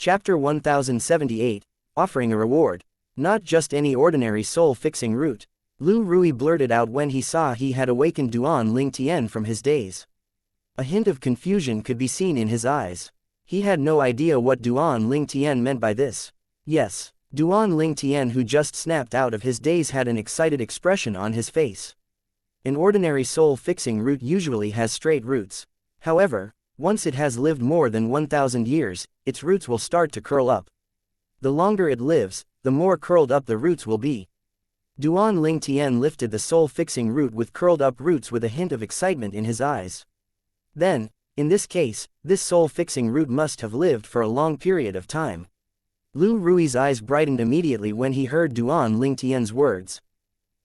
Chapter 1078, Offering a Reward. Not just any ordinary soul-fixing root, Lu Rui blurted out when he saw he had awakened Duan Ling Tian from his daze. A hint of confusion could be seen in his eyes. He had no idea what Duan Ling Tian meant by this. Yes, Duan Ling Tian, who just snapped out of his daze, had an excited expression on his face. An ordinary soul-fixing root usually has straight roots. However, once it has lived more than 1,000 years, its roots will start to curl up. The longer it lives, the more curled up the roots will be. Duan Ling Tian lifted the soul-fixing root with curled-up roots with a hint of excitement in his eyes. Then, in this case, this soul-fixing root must have lived for a long period of time. Lu Rui's eyes brightened immediately when he heard Duan Ling Tian's words.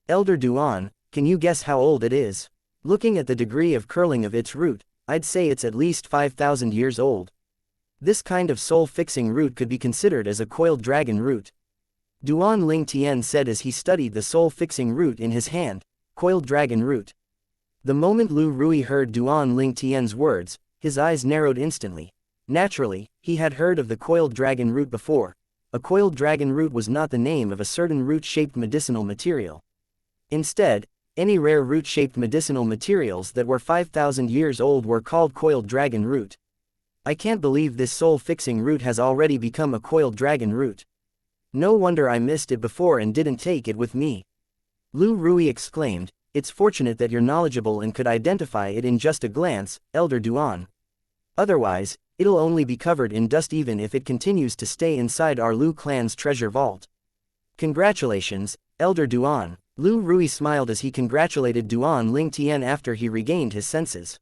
Elder Duan, can you guess how old it is? Looking at the degree of curling of its root, I'd say it's at least 5,000 years old. This kind of soul-fixing root could be considered as a coiled dragon root. Duan Ling Tian said as he studied the soul-fixing root in his hand, coiled dragon root. The moment Lu Rui heard Duan Ling Tian's words, his eyes narrowed instantly. Naturally, he had heard of the coiled dragon root before. A coiled dragon root was not the name of a certain root-shaped medicinal material. Instead, any rare root-shaped medicinal materials that were 5,000 years old were called coiled dragon root. I can't believe this soul-fixing root has already become a coiled dragon root. No wonder I missed it before and didn't take it with me. Lu Rui exclaimed, it's fortunate that you're knowledgeable and could identify it in just a glance, Elder Duan. Otherwise, it'll only be covered in dust even if it continues to stay inside our Lu clan's treasure vault. Congratulations, Elder Duan. Lu Rui smiled as he congratulated Duan Ling Tian after he regained his senses.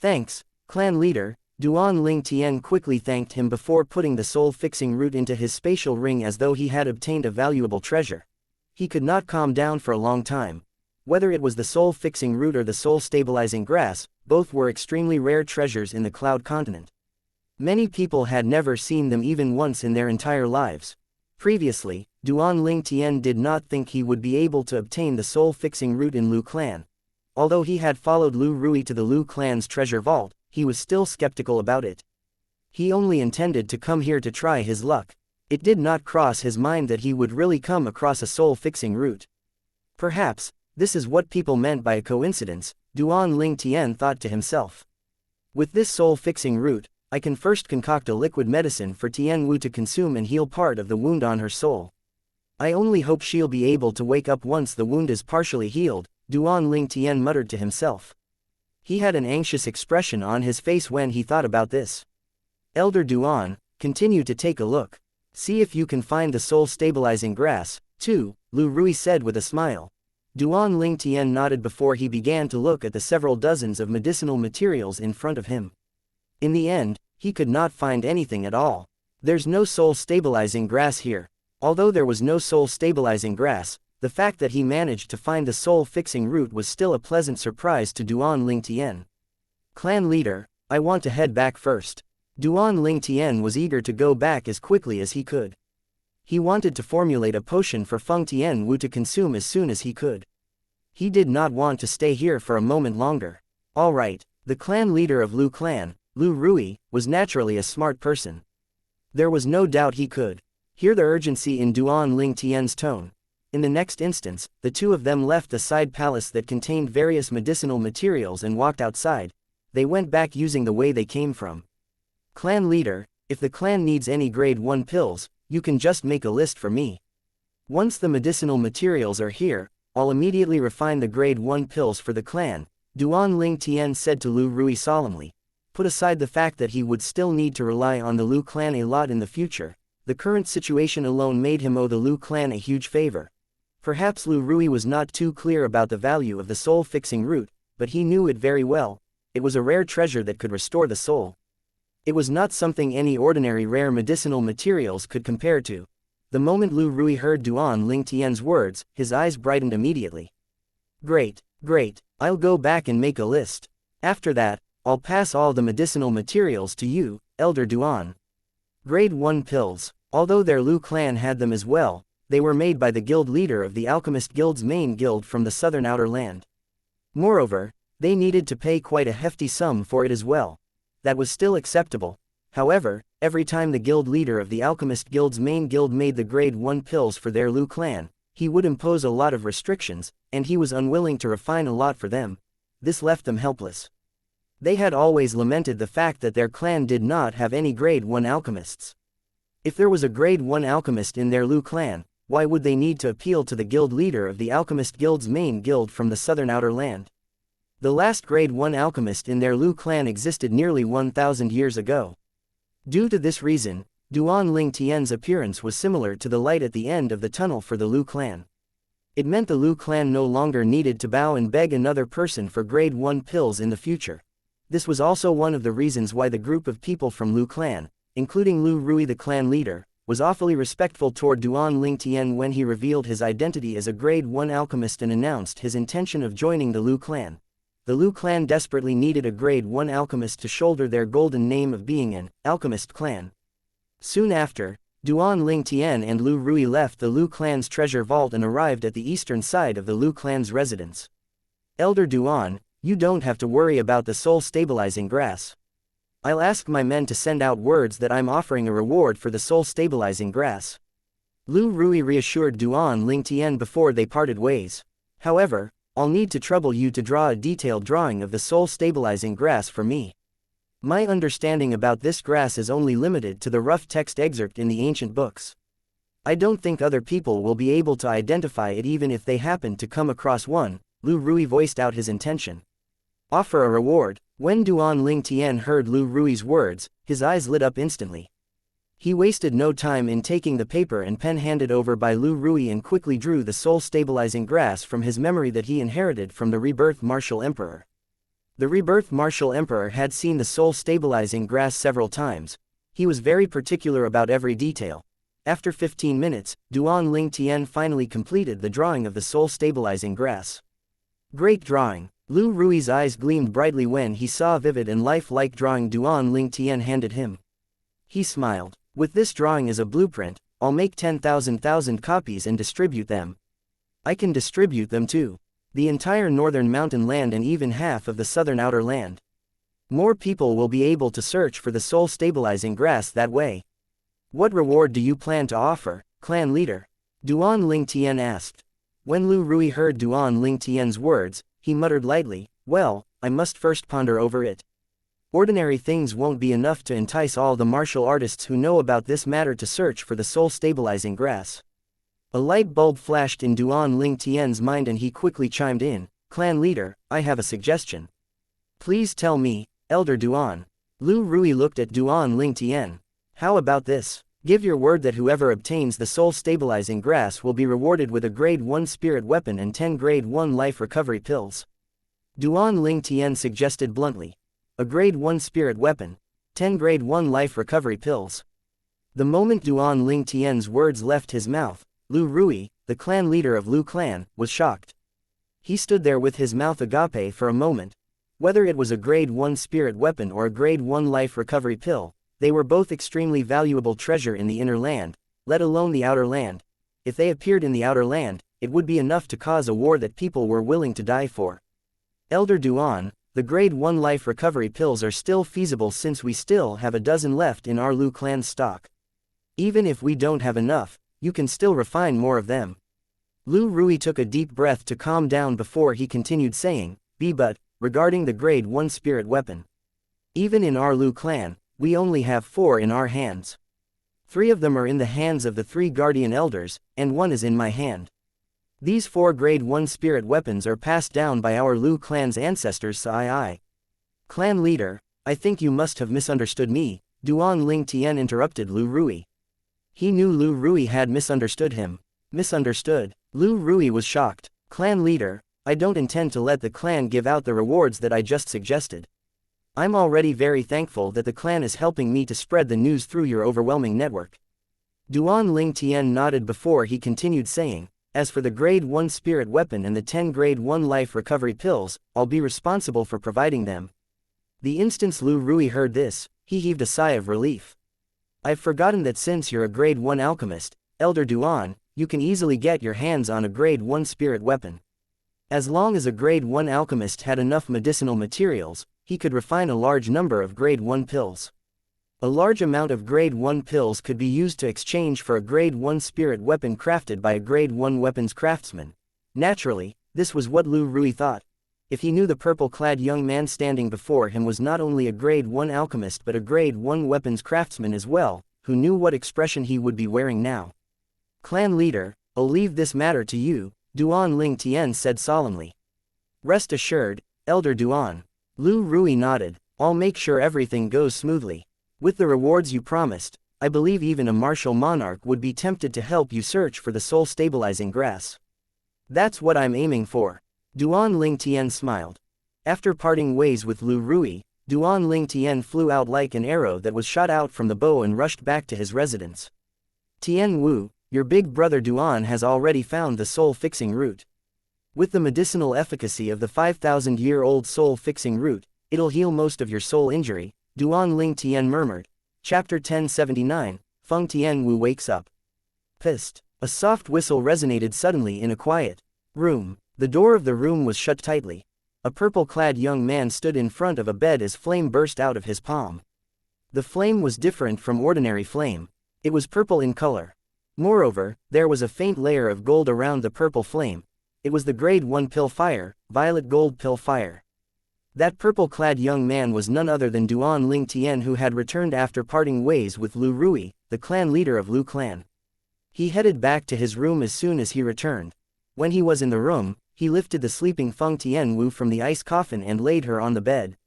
Thanks, clan leader. Duan Ling Tian quickly thanked him before putting the soul-fixing root into his spatial ring as though he had obtained a valuable treasure. He could not calm down for a long time. Whether it was the soul-fixing root or the soul-stabilizing grass, both were extremely rare treasures in the Cloud Continent. Many people had never seen them even once in their entire lives. Previously, Duan Ling Tian did not think he would be able to obtain the soul-fixing root in Lu clan. Although he had followed Lu Rui to the Lu clan's treasure vault, he was still skeptical about it. He only intended to come here to try his luck. It did not cross his mind that he would really come across a soul-fixing root. Perhaps, this is what people meant by a coincidence, Duan Ling Tian thought to himself. With this soul-fixing root, I can first concoct a liquid medicine for Tian Wu to consume and heal part of the wound on her soul. I only hope she'll be able to wake up once the wound is partially healed, Duan Ling Tian muttered to himself. He had an anxious expression on his face when he thought about this. Elder Duan, continue to take a look. See if you can find the soul-stabilizing grass, too, Lu Rui said with a smile. Duan Ling Tian nodded before he began to look at the several dozens of medicinal materials in front of him. In the end, he could not find anything at all. There's no soul-stabilizing grass here. Although there was no soul-stabilizing grass, the fact that he managed to find the soul-fixing root was still a pleasant surprise to Duan Ling Tian. Clan leader, I want to head back first. Duan Ling Tian was eager to go back as quickly as he could. He wanted to formulate a potion for Feng Tian Wu to consume as soon as he could. He did not want to stay here for a moment longer. All right, the clan leader of Lu clan, Lu Rui, was naturally a smart person. There was no doubt he could hear the urgency in Duan Ling Tian's tone. In the next instance, the two of them left the side palace that contained various medicinal materials and walked outside. They went back using the way they came from. Clan leader, if the clan needs any grade 1 pills, you can just make a list for me. Once the medicinal materials are here, I'll immediately refine the grade 1 pills for the clan, Duan Ling Tian said to Lu Rui solemnly. Put aside the fact that he would still need to rely on the Lu clan a lot in the future, the current situation alone made him owe the Lu clan a huge favor. Perhaps Lu Rui was not too clear about the value of the soul-fixing root, but he knew it very well. It was a rare treasure that could restore the soul. It was not something any ordinary rare medicinal materials could compare to. The moment Lu Rui heard Duan Ling Tian's words, his eyes brightened immediately. Great, great, I'll go back and make a list. After that, I'll pass all the medicinal materials to you, Elder Duan. Grade 1 pills, although their Lu clan had them as well, they were made by the guild leader of the Alchemist Guild's main guild from the southern outer land. Moreover, they needed to pay quite a hefty sum for it as well. That was still acceptable. However, every time the guild leader of the Alchemist Guild's main guild made the grade 1 pills for their Lu clan, he would impose a lot of restrictions, and he was unwilling to refine a lot for them. This left them helpless. They had always lamented the fact that their clan did not have any grade 1 alchemists. If there was a grade 1 alchemist in their Lu clan, why would they need to appeal to the guild leader of the Alchemist Guild's main guild from the southern outer land? The last grade 1 alchemist in their Lu clan existed nearly 1,000 years ago. Due to this reason, Duan Ling Tian's appearance was similar to the light at the end of the tunnel for the Lu clan. It meant the Lu clan no longer needed to bow and beg another person for grade 1 pills in the future. This was also one of the reasons why the group of people from Lu clan, including Lu Rui the clan leader, was awfully respectful toward Duan Ling Tian when he revealed his identity as a grade 1 alchemist and announced his intention of joining the Lu clan. The Lu clan desperately needed a grade 1 alchemist to shoulder their golden name of being an alchemist clan. Soon after, Duan Ling Tian and Lu Rui left the Lu clan's treasure vault and arrived at the eastern side of the Lu clan's residence. Elder Duan, you don't have to worry about the soul-stabilizing grass. I'll ask my men to send out words that I'm offering a reward for the soul-stabilizing grass. Lu Rui reassured Duan Ling Tian before they parted ways. However, I'll need to trouble you to draw a detailed drawing of the soul-stabilizing grass for me. My understanding about this grass is only limited to the rough text excerpt in the ancient books. I don't think other people will be able to identify it even if they happen to come across one. Lu Rui voiced out his intention. Offer a reward. When Duan Ling Tian heard Lu Rui's words, his eyes lit up instantly. He wasted no time in taking the paper and pen handed over by Lu Rui and quickly drew the soul-stabilizing grass from his memory that he inherited from the Rebirth Martial Emperor. The Rebirth Martial Emperor had seen the soul-stabilizing grass several times. He was very particular about every detail. After 15 minutes, Duan Ling Tian finally completed the drawing of the soul-stabilizing grass. Great drawing! Lu Rui's eyes gleamed brightly when he saw a vivid and lifelike drawing Duan Ling Tian handed him. He smiled. With this drawing as a blueprint, I'll make 10,000 copies and distribute them. I can distribute them too. The entire northern mountain land and even half of the southern outer land. More people will be able to search for the soul-stabilizing grass that way. What reward do you plan to offer, clan leader? Duan Ling Tian asked. When Lu Rui heard Duan Ling Tian's words, he muttered lightly, well, I must first ponder over it. Ordinary things won't be enough to entice all the martial artists who know about this matter to search for the soul-stabilizing grass. A light bulb flashed in Duan Ling Tian's mind and he quickly chimed in, clan leader, I have a suggestion. Please tell me, Elder Duan. Lu Rui looked at Duan Ling Tian. How about this? Give your word that whoever obtains the soul-stabilizing grass will be rewarded with a grade 1 spirit weapon and 10 grade 1 life recovery pills. Duan Ling Tian suggested bluntly. A grade 1 spirit weapon, 10 grade 1 life recovery pills. The moment Duan Ling Tian's words left his mouth, Lu Rui, the clan leader of Lu clan, was shocked. He stood there with his mouth agape for a moment. Whether it was a grade 1 spirit weapon or a grade 1 life recovery pill, they were both extremely valuable treasure in the inner land, let alone the outer land. If they appeared in the outer land, it would be enough to cause a war that people were willing to die for. Elder Duan, the grade 1 life recovery pills are still feasible since we still have a dozen left in our Lu clan stock. Even if we don't have enough, you can still refine more of them. Lu Rui took a deep breath to calm down before he continued saying, but, regarding the grade 1 spirit weapon. Even in our Lu clan, we only have 4 in our hands. 3 of them are in the hands of the 3 guardian elders, and 1 is in my hand. These 4 grade 1 spirit weapons are passed down by our Lu clan's ancestors. Clan leader, I think you must have misunderstood me, Duan Ling Tian interrupted Lu Rui. He knew Lu Rui had misunderstood him. Misunderstood? Lu Rui was shocked. Clan leader, I don't intend to let the clan give out the rewards that I just suggested. I'm already very thankful that the clan is helping me to spread the news through your overwhelming network. Duan Ling Tian nodded before he continued saying, as for the grade 1 spirit weapon and the 10 grade 1 life recovery pills, I'll be responsible for providing them. The instant Lu Rui heard this, he heaved a sigh of relief. I've forgotten that since you're a grade 1 alchemist, Elder Duan, you can easily get your hands on a grade 1 spirit weapon. As long as a grade 1 alchemist had enough medicinal materials, he could refine a large number of grade 1 pills. A large amount of grade 1 pills could be used to exchange for a grade 1 spirit weapon crafted by a grade 1 weapons craftsman. Naturally, this was what Lu Rui thought. If he knew the purple-clad young man standing before him was not only a grade 1 alchemist but a grade 1 weapons craftsman as well, who knew what expression he would be wearing now. Clan leader, I'll leave this matter to you, Duan Ling Tian said solemnly. Rest assured, Elder Duan. Lu Rui nodded. I'll make sure everything goes smoothly. With the rewards you promised, I believe even a martial monarch would be tempted to help you search for the soul-stabilizing grass. That's what I'm aiming for. Duan Ling Tian smiled. After parting ways with Lu Rui, Duan Ling Tian flew out like an arrow that was shot out from the bow and rushed back to his residence. Tian Wu, your big brother Duan has already found the soul-fixing root. With the medicinal efficacy of the 5,000-year-old soul-fixing root, it'll heal most of your soul injury, Duan Ling Tian murmured. Chapter 1079, Feng Tian Wu wakes up. Pissed. A soft whistle resonated suddenly in a quiet room. The door of the room was shut tightly. A purple-clad young man stood in front of a bed as flame burst out of his palm. The flame was different from ordinary flame. It was purple in color. Moreover, there was a faint layer of gold around the purple flame. It was the grade 1 pill fire, violet gold pill fire. That purple-clad young man was none other than Duan Ling Tian, who had returned after parting ways with Lu Rui, the clan leader of Lu clan. He headed back to his room as soon as he returned. When he was in the room, he lifted the sleeping Feng Tian Wu from the ice coffin and laid her on the bed.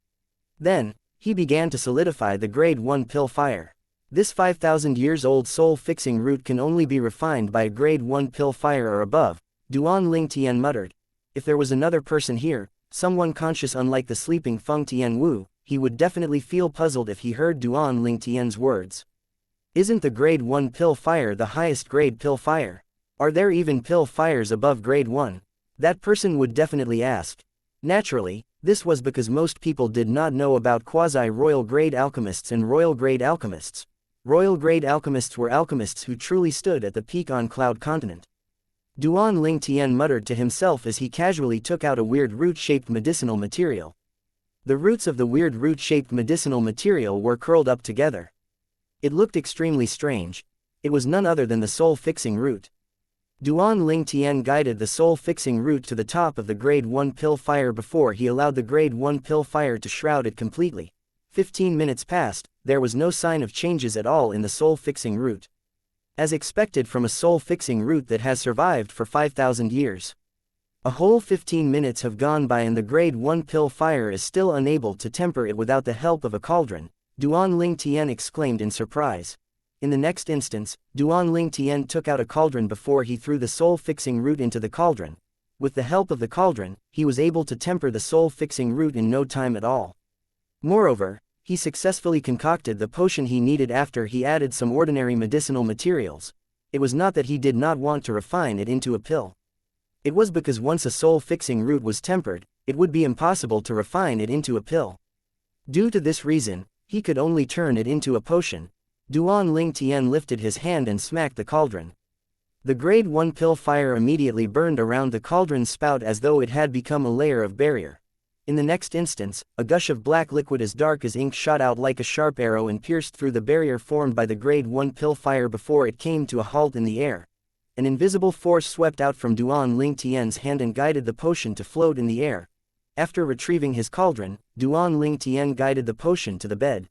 Then, he began to solidify the grade 1 pill fire. This 5,000 years old soul-fixing root can only be refined by a grade 1 pill fire or above, Duan Ling Tian muttered. If there was another person here, someone conscious unlike the sleeping Feng Tian Wu, he would definitely feel puzzled if he heard Duan Ling Tian's words. Isn't the grade 1 pill fire the highest grade pill fire? Are there even pill fires above grade 1? That person would definitely ask. Naturally, this was because most people did not know about quasi-royal grade alchemists and royal grade alchemists. Royal grade alchemists were alchemists who truly stood at the peak on Cloud Continent. Duan Ling Tian muttered to himself as he casually took out a weird root-shaped medicinal material. The roots of the weird root-shaped medicinal material were curled up together. It looked extremely strange. It was none other than the soul-fixing root. Duan Ling Tian guided the soul-fixing root to the top of the grade 1 pill fire before he allowed the grade 1 pill fire to shroud it completely. 15 minutes passed, there was no sign of changes at all in the soul-fixing root. As expected from a soul-fixing root that has survived for 5,000 years. A whole 15 minutes have gone by and the grade 1 pill fire is still unable to temper it without the help of a cauldron, Duan Ling Tian exclaimed in surprise. In the next instance, Duan Ling Tian took out a cauldron before he threw the soul-fixing root into the cauldron. With the help of the cauldron, he was able to temper the soul-fixing root in no time at all. Moreover, he successfully concocted the potion he needed after he added some ordinary medicinal materials. It was not that he did not want to refine it into a pill. It was because once a soul-fixing root was tempered, it would be impossible to refine it into a pill. Due to this reason, he could only turn it into a potion. Duan Ling Tian lifted his hand and smacked the cauldron. The grade 1 pill fire immediately burned around the cauldron's spout as though it had become a layer of barrier. In the next instance, a gush of black liquid as dark as ink shot out like a sharp arrow and pierced through the barrier formed by the grade 1 pill fire before it came to a halt in the air. An invisible force swept out from Duan Ling Tian's hand and guided the potion to float in the air. After retrieving his cauldron, Duan Ling Tian guided the potion to the bed.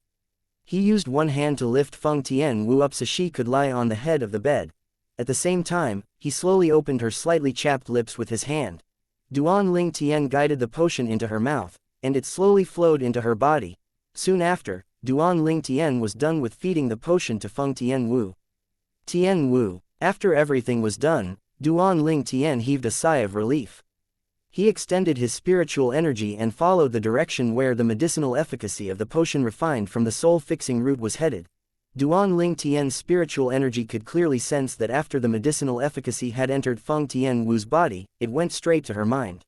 He used one hand to lift Feng Tian Wu up so she could lie on the head of the bed. At the same time, he slowly opened her slightly chapped lips with his hand. Duan Ling Tian guided the potion into her mouth, and it slowly flowed into her body. Soon after, Duan Ling Tian was done with feeding the potion to Feng Tian Wu. Tian Wu. After everything was done, Duan Ling Tian heaved a sigh of relief. He extended his spiritual energy and followed the direction where the medicinal efficacy of the potion refined from the soul-fixing root was headed. Duan Ling Tian's spiritual energy could clearly sense that after the medicinal efficacy had entered Feng Tian Wu's body, it went straight to her mind.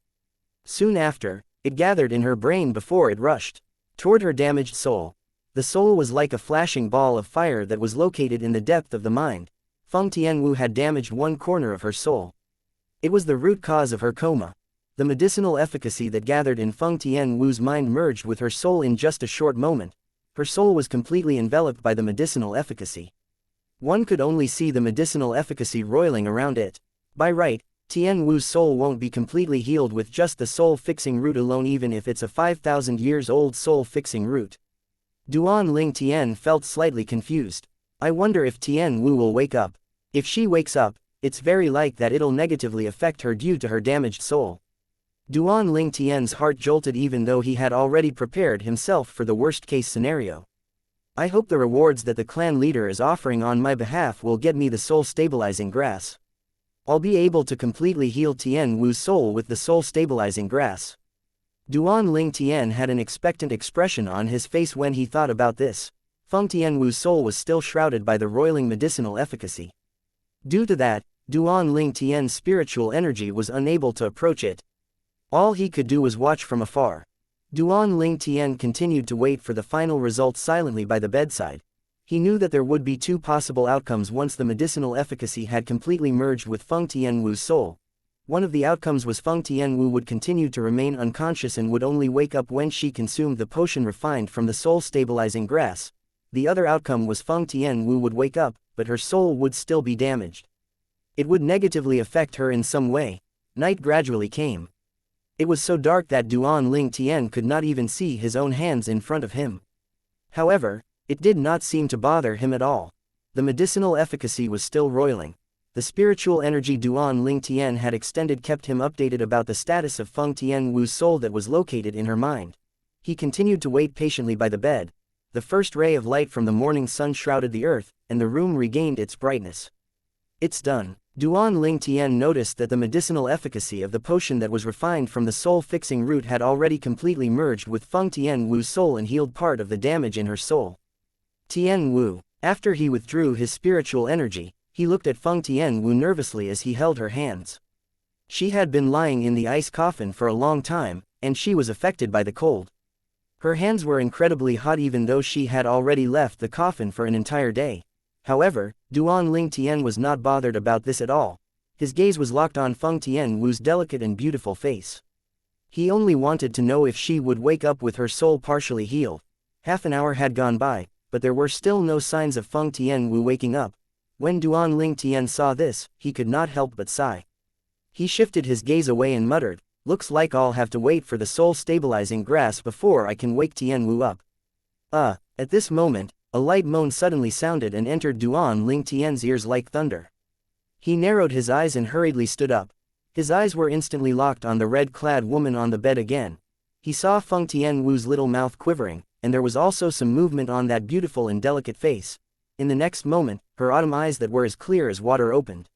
Soon after, it gathered in her brain before it rushed toward her damaged soul. The soul was like a flashing ball of fire that was located in the depth of the mind. Feng Tian Wu had damaged one corner of her soul. It was the root cause of her coma. The medicinal efficacy that gathered in Feng Tian Wu's mind merged with her soul in just a short moment. Her soul was completely enveloped by the medicinal efficacy. One could only see the medicinal efficacy roiling around it. By right, Tian Wu's soul won't be completely healed with just the soul-fixing root alone, even if it's a 5,000 years old soul-fixing root. Duan Ling Tian felt slightly confused. I wonder if Tian Wu will wake up. If she wakes up, it's very likely that it'll negatively affect her due to her damaged soul. Duan Ling Tian's heart jolted even though he had already prepared himself for the worst-case scenario. I hope the rewards that the clan leader is offering on my behalf will get me the soul-stabilizing grass. I'll be able to completely heal Tian Wu's soul with the soul-stabilizing grass. Duan Ling Tian had an expectant expression on his face when he thought about this. Feng Tian Wu's soul was still shrouded by the roiling medicinal efficacy. Due to that, Duan Ling Tian's spiritual energy was unable to approach it. All he could do was watch from afar. Duan Ling Tian continued to wait for the final results silently by the bedside. He knew that there would be two possible outcomes once the medicinal efficacy had completely merged with Feng Tian Wu's soul. One of the outcomes was Feng Tian Wu would continue to remain unconscious and would only wake up when she consumed the potion refined from the soul-stabilizing grass. The other outcome was Feng Tian Wu would wake up, but her soul would still be damaged. It would negatively affect her in some way. Night gradually came. It was so dark that Duan Ling Tian could not even see his own hands in front of him. However, it did not seem to bother him at all. The medicinal efficacy was still roiling. The spiritual energy Duan Ling Tian had extended kept him updated about the status of Feng Tian Wu's soul that was located in her mind. He continued to wait patiently by the bed. The first ray of light from the morning sun shrouded the earth, and the room regained its brightness. It's done. Duan Ling Tian noticed that the medicinal efficacy of the potion that was refined from the soul-fixing root had already completely merged with Feng Tian Wu's soul and healed part of the damage in her soul. Tian Wu. After he withdrew his spiritual energy, he looked at Feng Tian Wu nervously as he held her hands. She had been lying in the ice coffin for a long time, and she was affected by the cold. Her hands were incredibly hot even though she had already left the coffin for an entire day. However, Duan Ling Tian was not bothered about this at all. His gaze was locked on Feng Tian Wu's delicate and beautiful face. He only wanted to know if she would wake up with her soul partially healed. Half an hour had gone by, but there were still no signs of Feng Tian Wu waking up. When Duan Ling Tian saw this, he could not help but sigh. He shifted his gaze away and muttered, "Looks like I'll have to wait for the soul-stabilizing grass before I can wake Tian Wu up." At this moment, a light moan suddenly sounded and entered Duan Ling Tian's ears like thunder. He narrowed his eyes and hurriedly stood up. His eyes were instantly locked on the red-clad woman on the bed again. He saw Feng Tian Wu's little mouth quivering, and there was also some movement on that beautiful and delicate face. In the next moment, her autumn eyes that were as clear as water opened.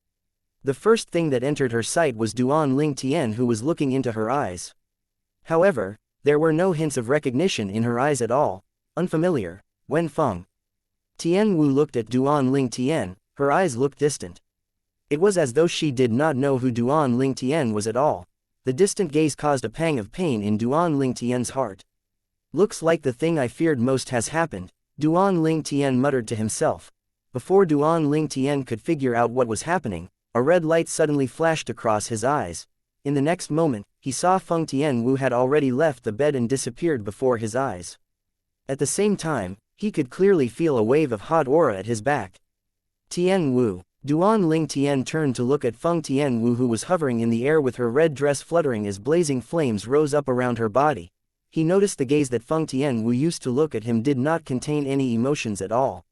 The first thing that entered her sight was Duan Ling Tian, who was looking into her eyes. However, there were no hints of recognition in her eyes at all. Unfamiliar. When Feng Tian Wu looked at Duan Ling Tian, her eyes looked distant. It was as though she did not know who Duan Ling Tian was at all. The distant gaze caused a pang of pain in Duan Ling Tian's heart. Looks like the thing I feared most has happened, Duan Ling Tian muttered to himself. Before Duan Ling Tian could figure out what was happening, a red light suddenly flashed across his eyes. In the next moment, he saw Feng Tian Wu had already left the bed and disappeared before his eyes. At the same time, he could clearly feel a wave of hot aura at his back. Tian Wu. Duan Ling Tian turned to look at Feng Tian Wu, who was hovering in the air with her red dress fluttering as blazing flames rose up around her body. He noticed the gaze that Feng Tian Wu used to look at him did not contain any emotions at all.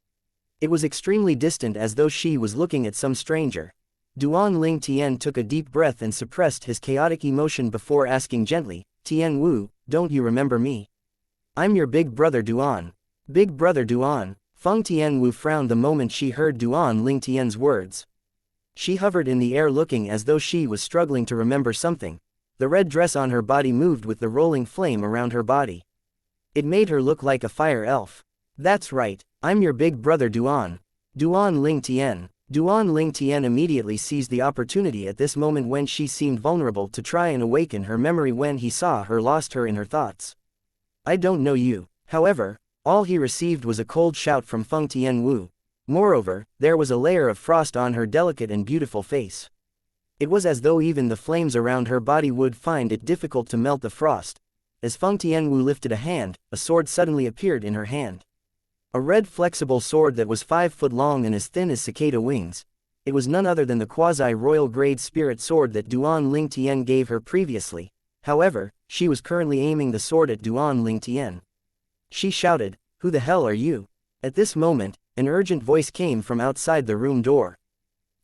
It was extremely distant, as though she was looking at some stranger. Duan Ling Tian took a deep breath and suppressed his chaotic emotion before asking gently, "Tian Wu, don't you remember me? I'm your big brother Duan." Big brother Duan. Feng Tian Wu frowned the moment she heard Duan Ling Tian's words. She hovered in the air looking as though she was struggling to remember something. The red dress on her body moved with the rolling flame around her body. It made her look like a fire elf. "That's right, I'm your big brother Duan." Duan Ling Tian. Duan Ling Tian immediately seized the opportunity at this moment when she seemed vulnerable to try and awaken her memory when he saw her lost her in her thoughts. "I don't know you." However, all he received was a cold shout from Feng Tian Wu. Moreover, there was a layer of frost on her delicate and beautiful face. It was as though even the flames around her body would find it difficult to melt the frost. As Feng Tian Wu lifted a hand, a sword suddenly appeared in her hand. A red flexible sword that was 5 foot long and as thin as cicada wings. It was none other than the quasi-royal grade spirit sword that Duan Lingtian gave her previously. However, she was currently aiming the sword at Duan Lingtian. She shouted, "Who the hell are you?" At this moment, an urgent voice came from outside the room door.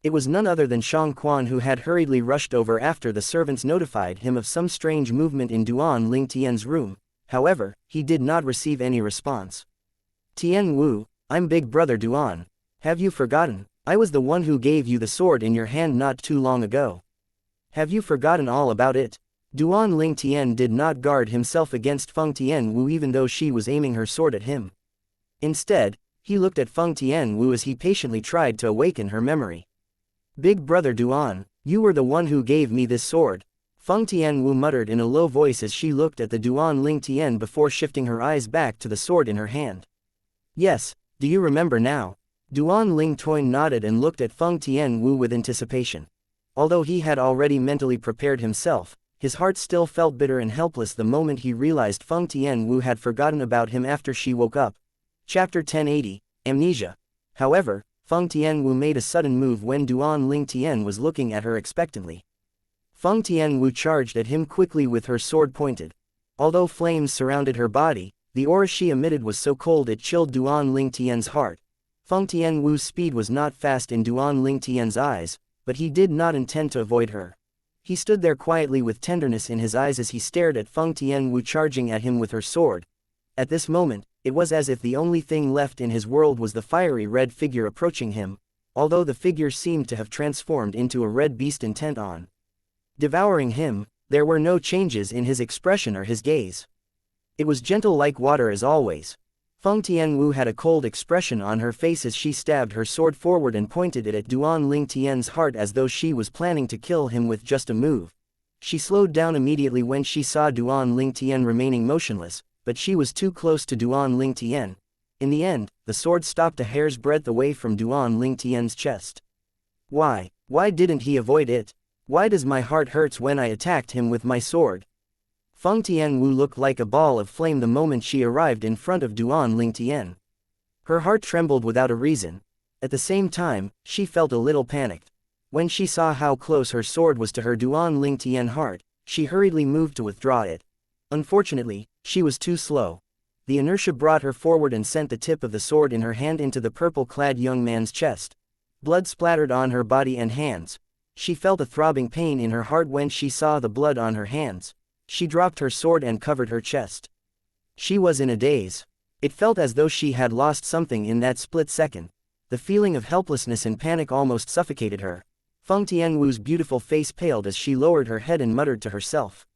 It was none other than Xianxia, who had hurriedly rushed over after the servants notified him of some strange movement in Duan Lingtian's room. However, he did not receive any response. "Tian Wu, I'm Big Brother Duan. Have you forgotten? I was the one who gave you the sword in your hand not too long ago. Have you forgotten all about it?" Duan Lingtian did not guard himself against Feng Tianwu even though she was aiming her sword at him. Instead, he looked at Feng Tianwu as he patiently tried to awaken her memory. "Big Brother Duan, you were the one who gave me this sword," Feng Tianwu muttered in a low voice as she looked at the Duan Lingtian before shifting her eyes back to the sword in her hand. "Yes, do you remember now?" Duan Lingtian nodded and looked at Feng Tianwu with anticipation. Although he had already mentally prepared himself, his heart still felt bitter and helpless the moment he realized Feng Tianwu had forgotten about him after she woke up. Chapter 1080, Amnesia. However, Feng Tianwu made a sudden move when Duan Lingtian was looking at her expectantly. Feng Tianwu charged at him quickly with her sword pointed. Although flames surrounded her body, the aura she emitted was so cold it chilled Duan Lingtian's heart. Feng Tianwu's speed was not fast in Duan Lingtian's eyes, but he did not intend to avoid her. He stood there quietly with tenderness in his eyes as he stared at Feng Tianwu charging at him with her sword. At this moment, it was as if the only thing left in his world was the fiery red figure approaching him, although the figure seemed to have transformed into a red beast intent on devouring him. There were no changes in his expression or his gaze. It was gentle like water as always. Feng Tianwu had a cold expression on her face as she stabbed her sword forward and pointed it at Duan Lingtian's heart as though she was planning to kill him with just a move. She slowed down immediately when she saw Duan Lingtian remaining motionless, but she was too close to Duan Lingtian. In the end, the sword stopped a hair's breadth away from Duan Lingtian's chest. Why didn't he avoid it? Why does my heart hurts when I attacked him with my sword? Feng Tianwu looked like a ball of flame the moment she arrived in front of Duan Lingtian. Her heart trembled without a reason. At the same time, she felt a little panicked. When she saw how close her sword was to her Duan Lingtian heart, she hurriedly moved to withdraw it. Unfortunately, she was too slow. The inertia brought her forward and sent the tip of the sword in her hand into the purple-clad young man's chest. Blood splattered on her body and hands. She felt a throbbing pain in her heart when she saw the blood on her hands. She dropped her sword and covered her chest. She was in a daze. It felt as though she had lost something in that split second. The feeling of helplessness and panic almost suffocated her. Feng Tianwu's beautiful face paled as she lowered her head and muttered to herself.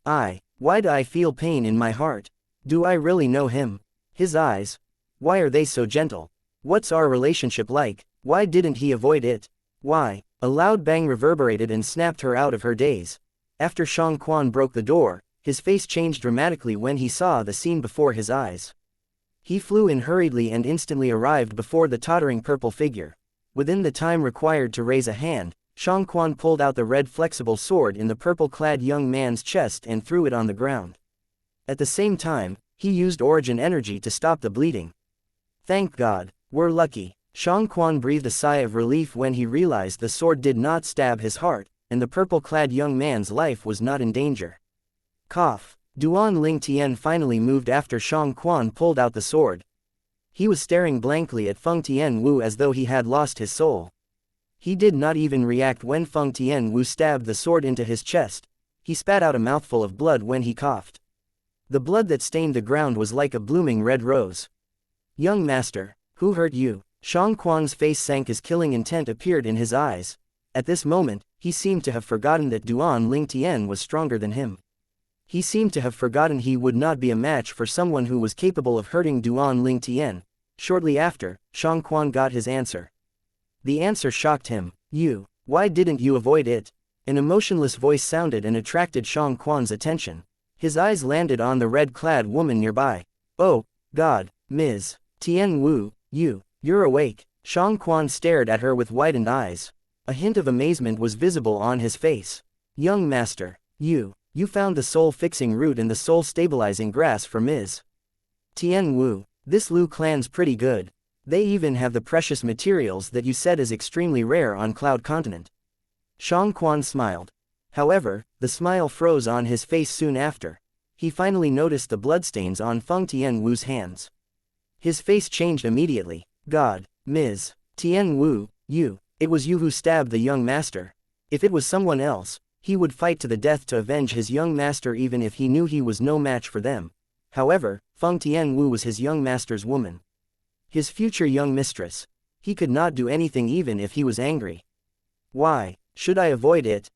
Why do I feel pain in my heart? Do I really know him? His eyes? Why are they so gentle? What's our relationship like? Why didn't he avoid it? Why? A loud bang reverberated and snapped her out of her daze. After Xianxia broke the door, his face changed dramatically when he saw the scene before his eyes. He flew in hurriedly and instantly arrived before the tottering purple figure. Within the time required to raise a hand, Xianxia pulled out the red flexible sword in the purple-clad young man's chest and threw it on the ground. At the same time, he used origin energy to stop the bleeding. Thank God, we're lucky. Xianxia breathed a sigh of relief when he realized the sword did not stab his heart, and the purple-clad young man's life was not in danger. Cough. Duan Lingtian finally moved after Xianxia pulled out the sword. He was staring blankly at Feng Tianwu as though he had lost his soul. He did not even react when Feng Tianwu stabbed the sword into his chest. He spat out a mouthful of blood when he coughed. The blood that stained the ground was like a blooming red rose. Young master, who hurt you? Xianxia's face sank as killing intent appeared in his eyes. At this moment, he seemed to have forgotten that Duan Lingtian was stronger than him. He seemed to have forgotten he would not be a match for someone who was capable of hurting Duan Lingtian. Shortly after, Xianxia got his answer. The answer shocked him. Why didn't you avoid it? An emotionless voice sounded and attracted Xianxia's attention. His eyes landed on the red-clad woman nearby. Oh, God, Ms. Tianwu, you're awake. Xianxia stared at her with widened eyes. A hint of amazement was visible on his face. Young master, you found the soul-fixing root and the soul-stabilizing grass for Ms. Tianwu. This Lu clan's pretty good. They even have the precious materials that you said is extremely rare on Cloud Continent. Xianxia smiled. However, the smile froze on his face soon after. He finally noticed the bloodstains on Feng Tianwu's hands. His face changed immediately. God, Ms. Tianwu, it was you who stabbed the young master. If it was someone else, he would fight to the death to avenge his young master even if he knew he was no match for them. However, Feng Tianwu was his young master's woman. His future young mistress. He could not do anything even if he was angry. Why should I avoid it?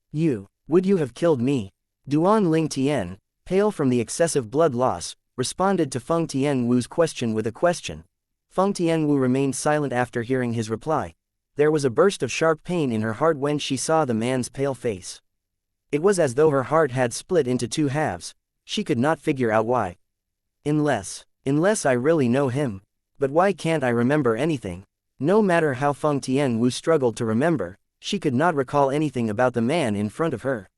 Would you have killed me? Duan Ling Tian, pale from the excessive blood loss, responded to Feng Tianwu's question with a question. Feng Tianwu remained silent after hearing his reply. There was a burst of sharp pain in her heart when she saw the man's pale face. It was as though her heart had split into two halves. She could not figure out why. Unless I really know him. But why can't I remember anything? No matter how Feng Tianwu struggled to remember, she could not recall anything about the man in front of her.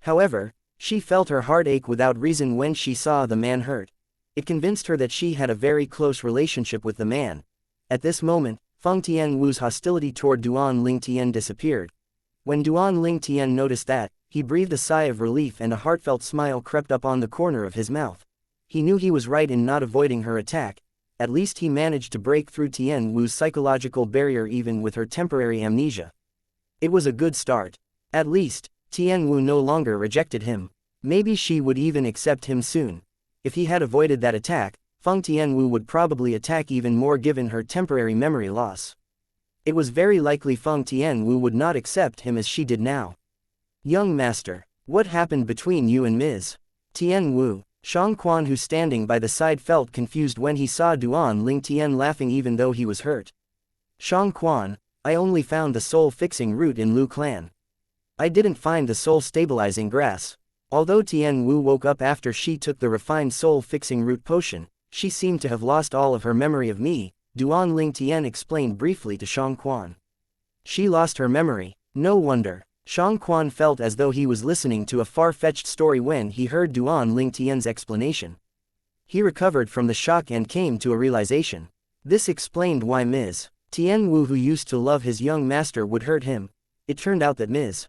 However, she felt her heart ache without reason when she saw the man hurt. It convinced her that she had a very close relationship with the man. At this moment, Feng Tianwu's hostility toward Duan Ling Tian disappeared. When Duan Ling Tian noticed that, he breathed a sigh of relief and a heartfelt smile crept up on the corner of his mouth. He knew he was right in not avoiding her attack. At least he managed to break through Tianwu's psychological barrier even with her temporary amnesia. It was a good start. At least, Tianwu no longer rejected him. Maybe she would even accept him soon. If he had avoided that attack, Feng Tianwu would probably attack even more given her temporary memory loss. It was very likely Feng Tianwu would not accept him as she did now. Young master, what happened between you and Ms. Tianwu? Xianxia, who standing by the side, felt confused when he saw Duan Ling Tian laughing even though he was hurt. Xianxia, I only found the soul-fixing root in Lu clan. I didn't find the soul-stabilizing grass. Although Tianwu woke up after she took the refined soul-fixing root potion, she seemed to have lost all of her memory of me, Duan Ling Tian explained briefly to Xianxia. She lost her memory. No wonder. Xianxia felt as though he was listening to a far-fetched story when he heard Duan Ling Tian's explanation. He recovered from the shock and came to a realization. This explained why Ms. Tianwu, who used to love his young master, would hurt him. It turned out that Ms.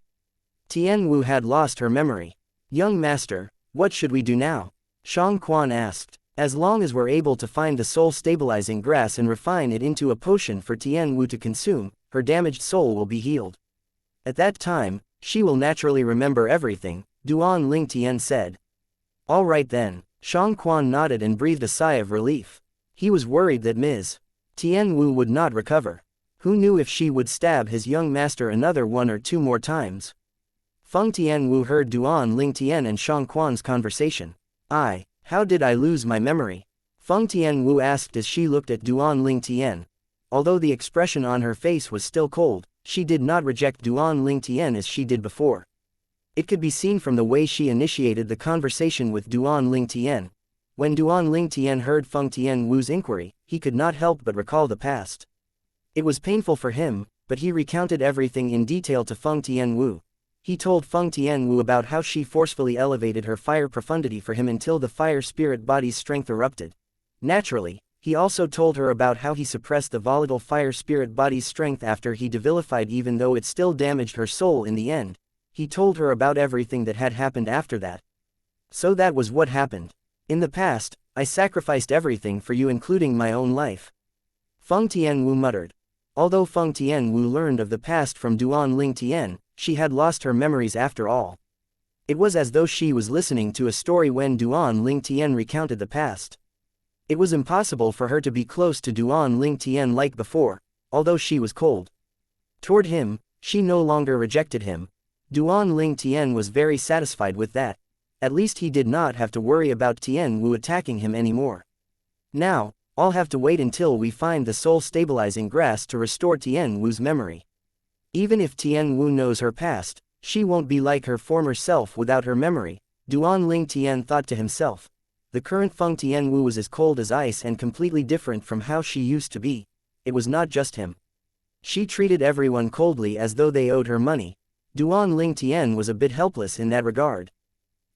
Tianwu had lost her memory. Young master, what should we do now? Xianxia asked. As long as we're able to find the soul-stabilizing grass and refine it into a potion for Tianwu to consume, her damaged soul will be healed. At that time, she will naturally remember everything, Duan Ling Tian said. All right then, Xianxia nodded and breathed a sigh of relief. He was worried that Ms. Tianwu would not recover. Who knew if she would stab his young master another 1 or 2 more times? Feng Tianwu heard Duan Ling Tian and Xianxia's conversation. How did I lose my memory? Feng Tianwu asked as she looked at Duan Ling Tian. Although the expression on her face was still cold, she did not reject Duan Ling Tian as she did before. It could be seen from the way she initiated the conversation with Duan Ling Tian. When Duan Ling Tian heard Feng Tianwu's inquiry, he could not help but recall the past. It was painful for him, but he recounted everything in detail to Feng Tianwu. He told Feng Tianwu about how she forcefully elevated her fire profundity for him until the fire spirit body's strength erupted. Naturally, he also told her about how he suppressed the volatile fire spirit body's strength after he devilified, even though it still damaged her soul in the end. He told her about everything that had happened after that. So that was what happened. In the past, I sacrificed everything for you, including my own life. Feng Tianwu muttered. Although Feng Tianwu learned of the past from Duan Ling Tian, she had lost her memories after all. It was as though she was listening to a story when Duan Ling Tian recounted the past. It was impossible for her to be close to Duan Ling Tian like before, although she was cold toward him. She no longer rejected him. Duan Ling Tian was very satisfied with that. At least he did not have to worry about Tianwu attacking him anymore. Now, I'll have to wait until we find the soul-stabilizing grass to restore Tianwu's memory. Even if Tianwu knows her past, she won't be like her former self without her memory, Duan Ling Tian thought to himself. The current Feng Tianwu was as cold as ice and completely different from how she used to be. It was not just him. She treated everyone coldly as though they owed her money. Duan Ling Tian was a bit helpless in that regard.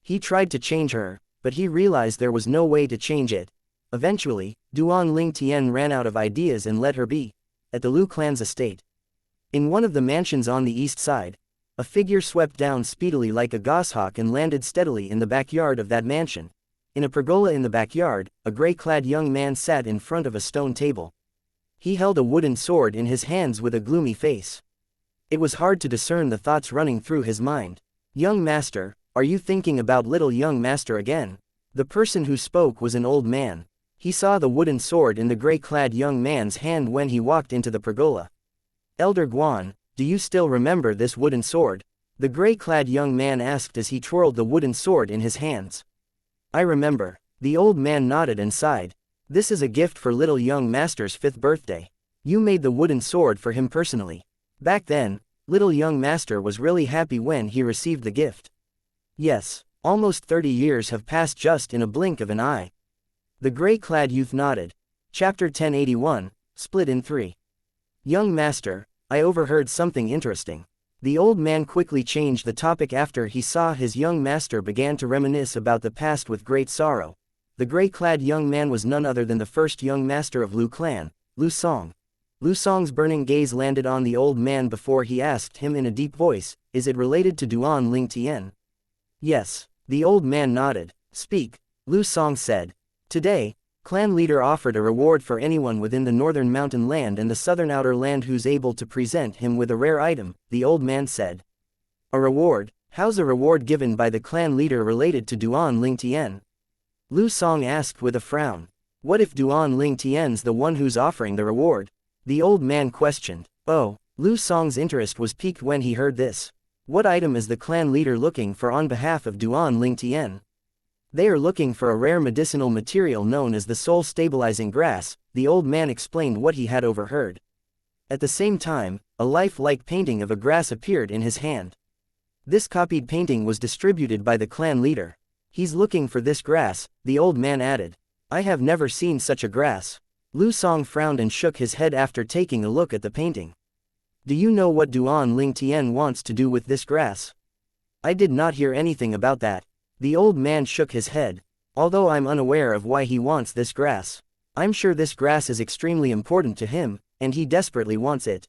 He tried to change her, but he realized there was no way to change it. Eventually, Duan Ling Tian ran out of ideas and let her be. At the Lu clan's estate. In one of the mansions on the east side, a figure swept down speedily like a goshawk and landed steadily in the backyard of that mansion. In a pergola in the backyard, a gray-clad young man sat in front of a stone table. He held a wooden sword in his hands with a gloomy face. It was hard to discern the thoughts running through his mind. "Young master, are you thinking about little young master again?" The person who spoke was an old man. He saw the wooden sword in the gray-clad young man's hand when he walked into the pergola. "Elder Guan, do you still remember this wooden sword?" the gray-clad young man asked as he twirled the wooden sword in his hands. "I remember." The old man nodded and sighed. "This is a gift for little young master's 5th birthday. You made the wooden sword for him personally." Back then, little young master was really happy when he received the gift. "Yes, almost 30 years have passed just in a blink of an eye." The gray-clad youth nodded. Chapter 1081, split in 3. "Young master, I overheard something interesting." The old man quickly changed the topic after he saw his young master began to reminisce about the past with great sorrow. The gray-clad young man was none other than the first young master of Lu clan, Lu Song. Lu Song's burning gaze landed on the old man before he asked him in a deep voice, "Is it related to Duan Ling Tian?" "Yes." The old man nodded. "Speak," Lu Song said. "Today, clan leader offered a reward for anyone within the northern mountain land and the southern outer land who's able to present him with a rare item," the old man said. "A reward? How's a reward given by the clan leader related to Duan Ling Tian?" Lu Song asked with a frown. "What if Duan Ling Tian's the one who's offering the reward?" the old man questioned. Oh, Lu Song's interest was piqued when he heard this. What item is the clan leader looking for on behalf of Duan Ling Tian? "They are looking for a rare medicinal material known as the soul-stabilizing grass," the old man explained what he had overheard. At the same time, a life-like painting of a grass appeared in his hand. This copied painting was distributed by the clan leader. "He's looking for this grass," the old man added. "I have never seen such a grass." Lu Song frowned and shook his head after taking a look at the painting. "Do you know what Duan Ling Tian wants to do with this grass?" "I did not hear anything about that." The old man shook his head. "Although I'm unaware of why he wants this grass. I'm sure this grass is extremely important to him, and he desperately wants it."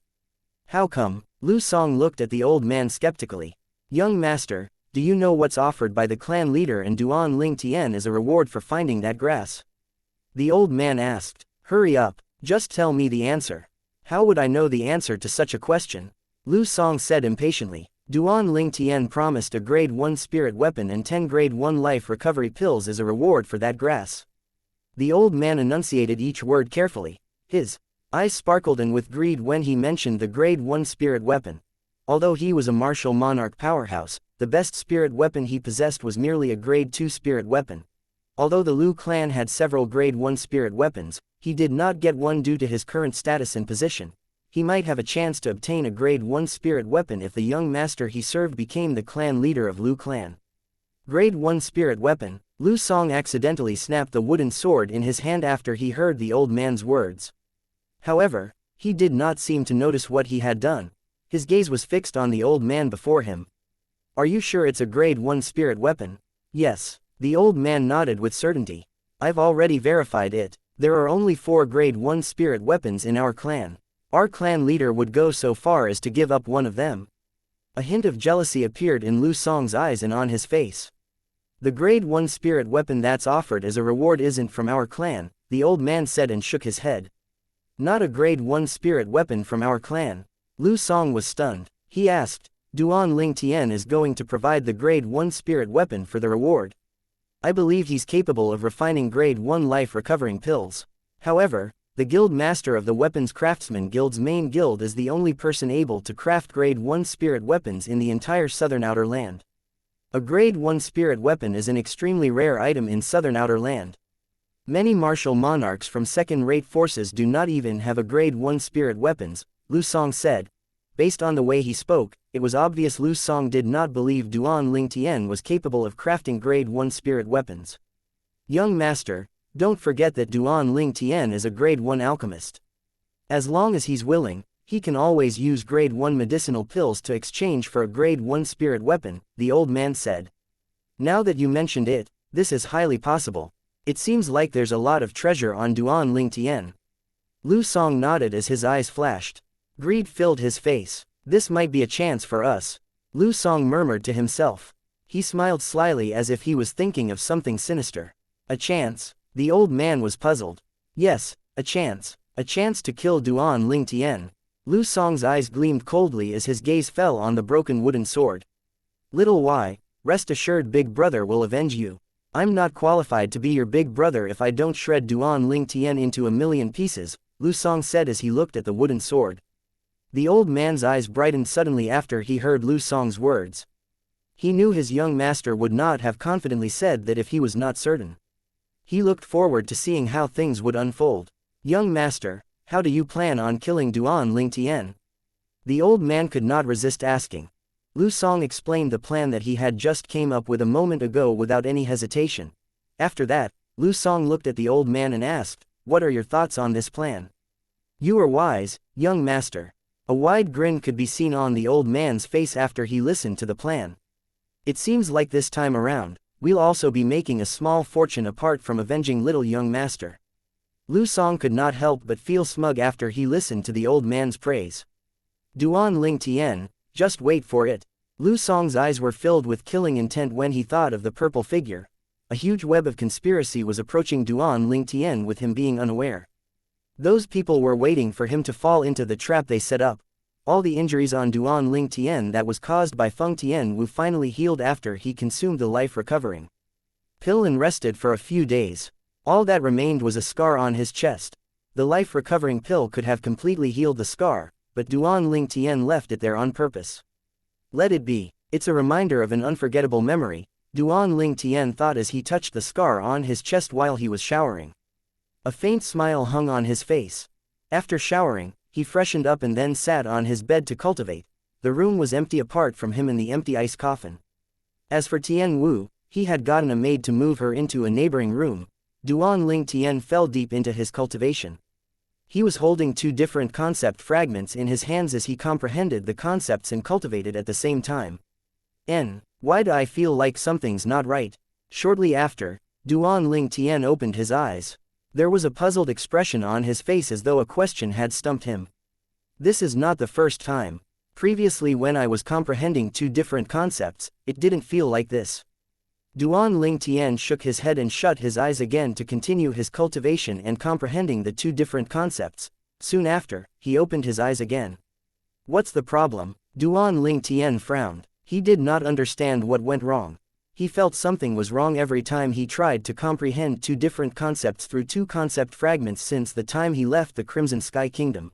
"How come?" Lu Song looked at the old man skeptically. "Young master, do you know what's offered by the clan leader and Duan Ling Tian as a reward for finding that grass?" the old man asked. "Hurry up, just tell me the answer." "How would I know the answer to such a question?" Lu Song said impatiently. "Duan Ling Tian promised a grade 1 spirit weapon and 10 grade 1 life recovery pills as a reward for that grass." The old man enunciated each word carefully. His eyes sparkled and with greed when he mentioned the grade 1 spirit weapon. Although he was a martial monarch powerhouse, the best spirit weapon he possessed was merely a grade 2 spirit weapon. Although the Lu clan had several grade 1 spirit weapons, he did not get one due to his current status and position. He might have a chance to obtain a grade 1 spirit weapon if the young master he served became the clan leader of Lu clan. Grade 1 spirit weapon. Lu Song accidentally snapped the wooden sword in his hand after he heard the old man's words. However, he did not seem to notice what he had done. His gaze was fixed on the old man before him. "Are you sure it's a grade 1 spirit weapon?" "Yes." The old man nodded with certainty. "I've already verified it. There are only 4 grade 1 spirit weapons in our clan. Our clan leader would go so far as to give up one of them." A hint of jealousy appeared in Lu Song's eyes and on his face. "The grade 1 spirit weapon that's offered as a reward isn't from our clan," the old man said and shook his head. "Not a grade 1 spirit weapon from our clan?" Lu Song was stunned. He asked, "Duan Ling Tian is going to provide the grade 1 spirit weapon for the reward?" "I believe he's capable of refining grade 1 life recovering pills. However, the guild master of the Weapons Craftsman Guild's main guild is the only person able to craft grade 1 spirit weapons in the entire southern outer land. A grade 1 spirit weapon is an extremely rare item in southern outer land. Many martial monarchs from second-rate forces do not even have a grade 1 spirit weapons," Lu Song said. Based on the way he spoke, it was obvious Lu Song did not believe Duan Ling Tian was capable of crafting grade 1 spirit weapons. "Young master, don't forget that Duan Ling Tian is a grade 1 alchemist. As long as he's willing, he can always use grade 1 medicinal pills to exchange for a grade 1 spirit weapon," the old man said. "Now that you mentioned it, this is highly possible. It seems like there's a lot of treasure on duan-Ling-Tian. Lu Song nodded as his eyes flashed. Greed filled his face. This might be a chance for us. Lu Song murmured to himself. He smiled slyly as if he was thinking of something sinister. A chance? The old man was puzzled. Yes, a chance. A chance to kill duan-Ling-Tian. Lu Song's eyes gleamed coldly as his gaze fell on the broken wooden sword. Little Y, rest assured Big Brother will avenge you. I'm not qualified to be your big brother if I don't shred duan-Ling-Tian into a million pieces, Lu Song said as he looked at the wooden sword. The old man's eyes brightened suddenly after he heard Lu Song's words. He knew his young master would not have confidently said that if he was not certain. He looked forward to seeing how things would unfold. Young master, how do you plan on killing duan-Ling-Tian? The old man could not resist asking. Lu Song explained the plan that he had just came up with a moment ago without any hesitation. After that, Lu Song looked at the old man and asked, "What are your thoughts on this plan?" "You are wise, young master." A wide grin could be seen on the old man's face after he listened to the plan. "It seems like this time around, we'll also be making a small fortune apart from avenging little young master." Lu Song could not help but feel smug after he listened to the old man's praise. Duan-Ling-Tian, just wait for it. Lu Song's eyes were filled with killing intent when he thought of the purple figure. A huge web of conspiracy was approaching duan-Ling-Tian with him being unaware. Those people were waiting for him to fall into the trap they set up. All the injuries on duan-Ling-Tian that was caused by Feng Tianwu finally healed after he consumed the life recovering pill and rested for a few days. All that remained was a scar on his chest. The life recovering pill could have completely healed the scar, but duan-Ling-Tian left it there on purpose. Let it be. It's a reminder of an unforgettable memory, duan-Ling-Tian thought as he touched the scar on his chest while he was showering. A faint smile hung on his face. After showering, he freshened up and then sat on his bed to cultivate. The room was empty apart from him and the empty ice coffin. As for Tianwu, he had gotten a maid to move her into a neighboring room. Duan-Ling-Tian fell deep into his cultivation. He was holding two different concept fragments in his hands as he comprehended the concepts and cultivated at the same time. Why do I feel like something's not right? Shortly after, duan-Ling-Tian opened his eyes. There was a puzzled expression on his face as though a question had stumped him. This is not the first time. Previously when I was comprehending two different concepts, it didn't feel like this. Duan-Ling-Tian shook his head and shut his eyes again to continue his cultivation and comprehending the two different concepts. Soon after, he opened his eyes again. What's the problem? Duan-Ling-Tian frowned. He did not understand what went wrong. He felt something was wrong every time he tried to comprehend two different concepts through two concept fragments since the time he left the Crimson Sky Kingdom.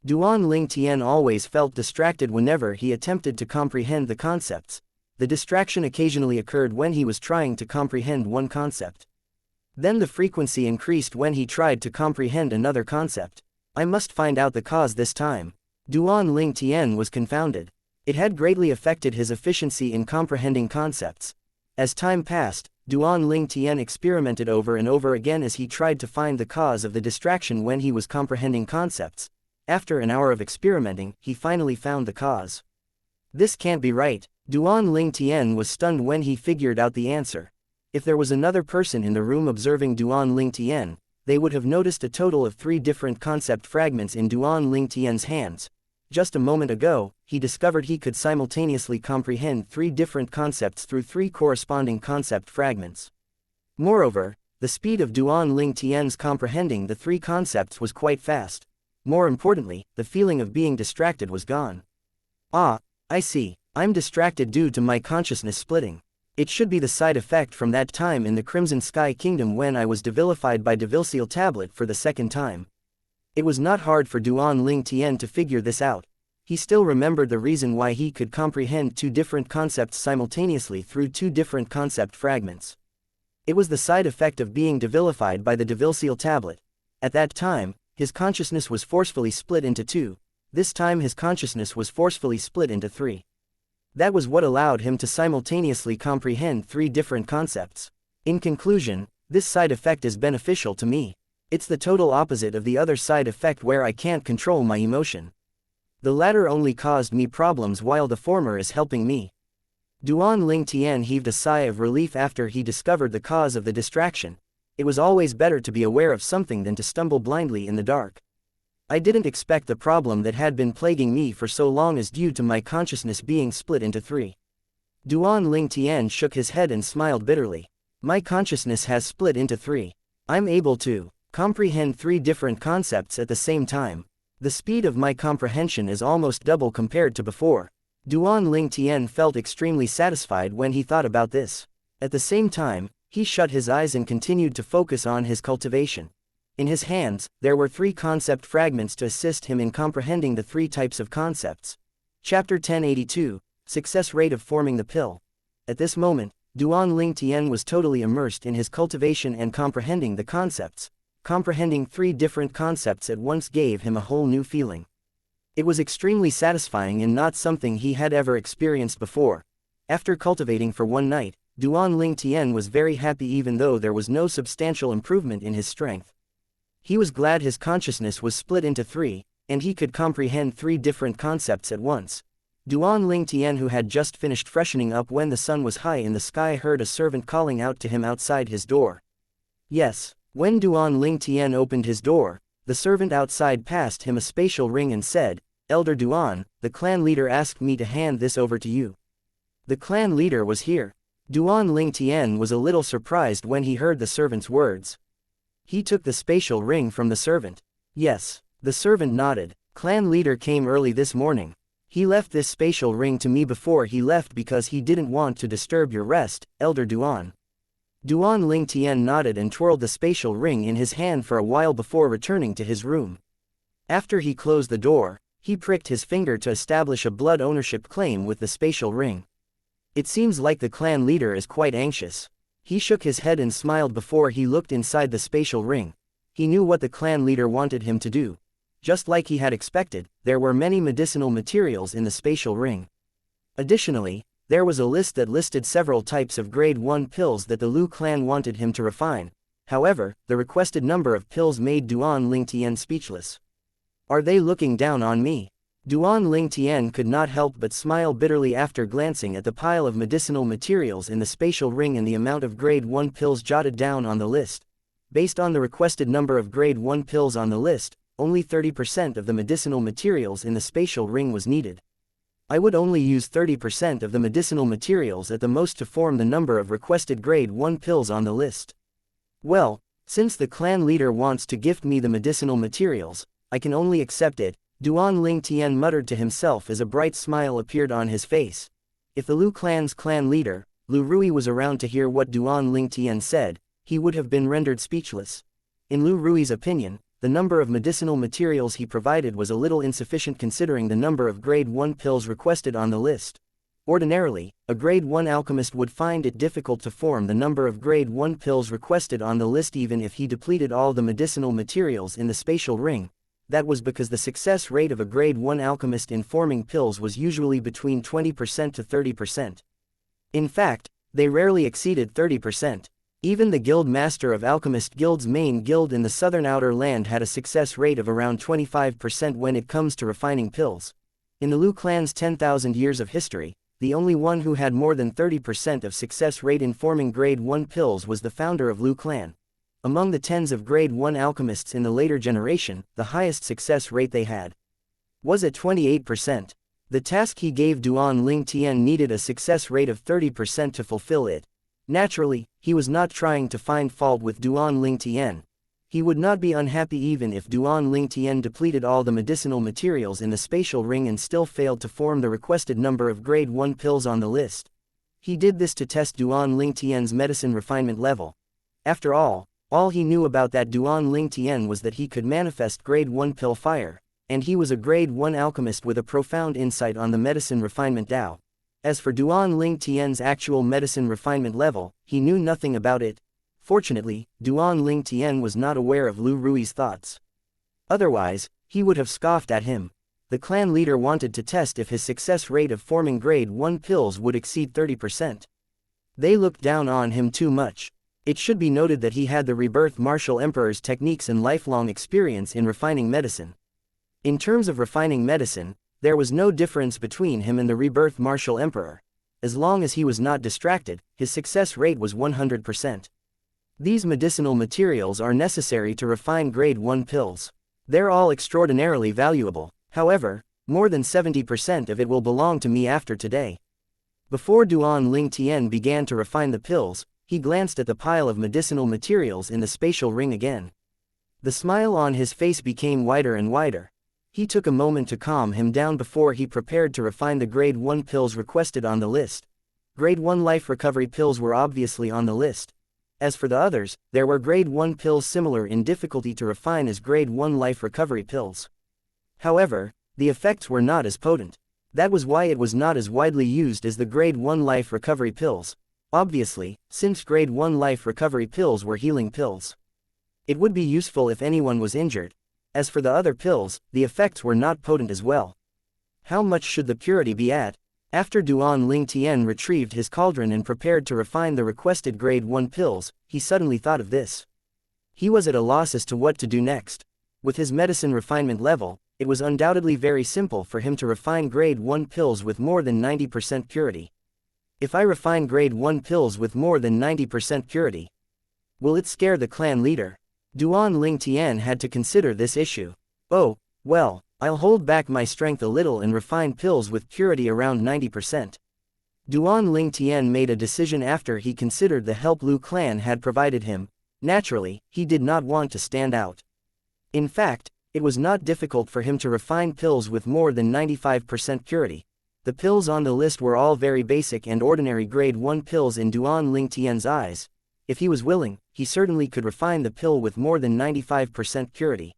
Duan-Ling-Tian always felt distracted whenever he attempted to comprehend the concepts. The distraction occasionally occurred when he was trying to comprehend one concept. Then the frequency increased when he tried to comprehend another concept. I must find out the cause this time. Duan-Ling-Tian was confounded. It had greatly affected his efficiency in comprehending concepts. As time passed, Duan-Ling-Tian experimented over and over again as he tried to find the cause of the distraction when he was comprehending concepts. After an hour of experimenting, he finally found the cause. This can't be right. Duan-Ling-Tian was stunned when he figured out the answer. If there was another person in the room observing Duan-Ling-Tian, they would have noticed a total of 3 different concept fragments in Duan-Ling-Tian's hands. Just a moment ago, he discovered he could simultaneously comprehend 3 different concepts through 3 corresponding concept fragments. Moreover, the speed of Duan-Ling-Tian's comprehending the 3 concepts was quite fast. More importantly, the feeling of being distracted was gone. Ah, I see. I'm distracted due to my consciousness splitting. It should be the side effect from that time in the Crimson Sky Kingdom when I was devilified by Devil Tablet for the second time. It was not hard for Duan-Ling-Tian to figure this out. He still remembered the reason why he could comprehend 2 different concepts simultaneously through 2 different concept fragments. It was the side effect of being devilified by the Devil Tablet. At that time, his consciousness was forcefully split into 2. This time his consciousness was forcefully split into 3. That was what allowed him to simultaneously comprehend 3 different concepts. In conclusion, this side effect is beneficial to me. It's the total opposite of the other side effect where I can't control my emotion. The latter only caused me problems while the former is helping me. Duan-Ling-Tian heaved a sigh of relief after he discovered the cause of the distraction. It was always better to be aware of something than to stumble blindly in the dark. I didn't expect the problem that had been plaguing me for so long as due to my consciousness being split into three. Duan Ling Tian shook his head and smiled bitterly. My consciousness has split into three. I'm able to comprehend three different concepts at the same time. The speed of my comprehension is almost double compared to before. Duan Ling Tian felt extremely satisfied when he thought about this. At the same time, he shut his eyes and continued to focus on his cultivation. In his hands, there were three concept fragments to assist him in comprehending the three types of concepts. Chapter 1082, Success Rate of Forming the Pill. At this moment, Duan Ling Tian was totally immersed in his cultivation and comprehending the concepts. Comprehending three different concepts at once gave him a whole new feeling. It was extremely satisfying and not something he had ever experienced before. After cultivating for one night, Duan Ling Tian was very happy even though there was no substantial improvement in his strength. He was glad his consciousness was split into three, and he could comprehend three different concepts at once. Duan Ling Tian, who had just finished freshening up when the sun was high in the sky, heard a servant calling out to him outside his door. Yes, when Duan Ling Tian opened his door, the servant outside passed him a spatial ring and said, Elder Duan, the clan leader asked me to hand this over to you. The clan leader was here. Duan Ling Tian was a little surprised when he heard the servant's words. He took the spatial ring from the servant. Yes, the servant nodded. Clan leader came early this morning. He left this spatial ring to me before he left because he didn't want to disturb your rest, Elder Duan. Duan Ling Tian nodded and twirled the spatial ring in his hand for a while before returning to his room. After he closed the door, he pricked his finger to establish a blood ownership claim with the spatial ring. It seems like the clan leader is quite anxious. He shook his head and smiled before he looked inside the spatial ring. He knew what the clan leader wanted him to do. Just like he had expected, there were many medicinal materials in the spatial ring. Additionally, there was a list that listed several types of grade 1 pills that the Lu clan wanted him to refine. However, the requested number of pills made Duan Ling Tian speechless. Are they looking down on me? Duan Ling Tian could not help but smile bitterly after glancing at the pile of medicinal materials in the spatial ring and the amount of grade 1 pills jotted down on the list. Based on the requested number of grade 1 pills on the list, only 30% of the medicinal materials in the spatial ring was needed. I would only use 30% of the medicinal materials at the most to form the number of requested grade 1 pills on the list. Well, since the clan leader wants to gift me the medicinal materials, I can only accept it, Duan Ling Tian muttered to himself as a bright smile appeared on his face. If the Lu clan's clan leader, Lu Rui, was around to hear what Duan Ling Tian said, he would have been rendered speechless. In Lu Rui's opinion, the number of medicinal materials he provided was a little insufficient considering the number of grade 1 pills requested on the list. Ordinarily, a grade 1 alchemist would find it difficult to form the number of grade 1 pills requested on the list even if he depleted all the medicinal materials in the spatial ring. That was because the success rate of a grade 1 alchemist in forming pills was usually between 20% to 30%. In fact, they rarely exceeded 30%. Even the Guild Master of Alchemist Guild's main guild in the southern outer land had a success rate of around 25% when it comes to refining pills. In the Lu clan's 10,000 years of history, the only one who had more than 30% of success rate in forming grade 1 pills was the founder of Lu clan. Among the tens of grade 1 alchemists in the later generation, the highest success rate they had was at 28%. The task he gave Duan Ling Tian needed a success rate of 30% to fulfill it. Naturally, he was not trying to find fault with Duan Ling Tian. He would not be unhappy even if Duan Ling Tian depleted all the medicinal materials in the spatial ring and still failed to form the requested number of grade 1 pills on the list. He did this to test Duan Ling Tian's medicine refinement level. After all he knew about that Duan Ling Tian was that he could manifest grade 1 pill fire, and he was a grade 1 alchemist with a profound insight on the medicine refinement Tao. As for Duan Ling Tian's actual medicine refinement level, he knew nothing about it. Fortunately, Duan Ling Tian was not aware of Lu Rui's thoughts. Otherwise, he would have scoffed at him. The clan leader wanted to test if his success rate of forming grade 1 pills would exceed 30%. They looked down on him too much. It should be noted that he had the rebirth martial emperor's techniques and lifelong experience in refining medicine. In terms of refining medicine, there was no difference between him and the rebirth martial emperor. As long as he was not distracted, his success rate was 100%. These medicinal materials are necessary to refine grade 1 pills. They're all extraordinarily valuable. However, more than 70% of it will belong to me after today. Before Duan Lingtian began to refine the pills, he glanced at the pile of medicinal materials in the spatial ring again. The smile on his face became wider and wider. He took a moment to calm him down before he prepared to refine the grade 1 pills requested on the list. Grade 1 life recovery pills were obviously on the list. As for the others, there were grade 1 pills similar in difficulty to refine as grade 1 life recovery pills. However, the effects were not as potent. That was why it was not as widely used as the grade 1 life recovery pills. Obviously, since grade 1 life recovery pills were healing pills. It would be useful if anyone was injured. As for the other pills, the effects were not potent as well. How much should the purity be at? After Duan Lingtian retrieved his cauldron and prepared to refine the requested grade 1 pills, he suddenly thought of this. He was at a loss as to what to do next. With his medicine refinement level, it was undoubtedly very simple for him to refine grade 1 pills with more than 90% purity. If I refine grade 1 pills with more than 90% purity, will it scare the clan leader? Duan Lingtian had to consider this issue. Oh, well, I'll hold back my strength a little and refine pills with purity around 90%. Duan Lingtian made a decision after he considered the help Lu clan had provided him. Naturally, he did not want to stand out. In fact, it was not difficult for him to refine pills with more than 95% purity. The pills on the list were all very basic and ordinary grade 1 pills in Duan Lingtian's eyes. If he was willing, he certainly could refine the pill with more than 95% purity.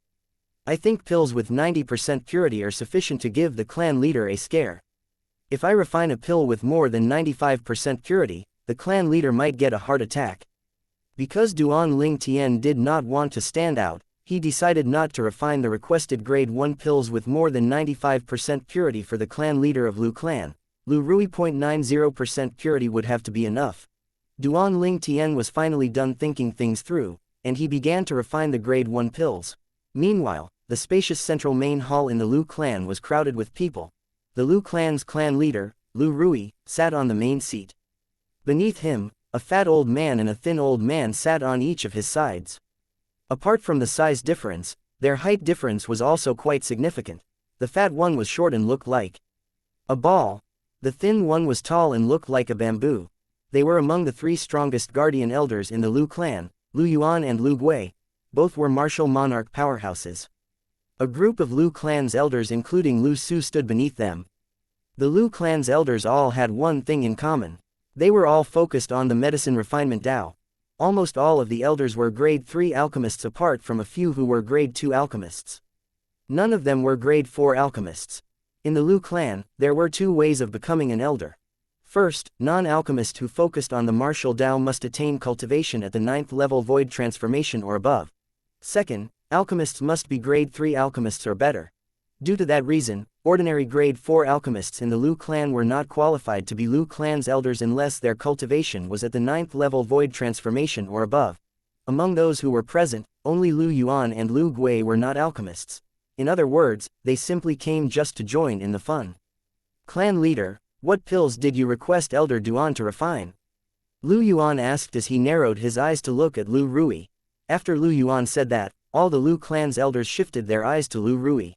I think pills with 90% purity are sufficient to give the clan leader a scare. If I refine a pill with more than 95% purity, the clan leader might get a heart attack. Because Duan Lingtian did not want to stand out, he decided not to refine the requested grade 1 pills with more than 95% purity for the clan leader of Lu clan. Lu Rui 0.90% purity would have to be enough. Duan Lingtian was finally done thinking things through, and he began to refine the grade 1 pills. Meanwhile, the spacious central main hall in the Lu clan was crowded with people. The Lu clan's clan leader, Lu Rui, sat on the main seat. Beneath him, a fat old man and a thin old man sat on each of his sides. Apart from the size difference, their height difference was also quite significant. The fat one was short and looked like a ball. The thin one was tall and looked like a bamboo. They were among the 3 strongest guardian elders in the Lu clan, Lu Yuan and Lu Gui. Both were martial monarch powerhouses. A group of Lu clan's elders including Lu Su stood beneath them. The Lu clan's elders all had one thing in common. They were all focused on the medicine refinement Tao. Almost all of the elders were grade 3 alchemists apart from a few who were grade 2 alchemists. None of them were grade 4 alchemists. In the Lu clan, there were 2 ways of becoming an elder. First, non-alchemists who focused on the martial Tao must attain cultivation at the 9th level void transformation or above. Second, alchemists must be grade 3 alchemists or better. Due to that reason, ordinary grade 4 alchemists in the Lu clan were not qualified to be Lu clan's elders unless their cultivation was at the 9th level void transformation or above. Among those who were present, only Lu Yuan and Lu Gui were not alchemists. In other words, they simply came just to join in the fun. Clan leader, what pills did you request Elder Duan to refine? Lu Yuan asked as he narrowed his eyes to look at Lu Rui. After Lu Yuan said that, all the Lu clan's elders shifted their eyes to Lu Rui.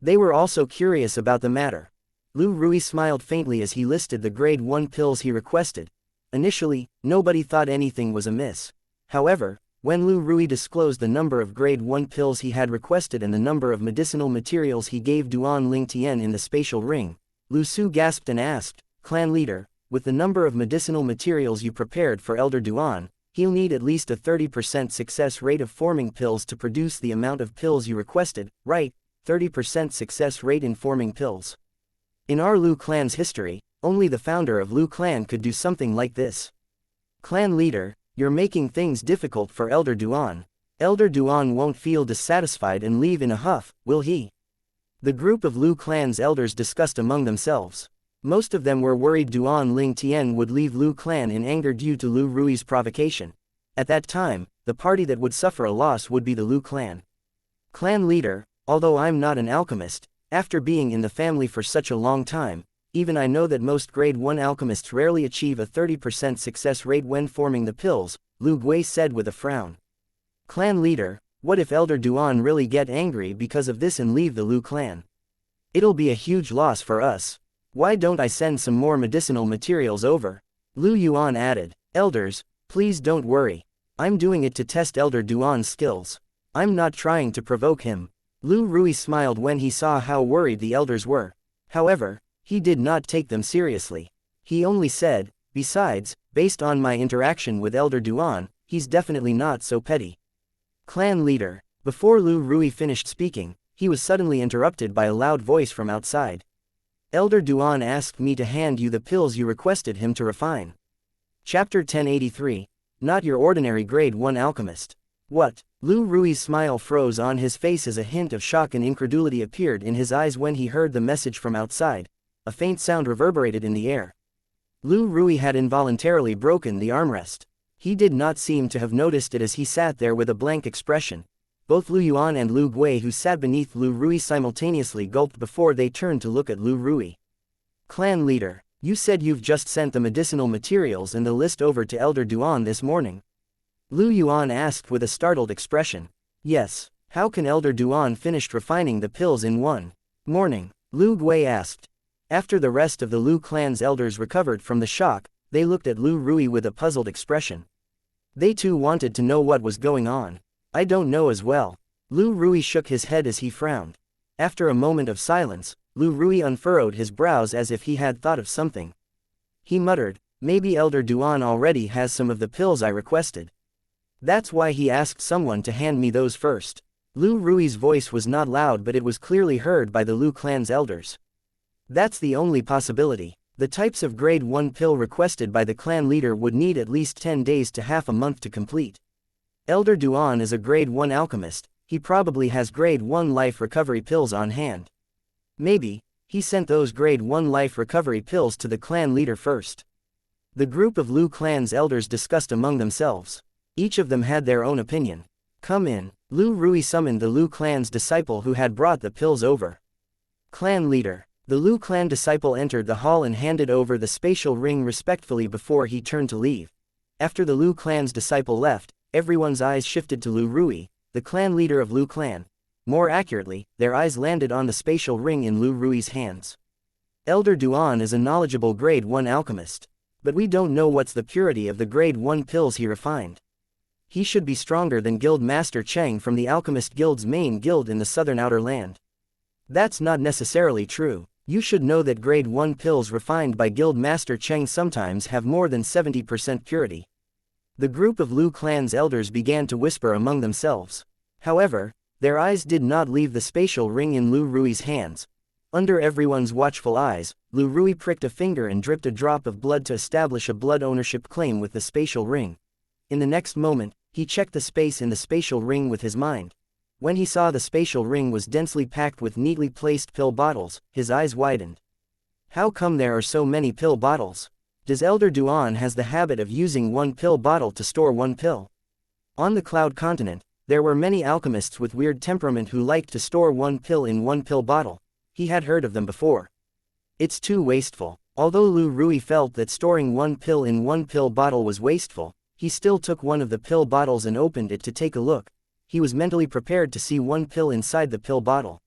They were also curious about the matter. Lu Rui smiled faintly as he listed the grade 1 pills he requested. Initially, nobody thought anything was amiss. However, when Lu Rui disclosed the number of grade 1 pills he had requested and the number of medicinal materials he gave Duan Lingtian in the spatial ring, Lu Su gasped and asked, "Clan leader, with the number of medicinal materials you prepared for Elder Duan, he'll need at least a 30% success rate of forming pills to produce the amount of pills you requested, right? 30% success rate in forming pills. In our Lu clan's history, only the founder of Lu clan could do something like this." Clan leader, you're making things difficult for Elder Duan. Elder Duan won't feel dissatisfied and leave in a huff, will he? The group of Lu clan's elders discussed among themselves. Most of them were worried Duan Lingtian would leave Lu clan in anger due to Lu Rui's provocation. At that time, the party that would suffer a loss would be the Lu clan. Clan leader, although I'm not an alchemist, after being in the family for such a long time, even I know that most grade 1 alchemists rarely achieve a 30% success rate when forming the pills, Lu Gui said with a frown. Clan leader, what if Elder Duan really get angry because of this and leave the Lu clan? It'll be a huge loss for us. Why don't I send some more medicinal materials over? Lu Yuan added. Elders, please don't worry. I'm doing it to test Elder Duan's skills. I'm not trying to provoke him. Lu Rui smiled when he saw how worried the elders were. However, he did not take them seriously. He only said, besides, based on my interaction with Elder Duan, he's definitely not so petty. Clan leader. Before Lu Rui finished speaking, he was suddenly interrupted by a loud voice from outside. Elder Duan asked me to hand you the pills you requested him to refine. Chapter 1083. Not your ordinary grade 1 alchemist. What? Lu Rui's smile froze on his face as a hint of shock and incredulity appeared in his eyes when he heard the message from outside. A faint sound reverberated in the air. Lu Rui had involuntarily broken the armrest. He did not seem to have noticed it as he sat there with a blank expression. Both Lu Yuan and Lu Gui, who sat beneath Lu Rui, simultaneously gulped before they turned to look at Lu Rui. Clan leader, you said you've just sent the medicinal materials and the list over to Elder Duan this morning? Lu Yuan asked with a startled expression. Yes, how can Elder Duan finish refining the pills in one morning? Lu Gui asked. After the rest of the Lu clan's elders recovered from the shock, they looked at Lu Rui with a puzzled expression. They too wanted to know what was going on. I don't know as well. Lu Rui shook his head as he frowned. After a moment of silence, Lu Rui unfurrowed his brows as if he had thought of something. He muttered, maybe Elder Duan already has some of the pills I requested. That's why he asked someone to hand me those first. Lu Rui's voice was not loud, but it was clearly heard by the Lu clan's elders. That's the only possibility. The types of grade 1 pill requested by the clan leader would need at least 10 days to half a month to complete. Elder Duan is a grade 1 alchemist. He probably has grade 1 life recovery pills on hand. Maybe he sent those grade 1 life recovery pills to the clan leader first. The group of Lu clan's elders discussed among themselves. Each of them had their own opinion. Come in. Lu Rui summoned the Lu clan's disciple who had brought the pills over. Clan leader. The Lu clan disciple entered the hall and handed over the spatial ring respectfully before he turned to leave. After the Lu clan's disciple left, everyone's eyes shifted to Lu Rui, the clan leader of Lu clan. More accurately, their eyes landed on the spatial ring in Lu Rui's hands. Elder Duan is a knowledgeable grade 1 alchemist. But we don't know what's the purity of the grade 1 pills he refined. He should be stronger than Guild Master Cheng from the Alchemist Guild's main guild in the southern outer land. That's not necessarily true. You should know that grade 1 pills refined by Guild Master Cheng sometimes have more than 70% purity. The group of Lu clan's elders began to whisper among themselves. However, their eyes did not leave the spatial ring in Lu Rui's hands. Under everyone's watchful eyes, Lu Rui pricked a finger and dripped a drop of blood to establish a blood ownership claim with the spatial ring. In the next moment, he checked the space in the spatial ring with his mind. When he saw the spatial ring was densely packed with neatly placed pill bottles, his eyes widened. How come there are so many pill bottles? Does Elder Duan has the habit of using one pill bottle to store one pill? On the Cloud Continent, there were many alchemists with weird temperament who liked to store one pill in one pill bottle. He had heard of them before. It's too wasteful. Although Lu Rui felt that storing one pill in one pill bottle was wasteful, he still took one of the pill bottles and opened it to take a look. He was mentally prepared to see one pill inside the pill bottle.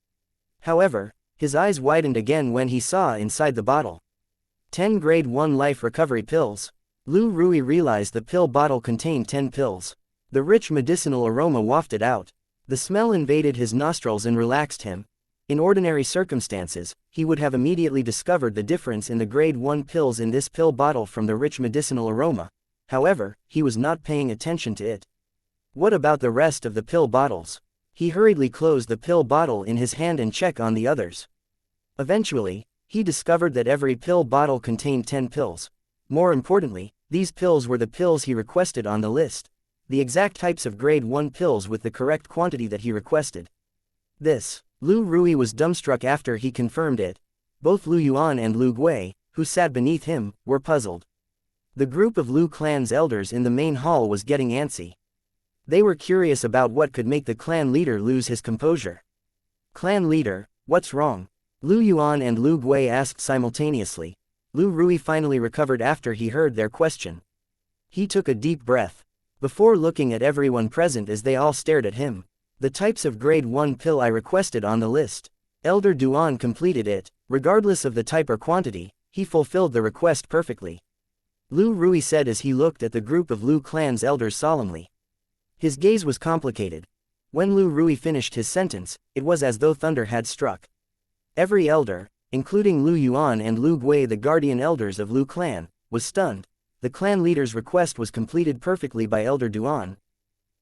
However, his eyes widened again when he saw inside the bottle 10 grade 1 life recovery pills. Lu Rui realized the pill bottle contained 10 pills. The rich medicinal aroma wafted out. The smell invaded his nostrils and relaxed him. In ordinary circumstances, he would have immediately discovered the difference in the grade 1 pills in this pill bottle from the rich medicinal aroma. However, he was not paying attention to it. What about the rest of the pill bottles? He hurriedly closed the pill bottle in his hand and checked on the others. Eventually, he discovered that every pill bottle contained 10 pills. More importantly, these pills were the pills he requested on the list. The exact types of grade 1 pills with the correct quantity that he requested. Lu Rui was dumbstruck after he confirmed it. Both Lu Yuan and Lu Gui, who sat beneath him, were puzzled. The group of Lu clan's elders in the main hall was getting antsy. They were curious about what could make the clan leader lose his composure. Clan leader, what's wrong? Lu Yuan and Lu Gui asked simultaneously. Lu Rui finally recovered after he heard their question. He took a deep breath. before looking at everyone present as they all stared at him. The types of grade 1 pill I requested on the list. Elder Duan completed it. Regardless of the type or quantity, he fulfilled the request perfectly. Lu Rui said as he looked at the group of Lu clan's elders solemnly. His gaze was complicated. When Lu Rui finished his sentence, it was as though thunder had struck. Every elder, including Lu Yuan and Lu Gui, the guardian elders of Lu clan, was stunned. The clan leader's request was completed perfectly by Elder Duan.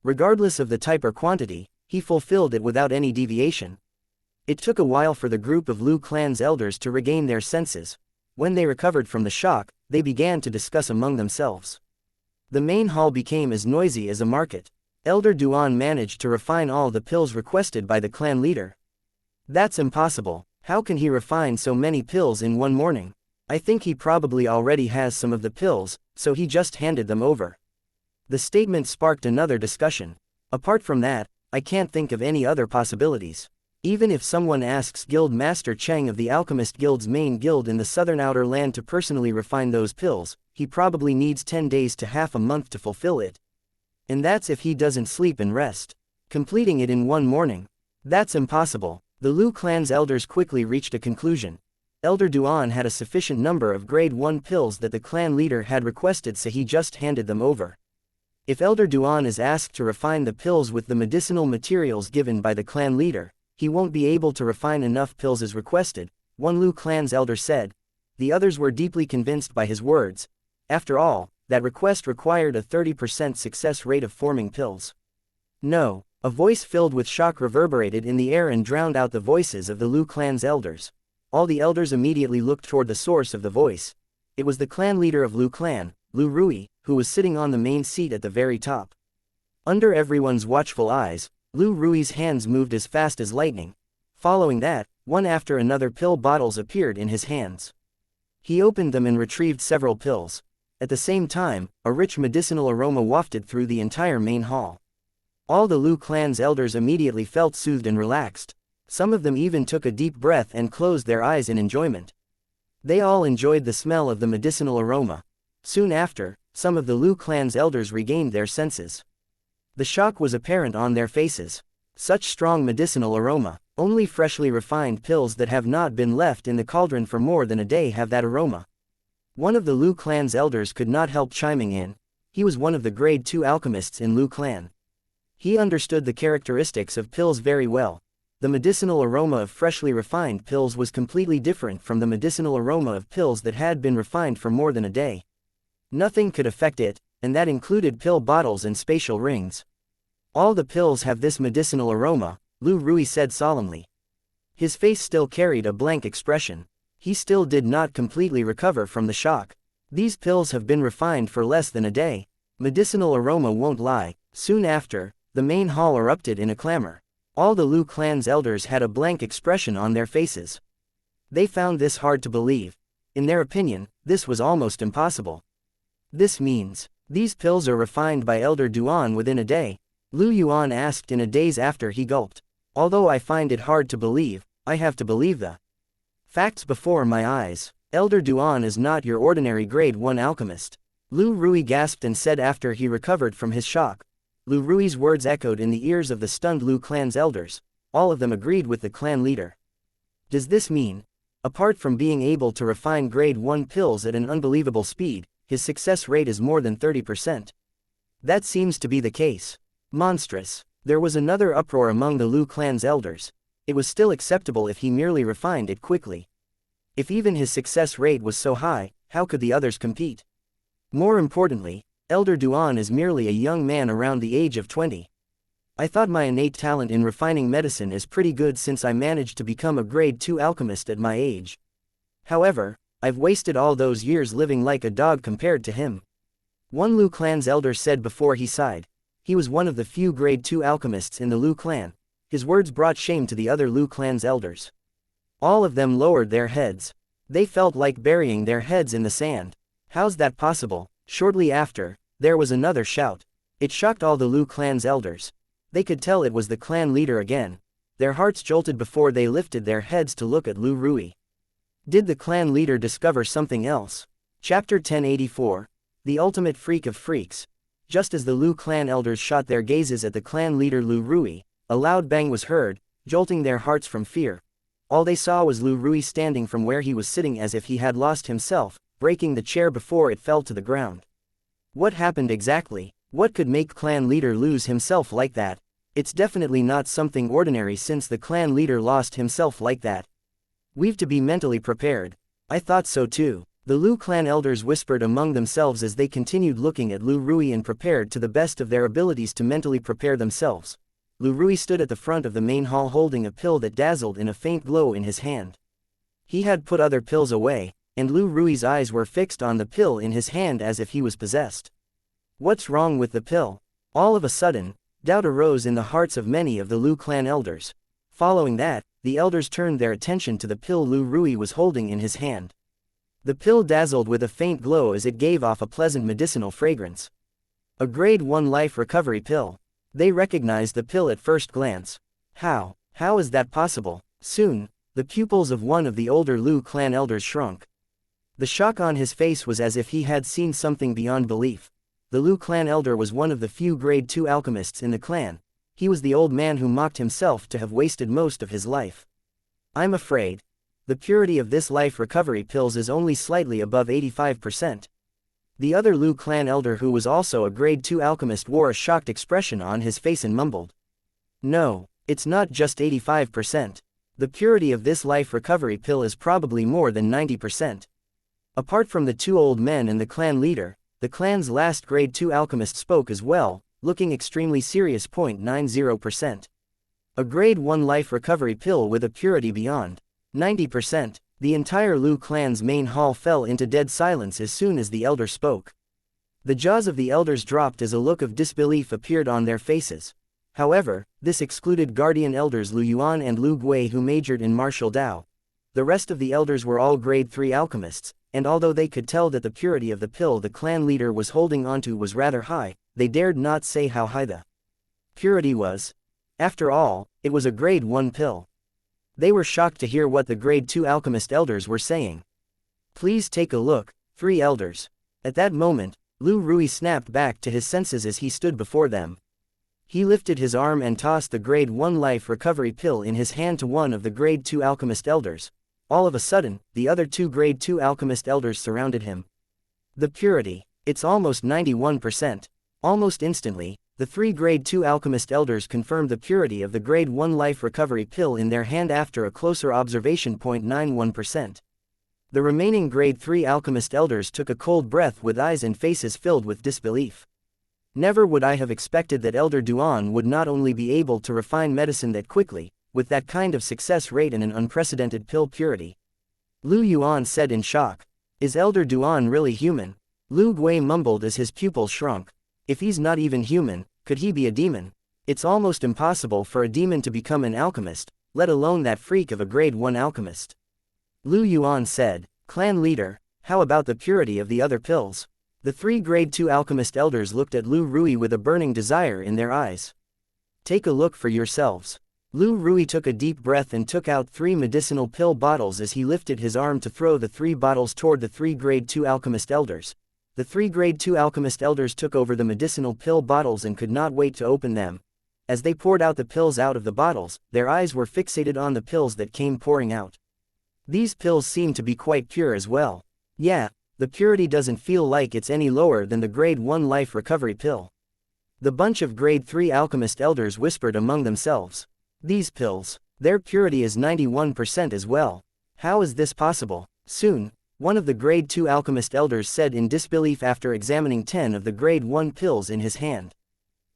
Regardless of the type or quantity, he fulfilled it without any deviation. It took a while for the group of Lu clan's elders to regain their senses. When they recovered from the shock, they began to discuss among themselves. The main hall became as noisy as a market. Elder Duan managed to refine all the pills requested by the clan leader. That's impossible. How can he refine so many pills in one morning? I think he probably already has some of the pills, so he just handed them over. The statement sparked another discussion. Apart from that, I can't think of any other possibilities. Even if someone asks Guild Master Cheng of the Alchemist Guild's main guild in the southern outer land to personally refine those pills, he probably needs 10 days to half a month to fulfill it. And that's if he doesn't sleep and rest. Completing it in one morning? That's impossible. The Lu clan's elders quickly reached a conclusion. Elder Duan had a sufficient number of grade 1 pills that the clan leader had requested, so he just handed them over. If Elder Duan is asked to refine the pills with the medicinal materials given by the clan leader, he won't be able to refine enough pills as requested, one Lu clan's elder said. The others were deeply convinced by his words. After all, that request required a 30% success rate of forming pills. No, a voice filled with shock reverberated in the air and drowned out the voices of the Lu clan's elders. All the elders immediately looked toward the source of the voice. It was the clan leader of Lu clan, Lu Rui, who was sitting on the main seat at the very top. Under everyone's watchful eyes, Lu Rui's hands moved as fast as lightning. Following that, one after another pill bottles appeared in his hands. He opened them and retrieved several pills. At the same time, a rich medicinal aroma wafted through the entire main hall. All the Lu clan's elders immediately felt soothed and relaxed. Some of them even took a deep breath and closed their eyes in enjoyment. They all enjoyed the smell of the medicinal aroma. Soon after, some of the Lu clan's elders regained their senses. The shock was apparent on their faces. Such strong medicinal aroma. Only freshly refined pills that have not been left in the cauldron for more than a day have that aroma. One of the Lu clan's elders could not help chiming in. He was one of the grade 2 alchemists in Lu clan. He understood the characteristics of pills very well. The medicinal aroma of freshly refined pills was completely different from the medicinal aroma of pills that had been refined for more than a day. Nothing could affect it, and that included pill bottles and spatial rings. All the pills have this medicinal aroma, Lu Rui said solemnly. His face still carried a blank expression. He still did not completely recover from the shock. These pills have been refined for less than a day. Medicinal aroma won't lie. Soon after, the main hall erupted in a clamor. All the Lu clan's elders had a blank expression on their faces. They found this hard to believe. In their opinion, this was almost impossible. This means, these pills are refined by Elder Duan within a day? Lu Yuan asked in a daze after he gulped. Although I find it hard to believe, I have to believe the facts before my eyes. Elder Duan is not your ordinary grade 1 alchemist. Lu Rui gasped and said after he recovered from his shock. Lu Rui's words echoed in the ears of the stunned Lu clan's elders. All of them agreed with the clan leader. Does this mean, apart from being able to refine grade 1 pills at an unbelievable speed, his success rate is more than 30%? That seems to be the case. Monstrous. There was another uproar among the Lu clan's elders. It was still acceptable if he merely refined it quickly. If even his success rate was so high, how could the others compete? More importantly, Elder Duan is merely a young man around the age of 20. I thought my innate talent in refining medicine is pretty good since I managed to become a grade 2 alchemist at my age. However, I've wasted all those years living like a dog compared to him. One Lu clan's elder said before he sighed. He was one of the few grade 2 alchemists in the Lu clan. His words brought shame to the other Lu clan's elders. All of them lowered their heads. They felt like burying their heads in the sand. How's that possible? Shortly after, there was another shout. It shocked all the Lu clan's elders. They could tell it was the clan leader again. Their hearts jolted before they lifted their heads to look at Lu Rui. Did the clan leader discover something else? Chapter 1084. The Ultimate Freak of Freaks. just as the Lu clan elders shot their gazes at the clan leader Lu Rui, a loud bang was heard, jolting their hearts from fear. All they saw was Lu Rui standing from where he was sitting as if he had lost himself, breaking the chair before it fell to the ground. What happened exactly? What could make clan leader lose himself like that? It's definitely not something ordinary since the clan leader lost himself like that. We've to be mentally prepared. I thought so too. The Lu clan elders whispered among themselves as they continued looking at Lu Rui and prepared to the best of their abilities to mentally prepare themselves. Lu Rui stood at the front of the main hall holding a pill that dazzled in a faint glow in his hand. He had put other pills away, and Lu Rui's eyes were fixed on the pill in his hand as if he was possessed. What's wrong with the pill? All of a sudden, doubt arose in the hearts of many of the Lu clan elders. Following that, the elders turned their attention to the pill Lu Rui was holding in his hand. The pill dazzled with a faint glow as it gave off a pleasant medicinal fragrance. A grade 1 life recovery pill. They recognized the pill at first glance. How is that possible? Soon, the pupils of one of the older Lu clan elders shrunk. The shock on his face was as if he had seen something beyond belief. The Lu clan elder was one of the few grade 2 alchemists in the clan. He was the old man who mocked himself to have wasted most of his life. I'm afraid the purity of this life recovery pills is only slightly above 85%. The other Lu clan elder, who was also a grade 2 alchemist, wore a shocked expression on his face and mumbled. No, it's not just 85%. The purity of this life recovery pill is probably more than 90%. Apart from the two old men and the clan leader, the clan's last grade 2 alchemist spoke as well, looking extremely serious. 0.90%. A grade 1 life recovery pill with a purity beyond 90%. The entire Lu clan's main hall fell into dead silence as soon as the elder spoke. The jaws of the elders dropped as a look of disbelief appeared on their faces. However, this excluded guardian elders Lu Yuan and Lu Gui, who majored in martial Dao. The rest of the elders were all grade 3 alchemists, and although they could tell that the purity of the pill the clan leader was holding onto was rather high, they dared not say how high the purity was. After all, it was a grade 1 pill. They were shocked to hear what the grade 2 alchemist elders were saying. Please take a look, 3 elders. At that moment, Lu Rui snapped back to his senses as he stood before them. He lifted his arm and tossed the grade 1 life recovery pill in his hand to one of the grade 2 alchemist elders. All of a sudden, the other 2 grade 2 alchemist elders surrounded him. The purity, it's almost 91%. Almost instantly, the 3 grade 2 alchemist elders confirmed the purity of the grade 1 life recovery pill in their hand after a closer observation. 91%. The remaining grade 3 alchemist elders took a cold breath with eyes and faces filled with disbelief. Never would I have expected that Elder Duan would not only be able to refine medicine that quickly, with that kind of success rate and an unprecedented pill purity. Lu Yuan said in shock. Is Elder Duan really human? Lu Gui mumbled as his pupils shrunk. If he's not even human, could he be a demon? It's almost impossible for a demon to become an alchemist, let alone that freak of a grade 1 alchemist. Lu Yuan said, Clan leader, how about the purity of the other pills? The 3 grade 2 alchemist elders looked at Lu Rui with a burning desire in their eyes. Take a look for yourselves. Lu Rui took a deep breath and took out 3 medicinal pill bottles as he lifted his arm to throw the 3 bottles toward the 3 grade 2 alchemist elders. The 3 grade 2 alchemist elders took over the medicinal pill bottles and could not wait to open them. As they poured out the pills out of the bottles, their eyes were fixated on the pills that came pouring out. These pills seem to be quite pure as well. Yeah, the purity doesn't feel like it's any lower than the grade 1 life recovery pill. The bunch of grade 3 alchemist elders whispered among themselves. These pills, their purity is 91% as well. How is this possible? Soon, one of the grade 2 alchemist elders said in disbelief after examining 10 of the grade 1 pills in his hand.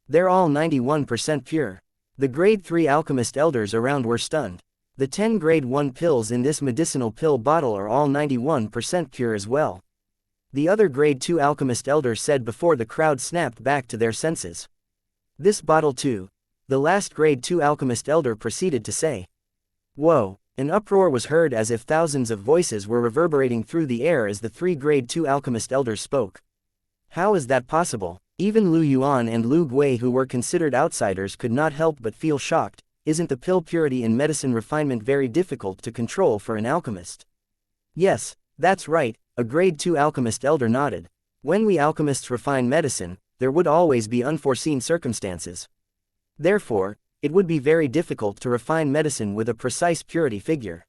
They're all 91% pure. The grade 3 alchemist elders around were stunned. The 10 grade 1 pills in this medicinal pill bottle are all 91% pure as well. The other grade 2 alchemist elders said before the crowd snapped back to their senses. This bottle too. The last grade 2 alchemist elder proceeded to say. Whoa! An uproar was heard as if thousands of voices were reverberating through the air as the 3 grade 2 alchemist elders spoke. How is that possible? Even Lu Yuan and Lu Gui, who were considered outsiders, could not help but feel shocked. Isn't the pill purity in medicine refinement very difficult to control for an alchemist? Yes, that's right, a grade 2 alchemist elder nodded. When we alchemists refine medicine, there would always be unforeseen circumstances. Therefore, it would be very difficult to refine medicine with a precise purity figure.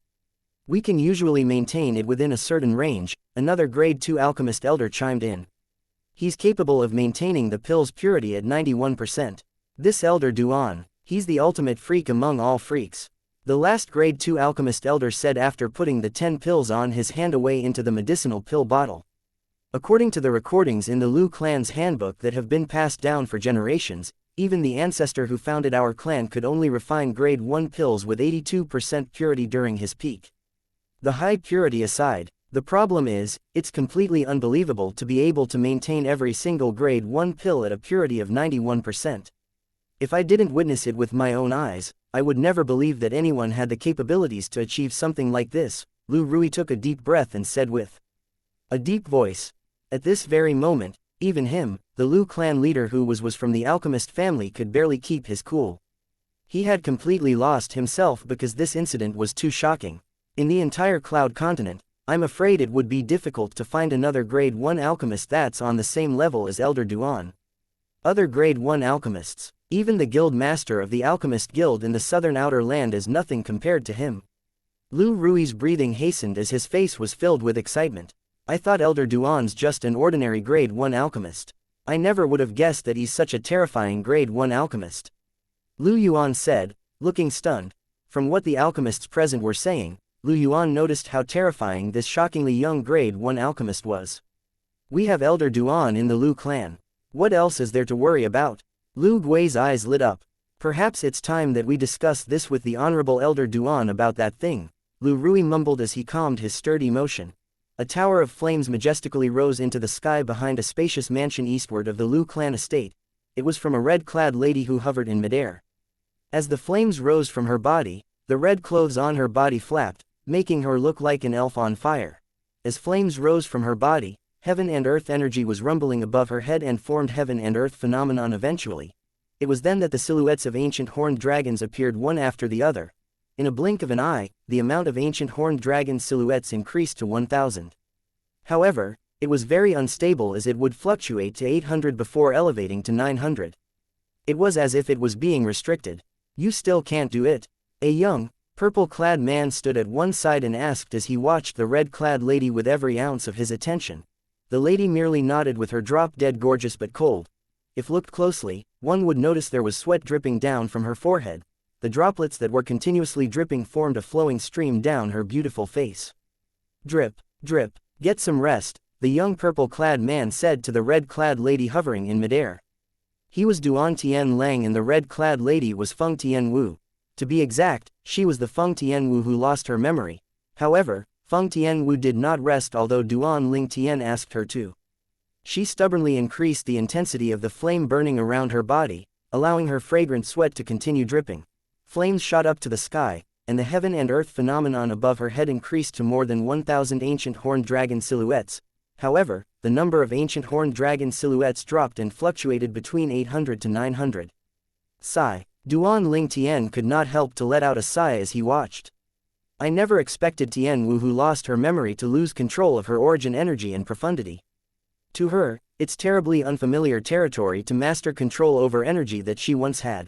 We can usually maintain it within a certain range, another grade 2 alchemist elder chimed in. He's capable of maintaining the pill's purity at 91%. This elder Duan, he's the ultimate freak among all freaks. The last grade 2 alchemist elder said after putting the 10 pills on his hand away into the medicinal pill bottle. According to the recordings in the Lu clan's handbook that have been passed down for generations, even the ancestor who founded our clan could only refine grade 1 pills with 82% purity during his peak. The high purity aside, the problem is, it's completely unbelievable to be able to maintain every single grade 1 pill at a purity of 91%. If I didn't witness it with my own eyes, I would never believe that anyone had the capabilities to achieve something like this. Lu Rui took a deep breath and said with a deep voice. At this very moment, even him, the Lu clan leader who was from the alchemist family, could barely keep his cool. He had completely lost himself because this incident was too shocking. In the entire Cloud continent, I'm afraid it would be difficult to find another grade 1 alchemist that's on the same level as Elder Duan. Other grade 1 alchemists, even the guild master of the alchemist guild in the southern outer land, is nothing compared to him. Lu Rui's breathing hastened as his face was filled with excitement. I thought Elder Duan's just an ordinary grade 1 alchemist. I never would have guessed that he's such a terrifying grade 1 alchemist. Lu Yuan said, looking stunned. From what the alchemists present were saying, Lu Yuan noticed how terrifying this shockingly young grade 1 alchemist was. We have Elder Duan in the Lu clan. What else is there to worry about? Lu Gui's eyes lit up. Perhaps it's time that we discuss this with the Honorable Elder Duan about that thing, Lu Rui mumbled as he calmed his sturdy motion. A tower of flames majestically rose into the sky behind a spacious mansion eastward of the Lu clan estate. It was from a red-clad lady who hovered in midair. As the flames rose from her body, the red clothes on her body flapped, making her look like an elf on fire. As flames rose from her body, heaven and earth energy was rumbling above her head and formed heaven and earth phenomenon eventually. It was then that the silhouettes of ancient horned dragons appeared one after the other. In a blink of an eye, the amount of ancient horned dragon silhouettes increased to 1,000. However, it was very unstable as it would fluctuate to 800 before elevating to 900. It was as if it was being restricted. You still can't do it. A young, purple-clad man stood at one side and asked as he watched the red-clad lady with every ounce of his attention. The lady merely nodded with her drop-dead gorgeous but cold. If looked closely, one would notice there was sweat dripping down from her forehead. The droplets that were continuously dripping formed a flowing stream down her beautiful face. Drip, drip, get some rest, the young purple-clad man said to the red-clad lady hovering in midair. He was Duan Tian Lang and the red-clad lady was Feng Tian Wu. To be exact, she was the Feng Tian Wu who lost her memory. However, Feng Tian Wu did not rest although Duan Ling Tian asked her to. She stubbornly increased the intensity of the flame burning around her body, allowing her fragrant sweat to continue dripping. Flames shot up to the sky, and the heaven and earth phenomenon above her head increased to more than 1,000 ancient horned dragon silhouettes. However, the number of ancient horned dragon silhouettes dropped and fluctuated between 800 to 900. Sigh. Duan Ling Tian could not help to let out a sigh as he watched. I never expected Tian Wu who lost her memory to lose control of her origin energy and profundity. To her, it's terribly unfamiliar territory to master control over energy that she once had.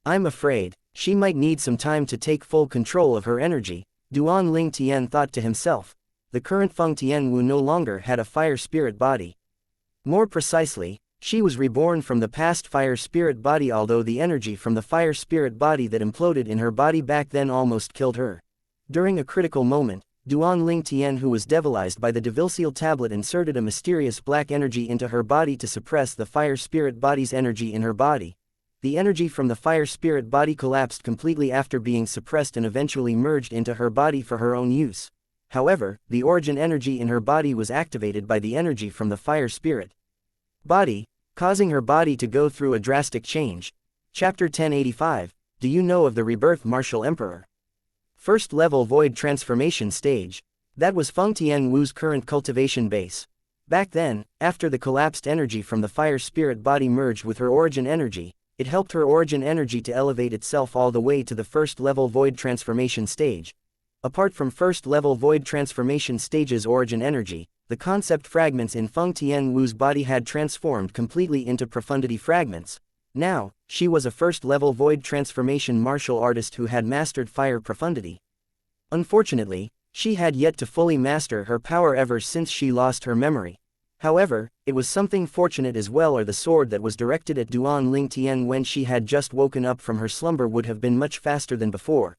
I'm afraid she might need some time to take full control of her energy, Duan Ling Tian thought to himself. The current Feng Tian Wu no longer had a fire spirit body. More precisely, she was reborn from the past fire spirit body, although the energy from the fire spirit body that imploded in her body back then almost killed her. During a critical moment, Duan Ling Tian, who was devilized by the Devilseal tablet, inserted a mysterious black energy into her body to suppress the fire spirit body's energy in her body. The energy from the fire spirit body collapsed completely after being suppressed and eventually merged into her body for her own use. However, the origin energy in her body was activated by the energy from the fire spirit body, causing her body to go through a drastic change. Chapter 1085, Do you know of the rebirth Martial Emperor? First level void transformation stage. That was Feng Tian Wu's current cultivation base. Back then, after the collapsed energy from the fire spirit body merged with her origin energy, it helped her origin energy to elevate itself all the way to the first level void transformation stage. Apart from first-level void transformation stages origin energy, the concept fragments in Feng Tianwu's body had transformed completely into profundity fragments. Now, she was a first-level void transformation martial artist who had mastered fire profundity. Unfortunately, she had yet to fully master her power ever since she lost her memory. However, it was something fortunate as well, or the sword that was directed at Duan Lingtian when she had just woken up from her slumber would have been much faster than before.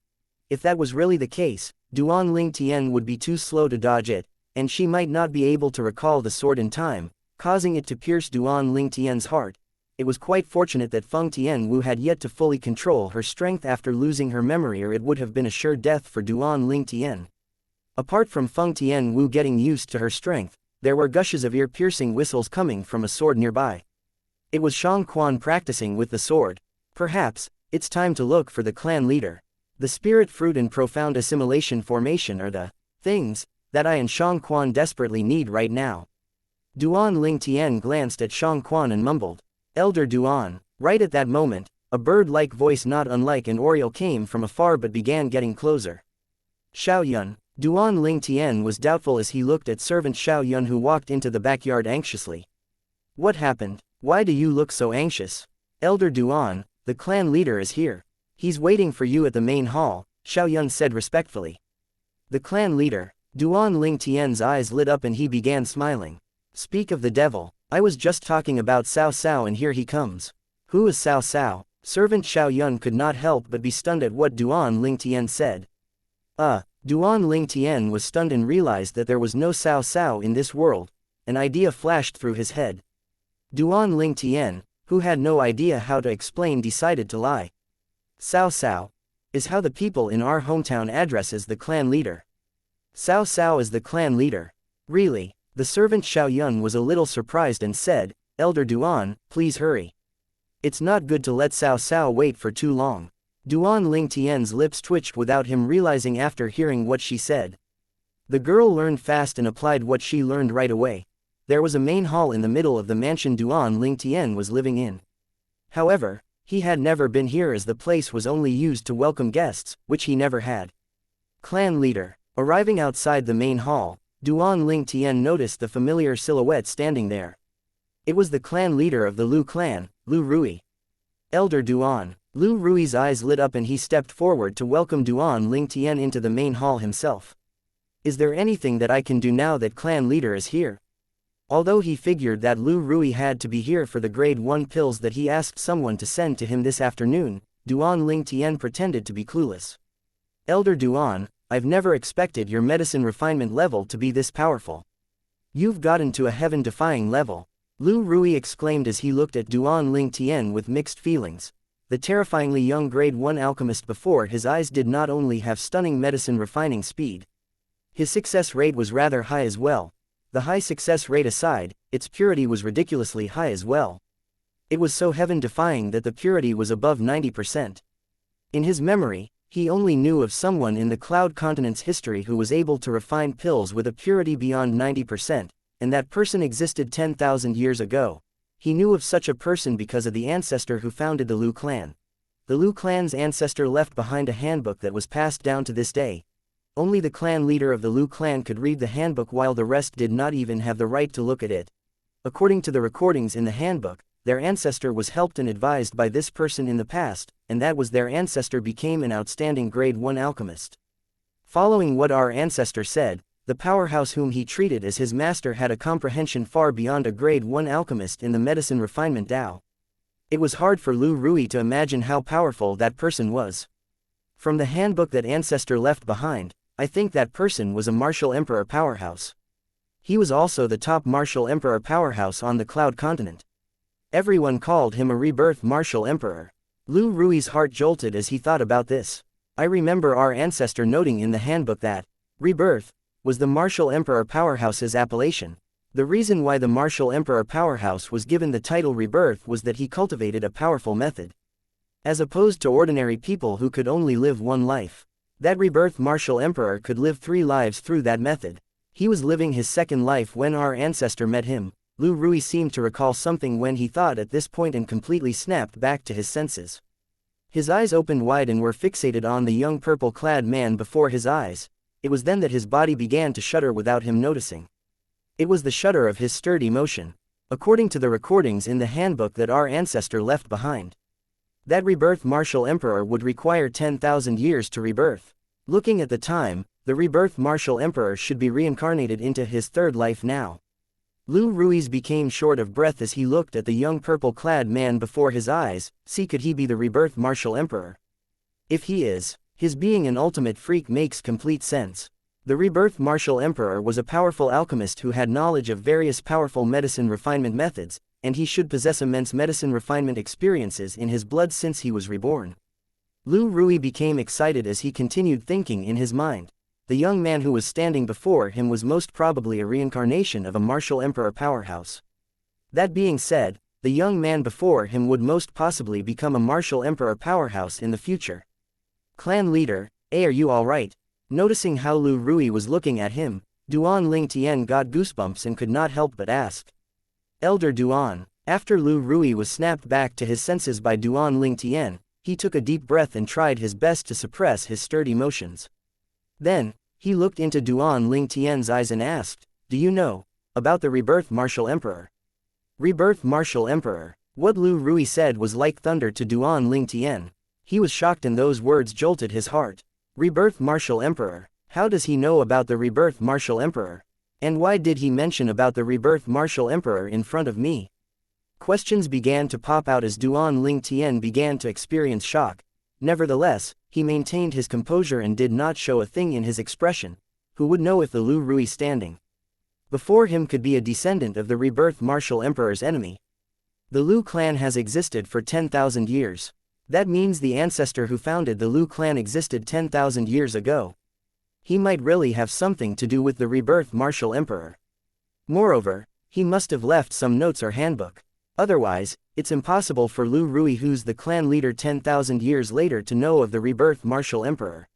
If that was really the case, Duan Lingtian would be too slow to dodge it, and she might not be able to recall the sword in time, causing it to pierce Duan Lingtian's heart. It was quite fortunate that Feng Tianwu had yet to fully control her strength after losing her memory, or it would have been a sure death for Duan Lingtian. Apart from Feng Tianwu getting used to her strength, there were gushes of ear-piercing whistles coming from a sword nearby. It was Shang Quan practicing with the sword. Perhaps, it's time to look for the clan leader. The spirit fruit and profound assimilation formation are the things that I and Shang Quan desperately need right now. Duan Lingtian glanced at Shang Quan and mumbled, "Elder Duan." Right at that moment, a bird-like voice not unlike an oriole came from afar but began getting closer. "Xiao Yun." Duan Lingtian was doubtful as he looked at servant Xiao Yun, who walked into the backyard anxiously. "What happened? Why do you look so anxious?" "Elder Duan, the clan leader is here. He's waiting for you at the main hall," Xiao Yun said respectfully. "The clan leader?" Duan Lingtian's eyes lit up and he began smiling. "Speak of the devil, I was just talking about Cao Cao and here he comes." "Who is Cao Cao?" Servant Xiao Yun could not help but be stunned at what Duan Lingtian said. Duan Lingtian was stunned and realized that there was no Cao Cao in this world. An idea flashed through his head. Duan Lingtian, who had no idea how to explain, decided to lie. "Cao Cao is how the people in our hometown addresses the clan leader." "Cao Cao is the clan leader? Really?" The servant Xiao Yun was a little surprised and said, "Elder Duan, please hurry. It's not good to let Cao Cao wait for too long." Duan Lingtian's lips twitched without him realizing after hearing what she said. The girl learned fast and applied what she learned right away. There was a main hall in the middle of the mansion Duan Lingtian was living in. However, he had never been here as the place was only used to welcome guests, which he never had. Clan leader. Arriving outside the main hall, Duan Lingtian noticed the familiar silhouette standing there. It was the clan leader of the Lu clan, Lu Rui. "Elder Duan." Lu Rui's eyes lit up and he stepped forward to welcome Duan Lingtian into the main hall himself. "Is there anything that I can do now that clan leader is here?" Although he figured that Lu Rui had to be here for the grade 1 pills that he asked someone to send to him this afternoon, Duan Lingtian pretended to be clueless. "Elder Duan, I've never expected your medicine refinement level to be this powerful. You've gotten to a heaven-defying level," Lu Rui exclaimed as he looked at Duan Lingtian with mixed feelings. The terrifyingly young grade 1 alchemist before his eyes did not only have stunning medicine refining speed. His success rate was rather high as well. The high success rate aside, its purity was ridiculously high as well. It was so heaven-defying that the purity was above 90%. In his memory, he only knew of someone in the Cloud Continent's history who was able to refine pills with a purity beyond 90%, and that person existed 10,000 years ago. He knew of such a person because of the ancestor who founded the Lu clan. The Lu clan's ancestor left behind a handbook that was passed down to this day. Only the clan leader of the Lu clan could read the handbook, while the rest did not even have the right to look at it. According to the recordings in the handbook, their ancestor was helped and advised by this person in the past, and that was their ancestor became an outstanding grade 1 alchemist. Following what our ancestor said, the powerhouse whom he treated as his master had a comprehension far beyond a grade 1 alchemist in the medicine refinement Tao. It was hard for Lu Rui to imagine how powerful that person was. From the handbook that ancestor left behind, I think that person was a martial emperor powerhouse. He was also the top martial emperor powerhouse on the Cloud Continent. Everyone called him a rebirth martial emperor. Lu Rui's heart jolted as he thought about this. I remember our ancestor noting in the handbook that rebirth was the martial emperor powerhouse's appellation. The reason why the martial emperor powerhouse was given the title rebirth was that he cultivated a powerful method. As opposed to ordinary people who could only live one life. That rebirth martial emperor could live 3 lives through that method. He was living his second life when our ancestor met him. Lu Rui seemed to recall something when he thought at this point and completely snapped back to his senses. His eyes opened wide and were fixated on the young purple-clad man before his eyes. It was then that his body began to shudder without him noticing. It was the shudder of his stirred emotion, according to the recordings in the handbook that our ancestor left behind. That rebirth martial emperor would require 10,000 years to rebirth. Looking at the time, the rebirth martial emperor should be reincarnated into his third life now. Lu Ruiz became short of breath as he looked at the young purple-clad man before his eyes. Could he be the rebirth martial emperor? If he is, his being an ultimate freak makes complete sense. The rebirth martial emperor was a powerful alchemist who had knowledge of various powerful medicine refinement methods, and he should possess immense medicine refinement experiences in his blood since he was reborn. Lu Rui became excited as he continued thinking in his mind. The young man who was standing before him was most probably a reincarnation of a martial emperor powerhouse. That being said, the young man before him would most possibly become a martial emperor powerhouse in the future. Clan leader, are you alright? Noticing how Lu Rui was looking at him, Duan Ling Tian got goosebumps and could not help but ask. Elder Duan. After Lu Rui was snapped back to his senses by Duan Ling Tian, he took a deep breath and tried his best to suppress his stirred emotions. Then, he looked into Duan Ling Tian's eyes and asked, "Do you know about the rebirth martial emperor?" Rebirth martial emperor. What Lu Rui said was like thunder to Duan Ling Tian. He was shocked and those words jolted his heart. Rebirth martial emperor. How does he know about the rebirth martial emperor? And why did he mention about the rebirth martial emperor in front of me? Questions began to pop out as Duan Ling Tian began to experience shock. Nevertheless, he maintained his composure and did not show a thing in his expression. Who would know if the Lu Rui standing before him could be a descendant of the rebirth martial emperor's enemy? The Lu clan has existed for 10,000 years. That means the ancestor who founded the Lu clan existed 10,000 years ago. He might really have something to do with the rebirth martial emperor. Moreover, he must have left some notes or handbook. Otherwise, it's impossible for Lu Rui, who's the clan leader 10,000 years later, to know of the rebirth martial emperor.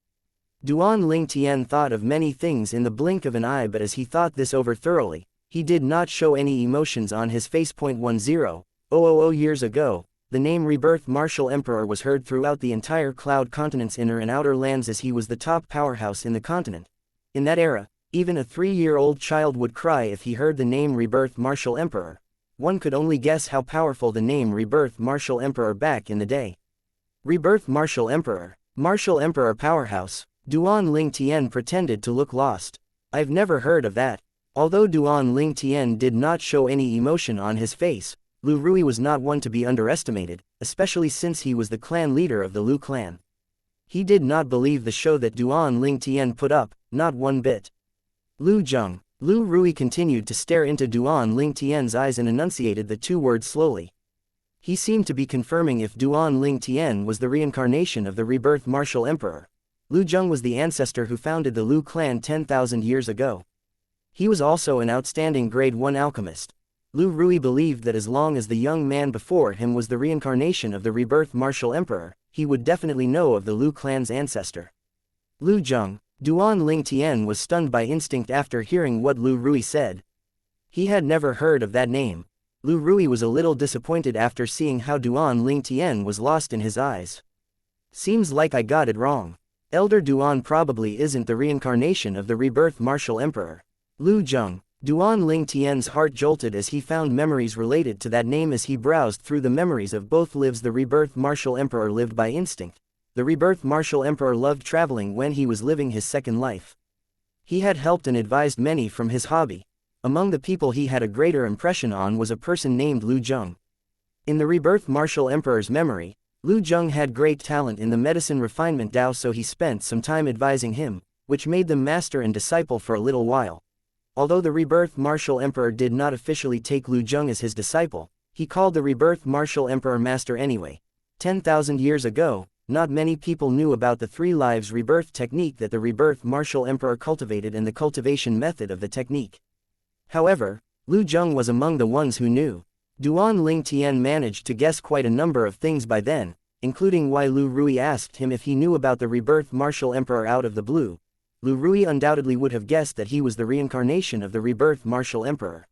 Duan Ling Tian thought of many things in the blink of an eye, but as he thought this over thoroughly, he did not show any emotions on his face. 10,000 years ago, the name Rebirth Martial Emperor was heard throughout the entire Cloud Continent's inner and outer lands as he was the top powerhouse in the continent. In that era, even a 3-year-old child would cry if he heard the name Rebirth Martial Emperor. One could only guess how powerful the name Rebirth Martial Emperor back in the day. Rebirth Martial Emperor. Martial Emperor powerhouse. Duan Ling Tian pretended to look lost. I've never heard of that. Although Duan Ling Tian did not show any emotion on his face, Lu Rui was not one to be underestimated, especially since he was the clan leader of the Lu clan. He did not believe the show that Duan Ling Tian put up, not one bit. Lu Zheng. Lu Rui continued to stare into Duan Ling Tian's eyes and enunciated the two words slowly. He seemed to be confirming if Duan Ling Tian was the reincarnation of the Rebirth Martial Emperor. Lu Zheng was the ancestor who founded the Lu clan 10,000 years ago. He was also an outstanding grade 1 alchemist. Lu Rui believed that as long as the young man before him was the reincarnation of the Rebirth Martial Emperor, he would definitely know of the Lu clan's ancestor. Lu Zheng. Duan Ling Tian was stunned by instinct after hearing what Lu Rui said. He had never heard of that name. Lu Rui was a little disappointed after seeing how Duan Ling Tian was lost in his eyes. Seems like I got it wrong. Elder Duan probably isn't the reincarnation of the Rebirth Martial Emperor. Lu Zheng. Duan Ling Tian's heart jolted as he found memories related to that name as he browsed through the memories of both lives. The Rebirth Martial Emperor lived by instinct. The Rebirth Martial Emperor loved traveling when he was living his second life. He had helped and advised many from his hobby. Among the people he had a greater impression on was a person named Lu Zheng. In the Rebirth Martial Emperor's memory, Lu Zheng had great talent in the medicine refinement Dao, so he spent some time advising him, which made them master and disciple for a little while. Although the Rebirth Martial Emperor did not officially take Lu Zheng as his disciple, he called the Rebirth Martial Emperor master anyway. 10,000 years ago, not many people knew about the 3 lives rebirth technique that the Rebirth Martial Emperor cultivated and the cultivation method of the technique. However, Lu Zheng was among the ones who knew. Duan Ling Tian managed to guess quite a number of things by then, including why Lu Rui asked him if he knew about the Rebirth Martial Emperor out of the blue. Lu Rui undoubtedly would have guessed that he was the reincarnation of the Rebirth Martial Emperor.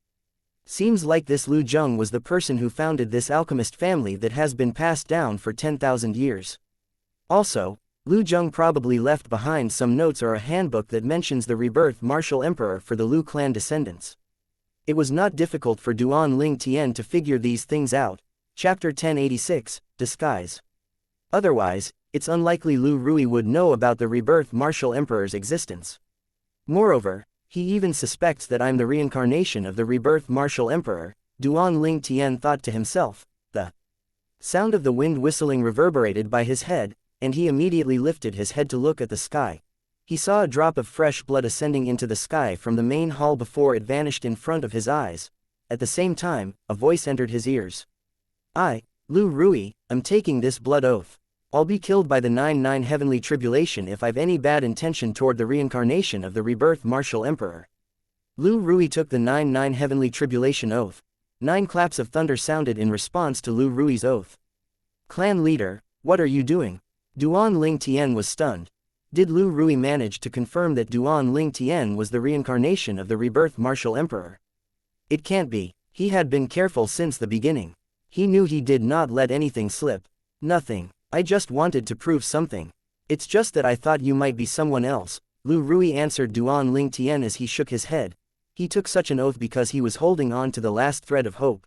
Seems like this Lu Zheng was the person who founded this alchemist family that has been passed down for 10,000 years. Also, Lu Zheng probably left behind some notes or a handbook that mentions the rebirth martial emperor for the Lu clan descendants. It was not difficult for Duan Ling Tian to figure these things out. Chapter 1086, Disguise. Otherwise, it's unlikely Lu Rui would know about the rebirth martial emperor's existence. Moreover, he even suspects that I'm the reincarnation of the rebirth martial emperor, Duan Ling Tian thought to himself. The sound of the wind whistling reverberated by his head, and he immediately lifted his head to look at the sky. He saw a drop of fresh blood ascending into the sky from the main hall before it vanished in front of his eyes. At the same time, a voice entered his ears. I, Lu Rui, am taking this blood oath. I'll be killed by the 9-9 heavenly tribulation if I've any bad intention toward the reincarnation of the rebirth martial emperor. Lu Rui took the 9-9 heavenly tribulation oath. 9 claps of thunder sounded in response to Lu Rui's oath. Clan leader, what are you doing? Duan Ling Tian was stunned. Did Lu Rui manage to confirm that Duan Ling Tian was the reincarnation of the rebirth martial emperor? It can't be. He had been careful since the beginning. He knew he did not let anything slip. Nothing. I just wanted to prove something. It's just that I thought you might be someone else, Lu Rui answered Duan Ling Tian as he shook his head. He took such an oath because he was holding on to the last thread of hope.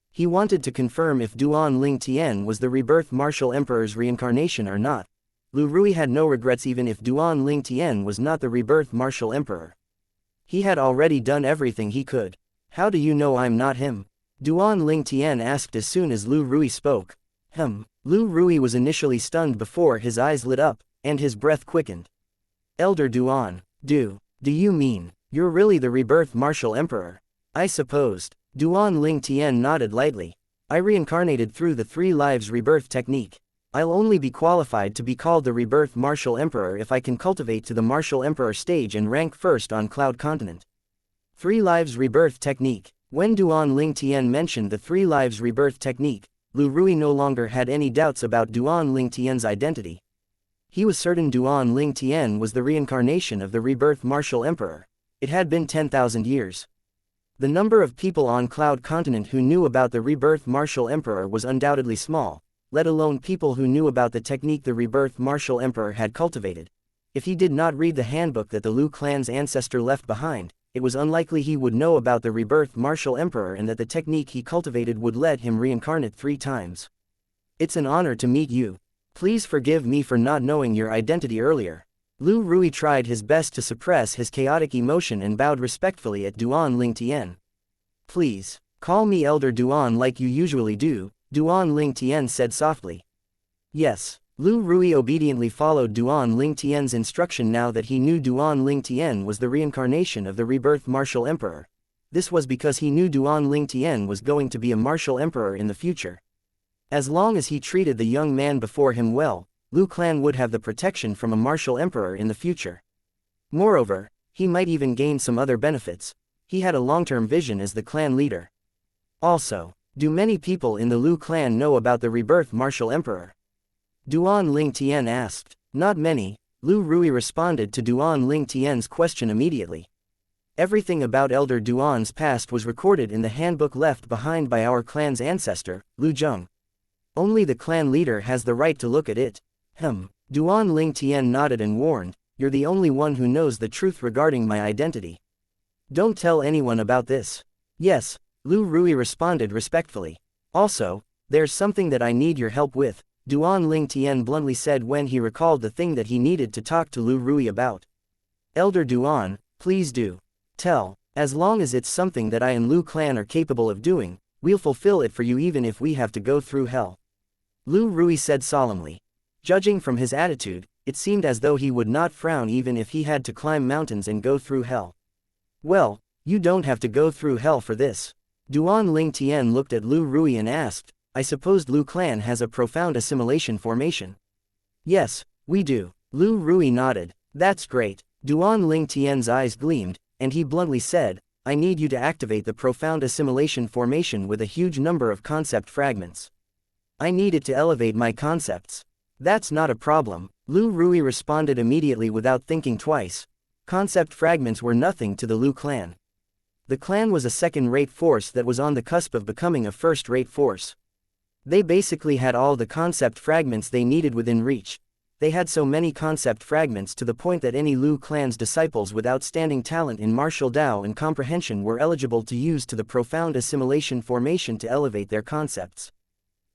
He wanted to confirm if Duan Ling Tian was the rebirth martial emperor's reincarnation or not. Lu Rui had no regrets even if Duan Ling Tian was not the rebirth martial emperor. He had already done everything he could. How do you know I'm not him? Duan Ling Tian asked as soon as Lu Rui spoke. Lu Rui was initially stunned before his eyes lit up, and his breath quickened. Elder Duan, do you mean, you're really the rebirth martial emperor? I supposed. Duan Ling Tian nodded lightly. I reincarnated through the 3 lives rebirth technique. I'll only be qualified to be called the rebirth martial emperor if I can cultivate to the martial emperor stage and rank first on Cloud Continent. 3 lives rebirth technique. When Duan Ling Tian mentioned the 3 lives rebirth technique, Lu Rui no longer had any doubts about Duan Ling Tian's identity. He was certain Duan Ling Tian was the reincarnation of the rebirth martial emperor. It had been 10,000 years. The number of people on Cloud Continent who knew about the rebirth martial emperor was undoubtedly small, let alone people who knew about the technique the rebirth martial emperor had cultivated. If he did not read the handbook that the Lu clan's ancestor left behind, it was unlikely he would know about the rebirth martial emperor and that the technique he cultivated would let him reincarnate 3 times. It's an honor to meet you. Please forgive me for not knowing your identity earlier. Lu Rui tried his best to suppress his chaotic emotion and bowed respectfully at Duan Ling Tian. Please, call me Elder Duan like you usually do, Duan Ling Tian said softly. Yes. Lu Rui obediently followed Duan Ling Tian's instruction now that he knew Duan Ling Tian was the reincarnation of the rebirth martial emperor. This was because he knew Duan Ling Tian was going to be a martial emperor in the future. As long as he treated the young man before him well, Lu clan would have the protection from a martial emperor in the future. Moreover, he might even gain some other benefits. He had a long-term vision as the clan leader. Also, do many people in the Lu clan know about the rebirth martial emperor? Duan Ling Tian asked. Not many, Lu Rui responded to Duan Ling Tian's question immediately. Everything about Elder Duan's past was recorded in the handbook left behind by our clan's ancestor, Lu Zheng. Only the clan leader has the right to look at it. Duan Ling Tian nodded and warned, you're the only one who knows the truth regarding my identity. Don't tell anyone about this. Yes, Lu Rui responded respectfully. Also, there's something that I need your help with, Duan Ling Tian bluntly said when he recalled the thing that he needed to talk to Lu Rui about. Elder Duan, please do. Tell, as long as it's something that I and Lu clan are capable of doing, we'll fulfill it for you even if we have to go through hell. Lu Rui said solemnly. Judging from his attitude, it seemed as though he would not frown even if he had to climb mountains and go through hell. Well, you don't have to go through hell for this. Duan Ling Tian looked at Lu Rui and asked, I suppose Lu clan has a profound assimilation formation. Yes, we do. Lu Rui nodded. That's great. Duan Ling Tian's eyes gleamed, and he bluntly said, I need you to activate the profound assimilation formation with a huge number of concept fragments. I need it to elevate my concepts. That's not a problem, Lu Rui responded immediately without thinking twice. Concept fragments were nothing to the Lu clan. The clan was a second-rate force that was on the cusp of becoming a first-rate force. They basically had all the concept fragments they needed within reach. They had so many concept fragments to the point that any Lu clan's disciples with outstanding talent in martial Dao and comprehension were eligible to use to the profound assimilation formation to elevate their concepts.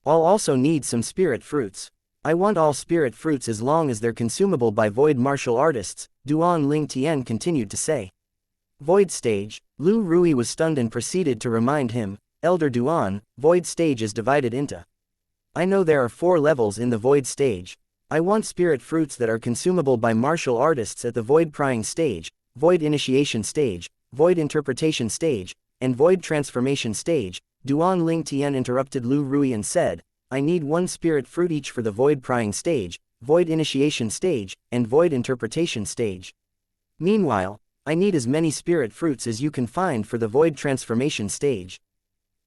I'll also need some spirit fruits. I want all spirit fruits as long as they're consumable by void martial artists, Duan Ling Tian continued to say. Void stage. Lu Rui was stunned and proceeded to remind him, Elder Duan, void stage is divided into. I know there are 4 levels in the void stage. I want spirit fruits that are consumable by martial artists at the void prying stage, void initiation stage, void interpretation stage, and void transformation stage. Duan Ling Tian interrupted Lu Rui and said, I need 1 spirit fruit each for the void prying stage, void initiation stage, and void interpretation stage. Meanwhile, I need as many spirit fruits as you can find for the void transformation stage.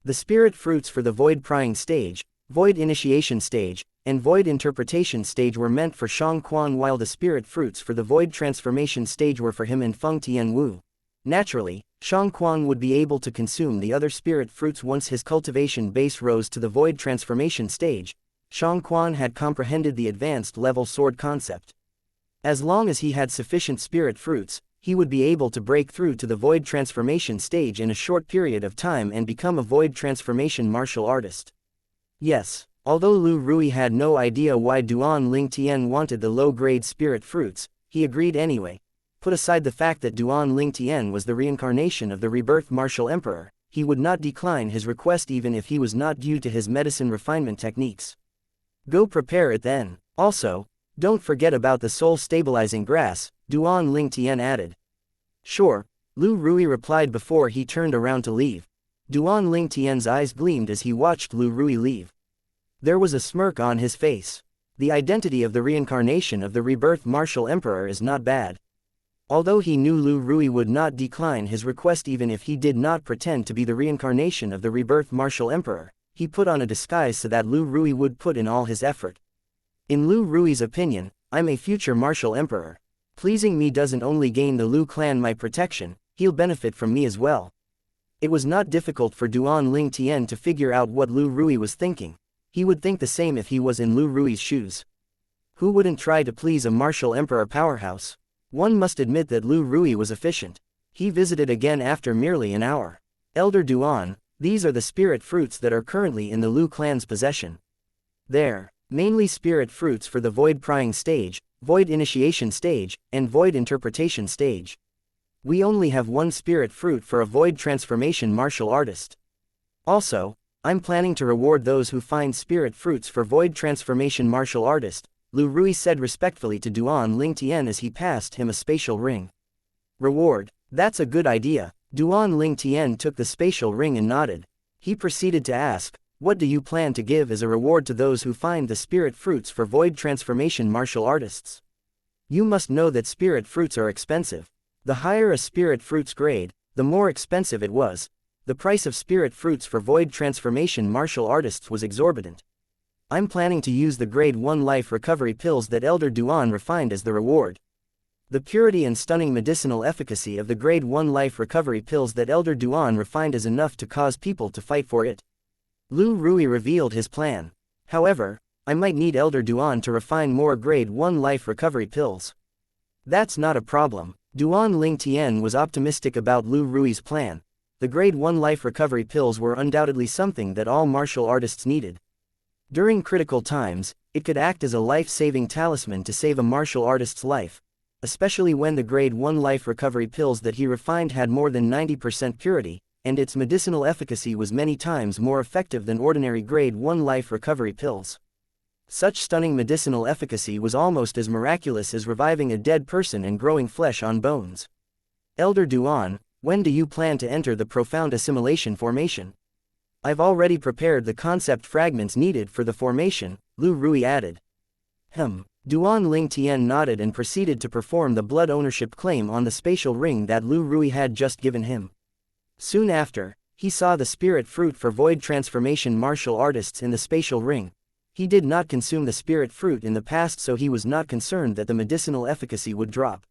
The spirit fruits for the void prying stage, void initiation stage, and void interpretation stage were meant for Shang Quan, while the spirit fruits for the void transformation stage were for him and Feng Tianwu. Naturally, Shang Quan would be able to consume the other spirit fruits once his cultivation base rose to the void transformation stage. Shang Quan had comprehended the advanced level sword concept. As long as he had sufficient spirit fruits, he would be able to break through to the void transformation stage in a short period of time and become a void transformation martial artist. Yes. Although Lu Rui had no idea why Duan Ling Tian wanted the low-grade spirit fruits, he agreed anyway. Put aside the fact that Duan Ling Tian was the reincarnation of the rebirth martial emperor, he would not decline his request even if he was not due to his medicine refinement techniques. Go prepare it then. Also, don't forget about the soul-stabilizing grass, Duan Ling Tian added. Sure, Lu Rui replied before he turned around to leave. Duan Ling Tian's eyes gleamed as he watched Lu Rui leave. There was a smirk on his face. The identity of the reincarnation of the rebirth martial emperor is not bad. Although he knew Lu Rui would not decline his request even if he did not pretend to be the reincarnation of the rebirth martial emperor, he put on a disguise so that Lu Rui would put in all his effort. In Lu Rui's opinion, I'm a future martial emperor. Pleasing me doesn't only gain the Lu clan my protection, he'll benefit from me as well. It was not difficult for Duan Ling Tian to figure out what Lu Rui was thinking. He would think the same if he was in Lu Rui's shoes. Who wouldn't try to please a martial emperor powerhouse? One must admit that Lu Rui was efficient. He visited again after merely an hour. Elder Duan, these are the spirit fruits that are currently in the Lu clan's possession. There, mainly spirit fruits for the void prying stage, void initiation stage, and void interpretation stage. We only have 1 spirit fruit for a void transformation martial artist. Also, I'm planning to reward those who find spirit fruits for void transformation martial artist, Lu Rui said respectfully to Duan Ling Tian as he passed him a spatial ring. Reward, that's a good idea. Duan Ling Tian took the spatial ring and nodded. He proceeded to ask, what do you plan to give as a reward to those who find the spirit fruits for void transformation martial artists? You must know that spirit fruits are expensive. The higher a spirit fruit's grade, the more expensive it was. The price of spirit fruits for void transformation martial artists was exorbitant. I'm planning to use the grade 1 life recovery pills that Elder Duan refined as the reward. The purity and stunning medicinal efficacy of the grade 1 life recovery pills that Elder Duan refined is enough to cause people to fight for it. Lu Rui revealed his plan. However, I might need Elder Duan to refine more grade 1 life recovery pills. That's not a problem. Duan Ling Tian was optimistic about Lu Rui's plan. The grade 1 life recovery pills were undoubtedly something that all martial artists needed. During critical times, it could act as a life-saving talisman to save a martial artist's life, especially when the grade 1 life recovery pills that he refined had more than 90% purity, and its medicinal efficacy was many times more effective than ordinary grade 1 life recovery pills. Such stunning medicinal efficacy was almost as miraculous as reviving a dead person and growing flesh on bones. Elder Duan, when do you plan to enter the profound assimilation formation? I've already prepared the concept fragments needed for the formation, Lu Rui added. Duan Ling Tian nodded and proceeded to perform the blood ownership claim on the spatial ring that Lu Rui had just given him. Soon after, he saw the spirit fruit for void transformation martial artists in the spatial ring. He did not consume the spirit fruit in the past, so he was not concerned that the medicinal efficacy would drop.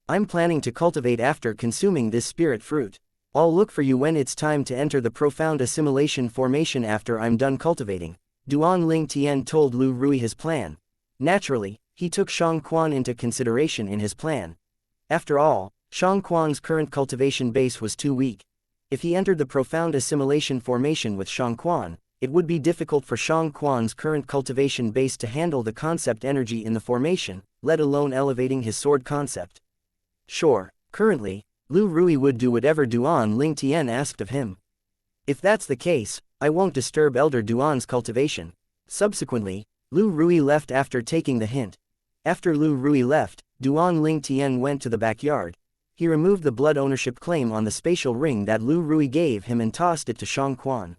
I'm planning to cultivate after consuming this spirit fruit. I'll look for you when it's time to enter the profound assimilation formation after I'm done cultivating. Duan Ling Tian told Lu Rui his plan. Naturally, he took Xianxia into consideration in his plan. After all, Xianxia's current cultivation base was too weak. If he entered the profound assimilation formation with Xianxia, it would be difficult for Xianxia's current cultivation base to handle the concept energy in the formation, let alone elevating his sword concept. Sure, currently, Lu Rui would do whatever Duan Ling Tian asked of him. If that's the case, I won't disturb Elder Duan's cultivation. Subsequently, Lu Rui left after taking the hint. After Lu Rui left, Duan Ling Tian went to the backyard. He removed the blood ownership claim on the spatial ring that Lu Rui gave him and tossed it to Xianxia.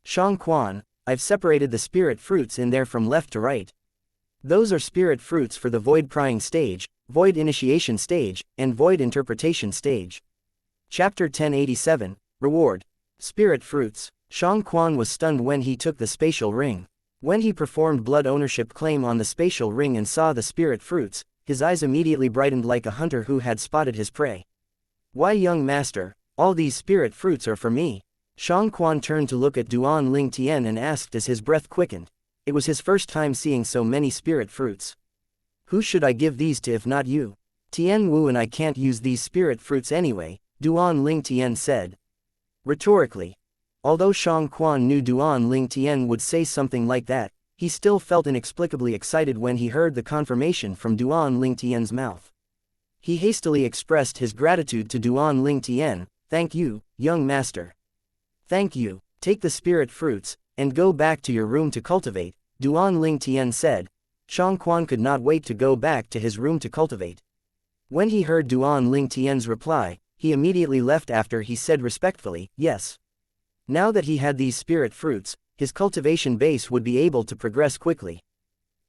Xianxia, I've separated the spirit fruits in there from left to right. Those are spirit fruits for the void prying stage, void initiation stage, and void interpretation stage. Chapter 1087, Reward. Spirit fruits. Xianxia was stunned when he took the spatial ring. When he performed blood ownership claim on the spatial ring and saw the spirit fruits, his eyes immediately brightened like a hunter who had spotted his prey. Why, young master, all these spirit fruits are for me. Xianxia turned to look at Duan Ling Tian and asked as his breath quickened. It was his first time seeing so many spirit fruits. Who should I give these to if not you? Tian Wu and I can't use these spirit fruits anyway, Duan Ling Tian said. Rhetorically. Although Xianxia knew Duan Ling Tian would say something like that, he still felt inexplicably excited when he heard the confirmation from Duan Ling Tian's mouth. He hastily expressed his gratitude to Duan Ling Tian. Thank you, young master. Thank you, take the spirit fruits, and go back to your room to cultivate, Duan Ling Tian said. Xianxia could not wait to go back to his room to cultivate. When he heard Duan Ling Tian's reply, he immediately left after he said respectfully, yes. Now that he had these spirit fruits, his cultivation base would be able to progress quickly.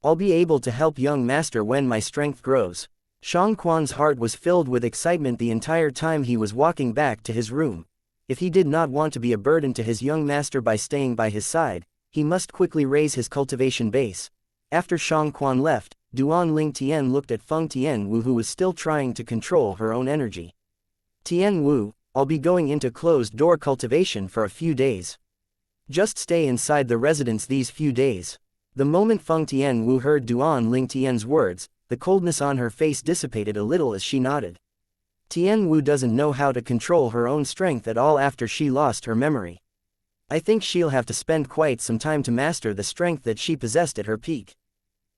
I'll be able to help young master when my strength grows. Xianxia's heart was filled with excitement the entire time he was walking back to his room. If he did not want to be a burden to his young master by staying by his side, he must quickly raise his cultivation base. After Xianxia left, Duan Ling Tian looked at Feng Tianwu, who was still trying to control her own energy. Tianwu, I'll be going into closed-door cultivation for a few days. Just stay inside the residence these few days. The moment Feng Tianwu heard Duan Ling Tian's words, the coldness on her face dissipated a little as she nodded. Tianwu doesn't know how to control her own strength at all after she lost her memory. I think she'll have to spend quite some time to master the strength that she possessed at her peak.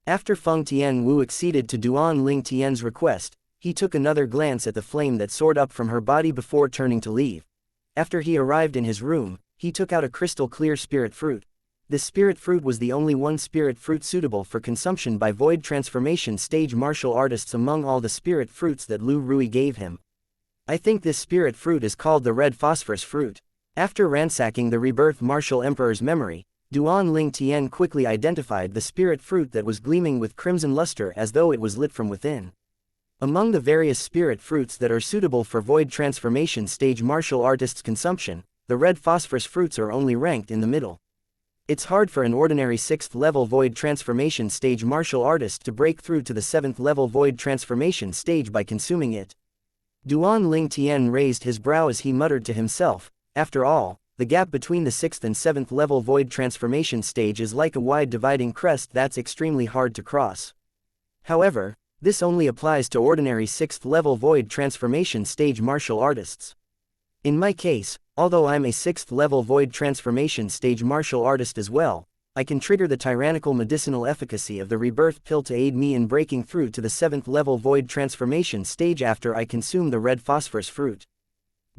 After Feng Tianwu acceded to Duan Ling Tian's request, he took another glance at the flame that soared up from her body before turning to leave. After he arrived in his room, he took out a crystal-clear spirit fruit. This spirit fruit was the only one spirit fruit suitable for consumption by void transformation stage martial artists among all the spirit fruits that Lu Rui gave him. I think this spirit fruit is called the red phosphorus fruit. After ransacking the rebirth martial emperor's memory, Duan Ling Tian quickly identified the spirit fruit that was gleaming with crimson luster as though it was lit from within. Among the various spirit fruits that are suitable for void transformation stage martial artists' consumption, the red phosphorus fruits are only ranked in the middle. It's hard for an ordinary 6th level void transformation stage martial artist to break through to the 7th level void transformation stage by consuming it. Duan Ling Tian raised his brow as he muttered to himself, after all, the gap between the 6th and 7th level void transformation stage is like a wide dividing crest that's extremely hard to cross. However, this only applies to ordinary 6th level void transformation stage martial artists. In my case, although I'm a 6th level void transformation stage martial artist as well, I can trigger the tyrannical medicinal efficacy of the rebirth pill to aid me in breaking through to the 7th level void transformation stage after I consume the red phosphorus fruit.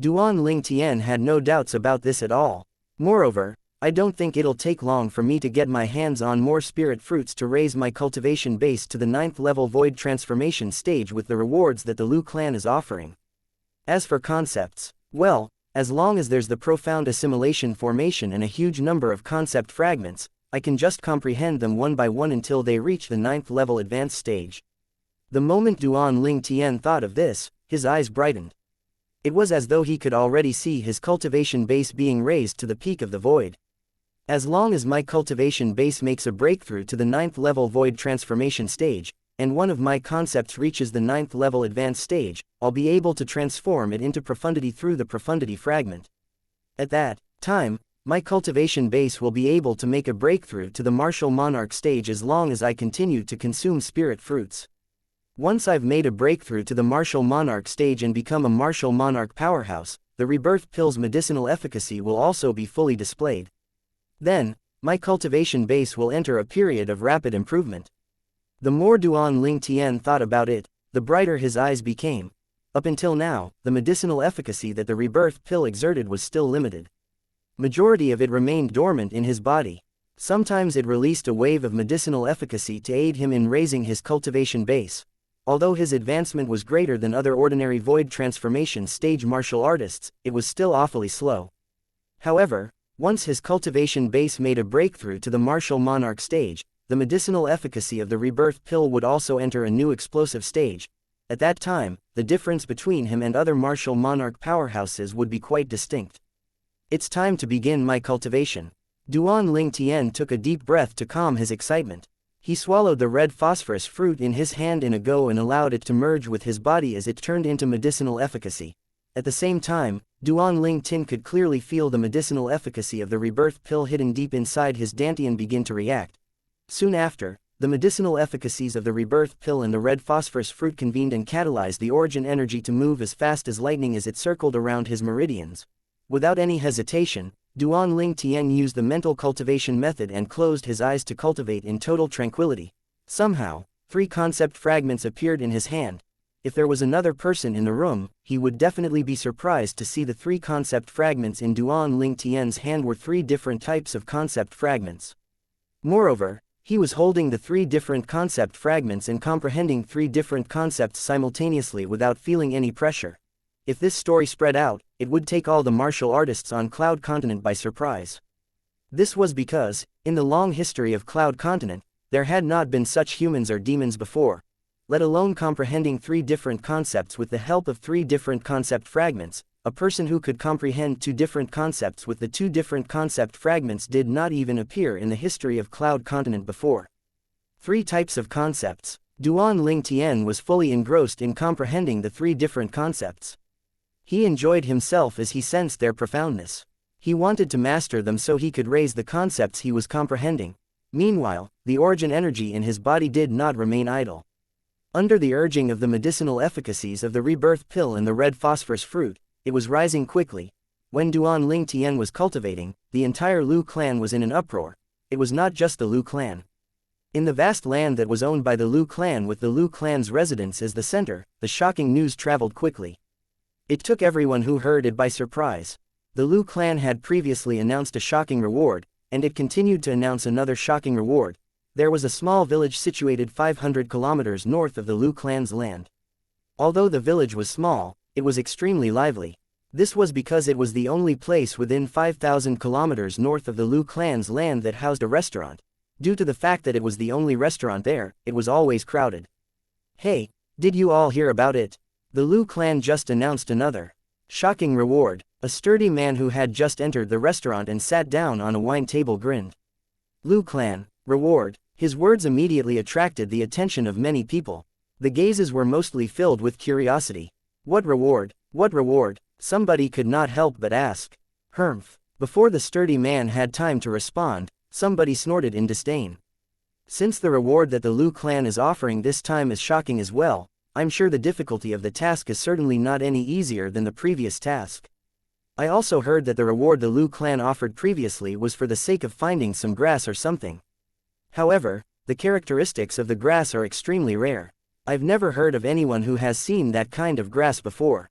Duan Ling Tian had no doubts about this at all. Moreover, I don't think it'll take long for me to get my hands on more spirit fruits to raise my cultivation base to the 9th level void transformation stage with the rewards that the Lu clan is offering. As for concepts, well, as long as there's the profound assimilation formation and a huge number of concept fragments, I can just comprehend them one by one until they reach the 9th level advanced stage. The moment Duan Ling Tian thought of this, his eyes brightened. It was as though he could already see his cultivation base being raised to the peak of the void. As long as my cultivation base makes a breakthrough to the 9th level void transformation stage, and one of my concepts reaches the 9th level advanced stage, I'll be able to transform it into profundity through the profundity fragment. At that time, My cultivation base will be able to make a breakthrough to the martial monarch stage as long as I continue to consume spirit fruits. Once I've made a breakthrough to the martial monarch stage and become a martial monarch powerhouse, the rebirth pill's medicinal efficacy will also be fully displayed. Then, my cultivation base will enter a period of rapid improvement. The more Duan Ling Tian thought about it, the brighter his eyes became. Up until now, the medicinal efficacy that the rebirth pill exerted was still limited. Majority of it remained dormant in his body. Sometimes it released a wave of medicinal efficacy to aid him in raising his cultivation base. Although his advancement was greater than other ordinary void transformation stage martial artists, it was still awfully slow. However, once his cultivation base made a breakthrough to the martial monarch stage, the medicinal efficacy of the rebirth pill would also enter a new explosive stage. At that time, the difference between him and other martial monarch powerhouses would be quite distinct. It's time to begin my cultivation. Duan Ling Tian took a deep breath to calm his excitement. He swallowed the red phosphorus fruit in his hand in a go and allowed it to merge with his body as it turned into medicinal efficacy. At the same time, Duan Ling Tin could clearly feel the medicinal efficacy of the rebirth pill hidden deep inside his dantian begin to react. Soon after, the medicinal efficacies of the rebirth pill and the red phosphorus fruit convened and catalyzed the origin energy to move as fast as lightning as it circled around his meridians. Without any hesitation, Duan Ling Tian used the mental cultivation method and closed his eyes to cultivate in total tranquility. Somehow, 3 concept fragments appeared in his hand. If there was another person in the room, he would definitely be surprised to see the 3 concept fragments in Duan Ling Tian's hand were 3 different types of concept fragments. Moreover, he was holding the 3 different concept fragments and comprehending 3 different concepts simultaneously without feeling any pressure. If this story spread out, it would take all the martial artists on Cloud Continent by surprise. This was because, in the long history of Cloud Continent, there had not been such humans or demons before. Let alone comprehending 3 different concepts with the help of 3 different concept fragments, a person who could comprehend 2 different concepts with the 2 different concept fragments did not even appear in the history of Cloud Continent before. 3 types of concepts. Duan Ling Tian was fully engrossed in comprehending the 3 different concepts. He enjoyed himself as he sensed their profoundness. He wanted to master them so he could raise the concepts he was comprehending. Meanwhile, the origin energy in his body did not remain idle. Under the urging of the medicinal efficacies of the rebirth pill and the red phosphorus fruit, it was rising quickly. When Duan Ling Tian was cultivating, the entire Lu clan was in an uproar. It was not just the Lu clan. In the vast land that was owned by the Lu clan with the Lu clan's residence as the center, the shocking news traveled quickly. It took everyone who heard it by surprise. The Lu clan had previously announced a shocking reward, and it continued to announce another shocking reward. There was a small village situated 500 kilometers north of the Lu clan's land. Although the village was small, it was extremely lively. This was because it was the only place within 5,000 kilometers north of the Lu clan's land that housed a restaurant. Due to the fact that it was the only restaurant there, it was always crowded. Hey, did you all hear about it? The Lu clan just announced another shocking reward. A sturdy man who had just entered the restaurant and sat down on a wine table grinned. Lu clan, reward. His words immediately attracted the attention of many people. The gazes were mostly filled with curiosity. What reward? What reward? Somebody could not help but ask. Humph. Before the sturdy man had time to respond, somebody snorted in disdain. Since the reward that the Lu clan is offering this time is shocking as well, I'm sure the difficulty of the task is certainly not any easier than the previous task. I also heard that the reward the Lu clan offered previously was for the sake of finding some grass or something. However, the characteristics of the grass are extremely rare. I've never heard of anyone who has seen that kind of grass before.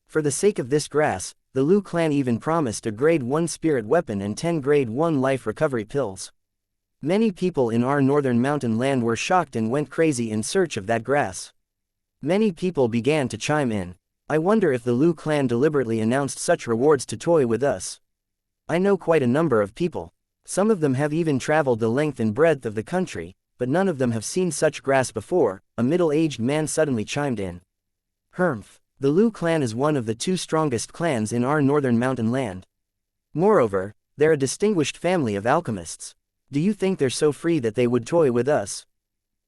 For the sake of this grass, the Lu clan even promised a grade 1 spirit weapon and 10 grade 1 life recovery pills. Many people in our northern mountain land were shocked and went crazy in search of that grass. Many people began to chime in. I wonder if the Lu clan deliberately announced such rewards to toy with us. I know quite a number of people. Some of them have even traveled the length and breadth of the country, but none of them have seen such grass before, a middle-aged man suddenly chimed in. Humph. The Lu clan is one of the 2 strongest clans in our northern mountain land. Moreover, they're a distinguished family of alchemists. Do you think they're so free that they would toy with us?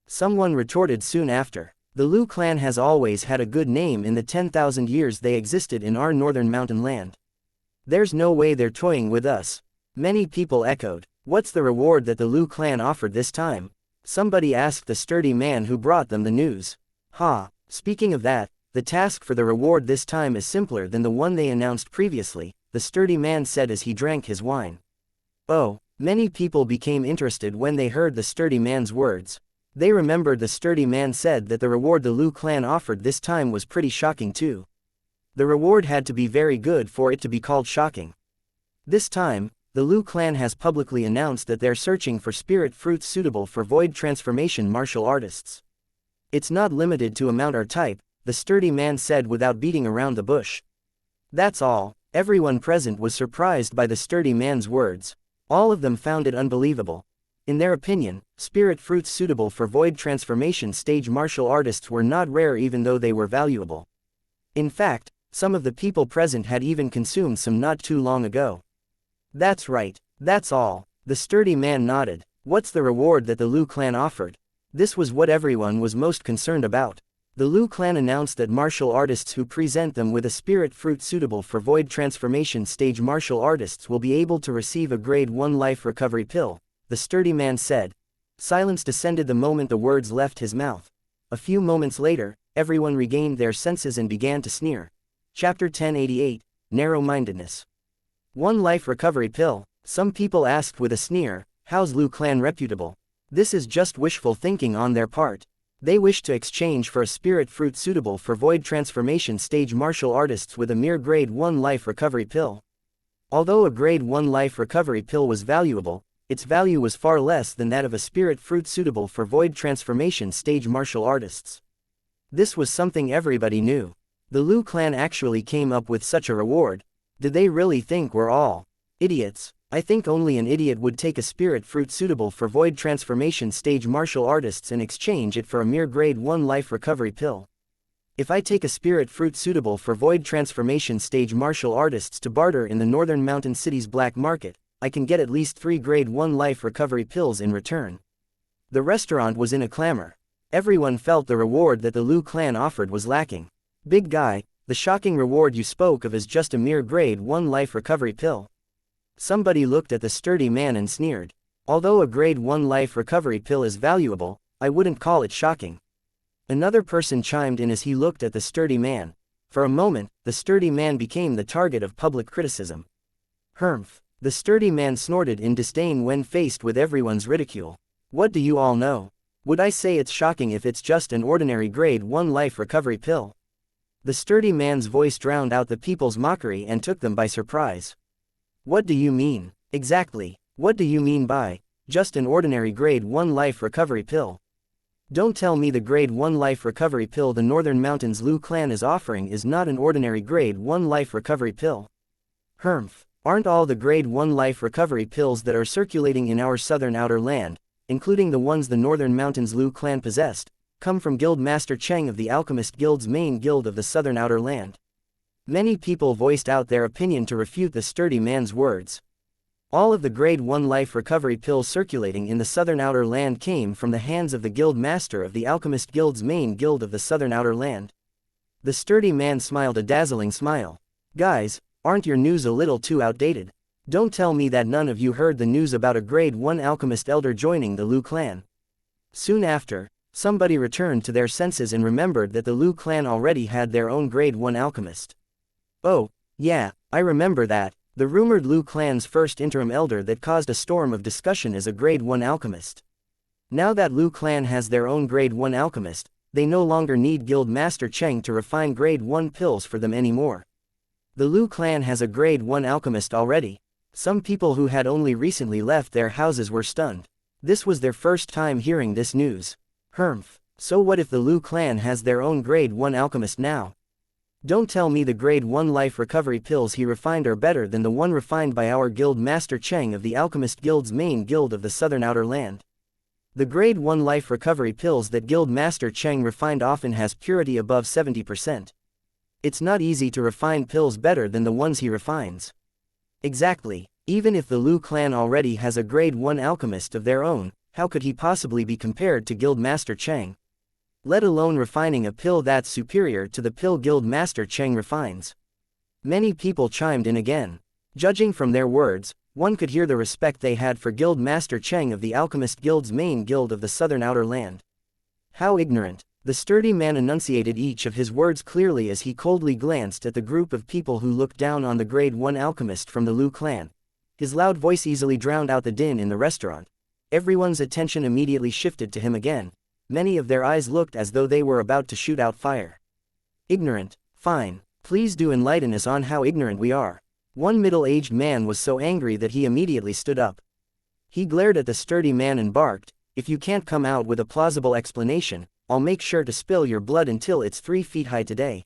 Someone retorted soon after. The Lu clan has always had a good name in the 10,000 years they existed in our northern mountain land. There's no way they're toying with us. Many people echoed, "What's the reward that the Lu clan offered this time?" Somebody asked the sturdy man who brought them the news. "Ha, speaking of that, the task for the reward this time is simpler than the one they announced previously," the sturdy man said as he drank his wine. Oh, many people became interested when they heard the sturdy man's words. They remembered the sturdy man said that the reward the Lu clan offered this time was pretty shocking too. The reward had to be very good for it to be called shocking. This time, the Lu clan has publicly announced that they're searching for spirit fruits suitable for void transformation martial artists. It's not limited to amount or type, the sturdy man said without beating around the bush. That's all. Everyone present was surprised by the sturdy man's words. All of them found it unbelievable. In their opinion, spirit fruits suitable for void transformation stage martial artists were not rare even though they were valuable. In fact, some of the people present had even consumed some not too long ago. That's right, that's all. The sturdy man nodded. What's the reward that the Lu clan offered? This was what everyone was most concerned about. The Lu clan announced that martial artists who present them with a spirit fruit suitable for void transformation stage martial artists will be able to receive a grade 1 life recovery pill, the sturdy man said. Silence descended the moment the words left his mouth. A few moments later, everyone regained their senses and began to sneer. Chapter 1088, Narrow-mindedness. 1 life recovery pill, some people asked with a sneer, how's Lu clan reputable? This is just wishful thinking on their part. They wish to exchange for a spirit fruit suitable for void transformation stage martial artists with a mere grade 1 life recovery pill. Although a grade 1 life recovery pill was valuable, its value was far less than that of a spirit fruit suitable for void transformation stage martial artists. This was something everybody knew. The Lu clan actually came up with such a reward. Did they really think we're all idiots? I think only an idiot would take a spirit fruit suitable for void transformation stage martial artists and exchange it for a mere grade 1 life recovery pill. If I take a spirit fruit suitable for void transformation stage martial artists to barter in the northern mountain city's black market, I can get at least 3 grade 1 life recovery pills in return. The restaurant was in a clamor. Everyone felt the reward that the Lu clan offered was lacking. Big guy, the shocking reward you spoke of is just a mere grade 1 life recovery pill. Somebody looked at the sturdy man and sneered. Although a grade 1 life recovery pill is valuable, I wouldn't call it shocking. Another person chimed in as he looked at the sturdy man. For a moment, the sturdy man became the target of public criticism. Humph. The sturdy man snorted in disdain when faced with everyone's ridicule. What do you all know? Would I say it's shocking if it's just an ordinary grade 1 life recovery pill? The sturdy man's voice drowned out the people's mockery and took them by surprise. What do you mean? Exactly. What do you mean by just an ordinary grade 1 life recovery pill? Don't tell me the grade 1 life recovery pill the Northern Mountains Lu clan is offering is not an ordinary grade 1 life recovery pill. Humph. Aren't all the grade 1 life recovery pills that are circulating in our southern outer land, including the ones the Northern Mountains Lu clan possessed, come from Guild Master Cheng of the Alchemist Guild's main guild of the southern outer land? Many people voiced out their opinion to refute the sturdy man's words. All of the grade 1 life recovery pills circulating in the southern outer land came from the hands of the Guild Master of the Alchemist Guild's main guild of the southern outer land. The sturdy man smiled a dazzling smile. Guys, aren't your news a little too outdated? Don't tell me that none of you heard the news about a grade 1 alchemist elder joining the Lu clan. Soon after, somebody returned to their senses and remembered that the Lu clan already had their own grade 1 alchemist. Oh, yeah, I remember that. The rumored Lu clan's first interim elder that caused a storm of discussion is a grade 1 alchemist. Now that Lu clan has their own grade 1 alchemist, they no longer need Guild Master Cheng to refine grade 1 pills for them anymore. The Lu clan has a grade 1 alchemist already. Some people who had only recently left their houses were stunned. This was their first time hearing this news. Humph. So what if the Lu clan has their own grade 1 alchemist now? Don't tell me the grade 1 life recovery pills he refined are better than the one refined by our Guild Master Cheng of the Alchemist Guild's main guild of the southern outer land. The grade 1 life recovery pills that Guild Master Cheng refined often has purity above 70%. It's not easy to refine pills better than the ones he refines. Exactly. Even if the Lu clan already has a grade 1 alchemist of their own, how could he possibly be compared to Guild Master Cheng? Let alone refining a pill that's superior to the pill Guild Master Cheng refines. Many people chimed in again. Judging from their words, One could hear the respect they had for Guild Master Cheng of the Alchemist Guild's main guild of the southern outer land. How ignorant! The sturdy man enunciated each of his words clearly as he coldly glanced at the group of people who looked down on the grade 1 alchemist from the Lu clan. His loud voice easily drowned out the din in the restaurant. Everyone's attention immediately shifted to him again. Many of their eyes looked as though they were about to shoot out fire. Ignorant? Fine. Please do enlighten us on how ignorant we are. One middle-aged man was so angry that he immediately stood up. He glared at the sturdy man and barked, "If you can't come out with a plausible explanation, I'll make sure to spill your blood until it's 3 feet high today."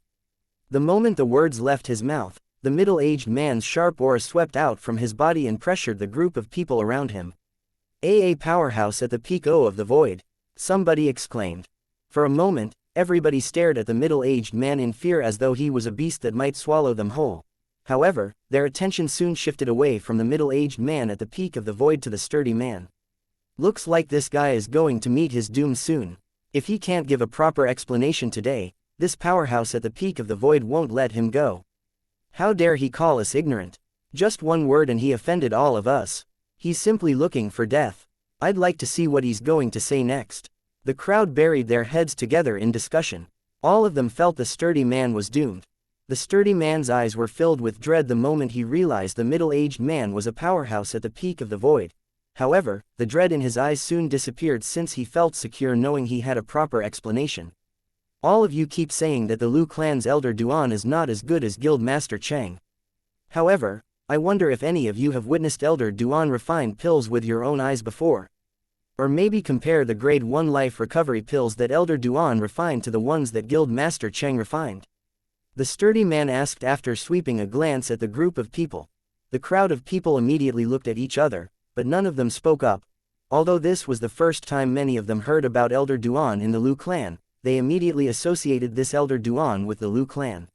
The moment the words left his mouth, the middle-aged man's sharp aura swept out from his body and pressured the group of people around him. "A powerhouse at the peak of the void," somebody exclaimed. For a moment, everybody stared at the middle-aged man in fear as though he was a beast that might swallow them whole. However, their attention soon shifted away from the middle-aged man at the peak of the void to the sturdy man. Looks like this guy is going to meet his doom soon. If he can't give a proper explanation today, this powerhouse at the peak of the void won't let him go. How dare he call us ignorant? Just one word and he offended all of us. He's simply looking for death. I'd like to see what he's going to say next. The crowd buried their heads together in discussion. All of them felt the sturdy man was doomed. The sturdy man's eyes were filled with dread the moment he realized the middle-aged man was a powerhouse at the peak of the void. However, the dread in his eyes soon disappeared since he felt secure knowing he had a proper explanation. "All of you keep saying that the Lu clan's elder Duan is not as good as Guild Master Cheng. However, I wonder if any of you have witnessed Elder Duan refine pills with your own eyes before. Or maybe compare the grade 1 life recovery pills that Elder Duan refined to the ones that Guild Master Cheng refined." The sturdy man asked after sweeping a glance at the group of people. The crowd of people immediately looked at each other, but none of them spoke up. Although this was the first time many of them heard about Elder Duan in the Lu clan, they immediately associated this Elder Duan with the Lu clan.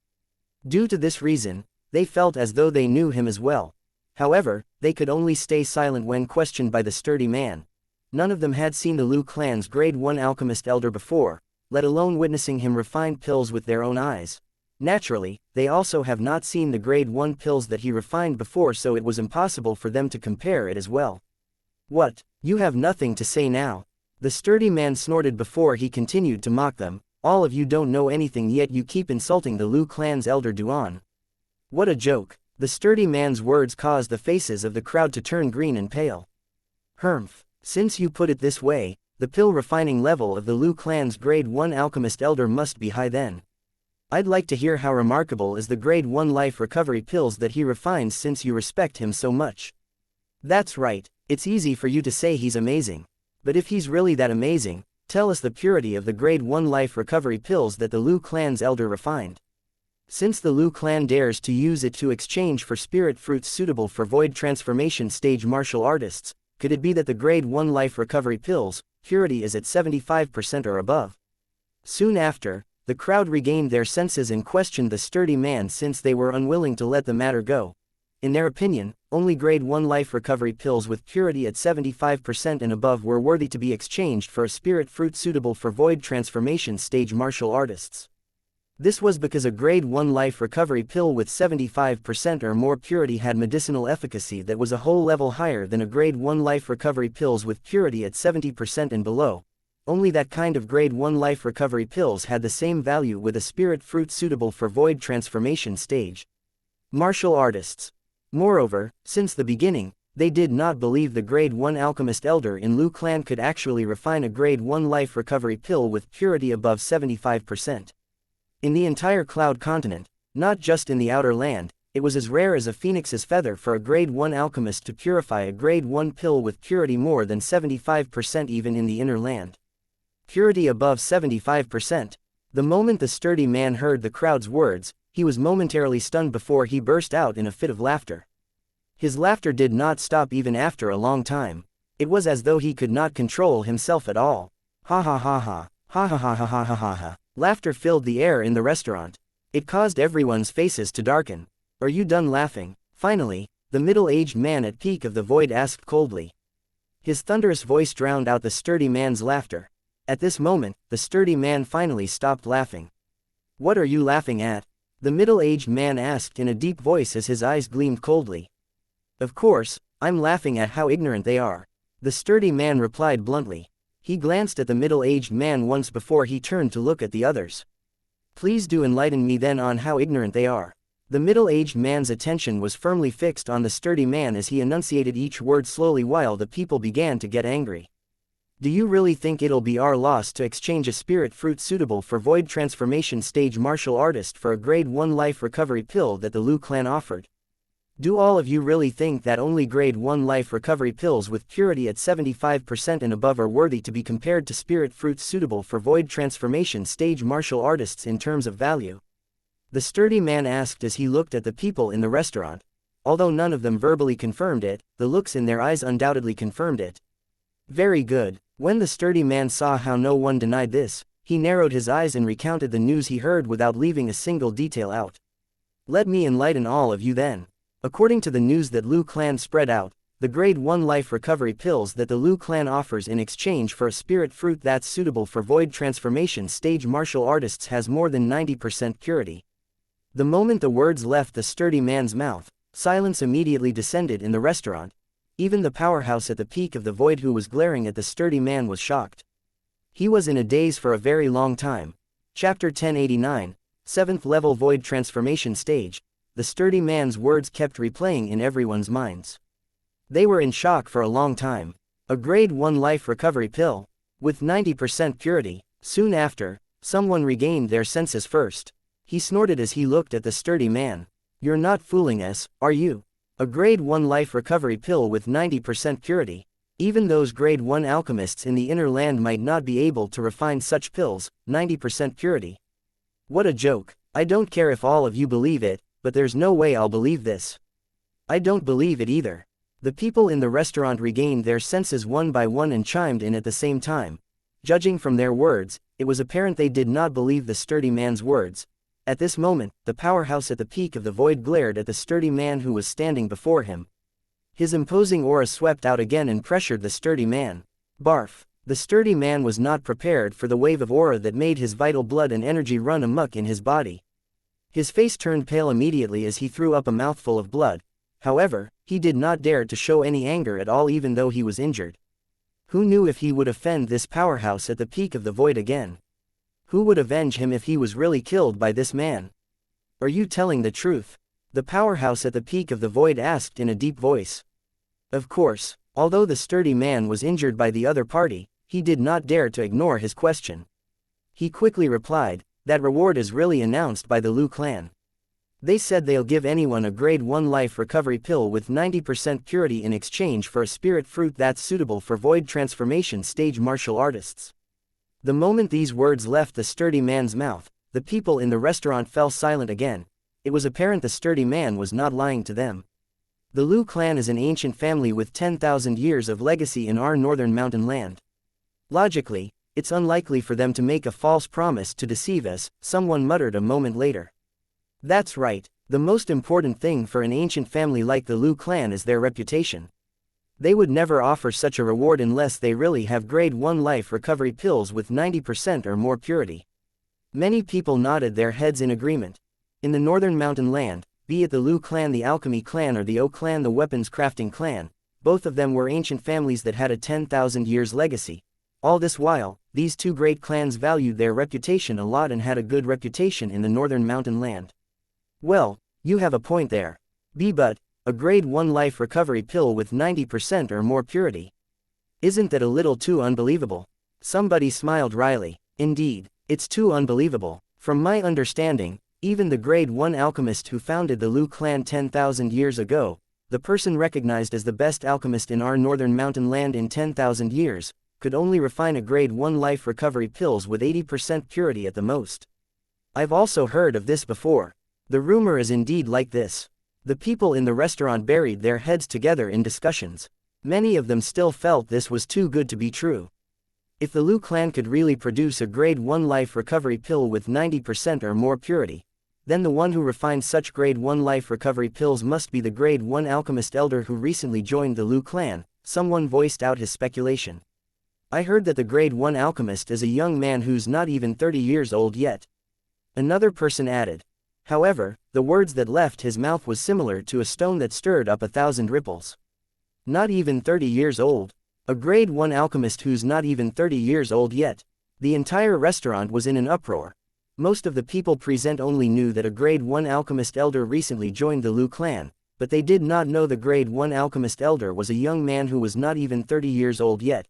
Due to this reason, they felt as though they knew him as well. However, they could only stay silent when questioned by the sturdy man. None of them had seen the Lu clan's grade 1 alchemist elder before, let alone witnessing him refine pills with their own eyes. Naturally, they also have not seen the grade 1 pills that he refined before, so it was impossible for them to compare it as well. "What, you have nothing to say now?" The sturdy man snorted before he continued to mock them. "All of you don't know anything yet you keep insulting the Lu clan's elder Duan. What a joke." The sturdy man's words caused the faces of the crowd to turn green and pale. "Humph, since you put it this way, the pill refining level of the Lu clan's grade 1 alchemist elder must be high then. I'd like to hear how remarkable is the grade 1 life recovery pills that he refines since you respect him so much." "That's right, it's easy for you to say he's amazing. But if he's really that amazing, tell us the purity of the grade 1 life recovery pills that the Lu clan's elder refined. Since the Lu clan dares to use it to exchange for spirit fruits suitable for void transformation stage martial artists, could it be that the grade 1 life recovery pills, purity is at 75% or above?" Soon after, the crowd regained their senses and questioned the sturdy man since they were unwilling to let the matter go. In their opinion, only grade 1 life recovery pills with purity at 75% and above were worthy to be exchanged for a spirit fruit suitable for void transformation stage martial artists. This was because a grade 1 life recovery pill with 75% or more purity had medicinal efficacy that was a whole level higher than a grade 1 life recovery pills with purity at 70% and below. Only that kind of grade 1 life recovery pills had the same value with a spirit fruit suitable for void transformation stage martial artists. Moreover, since the beginning, they did not believe the grade 1 alchemist elder in Lu clan could actually refine a grade 1 life recovery pill with purity above 75%. In the entire Cloud continent, not just in the outer land, it was as rare as a phoenix's feather for a grade 1 alchemist to purify a grade 1 pill with purity more than 75% even in the inner land. Purity above 75%. The moment the sturdy man heard the crowd's words, he was momentarily stunned before he burst out in a fit of laughter. His laughter did not stop even after a long time. It was as though he could not control himself at all. Ha ha ha ha, ha ha ha ha ha ha ha ha. Laughter filled the air in the restaurant. It caused everyone's faces to darken. "Are you done laughing?" Finally, the middle-aged man at peak of the void asked coldly. His thunderous voice drowned out the sturdy man's laughter. At this moment, the sturdy man finally stopped laughing. "What are you laughing at?" the middle-aged man asked in a deep voice as his eyes gleamed coldly. Of course, I'm laughing at how ignorant they are. The sturdy man replied bluntly. He glanced at the middle-aged man once before he turned to look at the others. Please do enlighten me then on how ignorant they are. The middle-aged man's attention was firmly fixed on the sturdy man as he enunciated each word slowly while the people began to get angry. Do you really think it'll be our loss to exchange a spirit fruit suitable for void transformation stage martial artist for a grade 1 life recovery pill that the Liu clan offered? Do all of you really think that only grade 1 life recovery pills with purity at 75% and above are worthy to be compared to spirit fruits suitable for void transformation stage martial artists in terms of value? The sturdy man asked as he looked at the people in the restaurant. Although none of them verbally confirmed it, the looks in their eyes undoubtedly confirmed it. Very good. When the sturdy man saw how no one denied this, he narrowed his eyes and recounted the news he heard without leaving a single detail out. Let me enlighten all of you then. According to the news that Liu clan spread out, the grade 1 life recovery pills that the Liu clan offers in exchange for a spirit fruit that's suitable for void transformation stage martial artists has more than 90% purity. The moment the words left the sturdy man's mouth, silence immediately descended in the restaurant. Even the powerhouse at the peak of the void who was glaring at the sturdy man was shocked. He was in a daze for a very long time. Chapter 1089, 7th level void transformation stage. The sturdy man's words kept replaying in everyone's minds. They were in shock for a long time. A grade 1 life recovery pill, with 90% purity. Soon after, someone regained their senses first. He snorted as he looked at the sturdy man. You're not fooling us, are you? A grade 1 life recovery pill with 90% purity. Even those grade 1 alchemists in the inner land might not be able to refine such pills, 90% purity. What a joke. I don't care if all of you believe it, but there's no way I'll believe this. I don't believe it either. The people in the restaurant regained their senses one by one and chimed in at the same time. Judging from their words, it was apparent they did not believe the sturdy man's words. At this moment, the powerhouse at the peak of the void glared at the sturdy man who was standing before him. His imposing aura swept out again and pressured the sturdy man. Barf. The sturdy man was not prepared for the wave of aura that made his vital blood and energy run amok in his body. His face turned pale immediately as he threw up a mouthful of blood. However, he did not dare to show any anger at all even though he was injured. Who knew if he would offend this powerhouse at the peak of the void again? Who would avenge him if he was really killed by this man? Are you telling the truth? The powerhouse at the peak of the void asked in a deep voice. Of course, although the sturdy man was injured by the other party, he did not dare to ignore his question. He quickly replied, that reward is really announced by the Liu clan. They said they'll give anyone a grade 1 life recovery pill with 90% purity in exchange for a spirit fruit that's suitable for void transformation stage martial artists. The moment these words left the sturdy man's mouth, the people in the restaurant fell silent again. It was apparent the sturdy man was not lying to them. The Liu clan is an ancient family with 10,000 years of legacy in our northern mountain land. Logically, it's unlikely for them to make a false promise to deceive us, someone muttered a moment later. That's right, the most important thing for an ancient family like the Liu clan is their reputation. They would never offer such a reward unless they really have grade 1 life recovery pills with 90% or more purity. Many people nodded their heads in agreement. In the northern mountain land, be it the Liu clan, the alchemy clan, or the O clan, the weapons crafting clan, both of them were ancient families that had a 10,000 years legacy. All this while, these two great clans valued their reputation a lot and had a good reputation in the northern mountain land. Well, you have a point there. But a grade 1 life recovery pill with 90% or more purity. Isn't that a little too unbelievable? Somebody smiled wryly. Indeed, it's too unbelievable. From my understanding, even the grade 1 alchemist who founded the Liu clan 10,000 years ago, the person recognized as the best alchemist in our northern mountain land in 10,000 years, could only refine a grade 1 life recovery pills with 80% purity at the most. I've also heard of this before. The rumor is indeed like this. The people in the restaurant buried their heads together in discussions. Many of them still felt this was too good to be true. If the Liu clan could really produce a grade 1 life recovery pill with 90% or more purity, then the one who refined such grade 1 life recovery pills must be the grade 1 alchemist elder who recently joined the Liu clan, someone voiced out his speculation. I heard that the grade 1 alchemist is a young man who's not even 30 years old yet. Another person added. However, the words that left his mouth was similar to a stone that stirred up 1,000 ripples. Not even 30 years old. A grade 1 alchemist who's not even 30 years old yet. The entire restaurant was in an uproar. Most of the people present only knew that a grade 1 alchemist elder recently joined the Lu clan, but they did not know the grade 1 alchemist elder was a young man who was not even 30 years old yet.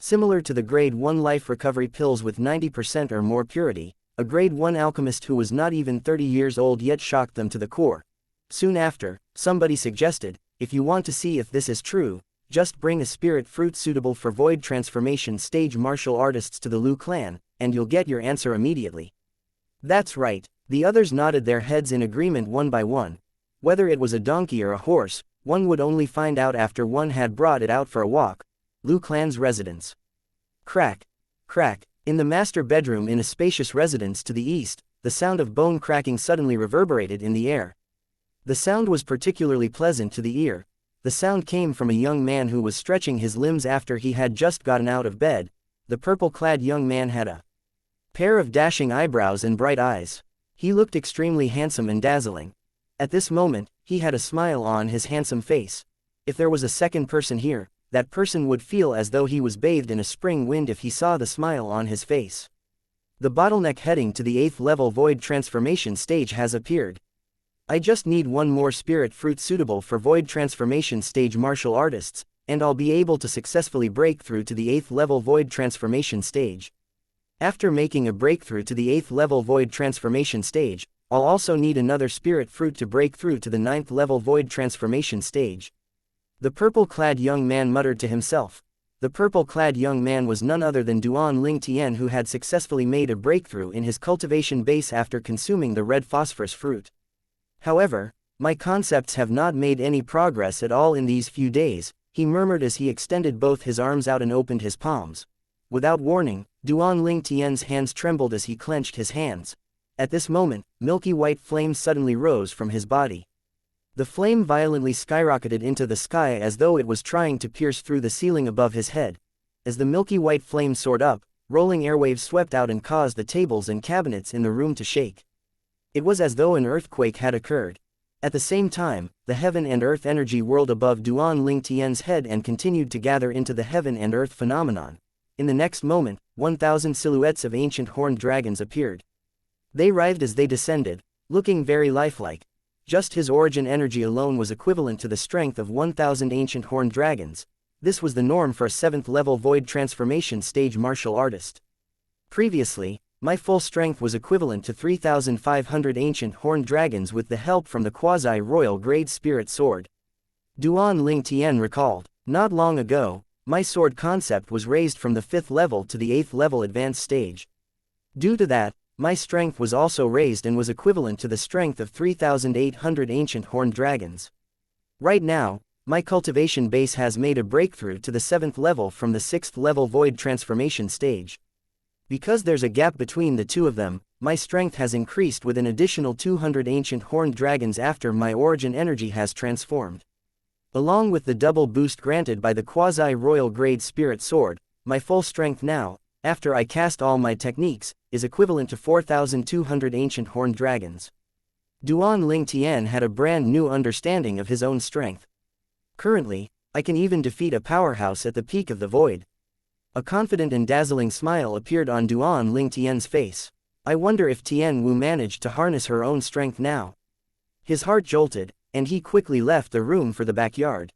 Similar to the grade 1 life recovery pills with 90% or more purity, a grade 1 alchemist who was not even 30 years old yet shocked them to the core. Soon after, somebody suggested, if you want to see if this is true, just bring a spirit fruit suitable for void transformation stage martial artists to the Lu clan, and you'll get your answer immediately. That's right, the others nodded their heads in agreement one by one. Whether it was a donkey or a horse, one would only find out after one had brought it out for a walk. Lu clan's residence. Crack. Crack. In the master bedroom in a spacious residence to the east, the sound of bone cracking suddenly reverberated in the air. The sound was particularly pleasant to the ear. The sound came from a young man who was stretching his limbs after he had just gotten out of bed. The purple-clad young man had a pair of dashing eyebrows and bright eyes. He looked extremely handsome and dazzling. At this moment, he had a smile on his handsome face. If there was a second person here, that person would feel as though he was bathed in a spring wind if he saw the smile on his face. The bottleneck heading to the 8th level void transformation stage has appeared. I just need one more spirit fruit suitable for void transformation stage martial artists, and I'll be able to successfully break through to the 8th level void transformation stage. After making a breakthrough to the 8th level void transformation stage, I'll also need another spirit fruit to break through to the 9th level void transformation stage. The purple-clad young man muttered to himself. The purple-clad young man was none other than Duan Ling Tian, who had successfully made a breakthrough in his cultivation base after consuming the red phosphorus fruit. However, my concepts have not made any progress at all in these few days, he murmured as he extended both his arms out and opened his palms. Without warning, Duan Ling Tian's hands trembled as he clenched his hands. At this moment, milky white flame suddenly rose from his body. The flame violently skyrocketed into the sky as though it was trying to pierce through the ceiling above his head. As the milky white flame soared up, rolling airwaves swept out and caused the tables and cabinets in the room to shake. It was as though an earthquake had occurred. At the same time, the heaven and earth energy whirled above Duan Ling Tian's head and continued to gather into the heaven and earth phenomenon. In the next moment, 1,000 silhouettes of ancient horned dragons appeared. They writhed as they descended, looking very lifelike. Just his origin energy alone was equivalent to the strength of 1,000 ancient horned dragons. This was the norm for a 7th level void transformation stage martial artist. Previously, my full strength was equivalent to 3,500 ancient horned dragons with the help from the quasi-royal grade spirit sword. Duan Ling Tian recalled, not long ago, my sword concept was raised from the 5th level to the 8th level advanced stage. Due to that, my strength was also raised and was equivalent to the strength of 3,800 ancient horned dragons. Right now, my cultivation base has made a breakthrough to the 7th level from the 6th level void transformation stage. Because there's a gap between the two of them, my strength has increased with an additional 200 ancient horned dragons after my origin energy has transformed. Along with the double boost granted by the quasi-royal grade spirit sword, my full strength now, after I cast all my techniques, is equivalent to 4,200 ancient horned dragons. Duan Ling Tian had a brand new understanding of his own strength. Currently, I can even defeat a powerhouse at the peak of the void. A confident and dazzling smile appeared on Duan Ling Tian's face. I wonder if Tian Wu managed to harness her own strength now. His heart jolted, and he quickly left the room for the backyard.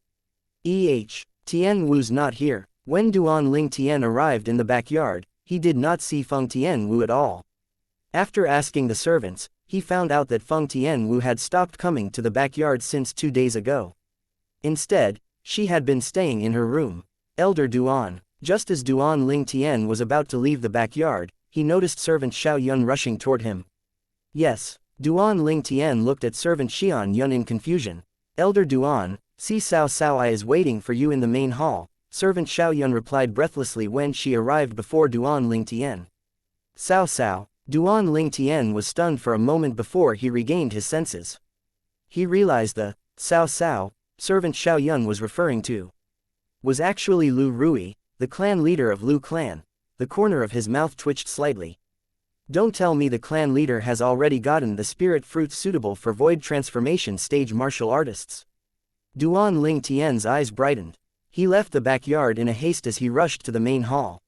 Tian Wu's not here. When Duan Ling Tian arrived in the backyard, he did not see Feng Tian Wu at all. After asking the servants, he found out that Feng Tian Wu had stopped coming to the backyard since 2 days ago. Instead, she had been staying in her room. Elder Duan. Just as Duan Ling Tian was about to leave the backyard, he noticed servant Xiao Yun rushing toward him. Yes. Duan Ling Tian looked at servant Xian Yun in confusion. Elder Duan, see Cao Cao, I is waiting for you in the main hall. Servant Xiao Yun replied breathlessly when she arrived before Duan Ling Tian. Cao Cao. Duan Ling Tian was stunned for a moment before he regained his senses. He realized the Cao Cao servant Xiao Yun was referring to was actually Lu Rui, the clan leader of Lu clan. The corner of his mouth twitched slightly. Don't tell me the clan leader has already gotten the spirit fruit suitable for void transformation stage martial artists. Duan Ling Tian's eyes brightened. He left the backyard in a haste as he rushed to the main hall.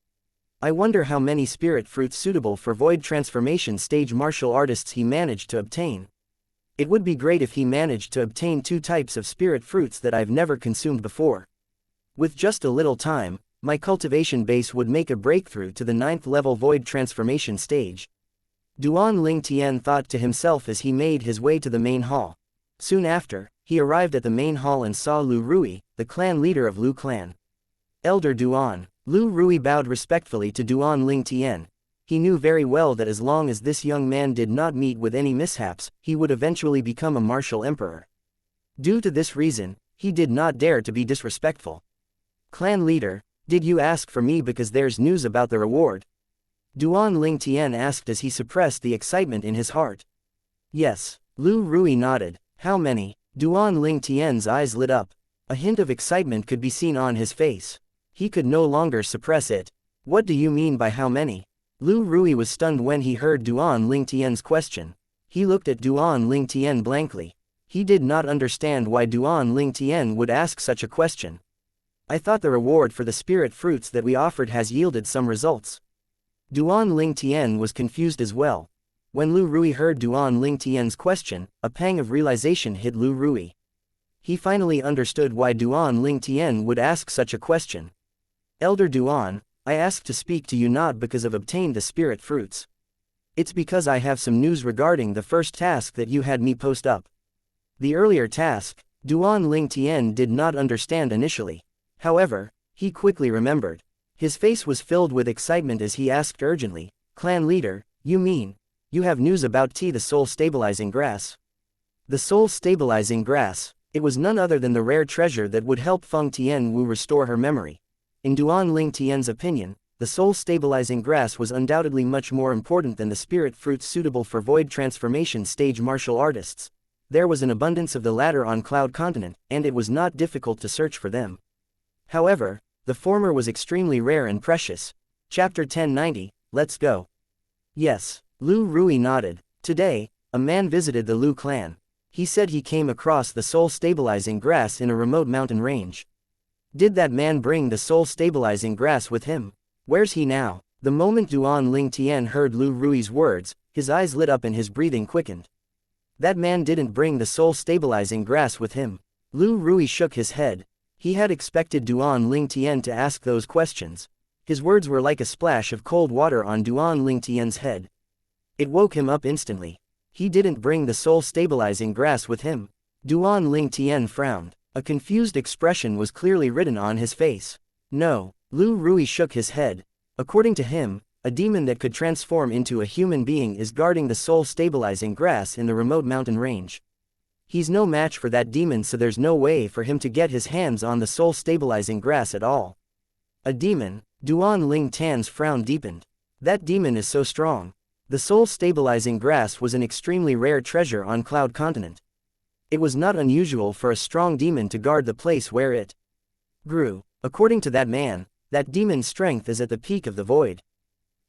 I wonder how many spirit fruits suitable for void transformation stage martial artists he managed to obtain. It would be great if he managed to obtain 2 types of spirit fruits that I've never consumed before. With just a little time, my cultivation base would make a breakthrough to the 9th level void transformation stage. Duan Ling Tian thought to himself as he made his way to the main hall. Soon after, he arrived at the main hall and saw Lu Rui, the clan leader of Lu clan. Elder Duan. Lu Rui bowed respectfully to Duan Ling Tian. He knew very well that as long as this young man did not meet with any mishaps, he would eventually become a martial emperor. Due to this reason, he did not dare to be disrespectful. Clan leader, did you ask for me because there's news about the reward? Duan Ling Tian asked as he suppressed the excitement in his heart. Yes. Lu Rui nodded. How many? Duan Ling Tian's eyes lit up. A hint of excitement could be seen on his face. He could no longer suppress it. What do you mean by how many? Lu Rui was stunned when he heard Duan Ling Tian's question. He looked at Duan Ling Tian blankly. He did not understand why Duan Ling Tian would ask such a question. I thought the reward for the spirit fruits that we offered has yielded some results. Duan Ling Tian was confused as well. When Lu Rui heard Duan Ling Tian's question, a pang of realization hit Lu Rui. He finally understood why Duan Ling Tian would ask such a question. Elder Duan, I asked to speak to you not because I've obtained the spirit fruits. It's because I have some news regarding the first task that you had me post up. The earlier task, Duan Ling Tian did not understand initially. However, he quickly remembered. His face was filled with excitement as he asked urgently, Clan leader, you mean, you have news about the soul stabilizing grass? The soul stabilizing grass, it was none other than the rare treasure that would help Feng Tianwu restore her memory. In Duan Ling Tian's opinion, the soul stabilizing grass was undoubtedly much more important than the spirit fruits suitable for void transformation stage martial artists. There was an abundance of the latter on Cloud Continent, and it was not difficult to search for them. However, the former was extremely rare and precious. Chapter 1090, let's go. Yes. Lu Rui nodded. Today, a man visited the Lu clan. He said he came across the soul-stabilizing grass in a remote mountain range. Did that man bring the soul-stabilizing grass with him? Where's he now? The moment Duan Ling Tian heard Lu Rui's words, his eyes lit up and his breathing quickened. That man didn't bring the soul-stabilizing grass with him. Lu Rui shook his head. He had expected Duan Ling Tian to ask those questions. His words were like a splash of cold water on Duan Ling Tian's head. It woke him up instantly. He didn't bring the soul-stabilizing grass with him. Duan Ling Tian frowned. A confused expression was clearly written on his face. No. Lu Rui shook his head. According to him, a demon that could transform into a human being is guarding the soul-stabilizing grass in the remote mountain range. He's no match for that demon, so there's no way for him to get his hands on the soul-stabilizing grass at all. A demon? Duan Ling Tian's frown deepened. That demon is so strong. The soul-stabilizing grass was an extremely rare treasure on Cloud Continent. It was not unusual for a strong demon to guard the place where it grew. According to that man, that demon's strength is at the peak of the void.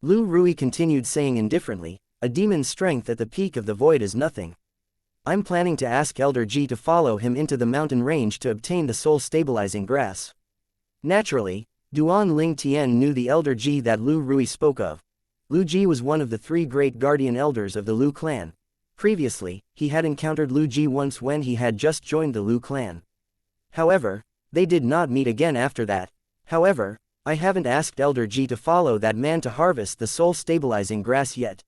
Lu Rui continued saying indifferently, a demon's strength at the peak of the void is nothing. I'm planning to ask Elder Ji to follow him into the mountain range to obtain the soul-stabilizing grass. Naturally, Duan Ling Tian knew the Elder Ji that Lu Rui spoke of. Lu Ji was one of the 3 great guardian elders of the Lu clan. Previously, he had encountered Lu Ji once when he had just joined the Lu clan. However, they did not meet again after that. However, I haven't asked Elder Ji to follow that man to harvest the soul-stabilizing grass yet.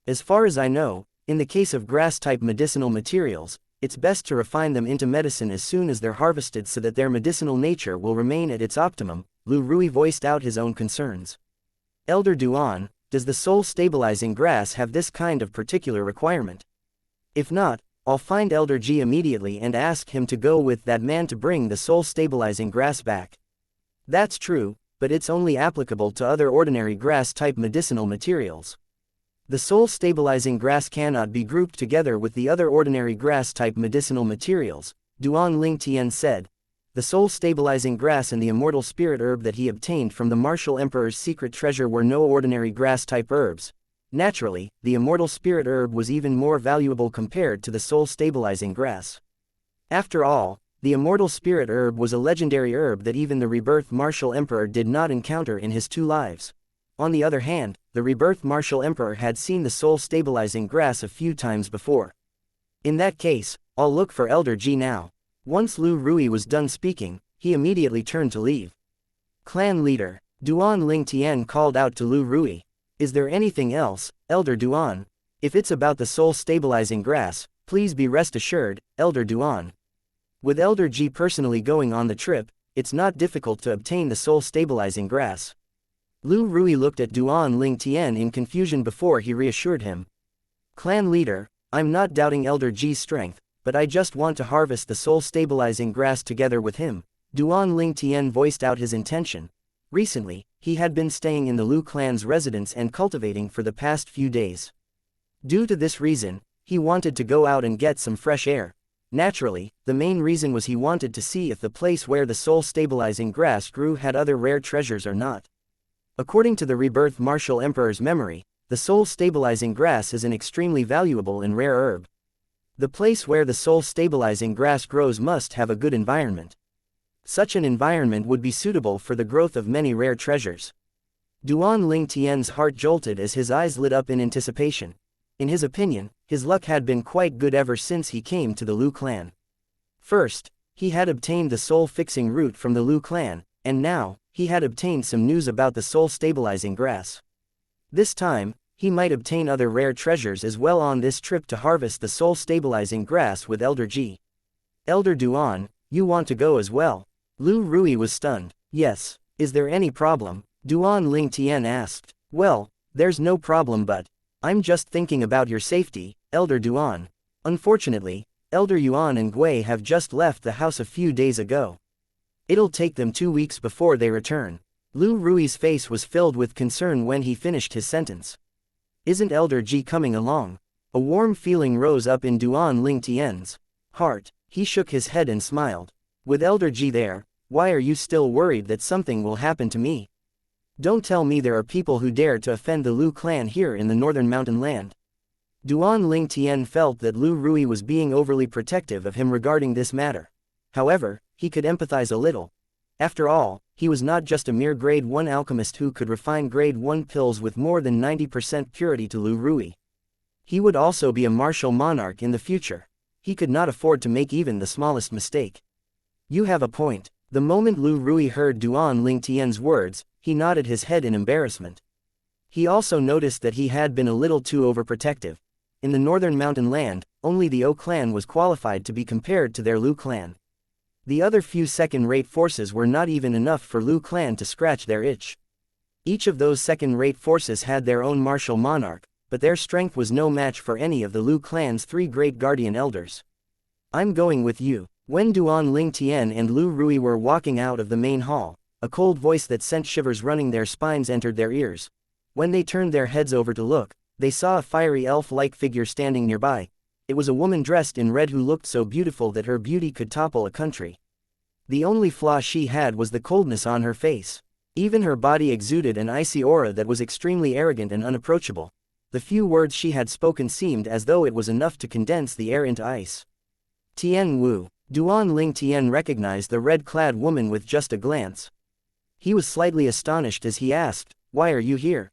As far as I know, in the case of grass-type medicinal materials, it's best to refine them into medicine as soon as they're harvested so that their medicinal nature will remain at its optimum. Lu Rui voiced out his own concerns. Elder Duan, does the soul-stabilizing grass have this kind of particular requirement? If not, I'll find Elder Ji immediately and ask him to go with that man to bring the soul-stabilizing grass back. That's true, but it's only applicable to other ordinary grass-type medicinal materials. The soul-stabilizing grass cannot be grouped together with the other ordinary grass-type medicinal materials, Duan Ling Tian said. The soul-stabilizing grass and the immortal spirit herb that he obtained from the martial emperor's secret treasure were no ordinary grass-type herbs. Naturally, the immortal spirit herb was even more valuable compared to the soul-stabilizing grass. After all, The immortal spirit herb was a legendary herb that even the rebirth martial emperor did not encounter in his 2 lives. On the other hand, the rebirth martial emperor had seen the soul-stabilizing grass a few times before. In that case, I'll look for Elder G now. Once Lu Rui was done speaking, he immediately turned to leave. Clan leader, Duan Ling Tian called out to Lu Rui. Is there anything else, Elder Duan? If it's about the soul-stabilizing grass, please be rest assured, Elder Duan. With Elder G personally going on the trip, it's not difficult to obtain the soul-stabilizing grass. Lu Rui looked at Duan Ling Tian in confusion before he reassured him. Clan leader, I'm not doubting Elder G's strength, but I just want to harvest the soul-stabilizing grass together with him. Duan Ling Tian voiced out his intention. Recently, he had been staying in the Lu clan's residence and cultivating for the past few days. Due to this reason, he wanted to go out and get some fresh air. Naturally, the main reason was he wanted to see if the place where the soul-stabilizing grass grew had other rare treasures or not. According to the rebirth martial emperor's memory, the soul-stabilizing grass is an extremely valuable and rare herb. The place where the soul-stabilizing grass grows must have a good environment. Such an environment would be suitable for the growth of many rare treasures. Duan Ling Tian's heart jolted as his eyes lit up in anticipation. In his opinion, his luck had been quite good ever since he came to the Lu clan. First, he had obtained the soul-fixing root from the Lu clan, and now, he had obtained some news about the soul-stabilizing grass. This time, he might obtain other rare treasures as well on this trip to harvest the soul-stabilizing grass with Elder G. Elder Duan, you want to go as well? Lu Rui was stunned. Yes. Is there any problem? Duan Ling Tian asked. Well, there's no problem, but I'm just thinking about your safety, Elder Duan. Unfortunately, Elder Yuan and Gui have just left the house a few days ago. It'll take them 2 weeks before they return. Lu Rui's face was filled with concern when he finished his sentence. Isn't Elder G coming along? A warm feeling rose up in Duan Ling Tian's heart. He shook his head and smiled. With Elder G there, why are you still worried that something will happen to me? Don't tell me there are people who dare to offend the Lu clan here in the northern mountain land. Duan Ling Tian felt that Lu Rui was being overly protective of him regarding this matter. However, he could empathize a little. After all, he was not just a mere grade 1 alchemist who could refine grade 1 pills with more than 90% purity to Lu Rui. He would also be a martial monarch in the future. He could not afford to make even the smallest mistake. You have a point. The moment Lu Rui heard Duan Ling Tian's words, he nodded his head in embarrassment. He also noticed that he had been a little too overprotective. In the northern mountain land, only the O clan was qualified to be compared to their Lu clan. The other few second-rate forces were not even enough for Lu clan to scratch their itch. Each of those second-rate forces had their own martial monarch, but their strength was no match for any of the Lu clan's 3 great guardian elders. I'm going with you. When Duan Ling Tian and Lu Rui were walking out of the main hall, a cold voice that sent shivers running their spines entered their ears. When they turned their heads over to look, they saw a fiery elf-like figure standing nearby. It was a woman dressed in red who looked so beautiful that her beauty could topple a country. The only flaw she had was the coldness on her face. Even her body exuded an icy aura that was extremely arrogant and unapproachable. The few words she had spoken seemed as though it was enough to condense the air into ice. Tian Wu. Duan Ling Tian recognized the red-clad woman with just a glance. He was slightly astonished as he asked, "Why are you here?"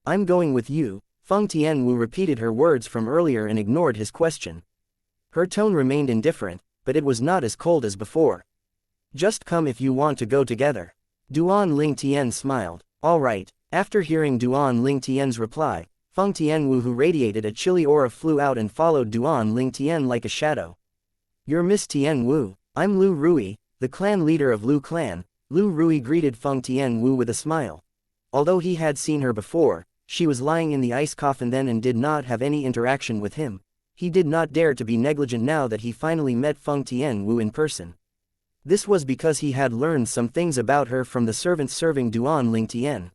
"I'm going with you." Feng Tianwu repeated her words from earlier and ignored his question. Her tone remained indifferent, but it was not as cold as before. "Just come if you want to go together." Duan Ling Tian smiled. "All right." After hearing Duan Ling Tian's reply, Feng Tianwu, who radiated a chilly aura, flew out and followed Duan Ling Tian like a shadow. "You're Miss Tianwu. I'm Lu Rui, the clan leader of Lu clan." Lu Rui greeted Feng Tianwu with a smile. Although he had seen her before, she was lying in the ice coffin then and did not have any interaction with him. He did not dare to be negligent now that he finally met Feng Tianwu in person. This was because he had learned some things about her from the servants serving Duan Ling Tian.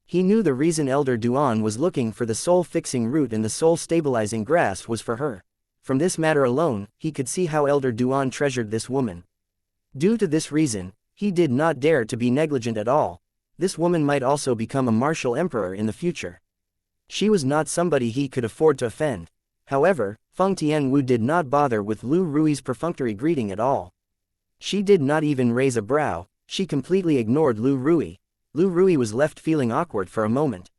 He knew the reason Elder Duan was looking for the soul-fixing root and the soul-stabilizing grass was for her. From this matter alone, he could see how Elder Duan treasured this woman. Due to this reason, he did not dare to be negligent at all. This woman might also become a martial emperor in the future. She was not somebody he could afford to offend. However, Feng Tianwu did not bother with Lu Rui's perfunctory greeting at all. She did not even raise a brow, she completely ignored Lu Rui. Lu Rui was left feeling awkward for a moment.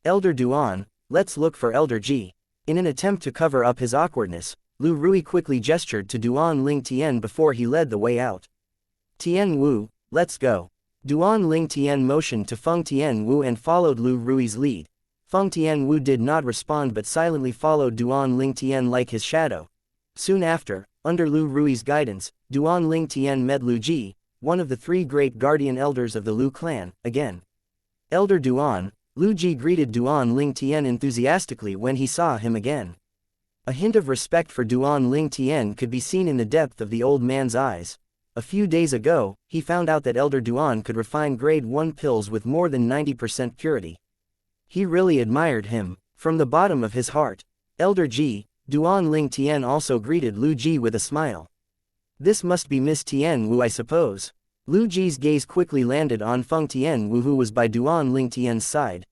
Elder Duan, let's look for Elder Ji. In an attempt to cover up his awkwardness, Lu Rui quickly gestured to Duan Ling Tian before he led the way out. Tian Wu, let's go. Duan Ling Tian motioned to Feng Tian Wu and followed Lu Rui's lead. Feng Tian Wu did not respond but silently followed Duan Ling Tian like his shadow. Soon after, under Lu Rui's guidance, Duan Ling Tian met Lu Ji, one of the 3 great guardian elders of the Lu clan, again. Elder Duan, Lu Ji greeted Duan Ling Tian enthusiastically when he saw him again. A hint of respect for Duan Ling Tian could be seen in the depth of the old man's eyes. A few days ago, he found out that Elder Duan could refine grade 1 pills with more than 90% purity. He really admired him, from the bottom of his heart. Elder Ji, Duan Ling Tian also greeted Lu Ji with a smile. This must be Miss Tian Wu, I suppose. Lu Ji's gaze quickly landed on Feng Tian Wu, who was by Duan Ling Tian's side.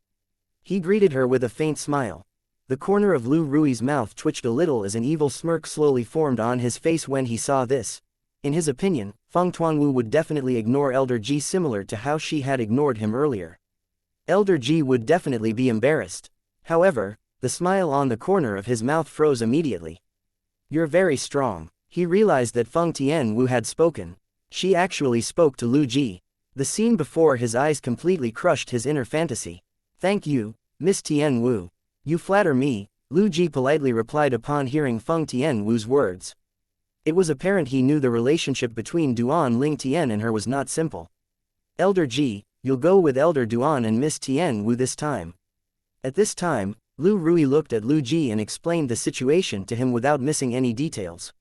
He greeted her with a faint smile. The corner of Lu Rui's mouth twitched a little as an evil smirk slowly formed on his face when he saw this. In his opinion, Feng Tuanwu would definitely ignore Elder Ji similar to how she had ignored him earlier. Elder Ji would definitely be embarrassed. However, the smile on the corner of his mouth froze immediately. You're very strong. He realized that Feng Tianwu had spoken. She actually spoke to Lu Ji. The scene before his eyes completely crushed his inner fantasy. Thank you, Miss Tianwu. You flatter me, Lu Ji politely replied upon hearing Feng Tianwu's words. It was apparent he knew the relationship between Duan Ling Tian and her was not simple. Elder Ji, you'll go with Elder Duan and Miss Tian Wu this time. At this time, Lu Rui looked at Lu Ji and explained the situation to him without missing any details.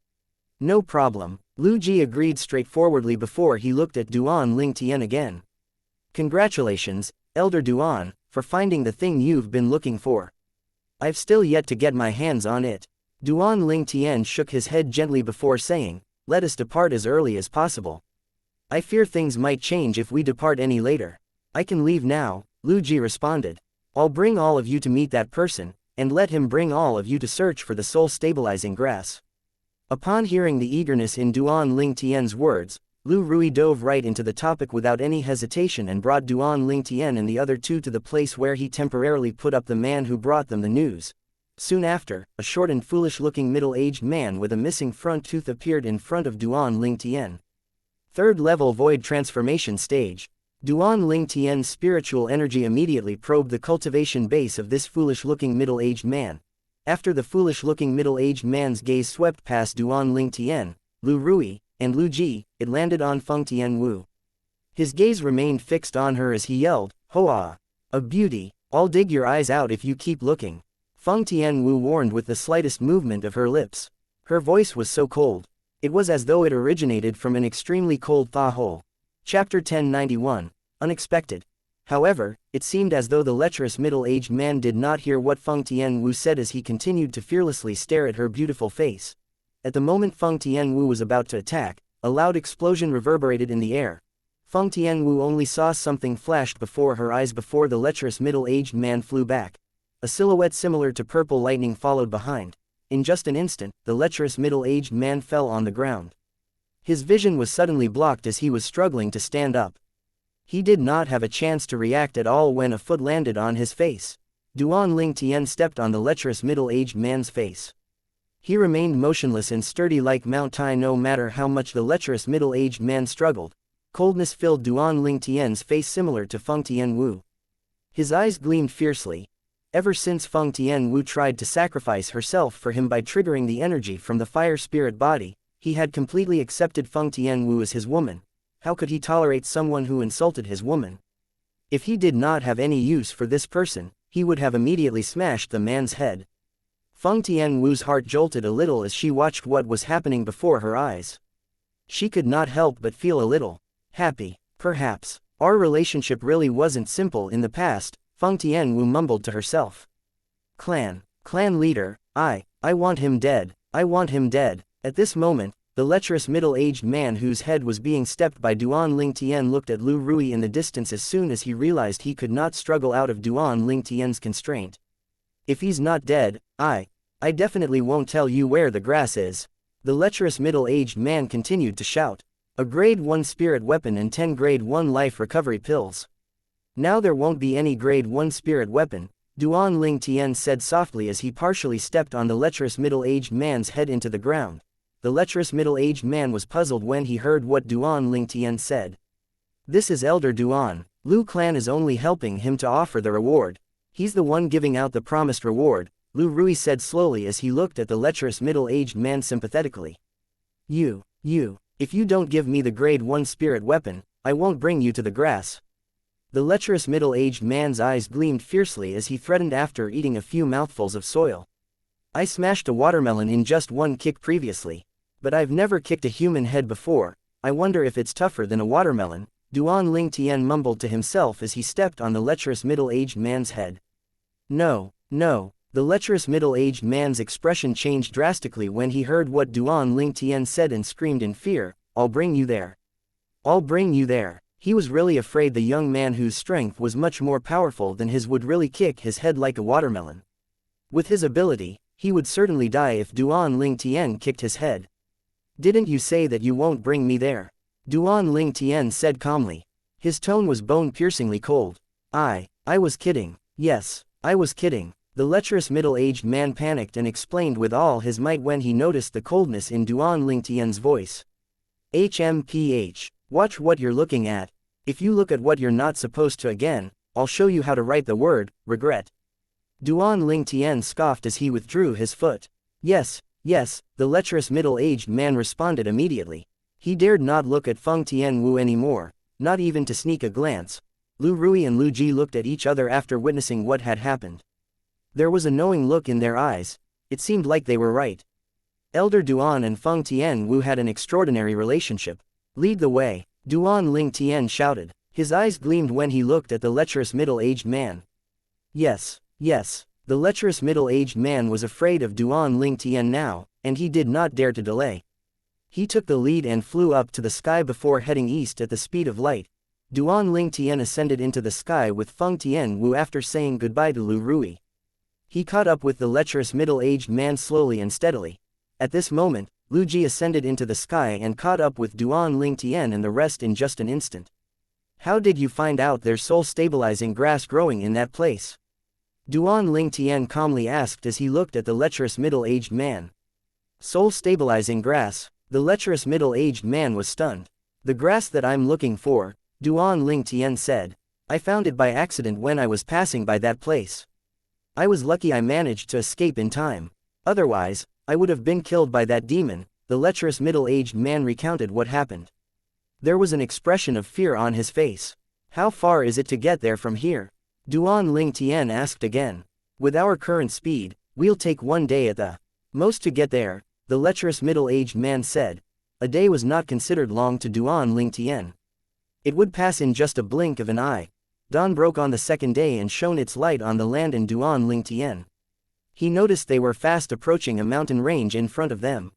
No problem, Lu Ji agreed straightforwardly before he looked at Duan Ling Tian again. Congratulations, Elder Duan, for finding the thing you've been looking for. I've still yet to get my hands on it. Duan Ling Tian shook his head gently before saying, let us depart as early as possible. I fear things might change if we depart any later. I can leave now, Lu Ji responded. I'll bring all of you to meet that person, and let him bring all of you to search for the soul-stabilizing grass. Upon hearing the eagerness in Duan Ling Tian's words, Lu Rui dove right into the topic without any hesitation and brought Duan Ling Tian and the other 2 to the place where he temporarily put up the man who brought them the news. Soon after, a short and foolish-looking middle-aged man with a missing front tooth appeared in front of Duan Ling Tian. 3rd level void transformation stage. Duan Ling Tian's spiritual energy immediately probed the cultivation base of this foolish-looking middle-aged man. After the foolish-looking middle-aged man's gaze swept past Duan Ling Tian, Lu Rui, and Lu Ji, it landed on Feng Tianwu. His gaze remained fixed on her as he yelled, Hoa! A beauty, I'll dig your eyes out if you keep looking. Feng Tianwu warned with the slightest movement of her lips. Her voice was so cold. It was as though it originated from an extremely cold thaw hole. Chapter 1091. Unexpected. However, it seemed as though the lecherous middle-aged man did not hear what Feng Tianwu said as he continued to fearlessly stare at her beautiful face. At the moment Feng Tianwu was about to attack, a loud explosion reverberated in the air. Feng Tianwu only saw something flashed before her eyes before the lecherous middle-aged man flew back. A silhouette similar to purple lightning followed behind. In just an instant, the lecherous middle-aged man fell on the ground. His vision was suddenly blocked as he was struggling to stand up. He did not have a chance to react at all when a foot landed on his face. Duan Ling Tian stepped on the lecherous middle-aged man's face. He remained motionless and sturdy like Mount Tai no matter how much the lecherous middle-aged man struggled. Coldness filled Duan Ling Tian's face similar to Feng Tianwu. His eyes gleamed fiercely. Ever since Feng Tianwu tried to sacrifice herself for him by triggering the energy from the fire spirit body, he had completely accepted Feng Tianwu as his woman. How could he tolerate someone who insulted his woman? If he did not have any use for this person, he would have immediately smashed the man's head. Feng Tianwu's heart jolted a little as she watched what was happening before her eyes. She could not help but feel a little happy. Perhaps our relationship really wasn't simple in the past, Feng Tianwu mumbled to herself. Clan leader, I want him dead, I want him dead. At this moment, the lecherous middle-aged man whose head was being stepped by Duan Ling Tian looked at Lu Rui in the distance as soon as he realized he could not struggle out of Duan Ling Tian's constraint. If he's not dead, I definitely won't tell you where the grass is. The lecherous middle-aged man continued to shout. A grade 1 spirit weapon and 10 grade 1 life recovery pills. Now there won't be any grade 1 spirit weapon, Duan Ling Tian said softly as he partially stepped on the lecherous middle-aged man's head into the ground. The lecherous middle-aged man was puzzled when he heard what Duan Ling Tian said. This is Elder Duan. Lu Clan is only helping him to offer the reward. He's the one giving out the promised reward, Lu Rui said slowly as he looked at the lecherous middle-aged man sympathetically. You, if you don't give me the grade 1 spirit weapon, I won't bring you to the grass. The lecherous middle-aged man's eyes gleamed fiercely as he threatened after eating a few mouthfuls of soil. I smashed a watermelon in just one kick previously, but I've never kicked a human head before. I wonder if it's tougher than a watermelon, Duan Ling Tian mumbled to himself as he stepped on the lecherous middle-aged man's head. No. The lecherous middle-aged man's expression changed drastically when he heard what Duan Ling Tian said and screamed in fear, I'll bring you there. I'll bring you there. He was really afraid the young man whose strength was much more powerful than his would really kick his head like a watermelon. With his ability, he would certainly die if Duan Ling Tian kicked his head. Didn't you say that you won't bring me there? Duan Ling Tian said calmly. His tone was bone-piercingly cold. I was kidding. Yes, I was kidding. The lecherous middle-aged man panicked and explained with all his might when he noticed the coldness in Duan Ling Tian's voice. HMPH. Watch what you're looking at. If you look at what you're not supposed to again, I'll show you how to write the word, regret. Duan Ling Tian scoffed as he withdrew his foot. Yes, the lecherous middle-aged man responded immediately. He dared not look at Feng Tianwu anymore, not even to sneak a glance. Lu Rui and Lu Ji looked at each other after witnessing what had happened. There was a knowing look in their eyes. It seemed like they were right. Elder Duan and Feng Tianwu had an extraordinary relationship. Lead the way, Duan Ling Tian shouted. His eyes gleamed when he looked at the lecherous middle-aged man. Yes, the lecherous middle-aged man was afraid of Duan Ling Tian now, and he did not dare to delay. He took the lead and flew up to the sky before heading east at the speed of light. Duan Ling Tian ascended into the sky with Feng Tianwu after saying goodbye to Lu Rui. He caught up with the lecherous middle-aged man slowly and steadily. At this moment, Lu Ji ascended into the sky and caught up with Duan Ling Tian and the rest in just an instant. How did you find out there's soul-stabilizing grass growing in that place? Duan Ling Tian calmly asked as he looked at the lecherous middle-aged man. Soul-stabilizing grass? The lecherous middle-aged man was stunned. The grass that I'm looking for, Duan Ling Tian said. I found it by accident when I was passing by that place. I was lucky I managed to escape in time. Otherwise, I would have been killed by that demon. The lecherous middle-aged man recounted what happened. There was an expression of fear on his face. How far is it to get there from here? Duan Ling Tian asked again. With our current speed, we'll take 1 day at the most to get there, the lecherous middle-aged man said. A day was not considered long to Duan Ling Tian. It would pass in just a blink of an eye. Dawn broke on the second day and shone its light on the land in Duan Ling Tian. He noticed they were fast approaching a mountain range in front of them.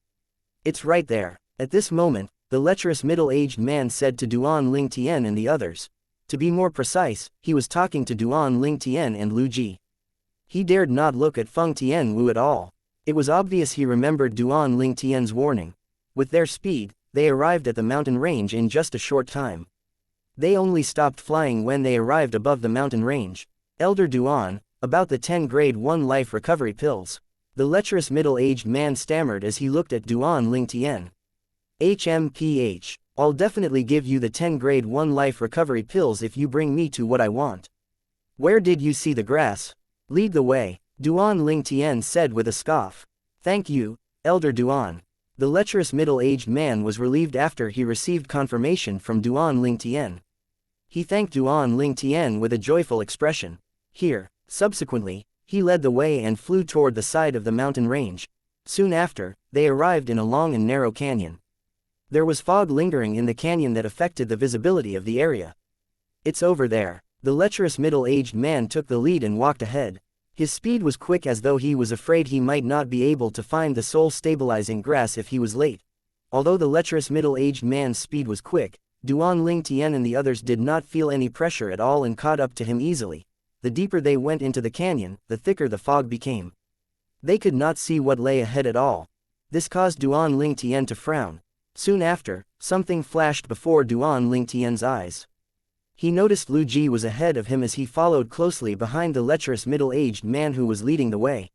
It's right there. At this moment, the lecherous middle-aged man said to Duan Ling Tian and the others. To be more precise, he was talking to Duan Ling Tian and Lu Ji. He dared not look at Feng Tianwu at all. It was obvious he remembered Duan Ling Tian's warning. With their speed, they arrived at the mountain range in just a short time. They only stopped flying when they arrived above the mountain range. Elder Duan, about the 10 grade 1 life recovery pills. The lecherous middle-aged man stammered as he looked at Duan Ling Tian. HMPH. I'll definitely give you the 10 grade 1 life recovery pills if you bring me to what I want. Where did you see the grass? Lead the way, Duan Ling Tian said with a scoff. Thank you, Elder Duan. The lecherous middle-aged man was relieved after he received confirmation from Duan Ling Tian. He thanked Duan Ling Tian with a joyful expression. Here, subsequently, he led the way and flew toward the side of the mountain range. Soon after, they arrived in a long and narrow canyon. There was fog lingering in the canyon that affected the visibility of the area. It's over there. The lecherous middle-aged man took the lead and walked ahead. His speed was quick as though he was afraid he might not be able to find the soul-stabilizing grass if he was late. Although the lecherous middle-aged man's speed was quick, Duan Ling Tian and the others did not feel any pressure at all and caught up to him easily. The deeper they went into the canyon, the thicker the fog became. They could not see what lay ahead at all. This caused Duan Ling Tian to frown. Soon after, something flashed before Duan Lingtian's eyes. He noticed Lu Ji was ahead of him as he followed closely behind the lecherous middle-aged man who was leading the way.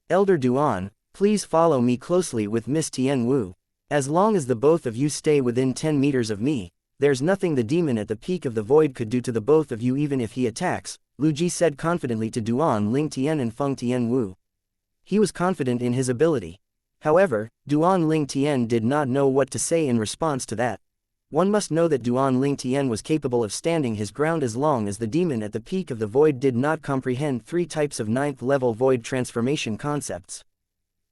Elder Duan, please follow me closely with Miss Tian Wu. As long as the both of you stay within 10 meters of me, there's nothing the demon at the peak of the void could do to the both of you even if he attacks, Lu Ji said confidently to Duan Lingtian and Feng Tian Wu. He was confident in his ability. However, Duan Lingtian did not know what to say in response to that. One must know that Duan Lingtian was capable of standing his ground as long as the demon at the peak of the void did not comprehend 3 types of 9th level void transformation concepts.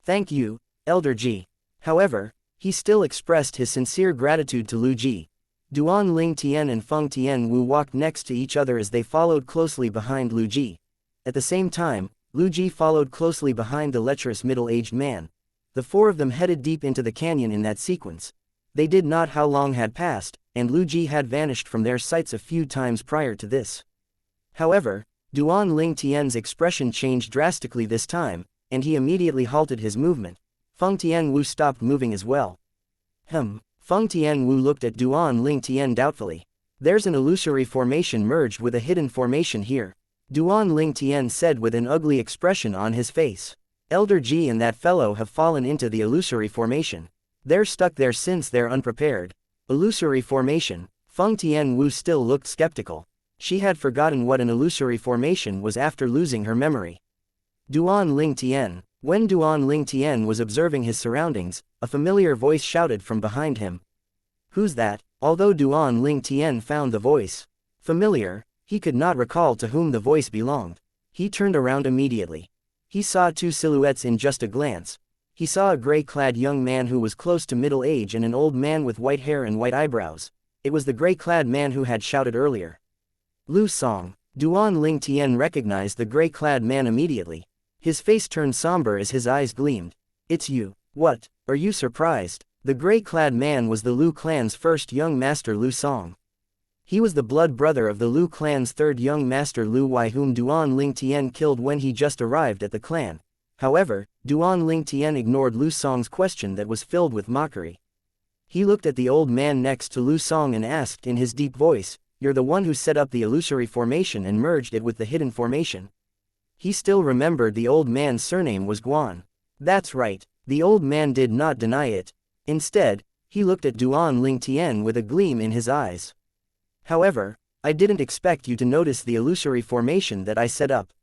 Thank you, Elder Ji. However, he still expressed his sincere gratitude to Lu Ji. Duan Lingtian and Feng Tian Wu walked next to each other as they followed closely behind Lu Ji. At the same time, Lu Ji followed closely behind the lecherous middle-aged man. The 4 of them headed deep into the canyon in that sequence. They did not how long had passed, and Lu Ji had vanished from their sights a few times prior to this. However, Duan Lingtian's expression changed drastically this time, and he immediately halted his movement. Feng Tian Wu stopped moving as well. Feng Tian Wu looked at Duan Lingtian doubtfully. There's an illusory formation merged with a hidden formation here, Duan Lingtian said with an ugly expression on his face. Elder Ji and that fellow have fallen into the illusory formation. They're stuck there since they're unprepared. Illusory formation. Feng Tian Wu still looked skeptical. She had forgotten what an illusory formation was after losing her memory. Duan Lingtian. When Duan Lingtian was observing his surroundings, a familiar voice shouted from behind him. Who's that? Although Duan Lingtian found the voice familiar, he could not recall to whom the voice belonged. He turned around immediately. He saw 2 silhouettes in just a glance. He saw a gray-clad young man who was close to middle age and an old man with white hair and white eyebrows. It was the gray-clad man who had shouted earlier. Lu Song. Duan Lingtian recognized the gray-clad man immediately. His face turned somber as his eyes gleamed. It's you. What? Are you surprised? The gray-clad man was the Lu clan's first young master Lu Song. He was the blood brother of the Lu clan's 3rd young master Lu Wei whom Duan Lingtian killed when he just arrived at the clan. However, Duan Lingtian ignored Lu Song's question that was filled with mockery. He looked at the old man next to Lu Song and asked in his deep voice, "You're the one who set up the illusory formation and merged it with the hidden formation?" He still remembered the old man's surname was Guan. That's right, the old man did not deny it. Instead, he looked at Duan Lingtian with a gleam in his eyes. However, I didn't expect you to notice the illusory formation that I set up.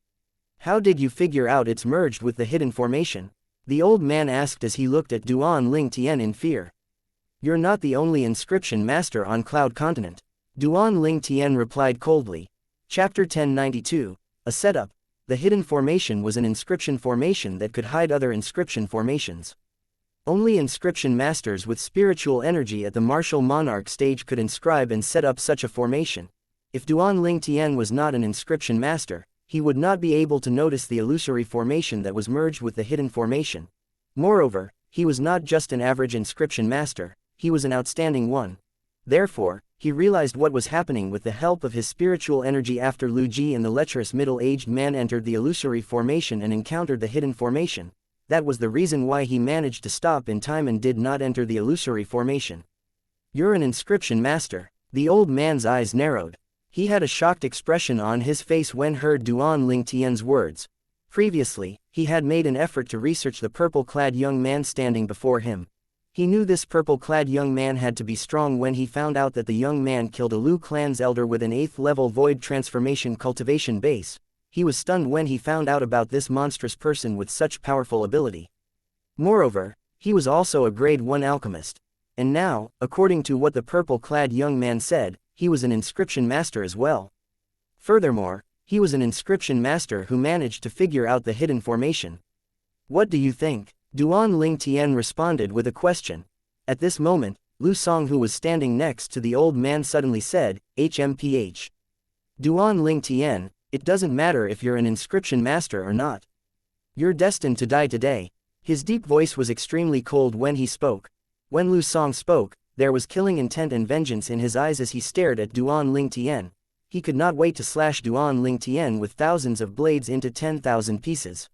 How did you figure out it's merged with the hidden formation? The old man asked as he looked at Duan Lingtian in fear. You're not the only inscription master on Cloud Continent. Duan Lingtian replied coldly. Chapter 1092, a setup. The hidden formation was an inscription formation that could hide other inscription formations. Only inscription masters with spiritual energy at the martial monarch stage could inscribe and set up such a formation. If Duan Lingtian was not an inscription master, he would not be able to notice the illusory formation that was merged with the hidden formation. Moreover, he was not just an average inscription master, he was an outstanding one. Therefore, he realized what was happening with the help of his spiritual energy after Lu Ji and the lecherous middle-aged man entered the illusory formation and encountered the hidden formation. That was the reason why he managed to stop in time and did not enter the illusory formation. You're an inscription master. The old man's eyes narrowed. He had a shocked expression on his face when heard Duan Lingtian's words. Previously, he had made an effort to research the purple-clad young man standing before him. He knew this purple-clad young man had to be strong when he found out that the young man killed a Lu clan's elder with an 8th-level void transformation cultivation base. He was stunned when he found out about this monstrous person with such powerful ability. Moreover, he was also a grade 1 alchemist. And now, according to what the purple-clad young man said, he was an inscription master as well. Furthermore, he was an inscription master who managed to figure out the hidden formation. What do you think? Duan Lingtian responded with a question. At this moment, Lu Song, who was standing next to the old man, suddenly said, HMPH. Duan Lingtian, it doesn't matter if you're an inscription master or not. You're destined to die today. His deep voice was extremely cold when he spoke. When Lu Song spoke, there was killing intent and vengeance in his eyes as he stared at Duan Lingtian. He could not wait to slash Duan Lingtian with thousands of blades into 10,000 pieces.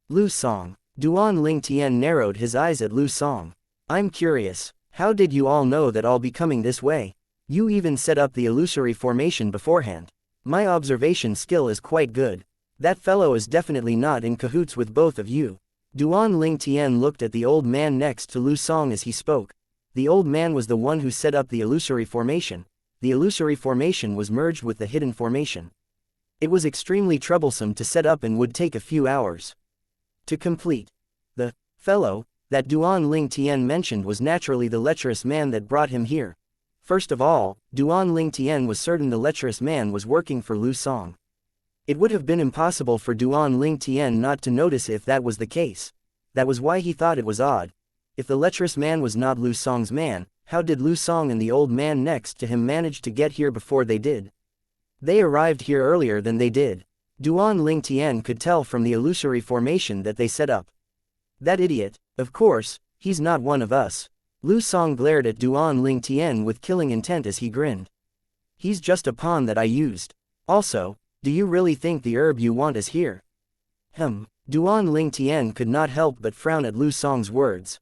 Lu Song. Duan Lingtian narrowed his eyes at Lu Song. I'm curious. How did you all know that I'll be coming this way? You even set up the illusory formation beforehand. My observation skill is quite good. That fellow is definitely not in cahoots with both of you. Duan Ling Tian looked at the old man next to Lu Song as he spoke. The old man was the one who set up the illusory formation. The illusory formation was merged with the hidden formation. It was extremely troublesome to set up and would take a few hours to complete. The fellow that Duan Ling Tian mentioned was naturally the lecherous man that brought him here. First of all, Duan Ling Tian was certain the lecherous man was working for Lu Song. It would have been impossible for Duan Ling Tian not to notice if that was the case. That was why he thought it was odd. If the lecherous man was not Lu Song's man, how did Lu Song and the old man next to him manage to get here before they did? They arrived here earlier than they did. Duan Ling Tian could tell from the illusory formation that they set up. That idiot, of course, he's not one of us. Lu Song glared at Duan Ling Tian with killing intent as he grinned. He's just a pawn that I used. Also, do you really think the herb you want is here? Duan Ling Tian could not help but frown at Lu Song's words.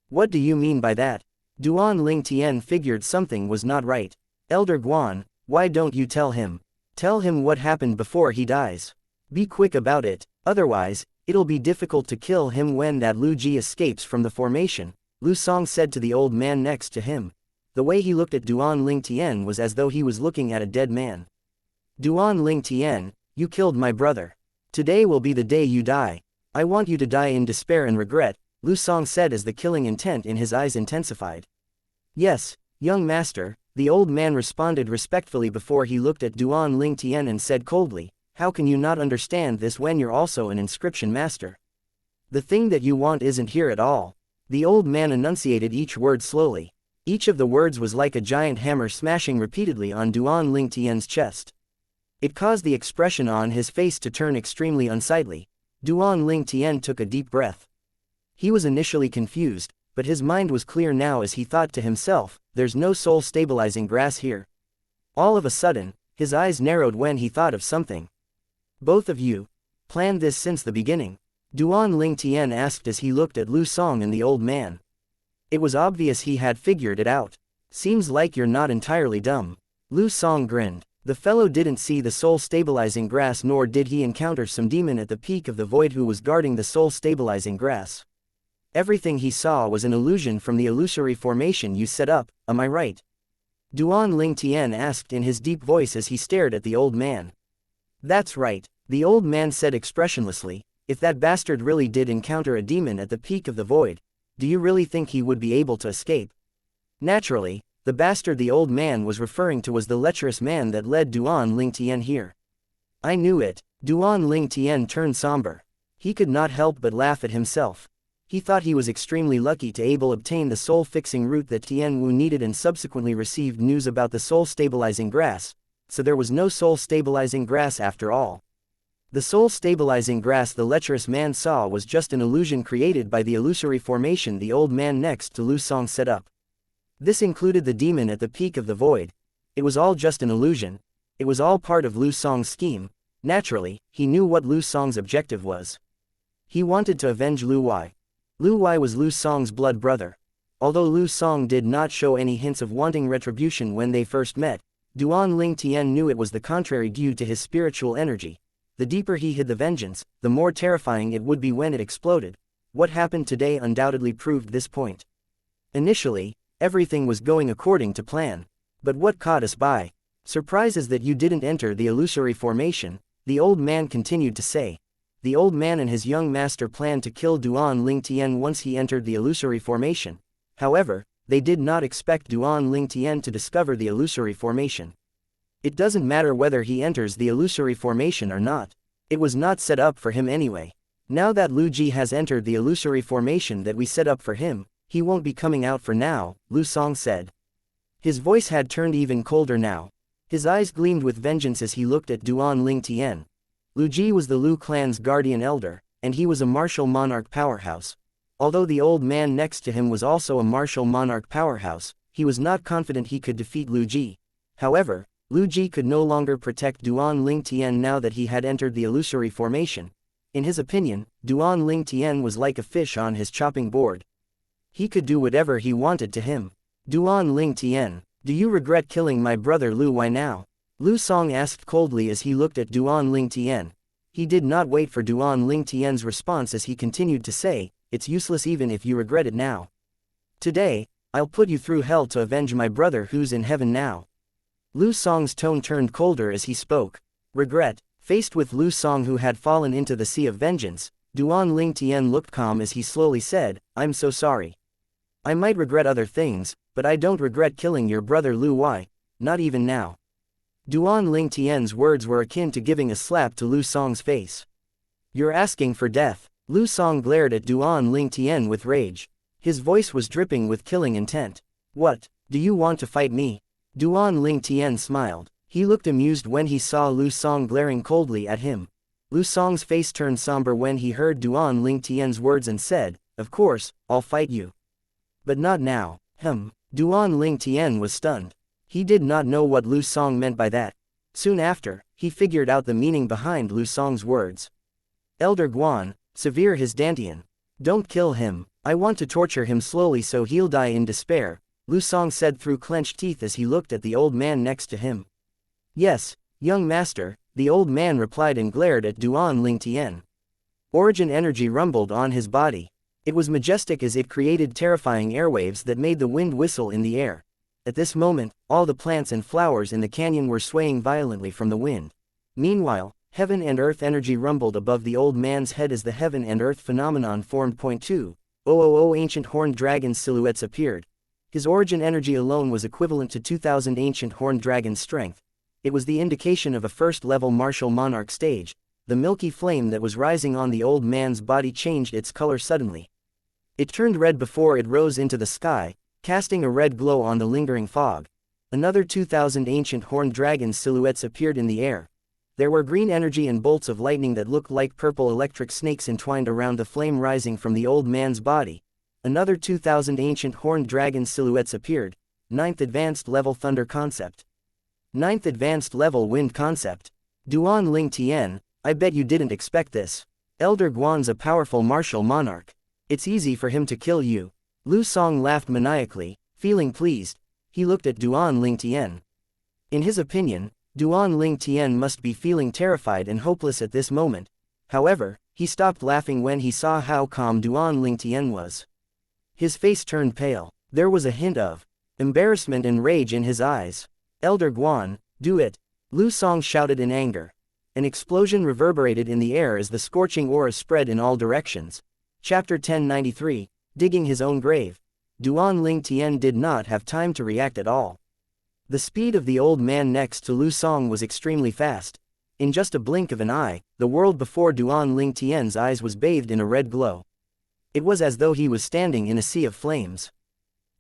What do you mean by that? Duan Ling Tian figured something was not right. Elder Guan, why don't you tell him? Tell him what happened before he dies. Be quick about it, otherwise, it'll be difficult to kill him when that Lu Ji escapes from the formation, Lu Song said to the old man next to him. The way he looked at Duan Ling Tian was as though he was looking at a dead man. Duan Ling Tian, you killed my brother. Today will be the day you die. I want you to die in despair and regret, Lu Song said as the killing intent in his eyes intensified. Yes, young master, the old man responded respectfully before he looked at Duan Ling Tian and said coldly, how can you not understand this when you're also an inscription master? The thing that you want isn't here at all. The old man enunciated each word slowly. Each of the words was like a giant hammer smashing repeatedly on Duan Ling Tian's chest. It caused the expression on his face to turn extremely unsightly. Duan Ling Tian took a deep breath. He was initially confused, but his mind was clear now as he thought to himself, there's no soul-stabilizing grass here. All of a sudden, his eyes narrowed when he thought of something. Both of you planned this since the beginning? Duan Ling Tian asked as he looked at Lu Song and the old man. It was obvious he had figured it out. Seems like you're not entirely dumb. Lu Song grinned. The fellow didn't see the soul-stabilizing grass, nor did he encounter some demon at the peak of the void who was guarding the soul-stabilizing grass. Everything he saw was an illusion from the illusory formation you set up, am I right? Duan Ling Tian asked in his deep voice as he stared at the old man. That's right, the old man said expressionlessly. If that bastard really did encounter a demon at the peak of the void, do you really think he would be able to escape? Naturally, the bastard the old man was referring to was the lecherous man that led Duan Ling Tian here. I knew it. Duan Ling Tian turned somber. He could not help but laugh at himself. He thought he was extremely lucky to obtain the soul-fixing root that Tian Wu needed and subsequently received news about the soul-stabilizing grass, so there was no soul-stabilizing grass after all. The soul-stabilizing grass the lecherous man saw was just an illusion created by the illusory formation the old man next to Lu Song set up. This included the demon at the peak of the void. It was all just an illusion. It was all part of Lu Song's scheme. Naturally, he knew what Lu Song's objective was. He wanted to avenge Lu Wei. Lu Wei was Lu Song's blood brother. Although Lu Song did not show any hints of wanting retribution when they first met, Duan Ling Tian knew it was the contrary due to his spiritual energy. The deeper he hid the vengeance, the more terrifying it would be when it exploded. What happened today undoubtedly proved this point. Initially, everything was going according to plan. But what caught us by surprise is that you didn't enter the illusory formation, the old man continued to say. The old man and his young master planned to kill Duan Ling Tian once he entered the illusory formation. However, they did not expect Duan Ling Tian to discover the illusory formation. It doesn't matter whether he enters the illusory formation or not. It was not set up for him anyway. Now that Lu Ji has entered the illusory formation that we set up for him, he won't be coming out for now, Lu Song said. His voice had turned even colder now. His eyes gleamed with vengeance as he looked at Duan Ling Tian. Lu Ji was the Lu clan's guardian elder, and he was a martial monarch powerhouse. Although the old man next to him was also a martial monarch powerhouse, he was not confident he could defeat Lu Ji. However, Lu Ji could no longer protect Duan Ling Tian now that he had entered the illusory formation. In his opinion, Duan Ling Tian was like a fish on his chopping board. He could do whatever he wanted to him. Duan Ling Tian, do you regret killing my brother Lu? Why now? Lu Song asked coldly as he looked at Duan Ling Tian. He did not wait for Duan Ling Tian's response as he continued to say, it's useless even if you regret it now. Today, I'll put you through hell to avenge my brother who's in heaven now. Lu Song's tone turned colder as he spoke. Regret. Faced with Lu Song who had fallen into the sea of vengeance, Duan Ling Tian looked calm as he slowly said, I'm so sorry. I might regret other things, but I don't regret killing your brother Lu. Why? Not even now. Duan Ling Tian's words were akin to giving a slap to Lu Song's face. You're asking for death. Lu Song glared at Duan Ling Tian with rage. His voice was dripping with killing intent. What? Do you want to fight me? Duan Ling Tian smiled. He looked amused when he saw Lu Song glaring coldly at him. Lu Song's face turned somber when he heard Duan Ling Tian's words and said, of course, I'll fight you. But not now. Duan Ling Tian was stunned. He did not know what Lu Song meant by that. Soon after, he figured out the meaning behind Lu Song's words. Elder Guan, sever his dantian. Don't kill him, I want to torture him slowly so he'll die in despair, Lu Song said through clenched teeth as he looked at the old man next to him. Yes, young master, the old man replied and glared at Duan Ling Tian. Origin energy rumbled on his body. It was majestic as it created terrifying airwaves that made the wind whistle in the air. At this moment, all the plants and flowers in the canyon were swaying violently from the wind. Meanwhile, heaven and earth energy rumbled above the old man's head as the heaven and earth phenomenon formed. 2. Ancient horned dragon silhouettes appeared. His origin energy alone was equivalent to 2,000 ancient horned dragon's strength. It was the indication of a first-level martial monarch stage. The milky flame that was rising on the old man's body changed its color suddenly. It turned red before it rose into the sky, casting a red glow on the lingering fog. Another 2,000 ancient horned dragon silhouettes appeared in the air. There were green energy and bolts of lightning that looked like purple electric snakes entwined around the flame rising from the old man's body. Another 2,000 ancient horned dragon silhouettes appeared. 9th Advanced Level Thunder Concept. 9th Advanced Level Wind Concept. Duan Ling Tian, I bet you didn't expect this. Elder Guan's a powerful martial monarch. It's easy for him to kill you. Lu Song laughed maniacally, feeling pleased. He looked at Duan Ling Tian. In his opinion, Duan Ling Tian must be feeling terrified and hopeless at this moment. However, he stopped laughing when he saw how calm Duan Ling Tian was. His face turned pale. There was a hint of embarrassment and rage in his eyes. Elder Guan, do it! Lu Song shouted in anger. An explosion reverberated in the air as the scorching aura spread in all directions. Chapter 1093, Digging His Own Grave. Duan Ling Tian did not have time to react at all. The speed of the old man next to Lu Song was extremely fast. In just a blink of an eye, the world before Duan Ling Tian's eyes was bathed in a red glow. It was as though he was standing in a sea of flames.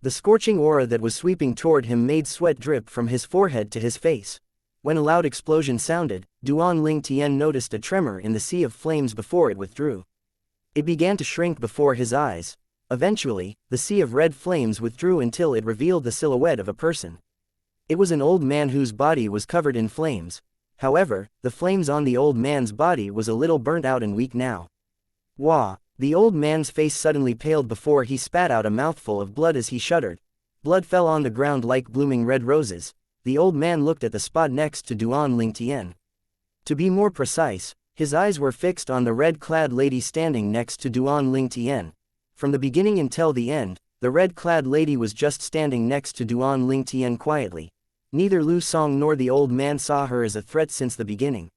The scorching aura that was sweeping toward him made sweat drip from his forehead to his face. When a loud explosion sounded, Duan Ling Tian noticed a tremor in the sea of flames before it withdrew. It began to shrink before his eyes. Eventually, the sea of red flames withdrew until it revealed the silhouette of a person. It was an old man whose body was covered in flames. However, the flames on the old man's body was a little burnt out and weak now. Wah! The old man's face suddenly paled before he spat out a mouthful of blood as he shuddered. Blood fell on the ground like blooming red roses. The old man looked at the spot next to Duan Ling Tian. To be more precise, his eyes were fixed on the red-clad lady standing next to Duan Ling Tian. From the beginning until the end, the red-clad lady was just standing next to Duan Ling Tian quietly. Neither Lu Song nor the old man saw her as a threat since the beginning.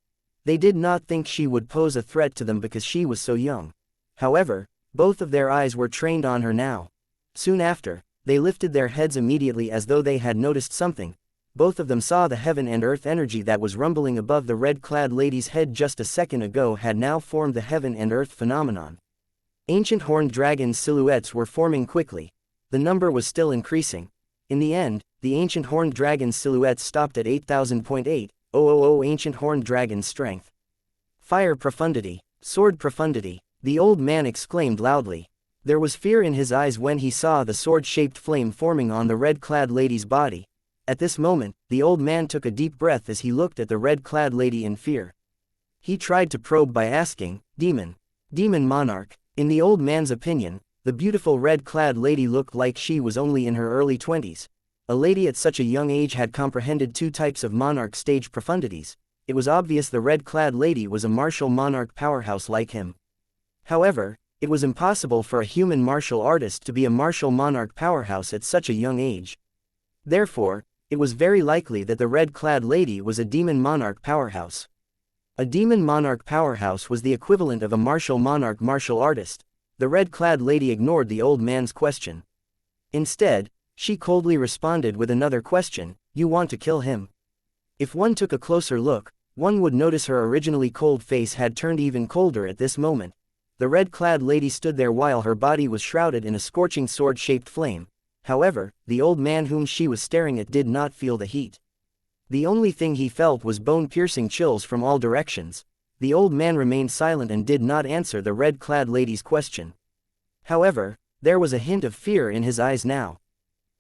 They did not think she would pose a threat to them because she was so young. However, both of their eyes were trained on her now. Soon after, they lifted their heads immediately as though they had noticed something. Both of them saw the heaven and earth energy that was rumbling above the red-clad lady's head just a second ago had now formed the heaven and earth phenomenon. Ancient horned dragon silhouettes were forming quickly. The number was still increasing. In the end, the ancient horned dragon silhouettes stopped at 8,000.8. Ancient horned dragon's strength. Fire profundity. Sword profundity. The old man exclaimed loudly. There was fear in his eyes when he saw the sword-shaped flame forming on the red-clad lady's body. At this moment, the old man took a deep breath as he looked at the red-clad lady in fear. He tried to probe by asking, Demon monarch. In the old man's opinion, The beautiful red-clad lady looked like she was only in her early 20s. A lady at such a young age had comprehended two types of monarch stage profundities. It was obvious the red-clad lady was a martial monarch powerhouse like him. However, it was impossible for a human martial artist to be a martial monarch powerhouse at such a young age. Therefore, it was very likely that the red-clad lady was a demon monarch powerhouse. A demon monarch powerhouse was the equivalent of a martial monarch martial artist. The red-clad lady ignored the old man's question. Instead, she coldly responded with another question, "You want to kill him?" If one took a closer look, one would notice her originally cold face had turned even colder at this moment. The red-clad lady stood there while her body was shrouded in a scorching sword-shaped flame. However, the old man whom she was staring at did not feel the heat. The only thing he felt was bone-piercing chills from all directions. The old man remained silent and did not answer the red-clad lady's question. However, there was a hint of fear in his eyes now.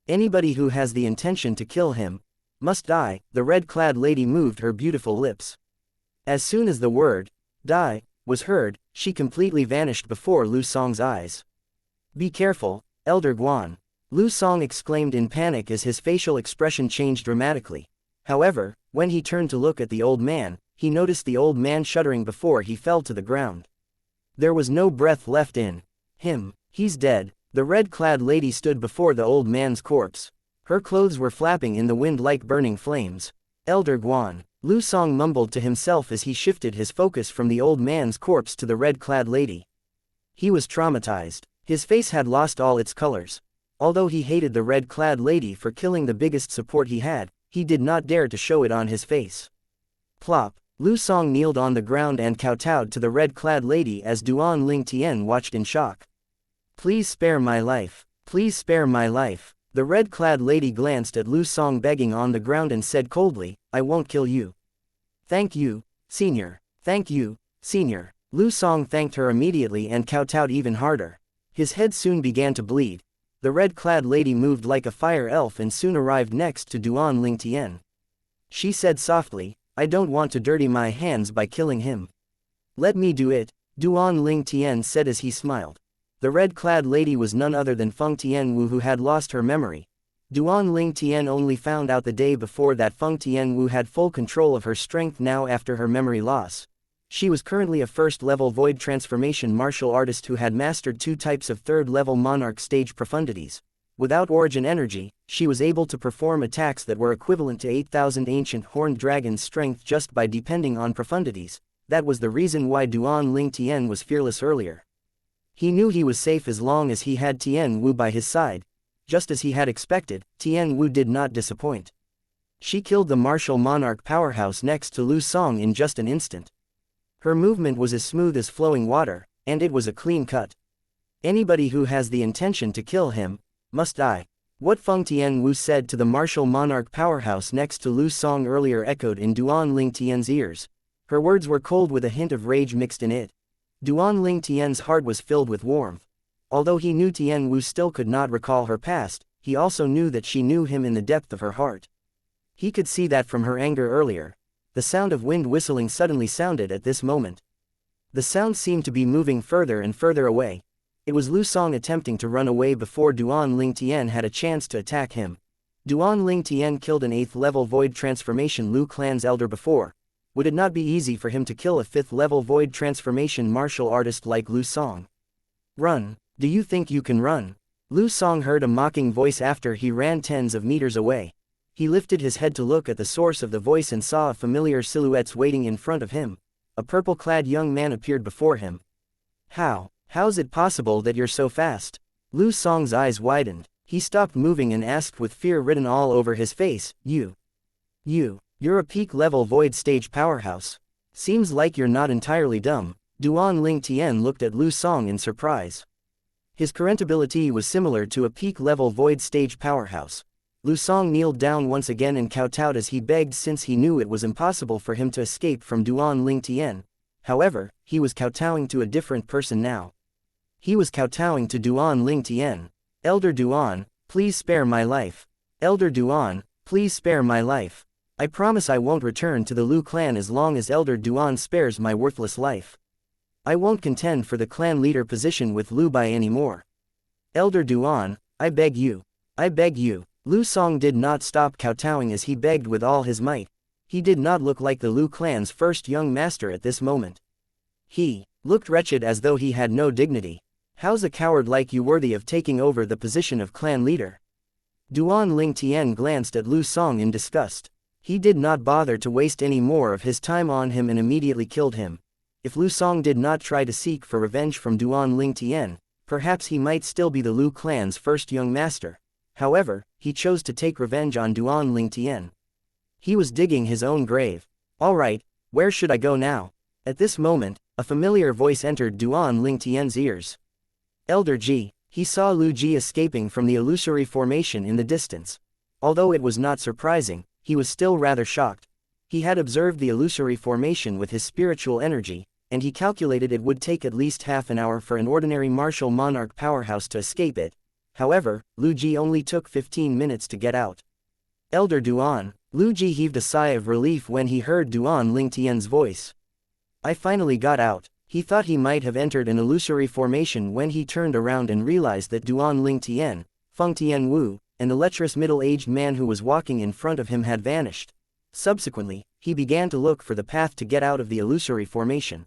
Anybody who has the intention to kill him must die. The red-clad lady moved her beautiful lips. As soon as the word, die, was heard, she completely vanished before Lu Song's eyes. "Be careful, Elder Guan," Lu Song exclaimed in panic as his facial expression changed dramatically. However, when he turned to look at the old man, he noticed the old man shuddering before he fell to the ground. There was no breath left in him. "He's dead." The red-clad lady stood before the old man's corpse. Her clothes were flapping in the wind like burning flames. "Elder Guan," Lu Song mumbled to himself as he shifted his focus from the old man's corpse to the red-clad lady. He was traumatized. His face had lost all its colors. Although he hated the red-clad lady for killing the biggest support he had, he did not dare to show it on his face. Plop. Lu Song kneeled on the ground and kowtowed to the red-clad lady as Duan Ling Tian watched in shock. "Please spare my life. Please spare my life." The red-clad lady glanced at Lu Song begging on the ground and said coldly, "I won't kill you." "Thank you, senior. Thank you, senior." Lu Song thanked her immediately and kowtowed even harder. His head soon began to bleed. The red-clad lady moved like a fire elf and soon arrived next to Duan Ling Tian. She said softly, "I don't want to dirty my hands by killing him." "Let me do it," Duan Ling Tian said as he smiled. The red-clad lady was none other than Feng Tianwu, who had lost her memory. Duan Ling Tian only found out the day before that Feng Tianwu had full control of her strength now after her memory loss. She was currently a first-level void transformation martial artist who had mastered two types of third-level monarch stage profundities. Without origin energy, she was able to perform attacks that were equivalent to 8,000 ancient horned dragons' strength just by depending on profundities. That was the reason why Duan Ling Tian was fearless earlier. He knew he was safe as long as he had Tian Wu by his side. Just as he had expected, Tian Wu did not disappoint. She killed the martial monarch powerhouse next to Lu Song in just an instant. Her movement was as smooth as flowing water, and it was a clean cut. Anybody who has the intention to kill him must die. What Feng Tianwu said to the martial monarch powerhouse next to Lu Song earlier echoed in Duan Ling Tian's ears. Her words were cold with a hint of rage mixed in it. Duan Ling Tian's heart was filled with warmth. Although he knew Tianwu still could not recall her past, he also knew that she knew him in the depth of her heart. He could see that from her anger earlier. The sound of wind whistling suddenly sounded at this moment. The sound seemed to be moving further and further away. It was Lu Song attempting to run away before Duan Ling Tian had a chance to attack him. Duan Ling Tian killed an 8th-level void transformation Lu clan's elder before. Would it not be easy for him to kill a 5th-level void transformation martial artist like Lu Song? "Run. Do you think you can run?" Lu Song heard a mocking voice after he ran tens of meters away. He lifted his head to look at the source of the voice and saw a familiar silhouettes waiting in front of him. A purple-clad young man appeared before him. How's it possible that you're so fast?" Lu Song's eyes widened. He stopped moving and asked with fear written all over his face, You're a peak-level void stage powerhouse. Seems like you're not entirely dumb." Duan Ling Tian looked at Lu Song in surprise. His current ability was similar to a peak-level void stage powerhouse. Lu Song kneeled down once again and kowtowed as he begged since he knew it was impossible for him to escape from Duan Ling Tian. However, he was kowtowing to a different person now. He was kowtowing to Duan Ling Tian. "Elder Duan, please spare my life. Elder Duan, please spare my life. I promise I won't return to the Lu clan as long as Elder Duan spares my worthless life. I won't contend for the clan leader position with Lu Bai anymore." Elder Duan, I beg you. I beg you. Lu Song did not stop kowtowing as he begged with all his might. He did not look like the Lu clan's first young master at this moment. He looked wretched as though he had no dignity. How's a coward like you worthy of taking over the position of clan leader? Duan Lingtian glanced at Lu Song in disgust. He did not bother to waste any more of his time on him and immediately killed him. If Lu Song did not try to seek for revenge from Duan Lingtian, perhaps he might still be the Lu clan's first young master. However, he chose to take revenge on Duan Lingtian. He was digging his own grave. Alright, where should I go now? At this moment, a familiar voice entered Duan Lingtian's ears. Elder Ji. He saw Lu Ji escaping from the illusory formation in the distance. Although it was not surprising, he was still rather shocked. He had observed the illusory formation with his spiritual energy, and he calculated it would take at least half an hour for an ordinary martial monarch powerhouse to escape it. However, Lu Ji only took 15 minutes to get out. Elder Duan. Lu Ji heaved a sigh of relief when he heard Duan Lingtian's voice. I finally got out. He thought he might have entered an illusory formation when he turned around and realized that Duan Lingtian, Feng Tianwu, and the lecherous middle-aged man who was walking in front of him had vanished. Subsequently, he began to look for the path to get out of the illusory formation.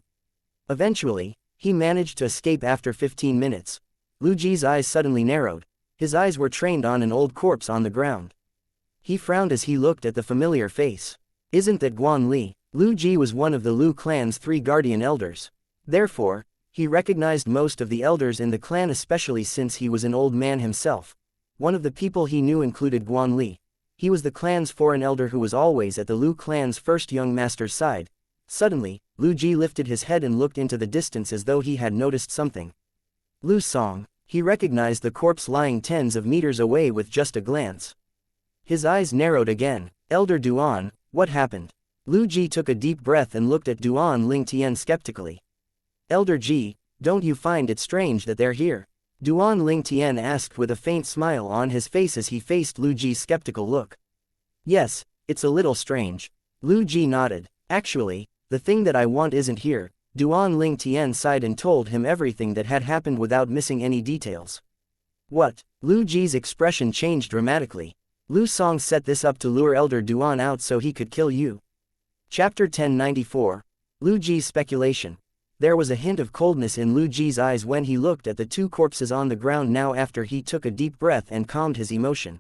Eventually, he managed to escape after 15 minutes. Lu Ji's eyes suddenly narrowed. His eyes were trained on an old corpse on the ground. He frowned as he looked at the familiar face. Isn't that Guan Li? Lu Ji was one of the Lu clan's 3 guardian elders. Therefore, he recognized most of the elders in the clan, especially since he was an old man himself. One of the people he knew included Guan Li. He was the clan's foreign elder who was always at the Lu clan's first young master's side. Suddenly, Lu Ji lifted his head and looked into the distance as though he had noticed something. Lu Song. He recognized the corpse lying tens of meters away with just a glance. His eyes narrowed again. Elder Duan, what happened? Lu Ji took a deep breath and looked at Duan Lingtian skeptically. Elder Ji, don't you find it strange that they're here? Duan Lingtian asked with a faint smile on his face as he faced Lu Ji's skeptical look. Yes, it's a little strange. Lu Ji nodded. Actually, the thing that I want isn't here. Duan Lingtian sighed and told him everything that had happened without missing any details. What? Lu Ji's expression changed dramatically. Lu Song set this up to lure Elder Duan out so he could kill you. Chapter 1094. Lu Ji's speculation. There was a hint of coldness in Lu Ji's eyes when he looked at the 2 corpses on the ground now after he took a deep breath and calmed his emotion.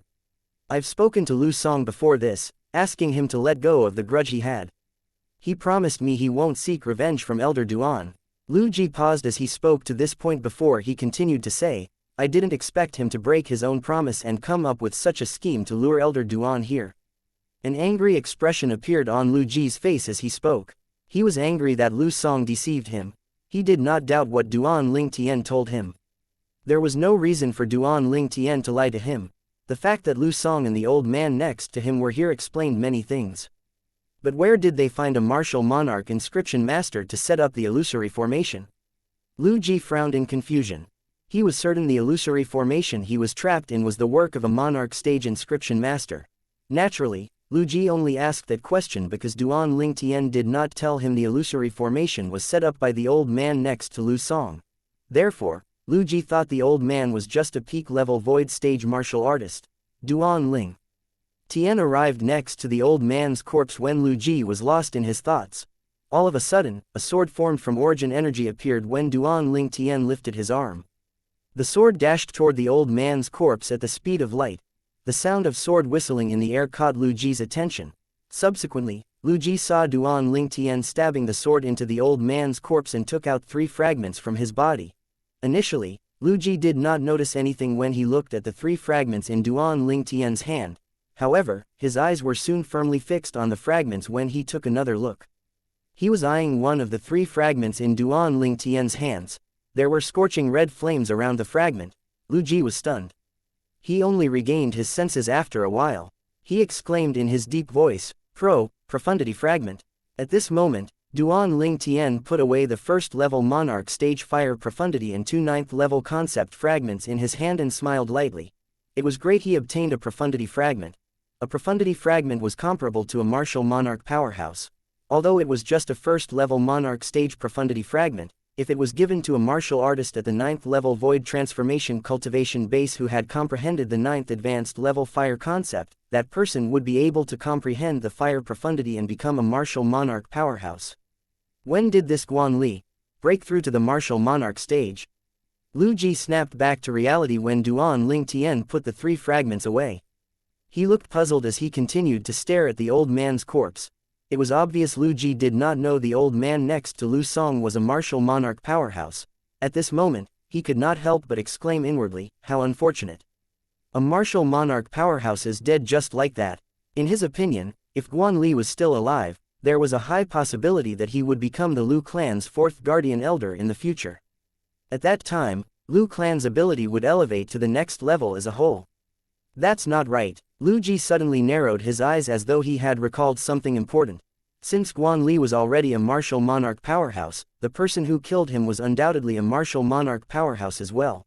I've spoken to Lu Song before this, asking him to let go of the grudge he had. He promised me he won't seek revenge from Elder Duan. Lu Ji paused as he spoke to this point before he continued to say, I didn't expect him to break his own promise and come up with such a scheme to lure Elder Duan here. An angry expression appeared on Lu Ji's face as he spoke. He was angry that Lu Song deceived him. He did not doubt what Duan Lingtian told him. There was no reason for Duan Lingtian to lie to him. The fact that Lu Song and the old man next to him were here explained many things. But where did they find a martial monarch inscription master to set up the illusory formation? Lu Ji frowned in confusion. He was certain the illusory formation he was trapped in was the work of a monarch stage inscription master. Naturally, Lu Ji only asked that question because Duan Lingtian did not tell him the illusory formation was set up by the old man next to Lu Song. Therefore, Lu Ji thought the old man was just a peak-level void stage martial artist. Duan Ling Tian arrived next to the old man's corpse when Lu Ji was lost in his thoughts. All of a sudden, a sword formed from origin energy appeared when Duan Lingtian lifted his arm. The sword dashed toward the old man's corpse at the speed of light. The sound of sword whistling in the air caught Lu Ji's attention. Subsequently, Lu Ji saw Duan Lingtian stabbing the sword into the old man's corpse and took out 3 fragments from his body. Initially, Lu Ji did not notice anything when he looked at the 3 fragments in Duan Lingtian's hand. However, his eyes were soon firmly fixed on the fragments when he took another look. He was eyeing one of the 3 fragments in Duan Lingtian's hands. There were scorching red flames around the fragment. Lu Ji was stunned. He only regained his senses after a while. He exclaimed in his deep voice, Profundity fragment. At this moment, Duan Lingtian put away the first-level monarch stage fire profundity and 2 9th-level concept fragments in his hand and smiled lightly. It was great he obtained a profundity fragment. A profundity fragment was comparable to a martial monarch powerhouse. Although it was just a first-level monarch stage profundity fragment, if it was given to a martial artist at the 9th level void transformation cultivation base who had comprehended the 9th advanced level fire concept, that person would be able to comprehend the fire profundity and become a martial monarch powerhouse. When did this Guan Li break through to the martial monarch stage? Lu Ji snapped back to reality when Duan Ling Tian put the 3 fragments away. He looked puzzled as he continued to stare at the old man's corpse. It was obvious Lu Ji did not know the old man next to Lu Song was a martial monarch powerhouse. At this moment, he could not help but exclaim inwardly, how unfortunate. A martial monarch powerhouse is dead just like that. In his opinion, if Guan Li was still alive, there was a high possibility that he would become the Lu clan's 4th guardian elder in the future. At that time, Lu clan's ability would elevate to the next level as a whole. That's not right. Lu Ji suddenly narrowed his eyes as though he had recalled something important. Since Guan Li was already a martial monarch powerhouse, the person who killed him was undoubtedly a martial monarch powerhouse as well.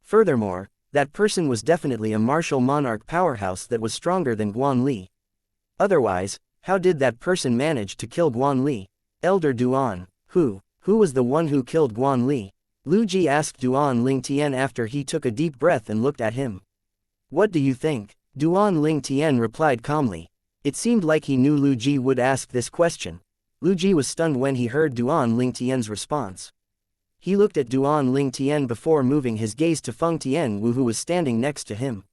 Furthermore, that person was definitely a martial monarch powerhouse that was stronger than Guan Li. Otherwise, how did that person manage to kill Guan Li? Elder Duan. Who was the one who killed Guan Li? Lu Ji asked Duan Ling Tian after he took a deep breath and looked at him. What do you think? Duan Ling Tian replied calmly. It seemed like he knew Lu Ji would ask this question. Lu Ji was stunned when he heard Duan Ling Tian's response. He looked at Duan Ling Tian before moving his gaze to Feng Tianwu who was standing next to him.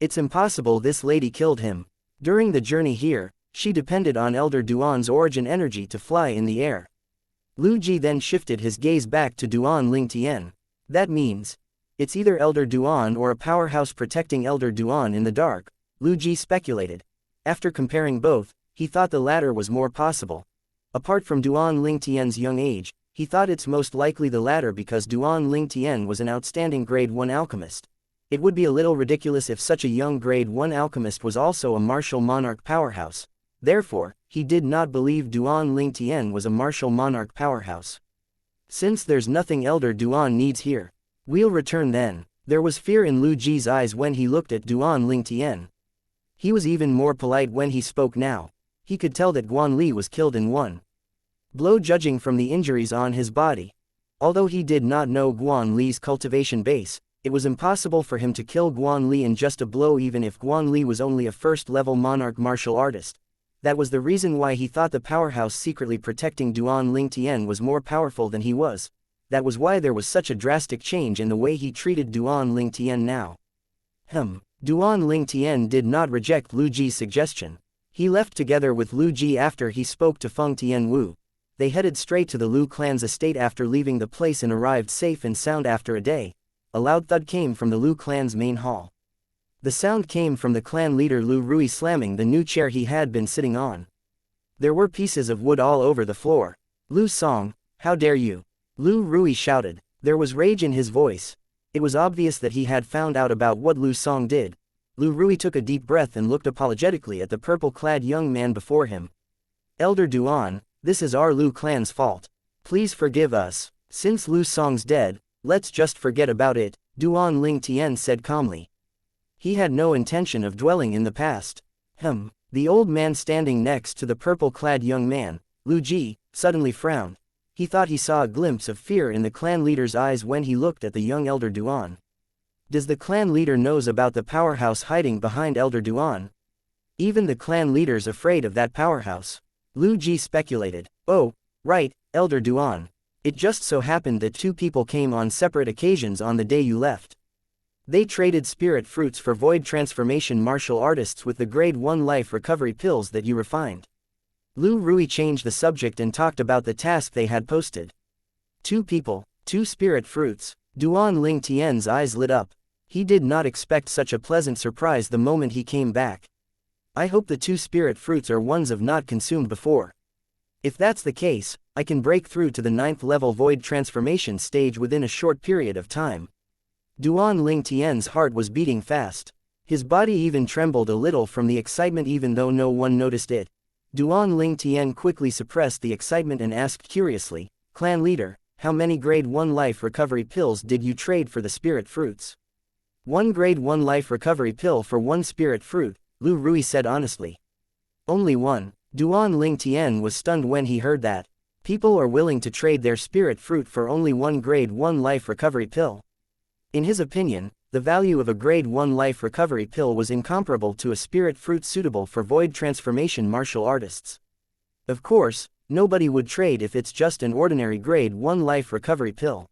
It's impossible this lady killed him. During the journey here, she depended on Elder Duan's origin energy to fly in the air. Lu Ji then shifted his gaze back to Duan Ling Tian. That means, it's either Elder Duan or a powerhouse protecting Elder Duan in the dark, Lu Ji speculated. After comparing both, he thought the latter was more possible. Apart from Duan Ling Tian's young age, he thought it's most likely the latter because Duan Ling Tian was an outstanding grade 1 alchemist. It would be a little ridiculous if such a young grade 1 alchemist was also a martial monarch powerhouse. Therefore, he did not believe Duan Ling Tian was a martial monarch powerhouse. Since there's nothing Elder Duan needs here, we'll return then. There was fear in Lu Ji's eyes when he looked at Duan Ling Tian. He was even more polite when he spoke now. He could tell that Guan Li was killed in one blow judging from the injuries on his body. Although he did not know Guan Li's cultivation base, it was impossible for him to kill Guan Li in just a blow even if Guan Li was only a first-level monarch martial artist. That was the reason why he thought the powerhouse secretly protecting Duan Ling Tian was more powerful than he was. That was why there was such a drastic change in the way he treated Duan Ling Tian now. Duan Ling Tian did not reject Lu Ji's suggestion. He left together with Lu Ji after he spoke to Feng Tianwu. They headed straight to the Lu clan's estate after leaving the place and arrived safe and sound after a day. A loud thud came from the Lu clan's main hall. The sound came from the clan leader Lu Rui slamming the new chair he had been sitting on. There were pieces of wood all over the floor. Lu Song, how dare you? Lu Rui shouted. There was rage in his voice. It was obvious that he had found out about what Lu Song did. Lu Rui took a deep breath and looked apologetically at the purple-clad young man before him. Elder Duan, this is our Lu clan's fault. Please forgive us. Since Lu Song's dead, let's just forget about it, Duan Ling Tian said calmly. He had no intention of dwelling in the past. The old man standing next to the purple-clad young man, Lu Ji, suddenly frowned. He thought he saw a glimpse of fear in the clan leader's eyes when he looked at the young Elder Duan. Does the clan leader knows about the powerhouse hiding behind Elder Duan? Even the clan leader's afraid of that powerhouse. Lu Ji speculated. Oh, right, Elder Duan. It just so happened that two people came on separate occasions on the day you left. They traded spirit fruits for void transformation martial artists with the grade 1 life recovery pills that you refined. Lu Rui changed the subject and talked about the task they had posted. 2 people, 2 spirit fruits. Duan Ling Tian's eyes lit up. He did not expect such a pleasant surprise the moment he came back. I hope the 2 spirit fruits are ones of not consumed before. If that's the case, I can break through to the 9th level void transformation stage within a short period of time. Duan Ling Tian's heart was beating fast. His body even trembled a little from the excitement even though no one noticed it. Duan Ling Tian quickly suppressed the excitement and asked curiously, Clan leader, how many grade 1 life recovery pills did you trade for the spirit fruits? 1 grade 1 life recovery pill for 1 spirit fruit, Lu Rui said honestly. Only 1. Duan Ling Tian was stunned when he heard that. People are willing to trade their spirit fruit for only one grade 1 life recovery pill. In his opinion, the value of a grade 1 life recovery pill was incomparable to a spirit fruit suitable for void transformation martial artists. Of course, nobody would trade if it's just an ordinary grade 1 life recovery pill.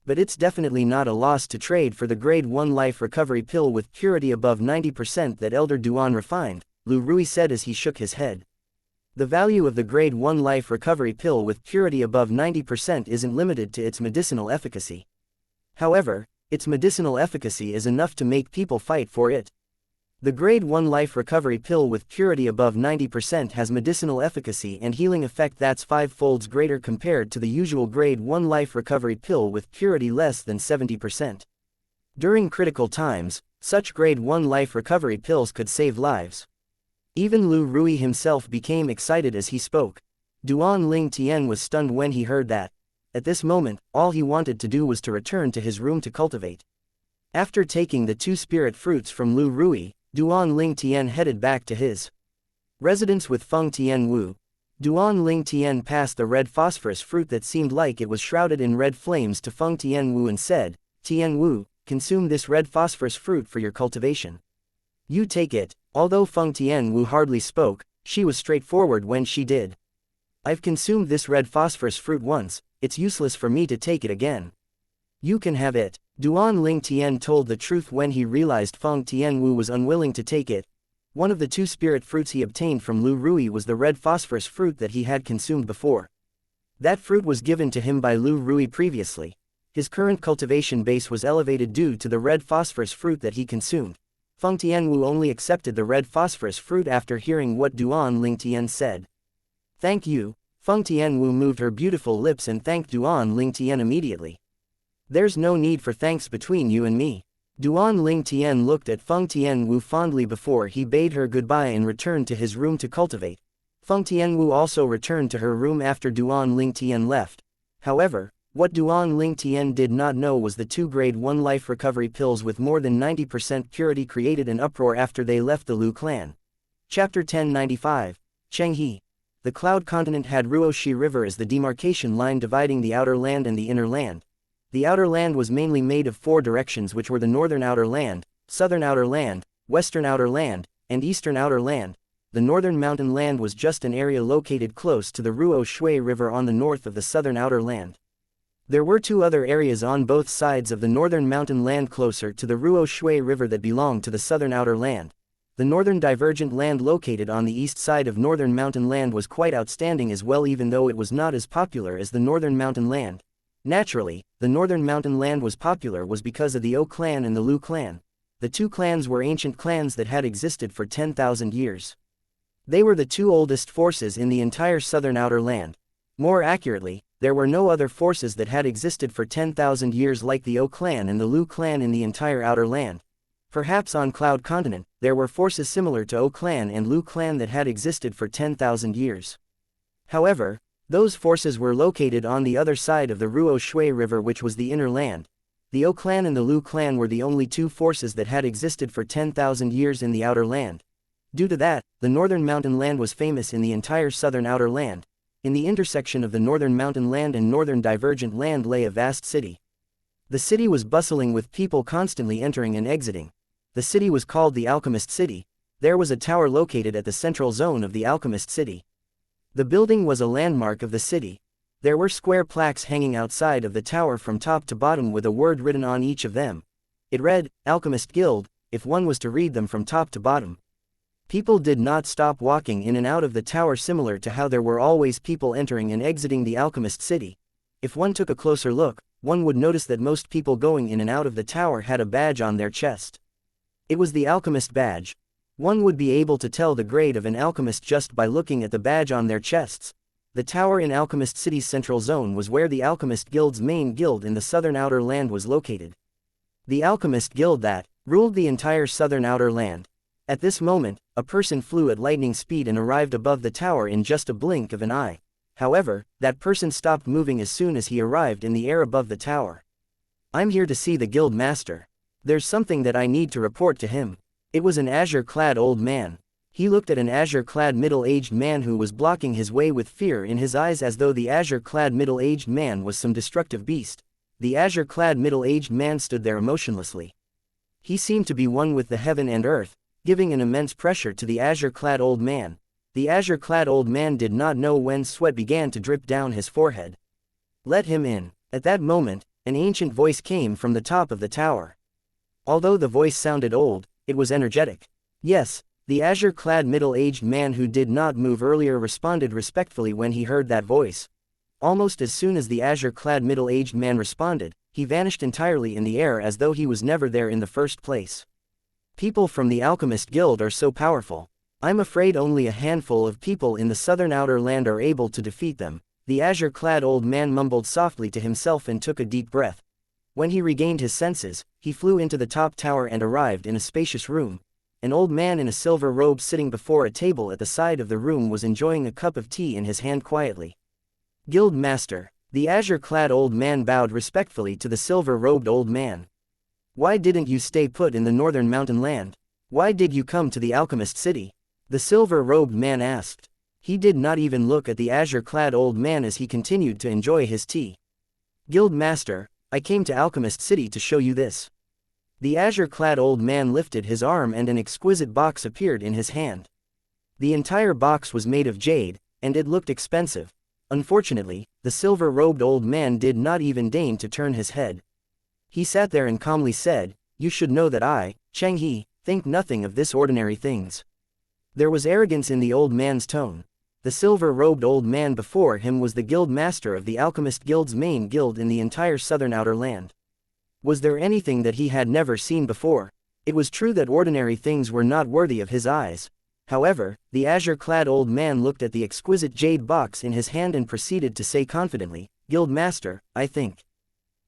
But it's definitely not a loss to trade for the grade 1 life recovery pill with purity above 90% that Elder Duan refined, Lu Rui said as he shook his head. The value of the grade 1 life recovery pill with purity above 90% isn't limited to its medicinal efficacy. However, its medicinal efficacy is enough to make people fight for it. The grade 1 life recovery pill with purity above 90% has medicinal efficacy and healing effect that's 5-folds greater compared to the usual grade 1 life recovery pill with purity less than 70%. During critical times, such grade 1 life recovery pills could save lives. Even Lu Rui himself became excited as he spoke. Duan Ling Tian was stunned when he heard that. At this moment, all he wanted to do was to return to his room to cultivate. After taking the 2 spirit fruits from Lu Rui, Duan Ling Tian headed back to his residence with Feng Tian Wu. Duan Ling Tian passed the red phosphorus fruit that seemed like it was shrouded in red flames to Feng Tian Wu and said, "Tian Wu, consume this red phosphorus fruit for your cultivation." "You take it." Although Feng Tian Wu hardly spoke, she was straightforward when she did. "I've consumed this red phosphorus fruit once, it's useless for me to take it again." "You can have it." Duan Ling Tian told the truth when he realized Feng Tian Wu was unwilling to take it. One of the 2 spirit fruits he obtained from Lu Rui was the red phosphorus fruit that he had consumed before. That fruit was given to him by Lu Rui previously. His current cultivation base was elevated due to the red phosphorus fruit that he consumed. Feng Tianwu only accepted the red phosphorus fruit after hearing what Duan Ling Tian said. "Thank you." Feng Tianwu moved her beautiful lips and thanked Duan Ling Tian immediately. "There's no need for thanks between you and me." Duan Ling Tian looked at Feng Tianwu fondly before he bade her goodbye and returned to his room to cultivate. Feng Tianwu also returned to her room after Duan Ling Tian left. However, what Duan Ling Tian did not know was the 2 grade 1 life recovery pills with more than 90% purity created an uproar after they left the Lu clan. Chapter 1095. Chenghe. The Cloud Continent had Ruoxi River as the demarcation line dividing the outer land and the inner land. The outer land was mainly made of 4 directions, which were the northern outer land, southern outer land, western outer land, and eastern outer land. The northern mountain land was just an area located close to the Ruoxi River on the north of the southern outer land. There were 2 other areas on both sides of the northern mountain land closer to the Ruoxi River that belonged to the southern outer land. The northern divergent land located on the east side of northern mountain land was quite outstanding as well, even though it was not as popular as the northern mountain land. Naturally, the northern mountain land was popular was because of the O clan and the Lu clan. The 2 clans were ancient clans that had existed for 10,000 years. They were the 2 oldest forces in the entire southern outer land. More accurately, there were no other forces that had existed for 10,000 years like the O clan and the Lu clan in the entire outer land. Perhaps on Cloud Continent, there were forces similar to O clan and Lu clan that had existed for 10,000 years. However, those forces were located on the other side of the Ruoxi River, which was the inner land. The O clan and the Lu clan were the only 2 forces that had existed for 10,000 years in the outer land. Due to that, the northern mountain land was famous in the entire southern outer land. In the intersection of the northern mountain land and northern divergent land lay a vast city. The city was bustling with people constantly entering and exiting. The city was called the Alchemist City. There was a tower located at the central zone of the Alchemist City. The building was a landmark of the city. There were square plaques hanging outside of the tower from top to bottom with a word written on each of them. It read, "Alchemist Guild," if one was to read them from top to bottom. People did not stop walking in and out of the tower, similar to how there were always people entering and exiting the Alchemist City. If one took a closer look, one would notice that most people going in and out of the tower had a badge on their chest. It was the Alchemist badge. One would be able to tell the grade of an alchemist just by looking at the badge on their chests. The tower in Alchemist City's central zone was where the Alchemist Guild's main guild in the southern outer land was located. The Alchemist Guild that ruled the entire southern outer land. At this moment, a person flew at lightning speed and arrived above the tower in just a blink of an eye. However, that person stopped moving as soon as he arrived in the air above the tower. "I'm here to see the guild master. There's something that I need to report to him." It was an azure-clad old man. He looked at an azure-clad middle-aged man who was blocking his way with fear in his eyes, as though the azure-clad middle-aged man was some destructive beast. The azure-clad middle-aged man stood there emotionlessly. He seemed to be one with the heaven and earth, giving an immense pressure to the azure-clad old man. The azure-clad old man did not know when sweat began to drip down his forehead. "Let him in." At that moment, an ancient voice came from the top of the tower. Although the voice sounded old, it was energetic. Yes, the azure-clad middle-aged man who did not move earlier responded respectfully when he heard that voice. Almost as soon as the azure-clad middle-aged man responded, he vanished entirely in the air as though he was never there in the first place. People from the Alchemist Guild are so powerful. I'm afraid only a handful of people in the southern outer land are able to defeat them. The azure-clad old man mumbled softly to himself and took a deep breath. When he regained his senses, he flew into the top tower and arrived in a spacious room. An old man in a silver robe sitting before a table at the side of the room was enjoying a cup of tea in his hand quietly. "Guild Master." The azure-clad old man bowed respectfully to the silver-robed old man. "Why didn't you stay put in the northern mountain land? Why did you come to the alchemist city?" the silver-robed man asked. He did not even look at the azure-clad old man as he continued to enjoy his tea. "Guild Master, I came to Alchemist City to show you this." The azure-clad old man lifted his arm and an exquisite box appeared in his hand. The entire box was made of jade, and it looked expensive. Unfortunately, the silver-robed old man did not even deign to turn his head. He sat there and calmly said, "You should know that I, Xianxia, think nothing of this ordinary things." There was arrogance in the old man's tone. The silver-robed old man before him was the guild master of the Alchemist Guild's main guild in the entire southern outer land. Was there anything that he had never seen before? It was true that ordinary things were not worthy of his eyes. However, the azure-clad old man looked at the exquisite jade box in his hand and proceeded to say confidently, "Guild Master, I think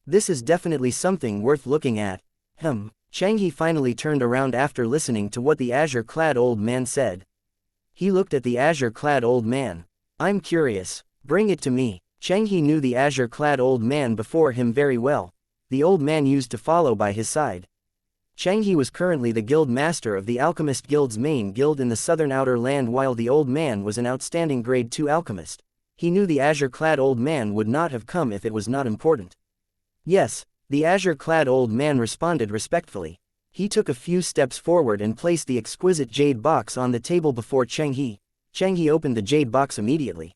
this is definitely something worth looking at." Xianxia finally turned around after listening to what the azure-clad old man said. He looked at the azure-clad old man. "I'm curious. Bring it to me." Xianxia knew the azure-clad old man before him very well. The old man used to follow by his side. Xianxia was currently the guild master of the Alchemist Guild's main guild in the southern outer land, while the old man was an outstanding grade 2 alchemist. He knew the azure-clad old man would not have come if it was not important. "Yes," the azure-clad old man responded respectfully. He took a few steps forward and placed the exquisite jade box on the table before Xianxia. Xianxia opened the jade box immediately.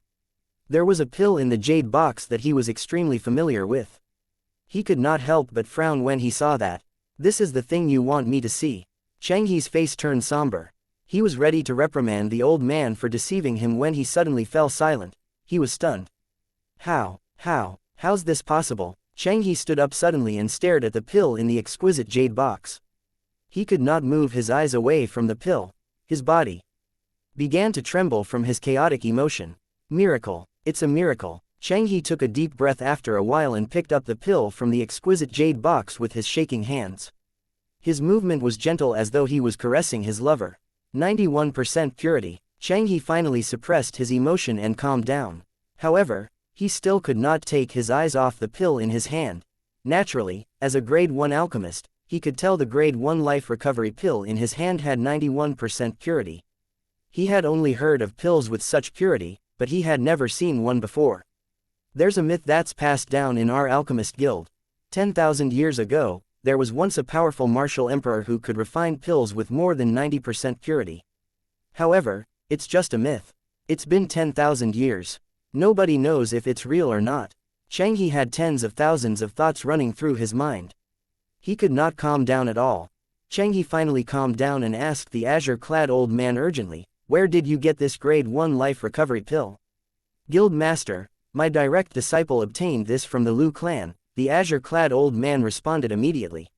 There was a pill in the jade box that he was extremely familiar with. He could not help but frown when he saw that. "This is the thing you want me to see." Xianxia's face turned somber. He was ready to reprimand the old man for deceiving him when he suddenly fell silent. He was stunned. How's this possible?" Xianxia stood up suddenly and stared at the pill in the exquisite jade box. He could not move his eyes away from the pill. His body began to tremble from his chaotic emotion. "Miracle. It's a miracle." Xianxia took a deep breath after a while and picked up the pill from the exquisite jade box with his shaking hands. His movement was gentle as though he was caressing his lover. 91% purity. Xianxia finally suppressed his emotion and calmed down. However, he still could not take his eyes off the pill in his hand. Naturally, as a grade 1 alchemist, he could tell the grade 1 life recovery pill in his hand had 91% purity. He had only heard of pills with such purity, but he had never seen one before. There's a myth that's passed down in our alchemist guild. 10,000 years ago, there was once a powerful martial emperor who could refine pills with more than 90% purity. However, it's just a myth. It's been 10,000 years. Nobody knows if it's real or not. Xianxia had tens of thousands of thoughts running through his mind. He could not calm down at all. Xianxia finally calmed down and asked the azure-clad old man urgently, "Where did you get this grade 1 life recovery pill?" "Guild Master, my direct disciple obtained this from the Lu clan," the azure-clad old man responded immediately.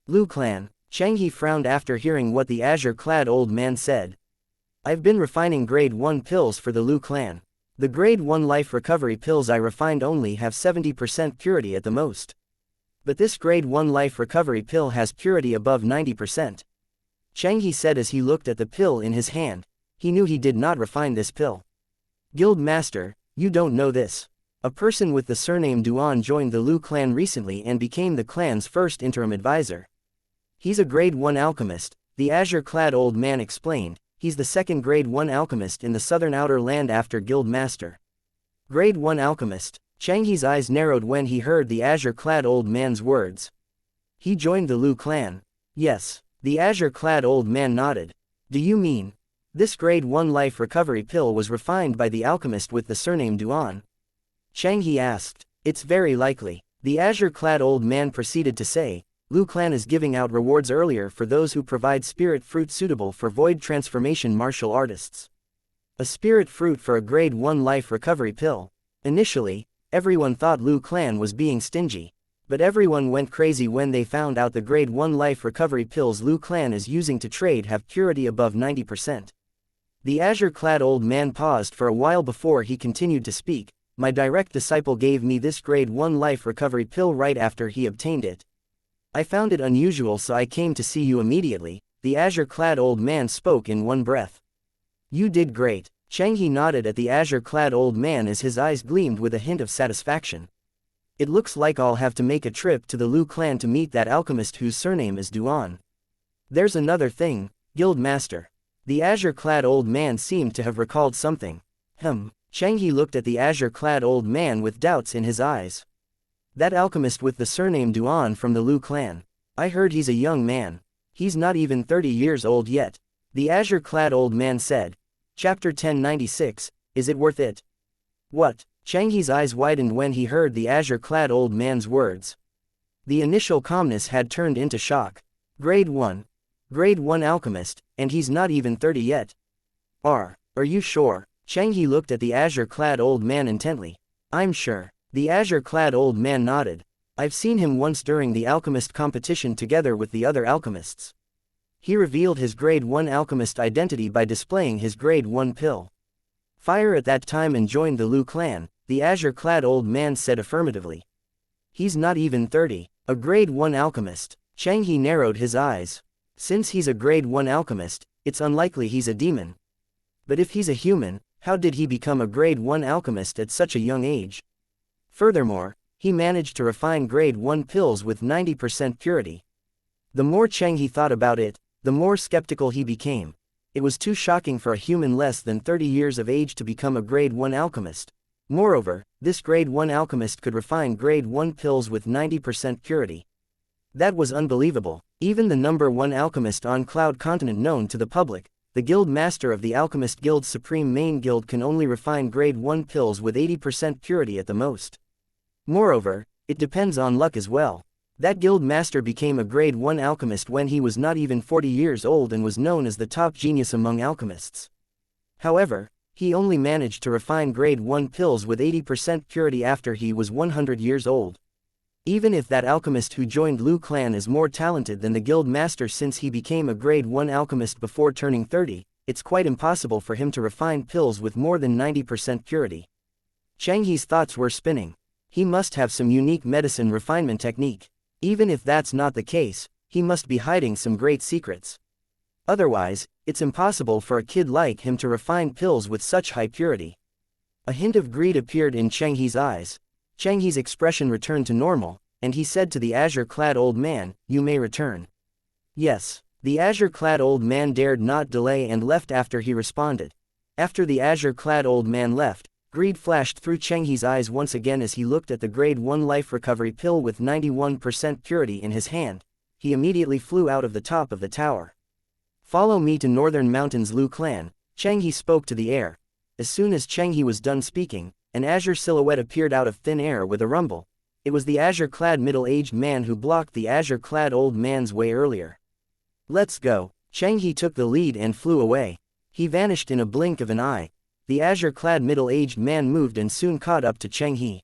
"Lu clan?" Xianxia frowned after hearing what the azure-clad old man said. "I've been refining grade 1 pills for the Lu clan. The grade 1 life recovery pills I refined only have 70% purity at the most. But this grade 1 life recovery pill has purity above 90%. Xianxia said as he looked at the pill in his hand. He knew he did not refine this pill. "Guild Master, you don't know this. A person with the surname Duan joined the Lu clan recently and became the clan's first interim advisor. He's a grade 1 alchemist," the azure-clad old man explained. He's the second Grade 1 alchemist in the southern outer land after Guild Master. Grade 1 alchemist. Xianxia's eyes narrowed when he heard the azure-clad old man's words. He joined the Lu clan. Yes. The azure-clad old man nodded. Do you mean? This Grade 1 life recovery pill was refined by the alchemist with the surname Duan? Xianxia asked. It's very likely. The azure-clad old man proceeded to say, Lu clan is giving out rewards earlier for those who provide spirit fruit suitable for void transformation martial artists. A spirit fruit for a Grade 1 life recovery pill. Initially, everyone thought Lu clan was being stingy. But everyone went crazy when they found out the Grade 1 life recovery pills Lu clan is using to trade have purity above 90%. The azure-clad old man paused for a while before he continued to speak. My direct disciple gave me this Grade 1 life recovery pill right after he obtained it. I found it unusual, so I came to see you immediately. The azure-clad old man spoke in one breath. You did great. Xianxia nodded at the azure-clad old man as his eyes gleamed with a hint of satisfaction. It looks like I'll have to make a trip to the Lu clan to meet that alchemist whose surname is Duan. There's another thing, Guild Master. The azure-clad old man seemed to have recalled something. Xianxia looked at the azure-clad old man with doubts in his eyes. That alchemist with the surname Duan from the Lu clan. I heard he's a young man. He's not even 30 years old yet. The azure-clad old man said. Chapter 1096, Is it worth it? What? Xianxia's eyes widened when he heard the azure-clad old man's words. The initial calmness had turned into shock. Grade 1. Grade 1 alchemist, and he's not even 30 yet. Are you sure? Xianxia looked at the azure-clad old man intently. I'm sure. The azure-clad old man nodded. I've seen him once during the alchemist competition together with the other alchemists. He revealed his Grade 1 alchemist identity by displaying his Grade 1 pill. Fire at that time and joined the Lu clan, the azure-clad old man said affirmatively. He's not even 30, a Grade 1 alchemist. Xianxia narrowed his eyes. Since he's a Grade 1 alchemist, it's unlikely he's a demon. But if he's a human, how did he become a Grade 1 alchemist at such a young age? Furthermore, he managed to refine Grade 1 pills with 90% purity. The more Xianxia thought about it, the more skeptical he became. It was too shocking for a human less than 30 years of age to become a Grade 1 alchemist. Moreover, this Grade 1 alchemist could refine Grade 1 pills with 90% purity. That was unbelievable. Even the number 1 alchemist on Cloud Continent known to the public, the Guild Master of the Alchemist Guild's Supreme Main Guild, can only refine Grade 1 pills with 80% purity at the most. Moreover, it depends on luck as well. That Guild Master became a Grade 1 alchemist when he was not even 40 years old and was known as the top genius among alchemists. However, he only managed to refine Grade 1 pills with 80% purity after he was 100 years old. Even if that alchemist who joined Lu clan is more talented than the Guild Master since he became a Grade 1 alchemist before turning 30, it's quite impossible for him to refine pills with more than 90% purity. Xianxia's thoughts were spinning. He must have some unique medicine refinement technique. Even if that's not the case, he must be hiding some great secrets. Otherwise, it's impossible for a kid like him to refine pills with such high purity. A hint of greed appeared in Xianxia's eyes. Xianxia's expression returned to normal, and he said to the azure-clad old man, You may return. Yes. The azure-clad old man dared not delay and left after he responded. After the azure-clad old man left, greed flashed through Xianxia's eyes once again as he looked at the Grade 1 life recovery pill with 91% purity in his hand. He immediately flew out of the top of the tower. Follow me to Northern Mountains Lu clan, Xianxia spoke to the air. As soon as Xianxia was done speaking, an azure silhouette appeared out of thin air with a rumble. It was the azure-clad middle-aged man who blocked the azure-clad old man's way earlier. Let's go. Xianxia took the lead and flew away. He vanished in a blink of an eye. The azure-clad middle-aged man moved and soon caught up to Xianxia.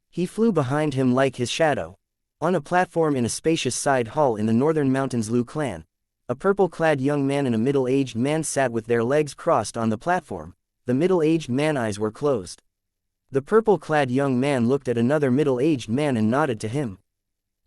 He flew behind him like his shadow. On a platform in a spacious side hall in the Northern Mountains Lu clan, a purple-clad young man and a middle-aged man sat with their legs crossed on the platform. The middle-aged man's eyes were closed. The purple-clad young man looked at another middle-aged man and nodded to him.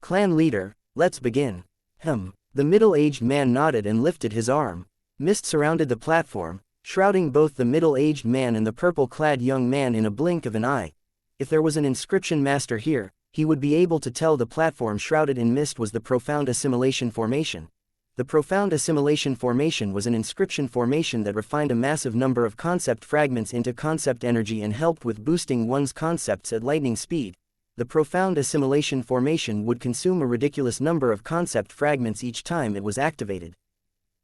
Clan leader, let's begin. The middle-aged man nodded and lifted his arm. Mist surrounded the platform, shrouding both the middle-aged man and the purple-clad young man in a blink of an eye. If there was an inscription master here, he would be able to tell the platform shrouded in mist was the profound assimilation formation. The profound assimilation formation was an inscription formation that refined a massive number of concept fragments into concept energy and helped with boosting one's concepts at lightning speed. The profound assimilation formation would consume a ridiculous number of concept fragments each time it was activated.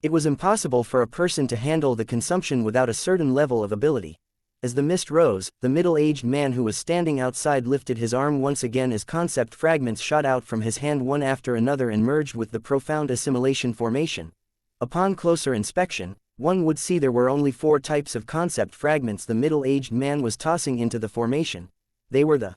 It was impossible for a person to handle the consumption without a certain level of ability. As the mist rose, the middle-aged man who was standing outside lifted his arm once again as concept fragments shot out from his hand one after another and merged with the profound assimilation formation. Upon closer inspection, one would see there were only 4 types of concept fragments the middle-aged man was tossing into the formation. They were the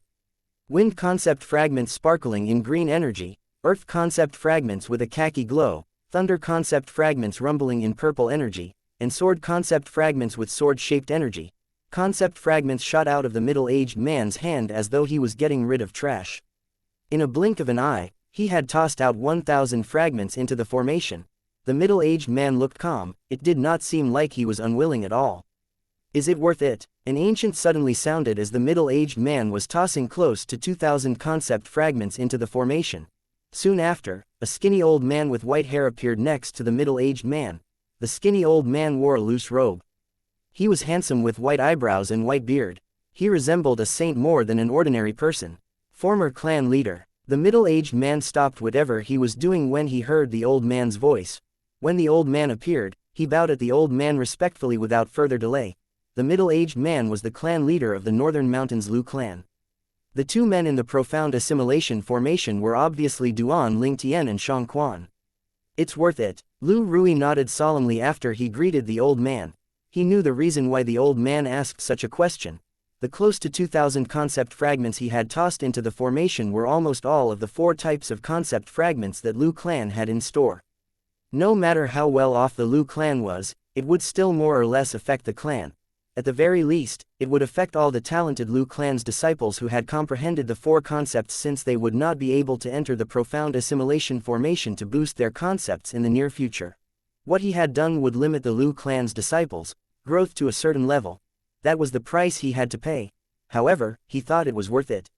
wind concept fragments sparkling in green energy, earth concept fragments with a khaki glow, thunder concept fragments rumbling in purple energy, and sword concept fragments with sword-shaped energy. Concept fragments shot out of the middle-aged man's hand as though he was getting rid of trash. In a blink of an eye, he had tossed out 1,000 fragments into the formation. The middle-aged man looked calm. It did not seem like he was unwilling at all. Is it worth it? An ancient suddenly sounded as the middle-aged man was tossing close to 2,000 concept fragments into the formation. Soon after, a skinny old man with white hair appeared next to the middle-aged man. The skinny old man wore a loose robe. He was handsome with white eyebrows and white beard. He resembled a saint more than an ordinary person. Former clan leader. The middle-aged man stopped whatever he was doing when he heard the old man's voice. When the old man appeared, he bowed at the old man respectfully without further delay. The middle-aged man was the clan leader of the Northern Mountains Lu clan. The 2 men in the profound assimilation formation were obviously Duan Lingtian and Shang Quan. It's worth it. Lu Rui nodded solemnly after he greeted the old man. He knew the reason why the old man asked such a question. The close to 2,000 concept fragments he had tossed into the formation were almost all of the 4 types of concept fragments that Lu clan had in store. No matter how well off the Lu clan was, it would still more or less affect the clan. At the very least, it would affect all the talented Lu clan's disciples who had comprehended the 4 concepts, since they would not be able to enter the profound assimilation formation to boost their concepts in the near future. What he had done would limit the Lu clan's disciples' growth to a certain level. That was the price he had to pay. However, he thought it was worth it.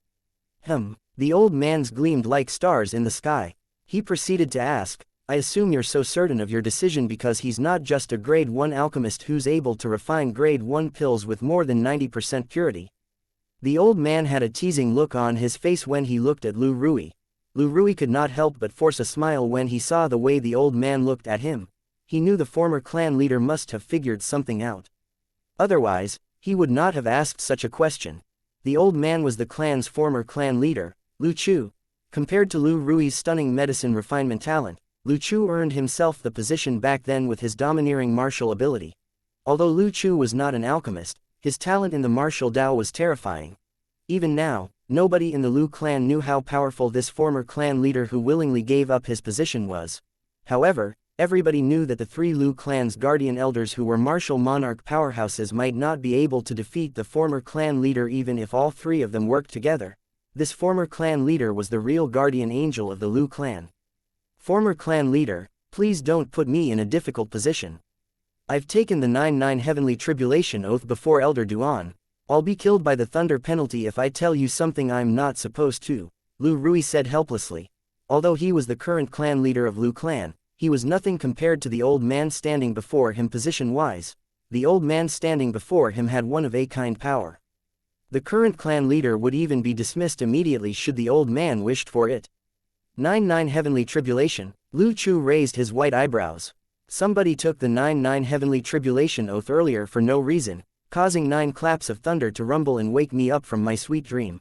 The old man's gleamed like stars in the sky. He proceeded to ask, I assume you're so certain of your decision because he's not just a grade 1 alchemist who's able to refine grade 1 pills with more than 90% purity. The old man had a teasing look on his face when he looked at Lu Rui. Lu Rui could not help but force a smile when he saw the way the old man looked at him. He knew the former clan leader must have figured something out. Otherwise, he would not have asked such a question. The old man was the clan's former clan leader, Lu Chu. Compared to Lu Rui's stunning medicine refinement talent, Lu Chu earned himself the position back then with his domineering martial ability. Although Lu Chu was not an alchemist, his talent in the martial Dao was terrifying. Even now, nobody in the Lu clan knew how powerful this former clan leader who willingly gave up his position was. However, everybody knew that the 3 Lu clan's guardian elders who were martial monarch powerhouses might not be able to defeat the former clan leader even if all 3 of them worked together. This former clan leader was the real guardian angel of the Lu clan. Former clan leader, please don't put me in a difficult position. I've taken the 9 heavenly tribulation oath before Elder Duan. I'll be killed by the thunder penalty if I tell you something I'm not supposed to, Lu Rui said helplessly. Although he was the current clan leader of Lu clan, he was nothing compared to the old man standing before him position-wise. The old man standing before him had one-of-a-kind power. The current clan leader would even be dismissed immediately should the old man wished for it. 9 heavenly tribulation. Lu Chu raised his white eyebrows. Somebody took the 9 heavenly tribulation oath earlier for no reason, causing 9 claps of thunder to rumble and wake me up from my sweet dream.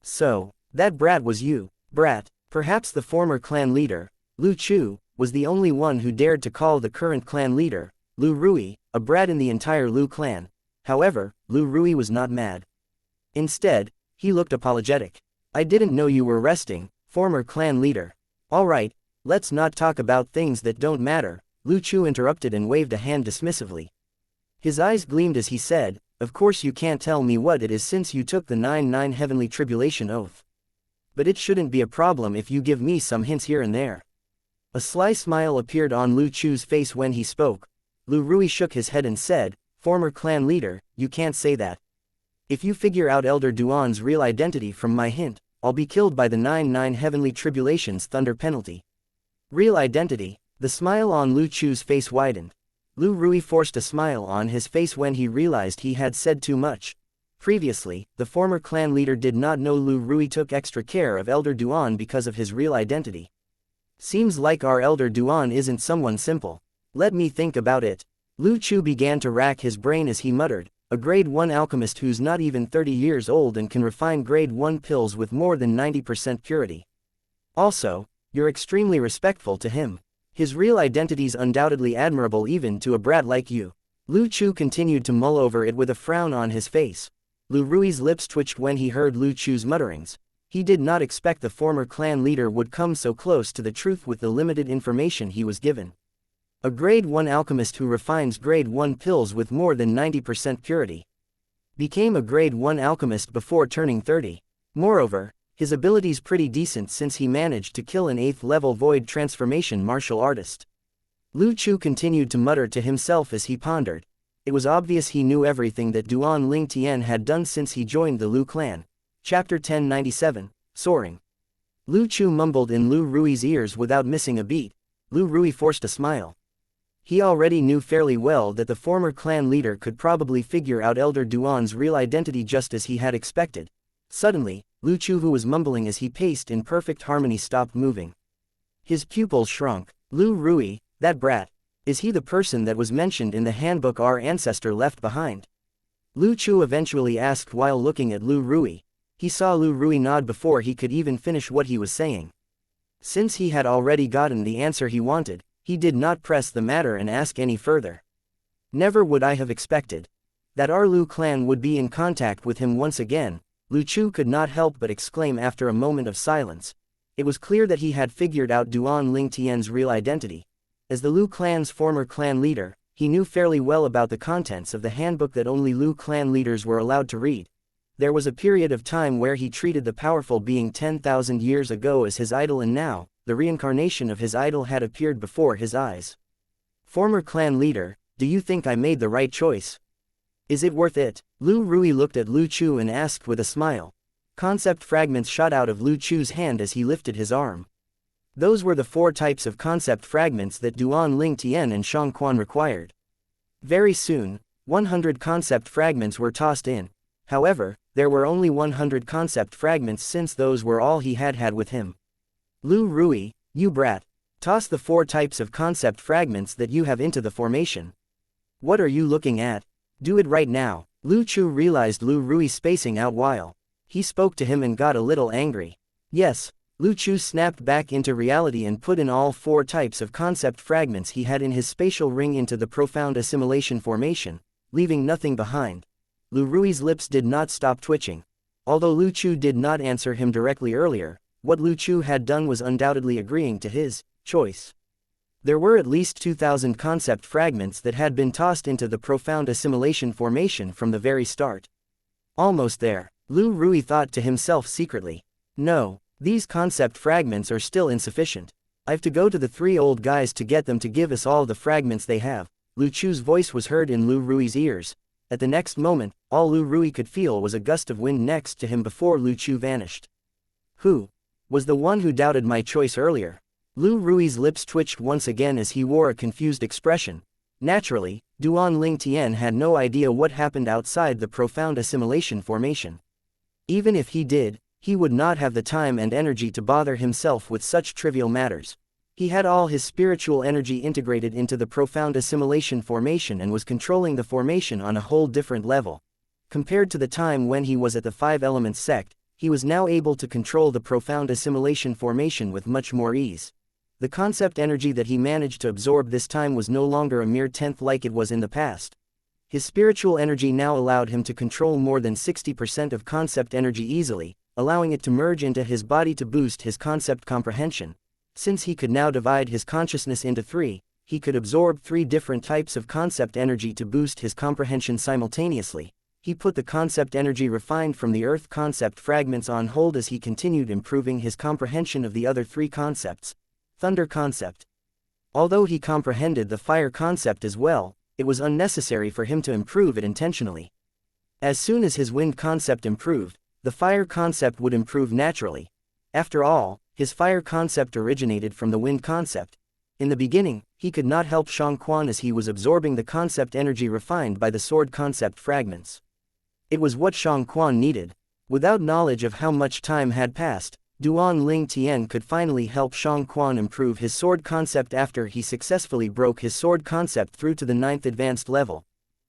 So, that brat was you, brat. Perhaps the former clan leader, Lu Chu, was the only one who dared to call the current clan leader, Lu Rui, a brat in the entire Lu clan. However, Lu Rui was not mad. Instead, he looked apologetic. I didn't know you were resting, former clan leader. Alright, let's not talk about things that don't matter, Lu Chu interrupted and waved a hand dismissively. His eyes gleamed as he said, of course you can't tell me what it is since you took the 9 heavenly tribulation oath. But it shouldn't be a problem if you give me some hints here and there. A sly smile appeared on Lu Chu's face when he spoke. Lu Rui shook his head and said, former clan leader, you can't say that. If you figure out Elder Duan's real identity from my hint, I'll be killed by the 9 heavenly tribulation's thunder penalty. Real identity? The smile on Lu Chu's face widened. Lu Rui forced a smile on his face when he realized he had said too much. Previously, the former clan leader did not know Lu Rui took extra care of Elder Duan because of his real identity. Seems like our Elder Duan isn't someone simple. Let me think about it. Lu Chu began to rack his brain as he muttered, a grade 1 alchemist who's not even 30 years old and can refine grade 1 pills with more than 90% purity. Also, you're extremely respectful to him. His real identity's undoubtedly admirable even to a brat like you. Lu Chu continued to mull over it with a frown on his face. Lu Rui's lips twitched when he heard Lu Chu's mutterings. He did not expect the former clan leader would come so close to the truth with the limited information he was given. A grade 1 alchemist who refines grade 1 pills with more than 90% purity. Became a grade 1 alchemist before turning 30. Moreover, his ability's pretty decent since he managed to kill an 8th level void transformation martial artist. Lu Chu continued to mutter to himself as he pondered. It was obvious he knew everything that Duan Ling Tian had done since he joined the Lu clan. Chapter 1097, Soaring. Lu Chu mumbled in Lu Rui's ears without missing a beat. Lu Rui forced a smile. He already knew fairly well that the former clan leader could probably figure out Elder Duan's real identity just as he had expected. Suddenly, Lu Chu, who was mumbling as he paced in perfect harmony, stopped moving. His pupils shrunk. Lu Rui, that brat. Is he the person that was mentioned in the handbook our ancestor left behind? Lu Chu eventually asked while looking at Lu Rui. He saw Lu Rui nod before he could even finish what he was saying. Since he had already gotten the answer he wanted, he did not press the matter and ask any further. Never would I have expected that our Lu clan would be in contact with him once again, Lu Chu could not help but exclaim after a moment of silence. It was clear that he had figured out Duan Ling Tian's real identity. As the Lu clan's former clan leader, he knew fairly well about the contents of the handbook that only Lu clan leaders were allowed to read. There was a period of time where he treated the powerful being 10,000 years ago as his idol, and now, the reincarnation of his idol had appeared before his eyes. Former clan leader, do you think I made the right choice? Is it worth it? Lu Rui looked at Lu Chu and asked with a smile. Concept fragments shot out of Lu Chu's hand as he lifted his arm. Those were the 4 types of concept fragments that Duan Ling Tian and Shang Quan required. Very soon, 100 concept fragments were tossed in. However, there were only 100 concept fragments since those were all he had with him. Lu Rui, you brat. Toss the 4 types of concept fragments that you have into the formation. What are you looking at? Do it right now. Lu Chu realized Lu Rui spacing out while he spoke to him and got a little angry. Yes. Lu Chu snapped back into reality and put in all 4 types of concept fragments he had in his spatial ring into the profound assimilation formation, leaving nothing behind. Lu Rui's lips did not stop twitching. Although Lu Chu did not answer him directly earlier, what Lu Chu had done was undoubtedly agreeing to his choice. There were at least 2,000 concept fragments that had been tossed into the profound assimilation formation from the very start. Almost there, Lu Rui thought to himself secretly. No. These concept fragments are still insufficient. I've to go to the 3 old guys to get them to give us all the fragments they have. Lu Chu's voice was heard in Lu Rui's ears. At the next moment, all Lu Rui could feel was a gust of wind next to him before Lu Chu vanished. Who was the one who doubted my choice earlier? Lu Rui's lips twitched once again as he wore a confused expression. Naturally, Duan Ling Tian had no idea what happened outside the profound assimilation formation. Even if he did, he would not have the time and energy to bother himself with such trivial matters. He had all his spiritual energy integrated into the profound assimilation formation and was controlling the formation on a whole different level. Compared to the time when he was at the 5 Elements sect, he was now able to control the profound assimilation formation with much more ease. The concept energy that he managed to absorb this time was no longer a mere 10th like it was in the past. His spiritual energy now allowed him to control more than 60% of concept energy easily, allowing it to merge into his body to boost his concept comprehension. Since he could now divide his consciousness into 3, he could absorb 3 different types of concept energy to boost his comprehension simultaneously. He put the concept energy refined from the earth concept fragments on hold as he continued improving his comprehension of the other 3 concepts. Thunder concept. Although he comprehended the fire concept as well, it was unnecessary for him to improve it intentionally. As soon as his wind concept improved, the fire concept would improve naturally. After all, his fire concept originated from the wind concept. In the beginning, he could not help Xianxia as he was absorbing the concept energy refined by the sword concept fragments. It was what Xianxia needed. Without knowledge of how much time had passed, Duan Ling Tian could finally help Xianxia improve his sword concept after he successfully broke his sword concept through to the 9th advanced level.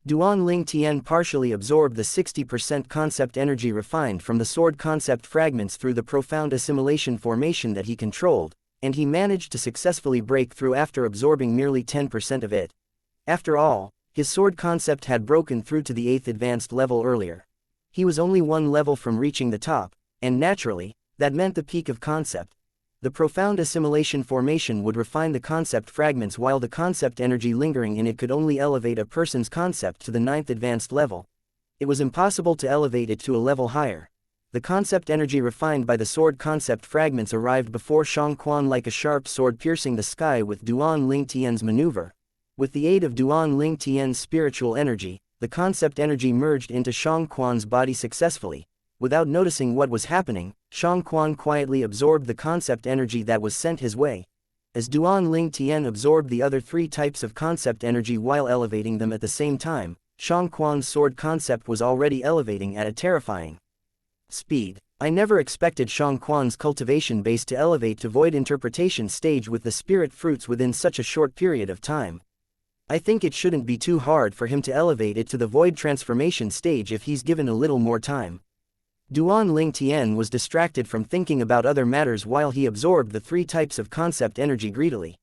Duan Ling Tian partially absorbed the 60% concept energy refined from the sword concept fragments through the profound assimilation formation that he controlled, and he managed to successfully break through after absorbing merely 10% of it. After all, his sword concept had broken through to the 8th advanced level earlier. He was only one level from reaching the top, and naturally, that meant the peak of concept. The profound assimilation formation would refine the concept fragments while the concept energy lingering in it could only elevate a person's concept to the 9th advanced level. It was impossible to elevate it to a level higher. The concept energy refined by the sword concept fragments arrived before Xianxia like a sharp sword piercing the sky with Duan Ling Tian's maneuver. With the aid of Duan Ling Tian's spiritual energy, the concept energy merged into Xianxia's body successfully. Without noticing what was happening, Xianxia quietly absorbed the concept energy that was sent his way. As Duan Ling Tian absorbed the other 3 types of concept energy while elevating them at the same time, Xianxia's sword concept was already elevating at a terrifying speed. I never expected Xianxia's cultivation base to elevate to void interpretation stage with the spirit fruits within such a short period of time. I think it shouldn't be too hard for him to elevate it to the void transformation stage if he's given a little more time. Duan Ling Tian was distracted from thinking about other matters while he absorbed the 3 types of concept energy greedily.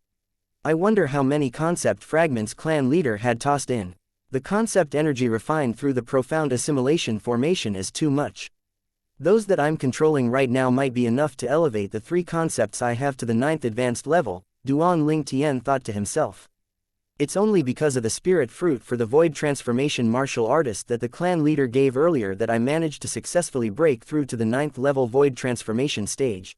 I wonder how many concept fragments clan leader had tossed in. The concept energy refined through the profound assimilation formation is too much. Those that I'm controlling right now might be enough to elevate the 3 concepts I have to the 9th advanced level, Duan Ling Tian thought to himself. It's only because of the spirit fruit for the void transformation martial artist that the clan leader gave earlier that I managed to successfully break through to the 9th level void transformation stage.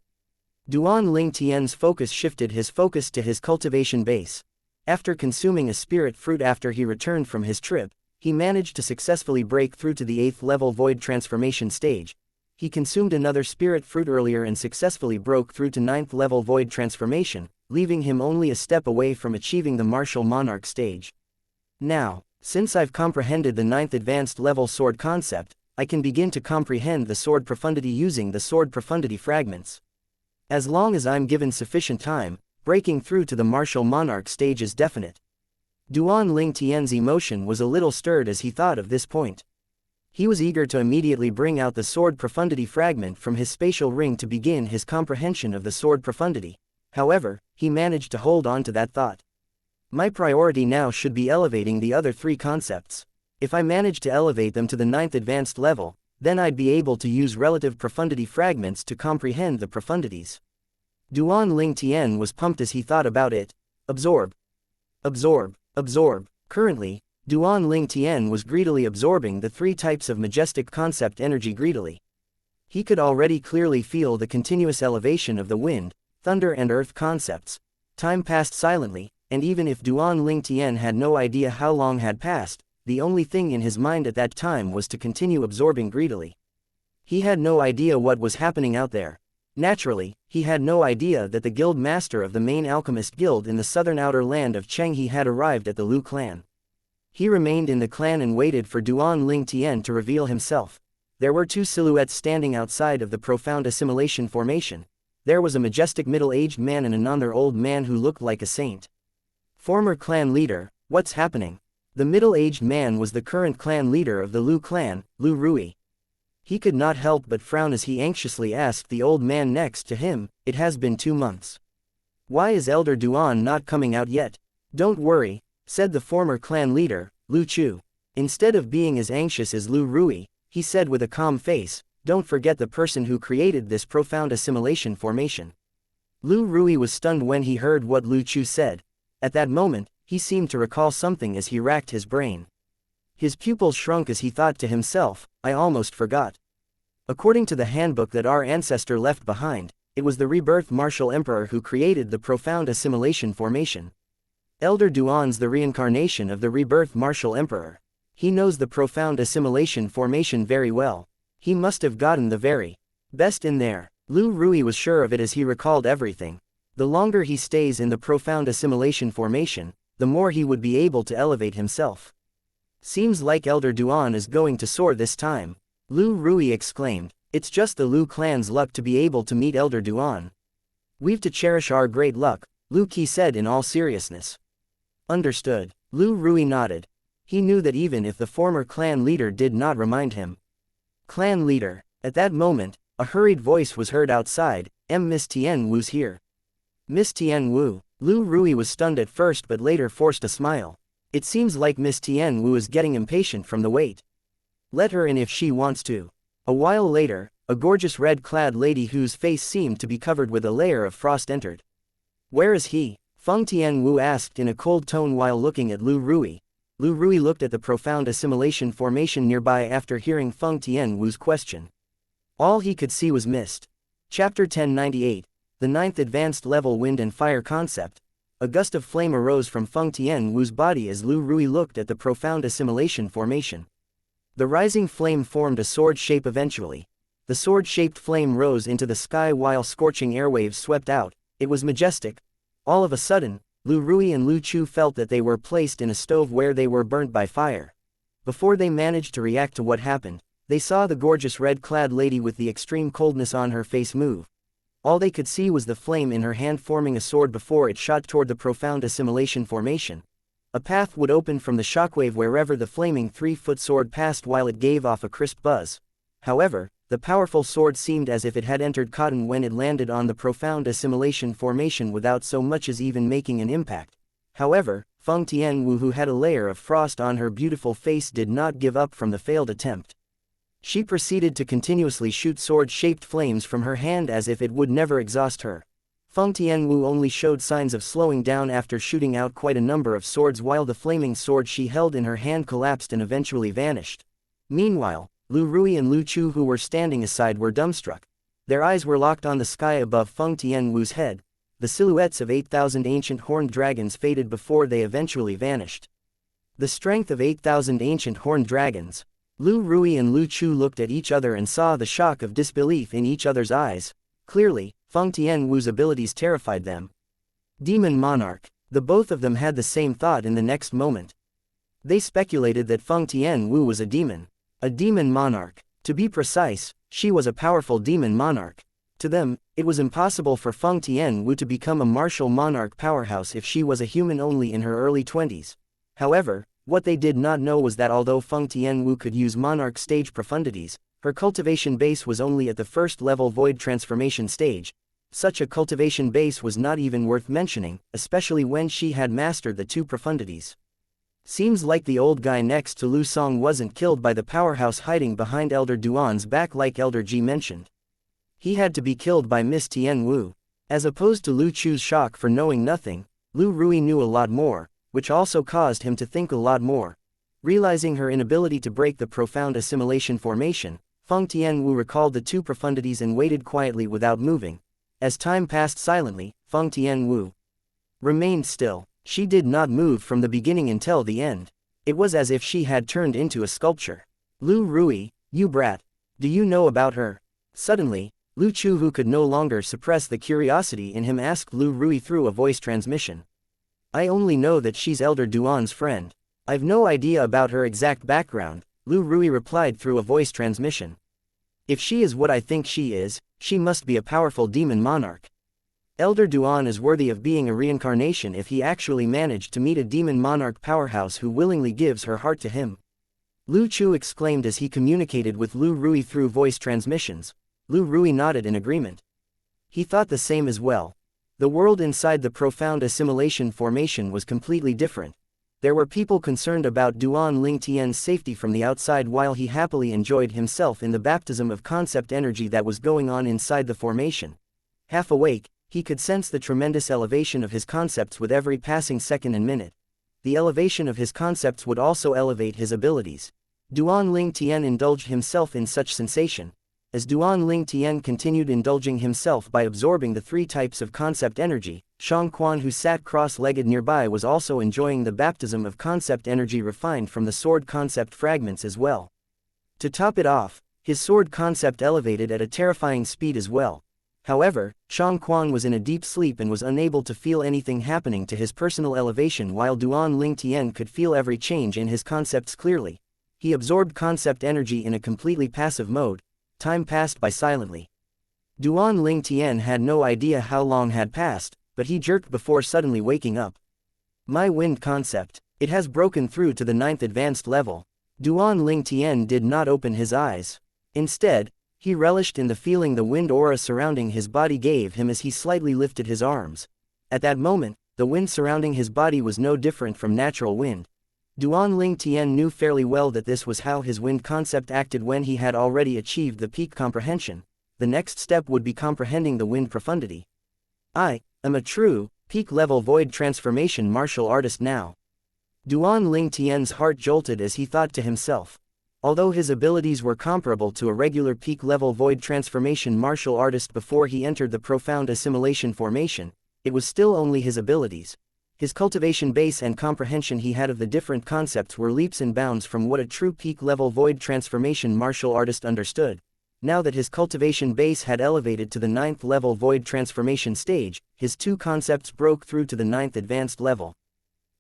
Duan Ling Tian's focus shifted his focus to his cultivation base. After consuming a spirit fruit after he returned from his trip, he managed to successfully break through to the 8th level void transformation stage. He consumed another spirit fruit earlier and successfully broke through to 9th level void transformation, leaving him only a step away from achieving the martial monarch stage. Now, since I've comprehended the 9th advanced level sword concept, I can begin to comprehend the sword profundity using the sword profundity fragments. As long as I'm given sufficient time, breaking through to the martial monarch stage is definite. Duan Ling Tian's emotion was a little stirred as he thought of this point. He was eager to immediately bring out the sword profundity fragment from his spatial ring to begin his comprehension of the sword profundity. However, he managed to hold on to that thought. My priority now should be elevating the other 3 concepts. If I manage to elevate them to the 9th advanced level, then I'd be able to use relative profundity fragments to comprehend the profundities. Duan Ling Tian was pumped as he thought about it. Absorb. Absorb. Absorb. Currently, Duan Ling Tian was greedily absorbing the 3 types of majestic concept energy greedily. He could already clearly feel the continuous elevation of the wind, thunder and earth concepts. Time passed silently, and even if Duan Ling Tian had no idea how long had passed, the only thing in his mind at that time was to continue absorbing greedily. He had no idea what was happening out there. Naturally, he had no idea that the guild master of the main alchemist guild in the southern outer land of Chenghe had arrived at the Lu clan. He remained in the clan and waited for Duan Ling Tian to reveal himself. There were 2 silhouettes standing outside of the profound assimilation formation. There was a majestic middle-aged man and another old man who looked like a saint. Former clan leader, what's happening? The middle-aged man was the current clan leader of the Lu clan, Lu Rui. He could not help but frown as he anxiously asked the old man next to him, "It has been 2 months. Why is Elder Duan not coming out yet?" "Don't worry," said the former clan leader, Lu Chu. Instead of being as anxious as Lu Rui, he said with a calm face, "Don't forget the person who created this profound assimilation formation." Lu Rui was stunned when he heard what Lu Chu said. At that moment, he seemed to recall something as he racked his brain. His pupils shrunk as he thought to himself, "I almost forgot." According to the handbook that our ancestor left behind, it was the rebirth martial emperor who created the profound assimilation formation. Elder Duan's the reincarnation of the rebirth martial emperor. He knows the profound assimilation formation very well. He must have gotten the very best in there. Lu Rui was sure of it as he recalled everything. The longer he stays in the profound assimilation formation, the more he would be able to elevate himself. Seems like Elder Duan is going to soar this time, Lu Rui exclaimed. It's just the Lu clan's luck to be able to meet Elder Duan. We've to cherish our great luck, Lu Qi said in all seriousness. Understood, Lu Rui nodded. He knew that even if the former clan leader did not remind him. Clan leader, at that moment, a hurried voice was heard outside, Miss Tian Wu's here. Miss Tian Wu, Lu Rui was stunned at first but later forced a smile. It seems like Miss Tian Wu is getting impatient from the wait. Let her in if she wants to. A while later, a gorgeous red-clad lady whose face seemed to be covered with a layer of frost entered. Where is he? Feng Tian Wu asked in a cold tone while looking at Lu Rui. Lu Rui looked at the profound assimilation formation nearby after hearing Feng Tian Wu's question. All he could see was mist. Chapter 1098, the 9th Advanced Level Wind and Fire Concept. A gust of flame arose from Feng Tian Wu's body as Lu Rui looked at the profound assimilation formation. The rising flame formed a sword shape eventually. The sword-shaped flame rose into the sky while scorching airwaves swept out. It was majestic. All of a sudden, Lu Rui and Lu Chu felt that they were placed in a stove where they were burnt by fire. Before they managed to react to what happened, they saw the gorgeous red-clad lady with the extreme coldness on her face move. All they could see was the flame in her hand forming a sword before it shot toward the profound assimilation formation. A path would open from the shockwave wherever the flaming 3-foot sword passed while it gave off a crisp buzz. However, the powerful sword seemed as if it had entered cotton when it landed on the profound assimilation formation without so much as even making an impact. However, Feng Tian Wu, who had a layer of frost on her beautiful face, did not give up from the failed attempt. She proceeded to continuously shoot sword-shaped flames from her hand as if it would never exhaust her. Feng Tian Wu only showed signs of slowing down after shooting out quite a number of swords while the flaming sword she held in her hand collapsed and eventually vanished. Meanwhile, Lu Rui and Lu Chu, who were standing aside, were dumbstruck. Their eyes were locked on the sky above Feng Tian Wu's head. The silhouettes of 8,000 ancient horned dragons faded before they eventually vanished. The strength of 8,000 ancient horned dragons. Lu Rui and Lu Chu looked at each other and saw the shock of disbelief in each other's eyes. Clearly, Feng Tian Wu's abilities terrified them. Demon Monarch. The both of them had the same thought in the next moment. They speculated that Feng Tian Wu was a demon monarch. To be precise, she was a powerful demon monarch. To them, it was impossible for Feng Tian Wu to become a martial monarch powerhouse if she was a human only in her early 20s. However, what they did not know was that although Feng Tian Wu could use monarch stage profundities, her cultivation base was only at the first level void transformation stage. Such a cultivation base was not even worth mentioning, especially when she had mastered the 2 profundities. Seems like the old guy next to Lu Song wasn't killed by the powerhouse hiding behind Elder Duan's back like Elder Ji mentioned. He had to be killed by Miss Tian Wu. As opposed to Lu Chu's shock for knowing nothing, Lu Rui knew a lot more, which also caused him to think a lot more. Realizing her inability to break the profound assimilation formation, Feng Tian Wu recalled the 2 profundities and waited quietly without moving. As time passed silently, Feng Tian Wu remained still. She did not move from the beginning until the end. It was as if she had turned into a sculpture. Lu Rui, you brat. Do you know about her? Suddenly, Lu Chu, who could no longer suppress the curiosity in him, asked Lu Rui through a voice transmission. I only know that she's Elder Duan's friend. I've no idea about her exact background, Lu Rui replied through a voice transmission. If she is what I think she is, she must be a powerful demon monarch. Elder Duan is worthy of being a reincarnation if he actually managed to meet a demon monarch powerhouse who willingly gives her heart to him. Lu Chu exclaimed as he communicated with Lu Rui through voice transmissions. Lu Rui nodded in agreement. He thought the same as well. The world inside the profound assimilation formation was completely different. There were people concerned about Duan Ling Tian's safety from the outside while he happily enjoyed himself in the baptism of concept energy that was going on inside the formation. Half awake, he could sense the tremendous elevation of his concepts with every passing second and minute. The elevation of his concepts would also elevate his abilities. Duan Ling Tian indulged himself in such sensation. As Duan Ling Tian continued indulging himself by absorbing the 3 types of concept energy, Shang Quan, who sat cross-legged nearby, was also enjoying the baptism of concept energy refined from the sword concept fragments as well. To top it off, his sword concept elevated at a terrifying speed as well. However, Shang Quan was in a deep sleep and was unable to feel anything happening to his personal elevation, while Duan Ling Tian could feel every change in his concepts clearly. He absorbed concept energy in a completely passive mode. Time passed by silently. Duan Ling Tian had no idea how long had passed, but he jerked before suddenly waking up. My wind concept. It has broken through to the 9th advanced level. Duan Ling Tian did not open his eyes. Instead, he relished in the feeling the wind aura surrounding his body gave him as he slightly lifted his arms. At that moment, the wind surrounding his body was no different from natural wind. Duan Ling Tian knew fairly well that this was how his wind concept acted when he had already achieved the peak comprehension. The next step would be comprehending the wind profundity. I am a true, peak-level void transformation martial artist now. Duan Ling Tian's heart jolted as he thought to himself. Although his abilities were comparable to a regular peak-level void transformation martial artist before he entered the profound assimilation formation, it was still only his abilities. His cultivation base and comprehension he had of the different concepts were leaps and bounds from what a true peak-level void transformation martial artist understood. Now that his cultivation base had elevated to the 9th level void transformation stage, his two concepts broke through to the 9th advanced level.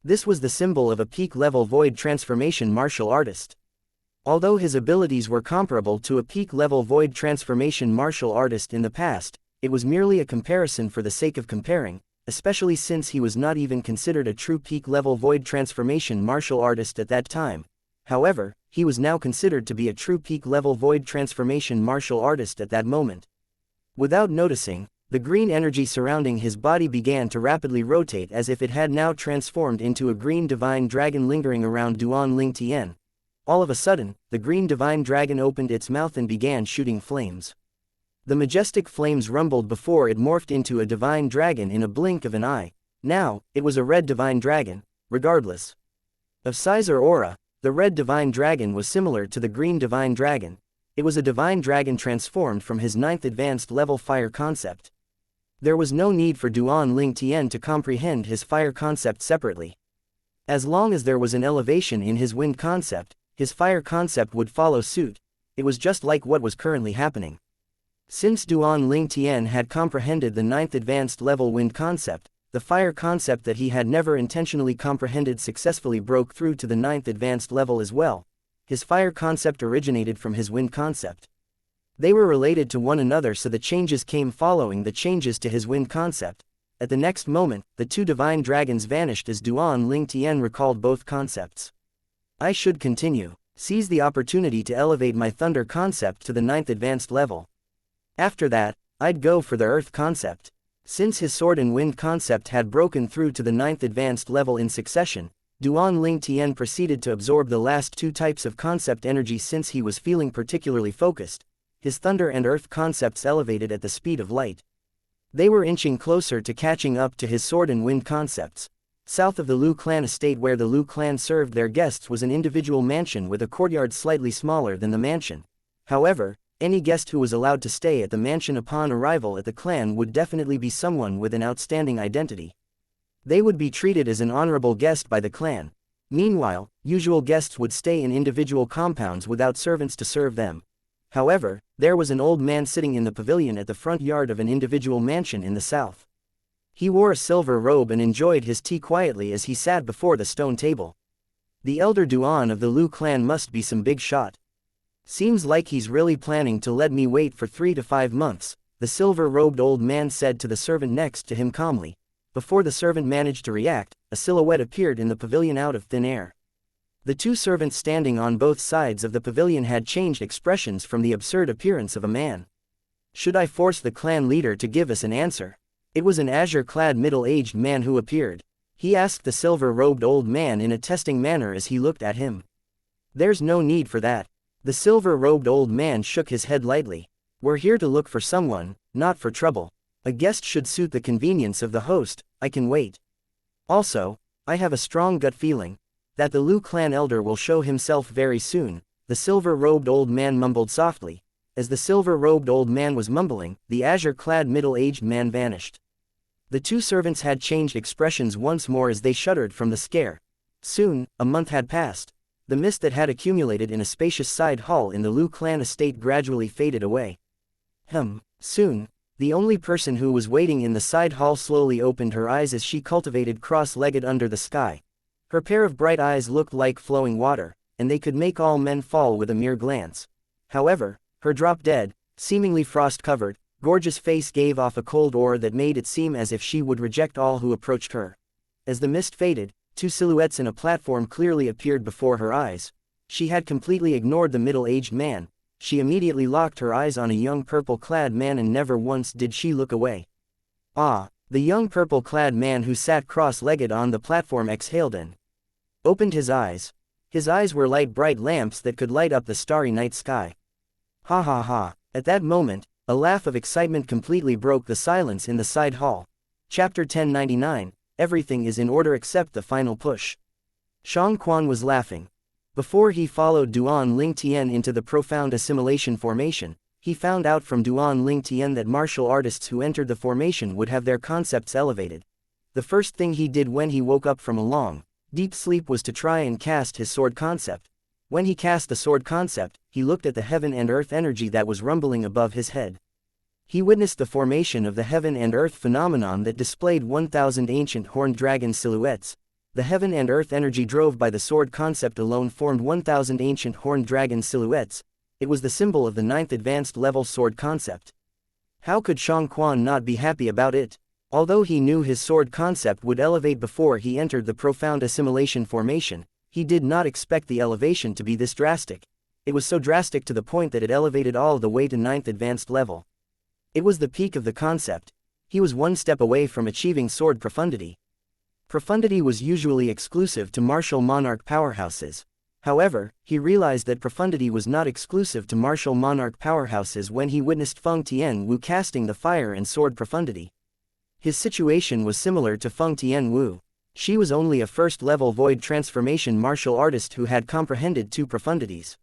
This was the symbol of a peak-level void transformation martial artist. Although his abilities were comparable to a peak-level void transformation martial artist in the past, it was merely a comparison for the sake of comparing, especially since he was not even considered a true peak-level void transformation martial artist at that time. However, he was now considered to be a true peak-level void transformation martial artist at that moment. Without noticing, the green energy surrounding his body began to rapidly rotate as if it had now transformed into a green divine dragon lingering around Duan Ling Tian. All of a sudden, the green divine dragon opened its mouth and began shooting flames. The majestic flames rumbled before it morphed into a divine dragon in a blink of an eye. Now, it was a red divine dragon, regardless of size or aura. The red divine dragon was similar to the green divine dragon. It was a divine dragon transformed from his 9th advanced level fire concept. There was no need for Duan Ling Tian to comprehend his fire concept separately. As long as there was an elevation in his wind concept, his fire concept would follow suit. It was just like what was currently happening. Since Duan Ling Tian had comprehended the 9th advanced level wind concept, the fire concept that he had never intentionally comprehended successfully broke through to the 9th advanced level as well. His fire concept originated from his wind concept. They were related to one another, so the changes came following the changes to his wind concept. At the next moment, the two divine dragons vanished as Duan Ling Tian recalled both concepts. I should continue. Seize the opportunity to elevate my thunder concept to the 9th advanced level. After that, I'd go for the earth concept. Since his sword and wind concept had broken through to the 9th advanced level in succession, Duan Ling Tian proceeded to absorb the last two types of concept energy since he was feeling particularly focused. His thunder and earth concepts elevated at the speed of light. They were inching closer to catching up to his sword and wind concepts. South of the Lu clan estate where the Lu clan served their guests was an individual mansion with a courtyard slightly smaller than the mansion. However, any guest who was allowed to stay at the mansion upon arrival at the clan would definitely be someone with an outstanding identity. They would be treated as an honorable guest by the clan. Meanwhile, usual guests would stay in individual compounds without servants to serve them. However, there was an old man sitting in the pavilion at the front yard of an individual mansion in the south. He wore a silver robe and enjoyed his tea quietly as he sat before the stone table. The elder Duan of the Lu clan must be some big shot. Seems like he's really planning to let me wait for 3 to 5 months, the silver-robed old man said to the servant next to him calmly. Before the servant managed to react, a silhouette appeared in the pavilion out of thin air. The two servants standing on both sides of the pavilion had changed expressions from the absurd appearance of a man. Should I force the clan leader to give us an answer? It was an azure-clad middle-aged man who appeared. He asked the silver-robed old man in a testing manner as he looked at him. There's no need for that. The silver-robed old man shook his head lightly. We're here to look for someone, not for trouble. A guest should suit the convenience of the host. I can wait. Also, I have a strong gut feeling that the Lu clan elder will show himself very soon, the silver-robed old man mumbled softly. As the silver-robed old man was mumbling, the azure-clad middle-aged man vanished. The two servants had changed expressions once more as they shuddered from the scare. Soon, a month had passed. The mist that had accumulated in a spacious side hall in the Lu clan estate gradually faded away. Soon, The only person who was waiting in the side hall slowly opened her eyes as she cultivated cross-legged under the sky. Her pair of bright eyes looked like flowing water, and they could make all men fall with a mere glance. However, her drop-dead, seemingly frost-covered, gorgeous face gave off a cold aura that made it seem as if she would reject all who approached her. As the mist faded, two silhouettes in a platform clearly appeared before her eyes. She had completely ignored the middle-aged man. She immediately locked her eyes on a young purple-clad man and never once did she look away. Ah, the young purple-clad man who sat cross-legged on the platform exhaled and opened his eyes. His eyes were like bright lamps that could light up the starry night sky. Ha ha ha. At that moment, a laugh of excitement completely broke the silence in the side hall. Chapter 1099, Everything is in order except the final push. Xianxia was laughing. Before he followed Duan Lingtian into the profound assimilation formation, he found out from Duan Lingtian that martial artists who entered the formation would have their concepts elevated. The first thing he did when he woke up from a long, deep sleep was to try and cast his sword concept. When he cast the sword concept, he looked at the heaven and earth energy that was rumbling above his head. He witnessed the formation of the heaven and earth phenomenon that displayed 1,000 ancient horned dragon silhouettes. The heaven and earth energy drove by the sword concept alone formed 1,000 ancient horned dragon silhouettes. It was the symbol of the 9th advanced level sword concept. How could Xianxia not be happy about it? Although he knew his sword concept would elevate before he entered the profound assimilation formation, he did not expect the elevation to be this drastic. It was so drastic to the point that it elevated all the way to 9th advanced level. It was the peak of the concept. He was one step away from achieving sword profundity. Profundity was usually exclusive to martial monarch powerhouses. However, he realized that profundity was not exclusive to martial monarch powerhouses when he witnessed Feng Tianwu casting the fire and sword profundity. His situation was similar to Feng Tianwu. She was only a first-level void transformation martial artist who had comprehended 2 profundities.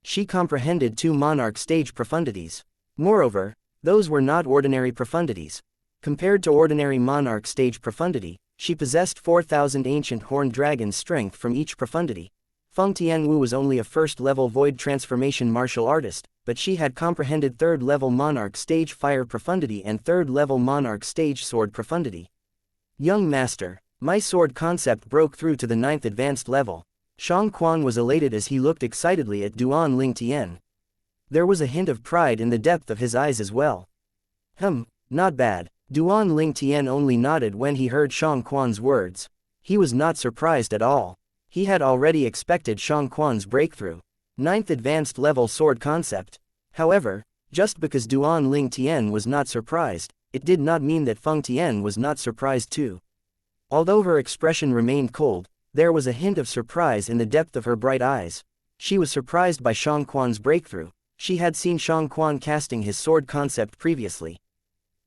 She comprehended 2 monarch stage profundities. Moreover, those were not ordinary profundities. Compared to ordinary monarch stage profundity, she possessed 4,000 ancient horned dragons' strength from each profundity. Feng Tianwu was only a first-level void transformation martial artist, but she had comprehended 3rd-level monarch stage fire profundity and 3rd-level monarch stage sword profundity. Young master, my sword concept broke through to the 9th advanced level. Xianxia was elated as he looked excitedly at Duan Lingtian. There was a hint of pride in the depth of his eyes as well. Not bad. Duan Lingtian only nodded when he heard Xianxia's words. He was not surprised at all. He had already expected Xianxia's breakthrough. 9th advanced level sword concept. However, just because Duan Lingtian was not surprised, it did not mean that Feng Tian was not surprised too. Although her expression remained cold, there was a hint of surprise in the depth of her bright eyes. She was surprised by Xianxia's breakthrough. She had seen Xianxia casting his sword concept previously.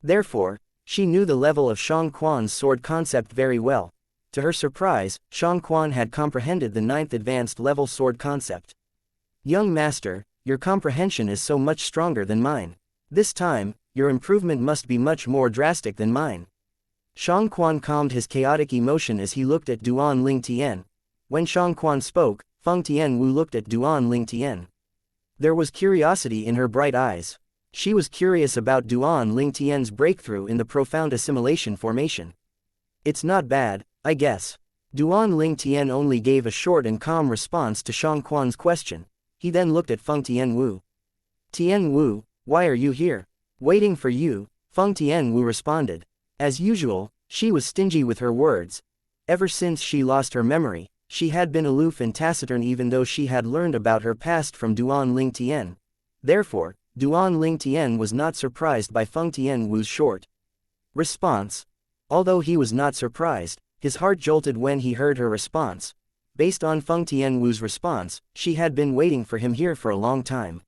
Therefore, she knew the level of Xianxia's sword concept very well. To her surprise, Xianxia had comprehended the 9th advanced level sword concept. Young master, your comprehension is so much stronger than mine. This time, your improvement must be much more drastic than mine. Xianxia calmed his chaotic emotion as he looked at Duan Lingtian. When Xianxia spoke, Feng Tianwu looked at Duan Lingtian. There was curiosity in her bright eyes. She was curious about Duan Lingtian's breakthrough in the profound assimilation formation. It's not bad, I guess. Duan Lingtian only gave a short and calm response to Xianxia's question. He then looked at Feng Tianwu. Tianwu, why are you here? Waiting for you, Feng Tianwu responded. As usual, she was stingy with her words. Ever since she lost her memory, she had been aloof and taciturn even though she had learned about her past from Duan Lingtian. Therefore, Duan Lingtian was not surprised by Feng Tianwu's short response. Although he was not surprised, his heart jolted when he heard her response. Based on Feng Tianwu's response, she had been waiting for him here for a long time.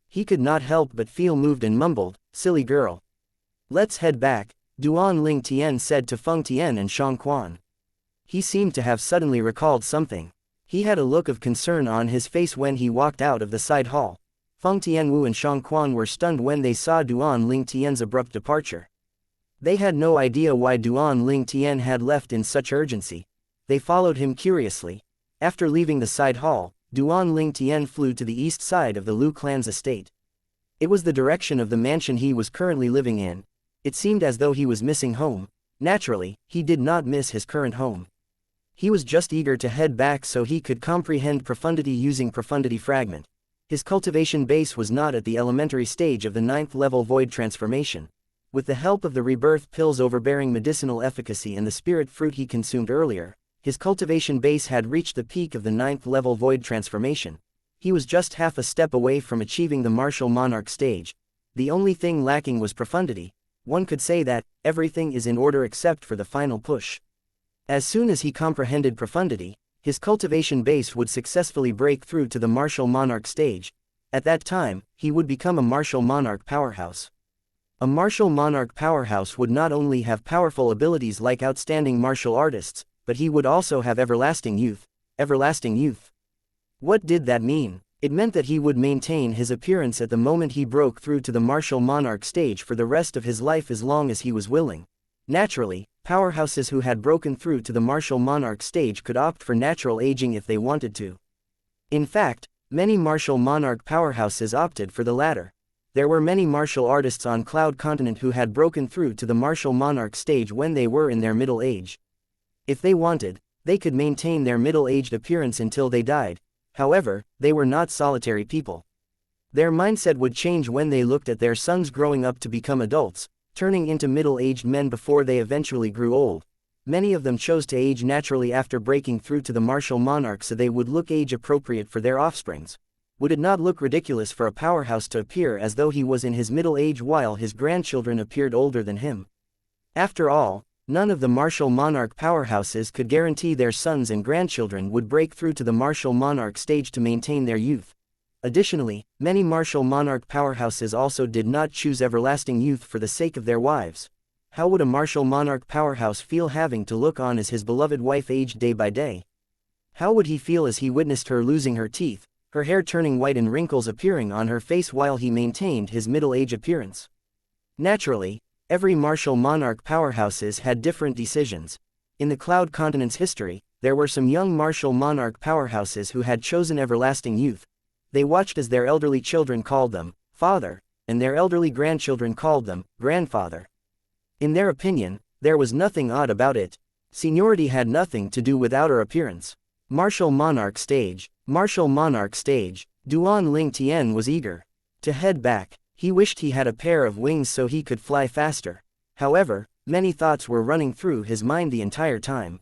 He could not help but feel moved and mumbled, "Silly girl. Let's head back," Duan Lingtian said to Feng Tian and Xianxia. He seemed to have suddenly recalled something. He had a look of concern on his face when he walked out of the side hall. Feng Tianwu and Xianxia were stunned when they saw Duan Lingtian's abrupt departure. They had no idea why Duan Lingtian had left in such urgency. They followed him curiously. After leaving the side hall, Duan Lingtian flew to the east side of the Lu clan's estate. It was the direction of the mansion he was currently living in. It seemed as though he was missing home. Naturally, he did not miss his current home. He was just eager to head back so he could comprehend profundity using profundity fragment. His cultivation base was not at the elementary stage of the 9th level void transformation. With the help of the rebirth pills overbearing medicinal efficacy and the spirit fruit he consumed earlier, his cultivation base had reached the peak of the 9th level void transformation. He was just half a step away from achieving the martial monarch stage. The only thing lacking was profundity. One could say that everything is in order except for the final push. As soon as he comprehended profundity, his cultivation base would successfully break through to the martial monarch stage. At that time, he would become a martial monarch powerhouse. A martial monarch powerhouse would not only have powerful abilities like outstanding martial artists, but he would also have everlasting youth. Everlasting youth. What did that mean? It meant that he would maintain his appearance at the moment he broke through to the martial monarch stage for the rest of his life as long as he was willing. Naturally, powerhouses who had broken through to the martial monarch stage could opt for natural aging if they wanted to. In fact, many martial monarch powerhouses opted for the latter. There were many martial artists on Cloud Continent who had broken through to the martial monarch stage when they were in their middle age. If they wanted, they could maintain their middle-aged appearance until they died. However, they were not solitary people. Their mindset would change when they looked at their sons growing up to become adults, turning into middle-aged men before they eventually grew old. Many of them chose to age naturally after breaking through to the martial monarch so they would look age-appropriate for their offsprings. Would it not look ridiculous for a powerhouse to appear as though he was in his middle age while his grandchildren appeared older than him? After all, none of the martial monarch powerhouses could guarantee their sons and grandchildren would break through to the martial monarch stage to maintain their youth. Additionally, many martial monarch powerhouses also did not choose everlasting youth for the sake of their wives. How would a martial monarch powerhouse feel having to look on as his beloved wife aged day by day? How would he feel as he witnessed her losing her teeth, her hair turning white and wrinkles appearing on her face while he maintained his middle-age appearance? Naturally, every martial monarch powerhouses had different decisions. In the Cloud Continent's history, there were some young martial monarch powerhouses who had chosen everlasting youth. They watched as their elderly children called them father, and their elderly grandchildren called them grandfather. In their opinion, there was nothing odd about it. Seniority had nothing to do with outer appearance. Martial monarch stage. Martial monarch stage. Duan Ling Tian was eager to head back. He wished he had a pair of wings so he could fly faster. However, many thoughts were running through his mind the entire time.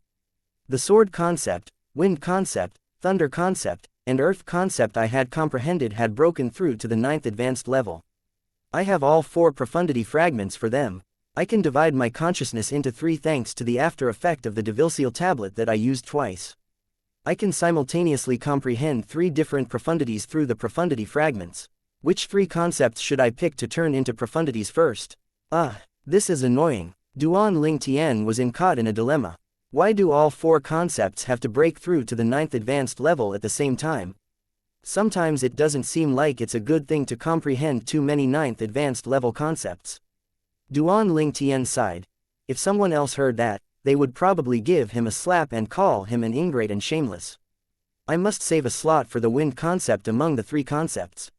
The sword concept, wind concept, thunder concept, and earth concept I had comprehended had broken through to the 9th advanced level. I have all 4 profundity fragments for them. I can divide my consciousness into 3 thanks to the after effect of the devil tablet that I used twice. I can simultaneously comprehend 3 different profundities through the profundity fragments. Which 3 concepts should I pick to turn into profundities first? This is annoying. Duan Ling Tian was caught in a dilemma. Why do all 4 concepts have to break through to the 9th advanced level at the same time? Sometimes it doesn't seem like it's a good thing to comprehend too many 9th advanced level concepts. Duan Ling Tian sighed. If someone else heard that, they would probably give him a slap and call him an ingrate and shameless. I must save a slot for the wind concept among the 3 concepts.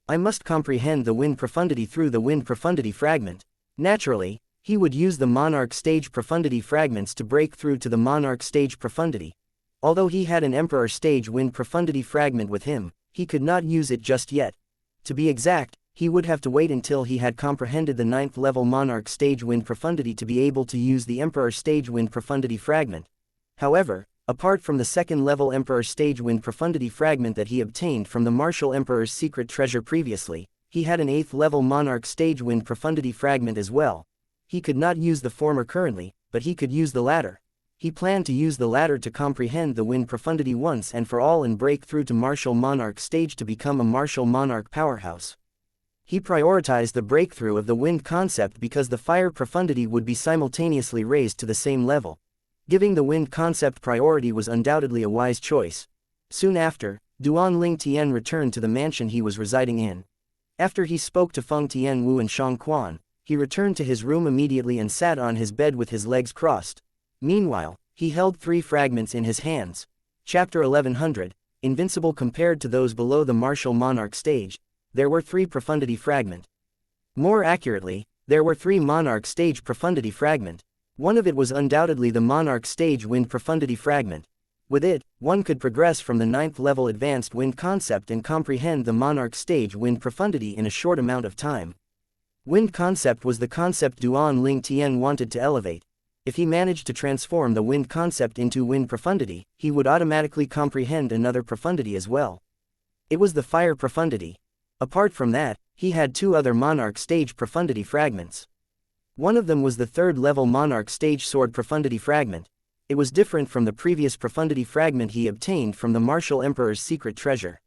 I must comprehend the wind profundity through the wind profundity fragment. Naturally, he would use the monarch stage profundity fragments to break through to the monarch stage profundity. Although he had an emperor stage wind profundity fragment with him, he could not use it just yet. To be exact, he would have to wait until he had comprehended the 9th level monarch stage wind profundity to be able to use the emperor stage wind profundity fragment. However, apart from the 2nd level emperor stage wind profundity fragment that he obtained from the martial emperor's secret treasure previously, he had an 8th level monarch stage wind profundity fragment as well. He could not use the former currently, but he could use the latter. He planned to use the latter to comprehend the wind profundity once and for all and break through to martial monarch stage to become a martial monarch powerhouse. He prioritized the breakthrough of the wind concept because the fire profundity would be simultaneously raised to the same level. Giving the wind concept priority was undoubtedly a wise choice. Soon after, Duan Ling Tian returned to the mansion he was residing in. After he spoke to Feng Tianwu and Shang Quan, he returned to his room immediately and sat on his bed with his legs crossed. Meanwhile, he held 3 fragments in his hands. Chapter 1100, Invincible compared to those below the martial monarch stage. there were 3 profundity fragment. More accurately, there were 3 monarch stage profundity fragment. One of it was undoubtedly the monarch stage wind profundity fragment. With it, one could progress from the 9th level advanced wind concept and comprehend the monarch stage wind profundity in a short amount of time. Wind concept was the concept Duan Ling Tian wanted to elevate. If he managed to transform the wind concept into wind profundity, he would automatically comprehend another profundity as well. It was the fire profundity. Apart from that, he had 2 other monarch stage profundity fragments. One of them was the 3rd level monarch stage sword profundity fragment. It was different from the previous profundity fragment he obtained from the martial emperor's secret treasure.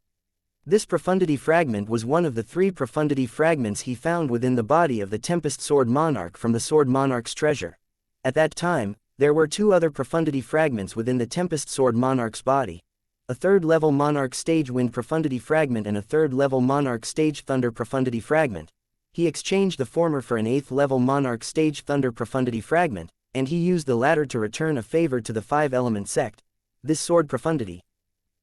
This profundity fragment was one of the 3 profundity fragments he found within the body of the Tempest Sword Monarch from the Sword Monarch's treasure. At that time, there were 2 other profundity fragments within the Tempest Sword Monarch's body. A 3rd level Monarch Stage Wind profundity fragment and a 3rd level Monarch Stage Thunder profundity fragment. He exchanged the former for an 8th level Monarch Stage Thunder profundity fragment, and he used the latter to return a favor to the 5-element sect. This sword profundity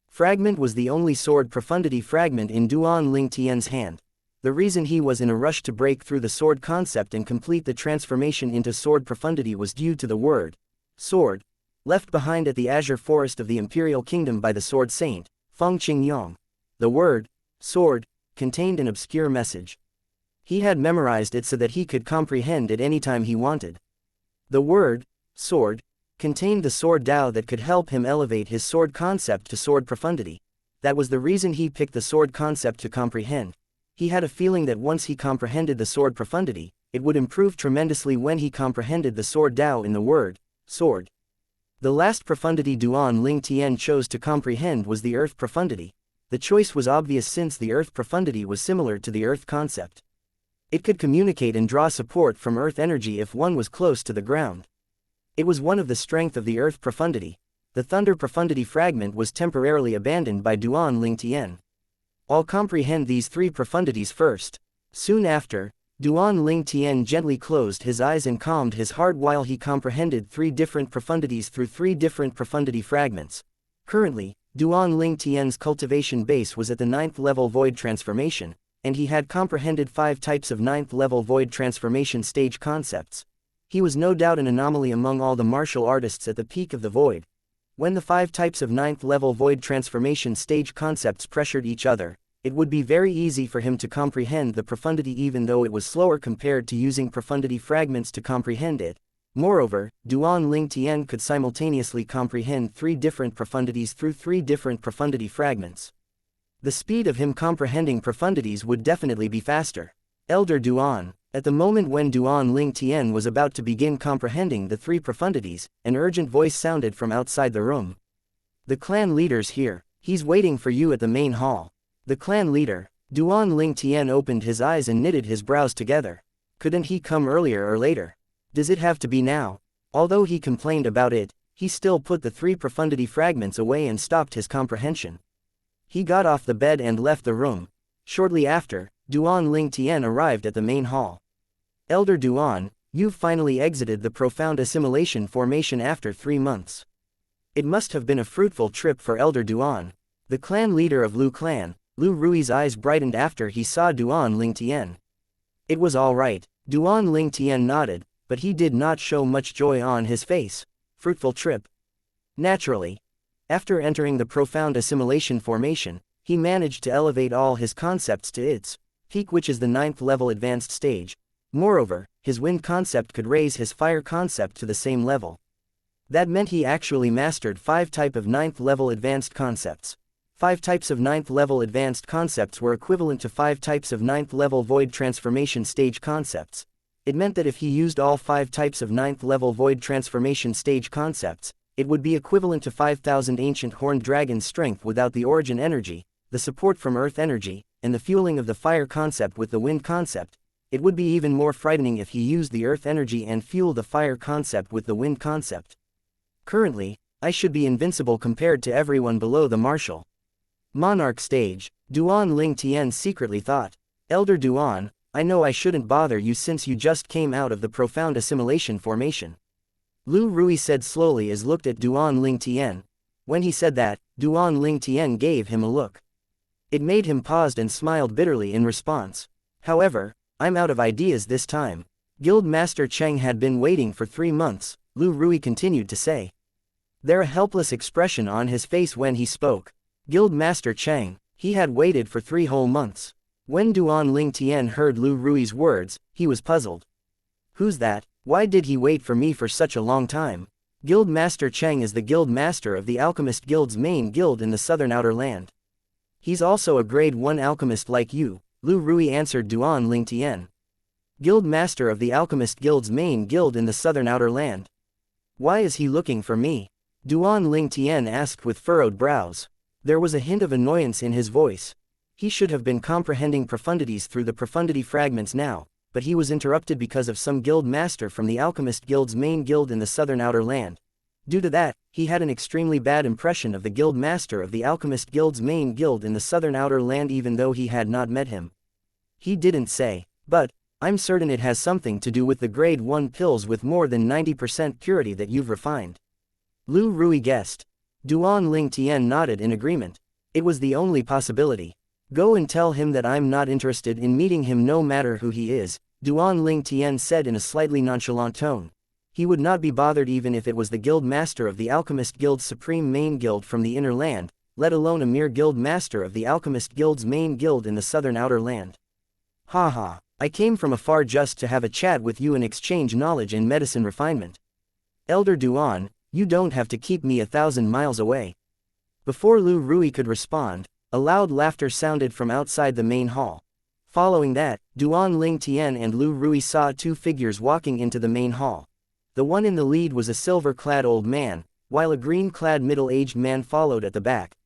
fragment was the only sword profundity fragment in Duan Ling Tian's hand. The reason he was in a rush to break through the sword concept and complete the transformation into sword profundity was due to the word sword left behind at the azure forest of the Imperial Kingdom by the Sword Saint, Feng Qingyong. The word sword contained an obscure message. He had memorized it so that he could comprehend it anytime he wanted. The word sword contained the sword Dao that could help him elevate his sword concept to sword profundity. That was the reason he picked the sword concept to comprehend. He had a feeling that once he comprehended the sword profundity, it would improve tremendously when he comprehended the sword Dao in the word sword. The last profundity Duan Ling Tian chose to comprehend was the earth profundity. The choice was obvious since the earth profundity was similar to the earth concept. It could communicate and draw support from earth energy if one was close to the ground. It was one of the strength of the earth profundity. The thunder profundity fragment was temporarily abandoned by Duan Ling Tian. I'll comprehend these 3 profundities first. Soon after, Duan Ling Tian gently closed his eyes and calmed his heart while he comprehended 3 different profundities through 3 different profundity fragments. Currently, Duan Ling Tian's cultivation base was at the 9th level void transformation, and he had comprehended 5 types of 9th level void transformation stage concepts. He was no doubt an anomaly among all the martial artists at the peak of the void. When the 5 types of 9th level void transformation stage concepts pressured each other, it would be very easy for him to comprehend the profundity even though it was slower compared to using profundity fragments to comprehend it. Moreover, Duan Ling Tian could simultaneously comprehend 3 different profundities through 3 different profundity fragments. The speed of him comprehending profundities would definitely be faster. Elder Duan. At the moment when Duan Ling Tian was about to begin comprehending the 3 profundities, an urgent voice sounded from outside the room. The clan leader's here. He's waiting for you at the main hall. The clan leader. Duan Ling Tian opened his eyes and knitted his brows together. Couldn't he come earlier or later? Does it have to be now? Although he complained about it, he still put the 3 profundity fragments away and stopped his comprehension. He got off the bed and left the room. Shortly after, Duan Ling Tian arrived at the main hall. Elder Duan, you've finally exited the profound assimilation formation after 3 months. It must have been a fruitful trip for Elder Duan. The clan leader of Lu Clan, Lu Rui's eyes brightened after he saw Duan Ling Tian. It was all right. Duan Ling Tian nodded, but he did not show much joy on his face. Fruitful trip. Naturally. After entering the profound assimilation formation, he managed to elevate all his concepts to its peak, which is the 9th level advanced stage. Moreover, his wind concept could raise his fire concept to the same level. That meant he actually mastered 5 types of 9th level advanced concepts. 5 types of 9th level advanced concepts were equivalent to 5 types of 9th level void transformation stage concepts. It meant that if he used all 5 types of 9th level void transformation stage concepts, it would be equivalent to 5,000 ancient horned dragons' strength without the origin energy, the support from earth energy, and the fueling of the fire concept with the wind concept. It would be even more frightening if he used the earth energy and fueled the fire concept with the wind concept. Currently, I should be invincible compared to everyone below the martial monarch stage, Duan Ling Tian secretly thought. Elder Duan, I know I shouldn't bother you since you just came out of the profound assimilation formation. Lu Rui said slowly as looked at Duan Ling Tian. When he said that, Duan Ling Tian gave him a look. It made him pause and smiled bitterly in response. However, I'm out of ideas this time. Guild Master Cheng had been waiting for 3 months, Lu Rui continued to say. There a helpless expression on his face when he spoke. Guild Master Cheng, he had waited for 3 whole months. When Duan Ling Tian heard Lu Rui's words, he was puzzled. Who's that? Why did he wait for me for such a long time? Guild Master Cheng is the Guild Master of the Alchemist Guild's main guild in the southern outer land. He's also a grade 1 alchemist like you, Lu Rui answered Duan Ling Tian. Guild Master of the Alchemist Guild's main guild in the southern outer land. Why is he looking for me? Duan Ling Tian asked with furrowed brows. There was a hint of annoyance in his voice. He should have been comprehending profundities through the profundity fragments now, but he was interrupted because of some guild master from the Alchemist Guild's main guild in the southern outer land. Due to that, he had an extremely bad impression of the guild master of the Alchemist Guild's main guild in the southern outer land even though he had not met him. He didn't say, but, I'm certain it has something to do with the grade 1 pills with more than 90% purity that you've refined. Lu Rui guessed. Duan Ling Tian nodded in agreement. It was the only possibility. Go and tell him that I'm not interested in meeting him no matter who he is, Duan Ling Tian said in a slightly nonchalant tone. He would not be bothered even if it was the guild master of the Alchemist Guild's supreme main guild from the inner land, let alone a mere guild master of the Alchemist Guild's main guild in the southern outer land. Haha, I came from afar just to have a chat with you and exchange knowledge in medicine refinement. Elder Duan, you don't have to keep me 1,000 miles away. Before Lu Rui could respond, a loud laughter sounded from outside the main hall. Following that, Duan Ling Tian and Lu Rui saw 2 figures walking into the main hall. The one in the lead was a silver-clad old man, while a green-clad middle-aged man followed at the back.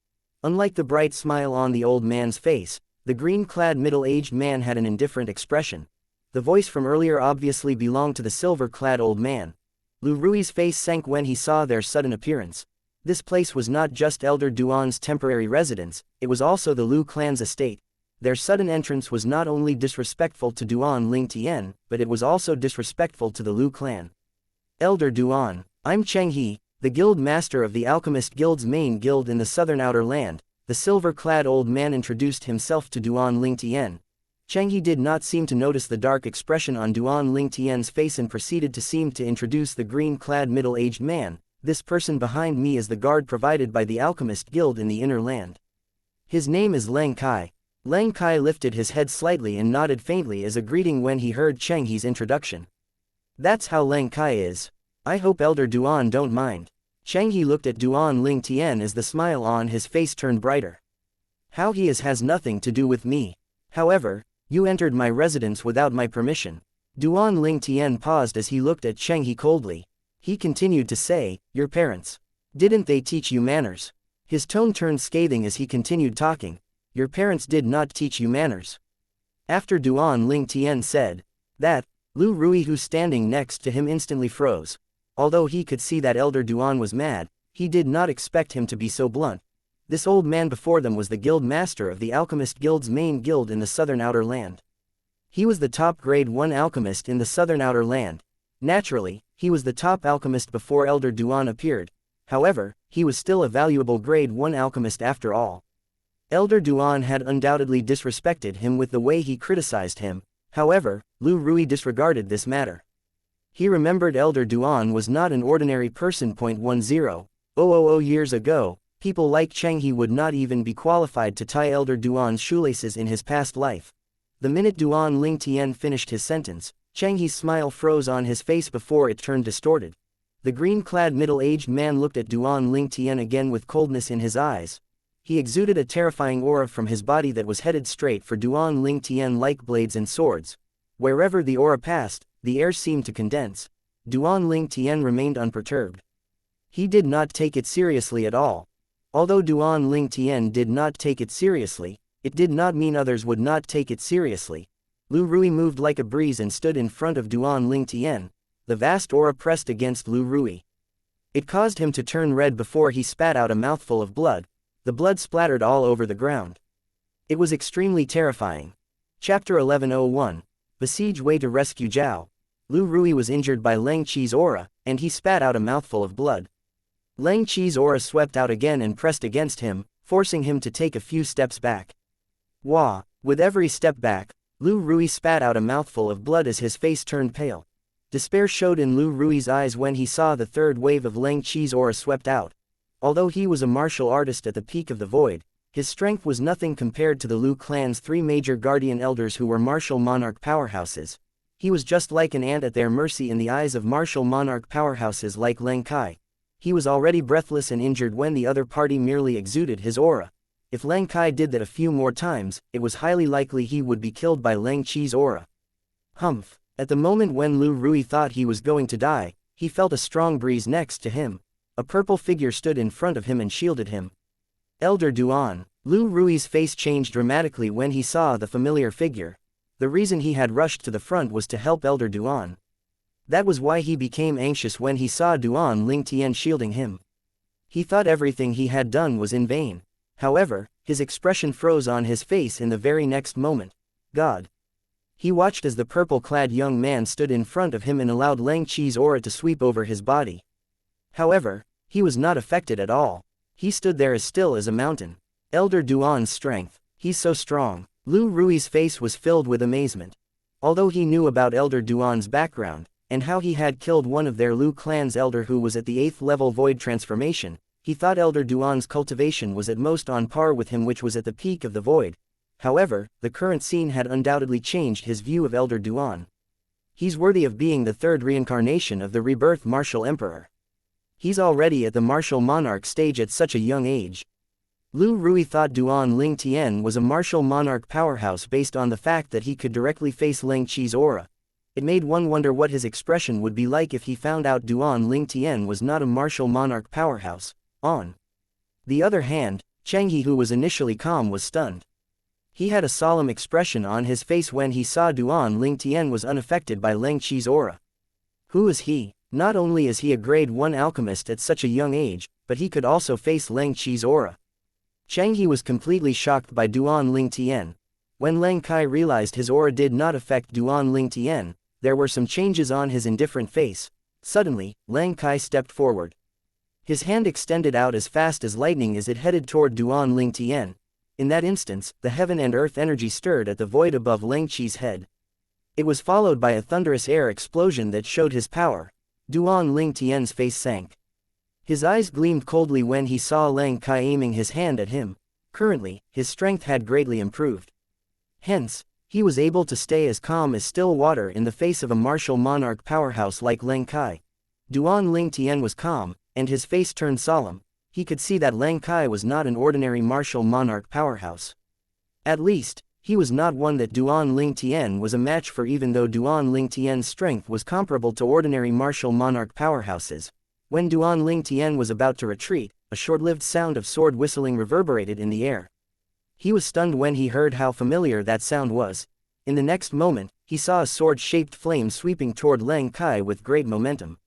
Unlike the bright smile on the old man's face, the green-clad middle-aged man had an indifferent expression. The voice from earlier obviously belonged to the silver-clad old man. Lu Rui's face sank when he saw their sudden appearance. This place was not just Elder Duan's temporary residence, it was also the Lu clan's estate. Their sudden entrance was not only disrespectful to Duan Ling Tian, but it was also disrespectful to the Lu clan. Elder Duan, I'm Cheng He, the guild master of the Alchemist Guild's main guild in the southern outer land, the silver-clad old man introduced himself to Duan Ling Tian. Cheng He did not seem to notice the dark expression on Duan Ling Tian's face and proceeded to seem to introduce the green-clad middle-aged man. This person behind me is the guard provided by the Alchemist Guild in the inner land. His name is Leng Kai. Leng Kai lifted his head slightly and nodded faintly as a greeting when he heard Cheng He's introduction. That's how Leng Kai is. I hope Elder Duan don't mind. Cheng He looked at Duan Ling Tian as the smile on his face turned brighter. How he is has nothing to do with me. However, you entered my residence without my permission. Duan Ling Tian paused as he looked at Cheng He coldly. He continued to say, your parents. Didn't they teach you manners? His tone turned scathing as he continued talking. Your parents did not teach you manners. After Duan Ling Tian said that, Lu Rui who standing next to him instantly froze. Although he could see that Elder Duan was mad, he did not expect him to be so blunt. This old man before them was the guild master of the Alchemist Guild's main guild in the southern outer land. He was the top grade 1 alchemist in the southern outer land. Naturally, he was the top alchemist before Elder Duan appeared. However, he was still a valuable grade 1 alchemist after all. Elder Duan had undoubtedly disrespected him with the way he criticized him. However, Lu Rui disregarded this matter. He remembered Elder Duan was not an ordinary person. 10,000 years ago, people like Cheng He would not even be qualified to tie Elder Duan's shoelaces in his past life. The minute Duan Ling Tian finished his sentence, Cheng He's smile froze on his face before it turned distorted. The green-clad middle-aged man looked at Duan Ling Tian again with coldness in his eyes. He exuded a terrifying aura from his body that was headed straight for Duan Ling Tian like blades and swords. Wherever the aura passed, the air seemed to condense. Duan Ling Tian remained unperturbed. He did not take it seriously at all. Although Duan Ling Tian did not take it seriously, it did not mean others would not take it seriously. Lu Rui moved like a breeze and stood in front of Duan Ling Tian. The vast aura pressed against Lu Rui. It caused him to turn red before he spat out a mouthful of blood. The blood splattered all over the ground. It was extremely terrifying. Chapter 1101. Besiege way to rescue Zhao. Lu Rui was injured by Leng Qi's aura, and he spat out a mouthful of blood. Leng Qi's aura swept out again and pressed against him, forcing him to take a few steps back. Wah! With every step back, Lu Rui spat out a mouthful of blood as his face turned pale. Despair showed in Lu Rui's eyes when he saw the third wave of Lang Qi's aura swept out. Although he was a martial artist at the peak of the void, his strength was nothing compared to the Lu clan's three major guardian elders who were martial monarch powerhouses. He was just like an ant at their mercy in the eyes of martial monarch powerhouses like Lang Kai. He was already breathless and injured when the other party merely exuded his aura. If Lang Kai did that a few more times, it was highly likely he would be killed by Lang Qi's aura. Humph! At the moment when Lu Rui thought he was going to die, he felt a strong breeze next to him. A purple figure stood in front of him and shielded him. Elder Duan. Lu Rui's face changed dramatically when he saw the familiar figure. The reason he had rushed to the front was to help Elder Duan. That was why he became anxious when he saw Duan Ling Tian shielding him. He thought everything he had done was in vain. However, his expression froze on his face in the very next moment. God! He watched as the purple-clad young man stood in front of him and allowed Lang Qi's aura to sweep over his body. However, he was not affected at all. He stood there as still as a mountain. Elder Duan's strength. He's so strong. Lu Rui's face was filled with amazement. Although he knew about Elder Duan's background, and how he had killed one of their Lu clan's elder who was at the 8th level void transformation, he thought Elder Duan's cultivation was at most on par with him, which was at the peak of the void. However, the current scene had undoubtedly changed his view of Elder Duan. He's worthy of being the third reincarnation of the rebirth martial emperor. He's already at the martial monarch stage at such a young age. Lu Rui thought Duan Ling Tian was a martial monarch powerhouse based on the fact that he could directly face Lang Qi's aura. It made one wonder what his expression would be like if he found out Duan Ling Tian was not a martial monarch powerhouse. On the other hand, Cheng He, who was initially calm, was stunned. He had a solemn expression on his face when he saw Duan Ling Tian was unaffected by Lang Qi's aura. Who is he? Not only is he a grade 1 alchemist at such a young age, but he could also face Lang Qi's aura. Cheng He was completely shocked by Duan Ling Tian. When Lang Kai realized his aura did not affect Duan Ling Tian, there were some changes on his indifferent face. Suddenly, Lang Kai stepped forward. His hand extended out as fast as lightning as it headed toward Duan Ling Tian. In that instance, the heaven and earth energy stirred at the void above Lang Qi's head. It was followed by a thunderous air explosion that showed his power. Duan Ling Tian's face sank. His eyes gleamed coldly when he saw Lang Kai aiming his hand at him. Currently, his strength had greatly improved. Hence, he was able to stay as calm as still water in the face of a martial monarch powerhouse like Lang Kai. Duan Ling Tian was calm, and his face turned solemn. He could see that Lang Kai was not an ordinary martial monarch powerhouse. At least, he was not one that Duan Ling Tian was a match for, even though Duan Ling Tian's strength was comparable to ordinary martial monarch powerhouses. When Duan Ling Tian was about to retreat, a short-lived sound of sword whistling reverberated in the air. He was stunned when he heard how familiar that sound was. In the next moment, he saw a sword-shaped flame sweeping toward Lang Kai with great momentum.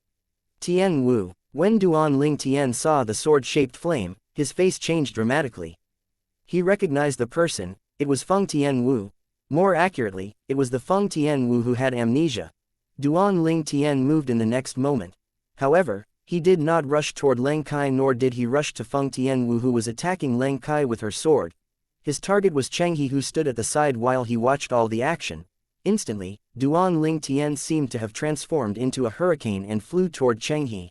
Tian Wu. When Duan Ling Tian saw the sword-shaped flame, his face changed dramatically. He recognized the person. It was Feng Tian Wu. More accurately, it was the Feng Tian Wu who had amnesia. Duan Ling Tian moved in the next moment. However, he did not rush toward Lang Kai, nor did he rush to Feng Tian Wu, who was attacking Lang Kai with her sword. His target was Cheng He, who stood at the side while he watched all the action. Instantly, Duan Ling Tian seemed to have transformed into a hurricane and flew toward Cheng He.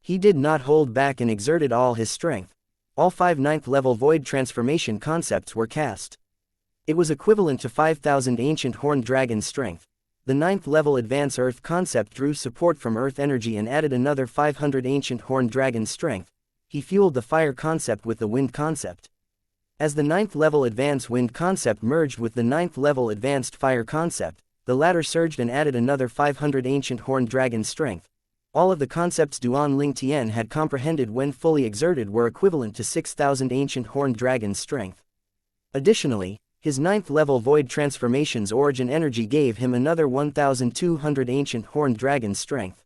He did not hold back and exerted all his strength. All 5 9th-level void transformation concepts were cast. It was equivalent to 5,000 ancient horned dragon strength. The 9th-level advance earth concept drew support from earth energy and added another 500 ancient horned dragon strength. He fueled the fire concept with the wind concept. As the 9th-level advance wind concept merged with the 9th-level advanced fire concept, the latter surged and added another 500 ancient horned dragon strength. All of the concepts Duan Ling Tian had comprehended when fully exerted were equivalent to 6,000 ancient horned dragon strength. Additionally, his 9th-level void transformation's origin energy gave him another 1,200 ancient horned dragon strength.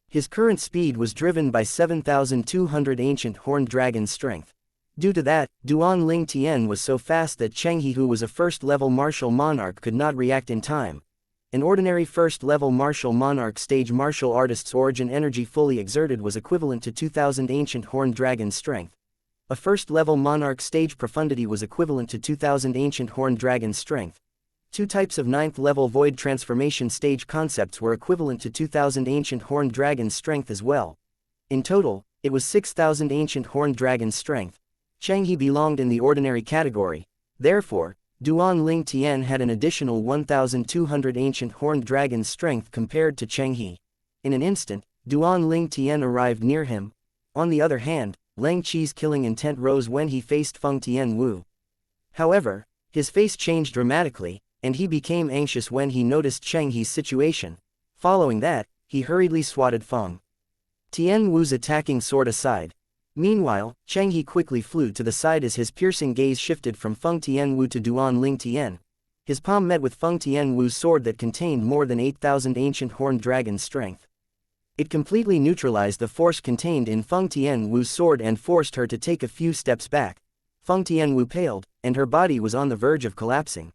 His current speed was driven by 7,200 ancient horned dragon strength. Due to that, Duan Ling Tian was so fast that Cheng He, who was a first-level martial monarch, could not react in time. An ordinary first-level martial monarch stage martial artist's origin energy fully exerted was equivalent to 2,000 ancient horned dragon strength. A first-level monarch stage profundity was equivalent to 2000 ancient horned dragon strength. 2 types of 9th-level void transformation stage concepts were equivalent to 2000 ancient horned dragon strength as well. In total, it was 6000 ancient horned dragon strength. Xianxia belonged in the ordinary category. Therefore, Duan Ling Tian had an additional 1200 ancient horned dragon strength compared to Xianxia. In an instant, Duan Ling Tian arrived near him. On the other hand, Lang Qi's killing intent rose when he faced Feng Tianwu. However, his face changed dramatically, and he became anxious when he noticed Xiangxi's situation. Following that, he hurriedly swatted Feng Tianwu's attacking sword aside. Meanwhile, Xiangxia quickly flew to the side as his piercing gaze shifted from Feng Tianwu to Duan Ling Tian. His palm met with Feng Tianwu's sword that contained more than 8000 ancient horned dragon strength. It completely neutralized the force contained in Feng Tianwu's sword and forced her to take a few steps back. Feng Tianwu paled, and her body was on the verge of collapsing.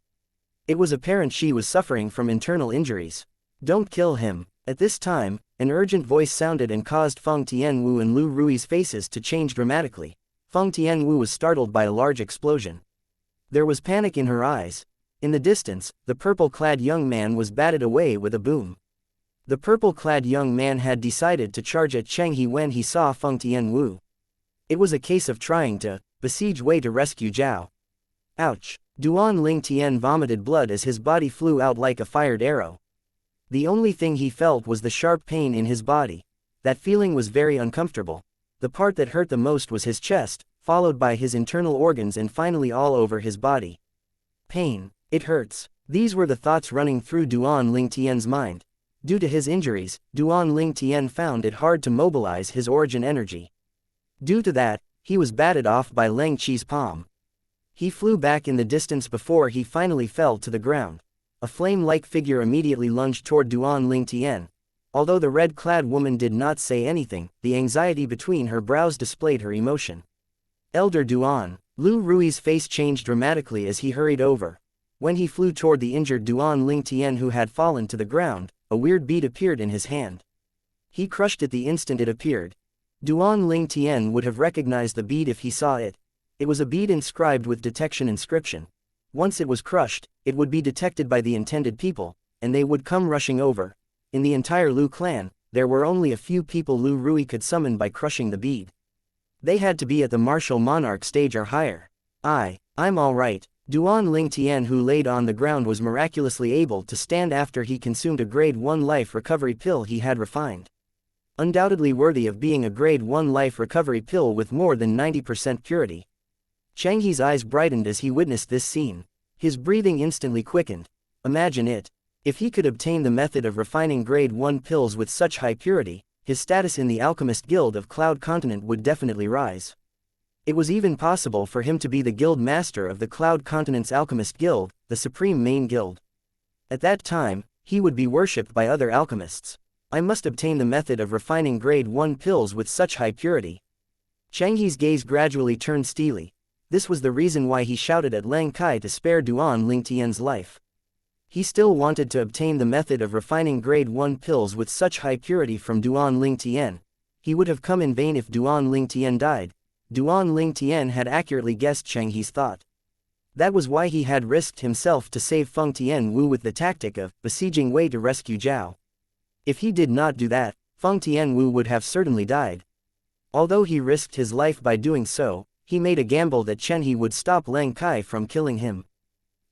It was apparent she was suffering from internal injuries. "Don't kill him." At this time, an urgent voice sounded and caused Feng Tianwu and Lu Rui's faces to change dramatically. Feng Tianwu was startled by a large explosion. There was panic in her eyes. In the distance, the purple-clad young man was batted away with a boom. The purple-clad young man had decided to charge at Xiangxia when he saw Feng Tianwu. It was a case of trying to besiege Wei to rescue Zhao. Ouch! Duan Ling Tian vomited blood as his body flew out like a fired arrow. The only thing he felt was the sharp pain in his body. That feeling was very uncomfortable. The part that hurt the most was his chest, followed by his internal organs and finally all over his body. Pain. It hurts. These were the thoughts running through Duan Ling Tian's mind. Due to his injuries, Duan Ling Tian found it hard to mobilize his origin energy. Due to that, he was batted off by Lang Qi's palm. He flew back in the distance before he finally fell to the ground. A flame-like figure immediately lunged toward Duan Ling Tian. Although the red-clad woman did not say anything, the anxiety between her brows displayed her emotion. Elder Duan. Lu Rui's face changed dramatically as he hurried over. When he flew toward the injured Duan Ling Tian who had fallen to the ground, a weird bead appeared in his hand. He crushed it the instant it appeared. Duan Ling Tian would have recognized the bead if he saw it. It was a bead inscribed with detection inscription. Once it was crushed, it would be detected by the intended people, and they would come rushing over. In the entire Lu clan, there were only a few people Lu Rui could summon by crushing the bead. They had to be at the martial monarch stage or higher. I'm alright. Duan Ling Tian who laid on the ground was miraculously able to stand after he consumed a grade 1 life recovery pill he had refined. Undoubtedly worthy of being a grade 1 life recovery pill with more than 90% purity. Xiangxi's eyes brightened as he witnessed this scene. His breathing instantly quickened. Imagine it. If he could obtain the method of refining grade 1 pills with such high purity, his status in the Alchemist Guild of Cloud Continent would definitely rise. It was even possible for him to be the guild master of the Cloud Continent's Alchemist Guild, the supreme main guild. At that time, he would be worshipped by other alchemists. I must obtain the method of refining grade 1 pills with such high purity. Xiangxi's gaze gradually turned steely. This was the reason why he shouted at Lang Kai to spare Duan Ling Tian's life. He still wanted to obtain the method of refining grade 1 pills with such high purity from Duan Ling Tian. He would have come in vain if Duan Ling Tian died. Duan Ling Tian had accurately guessed Xiangxi's thought. That was why he had risked himself to save Feng Tianwu with the tactic of besieging Wei to rescue Zhao. If he did not do that, Feng Tianwu would have certainly died. Although he risked his life by doing so, he made a gamble that Xiangxia would stop Lang Kai from killing him.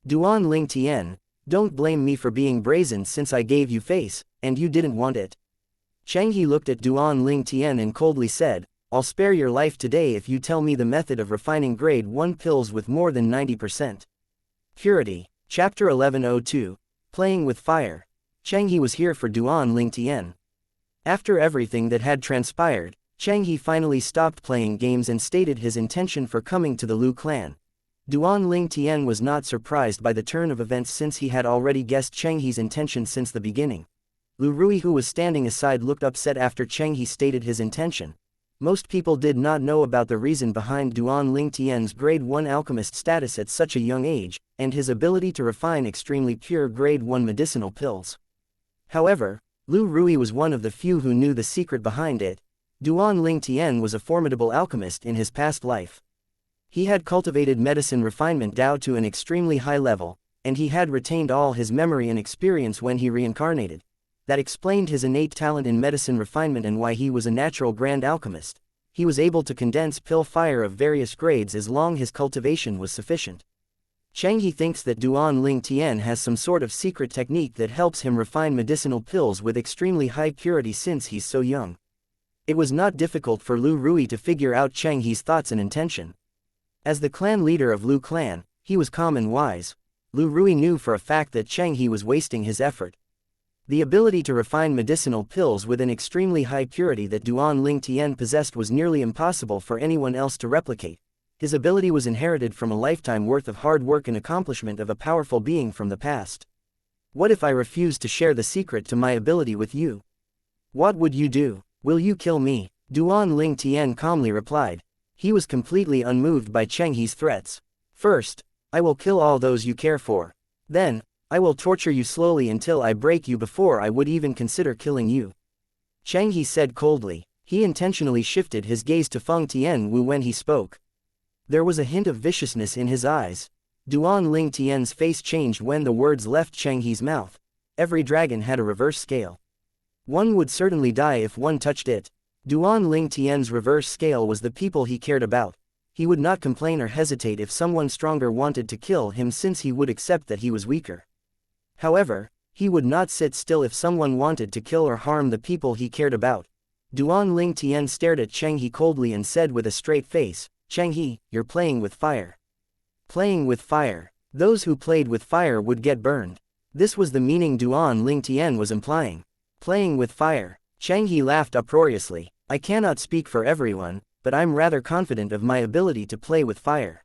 Duan Ling Tian, don't blame me for being brazen since I gave you face, and you didn't want it. Xiangxia looked at Duan Ling Tian and coldly said, I'll spare your life today if you tell me the method of refining grade 1 pills with more than 90% purity. Chapter 1102. Playing with Fire. Xiangxia was here for Duan Ling Tian. After everything that had transpired, Xiangxia finally stopped playing games and stated his intention for coming to the Lu clan. Duan Ling Tian was not surprised by the turn of events since he had already guessed Xiangxi's intention since the beginning. Lu Rui who was standing aside looked upset after Xiangxia stated his intention. Most people did not know about the reason behind Duan Ling Tian's grade 1 alchemist status at such a young age, and his ability to refine extremely pure grade 1 medicinal pills. However, Lu Rui was one of the few who knew the secret behind it. Duan Ling Tian was a formidable alchemist in his past life. He had cultivated medicine refinement Dao to an extremely high level, and he had retained all his memory and experience when he reincarnated. That explained his innate talent in medicine refinement and why he was a natural grand alchemist. He was able to condense pill fire of various grades as long his cultivation was sufficient. Cheng He thinks that Duan Ling Tian has some sort of secret technique that helps him refine medicinal pills with extremely high purity since he's so young. It was not difficult for Lu Rui to figure out Cheng He's thoughts and intention. As the clan leader of Lu clan, he was calm and wise. Lu Rui knew for a fact that Cheng He was wasting his effort. The ability to refine medicinal pills with an extremely high purity that Duan Ling Tian possessed was nearly impossible for anyone else to replicate. His ability was inherited from a lifetime worth of hard work and accomplishment of a powerful being from the past. What if I refuse to share the secret to my ability with you? What would you do? Will you kill me? Duan Ling Tian calmly replied. He was completely unmoved by Cheng He's threats. First, I will kill all those you care for. Then, I will torture you slowly until I break you before I would even consider killing you. Cheng He said coldly. He intentionally shifted his gaze to Feng Tianwu when he spoke. There was a hint of viciousness in his eyes. Duan Ling Tian's face changed when the words left Cheng He's mouth. Every dragon had a reverse scale. One would certainly die if one touched it. Duan Ling Tian's reverse scale was the people he cared about. He would not complain or hesitate if someone stronger wanted to kill him since he would accept that he was weaker. However, he would not sit still if someone wanted to kill or harm the people he cared about. Duan Ling Tian stared at Cheng He coldly and said with a straight face, Cheng He, you're playing with fire. Playing with fire. Those who played with fire would get burned. This was the meaning Duan Ling Tian was implying. Playing with fire. Cheng He laughed uproariously. I cannot speak for everyone, but I'm rather confident of my ability to play with fire.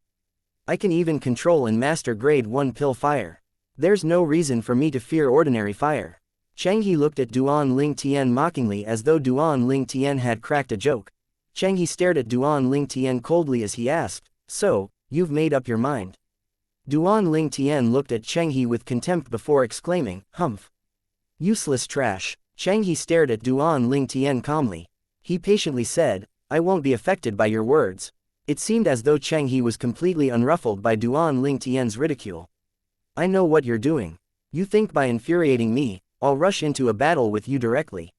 I can even control and master grade 1 pill fire. There's no reason for me to fear ordinary fire. Cheng He looked at Duan Ling Tian mockingly as though Duan Ling Tian had cracked a joke. Cheng He stared at Duan Ling Tian coldly as he asked, so, you've made up your mind? Duan Ling Tian looked at Cheng He with contempt before exclaiming, humph. Useless trash. Cheng He stared at Duan Ling Tian calmly. He patiently said, I won't be affected by your words. It seemed as though Cheng He was completely unruffled by Duan Ling Tian's ridicule. I know what you're doing. You think by infuriating me, I'll rush into a battle with you directly.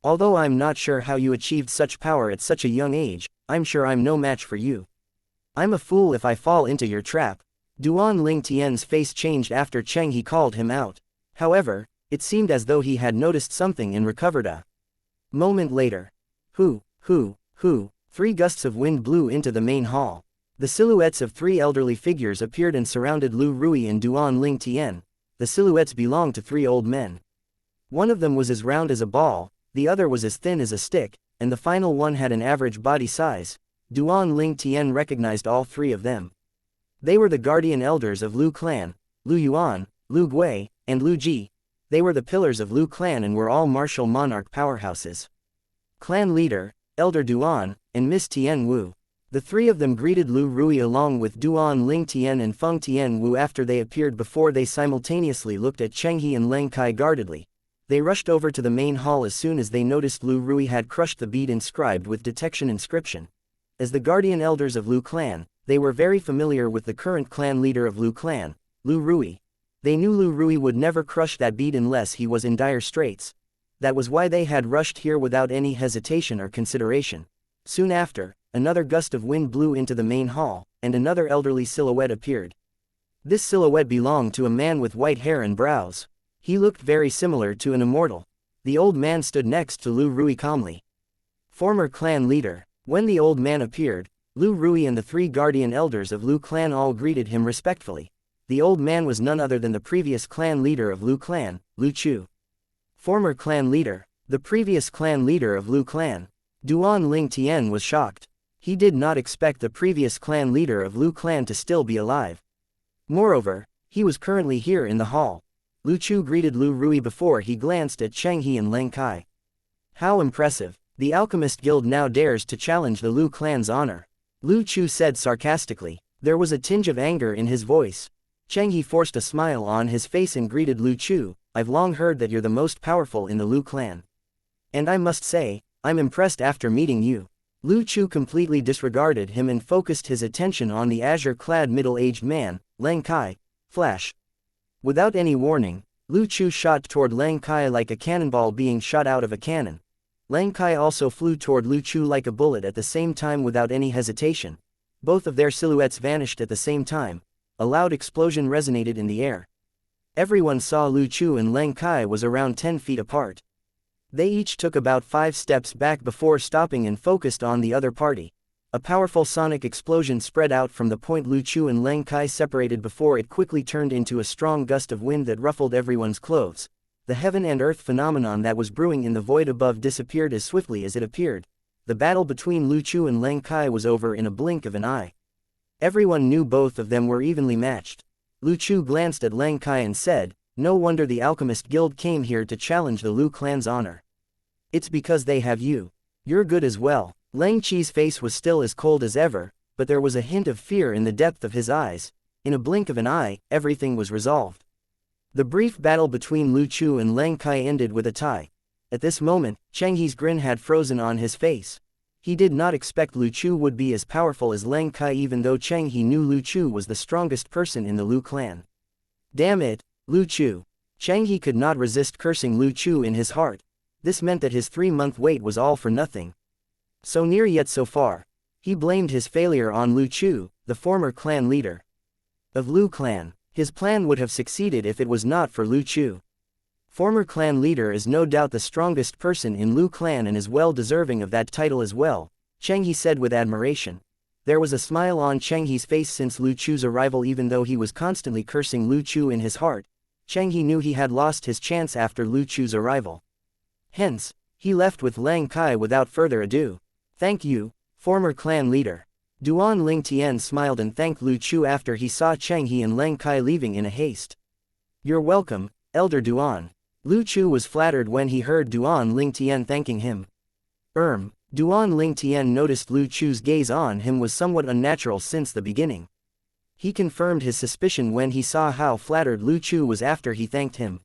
Although I'm not sure how you achieved such power at such a young age, I'm sure I'm no match for you. I'm a fool if I fall into your trap. Duan Ling Tian's face changed after Cheng He called him out. However, it seemed as though he had noticed something and recovered a moment later. Hoo. 3 gusts of wind blew into the main hall. The silhouettes of 3 elderly figures appeared and surrounded Lu Rui and Duan Ling Tian. The silhouettes belonged to 3 old men. One of them was as round as a ball, the other was as thin as a stick, and the final one had an average body size. Duan Ling Tian recognized all 3 of them. They were the guardian elders of Lu clan, Lu Yuan, Lu Gui, and Lu Ji. They were the pillars of Lu clan and were all martial monarch powerhouses. Clan leader, Elder Duan, and Miss Tian Wu. The 3 of them greeted Lu Rui along with Duan Ling Tian and Feng Tian Wu after they appeared before they simultaneously looked at Cheng He and Leng Kai guardedly. They rushed over to the main hall as soon as they noticed Lu Rui had crushed the bead inscribed with detection inscription. As the guardian elders of Lu clan, they were very familiar with the current clan leader of Lu clan, Lu Rui. They knew Lu Rui would never crush that bead unless he was in dire straits. That was why they had rushed here without any hesitation or consideration. Soon after, another gust of wind blew into the main hall, and another elderly silhouette appeared. This silhouette belonged to a man with white hair and brows. He looked very similar to an immortal. The old man stood next to Lu Rui calmly. Former clan leader. When the old man appeared, Lu Rui and the 3 guardian elders of Lu clan all greeted him respectfully. The old man was none other than the previous clan leader of Lu clan, Lu Chu. Former clan leader. The previous clan leader of Lu clan. Duan Ling Tian was shocked. He did not expect the previous clan leader of Lu clan to still be alive. Moreover, he was currently here in the hall. Lu Chu greeted Lu Rui before he glanced at Cheng He and Leng Kai. How impressive. The Alchemist Guild now dares to challenge the Lu clan's honor. Lu Chu said sarcastically. There was a tinge of anger in his voice. Cheng He forced a smile on his face and greeted Lu Chu. I've long heard that you're the most powerful in the Lu clan. And I must say, I'm impressed after meeting you. Lu Chu completely disregarded him and focused his attention on the azure-clad middle-aged man, Lang Kai. Flash. Without any warning, Lu Chu shot toward Lang Kai like a cannonball being shot out of a cannon. Lang Kai also flew toward Lu Chu like a bullet at the same time without any hesitation. Both of their silhouettes vanished at the same time. A loud explosion resonated in the air. Everyone saw Lu Chu and Lang Kai was around 10 feet apart. They each took about 5 steps back before stopping and focused on the other party. A powerful sonic explosion spread out from the point Lu Chu and Lang Kai separated before it quickly turned into a strong gust of wind that ruffled everyone's clothes. The heaven and earth phenomenon that was brewing in the void above disappeared as swiftly as it appeared. The battle between Lu Chu and Lang Kai was over in a blink of an eye. Everyone knew both of them were evenly matched. Lu Chu glanced at Lang Kai and said, "No wonder the Alchemist Guild came here to challenge the Lu clan's honor. It's because they have you. You're good as well." Lang Chi's face was still as cold as ever, but there was a hint of fear in the depth of his eyes. In a blink of an eye, everything was resolved. The brief battle between Lu Chu and Lang Kai ended with a tie. At this moment, Cheng He's grin had frozen on his face. He did not expect Lu Chu would be as powerful as Lang Kai, even though Cheng He knew Lu Chu was the strongest person in the Lu clan. Damn it, Lu Chu. Cheng He could not resist cursing Lu Chu in his heart. This meant that his 3-month wait was all for nothing. So near yet so far. He blamed his failure on Lu Chu, the former clan leader of Lu clan. His plan would have succeeded if it was not for Lu Chu. Former clan leader is no doubt the strongest person in Lu clan and is well deserving of that title as well, Cheng He said with admiration. There was a smile on Cheng He's face since Lu Chu's arrival. Even though he was constantly cursing Lu Chu in his heart, Cheng He knew he had lost his chance after Lu Chu's arrival. Hence, he left with Lang Kai without further ado. "Thank you, former clan leader." Duan Ling Tian smiled and thanked Lu Chu after he saw Cheng He and Lang Kai leaving in a haste. "You're welcome, Elder Duan." Lu Chu was flattered when he heard Duan Ling Tian thanking him. Duan Ling Tian noticed Lu Chu's gaze on him was somewhat unnatural since the beginning. He confirmed his suspicion when he saw how flattered Lu Chu was after he thanked him.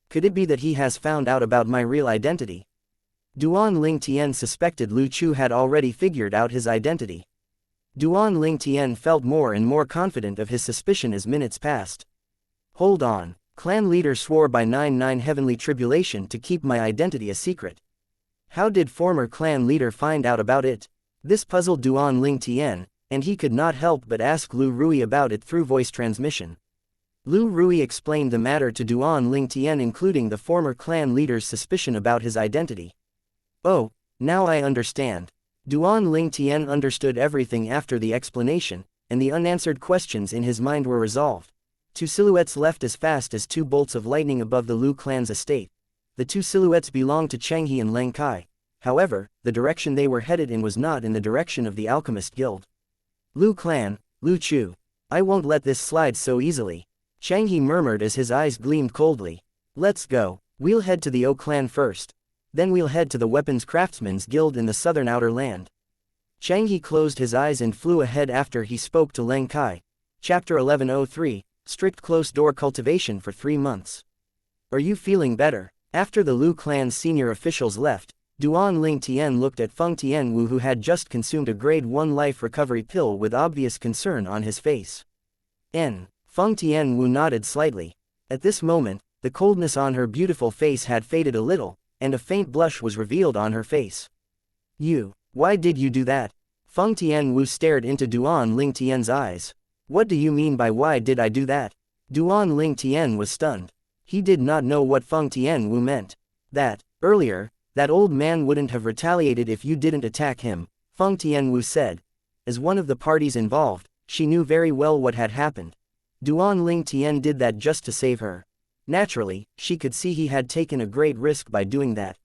Could it be that he has found out about my real identity? Duan Ling Tian suspected Lu Chu had already figured out his identity. Duan Ling Tian felt more and more confident of his suspicion as minutes passed. "Hold on, clan leader swore by 99 heavenly tribulation to keep my identity a secret. How did former clan leader find out about it?" This puzzled Duan Ling Tian, and he could not help but ask Lu Rui about it through voice transmission. Lu Rui explained the matter to Duan Ling Tian, including the former clan leader's suspicion about his identity. "Oh, now I understand." Duan Ling Tian understood everything after the explanation, and the unanswered questions in his mind were resolved. 2 silhouettes left as fast as 2 bolts of lightning above the Lu clan's estate. The 2 silhouettes belonged to Cheng He and Lang Kai. However, the direction they were headed in was not in the direction of the Alchemist Guild. "Lu clan, Lu Chu. I won't let this slide so easily," Cheng He murmured as his eyes gleamed coldly. "Let's go. We'll head to the O clan first. Then we'll head to the Weapons Craftsmen's Guild in the southern outer land." Cheng He closed his eyes and flew ahead after he spoke to Lang Kai. Chapter 1103, Strict Close-Door Cultivation for 3 months. "Are you feeling better?" After the Lu clan's senior officials left, Duan Ling Tian looked at Feng Tianwu, who had just consumed a grade 1 life recovery pill, with obvious concern on his face. Feng Tianwu nodded slightly. At this moment, the coldness on her beautiful face had faded a little, and a faint blush was revealed on her face. Why did you do that?" Feng Tianwu stared into Duan Ling Tian's eyes. "What do you mean by why did I do that?" Duan Ling Tian was stunned. He did not know what Feng Tianwu meant. Earlier, that old man wouldn't have retaliated if you didn't attack him," Feng Tianwu said. As one of the parties involved, she knew very well what had happened. Duan Ling Tian did that just to save her. Naturally, she could see he had taken a great risk by doing that.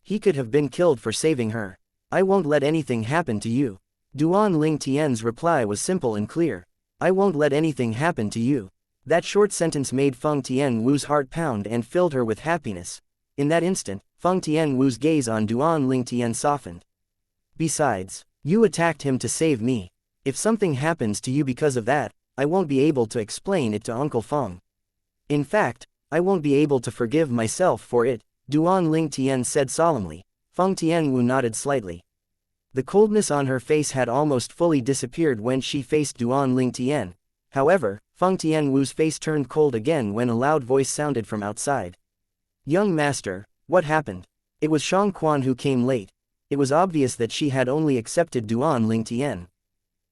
He could have been killed for saving her. "I won't let anything happen to you." Duan Ling Tian's reply was simple and clear. "I won't let anything happen to you." That short sentence made Feng Tianwu's heart pound and filled her with happiness. In that instant, Feng Tianwu's gaze on Duan Ling Tian softened. "Besides, you attacked him to save me. If something happens to you because of that, I won't be able to explain it to Uncle Feng. In fact, I won't be able to forgive myself for it," Duan Ling Tian said solemnly. Feng Tianwu nodded slightly. The coldness on her face had almost fully disappeared when she faced Duan Ling Tian. However, Feng Tianwu's face turned cold again when a loud voice sounded from outside. "Young master, what happened?" It was Shang Quan who came late. It was obvious that she had only accepted Duan Ling Tian.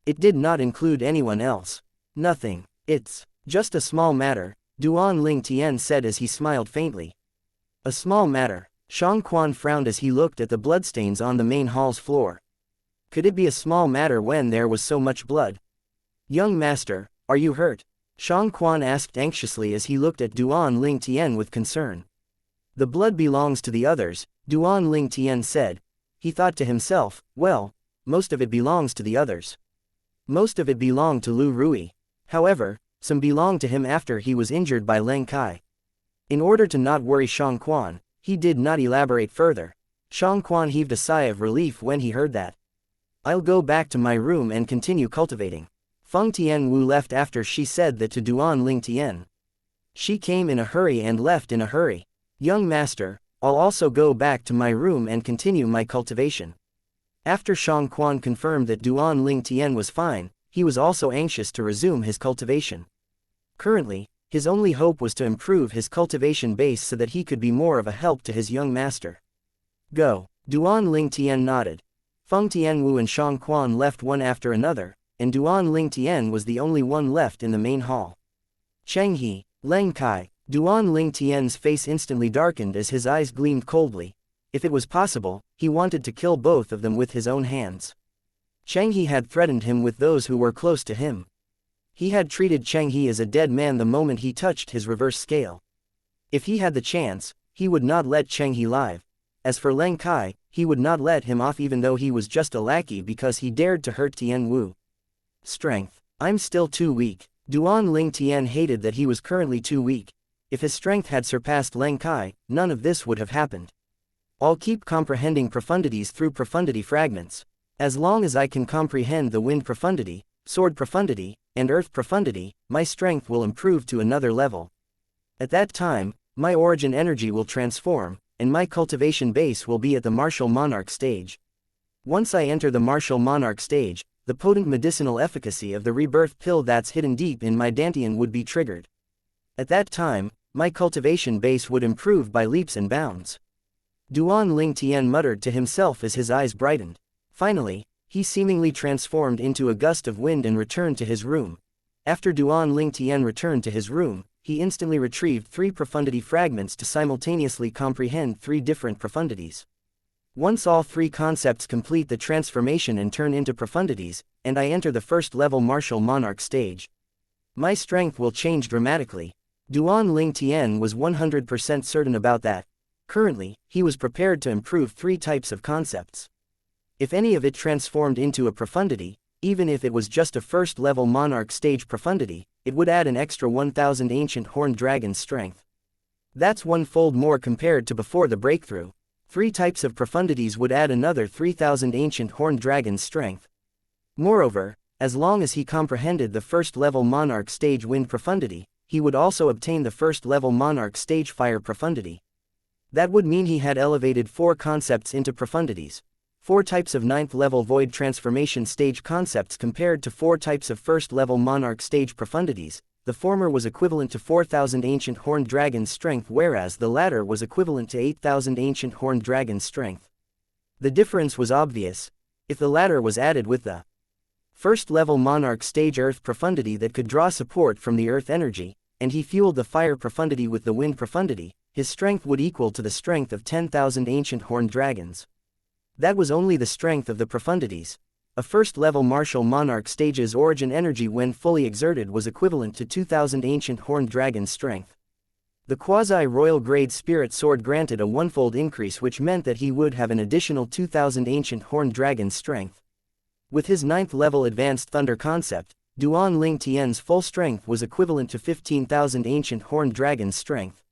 It did not include anyone else. "Nothing. It's just a small matter," Duan Ling Tian said as he smiled faintly. "A small matter." Shang Quan frowned as he looked at the bloodstains on the main hall's floor. Could it be a small matter when there was so much blood? "Young master, are you hurt?" Shang Quan asked anxiously as he looked at Duan Ling Tian with concern. "The blood belongs to the others," Duan Ling Tian said. He thought to himself, well, most of it belongs to the others. Most of it belonged to Lu Rui. However, some belonged to him after he was injured by Leng Kai. In order to not worry Shang Quan, he did not elaborate further. Shang Quan heaved a sigh of relief when he heard that. "I'll go back to my room and continue cultivating." Feng Tianwu left after she said that to Duan Ling Tian. She came in a hurry and left in a hurry. "Young master, I'll also go back to my room and continue my cultivation." After Shang Quan confirmed that Duan Ling Tian was fine, he was also anxious to resume his cultivation. Currently, his only hope was to improve his cultivation base so that he could be more of a help to his young master. "Go." Duan Ling Tian nodded. Feng Tianwu and Shang Quan left one after another, and Duan Ling Tian was the only one left in the main hall. "Cheng He, Leng Kai." Duan Ling Tian's face instantly darkened as his eyes gleamed coldly. If it was possible, he wanted to kill both of them with his own hands. Cheng He had threatened him with those who were close to him. He had treated Cheng He as a dead man the moment he touched his reverse scale. If he had the chance, he would not let Cheng He live. As for Leng Kai, he would not let him off even though he was just a lackey because he dared to hurt Tian Wu. Strength. "I'm still too weak." Duan Ling Tian hated that he was currently too weak. If his strength had surpassed Leng Kai, none of this would have happened. "I'll keep comprehending profundities through profundity fragments. As long as I can comprehend the wind profundity, sword profundity, and earth profundity, my strength will improve to another level. At that time, my origin energy will transform, and my cultivation base will be at the martial monarch stage. Once I enter the martial monarch stage, the potent medicinal efficacy of the rebirth pill that's hidden deep in my dantian would be triggered. At that time, my cultivation base would improve by leaps and bounds." Duan Ling Tian muttered to himself as his eyes brightened. Finally, he seemingly transformed into a gust of wind and returned to his room. After Duan Ling Tian returned to his room, he instantly retrieved 3 profundity fragments to simultaneously comprehend 3 different profundities. Once all 3 concepts complete the transformation and turn into profundities, and I enter the first level martial monarch stage, my strength will change dramatically. Duan Ling Tian was 100% certain about that. Currently, he was prepared to improve 3 types of concepts. If any of it transformed into a profundity, even if it was just a first-level monarch stage profundity, it would add an extra 1000 ancient horned dragon's strength. That's 1-fold more compared to before the breakthrough. 3 types of profundities would add another 3000 ancient horned dragon's strength. Moreover, as long as he comprehended the first-level monarch stage wind profundity, he would also obtain the first-level monarch stage fire profundity. That would mean he had elevated 4 concepts into profundities. 4 types of 9th-level void transformation stage concepts compared to 4 types of first-level monarch stage profundities. The former was equivalent to 4000 ancient horned dragon's strength, whereas the latter was equivalent to 8000 ancient horned dragon's strength. The difference was obvious. If the latter was added with the first-level monarch stage earth profundity that could draw support from the earth energy, and he fueled the fire profundity with the wind profundity, his strength would equal to the strength of 10,000 ancient horned dragons. That was only the strength of the profundities. A first-level martial monarch stage's origin energy when fully exerted was equivalent to 2000 ancient horned dragon's strength. The quasi-royal grade spirit sword granted a 1-fold increase, which meant that he would have an additional 2000 ancient horned dragon's strength. With his 9th-level advanced thunder concept, Duan Ling Tian's full strength was equivalent to 15,000 ancient horned dragon's strength.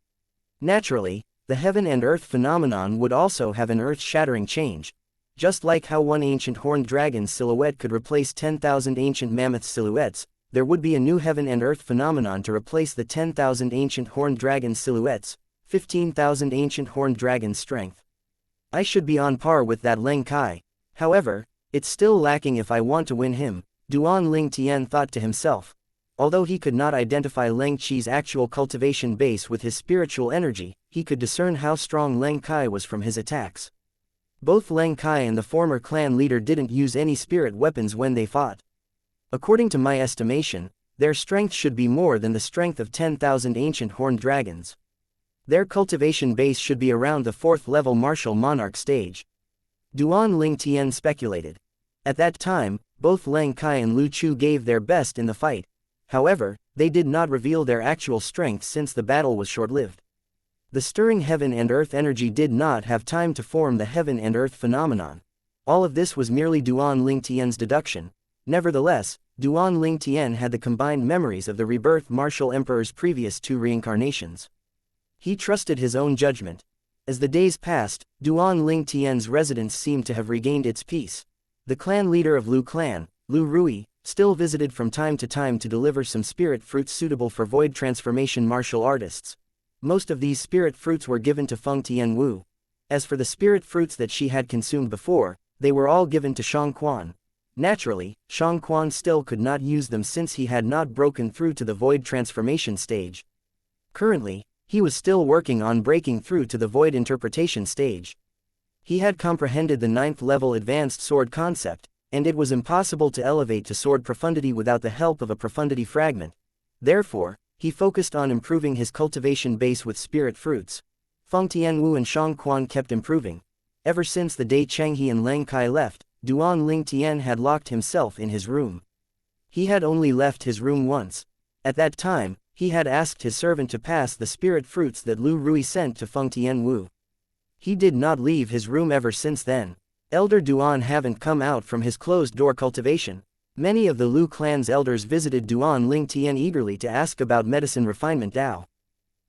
Naturally, the heaven and earth phenomenon would also have an earth-shattering change. Just like how one ancient horned dragon's silhouette could replace 10,000 ancient mammoth silhouettes, there would be a new heaven and earth phenomenon to replace the 10,000 ancient horned dragon silhouettes, 15,000 ancient horned dragon strength. I should be on par with that Leng Kai. However, It's still lacking if I want to win him, Duan Ling Tian thought to himself. Although he could not identify Leng Qi's actual cultivation base with his spiritual energy, he could discern how strong Leng Kai was from his attacks. Both Leng Kai and the former clan leader didn't use any spirit weapons when they fought. According to my estimation, their strength should be more than the strength of 10,000 ancient horned dragons. Their cultivation base should be around the 4th level martial monarch stage. Duan Ling Tian speculated. At that time, both Leng Kai and Lu Chu gave their best in the fight. However, they did not reveal their actual strength since the battle was short-lived. The stirring heaven and earth energy did not have time to form the heaven and earth phenomenon. All of this was merely Duan Ling Tian's deduction. Nevertheless, Duan Ling Tian had the combined memories of the rebirth martial emperor's previous 2 reincarnations. He trusted his own judgment. As the days passed, Duan Ling Tian's residence seemed to have regained its peace. The clan leader of Lu clan, Lu Rui, still visited from time to deliver some spirit fruits suitable for void transformation martial artists. Most of these spirit fruits were given to Feng Tianwu. As for the spirit fruits that she had consumed before, they were all given to Shang Quan. Naturally, Shang Quan still could not use them since he had not broken through to the void transformation stage. Currently, he was still working on breaking through to the void interpretation stage. He had comprehended the 9th level advanced sword concept, and it was impossible to elevate to sword profundity without the help of a profundity fragment. Therefore, he focused on improving his cultivation base with spirit fruits. Feng Tianwu and Shang Quan kept improving. Ever since the day Cheng He and Leng Kai left, Duan Ling Tian had locked himself in his room. He had only left his room once. At that time, he had asked his servant to pass the spirit fruits that Lu Rui sent to Feng Tianwu. He did not leave his room ever since then. Elder Duan haven't come out from his closed-door cultivation. Many of the Lu clan's elders visited Duan Ling Tian eagerly to ask about medicine refinement Dao.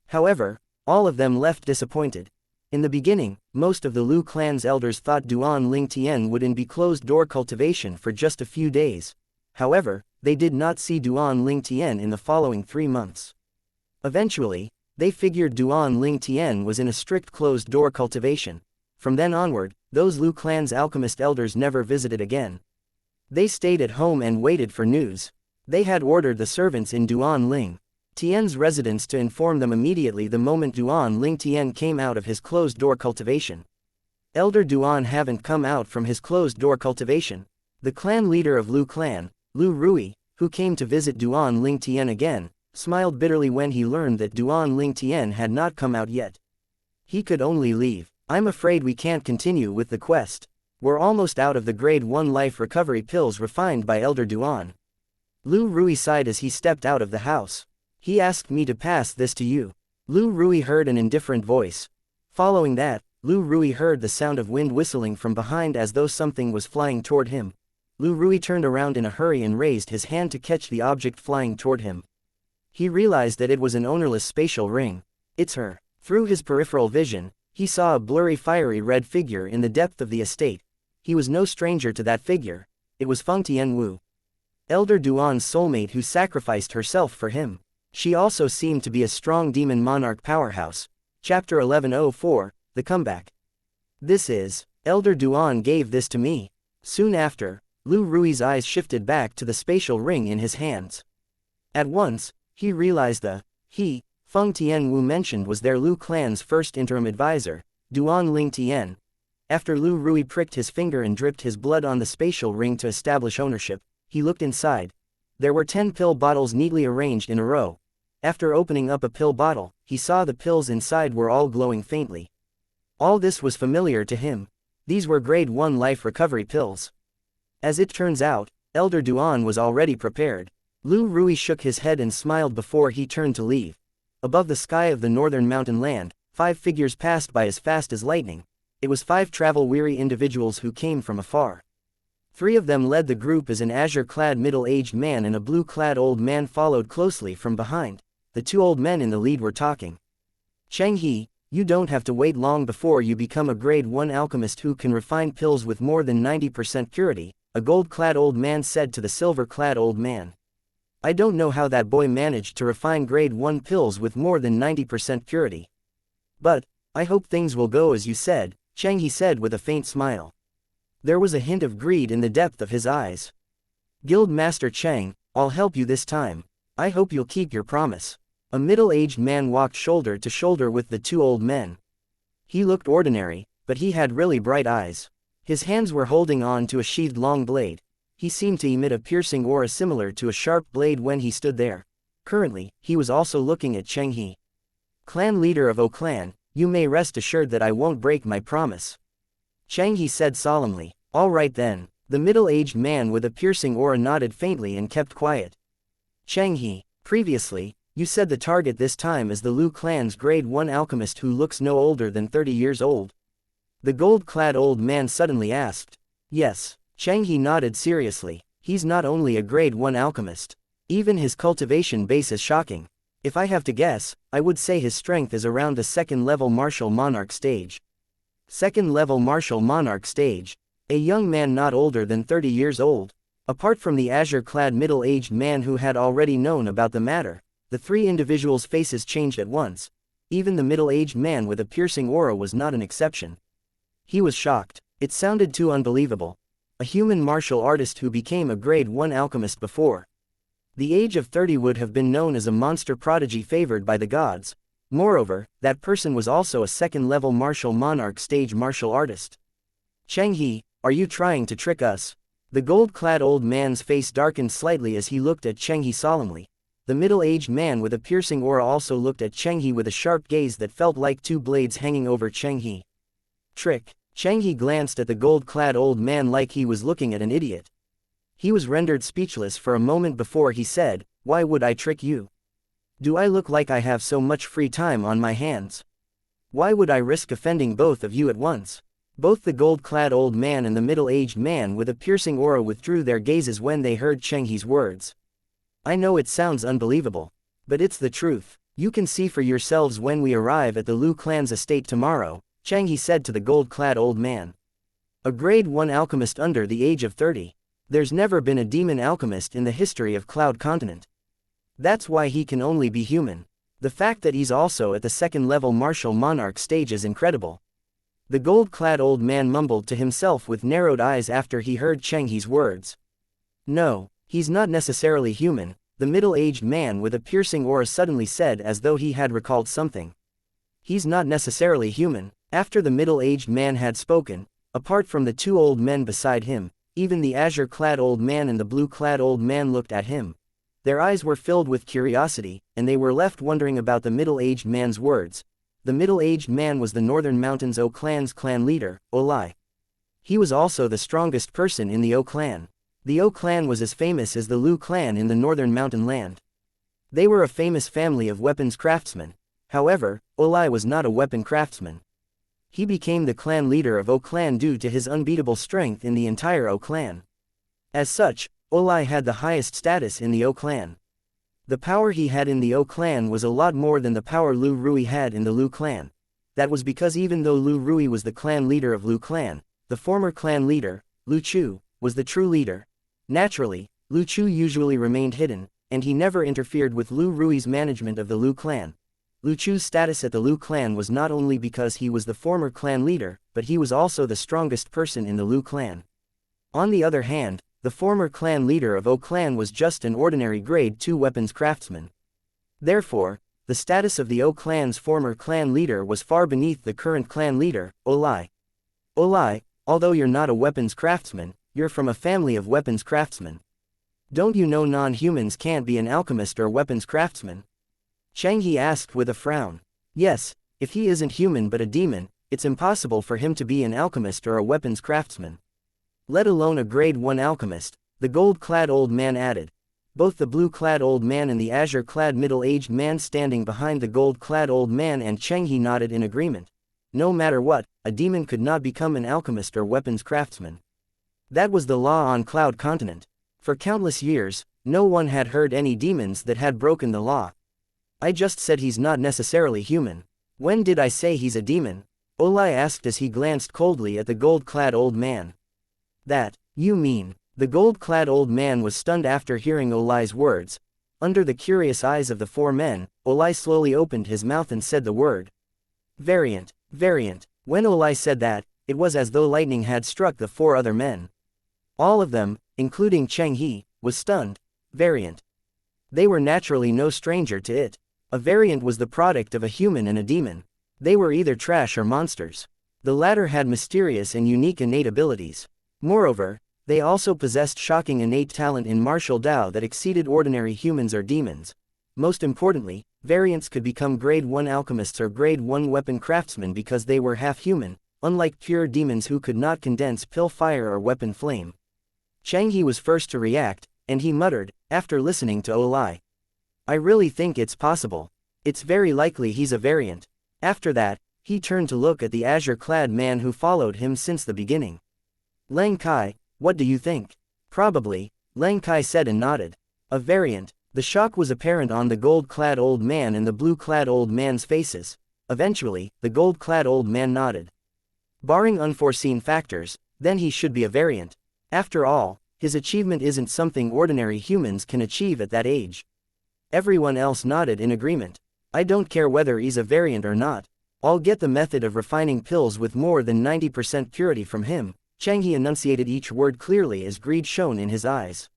However, all of them left disappointed. In the beginning, most of the Lu clan's elders thought Duan Ling Tian would be closed-door cultivation for just a few days. However, they did not see Duan Ling Tian in the following 3 months. Eventually, they figured Duan Ling Tian was in a strict closed-door cultivation. From then onward, those Lu clan's alchemist elders never visited again. They stayed at home and waited for news. They had ordered the servants in Duan Ling Tian's residence to inform them immediately the moment Duan Ling Tian came out of his closed-door cultivation. Elder Duan haven't come out from his closed-door cultivation. The clan leader of Lu clan, Lu Rui, who came to visit Duan Ling Tian again, smiled bitterly when he learned that Duan Ling Tian had not come out yet. He could only leave. I'm afraid we can't continue with the quest. We're almost out of the grade 1 life recovery pills refined by Elder Duan. Lu Rui sighed as he stepped out of the house. He asked me to pass this to you. Lu Rui heard an indifferent voice. Following that, Lu Rui heard the sound of wind whistling from behind as though something was flying toward him. Lu Rui turned around in a hurry and raised his hand to catch the object flying toward him. He realized that it was an ownerless spatial ring. It's her. Through his peripheral vision, he saw a blurry fiery red figure in the depth of the estate. He was no stranger to that figure. It was Feng Tianwu, Elder Duan's soulmate who sacrificed herself for him. She also seemed to be a strong demon monarch powerhouse. Chapter 1104, The Comeback. This is, Elder Duan gave this to me. Soon after, Lu Rui's eyes shifted back to the spatial ring in his hands. At once, he realized Feng Tianwu mentioned was their Lu clan's first interim advisor, Duan Ling Tian. After Lu Rui pricked his finger and dripped his blood on the spatial ring to establish ownership, he looked inside. There were 10 pill bottles neatly arranged in a row. After opening up a pill bottle, he saw the pills inside were all glowing faintly. All this was familiar to him. These were grade 1 life recovery pills. As it turns out, Elder Duan was already prepared. Lu Rui shook his head and smiled before he turned to leave. Above the sky of the northern mountain land, 5 figures passed by as fast as lightning. It was 5 travel-weary individuals who came from afar. 3 of them led the group as an azure-clad middle-aged man and a blue-clad old man followed closely from behind. The 2 old men in the lead were talking. Cheng He, you don't have to wait long before you become a grade 1 alchemist who can refine pills with more than 90% purity, a gold-clad old man said to the silver-clad old man. I don't know how that boy managed to refine grade 1 pills with more than 90% purity. But, I hope things will go as you said, Cheng He said with a faint smile. There was a hint of greed in the depth of his eyes. Guild Master Cheng, I'll help you this time. I hope you'll keep your promise. A middle-aged man walked shoulder to shoulder with the two old men. He looked ordinary, but he had really bright eyes. His hands were holding on to a sheathed long blade. He seemed to emit a piercing aura similar to a sharp blade when he stood there. Currently, he was also looking at Cheng He. Clan leader of O Clan, you may rest assured that I won't break my promise. Cheng He said solemnly. All right then. The middle-aged man with a piercing aura nodded faintly and kept quiet. Cheng He, previously, you said the target this time is the Lu clan's grade 1 alchemist who looks no older than 30 years old. The gold-clad old man suddenly asked. Yes. Cheng He nodded seriously. He's not only a grade 1 alchemist. Even his cultivation base is shocking. If I have to guess, I would say his strength is around the second-level martial monarch stage. Second-level martial monarch stage. A young man not older than 30 years old. Apart from the azure-clad middle-aged man who had already known about the matter, the three individuals' faces changed at once. Even the middle-aged man with a piercing aura was not an exception. He was shocked. It sounded too unbelievable. A human martial artist who became a grade 1 alchemist before the age of 30 would have been known as a monster prodigy favored by the gods. Moreover, that person was also a second-level martial monarch stage martial artist. Cheng He, are you trying to trick us? The gold-clad old man's face darkened slightly as he looked at Cheng He solemnly. The middle-aged man with a piercing aura also looked at Cheng He with a sharp gaze that felt like two blades hanging over Cheng He. Trick. Cheng He glanced at the gold-clad old man like he was looking at an idiot. He was rendered speechless for a moment before he said, Why would I trick you? Do I look like I have so much free time on my hands? Why would I risk offending both of you at once? Both the gold-clad old man and the middle-aged man with a piercing aura withdrew their gazes when they heard Cheng He's words. I know it sounds unbelievable, but it's the truth. You can see for yourselves when we arrive at the Lu clan's estate tomorrow, Cheng He said to the gold-clad old man. A grade 1 alchemist under the age of 30. There's never been a demon alchemist in the history of Cloud Continent. That's why he can only be human. The fact that he's also at the second-level martial monarch stage is incredible. The gold-clad old man mumbled to himself with narrowed eyes after he heard Cheng He's words. No, he's not necessarily human, the middle-aged man with a piercing aura suddenly said as though he had recalled something. He's not necessarily human. After the middle-aged man had spoken, apart from the two old men beside him, even the azure-clad old man and the blue-clad old man looked at him. Their eyes were filled with curiosity, and they were left wondering about the middle-aged man's words. The middle-aged man was the Northern Mountains O clan's clan leader, Olai. He was also the strongest person in the O clan. The O clan was as famous as the Lu clan in the Northern Mountain land. They were a famous family of weapons craftsmen. However, Olai was not a weapon craftsman. He became the clan leader of O clan due to his unbeatable strength in the entire O clan. As such, Olai had the highest status in the O clan. The power he had in the O clan was a lot more than the power Lu Rui had in the Lu clan. That was because even though Lu Rui was the clan leader of Lu clan, the former clan leader, Lu Chu, was the true leader. Naturally, Lu Chu usually remained hidden, and he never interfered with Lu Rui's management of the Lu clan. Lu Chu's status at the Lu clan was not only because he was the former clan leader, but he was also the strongest person in the Lu clan. On the other hand, the former clan leader of O clan was just an ordinary grade 2 weapons craftsman. Therefore, the status of the O clan's former clan leader was far beneath the current clan leader, Olai. Olai, although you're not a weapons craftsman, you're from a family of weapons craftsmen. Don't you know non-humans can't be an alchemist or weapons craftsman? Cheng He asked with a frown. Yes, if he isn't human but a demon, it's impossible for him to be an alchemist or a weapons craftsman. Let alone a grade 1 alchemist, the gold-clad old man added. Both the blue-clad old man and the azure-clad middle-aged man standing behind the gold-clad old man and Cheng He nodded in agreement. No matter what, a demon could not become an alchemist or weapons craftsman. That was the law on Cloud Continent. For countless years, no one had heard any demons that had broken the law. I just said he's not necessarily human. When did I say he's a demon? Olai asked as he glanced coldly at the gold-clad old man. That, you mean, the gold-clad old man was stunned after hearing Olai's words. Under the curious eyes of the four men, Olai slowly opened his mouth and said the word. Variant, variant. When Olai said that, it was as though lightning had struck the 4 other men. All of them, including Cheng He, was stunned. Variant. They were naturally no stranger to it. A variant was the product of a human and a demon. They were either trash or monsters. The latter had mysterious and unique innate abilities. Moreover, they also possessed shocking innate talent in martial Dao that exceeded ordinary humans or demons. Most importantly, variants could become grade 1 alchemists or grade 1 weapon craftsmen because they were half human, unlike pure demons who could not condense pill fire or weapon flame. Cheng He was first to react, and he muttered, after listening to Olai. I really think it's possible. It's very likely he's a variant. After that, he turned to look at the azure-clad man who followed him since the beginning. Lang Kai, what do you think? Probably, Lang Kai said and nodded. A variant. The shock was apparent on the gold-clad old man and the blue-clad old man's faces. Eventually, the gold-clad old man nodded. Barring unforeseen factors, then he should be a variant. After all, his achievement isn't something ordinary humans can achieve at that age. Everyone else nodded in agreement. I don't care whether he's a variant or not. I'll get the method of refining pills with more than 90% purity from him. Cheng He enunciated each word clearly as greed shone in his eyes.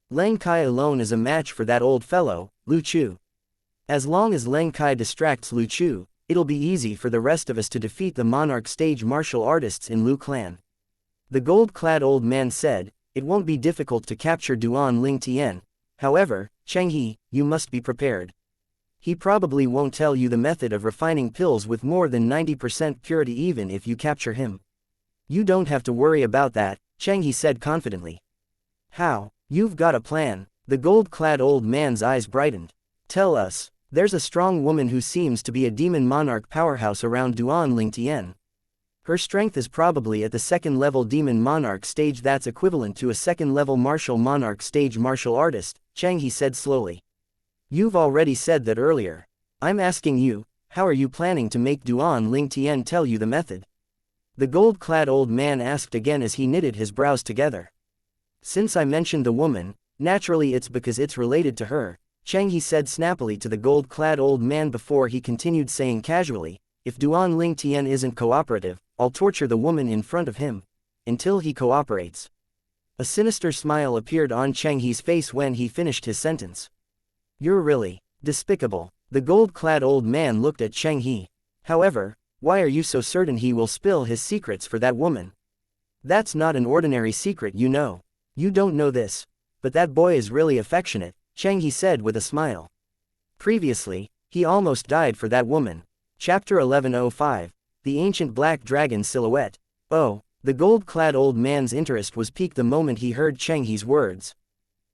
Lang Kai alone is a match for that old fellow, Lu Chu. As long as Lang Kai distracts Lu Chu, it'll be easy for the rest of us to defeat the monarch stage martial artists in Lu Clan. The gold-clad old man said, it won't be difficult to capture Duan Ling Tian. However, Cheng He, you must be prepared. He probably won't tell you the method of refining pills with more than 90% purity even if you capture him. You don't have to worry about that, Cheng He said confidently. How? You've got a plan. The gold-clad old man's eyes brightened. Tell us. There's a strong woman who seems to be a demon monarch powerhouse around Duan Ling Tian. Her strength is probably at the 2nd level demon monarch stage, that's equivalent to a 2nd level martial monarch stage martial artist, Cheng He said slowly. You've already said that earlier. I'm asking you, how are you planning to make Duan Ling Tian tell you the method? The gold-clad old man asked again as he knitted his brows together. Since I mentioned the woman, naturally it's because it's related to her, Cheng He said snappily to the gold-clad old man before he continued saying casually, if Duan Ling Tian isn't cooperative, I'll torture the woman in front of him. Until he cooperates. A sinister smile appeared on Cheng He's face when he finished his sentence. You're really despicable. The gold-clad old man looked at Cheng He. However, why are you so certain he will spill his secrets for that woman? That's not an ordinary secret, you know. You don't know this. But that boy is really affectionate, Cheng He said with a smile. Previously, he almost died for that woman. Chapter 1105. The Ancient Black Dragon Silhouette. Oh, the gold-clad old man's interest was piqued the moment he heard Cheng He's words.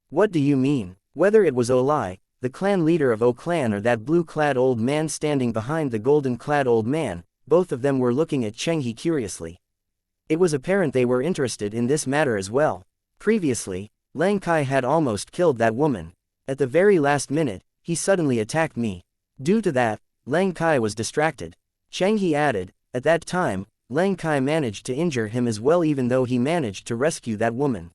What do you mean? Whether it was Olai, the clan leader of O Clan, or that blue-clad old man standing behind the golden-clad old man, both of them were looking at Cheng He curiously. It was apparent they were interested in this matter as well. Previously, Lang Kai had almost killed that woman. At the very last minute, he suddenly attacked me. Due to that, Lang Kai was distracted. Cheng He added, at that time, Lang Kai managed to injure him as well, even though he managed to rescue that woman.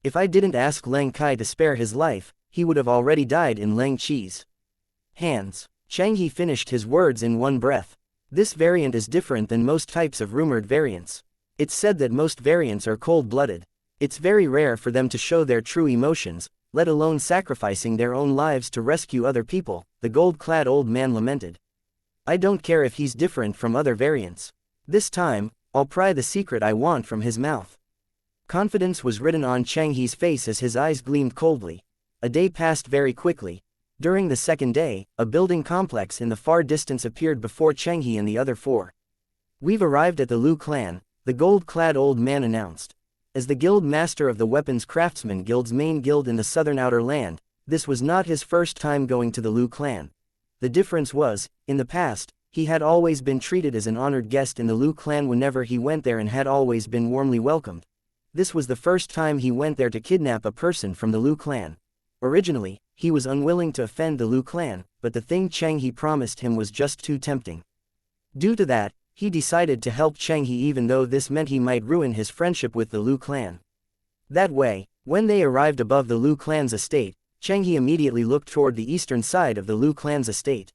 If I didn't ask Lang Kai to spare his life, he would have already died in Lang Chi's hands. Cheng He finished his words in one breath. This variant is different than most types of rumored variants. It's said that most variants are cold-blooded. It's very rare for them to show their true emotions, let alone sacrificing their own lives to rescue other people, the gold-clad old man lamented. I don't care if he's different from other variants. This time, I'll pry the secret I want from his mouth. Confidence was written on Cheng He's face as his eyes gleamed coldly. A day passed very quickly. During the second day, a building complex in the far distance appeared before Cheng He and the other 4. We've arrived at the Lu Clan, the gold-clad old man announced. As the guild master of the Weapons Craftsmen Guild's main guild in the southern outer land, this was not his first time going to the Lu Clan. The difference was, in the past, he had always been treated as an honored guest in the Lu Clan whenever he went there and had always been warmly welcomed. This was the first time he went there to kidnap a person from the Lu Clan. Originally, he was unwilling to offend the Lu Clan, but the thing Cheng He promised him was just too tempting. Due to that, he decided to help Cheng He even though this meant he might ruin his friendship with the Lu Clan. That way, when they arrived above the Lu Clan's estate, Cheng He immediately looked toward the eastern side of the Lu Clan's estate.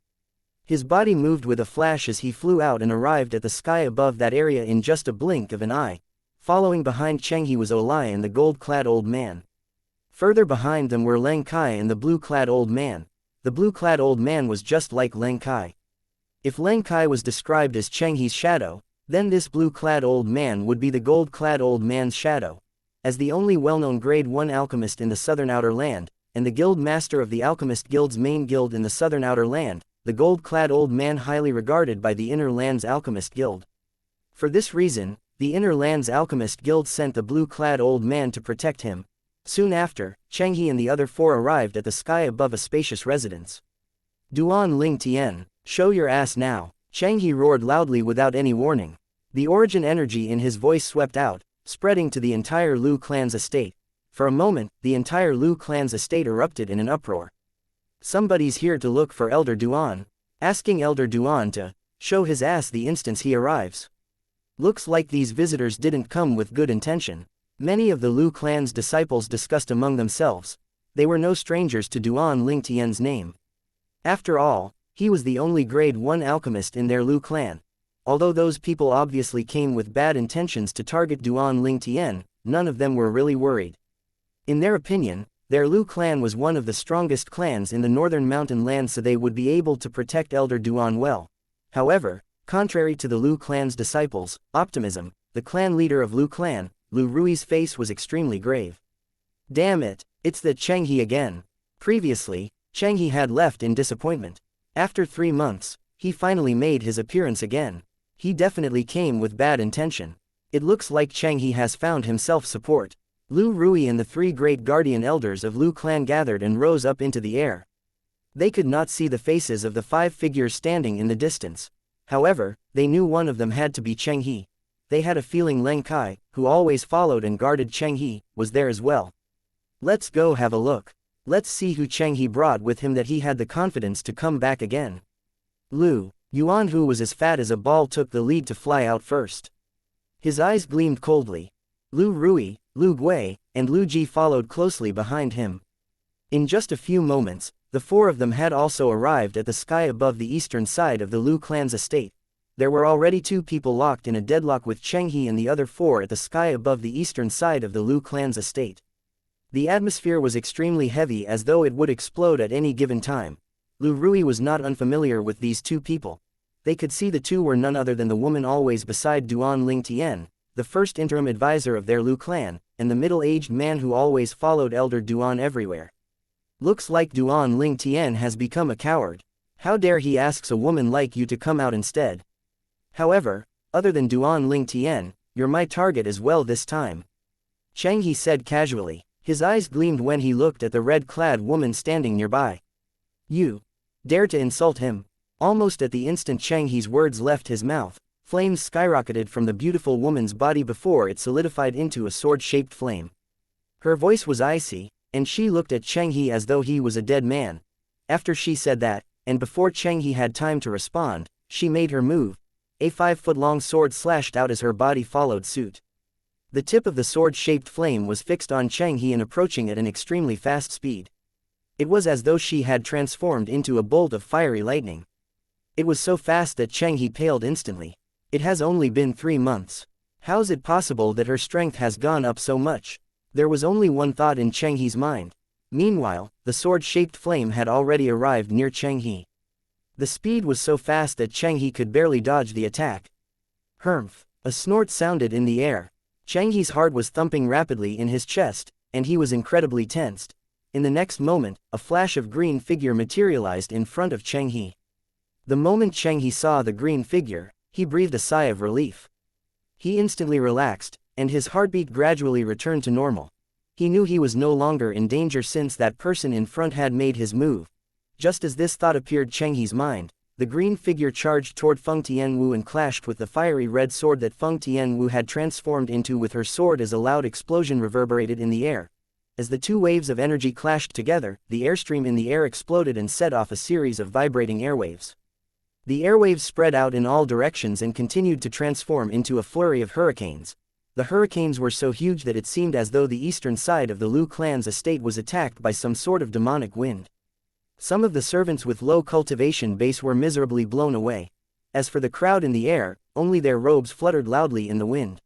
His body moved with a flash as he flew out and arrived at the sky above that area in just a blink of an eye. Following behind Xianxia was Olai and the gold-clad old man. Further behind them were Leng Kai and the blue-clad old man. The blue-clad old man was just like Leng Kai. If Leng Kai was described as Xiangxi's shadow, then this blue-clad old man would be the gold-clad old man's shadow. As the only well-known grade 1 alchemist in the southern outer land, and the guild master of the alchemist guild's main guild in the southern outer land, the gold-clad old man highly regarded by the inner lands alchemist guild. For this reason, the inner lands alchemist guild sent the blue-clad old man to protect him. Soon after, Xianxia and the other four arrived at the sky above a spacious residence. Duan Ling Tian, show your ass now, Xianxia roared loudly without any warning. The origin energy in his voice swept out, spreading to the entire Lu clan's estate. For a moment, the entire Lu clan's estate erupted in an uproar. Somebody's here to look for Elder Duan, asking Elder Duan to show his ass the instant he arrives. Looks like these visitors didn't come with good intention. Many of the Lu clan's disciples discussed among themselves. They were no strangers to Duan Ling Tian's name. After all, he was the only grade 1 alchemist in their Lu clan. Although those people obviously came with bad intentions to target Duan Ling Tian, none of them were really worried. In their opinion, their Lu clan was one of the strongest clans in the northern mountain land, so they would be able to protect Elder Duan well. However, contrary to the Lu clan's disciples, Optimism, the clan leader of Lu clan, Lu Rui's face was extremely grave. Damn it, it's that Xianxia again. Previously, Xianxia had left in disappointment. After 3 months, he finally made his appearance again. He definitely came with bad intention. It looks like Xianxia has found himself support. Lu Rui and the 3 great guardian elders of Lu clan gathered and rose up into the air. They could not see the faces of the 5 figures standing in the distance. However, they knew one of them had to be Xianxia. They had a feeling Leng Kai, who always followed and guarded Xianxia, was there as well. Let's go have a look. Let's see who Xianxia brought with him that he had the confidence to come back again. Lu Yuan, who was as fat as a ball, took the lead to fly out first. His eyes gleamed coldly. Lu Rui, Lu Gui, and Lu Ji followed closely behind him. In just a few moments, the 4 of them had also arrived at the sky above the eastern side of the Lu clan's estate. There were already 2 people locked in a deadlock with Xianxia and the other 4 at the sky above the eastern side of the Lu clan's estate. The atmosphere was extremely heavy, as though it would explode at any given time. Lu Rui was not unfamiliar with these 2 people. They could see the 2 were none other than the woman always beside Duan Ling Tian, the first interim advisor of their Lu clan, and the middle-aged man who always followed Elder Duan everywhere. Looks like Duan Ling Tian has become a coward. How dare he asks a woman like you to come out instead? However, other than Duan Ling Tian, you're my target as well this time. Xianxia said casually. His eyes gleamed when he looked at the red-clad woman standing nearby. You dare to insult him? Almost at the instant Xianxia's words left his mouth, flames skyrocketed from the beautiful woman's body before it solidified into a sword-shaped flame. Her voice was icy, and she looked at Xianxia as though he was a dead man. After she said that, and before Xianxia had time to respond, she made her move. A 5-foot-long sword slashed out as her body followed suit. The tip of the sword-shaped flame was fixed on Xianxia and approaching at an extremely fast speed. It was as though she had transformed into a bolt of fiery lightning. It was so fast that Xianxia paled instantly. It has only been 3 months. How's it possible that her strength has gone up so much? There was only one thought in Xianxia's mind. Meanwhile, the sword-shaped flame had already arrived near Xianxia. The speed was so fast that Xianxia could barely dodge the attack. Humph! A snort sounded in the air. Xianxia's heart was thumping rapidly in his chest, and he was incredibly tensed. In the next moment, a flash of green figure materialized in front of Xianxia. The moment Xianxia saw the green figure, he breathed a sigh of relief. He instantly relaxed, and his heartbeat gradually returned to normal. He knew he was no longer in danger since that person in front had made his move. Just as this thought appeared Xianxia's mind, the green figure charged toward Feng Tianwu and clashed with the fiery red sword that Feng Tianwu had transformed into with her sword as a loud explosion reverberated in the air. As the 2 waves of energy clashed together, the airstream in the air exploded and set off a series of vibrating airwaves. The airwaves spread out in all directions and continued to transform into a flurry of hurricanes. The hurricanes were so huge that it seemed as though the eastern side of the Lu clan's estate was attacked by some sort of demonic wind. Some of the servants with low cultivation base were miserably blown away. As for the crowd in the air, only their robes fluttered loudly in the wind.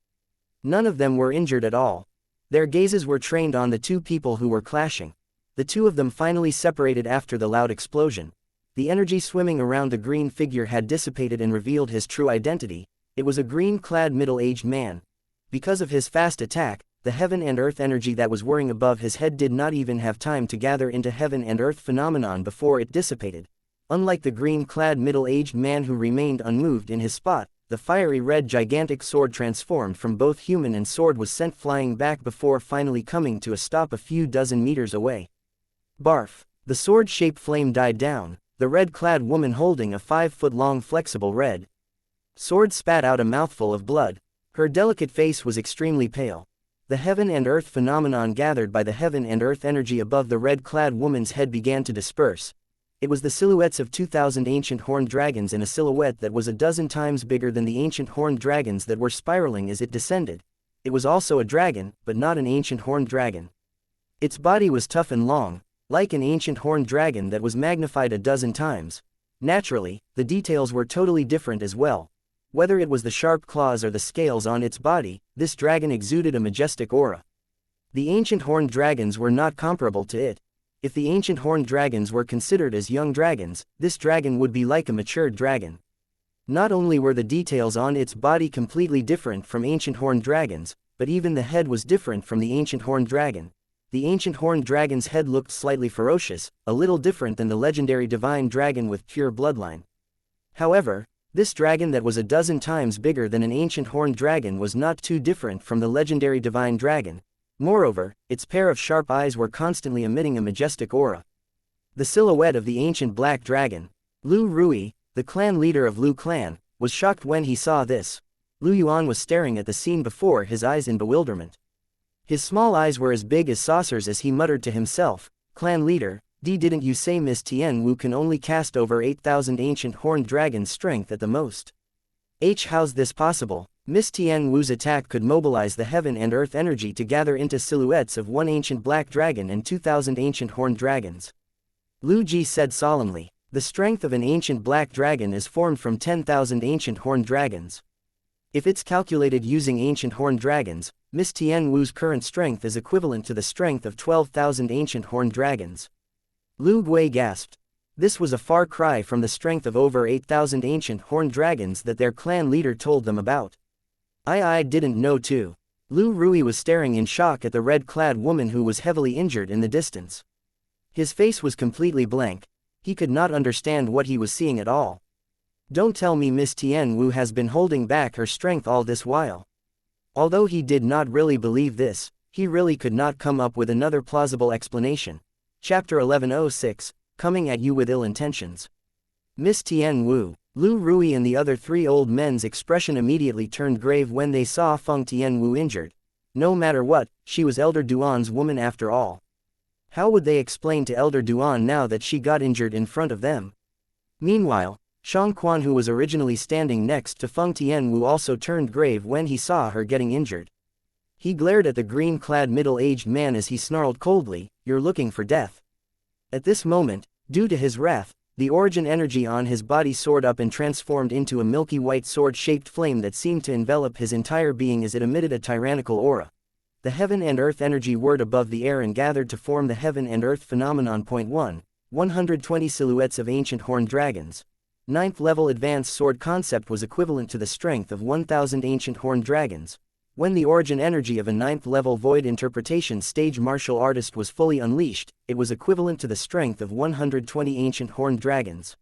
None of them were injured at all. Their gazes were trained on the two people who were clashing. The two of them finally separated after the loud explosion. The energy swimming around the green figure had dissipated and revealed his true identity. It was a green-clad middle-aged man. Because of his fast attack, the heaven and earth energy that was whirring above his head did not even have time to gather into heaven and earth phenomenon before it dissipated. Unlike the green-clad middle-aged man who remained unmoved in his spot, the fiery red gigantic sword transformed from both human and sword was sent flying back before finally coming to a stop a few dozen meters away. Barf! The sword-shaped flame died down. The red-clad woman holding a 5-foot-long flexible red sword spat out a mouthful of blood. Her delicate face was extremely pale. The heaven and earth phenomenon gathered by the heaven and earth energy above the red-clad woman's head began to disperse. It was the silhouettes of 2,000 ancient horned dragons in a silhouette that was a dozen times bigger than the ancient horned dragons that were spiraling as it descended. It was also a dragon, but not an ancient horned dragon. Its body was tough and long, like an ancient horned dragon that was magnified a dozen times. Naturally, the details were totally different as well. Whether it was the sharp claws or the scales on its body, this dragon exuded a majestic aura. The ancient horned dragons were not comparable to it. If the ancient horned dragons were considered as young dragons, this dragon would be like a matured dragon. Not only were the details on its body completely different from ancient horned dragons, but even the head was different from the ancient horned dragon. The ancient horned dragon's head looked slightly ferocious, a little different than the legendary divine dragon with pure bloodline. However, this dragon that was a dozen times bigger than an ancient horned dragon was not too different from the legendary divine dragon. Moreover, its pair of sharp eyes were constantly emitting a majestic aura. The silhouette of the ancient black dragon, Lu Rui, the clan leader of Lu clan, was shocked when he saw this. Lu Yuan was staring at the scene before his eyes in bewilderment. His small eyes were as big as saucers as he muttered to himself, "Clan leader, didn't you say Miss Tian Wu can only cast over 8,000 ancient horned dragons' strength at the most? How's this possible?" Miss Tian Wu's attack could mobilize the heaven and earth energy to gather into silhouettes of one ancient black dragon and 2,000 ancient horned dragons. Lu Ji said solemnly, "The strength of an ancient black dragon is formed from 10,000 ancient horned dragons. If it's calculated using ancient horned dragons, Miss Tian Wu's current strength is equivalent to the strength of 12,000 ancient horned dragons." Lu Gui gasped. This was a far cry from the strength of over 8,000 ancient horned dragons that their clan leader told them about. I didn't know too. Lu Rui was staring in shock at the red-clad woman who was heavily injured in the distance. His face was completely blank. He could not understand what he was seeing at all. Don't tell me Miss Tian Wu has been holding back her strength all this while. Although he did not really believe this, he really could not come up with another plausible explanation. Chapter 1106, Coming at You with Ill Intentions. Miss Tian Wu, Lu Rui and the other three old men's expression immediately turned grave when they saw Feng Tian Wu injured. No matter what, she was Elder Duan's woman after all. How would they explain to Elder Duan now that she got injured in front of them? Meanwhile, Shang Quan, who was originally standing next to Feng Tian Wu, also turned grave when he saw her getting injured. He glared at the green-clad middle-aged man as he snarled coldly, "You're looking for death." At this moment, due to his wrath, the origin energy on his body soared up and transformed into a milky white sword-shaped flame that seemed to envelop his entire being as it emitted a tyrannical aura. The heaven and earth energy whirred above the air and gathered to form the heaven and earth phenomenon. 120 silhouettes of ancient horned dragons. 9th level advanced sword concept was equivalent to the strength of 1,000 ancient horned dragons. When the origin energy of a 9th level void interpretation stage martial artist was fully unleashed, it was equivalent to the strength of 120 ancient horned dragons.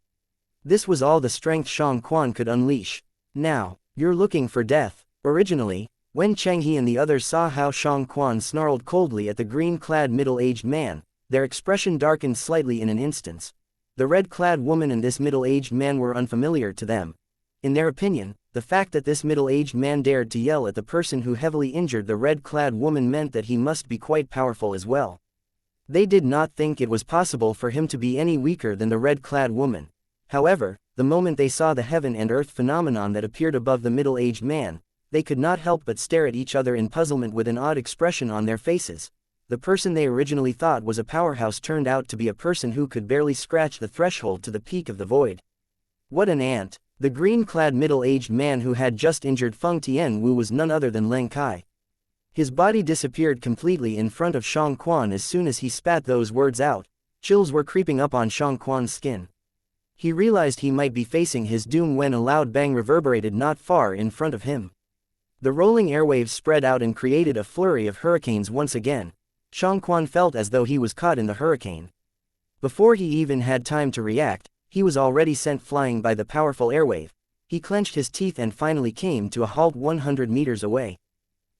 This was all the strength Shang Quan could unleash. Now, you're looking for death. Originally, when Cheng He and the others saw how Shang Quan snarled coldly at the green-clad middle-aged man, their expression darkened slightly in an instant. The red-clad woman and this middle-aged man were unfamiliar to them. In their opinion, the fact that this middle-aged man dared to yell at the person who heavily injured the red-clad woman meant that he must be quite powerful as well. They did not think it was possible for him to be any weaker than the red-clad woman. However, the moment they saw the heaven and earth phenomenon that appeared above the middle-aged man, they could not help but stare at each other in puzzlement with an odd expression on their faces. the person they originally thought was a powerhouse turned out to be a person who could barely scratch the threshold to the peak of the void. What an ant! The green-clad middle-aged man who had just injured Feng Tianwu was none other than Leng Kai. His body disappeared completely in front of Shang Quan as soon as he spat those words out. Chills were creeping up on Shang Quan's skin. He realized he might be facing his doom when a loud bang reverberated not far in front of him. The rolling airwaves spread out and created a flurry of hurricanes once again. Shang Quan felt as though he was caught in the hurricane. Before he even had time to react, he was already sent flying by the powerful airwave. He clenched his teeth and finally came to a halt 100 meters away.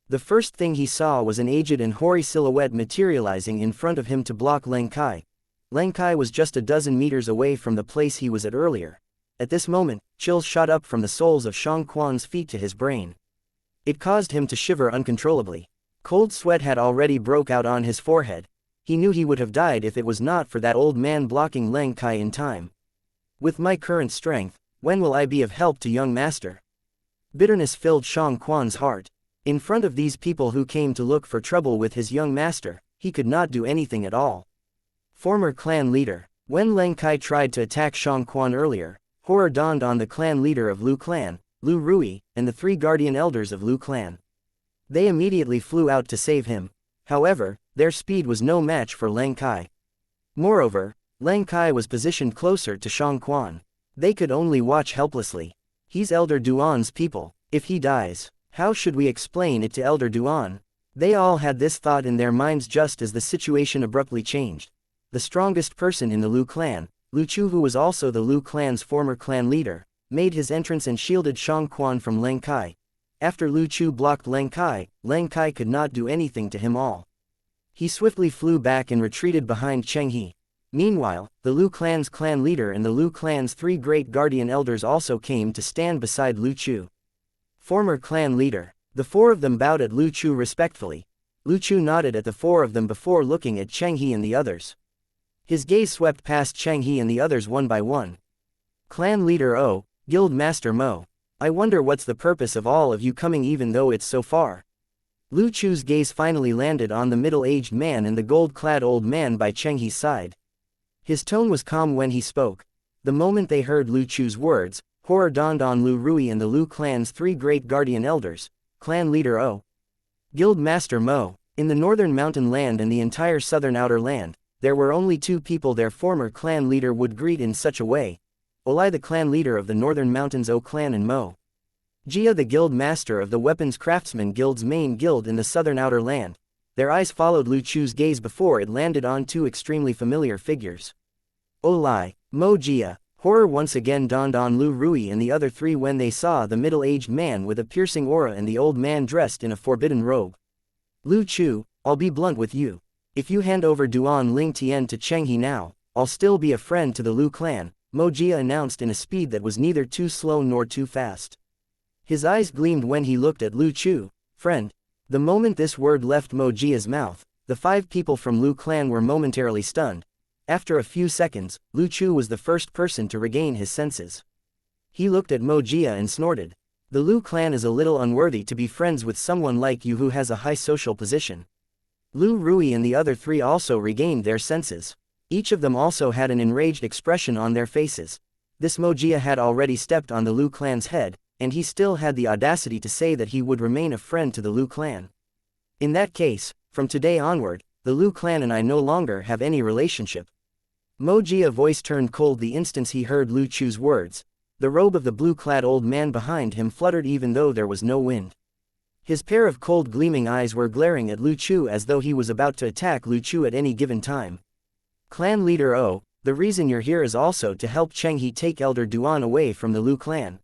The first thing he saw was an aged and hoary silhouette materializing in front of him to block Leng Kai. Leng Kai was just a dozen meters away from the place he was at earlier. At this moment, chills shot up from the soles of Shang Quan's feet to his brain. It caused him to shiver uncontrollably. Cold sweat had already broke out on his forehead. He knew he would have died if it was not for that old man blocking Leng Kai in time. With my current strength, when will I be of help to young master? Bitterness filled Shang Quan's heart. In front of these people who came to look for trouble with his young master, he could not do anything at all. Former clan leader. When Leng Kai tried to attack Shang Quan earlier, horror dawned on the clan leader of Lu clan, Lu Rui, and the 3 guardian elders of Lu clan. They immediately flew out to save him. However, their speed was no match for Leng Kai. Moreover, Leng Kai was positioned closer to Shang Quan. They could only watch helplessly. He's Elder Duan's people. If he dies, how should we explain it to Elder Duan? They all had this thought in their minds just as the situation abruptly changed. The strongest person in the Lu clan, Lu Chu, who was also the Lu clan's former clan leader, made his entrance and shielded Shang Quan from Leng Kai. After Lu Chu blocked Leng Kai could not do anything to him all. He swiftly flew back and retreated behind Cheng He. Meanwhile, the Lu clan's clan leader and the Lu clan's 3 great guardian elders also came to stand beside Lu Chu. Former clan leader. The 4 of them bowed at Lu Chu respectfully. Lu Chu nodded at the 4 of them before looking at Cheng He and the others. His gaze swept past Cheng He and the others one by one. Clan leader O, Guild Master Mo. I wonder what's the purpose of all of you coming even though it's so far. Lu Chu's gaze finally landed on the middle-aged man and the gold-clad old man by Cheng He's side. His tone was calm when he spoke. The moment they heard Lu Chu's words, horror dawned on Lu Rui and the Lu clan's 3 great guardian elders. Clan leader O, Guild Master Mo. In the northern mountain land and the entire southern outer land, there were only 2 people their former clan leader would greet in such a way. Olai, the clan leader of the northern mountains O clan, and Mo Jia, the guild master of the weapons craftsman guild's main guild in the southern outer land. Their eyes followed Lu Chu's gaze before it landed on 2 extremely familiar figures. Olai, Mo Jia. Horror once again dawned on Lu Rui and the other 3 when they saw the middle-aged man with a piercing aura and the old man dressed in a forbidden robe. Lu Chu, I'll be blunt with you. If you hand over Duan Ling Tian to Cheng He now, I'll still be a friend to the Lu clan, Mo Jia announced in a speed that was neither too slow nor too fast. His eyes gleamed when he looked at Lu Chu. Friend. The moment this word left Mo Jia's mouth, the 5 people from Lu clan were momentarily stunned. After a few seconds, Lu Chu was the first person to regain his senses. He looked at Mo Jia and snorted. The Lu clan is a little unworthy to be friends with someone like you who has a high social position. Lu Rui and the other 3 also regained their senses. Each of them also had an enraged expression on their faces. This Mo Jia had already stepped on the Lu clan's head, and he still had the audacity to say that he would remain a friend to the Lu clan. In that case, from today onward, the Lu clan and I no longer have any relationship. Mo Jia's voice turned cold the instant he heard Lu Chu's words. The robe of the blue-clad old man behind him fluttered even though there was no wind. His pair of cold gleaming eyes were glaring at Lu Chu as though he was about to attack Lu Chu at any given time. Clan leader O, the reason you're here is also to help Cheng He take Elder Duan away from the Lu clan.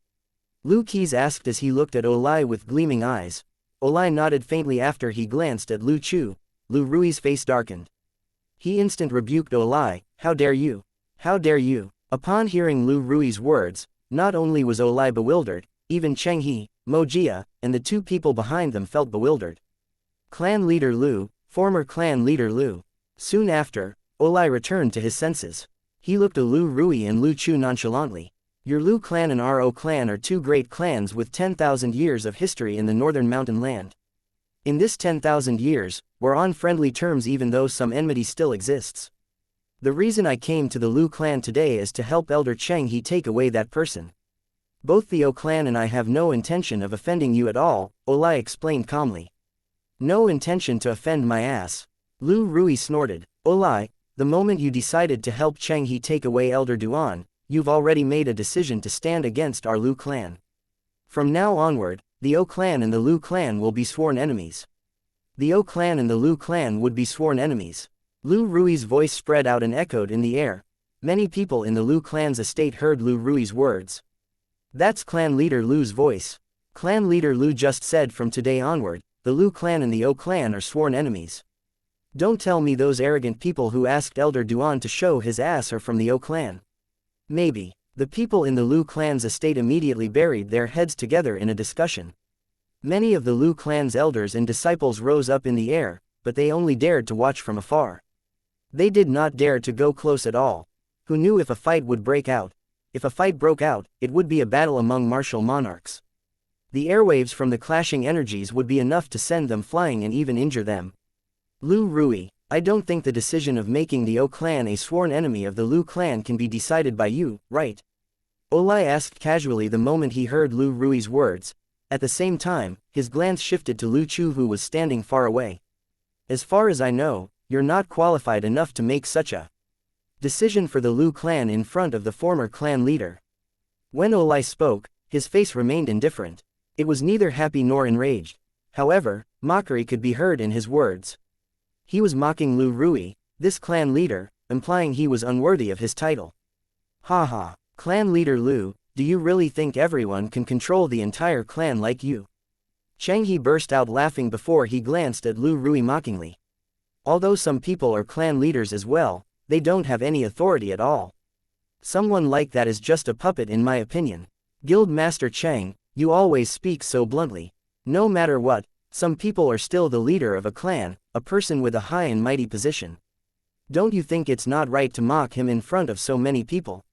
Lu Keys asked as he looked at Olai with gleaming eyes. Olai nodded faintly after he glanced at Lu Chu. Lu Rui's face darkened. He instant rebuked Olai, how dare you? How dare you? Upon hearing Lu Rui's words, not only was Olai bewildered, even Cheng He, Mo Jia, and the 2 people behind them felt bewildered. Clan leader Lu, former clan leader Lu. Soon after, Olai returned to his senses. He looked at Lu Rui and Lu Chu nonchalantly. Your Lu clan and Ro clan are 2 great clans with 10,000 years of history in the northern mountain land. In this 10,000 years, we're on friendly terms even though some enmity still exists. The reason I came to the Lu clan today is to help Elder Cheng He take away that person. Both the O clan and I have no intention of offending you at all, Olai explained calmly. No intention to offend my ass. Lu Rui snorted. Olai, the moment you decided to help Cheng He take away Elder Duan, you've already made a decision to stand against our Lu clan. From now onward, the O clan and the Lu clan will be sworn enemies. The O clan and the Lu clan would be sworn enemies. Lu Rui's voice spread out and echoed in the air. Many people in the Lu clan's estate heard Lu Rui's words. That's clan leader Lu's voice. Clan leader Lu just said from today onward, the Lu clan and the O clan are sworn enemies. Don't tell me those arrogant people who asked Elder Duan to show his ass are from the O clan. Maybe. The people in the Lu clan's estate immediately buried their heads together in a discussion. Many of the Lu clan's elders and disciples rose up in the air, but they only dared to watch from afar. They did not dare to go close at all. Who knew if a fight would break out? If a fight broke out, it would be a battle among martial monarchs. The airwaves from the clashing energies would be enough to send them flying and even injure them. Lu Rui, I don't think the decision of making the O clan a sworn enemy of the Lu clan can be decided by you, right? Olai asked casually the moment he heard Lu Rui's words. At the same time, his glance shifted to Lu Chu who was standing far away. As far as I know, you're not qualified enough to make such a decision for the Lu clan in front of the former clan leader. When Olai spoke, his face remained indifferent. It was neither happy nor enraged. However, mockery could be heard in his words. He was mocking Lu Rui, this clan leader, implying he was unworthy of his title. Haha. Clan leader Lu, do you really think everyone can control the entire clan like you? Cheng He burst out laughing before he glanced at Lu Rui mockingly. Although some people are clan leaders as well, they don't have any authority at all. Someone like that is just a puppet in my opinion. Guild Master Cheng, you always speak so bluntly. No matter what, some people are still the leader of a clan, a person with a high and mighty position. Don't you think it's not right to mock him in front of so many people?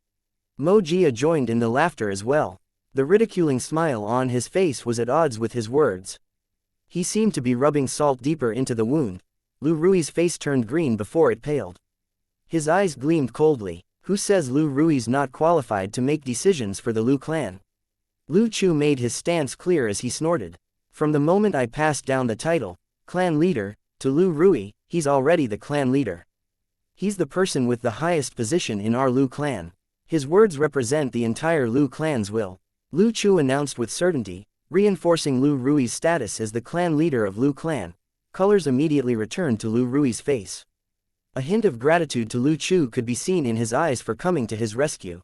Mo Jia joined in the laughter as well. The ridiculing smile on his face was at odds with his words. He seemed to be rubbing salt deeper into the wound. Lu Rui's face turned green before it paled. His eyes gleamed coldly. Who says Lu Rui's not qualified to make decisions for the Lu clan? Lu Chu made his stance clear as he snorted. From the moment I passed down the title, clan leader, to Lu Rui, he's already the clan leader. He's the person with the highest position in our Lu clan. His words represent the entire Lu clan's will. Lu Chu announced with certainty, reinforcing Lu Rui's status as the clan leader of Lu clan. Colors immediately returned to Lu Rui's face. A hint of gratitude to Lu Chu could be seen in his eyes for coming to his rescue.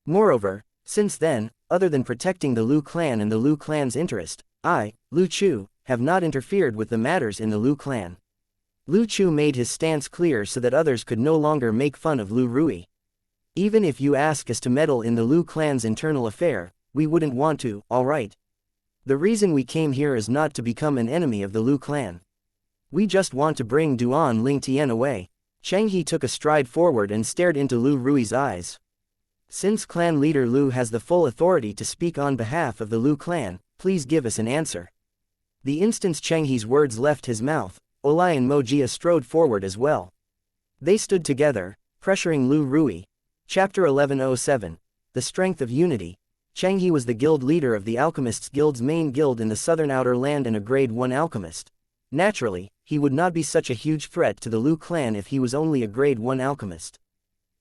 Moreover, since then, other than protecting the Lu clan and the Lu clan's interest, I, Lu Chu, have not interfered with the matters in the Lu clan. Lu Chu made his stance clear so that others could no longer make fun of Lu Rui. Even if you ask us to meddle in the Lu clan's internal affair, we wouldn't want to, alright? The reason we came here is not to become an enemy of the Lu clan. We just want to bring Duan Lingtian away. Cheng He took a stride forward and stared into Lu Rui's eyes. Since clan leader Lu has the full authority to speak on behalf of the Lu clan, please give us an answer. The instant Cheng He's words left his mouth, Olai and Mo Jia strode forward as well. They stood together, pressuring Lu Rui. Chapter 1107. The Strength of Unity. Cheng He was the guild leader of the Alchemists Guild's main guild in the southern outer land and a grade 1 alchemist. Naturally, he would not be such a huge threat to the Lu clan if he was only a grade 1 alchemist.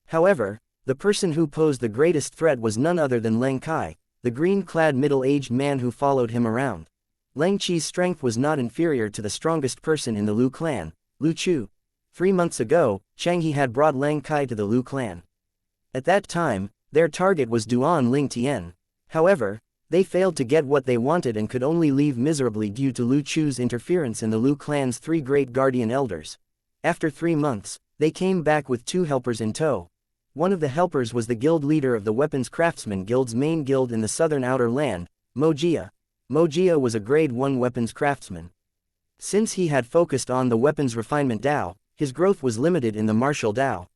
However, the person who posed the greatest threat was none other than Leng Kai, the green-clad middle-aged man who followed him around. Leng Qi's strength was not inferior to the strongest person in the Lu clan, Lu Chu. 3 months ago, Cheng He had brought Leng Kai to the Lu clan. At that time, their target was Duan Lingtian. However, they failed to get what they wanted and could only leave miserably due to Lu Chu's interference in the Lu clan's 3 great guardian elders. After 3 months, they came back with 2 helpers in tow. One of the helpers was the guild leader of the Weapons Craftsmen Guild's main guild in the southern outer land, Mo Jia. Mo Jia was a grade 1 weapons craftsman. Since he had focused on the weapons refinement Dao, his growth was limited in the martial Dao.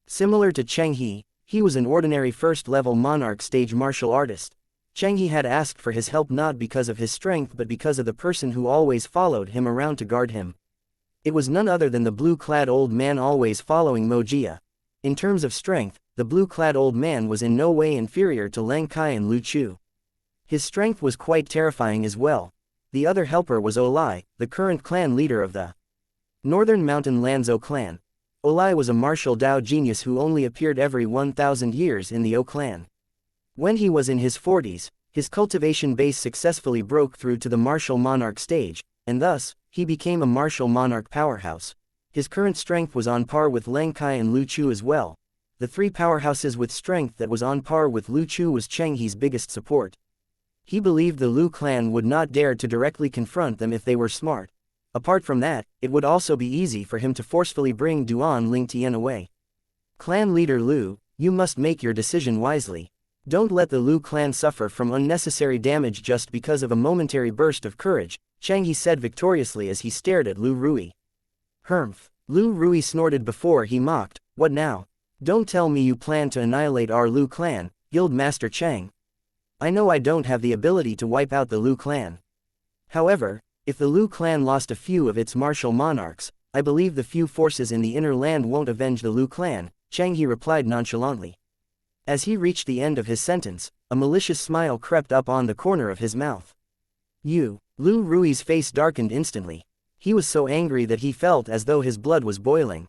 Similar to Cheng He, he was an ordinary first-level monarch stage martial artist. Cheng He had asked for his help not because of his strength but because of the person who always followed him around to guard him. It was none other than the blue-clad old man always following Mo Jia. In terms of strength, the blue-clad old man was in no way inferior to Lang Kai and Lu Chu. His strength was quite terrifying as well. The other helper was Olai, the current clan leader of the Northern Mountain Lanzhou clan. Olai was a martial Dao genius who only appeared every 1,000 years in the O clan. When he was in his 40s, his cultivation base successfully broke through to the martial monarch stage, and thus, he became a martial monarch powerhouse. His current strength was on par with Lang Kai and Lu Chu as well. The three powerhouses with strength that was on par with Lu Chu was Cheng He's biggest support. He believed the Lu clan would not dare to directly confront them if they were smart. Apart from that, it would also be easy for him to forcefully bring Duan Lingtian away. Clan leader Lu, you must make your decision wisely. Don't let the Lu clan suffer from unnecessary damage just because of a momentary burst of courage, Cheng He said victoriously as he stared at Lu Rui. Humph. Lu Rui snorted before he mocked, what now? Don't tell me you plan to annihilate our Lu clan, Guild Master Cheng. I know I don't have the ability to wipe out the Lu clan. However, if the Lu clan lost a few of its martial monarchs, I believe the few forces in the inner land won't avenge the Lu clan, Cheng He replied nonchalantly. As he reached the end of his sentence, a malicious smile crept up on the corner of his mouth. You. Lu Rui's face darkened instantly. He was so angry that he felt as though his blood was boiling.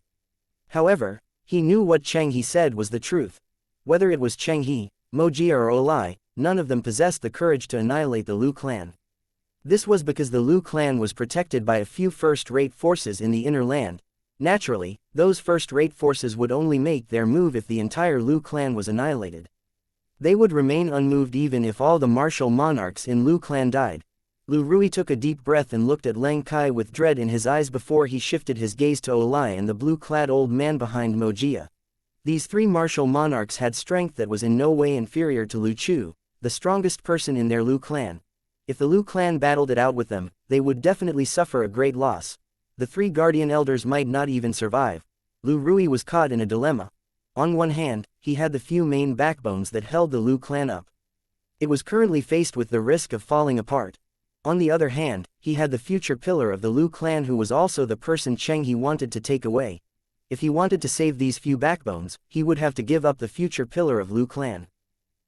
However, he knew what Cheng He said was the truth. Whether it was Cheng He, Mo Jia or Olai, none of them possessed the courage to annihilate the Lu clan. This was because the Lu clan was protected by a few first-rate forces in the inner land. Naturally, those first-rate forces would only make their move if the entire Lu clan was annihilated. They would remain unmoved even if all the martial monarchs in Lu clan died. Lu Rui took a deep breath and looked at Lang Kai with dread in his eyes before he shifted his gaze to Olai and the blue-clad old man behind Mo Jia. These three martial monarchs had strength that was in no way inferior to Lu Chu, the strongest person in their Lu clan. If the Lu clan battled it out with them, they would definitely suffer a great loss. The three guardian elders might not even survive. Lu Rui was caught in a dilemma. On one hand, he had the few main backbones that held the Lu clan up. It was currently faced with the risk of falling apart. On the other hand, he had the future pillar of the Lu clan who was also the person Cheng He wanted to take away. If he wanted to save these few backbones, he would have to give up the future pillar of Lu clan.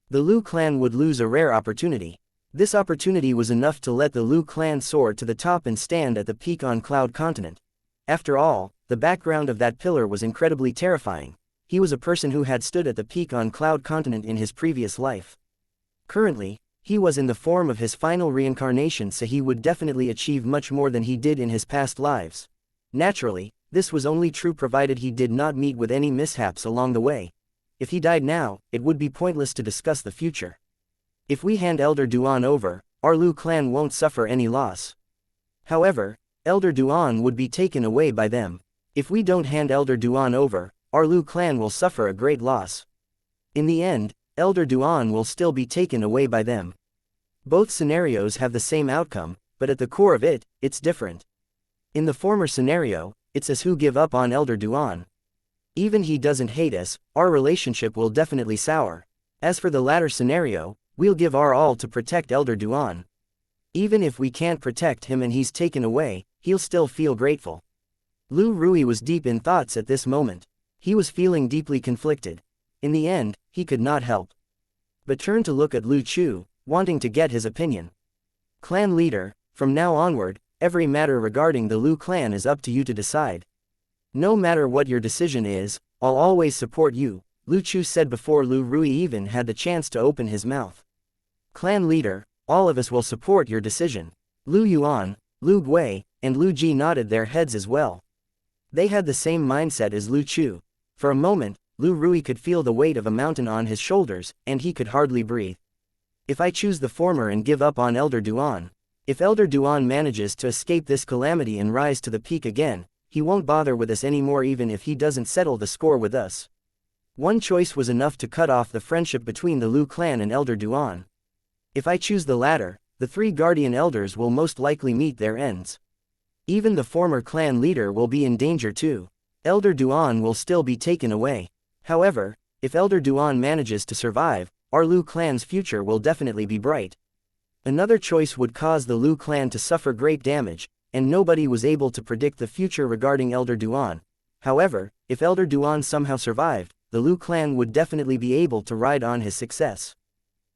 The Lu clan would lose a rare opportunity. This opportunity was enough to let the Lu clan soar to the top and stand at the peak on Cloud Continent. After all, the background of that pillar was incredibly terrifying. He was a person who had stood at the peak on Cloud Continent in his previous life. Currently, he was in the form of his final reincarnation, so he would definitely achieve much more than he did in his past lives. Naturally, this was only true provided he did not meet with any mishaps along the way. If he died now, it would be pointless to discuss the future. If we hand Elder Duan over, our Lu clan won't suffer any loss. However, Elder Duan would be taken away by them. If we don't hand Elder Duan over, our Lu clan will suffer a great loss. In the end, Elder Duan will still be taken away by them. Both scenarios have the same outcome, but at the core of it, it's different. In the former scenario, it's us who give up on Elder Duan. Even he doesn't hate us, our relationship will definitely sour. As for the latter scenario, we'll give our all to protect Elder Duan. Even if we can't protect him and he's taken away, he'll still feel grateful. Lu Rui was deep in thoughts at this moment. He was feeling deeply conflicted. In the end, he could not help but turned to look at Lu Chu, wanting to get his opinion. Clan leader, from now onward, every matter regarding the Lu clan is up to you to decide. No matter what your decision is, I'll always support you, Lu Chu said before Lu Rui even had the chance to open his mouth. Clan leader, all of us will support your decision. Lu Yuan, Lu Gui, and Lu Ji nodded their heads as well. They had the same mindset as Lu Chu. For a moment, Lu Rui could feel the weight of a mountain on his shoulders, and he could hardly breathe. If I choose the former and give up on Elder Duan, if Elder Duan manages to escape this calamity and rise to the peak again, he won't bother with us anymore even if he doesn't settle the score with us. One choice was enough to cut off the friendship between the Lu clan and Elder Duan. If I choose the latter, the three guardian elders will most likely meet their ends. Even the former clan leader will be in danger too. Elder Duan will still be taken away. However, if Elder Duan manages to survive, our Lu clan's future will definitely be bright. Another choice would cause the Lu clan to suffer great damage, and nobody was able to predict the future regarding Elder Duan. However, if Elder Duan somehow survived, the Lu clan would definitely be able to ride on his success.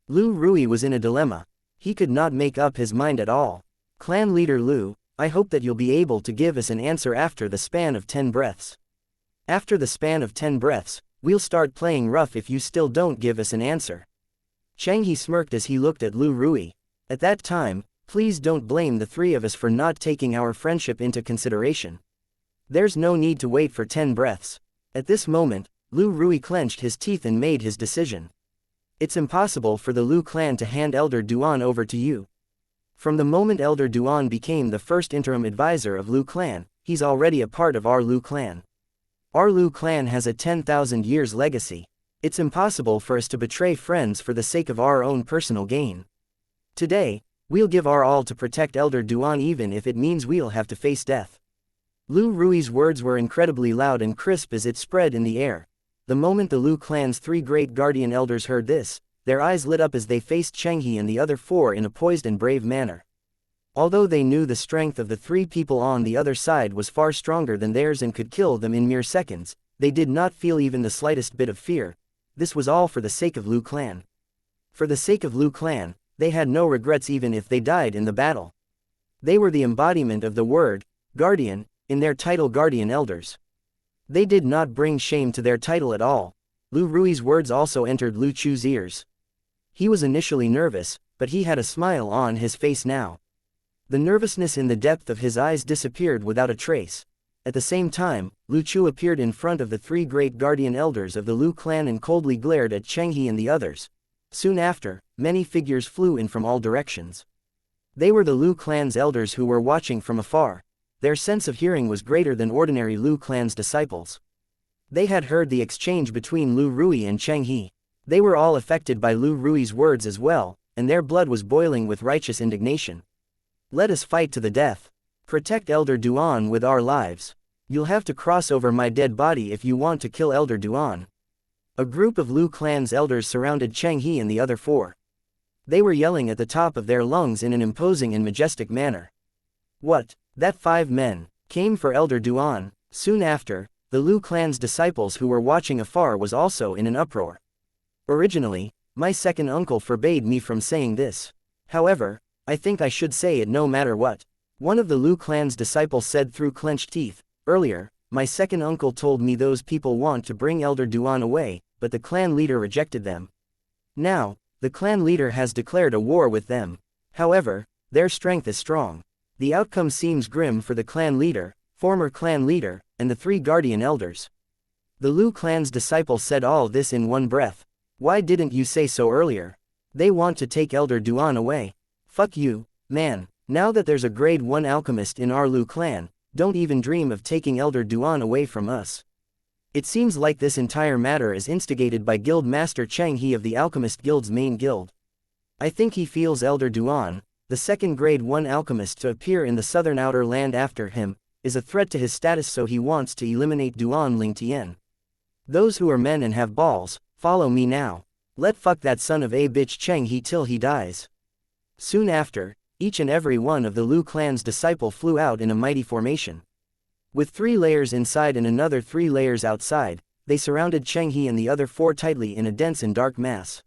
Lu Rui was in a dilemma. He could not make up his mind at all. Clan leader Lu, I hope that you'll be able to give us an answer after the span of 10 breaths. After the span of 10 breaths, we'll start playing rough if you still don't give us an answer. Chang He smirked as he looked at Lu Rui. At that time, please don't blame the three of us for not taking our friendship into consideration. There's no need to wait for 10 breaths. At this moment, Lu Rui clenched his teeth and made his decision. It's impossible for the Lu clan to hand Elder Duan over to you. From the moment Elder Duan became the first interim advisor of Lu clan, he's already a part of our Lu clan. Our Lu clan has a 10,000 years legacy. It's impossible for us to betray friends for the sake of our own personal gain. Today, we'll give our all to protect Elder Duan even if it means we'll have to face death. Lu Rui's words were incredibly loud and crisp as it spread in the air. The moment the Lu clan's three great guardian elders heard this, their eyes lit up as they faced Chang He and the other four in a poised and brave manner. Although they knew the strength of the three people on the other side was far stronger than theirs and could kill them in mere seconds, they did not feel even the slightest bit of fear. This was all for the sake of Lu clan. For the sake of Lu clan, they had no regrets even if they died in the battle. They were the embodiment of the word, guardian, in their title guardian elders. They did not bring shame to their title at all. Lu Rui's words also entered Lu Chu's ears. He was initially nervous, but he had a smile on his face now. The nervousness in the depth of his eyes disappeared without a trace. At the same time, Lu Chu appeared in front of the three great guardian elders of the Lu clan and coldly glared at Chang He and the others. Soon after, many figures flew in from all directions. They were the Lu clan's elders who were watching from afar. Their sense of hearing was greater than ordinary Lu clan's disciples. They had heard the exchange between Lu Rui and Chang He. They were all affected by Lu Rui's words as well, and their blood was boiling with righteous indignation. Let us fight to the death. Protect Elder Duan with our lives. You'll have to cross over my dead body if you want to kill Elder Duan. A group of Lu clan's elders surrounded Chang He and the other four. They were yelling at the top of their lungs in an imposing and majestic manner. What? That 5 men came for Elder Duan. Soon after, the Lu clan's disciples who were watching afar was also in an uproar. Originally, my second uncle forbade me from saying this. However, I think I should say it no matter what. One of the Lu clan's disciples said through clenched teeth. Earlier, my second uncle told me those people want to bring Elder Duan away, but the clan leader rejected them. Now, the clan leader has declared a war with them. However, their strength is strong. The outcome seems grim for the clan leader, former clan leader, and the 3 guardian elders. The Lu clan's disciples said all this in one breath. Why didn't you say so earlier? They want to take Elder Duan away. Fuck you, man. Now that there's a grade 1 alchemist in our Lu clan, don't even dream of taking Elder Duan away from us. It seems like this entire matter is instigated by Guild Master Chang He of the Alchemist Guild's main guild. I think he feels Elder Duan, the second grade 1 alchemist to appear in the southern outer land after him, is a threat to his status, so he wants to eliminate Duan Lingtian. Those who are men and have balls, follow me now. Let fuck that son of a bitch Chang He till he dies. Soon after, each and every one of the Lu clan's disciple flew out in a mighty formation. With 3 layers inside and another 3 layers outside, they surrounded Chang He and the other 4 tightly in a dense and dark mass.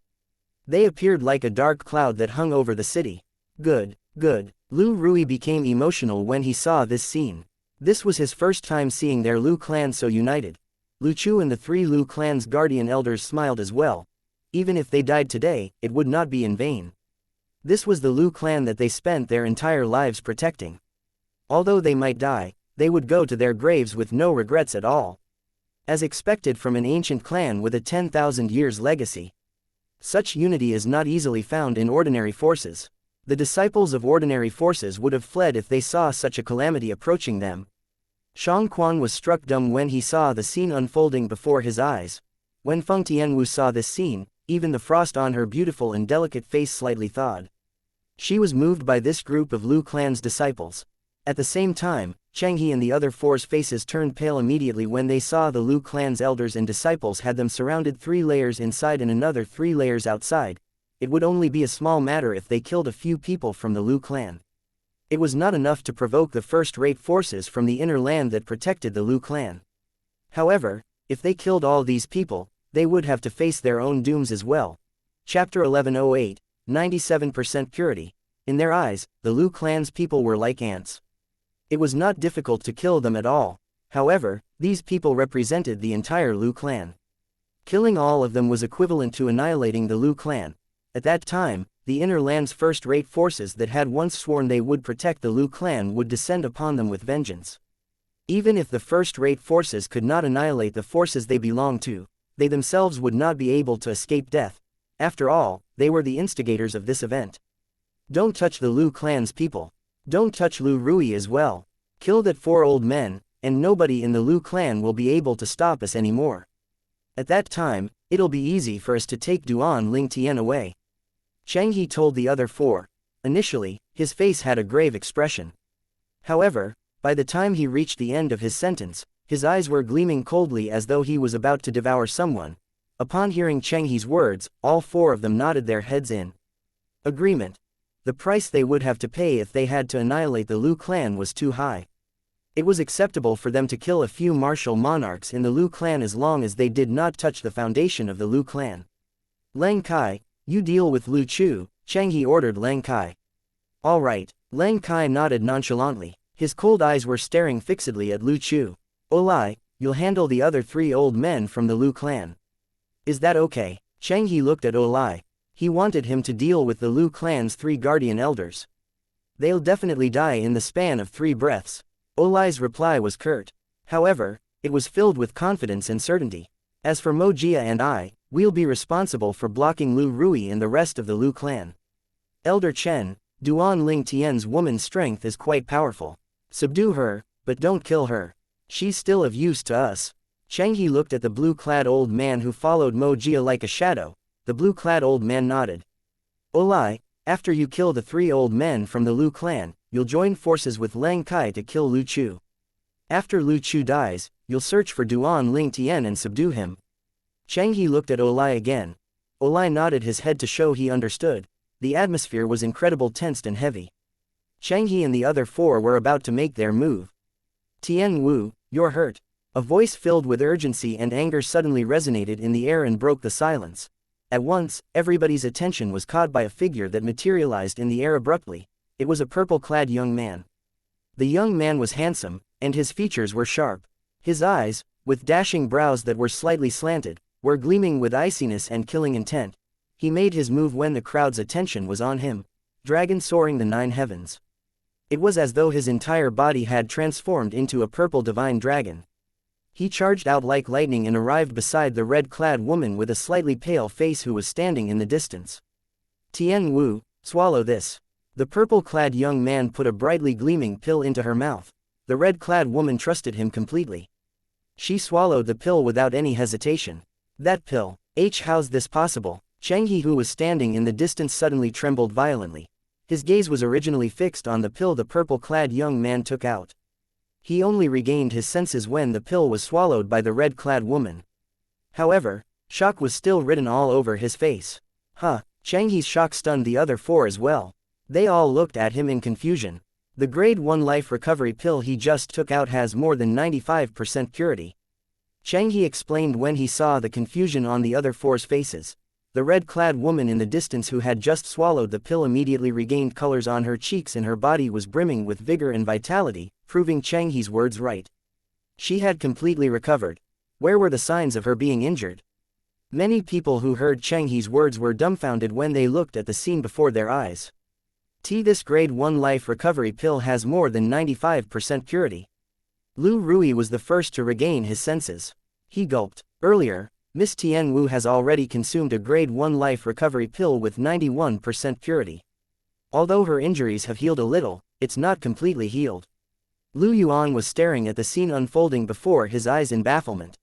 They appeared like a dark cloud that hung over the city. Good, good. Lu Rui became emotional when he saw this scene. This was his first time seeing their Lu clan so united. Lu Chu and the 3 Lu clan's guardian elders smiled as well. Even if they died today, it would not be in vain. This was the Lu clan that they spent their entire lives protecting. Although they might die, they would go to their graves with no regrets at all. As expected from an ancient clan with a 10,000 years legacy. Such unity is not easily found in ordinary forces. The disciples of ordinary forces would have fled if they saw such a calamity approaching them. Shang Quan was struck dumb when he saw the scene unfolding before his eyes. When Feng Tianwu saw this scene, even the frost on her beautiful and delicate face slightly thawed. She was moved by this group of Lu clan's disciples. At the same time, Xianxia and the other four's faces turned pale immediately when they saw the Lu clan's elders and disciples had them surrounded 3 layers inside and another 3 layers outside. It would only be a small matter if they killed a few people from the Lu clan. It was not enough to provoke the first-rate forces from the inner land that protected the Lu clan. However, if they killed all these people, they would have to face their own dooms as well. Chapter 1108, 97% purity. In their eyes, the Lu clan's people were like ants. It was not difficult to kill them at all. However, these people represented the entire Lu clan. Killing all of them was equivalent to annihilating the Lu clan. At that time, the inner land's first-rate forces that had once sworn they would protect the Lu clan would descend upon them with vengeance. Even if the first-rate forces could not annihilate the forces they belonged to, they themselves would not be able to escape death. After all, they were the instigators of this event. Don't touch the Lu clan's people. Don't touch Lu Rui as well. Kill that 4 old men, and nobody in the Lu clan will be able to stop us anymore. At that time, it'll be easy for us to take Duan Ling Tian away. Xianxia told the other 4. Initially, his face had a grave expression. However, by the time he reached the end of his sentence, his eyes were gleaming coldly as though he was about to devour someone. Upon hearing Xianxia's words, all 4 of them nodded their heads in agreement. The price they would have to pay if they had to annihilate the Lu clan was too high. It was acceptable for them to kill a few martial monarchs in the Lu clan as long as they did not touch the foundation of the Lu clan. Lang Kai, you deal with Lu Chu, Xianxia ordered Lang Kai. All right, Lang Kai nodded nonchalantly. His cold eyes were staring fixedly at Lu Chu. Olai, you'll handle the other 3 old men from the Lu clan. Is that okay? Xianxia looked at Olai. He wanted him to deal with the Lu clan's 3 guardian elders. They'll definitely die in the span of 3 breaths. Olai's reply was curt. However, it was filled with confidence and certainty. As for Mo Jia and I, we'll be responsible for blocking Lu Rui and the rest of the Lu clan. Elder Chen, Duan Ling Tian's woman's strength is quite powerful. Subdue her, but don't kill her. She's still of use to us. Xianxia looked at the blue-clad old man who followed Mo Jia like a shadow. The blue-clad old man nodded. Olai, after you kill the 3 old men from the Lu clan, you'll join forces with Lang Kai to kill Lu Chu. After Lu Chu dies, you'll search for Duan Ling Tian and subdue him. Xianxia looked at Olai again. Olai nodded his head to show he understood. The atmosphere was incredibly tensed and heavy. Xianxia and the other 4 were about to make their move. Tian Wu, you're hurt. A voice filled with urgency and anger suddenly resonated in the air and broke the silence. At once, everybody's attention was caught by a figure that materialized in the air abruptly. It was a purple-clad young man. The young man was handsome, and his features were sharp. His eyes, with dashing brows that were slightly slanted, were gleaming with iciness and killing intent. He made his move when the crowd's attention was on him. Dragon soaring the 9 heavens. It was as though his entire body had transformed into a purple divine dragon. He charged out like lightning and arrived beside the red-clad woman with a slightly pale face who was standing in the distance. Tian Wu, swallow this. The purple-clad young man put a brightly gleaming pill into her mouth. The red-clad woman trusted him completely. She swallowed the pill without any hesitation. That pill. How's this possible? Xianxia, who was standing in the distance, suddenly trembled violently. His gaze was originally fixed on the pill the purple-clad young man took out. He only regained his senses when the pill was swallowed by the red-clad woman. However, shock was still written all over his face. Xianxia's shock stunned the other 4 as well. They all looked at him in confusion. The grade 1 life recovery pill he just took out has more than 95% purity. Xianxia explained when he saw the confusion on the other 4's faces. The red-clad woman in the distance who had just swallowed the pill immediately regained colors on her cheeks and her body was brimming with vigor and vitality, proving Xianxia's words right. She had completely recovered. Where were the signs of her being injured? Many people who heard Xianxia's words were dumbfounded when they looked at the scene before their eyes. This grade 1 life recovery pill has more than 95% purity. Lu Rui was the first to regain his senses. He gulped. Earlier, Miss Tian Wu has already consumed a grade 1 life recovery pill with 91% purity. Although her injuries have healed a little, it's not completely healed. Lu Yuan was staring at the scene unfolding before his eyes in bafflement.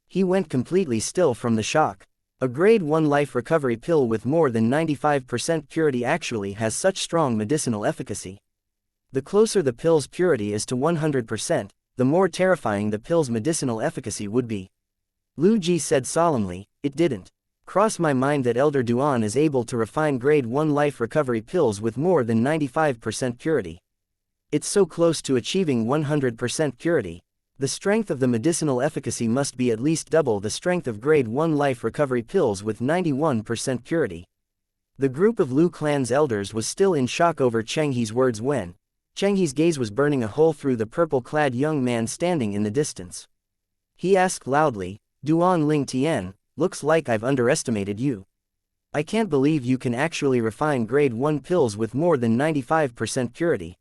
He went completely still from the shock. A grade 1 life recovery pill with more than 95% purity actually has such strong medicinal efficacy. The closer the pill's purity is to 100%, the more terrifying the pill's medicinal efficacy would be. Lu Ji said solemnly, "It didn't cross my mind that Elder Duan is able to refine grade 1 life recovery pills with more than 95% purity. It's so close to achieving 100% purity. The strength of the medicinal efficacy must be at least double the strength of grade 1 life recovery pills with 91% purity." The group of Lu clan's elders was still in shock over Cheng He's words when Cheng He's gaze was burning a hole through the purple-clad young man standing in the distance. He asked loudly, "Duan Ling Tian, looks like I've underestimated you. I can't believe you can actually refine grade 1 pills with more than 95% purity.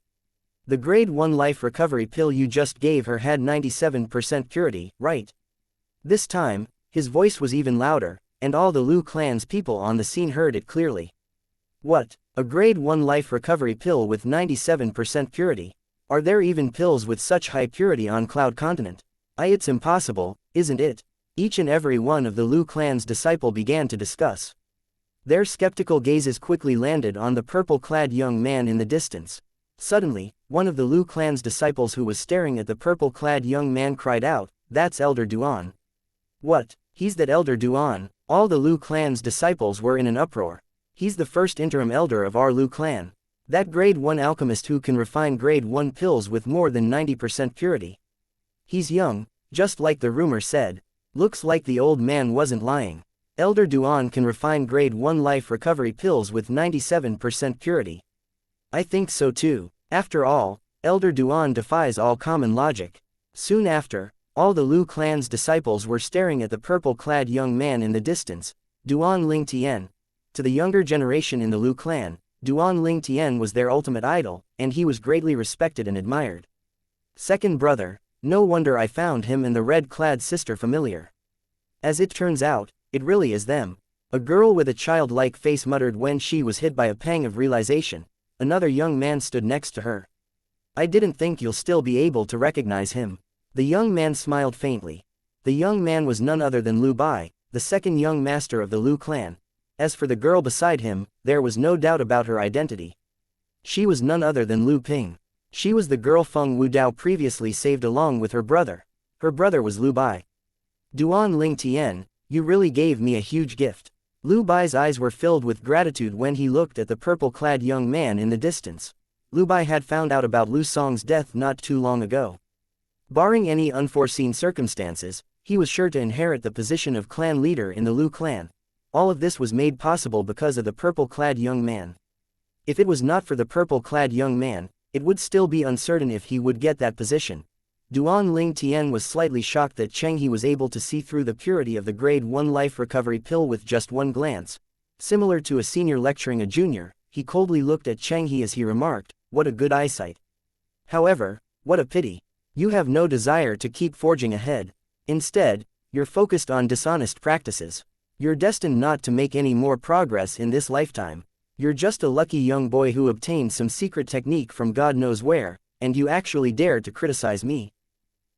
The grade 1 life recovery pill you just gave her had 97% purity, right?" This time, his voice was even louder, and all the Lu clan's people on the scene heard it clearly. "What? A grade 1 life recovery pill with 97% purity? Are there even pills with such high purity on Cloud Continent? It's impossible, isn't it?" Each and every one of the Lu clan's disciples began to discuss. Their skeptical gazes quickly landed on the purple-clad young man in the distance. Suddenly, one of the Lu clan's disciples who was staring at the purple-clad young man cried out, "That's Elder Duan." "What? He's that Elder Duan?" All the Lu clan's disciples were in an uproar. "He's the first interim elder of our Lu clan. That grade 1 alchemist who can refine grade 1 pills with more than 90% purity. He's young, just like the rumor said." Looks like the old man wasn't lying. Elder Duan can refine grade 1 life recovery pills with 97% purity. I think so too. After all, Elder Duan defies all common logic. Soon after, all the Lu clan's disciples were staring at the purple-clad young man in the distance, Duan Ling Tian. To the younger generation in the Lu clan, Duan Ling Tian was their ultimate idol, and he was greatly respected and admired. Second brother, no wonder I found him and the red-clad sister familiar. As it turns out, it really is them. A girl with a childlike face muttered when she was hit by a pang of realization. Another young man stood next to her. "I didn't think you'll still be able to recognize him." The young man smiled faintly. The young man was none other than Lu Bai, the second young master of the Lu clan. As for the girl beside him, there was no doubt about her identity. She was none other than Lu Ping. She was the girl Feng Wudao previously saved along with her brother. Her brother was Lu Bai. "Duan Ling Tian, you really gave me a huge gift." Lu Bai's eyes were filled with gratitude when he looked at the purple-clad young man in the distance. Lu Bai had found out about Lu Song's death not too long ago. Barring any unforeseen circumstances, he was sure to inherit the position of clan leader in the Lu clan. All of this was made possible because of the purple-clad young man. If it was not for the purple-clad young man, it would still be uncertain if he would get that position. Duan Ling Tian was slightly shocked that Cheng He was able to see through the purity of the grade 1 life recovery pill with just one glance. Similar to a senior lecturing a junior, he coldly looked at Cheng He as he remarked, "What a good eyesight. However, what a pity. You have no desire to keep forging ahead. Instead, you're focused on dishonest practices. You're destined not to make any more progress in this lifetime. You're just a lucky young boy who obtained some secret technique from God knows where, and you actually dared to criticize me.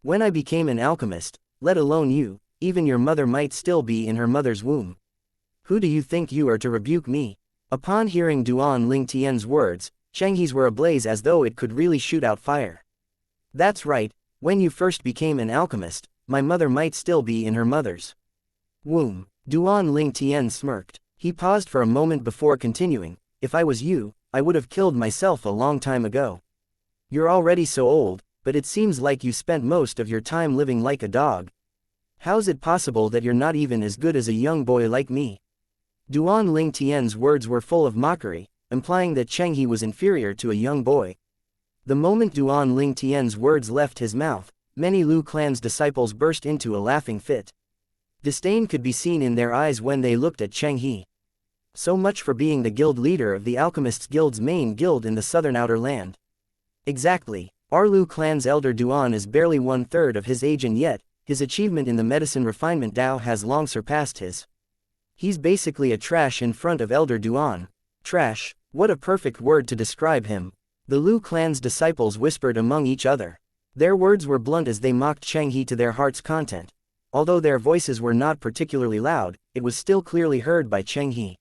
When I became an alchemist, let alone you, even your mother might still be in her mother's womb. Who do you think you are to rebuke me?" Upon hearing Duan Ling Tian's words, Cheng He's were ablaze as though it could really shoot out fire. "That's right, when you first became an alchemist, my mother might still be in her mother's womb." Duan Ling Tian smirked. He paused for a moment before continuing, "If I was you, I would have killed myself a long time ago. You're already so old, but it seems like you spent most of your time living like a dog. How's it possible that you're not even as good as a young boy like me?" Duan Ling Tian's words were full of mockery, implying that Cheng He was inferior to a young boy. The moment Duan Ling Tian's words left his mouth, many Lu clan's disciples burst into a laughing fit. Disdain could be seen in their eyes when they looked at Cheng He. So much for being the guild leader of the Alchemists Guild's main guild in the southern outer land. Exactly, our Lu clan's elder Duan is barely 1/3 of his age, and yet, his achievement in the medicine refinement Dao has long surpassed his. He's basically a trash in front of elder Duan. Trash, what a perfect word to describe him. The Lu clan's disciples whispered among each other. Their words were blunt as they mocked Cheng He to their heart's content. Although their voices were not particularly loud, it was still clearly heard by Cheng He.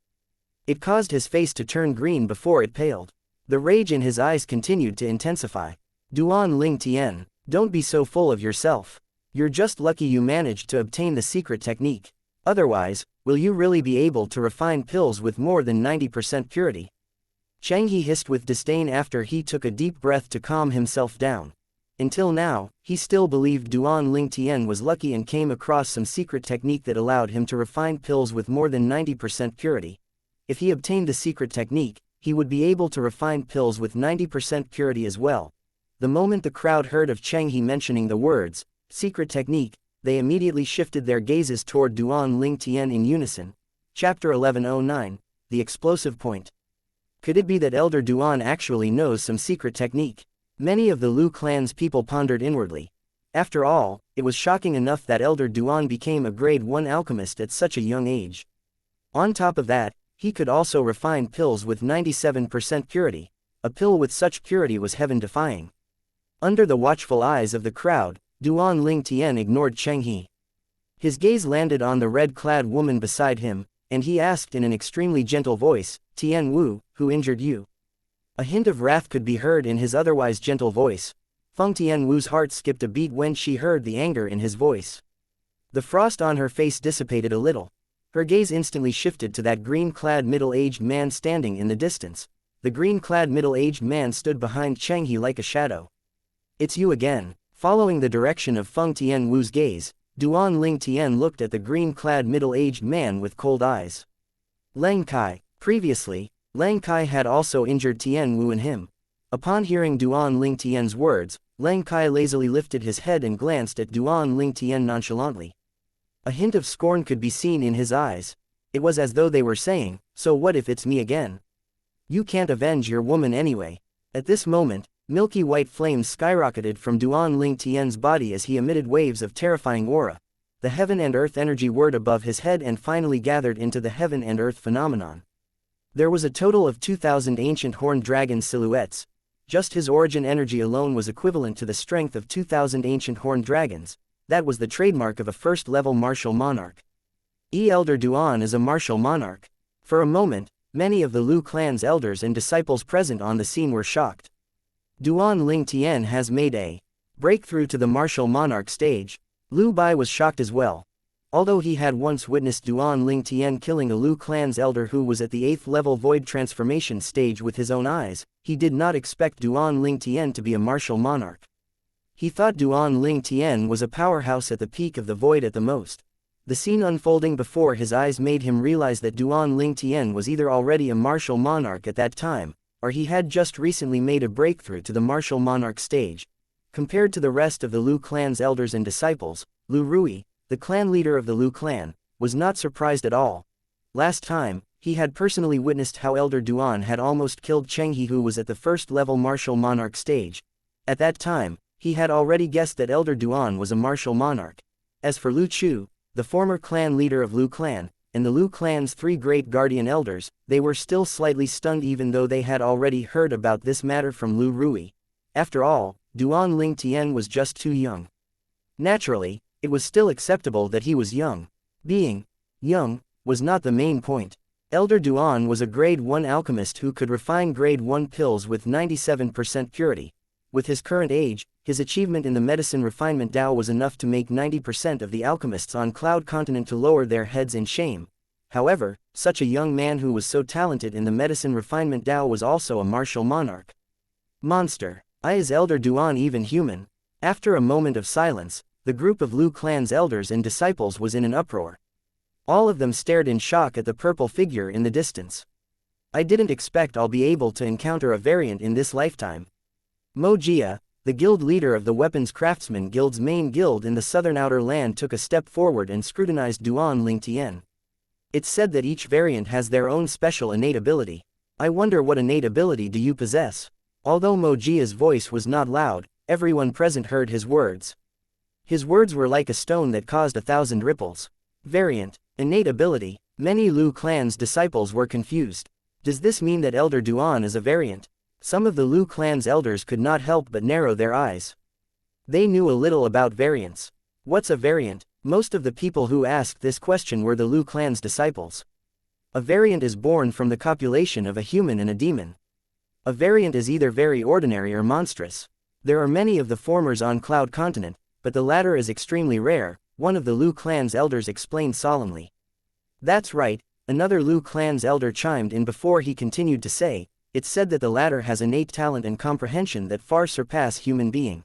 It caused his face to turn green before it paled. The rage in his eyes continued to intensify. Duan Ling Tian, don't be so full of yourself. You're just lucky you managed to obtain the secret technique. Otherwise, will you really be able to refine pills with more than 90% purity? Chang He hissed with disdain after he took a deep breath to calm himself down. Until now, he still believed Duan Ling Tian was lucky and came across some secret technique that allowed him to refine pills with more than 90% purity. If he obtained the secret technique, he would be able to refine pills with 90% purity as well. The moment the crowd heard of Chang He mentioning the words, secret technique, they immediately shifted their gazes toward Duan Ling Tian in unison. Chapter 1109, The Explosive Point. Could it be that Elder Duan actually knows some secret technique? Many of the Lu clan's people pondered inwardly. After all, it was shocking enough that Elder Duan became a grade 1 alchemist at such a young age. On top of that, he could also refine pills with 97% purity. A pill with such purity was heaven-defying. Under the watchful eyes of the crowd, Duan Ling Tian ignored Chang He. His gaze landed on the red-clad woman beside him, and he asked in an extremely gentle voice, Tian Wu, who injured you? A hint of wrath could be heard in his otherwise gentle voice. Feng Tian Wu's heart skipped a beat when she heard the anger in his voice. The frost on her face dissipated a little. Her gaze instantly shifted to that green-clad middle-aged man standing in the distance. The green-clad middle-aged man stood behind Chang He like a shadow. It's you again. Following the direction of Feng Tian Wu's gaze, Duan Ling Tian looked at the green-clad middle-aged man with cold eyes. Lang Kai. Previously, Lang Kai had also injured Tian Wu and him. Upon hearing Duan Ling Tian's words, Lang Kai lazily lifted his head and glanced at Duan Ling Tian nonchalantly. A hint of scorn could be seen in his eyes. It was as though they were saying, so what if it's me again? You can't avenge your woman anyway. At this moment, milky white flames skyrocketed from Duan Ling Tian's body as he emitted waves of terrifying aura. The heaven and earth energy whirred above his head and finally gathered into the heaven and earth phenomenon. There was a total of 2,000 ancient horned dragon silhouettes. Just his origin energy alone was equivalent to the strength of 2,000 ancient horned dragons. That was the trademark of a first-level martial monarch. Elder Duan is a martial monarch. For a moment, many of the Lu clan's elders and disciples present on the scene were shocked. Duan Ling Tian has made a breakthrough to the martial monarch stage. Lu Bai was shocked as well. Although he had once witnessed Duan Ling Tian killing a Lu clan's elder who was at the 8th level void transformation stage with his own eyes, he did not expect Duan Ling Tian to be a martial monarch. He thought Duan Ling Tian was a powerhouse at the peak of the void at the most. The scene unfolding before his eyes made him realize that Duan Ling Tian was either already a martial monarch at that time, or he had just recently made a breakthrough to the martial monarch stage. Compared to the rest of the Lu clan's elders and disciples, Lu Rui, the clan leader of the Lu clan, was not surprised at all. Last time, he had personally witnessed how Elder Duan had almost killed Cheng He, who was at the first-level martial monarch stage. At that time, he had already guessed that Elder Duan was a martial monarch. As for Lu Chu, the former clan leader of Lu clan, and the Lu clan's 3 great guardian elders, they were still slightly stunned even though they had already heard about this matter from Lu Rui. After all, Duan Ling Tian was just too young. Naturally, it was still acceptable that he was young. Being young was not the main point. Elder Duan was a grade 1 alchemist who could refine grade 1 pills with 97% purity. With his current age, his achievement in the medicine refinement Dao was enough to make 90% of the alchemists on Cloud Continent to lower their heads in shame. However, such a young man who was so talented in the medicine refinement Dao was also a martial monarch. Monster. Is Elder Duan even human? After a moment of silence, the group of Lu clan's elders and disciples was in an uproar. All of them stared in shock at the purple figure in the distance. I didn't expect I'll be able to encounter a variant in this lifetime. Mo Jia, the guild leader of the Weapons Craftsmen Guild's main guild in the southern outer land, took a step forward and scrutinized Duan Ling Tian. It's said that each variant has their own special innate ability. I wonder what innate ability do you possess? Although Mo Jia's voice was not loud, everyone present heard his words. His words were like a stone that caused 1,000 ripples. Variant, innate ability. Many Lu clan's disciples were confused. Does this mean that Elder Duan is a variant? Some of the Lu clan's elders could not help but narrow their eyes. They knew a little about variants. What's a variant? Most of the people who asked this question were the Lu clan's disciples. A variant is born from the copulation of a human and a demon. A variant is either very ordinary or monstrous. There are many of the formers on Cloud Continent, but the latter is extremely rare, one of the Lu clan's elders explained solemnly. That's right, another Lu clan's elder chimed in before he continued to say, it's said that the latter has innate talent and comprehension that far surpass human being.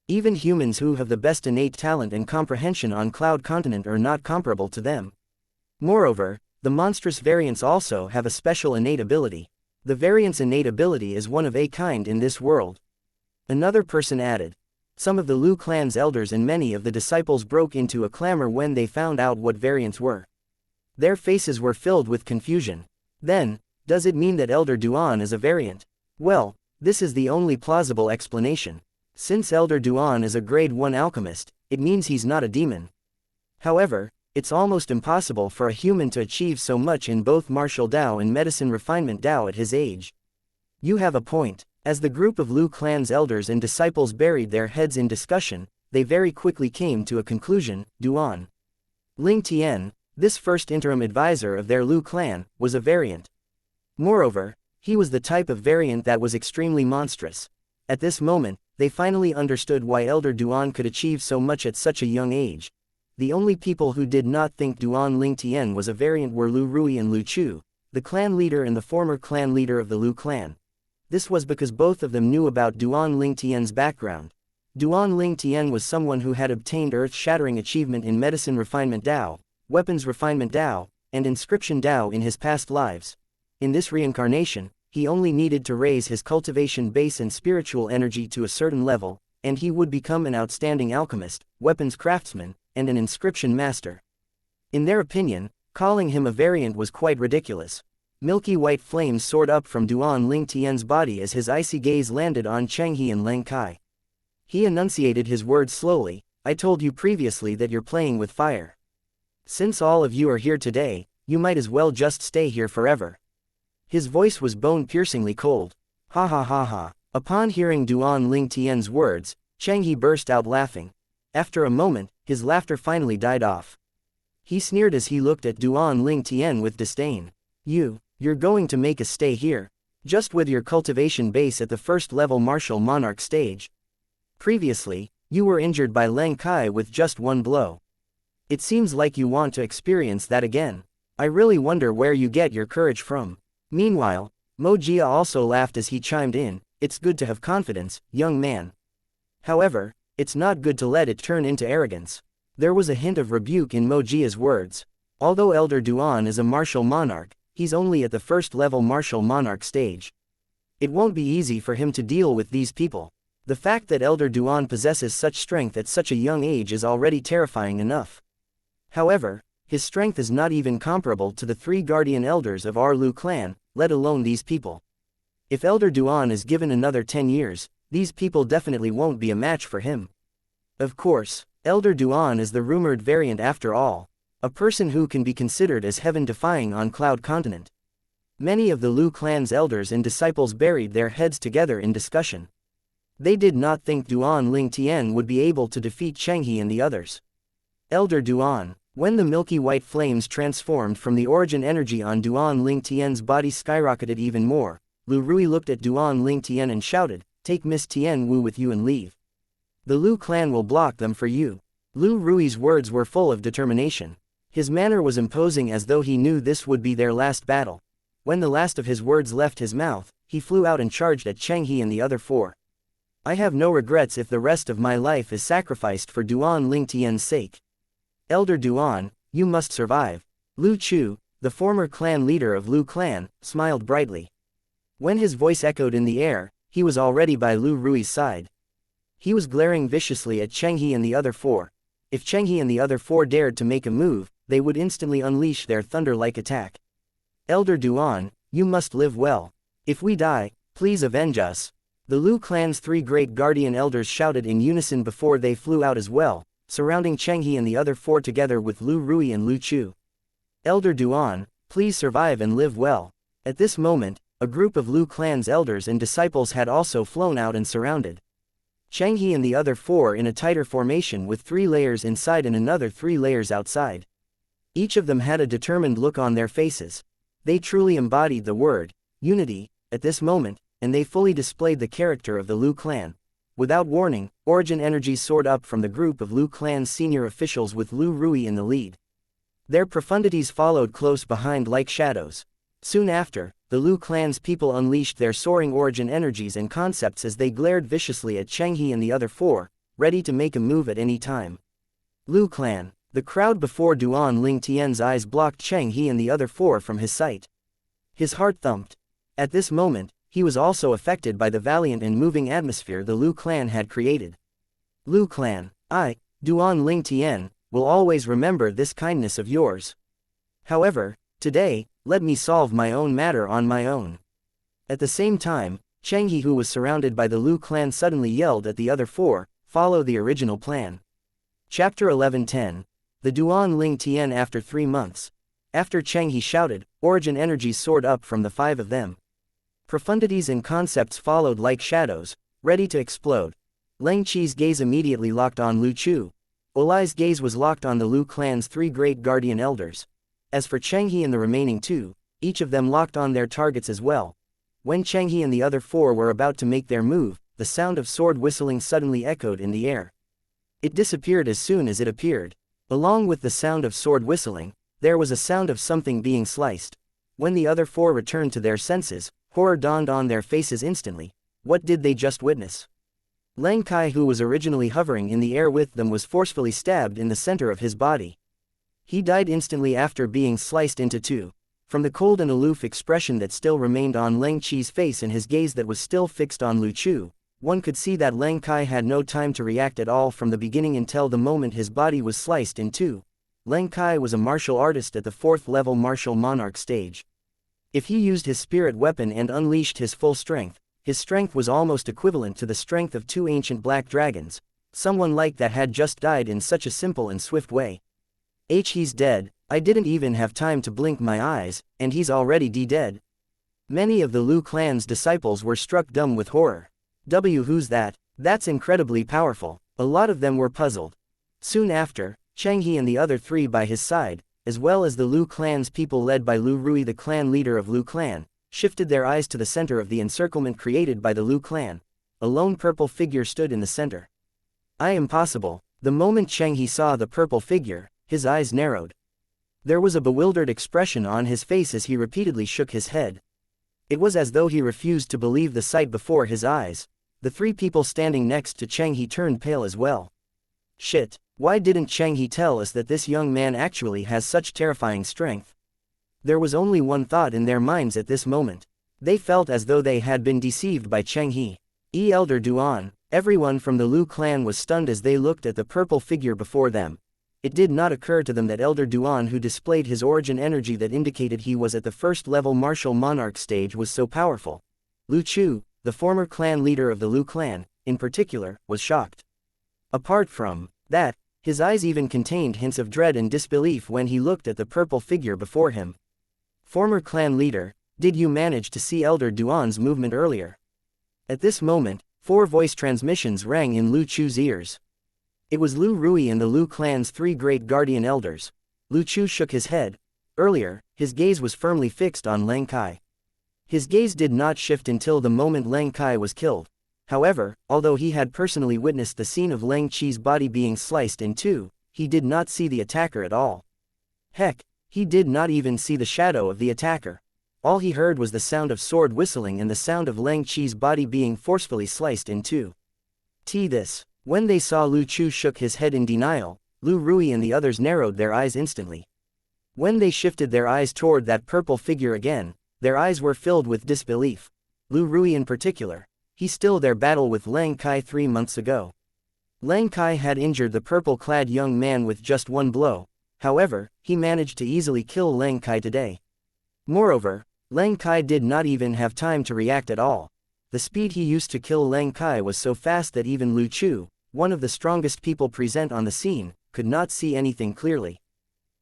Even humans who have the best innate talent and comprehension on Cloud Continent are not comparable to them. Moreover, the monstrous variants also have a special innate ability. The variant's innate ability is one of a kind in this world. Another person added. Some of the Lu clan's elders and many of the disciples broke into a clamor when they found out what variants were. Their faces were filled with confusion. Then, does it mean that Elder Duan is a variant? Well, this is the only plausible explanation. Since Elder Duan is a grade 1 alchemist, it means he's not a demon. However, it's almost impossible for a human to achieve so much in both martial Dao and medicine refinement Dao at his age. You have a point. As the group of Lu clan's elders and disciples buried their heads in discussion, they very quickly came to a conclusion. Duan Ling Tian, this first interim advisor of their Lu clan, was a variant. Moreover, he was the type of variant that was extremely monstrous. At this moment, they finally understood why Elder Duan could achieve so much at such a young age. The only people who did not think Duan Ling Tian was a variant were Lu Rui and Lu Chu, the clan leader and the former clan leader of the Lu clan. This was because both of them knew about Duan Ling Tian's background. Duan Ling Tian was someone who had obtained earth-shattering achievement in medicine refinement Dao, weapons refinement Dao, and inscription Dao in his past lives. In this reincarnation, he only needed to raise his cultivation base and spiritual energy to a certain level, and he would become an outstanding alchemist, weapons craftsman, and an inscription master. In their opinion, calling him a variant was quite ridiculous. Milky white flames soared up from Duan Ling Tian's body as his icy gaze landed on Changhe and Leng Kai. He enunciated his words slowly. I told you previously that you're playing with fire. Since all of you are here today, you might as well just stay here forever. His voice was bone-piercingly cold. Ha ha ha ha. Upon hearing Duan Ling Tian's words, Changhe burst out laughing. After a moment, his laughter finally died off. He sneered as he looked at Duan Ling Tian with disdain. You're going to make us stay here, just with your cultivation base at the first level martial monarch stage. Previously, you were injured by Leng Kai with just one blow. It seems like you want to experience that again. I really wonder where you get your courage from. Meanwhile, Mo Jia also laughed as he chimed in, it's good to have confidence, young man. However, it's not good to let it turn into arrogance. There was a hint of rebuke in Mo Jia's words. Although Elder Duan is a martial monarch, he's only at the first level martial monarch stage. It won't be easy for him to deal with these people. The fact that Elder Duan possesses such strength at such a young age is already terrifying enough. However, his strength is not even comparable to the 3 guardian elders of our Lu clan, let alone these people. If Elder Duan is given another 10 years, these people definitely won't be a match for him. Of course, Elder Duan is the rumored variant after all. A person who can be considered as heaven-defying on Cloud Continent. Many of the Lu clan's elders and disciples buried their heads together in discussion. They did not think Duan Ling Tian would be able to defeat Changhe and the others. Elder Duan. When the milky white flames transformed from the origin energy on Duan Ling Tian's body skyrocketed even more, Lu Rui looked at Duan Ling Tian and shouted, take Miss Tian Wu with you and leave. The Lu clan will block them for you. Lu Rui's words were full of determination. His manner was imposing as though he knew this would be their last battle. When the last of his words left his mouth, he flew out and charged at Changhe and the other 4. I have no regrets if the rest of my life is sacrificed for Duan Ling Tian's sake. Elder Duan, you must survive. Lu Chu, the former clan leader of Lu clan, smiled brightly. When his voice echoed in the air, he was already by Lu Rui's side. He was glaring viciously at Changhe and the other 4. If Changhe and the other 4 dared to make a move, they would instantly unleash their thunder-like attack. Elder Duan, you must live well. If we die, please avenge us. The Lu clan's 3 great guardian elders shouted in unison before they flew out as well, surrounding Changhe and the other 4 together with Lu Rui and Lu Chu. Elder Duan, please survive and live well. At this moment, a group of Lu clan's elders and disciples had also flown out and surrounded Changhe and the other 4 in a tighter formation with 3 layers inside and another 3 layers outside. Each of them had a determined look on their faces. They truly embodied the word unity. At this moment, and they fully displayed the character of the Lu clan. Without warning, origin energies soared up from the group of Lu clan's senior officials with Lu Rui in the lead. Their profundities followed close behind like shadows. Soon after, the Lu clan's people unleashed their soaring origin energies and concepts as they glared viciously at Xianxia and the other four, ready to make a move at any time. Lu clan. The crowd before Duan Ling Tian's eyes blocked Xianxia and the other four from his sight. His heart thumped. At this moment, he was also affected by the valiant and moving atmosphere the Lu clan had created. Lu clan, I, Duan Ling Tian, will always remember this kindness of yours. However, today, let me solve my own matter on my own. At the same time, Xianxia, who was surrounded by the Lu clan, suddenly yelled at the other four, follow the original plan. Chapter 11:10. The Duan Ling Tian. After 3 months. After Xianxia shouted, origin energies soared up from the 5 of them. Profundities and concepts followed like shadows, ready to explode. Leng Qi's gaze immediately locked on Lu Chu. Olai's gaze was locked on the Lu clan's 3 great guardian elders. As for Xianxia and the remaining 2, each of them locked on their targets as well. When Xianxia and the other 4 were about to make their move, the sound of sword whistling suddenly echoed in the air. It disappeared as soon as it appeared. Along with the sound of sword whistling, there was a sound of something being sliced. When the other 4 returned to their senses, horror dawned on their faces instantly. What did they just witness? Leng Kai, who was originally hovering in the air with them, was forcefully stabbed in the center of his body. He died instantly after being sliced into 2. From the cold and aloof expression that still remained on Leng Qi's face and his gaze that was still fixed on Lu Chu, one could see that Leng Kai had no time to react at all from the beginning until the moment his body was sliced in 2. Leng Kai was a martial artist at the 4th level martial monarch stage. If he used his spirit weapon and unleashed his full strength, his strength was almost equivalent to the strength of 2 ancient black dragons. Someone like that had just died in such a simple and swift way. He's dead. I didn't even have time to blink my eyes, and he's already dead. Many of the Lu clan's disciples were struck dumb with horror. Who's that? That's incredibly powerful. A lot of them were puzzled. Soon after, Xianxia and the other 3 by his side, as well as the Lu clan's people led by Lu Rui, the clan leader of Lu clan, shifted their eyes to the center of the encirclement created by the Lu clan. A lone purple figure stood in the center. Impossible. The moment Xianxia saw the purple figure, his eyes narrowed. There was a bewildered expression on his face as he repeatedly shook his head. It was as though he refused to believe the sight before his eyes. The 3 people standing next to Xianxia turned pale as well. Shit, why didn't Xianxia tell us that this young man actually has such terrifying strength? There was only one thought in their minds at this moment. They felt as though they had been deceived by Xianxia. Elder Duan, everyone from the Lu clan was stunned as they looked at the purple figure before them. It did not occur to them that Elder Duan, who displayed his origin energy that indicated he was at the 1st level martial monarch stage, was so powerful. Lu Chu, the former clan leader of the Lu clan, in particular, was shocked. Apart from that, his eyes even contained hints of dread and disbelief when he looked at the purple figure before him. Former clan leader, did you manage to see Elder Duan's movement earlier? At this moment, 4 voice transmissions rang in Lu Chu's ears. It was Lu Rui and the Lu clan's 3 great guardian elders. Lu Chu shook his head. Earlier, his gaze was firmly fixed on Leng Kai. His gaze did not shift until the moment Leng Kai was killed. However, although he had personally witnessed the scene of Leng Qi's body being sliced in 2, he did not see the attacker at all. Heck, he did not even see the shadow of the attacker. All he heard was the sound of sword whistling and the sound of Leng Qi's body being forcefully sliced in 2. This. When they saw Lu Chu shook his head in denial, Lu Rui and the others narrowed their eyes instantly. When they shifted their eyes toward that purple figure again, their eyes were filled with disbelief. Lu Rui in particular. He stilled their battle with Leng Kai 3 months ago. Leng Kai had injured the purple-clad young man with just 1 blow. However, he managed to easily kill Leng Kai today. Moreover, Leng Kai did not even have time to react at all. The speed he used to kill Leng Kai was so fast that even Lu Chu, one of the strongest people present on the scene, could not see anything clearly.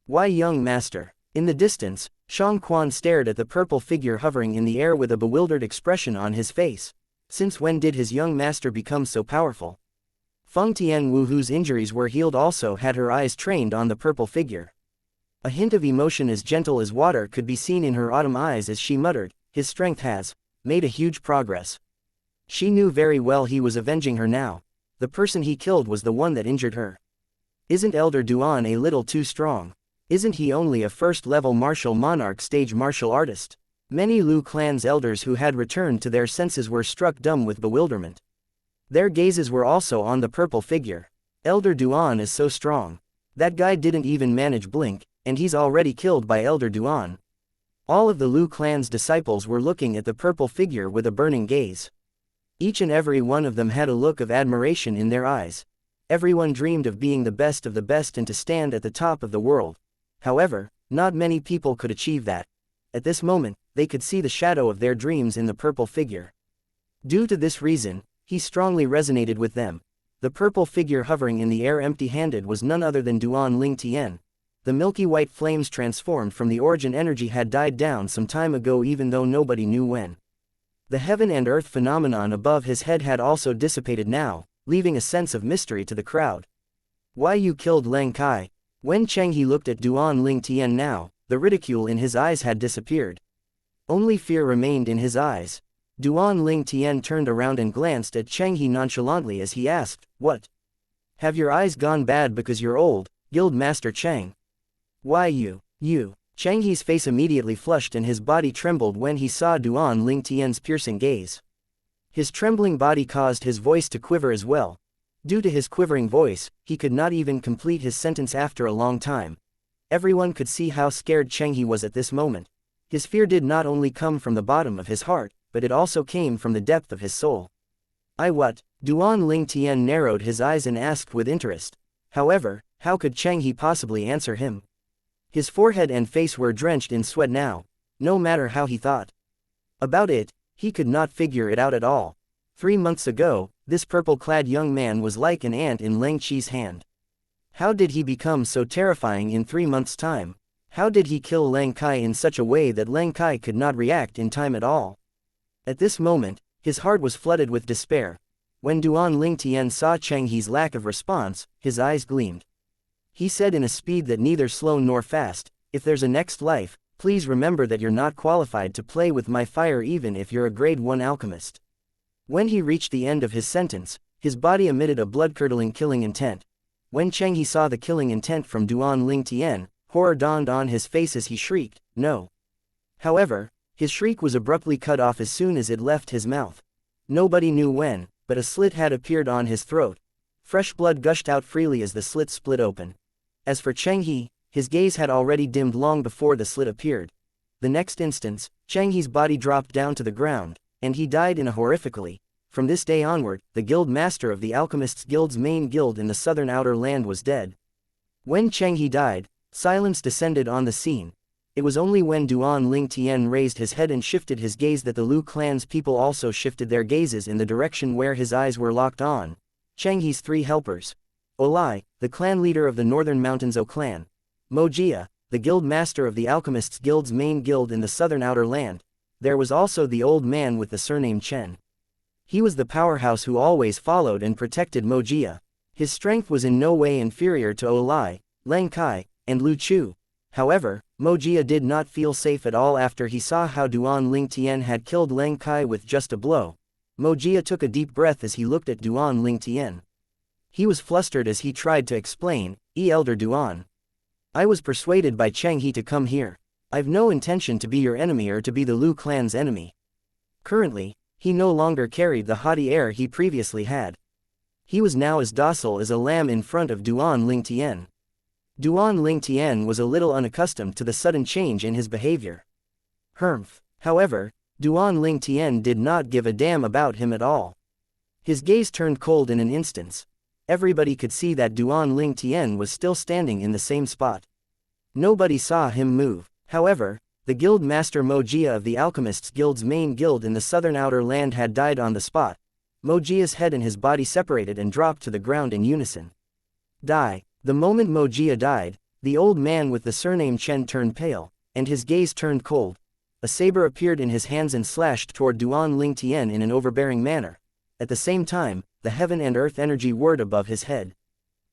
Why, young master? In the distance, Shang Quan stared at the purple figure hovering in the air with a bewildered expression on his face. Since when did his young master become so powerful? Feng Tianwu, whose injuries were healed, also had her eyes trained on the purple figure. A hint of emotion as gentle as water could be seen in her autumn eyes as she muttered, his strength has made a huge progress. She knew very well he was avenging her now. The person he killed was the one that injured her. Isn't Elder Duan a little too strong? Isn't he only a first-level martial monarch stage martial artist? Many Lu clan's elders who had returned to their senses were struck dumb with bewilderment. Their gazes were also on the purple figure. Elder Duan is so strong. That guy didn't even manage blink, and he's already killed by Elder Duan. All of the Lu clan's disciples were looking at the purple figure with a burning gaze. Each and every one of them had a look of admiration in their eyes. Everyone dreamed of being the best of the best and to stand at the top of the world. However, not many people could achieve that. At this moment, they could see the shadow of their dreams in the purple figure. Due to this reason, he strongly resonated with them. The purple figure hovering in the air empty-handed was none other than Duan Lingtian. The milky white flames transformed from the origin energy had died down some time ago, even though nobody knew when. The heaven and earth phenomenon above his head had also dissipated now, leaving a sense of mystery to the crowd. Why you killed Leng Kai? When Cheng He looked at Duan Lingtian now, the ridicule in his eyes had disappeared. Only fear remained in his eyes. Duan Lingtian turned around and glanced at Cheng He nonchalantly as he asked, "What? Have your eyes gone bad because you're old, Guild Master Cheng?" "Why you?" Cheng He's face immediately flushed and his body trembled when he saw Duan Lingtian's piercing gaze. His trembling body caused his voice to quiver as well. Due to his quivering voice, he could not even complete his sentence after a long time. Everyone could see how scared Cheng He was at this moment. His fear did not only come from the bottom of his heart, but it also came from the depth of his soul. What? Duan Lingtian narrowed his eyes and asked with interest. However, how could Cheng He possibly answer him? His forehead and face were drenched in sweat now. No matter how he thought about it, he could not figure it out at all. 3 months ago, this purple-clad young man was like an ant in Leng Qi's hand. How did he become so terrifying in 3 months' time? How did he kill Leng Kai in such a way that Leng Kai could not react in time at all? At this moment, his heart was flooded with despair. When Duan Lingtian saw Cheng He's lack of response, his eyes gleamed. He said in a speed that neither slow nor fast, "If there's a next life, please remember that you're not qualified to play with my fire even if you're a grade 1 alchemist." When he reached the end of his sentence, his body emitted a blood-curdling killing intent. When Cheng He saw the killing intent from Duan Lingtian, horror dawned on his face as he shrieked, "No!" However, his shriek was abruptly cut off as soon as it left his mouth. Nobody knew when, but a slit had appeared on his throat. Fresh blood gushed out freely as the slit split open. As for Cheng He, his gaze had already dimmed long before the slit appeared. The next instant, Cheng He's body dropped down to the ground, and he died in a horrifically. From this day onward, the guild master of the Alchemists Guild's main guild in the southern outer land was dead. When Cheng He died, silence descended on the scene. It was only when Duan Lingtian raised his head and shifted his gaze that the Lu clan's people also shifted their gazes in the direction where his eyes were locked on. Cheng He's 3 helpers. Olai, the clan leader of the Northern Mountains O clan. Mojia, the guild master of the Alchemists Guild's main guild in the southern outer land. There was also the old man with the surname Chen. He was the powerhouse who always followed and protected Mojia. His strength was in no way inferior to Olai, Leng Kai, and Lu Chu. However, Mojia did not feel safe at all after he saw how Duan Lingtian had killed Leng Kai with just a blow. Mojia took a deep breath as he looked at Duan Lingtian. He was flustered as he tried to explain, Elder Duan. I was persuaded by Cheng He to come here. I've no intention to be your enemy or to be the Lu clan's enemy. Currently, he no longer carried the haughty air he previously had. He was now as docile as a lamb in front of Duan Lingtian. Duan Lingtian was a little unaccustomed to the sudden change in his behavior. However, Duan Lingtian did not give a damn about him at all. His gaze turned cold in an instant. Everybody could see that Duan Lingtian was still standing in the same spot. Nobody saw him move. However, the guild master Mojia of the Alchemists Guild's main guild in the southern outer land had died on the spot. Mojia's head and his body separated and dropped to the ground in unison. The moment Mojia died, the old man with the surname Chen turned pale, and his gaze turned cold. A saber appeared in his hands and slashed toward Duan Lingtian in an overbearing manner. At the same time, the heaven and earth energy whirred above his head.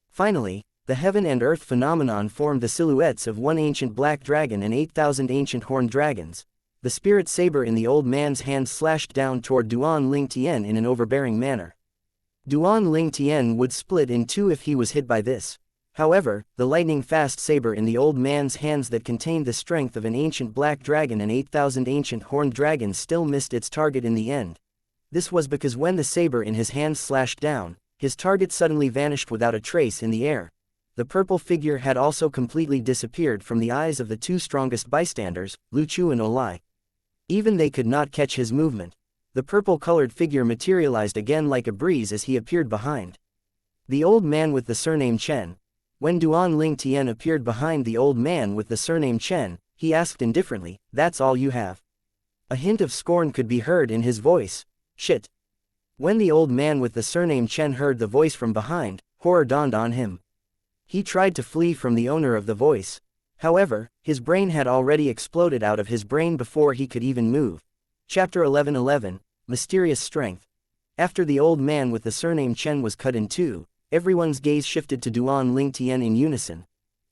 Finally, the heaven and earth phenomenon formed the silhouettes of one ancient black dragon and 8,000 ancient horned dragons. The spirit saber in the old man's hand slashed down toward Duan Ling Tian in an overbearing manner. Duan Ling Tian would split in two if he was hit by this. However, the lightning-fast saber in the old man's hands that contained the strength of an ancient black dragon and 8,000 ancient horned dragons still missed its target in the end. This was because when the saber in his hands slashed down, his target suddenly vanished without a trace in the air. The purple figure had also completely disappeared from the eyes of the two strongest bystanders, Lu Chu and Olai. Even they could not catch his movement. The purple-colored figure materialized again like a breeze as he appeared behind the old man with the surname Chen. When Duan Ling Tian appeared behind the old man with the surname Chen, he asked indifferently, "That's all you have?" A hint of scorn could be heard in his voice. "Shit." When the old man with the surname Chen heard the voice from behind, horror dawned on him. He tried to flee from the owner of the voice. However, his brain had already exploded out of his brain before he could even move. Chapter 11:11, Mysterious Strength. After the old man with the surname Chen was cut in two, everyone's gaze shifted to Duan Ling Tian in unison.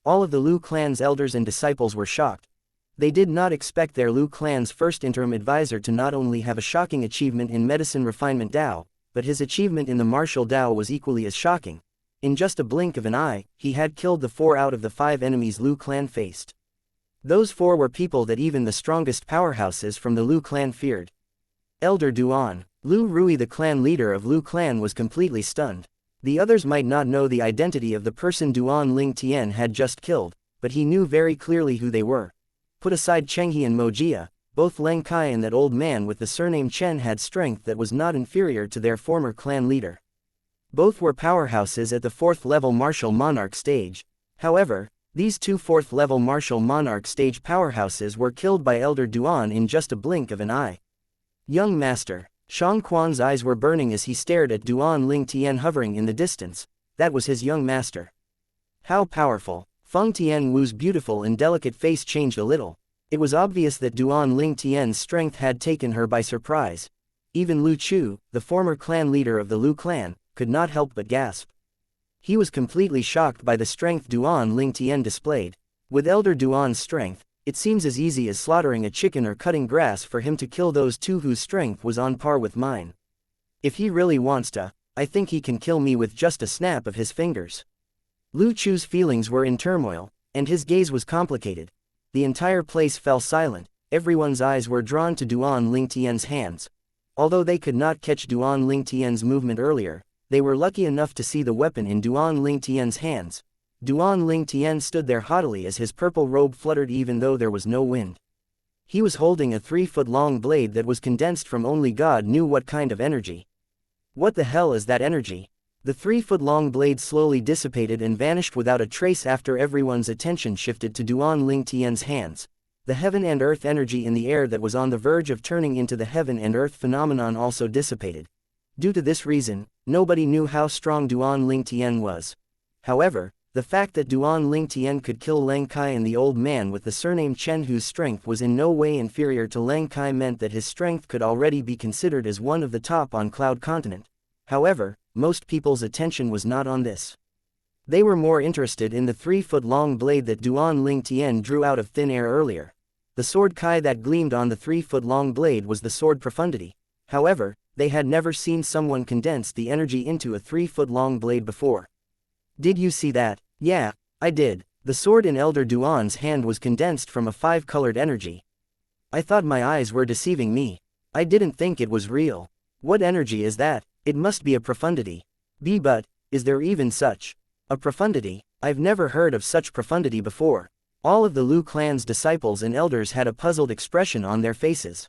All of the Lu clan's elders and disciples were shocked. They did not expect their Lu clan's first interim advisor to not only have a shocking achievement in medicine refinement Dao, but his achievement in the martial Dao was equally as shocking. In just a blink of an eye, he had killed the 4 out of the 5 enemies Lu clan faced. Those 4 were people that even the strongest powerhouses from the Lu clan feared. Elder Duan, Lu Rui, the clan leader of Lu clan, was completely stunned. The others might not know the identity of the person Duan Ling Tian had just killed, but he knew very clearly who they were. Put aside Chenghe and Mojia, both Leng Kai and that old man with the surname Chen had strength that was not inferior to their former clan leader. Both were powerhouses at the 4th level martial monarch stage. However, these two 4th level martial monarch stage powerhouses were killed by Elder Duan in just a blink of an eye. Young master, Shang Quan's eyes were burning as he stared at Duan Ling Tian hovering in the distance. That was his young master. How powerful! Feng Tianwu's beautiful and delicate face changed a little. It was obvious that Duan Ling Tian's strength had taken her by surprise. Even Lu Chu, the former clan leader of the Lu clan, could not help but gasp. He was completely shocked by the strength Duan Ling Tian displayed. With Elder Duan's strength, it seems as easy as slaughtering a chicken or cutting grass for him to kill those two whose strength was on par with mine. If he really wants to, I think he can kill me with just a snap of his fingers. Lu Chu's feelings were in turmoil, and his gaze was complicated. The entire place fell silent. Everyone's eyes were drawn to Duan Ling Tian's hands. Although they could not catch Duan Ling Tian's movement earlier, they were lucky enough to see the weapon in Duan Ling Tian's hands. Duan Ling Tian stood there haughtily as his purple robe fluttered even though there was no wind. He was holding a 3-foot-long blade that was condensed from only God knew what kind of energy. What the hell is that energy? The 3-foot-long blade slowly dissipated and vanished without a trace after everyone's attention shifted to Duan Ling Tian's hands. The heaven and earth energy in the air that was on the verge of turning into the heaven and earth phenomenon also dissipated. Due to this reason, nobody knew how strong Duan Ling Tian was. However, the fact that Duan Ling Tian could kill Leng Kai and the old man with the surname Chen whose strength was in no way inferior to Leng Kai meant that his strength could already be considered as one of the top on Cloud Continent. However, most people's attention was not on this. They were more interested in the 3-foot-long blade that Duan Ling Tian drew out of thin air earlier. The sword Kai that gleamed on the 3-foot-long blade was the sword Profundity. However, they had never seen someone condense the energy into a 3-foot-long blade before. Did you see that? Yeah, I did. The sword in Elder Duan's hand was condensed from a 5-colored energy. I thought my eyes were deceiving me. I didn't think it was real. What energy is that? It must be a profundity. But, is there even such a profundity? I've never heard of such profundity before. All of the Lu clan's disciples and elders had a puzzled expression on their faces.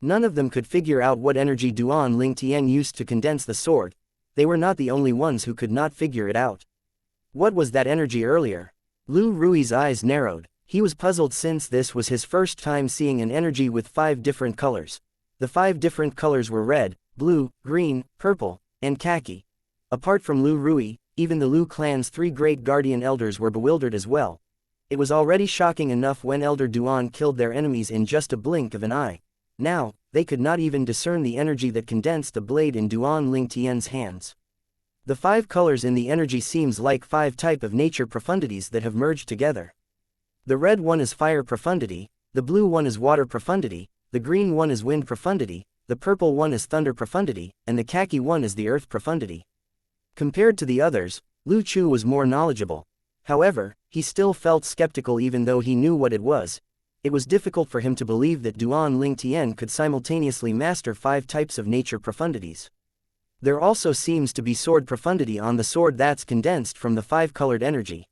None of them could figure out what energy Duan Ling Tian used to condense the sword. They were not the only ones who could not figure it out. What was that energy earlier? Lu Rui's eyes narrowed. He was puzzled since this was his first time seeing an energy with 5 different colors. The 5 different colors were red, blue, green, purple, and khaki. Apart from Lu Rui, even the Lu clan's 3 great guardian elders were bewildered as well. It was already shocking enough when Elder Duan killed their enemies in just a blink of an eye. Now, they could not even discern the energy that condensed the blade in Duan Ling Tian's hands. The 5 colors in the energy seems like 5 type of nature profundities that have merged together. The red one is fire profundity, the blue one is water profundity, the green one is wind profundity, the purple one is thunder profundity, and the khaki one is the earth profundity. Compared to the others, Lu Chu was more knowledgeable. However, he still felt skeptical even though he knew what it was. It was difficult for him to believe that Duan Ling Tian could simultaneously master 5 types of nature profundities. There also seems to be sword profundity on the sword that's condensed from the 5-colored energy.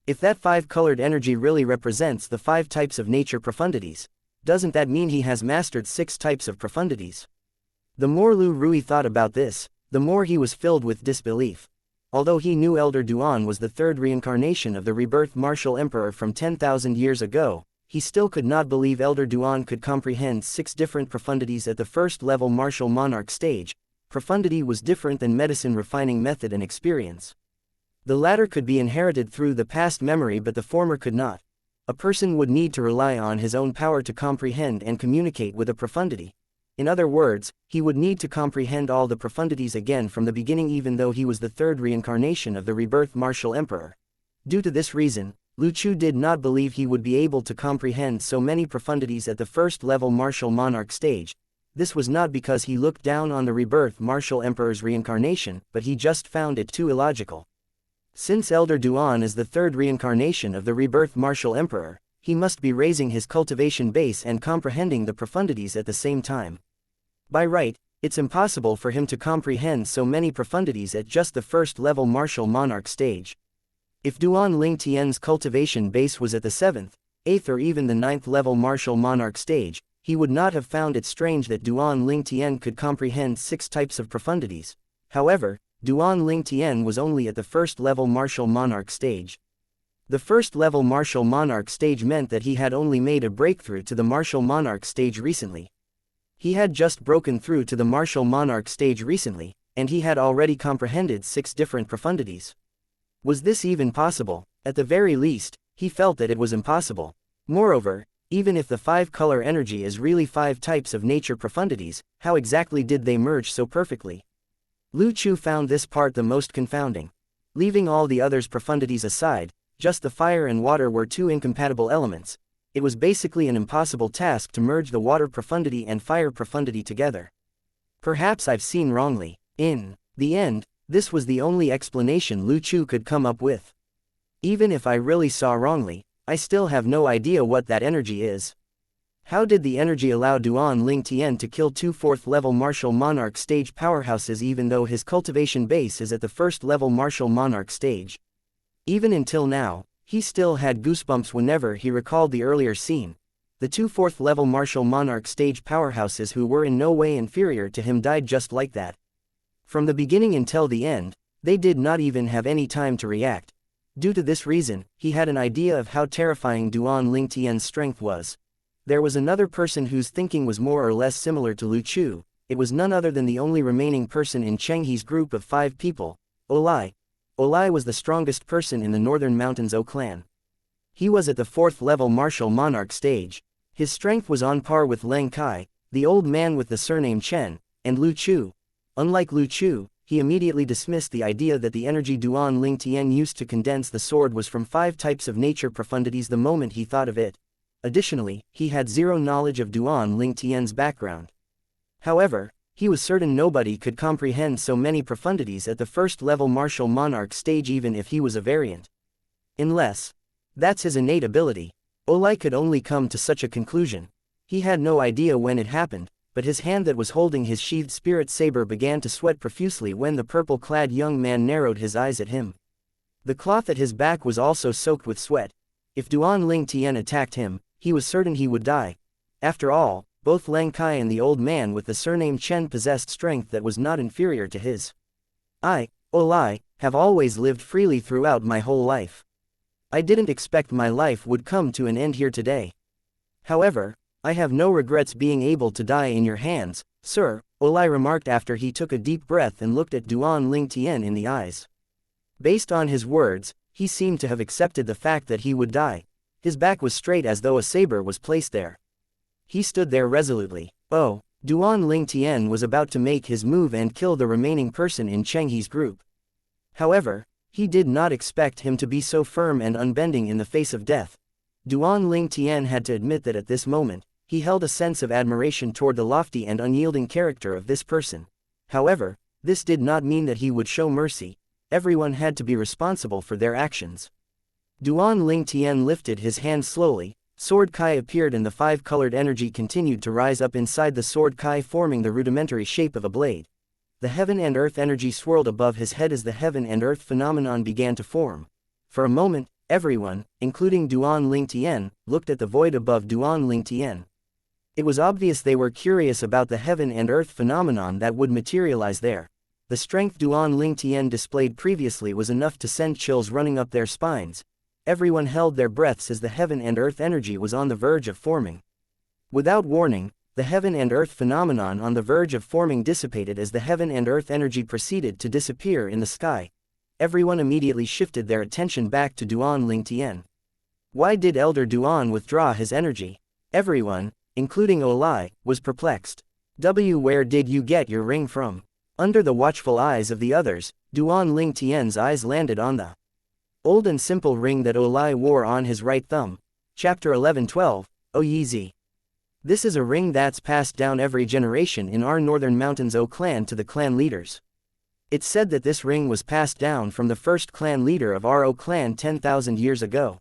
If that 5-colored energy really represents the 5 types of nature profundities, doesn't that mean he has mastered 6 types of profundities? The more Lu Rui thought about this, the more he was filled with disbelief. Although he knew Elder Duan was the 3rd reincarnation of the rebirth martial emperor from 10,000 years ago, he still could not believe Elder Duan could comprehend 6 different profundities at the 1st level martial monarch stage. Profundity was different than medicine refining method and experience. The latter could be inherited through the past memory but the former could not. A person would need to rely on his own power to comprehend and communicate with a profundity. In other words, he would need to comprehend all the profundities again from the beginning even though he was the 3rd reincarnation of the rebirth martial emperor. Due to this reason, Lu Chu did not believe he would be able to comprehend so many profundities at the 1st level martial monarch stage. This was not because he looked down on the rebirth martial emperor's reincarnation, but he just found it too illogical. Since Elder Duan is the 3rd reincarnation of the rebirth martial emperor, he must be raising his cultivation base and comprehending the profundities at the same time. By right, it's impossible for him to comprehend so many profundities at just the 1st level martial monarch stage. If Duan Ling Tian's cultivation base was at the 7th, 8th or even the 9th level martial monarch stage, he would not have found it strange that Duan Ling Tian could comprehend 6 types of profundities. However, Duan Ling Tian was only at the 1st level martial monarch stage. The 1st level martial monarch stage meant that he had only made a breakthrough to the martial monarch stage recently. He had just broken through to the martial monarch stage recently, and he had already comprehended 6 different profundities. Was this even possible? At the very least, he felt that it was impossible. Moreover, even if the 5-color energy is really 5 types of nature profundities, how exactly did they merge so perfectly? Lu Chu found this part the most confounding. Leaving all the others' profundities aside, just the fire and water were 2 incompatible elements. It was basically an impossible task to merge the water profundity and fire profundity together. Perhaps I've seen wrongly. In the end, this was the only explanation Lu Chu could come up with. Even if I really saw wrongly, I still have no idea what that energy is. How did the energy allow Duan Ling Tian to kill 2 4th-level martial monarch stage powerhouses even though his cultivation base is at the 1st-level martial monarch stage? Even until now, he still had goosebumps whenever he recalled the earlier scene. The 2 4th-level martial monarch stage powerhouses who were in no way inferior to him died just like that. From the beginning until the end, they did not even have any time to react. Due to this reason, he had an idea of how terrifying Duan Ling Tian's strength was. There was another person whose thinking was more or less similar to Lu Chu. It was none other than the only remaining person in Cheng He's group of 5 people, Olai. Olai was the strongest person in the Northern Mountains O clan. He was at the 4th level martial monarch stage. His strength was on par with Leng Kai, the old man with the surname Chen, and Lu Chu. Unlike Lu Chu, he immediately dismissed the idea that the energy Duan Ling Tian used to condense the sword was from 5 types of nature profundities the moment he thought of it. Additionally, he had 0 knowledge of Duan Ling Tian's background. However, he was certain nobody could comprehend so many profundities at the 1st level martial monarch stage even if he was a variant. Unless that's his innate ability. Olai could only come to such a conclusion. He had no idea when it happened, but his hand that was holding his sheathed spirit saber began to sweat profusely when the purple-clad young man narrowed his eyes at him. The cloth at his back was also soaked with sweat. If Duan Ling Tian attacked him, he was certain he would die. After all, both Leng Kai and the old man with the surname Chen possessed strength that was not inferior to his. I, Olai, have always lived freely throughout my whole life. I didn't expect my life would come to an end here today. However, I have no regrets being able to die in your hands, sir, Olai remarked after he took a deep breath and looked at Duan Ling Tian in the eyes. Based on his words, he seemed to have accepted the fact that he would die. His back was straight as though a saber was placed there. He stood there resolutely. Oh, Duan Ling Tian was about to make his move and kill the remaining person in Cheng He's group. However, he did not expect him to be so firm and unbending in the face of death. Duan Ling Tian had to admit that at this moment, he held a sense of admiration toward the lofty and unyielding character of this person. However, this did not mean that he would show mercy. Everyone had to be responsible for their actions. Duan Ling Tian lifted his hand slowly, sword Kai appeared and the five-colored energy continued to rise up inside the sword Kai, forming the rudimentary shape of a blade. The heaven and earth energy swirled above his head as the heaven and earth phenomenon began to form. For a moment, everyone, including Duan Ling Tian, looked at the void above Duan Ling Tian. It was obvious they were curious about the heaven and earth phenomenon that would materialize there. The strength Duan Ling Tian displayed previously was enough to send chills running up their spines. Everyone held their breaths as the heaven and earth energy was on the verge of forming. Without warning, the heaven and earth phenomenon on the verge of forming dissipated as the heaven and earth energy proceeded to disappear in the sky. Everyone immediately shifted their attention back to Duan Ling Tian. Why did Elder Duan withdraw his energy? Everyone, including Olai, was perplexed. Where did you get your ring from? Under the watchful eyes of the others, Duan Ling Tian's eyes landed on the old and simple ring that Olai wore on his right thumb. Chapter 11:12, O Yizi. This is a ring that's passed down every generation in our Northern Mountains O clan to the clan leaders. It's said that this ring was passed down from the first clan leader of our O clan 10,000 years ago.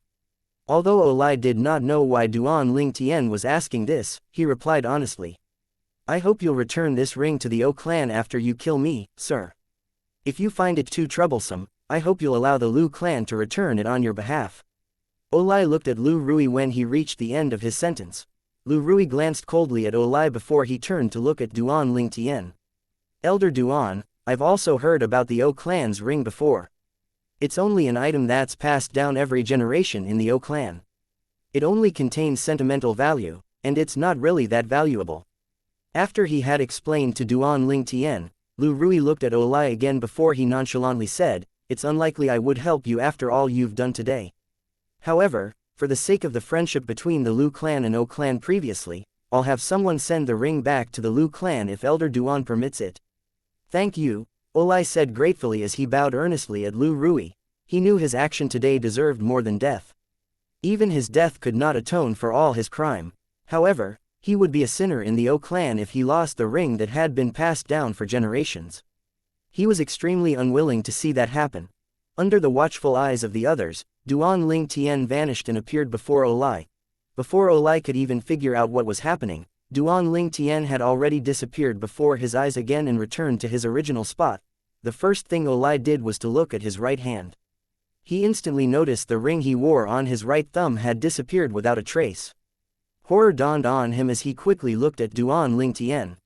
Although Olai did not know why Duan Ling Tian was asking this, he replied honestly. I hope you'll return this ring to the O clan after you kill me, sir. If you find it too troublesome, I hope you'll allow the Lu clan to return it on your behalf. Olai looked at Lu Rui when he reached the end of his sentence. Lu Rui glanced coldly at Olai before he turned to look at Duan Ling Tian. Elder Duan, I've also heard about the O clan's ring before. It's only an item that's passed down every generation in the O clan. It only contains sentimental value, and it's not really that valuable. After he had explained to Duan Ling Tian, Lu Rui looked at Olai again before he nonchalantly said, It's unlikely I would help you after all you've done today. However, for the sake of the friendship between the Lu clan and O clan previously, I'll have someone send the ring back to the Lu clan if Elder Duan permits it. Thank you, Olai said gratefully as he bowed earnestly at Lu Rui. He knew his action today deserved more than death. Even his death could not atone for all his crime. However, he would be a sinner in the O clan if he lost the ring that had been passed down for generations. He was extremely unwilling to see that happen. Under the watchful eyes of the others, Duan Ling Tian vanished and appeared before Olai. Before Olai could even figure out what was happening, Duan Ling Tian had already disappeared before his eyes again and returned to his original spot. The first thing Olai did was to look at his right hand. He instantly noticed the ring he wore on his right thumb had disappeared without a trace. Horror dawned on him as he quickly looked at Duan Ling Tian.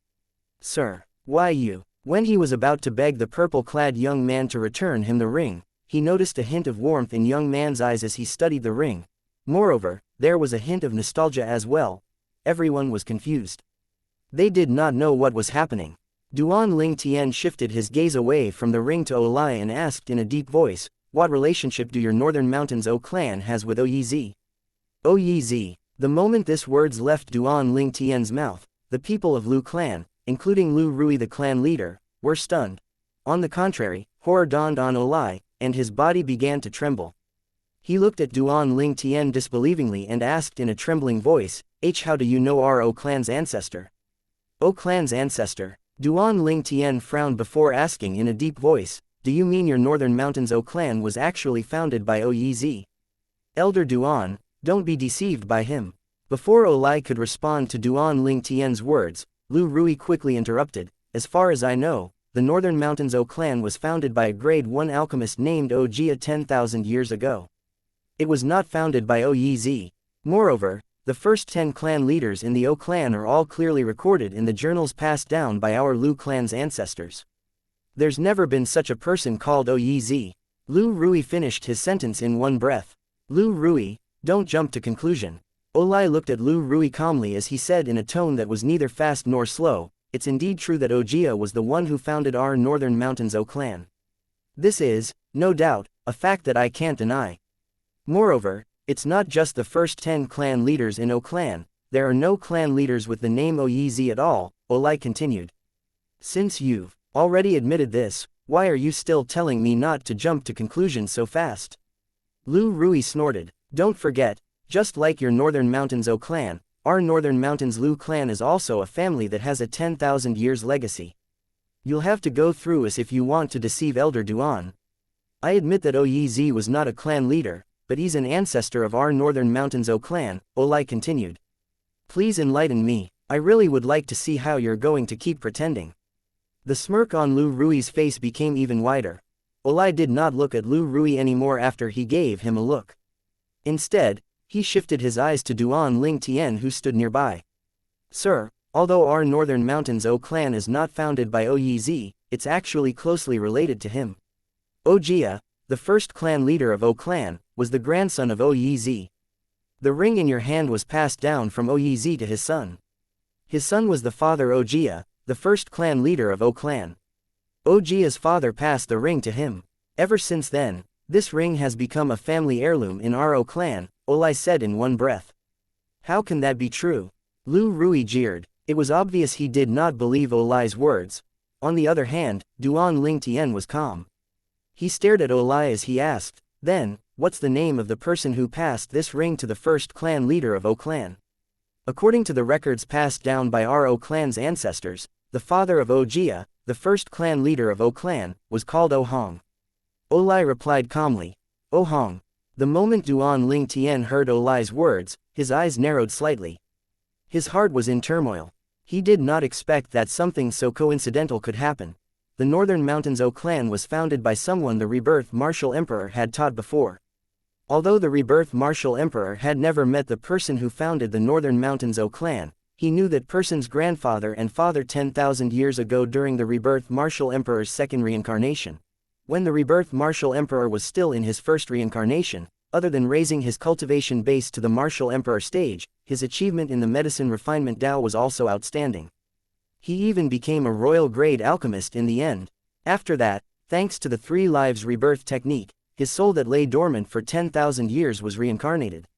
Sir, why you? When he was about to beg the purple-clad young man to return him the ring, he noticed a hint of warmth in young man's eyes as he studied the ring. Moreover, there was a hint of nostalgia as well. Everyone was confused. They did not know what was happening. Duan Ling Tian shifted his gaze away from the ring to Olai and asked in a deep voice, What relationship do your Northern Mountains O clan has with O Yizi? O Yizi. The moment this words left Duan Ling Tian's mouth, the people of Lu clan, including Lu Rui the clan leader, were stunned. On the contrary, horror dawned on Olai, and his body began to tremble. He looked at Duan Ling Tian disbelievingly and asked in a trembling voice, How do you know our O clan's ancestor? O clan's ancestor? Duan Ling Tian frowned before asking in a deep voice, Do you mean your Northern Mountains O clan was actually founded by O Yizi? Elder Duan, don't be deceived by him. Before Olai could respond to Duan Ling Tian's words, Lu Rui quickly interrupted, As far as I know, the Northern Mountains O clan was founded by a grade 1 alchemist named O Jia 10,000 years ago. It was not founded by O Yizi. Moreover, the first 10 clan leaders in the O clan are all clearly recorded in the journals passed down by our Lu clan's ancestors. There's never been such a person called O Yizi. Lu Rui finished his sentence in one breath. Lu Rui, don't jump to conclusion. Olai looked at Lu Rui calmly as he said in a tone that was neither fast nor slow, It's indeed true that Ojia was the one who founded our Northern Mountains O clan. This is, no doubt, a fact that I can't deny. Moreover, it's not just the first 10 clan leaders in O clan, there are no clan leaders with the name O Yizi at all, Olai continued. Since you've already admitted this, why are you still telling me not to jump to conclusions so fast? Lu Rui snorted. Don't forget, Just like your Northern Mountains O clan, our Northern Mountains Lu clan is also a family that has a 10,000 years legacy. You'll have to go through us if you want to deceive Elder Duan. I admit that Oyizi was not a clan leader, but he's an ancestor of our Northern Mountains O clan, Olai continued. Please enlighten me, I really would like to see how you're going to keep pretending. The smirk on Lu Rui's face became even wider. Olai did not look at Lu Rui anymore after he gave him a look. Instead, he shifted his eyes to Duan Ling Tian who stood nearby. Sir, although our Northern Mountains O clan is not founded by Oyizi, it's actually closely related to him. Ojia, the first clan leader of O clan, was the grandson of Oyizi. The ring in your hand was passed down from Oyizi to his son. His son was the father Ojia, the first clan leader of O clan. Ojia's father passed the ring to him. Ever since then, this ring has become a family heirloom in our O clan, Olai said in one breath. How can that be true? Lu Rui jeered. It was obvious he did not believe Olai's words. On the other hand, Duan Ling Tian was calm. He stared at Olai as he asked, then, what's the name of the person who passed this ring to the first clan leader of O clan? According to the records passed down by our O clan's ancestors, the father of Ojia, the first clan leader of O clan, was called O Hong. Olai replied calmly, O Hong. The moment Duan Ling Tian heard Olai's words, his eyes narrowed slightly. His heart was in turmoil. He did not expect that something so coincidental could happen. The Northern Mountains O clan was founded by someone the Rebirth Martial Emperor had taught before. Although the Rebirth Martial Emperor had never met the person who founded the Northern Mountains O clan, he knew that person's grandfather and father 10,000 years ago during the Rebirth Martial Emperor's second reincarnation. When the Rebirth Martial Emperor was still in his first reincarnation, other than raising his cultivation base to the Martial Emperor stage, his achievement in the medicine refinement Tao was also outstanding. He even became a royal grade alchemist in the end. After that, thanks to the 3 lives rebirth technique, his soul that lay dormant for 10,000 years was reincarnated.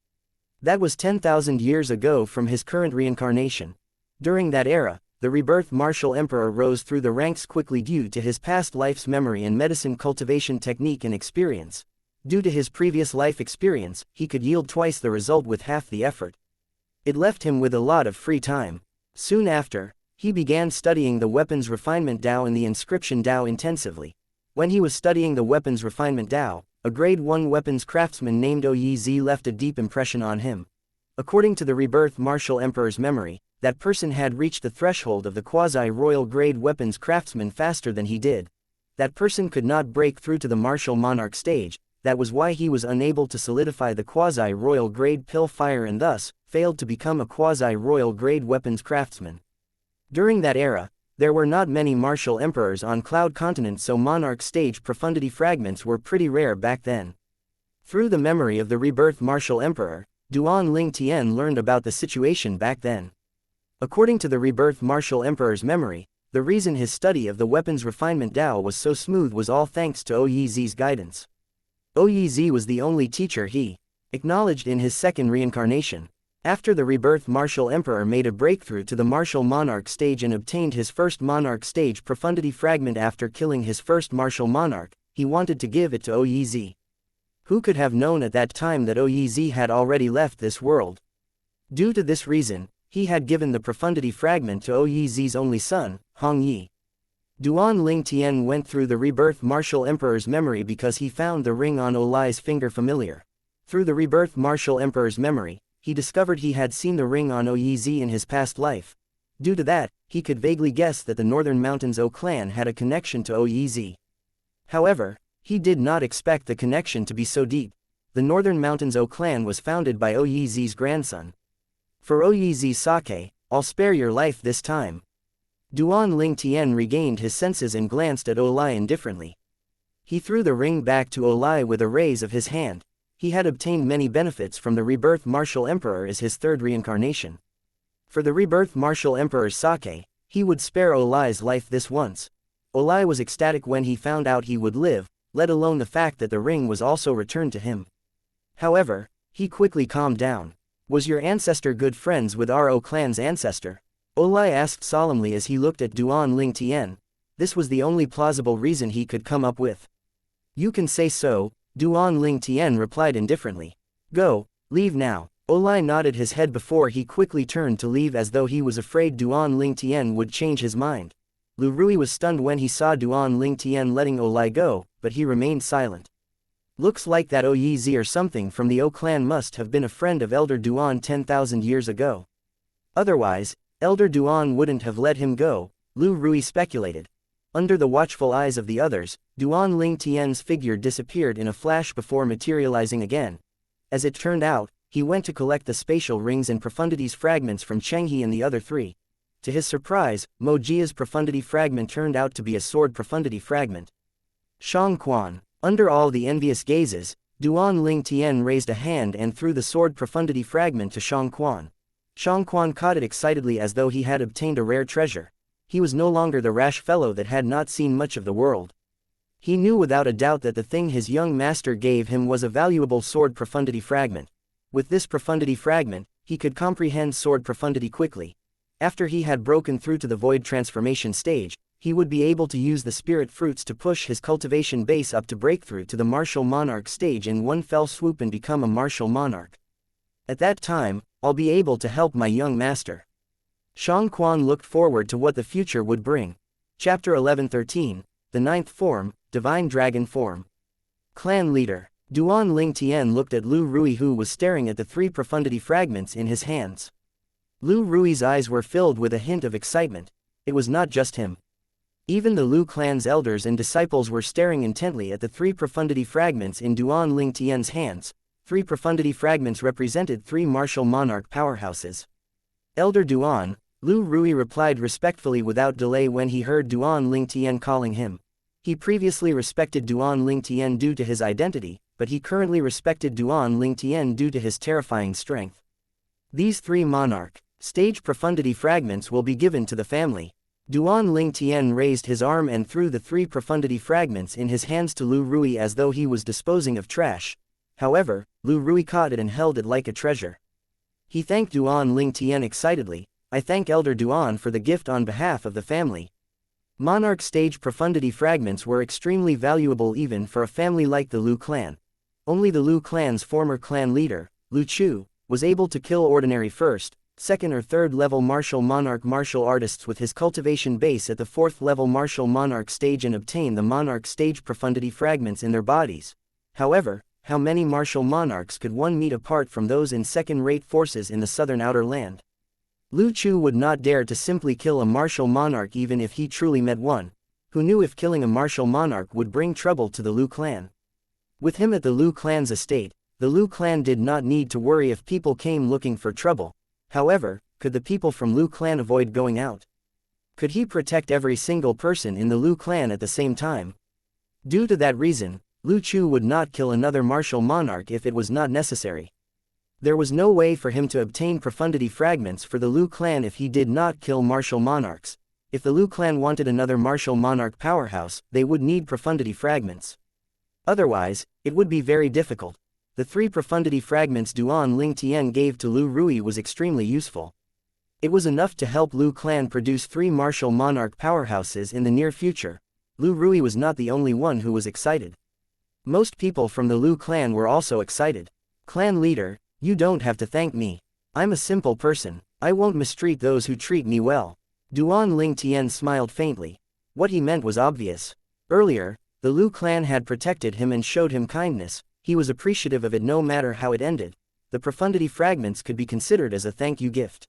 That was 10,000 years ago from his current reincarnation. During that era, the Rebirth Martial Emperor rose through the ranks quickly due to his past life's memory and medicine cultivation technique and experience. Due to his previous life experience, he could yield twice the result with half the effort. It left him with a lot of free time. Soon after, he began studying the weapons refinement Tao and the inscription Tao intensively. When he was studying the weapons refinement Tao, a grade 1 weapons craftsman named Oyizi left a deep impression on him. According to the Rebirth Martial Emperor's memory, that person had reached the threshold of the quasi-royal grade weapons craftsman faster than he did. That person could not break through to the martial monarch stage. That was why he was unable to solidify the quasi-royal grade pill fire and thus, failed to become a quasi-royal grade weapons craftsman. During that era, there were not many martial emperors on Cloud Continent, so monarch stage profundity fragments were pretty rare back then. Through the memory of the Rebirth Martial Emperor, Duan Ling Tian learned about the situation back then. According to the Rebirth Martial Emperor's memory, the reason his study of the weapons refinement Tao was so smooth was all thanks to Oyizi's guidance. Oyizi was the only teacher he acknowledged in his second reincarnation. After the Rebirth Martial Emperor made a breakthrough to the martial monarch stage and obtained his first monarch stage profundity fragment after killing his first martial monarch, he wanted to give it to Oyizi. Who could have known at that time that Oyizi had already left this world? Due to this reason, he had given the profundity fragment to Oyizi's only son, Hong Yi. Duan Ling Tian went through the Rebirth Martial Emperor's memory because he found the ring on Olai's finger familiar. Through the Rebirth Martial Emperor's memory, he discovered he had seen the ring on Oyizi in his past life. Due to that, he could vaguely guess that the Northern Mountains O clan had a connection to Oyizi. However, he did not expect the connection to be so deep. The Northern Mountains O clan was founded by Oyizi's grandson. For Oyizi's sake, I'll spare your life this time. Duan Ling Tian regained his senses and glanced at Olai indifferently. He threw the ring back to Olai with a raise of his hand. He had obtained many benefits from the Rebirth Martial Emperor as his third reincarnation. For the Rebirth Martial Emperor's sake, he would spare Olai's life this once. Olai was ecstatic when he found out he would live, let alone the fact that the ring was also returned to him. However, he quickly calmed down. Was your ancestor good friends with our O clan's ancestor? Olai asked solemnly as he looked at Duan Ling Tian. This was the only plausible reason he could come up with. You can say so, Duan Ling Tian replied indifferently. Go, leave now. Olai nodded his head before he quickly turned to leave as though he was afraid Duan Lingtian would change his mind. Lu Rui was stunned when he saw Duan Lingtian letting Olai go, but he remained silent. Looks like that Oyizi or something from the O clan must have been a friend of Elder Duan 10,000 years ago. Otherwise, Elder Duan wouldn't have let him go, Lu Rui speculated. Under the watchful eyes of the others, Duan Lingtian's figure disappeared in a flash before materializing again. As it turned out, he went to collect the spatial rings and profundities fragments from Chenghe and the other three. To his surprise, Mo Jia's profundity fragment turned out to be a sword profundity fragment. Shang Quan. Under all the envious gazes, Duan Lingtian raised a hand and threw the sword profundity fragment to Shang Quan. Shang Quan caught it excitedly as though he had obtained a rare treasure. He was no longer the rash fellow that had not seen much of the world. He knew without a doubt that the thing his young master gave him was a valuable sword profundity fragment. With this profundity fragment, he could comprehend sword profundity quickly. After he had broken through to the void transformation stage, he would be able to use the spirit fruits to push his cultivation base up to breakthrough to the martial monarch stage in one fell swoop and become a martial monarch. At that time, I'll be able to help my young master. Shang Quan looked forward to what the future would bring. Chapter 11:13, The Ninth Form, Divine Dragon Form. Clan Leader. Duan Lingtian looked at Lu Rui who was staring at the three profundity fragments in his hands. Lu Rui's eyes were filled with a hint of excitement. It was not just him. Even the Lu clan's elders and disciples were staring intently at the three profundity fragments in Duan Lingtian's hands. Three profundity fragments represented three martial monarch powerhouses. Elder Duan, Lu Rui replied respectfully without delay when he heard Duan Lingtian calling him. He previously respected Duan Lingtian due to his identity, but he currently respected Duan Lingtian due to his terrifying strength. These three monarch stage profundity fragments will be given to the family. Duan Lingtian raised his arm and threw the three profundity fragments in his hands to Lu Rui as though he was disposing of trash. However, Lu Rui caught it and held it like a treasure. He thanked Duan Lingtian excitedly. I thank Elder Duan for the gift on behalf of the family. Monarch stage profundity fragments were extremely valuable even for a family like the Lu clan. Only the Lu clan's former clan leader, Lu Chu, was able to kill ordinary first, second or third level martial monarch martial artists with his cultivation base at the fourth level martial monarch stage and obtain the monarch stage profundity fragments in their bodies. However, how many martial monarchs could one meet apart from those in second-rate forces in the southern outer land? Lu Chu would not dare to simply kill a martial monarch even if he truly met one, who knew if killing a martial monarch would bring trouble to the Lu clan. With him at the Lu clan's estate, the Lu clan did not need to worry if people came looking for trouble. However, could the people from Lu clan avoid going out? Could he protect every single person in the Lu clan at the same time? Due to that reason, Lu Chu would not kill another martial monarch if it was not necessary. There was no way for him to obtain profundity fragments for the Lu clan if he did not kill martial monarchs. If the Lu clan wanted another martial monarch powerhouse, they would need profundity fragments. Otherwise, it would be very difficult. The three profundity fragments Duan Lingtian gave to Lu Rui was extremely useful. It was enough to help Lu clan produce three martial monarch powerhouses in the near future. Lu Rui was not the only one who was excited. Most people from the Lu clan were also excited. Clan leader, you don't have to thank me. I'm a simple person. I won't mistreat those who treat me well. Duan Lingtian smiled faintly. What he meant was obvious. Earlier, the Lu clan had protected him and showed him kindness. He was appreciative of it no matter how it ended. The profundity fragments could be considered as a thank you gift.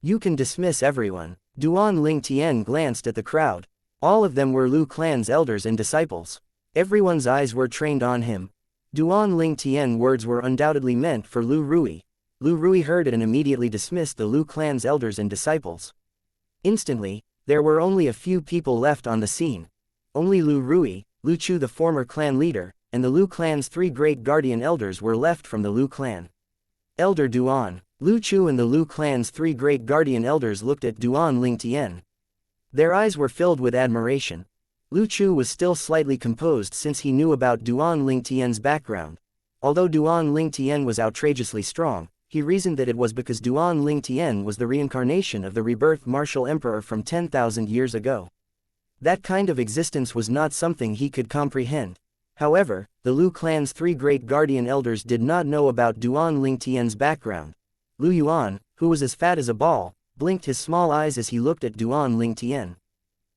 You can dismiss everyone. Duan Lingtian glanced at the crowd. All of them were Lu clan's elders and disciples. Everyone's eyes were trained on him. Duan Lingtian words were undoubtedly meant for Lu Rui. Lu Rui heard it and immediately dismissed the Lu clan's elders and disciples. Instantly, there were only a few people left on the scene. Only Lu Rui, Lu Chu the former clan leader, and the Lu clan's three great guardian elders were left from the Lu clan. Elder Duan, Lu Chu and the Lu clan's three great guardian elders looked at Duan Lingtian. Their eyes were filled with admiration. Lu Chu was still slightly composed since he knew about Duan Lingtian's background. Although Duan Lingtian was outrageously strong, he reasoned that it was because Duan Lingtian was the reincarnation of the rebirthed martial emperor from 10,000 years ago. That kind of existence was not something he could comprehend. However, the Lu clan's 3 great guardian elders did not know about Duan Lingtian's background. Lu Yuan, who was as fat as a ball, blinked his small eyes as he looked at Duan Lingtian.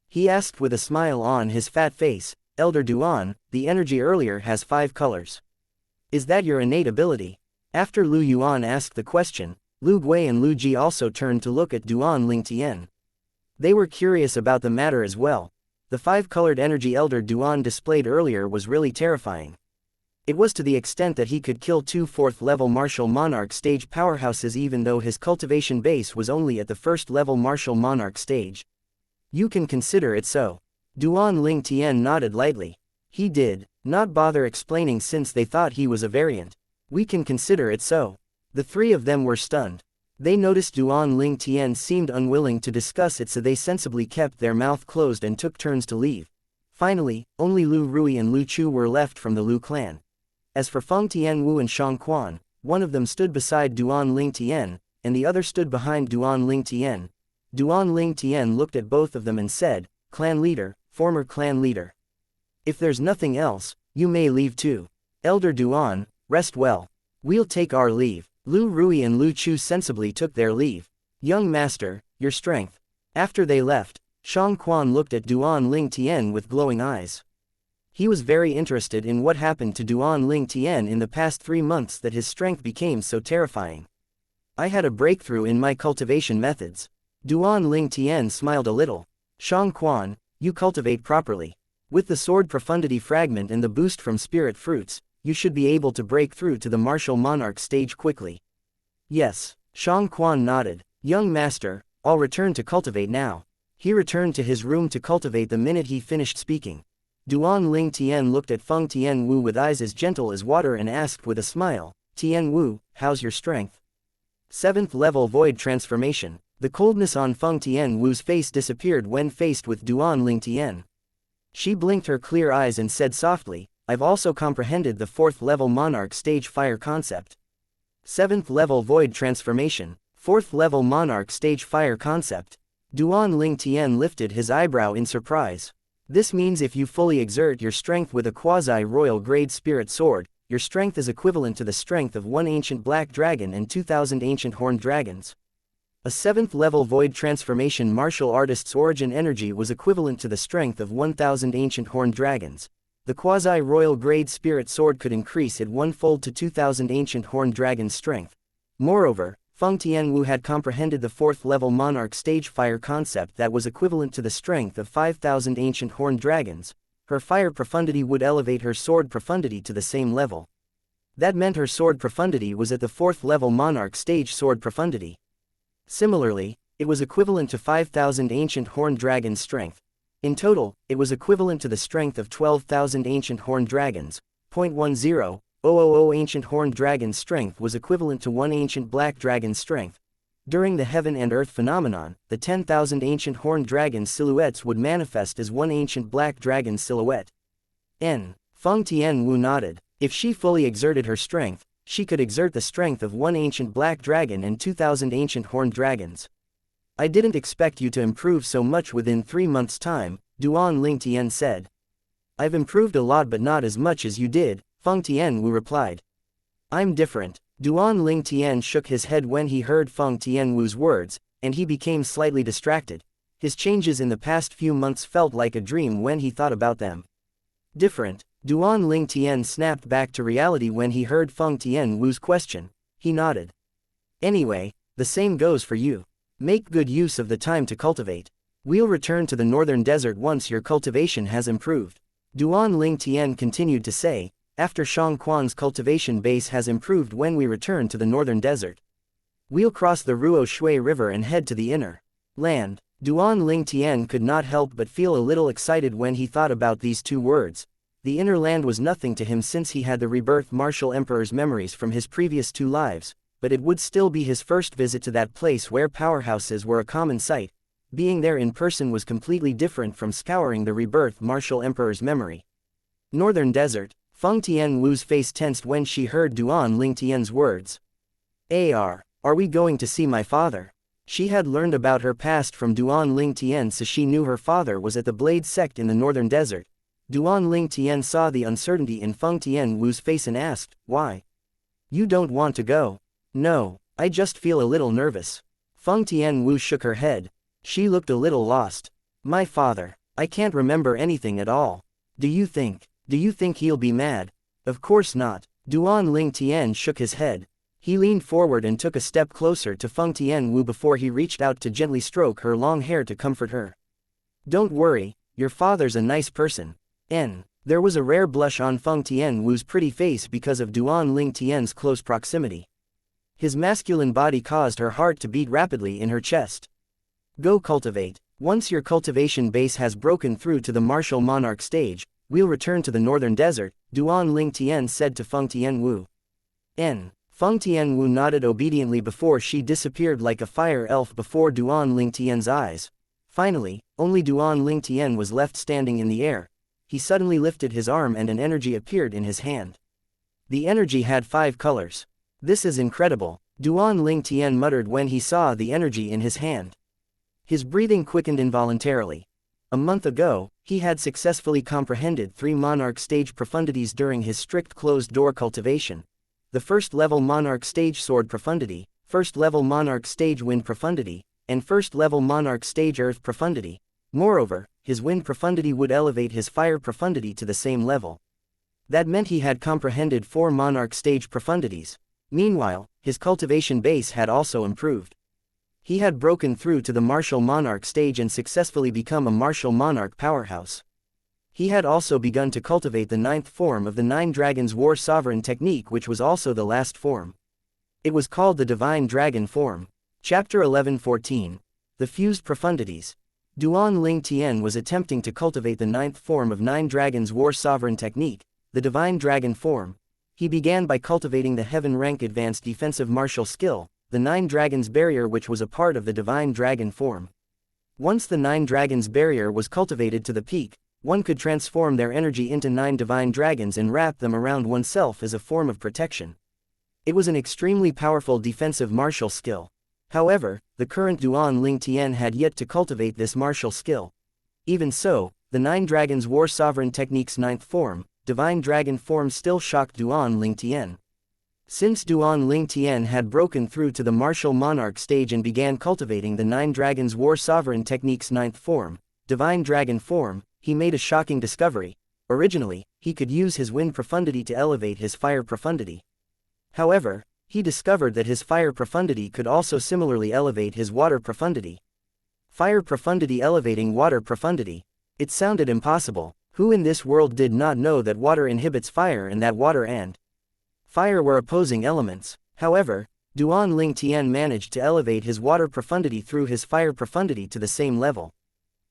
He asked with a smile on his fat face, "Elder Duan, the energy earlier has 5 colors. Is that your innate ability?" After Lu Yuan asked the question, Lu Gui and Lu Ji also turned to look at Duan Lingtian. They were curious about the matter as well. The 5-colored energy Elder Duan displayed earlier was really terrifying. It was to the extent that he could kill 2 4th-level martial monarch stage powerhouses even though his cultivation base was only at the 1st-level martial monarch stage. You can consider it so. Duan Lingtian nodded lightly. He did not bother explaining since they thought he was a variant. We can consider it so. The 3 of them were stunned. They noticed Duan Lingtian seemed unwilling to discuss it, so they sensibly kept their mouth closed and took turns to leave. Finally, only Lu Rui and Lu Chu were left from the Lu clan. As for Feng Tianwu and Shang Quan, one of them stood beside Duan Lingtian, and the other stood behind Duan Lingtian. Duan Lingtian looked at both of them and said, "Clan leader, former clan leader. If there's nothing else, you may leave too. Elder Duan, rest well. We'll take our leave." Lu Rui and Lu Chu sensibly took their leave. "Young master, your strength." After they left, Shang Quan looked at Duan Lingtian with glowing eyes. He was very interested in what happened to Duan Lingtian in the past 3 months that his strength became so terrifying. "I had a breakthrough in my cultivation methods." Duan Lingtian smiled a little. "Shang Quan, you cultivate properly. With the sword profundity fragment and the boost from spirit fruits, you should be able to break through to the martial monarch stage quickly." "Yes." Shang Quan nodded. "Young master, I'll return to cultivate now." He returned to his room to cultivate the minute he finished speaking. Duan Lingtian looked at Feng Tianwu with eyes as gentle as water and asked with a smile, "Tianwu, how's your strength?" 7th level void transformation. The coldness on Feng Tianwu's face disappeared when faced with Duan Lingtian. She blinked her clear eyes and said softly, "I've also comprehended the 4th level monarch stage fire concept." 7th level void transformation, 4th level monarch stage fire concept. Duan Lingtian lifted his eyebrow in surprise. "This means if you fully exert your strength with a quasi-royal grade spirit sword, your strength is equivalent to the strength of 1 ancient black dragon and 2,000 ancient horned dragons. A 7th level void transformation martial artist's origin energy was equivalent to the strength of 1,000 ancient horned dragons. The quasi-royal grade spirit sword could increase it 1-fold to 2,000 ancient horned dragons' strength. Moreover, Feng Tianwu had comprehended the 4th level monarch stage fire concept that was equivalent to the strength of 5,000 ancient horned dragons. Her fire profundity would elevate her sword profundity to the same level. That meant her sword profundity was at the 4th level monarch stage sword profundity. Similarly, it was equivalent to 5,000 ancient horned dragons' strength. In total, it was equivalent to the strength of 12,000 ancient horned dragons. 0.10 ancient horned dragon's strength was equivalent to 1 ancient black dragon's strength. During the heaven and earth phenomenon, the 10,000 ancient horned dragon silhouettes would manifest as 1 ancient black dragon silhouette. Feng Tianwu nodded. If she fully exerted her strength, she could exert the strength of 1 ancient black dragon and 2,000 ancient horned dragons. "I didn't expect you to improve so much within 3 months' time," Duan Lingtian said. "I've improved a lot but not as much as you did," Feng Tianwu replied. "I'm different." Duan Lingtian shook his head when he heard Feng Tianwu's words, and he became slightly distracted. His changes in the past few months felt like a dream when he thought about them. "Different?" Duan Lingtian snapped back to reality when he heard Feng Tianwu's question. He nodded. "Anyway, the same goes for you. Make good use of the time to cultivate. We'll return to the northern desert once your cultivation has improved." Duan Lingtian continued to say, "After Shang Quan's cultivation base has improved when we return to the northern desert. We'll cross the Ruo Shui River and head to the inner land." Duan Lingtian could not help but feel a little excited when he thought about these 2 words. The inner land was nothing to him since he had the rebirth martial emperor's memories from his previous 2 lives, but it would still be his first visit to that place where powerhouses were a common sight. Being there in person was completely different from scouring the rebirth martial emperor's memory. Northern desert. Feng Tianwu's face tensed when she heard Duan Lingtian's words. Are we going to see my father?" She had learned about her past from Duan Lingtian, so she knew her father was at the Blade sect in the northern desert. Duan Ling Tian saw the uncertainty in Feng Tianwu's face and asked, "Why? You don't want to go?" "No, I just feel a little nervous." Feng Tianwu shook her head. She looked a little lost. "My father. I can't remember anything at all. Do you think he'll be mad?" "Of course not." Duan Ling Tian shook his head. He leaned forward and took a step closer to Feng Tianwu before he reached out to gently stroke her long hair to comfort her. "Don't worry, your father's a nice person." There was a rare blush on Feng Tianwu's pretty face because of Duan Ling Tian's close proximity. His masculine body caused her heart to beat rapidly in her chest. "Go cultivate. Once your cultivation base has broken through to the martial monarch stage, we'll return to the northern desert," Duan Ling Tian said to Feng Tianwu. Feng Tianwu nodded obediently before she disappeared like a fire elf before Duan Ling Tian's eyes. Finally, only Duan Ling Tian was left standing in the air. He suddenly lifted his arm and an energy appeared in his hand. The energy had 5 colors. "This is incredible," Duan Ling Tian muttered when he saw the energy in his hand. His breathing quickened involuntarily. A month ago, he had successfully comprehended 3 monarch stage profundities during his strict closed-door cultivation. The first-level monarch stage sword profundity, first-level monarch stage wind profundity, and first-level monarch stage earth profundity. Moreover, his wind profundity would elevate his fire profundity to the same level. That meant he had comprehended 4 monarch stage profundities. Meanwhile, his cultivation base had also improved. He had broken through to the martial monarch stage and successfully become a martial monarch powerhouse. He had also begun to cultivate the 9th form of the 9 Dragons War Sovereign technique, which was also the last form. It was called the Divine Dragon form. Chapter 11:14. The Fused Profundities. Duan Ling Tian was attempting to cultivate the 9th form of 9 Dragons War Sovereign technique, the Divine Dragon form. He began by cultivating the Heaven rank advanced defensive martial skill, the 9 Dragons Barrier, which was a part of the Divine Dragon form. Once the 9 Dragons Barrier was cultivated to the peak, one could transform their energy into 9 divine dragons and wrap them around oneself as a form of protection. It was an extremely powerful defensive martial skill. However, the current Duan Ling Tian had yet to cultivate this martial skill. Even so, the 9 Dragons War Sovereign technique's 9th form, Divine Dragon form, still shocked Duan Ling Tian. Since Duan Ling Tian had broken through to the martial monarch stage and began cultivating the 9 Dragons War Sovereign technique's 9th form, Divine Dragon form, he made a shocking discovery. Originally, he could use his wind profundity to elevate his fire profundity. However, he discovered that his fire profundity could also similarly elevate his water profundity. Fire profundity elevating water profundity. It sounded impossible. Who in this world did not know that water inhibits fire and that water and fire were opposing elements? However, Duan Ling Tian managed to elevate his water profundity through his fire profundity to the same level.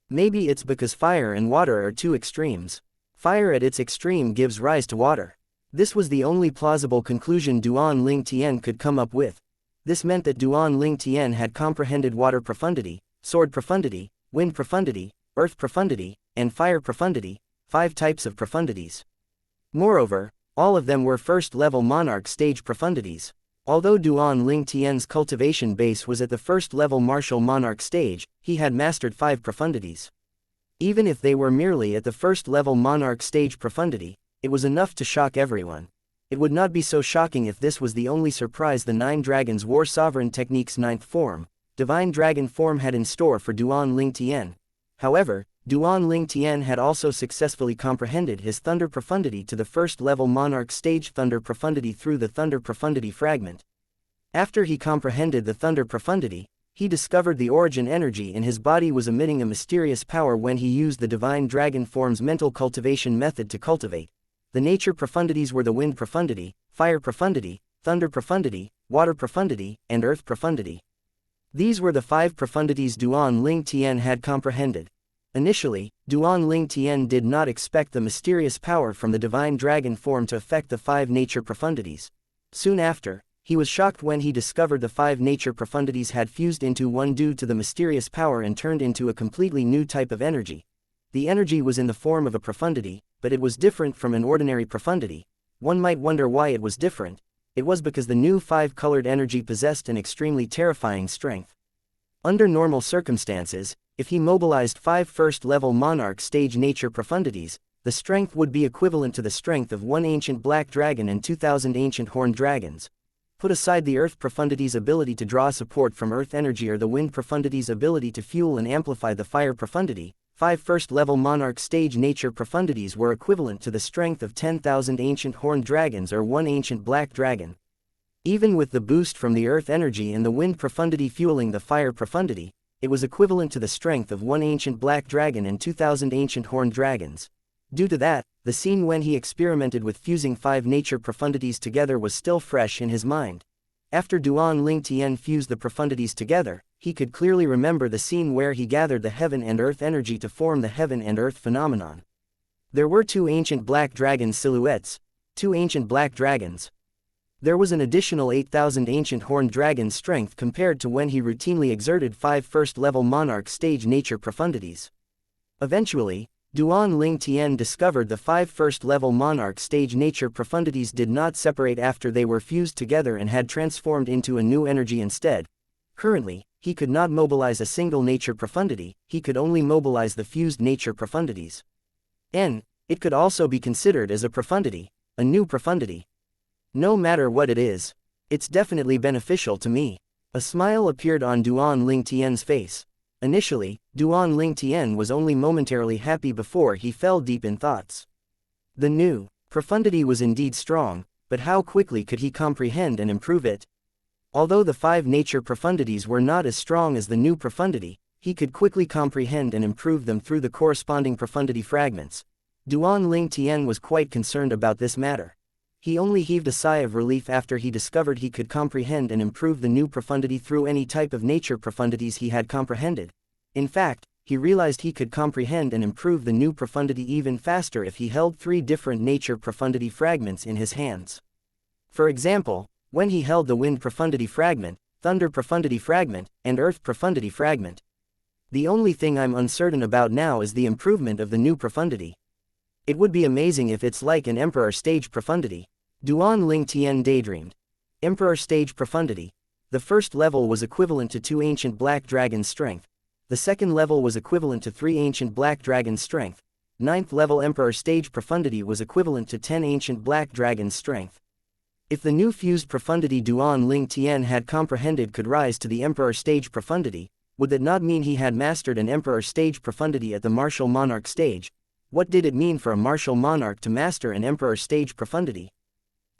Maybe it's because fire and water are 2 extremes. Fire at its extreme gives rise to water. This was the only plausible conclusion Duan Ling Tian could come up with. This meant that Duan Ling Tian had comprehended water profundity, sword profundity, wind profundity, earth profundity, and fire profundity, 5 types of profundities. Moreover, all of them were first-level monarch stage profundities. Although Duan Ling Tian's cultivation base was at the first-level martial monarch stage, he had mastered 5 profundities. Even if they were merely at the first-level monarch stage profundity, it was enough to shock everyone. It would not be so shocking if this was the only surprise the 9 Dragons War Sovereign technique's 9th form, Divine Dragon form, had in store for Duan Ling Tian. However, Duan Ling Tian had also successfully comprehended his Thunder profundity to the first-level monarch stage Thunder profundity through the Thunder profundity fragment. After he comprehended the Thunder profundity, he discovered the origin energy in his body was emitting a mysterious power when he used the Divine Dragon form's mental cultivation method to cultivate. The nature profundities were the wind profundity, fire profundity, thunder profundity, water profundity, and earth profundity. These were the 5 profundities Duan Ling Tian had comprehended. Initially, Duan Ling Tian did not expect the mysterious power from the Divine Dragon form to affect the 5 nature profundities. Soon after, he was shocked when he discovered the 5 nature profundities had fused into one due to the mysterious power and turned into a completely new type of energy. The energy was in the form of a profundity, but it was different from an ordinary profundity. One might wonder why it was different. It was because the new 5-colored energy possessed an extremely terrifying strength. Under normal circumstances, if he mobilized 5 first-level monarch stage nature profundities, the strength would be equivalent to the strength of 1 ancient black dragon and 2,000 ancient horned dragons. Put aside the earth profundity's ability to draw support from earth energy or the wind profundity's ability to fuel and amplify the fire profundity, 5 first-level monarch stage nature profundities were equivalent to the strength of 10,000 ancient horned dragons or 1 ancient black dragon. Even with the boost from the earth energy and the wind profundity fueling the fire profundity, it was equivalent to the strength of 1 ancient black dragon and 2,000 ancient horned dragons. Due to that, the scene when he experimented with fusing 5 nature profundities together was still fresh in his mind. After Duan Ling Tian fused the profundities together, he could clearly remember the scene where he gathered the heaven and earth energy to form the heaven and earth phenomenon. There were 2 ancient black dragon silhouettes, 2 ancient black dragons. There was an additional 8,000 ancient horned dragon strength compared to when he routinely exerted 5 first-level monarch stage nature profundities. Eventually, Duan Ling Tian discovered the 5 first-level monarch stage nature profundities did not separate after they were fused together and had transformed into a new energy instead. Currently, he could not mobilize a single nature profundity, he could only mobilize the fused nature profundities. It could also be considered as a profundity, a new profundity. No matter what it is, it's definitely beneficial to me. A smile appeared on Duan Ling Tian's face. Initially, Duan Ling Tian was only momentarily happy before he fell deep in thoughts. The new profundity was indeed strong, but how quickly could he comprehend and improve it? Although the 5 nature profundities were not as strong as the new profundity, he could quickly comprehend and improve them through the corresponding profundity fragments. Duan Ling Tian was quite concerned about this matter. He only heaved a sigh of relief after he discovered he could comprehend and improve the new profundity through any type of nature profundities he had comprehended. In fact, he realized he could comprehend and improve the new profundity even faster if he held 3 different nature profundity fragments in his hands. For example, when he held the wind profundity fragment, thunder profundity fragment, and earth profundity fragment. The only thing I'm uncertain about now is the improvement of the new profundity. It would be amazing if it's like an emperor stage profundity. Duan Ling Tian daydreamed. Emperor stage profundity. The first level was equivalent to 2 ancient black dragons' strength. The second level was equivalent to 3 ancient black dragons' strength. 9th level emperor stage profundity was equivalent to 10 ancient black dragons' strength. If the new fused profundity Duan Ling Tian had comprehended could rise to the emperor stage profundity, would that not mean he had mastered an emperor stage profundity at the martial monarch stage? What did it mean for a martial monarch to master an emperor stage profundity?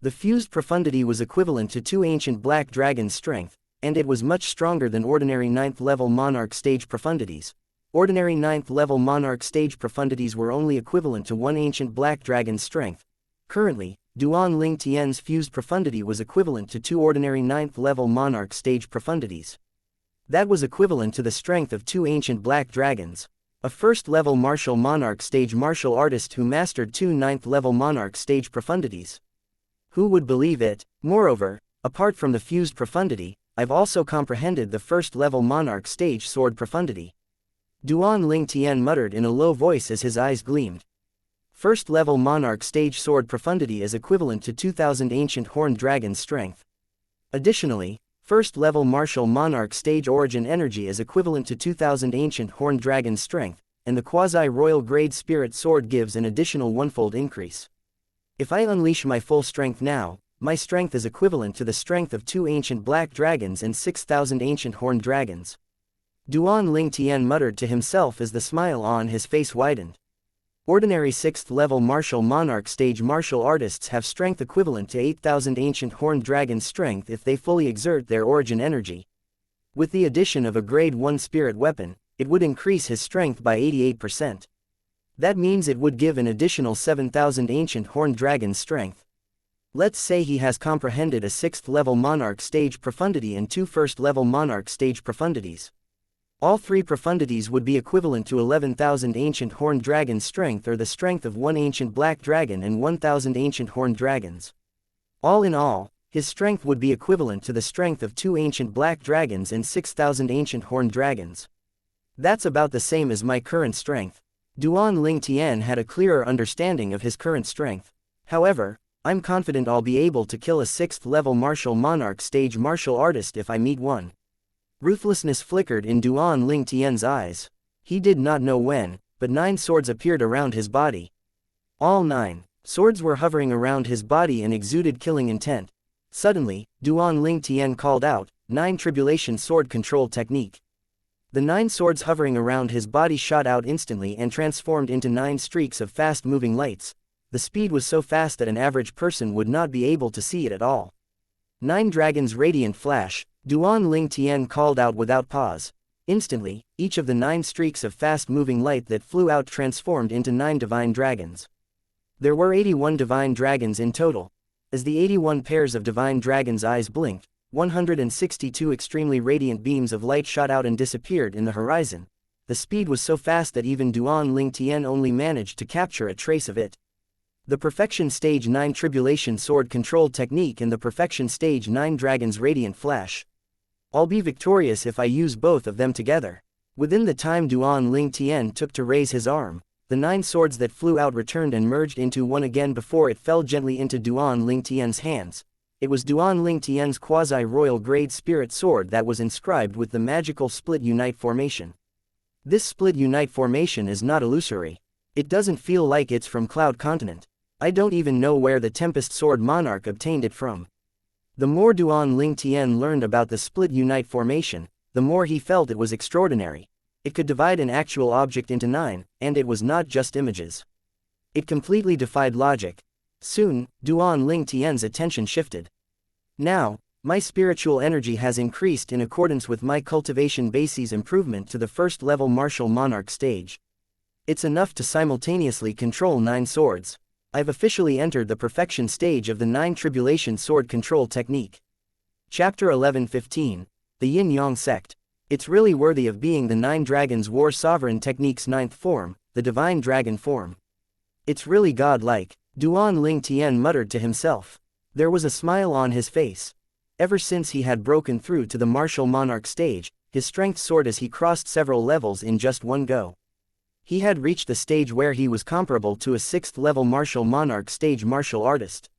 The fused profundity was equivalent to 2 ancient black dragons' strength, and it was much stronger than ordinary 9th level monarch stage profundities. Ordinary 9th level monarch stage profundities were only equivalent to 1 ancient black dragon's strength. Currently, Duan Ling Tian's fused profundity was equivalent to 2 ordinary 9th level monarch stage profundities. That was equivalent to the strength of 2 ancient black dragons. A first-level martial monarch stage martial artist who mastered 2 9th-level monarch stage profundities. Who would believe it? Moreover, apart from the fused profundity, I've also comprehended the first-level monarch stage sword profundity. Duan Ling Tian muttered in a low voice as his eyes gleamed. First-level monarch stage sword profundity is equivalent to 2,000 ancient horned dragon's strength. Additionally, first-level martial monarch stage origin energy is equivalent to 2,000 ancient horned dragon's strength, and the quasi-royal grade spirit sword gives an additional 1-fold increase. If I unleash my full strength now, my strength is equivalent to the strength of 2 ancient black dragons and 6,000 ancient horned dragons. Duan Ling Tian muttered to himself as the smile on his face widened. Ordinary 6th-level martial monarch stage martial artists have strength equivalent to 8,000 ancient horned dragon's strength if they fully exert their origin energy. With the addition of a grade 1 spirit weapon, it would increase his strength by 88%. That means it would give an additional 7,000 ancient horned dragon's strength. Let's say he has comprehended a 6th-level monarch stage profundity and 2 first-level monarch stage profundities. All 3 profundities would be equivalent to 11,000 ancient horned dragon's strength or the strength of 1 ancient black dragon and 1,000 ancient horned dragons. All in all, his strength would be equivalent to the strength of 2 ancient black dragons and 6,000 ancient horned dragons. That's about the same as my current strength. Duan Ling Tian had a clearer understanding of his current strength. However, I'm confident I'll be able to kill a 6th-level martial monarch stage martial artist if I meet one. Ruthlessness flickered in Duan Ling Tian's eyes. He did not know when, but 9 swords appeared around his body. All 9 swords were hovering around his body and exuded killing intent. Suddenly, Duan Ling Tian called out, 9 Tribulation Sword Control Technique. The 9 swords hovering around his body shot out instantly and transformed into 9 streaks of fast-moving lights. The speed was so fast that an average person would not be able to see it at all. 9 Dragons Radiant Flash, Duan Ling Tian called out without pause. Instantly, each of the 9 streaks of fast-moving light that flew out transformed into 9 divine dragons. There were 81 divine dragons in total. As the 81 pairs of divine dragons' eyes blinked, 162 extremely radiant beams of light shot out and disappeared in the horizon. The speed was so fast that even Duan Ling Tian only managed to capture a trace of it. The Perfection Stage 9 Tribulation Sword Control Technique and the Perfection Stage 9 Dragon's Radiant Flash. I'll be victorious if I use both of them together. Within the time Duan Ling Tian took to raise his arm, the 9 swords that flew out returned and merged into one again before it fell gently into Duan Ling Tian's hands. It was Duan Ling Tian's quasi-royal grade spirit sword that was inscribed with the magical Split Unite formation. This Split Unite formation is not illusory. It doesn't feel like it's from Cloud Continent. I don't even know where the Tempest Sword Monarch obtained it from. The more Duan Ling Tian learned about the Split Unite formation, the more he felt it was extraordinary. It could divide an actual object into 9, and it was not just images. It completely defied logic. Soon, Duan Ling Tian's attention shifted. Now, my spiritual energy has increased in accordance with my cultivation base's improvement to the first level martial monarch stage. It's enough to simultaneously control 9 swords. I've officially entered the perfection stage of the 9 Tribulation Sword Control Technique. Chapter 11:15, The Yin-Yang Sect. It's really worthy of being the 9 Dragons War Sovereign Technique's 9th form, the Divine Dragon form. It's really godlike, Duan Ling Tian muttered to himself. There was a smile on his face. Ever since he had broken through to the martial monarch stage, his strength soared as he crossed several levels in just one go. He had reached the stage where he was comparable to a 6th level martial monarch stage martial artist.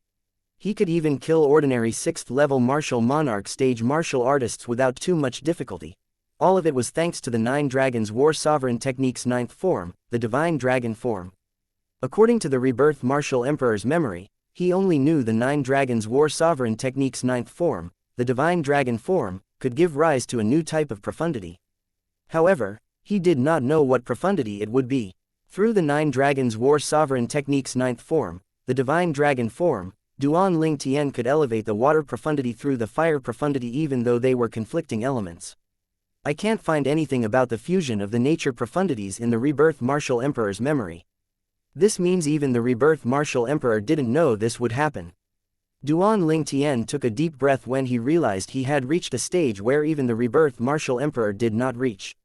He could even kill ordinary 6th level martial monarch stage martial artists without too much difficulty. All of it was thanks to the 9 Dragons War Sovereign Technique's 9th form, the Divine Dragon form. According to the Rebirth Martial Emperor's memory, he only knew the 9 Dragons War Sovereign Technique's 9th form, the Divine Dragon form, could give rise to a new type of profundity. However, he did not know what profundity it would be. Through the 9 Dragons War Sovereign Technique's 9th form, the Divine Dragon form, Duan Ling Tian could elevate the water profundity through the fire profundity even though they were conflicting elements. I can't find anything about the fusion of the nature profundities in the Rebirth Martial Emperor's memory. This means even the Rebirth Martial Emperor didn't know this would happen. Duan Ling Tian took a deep breath when he realized he had reached a stage where even the Rebirth Martial Emperor did not reach.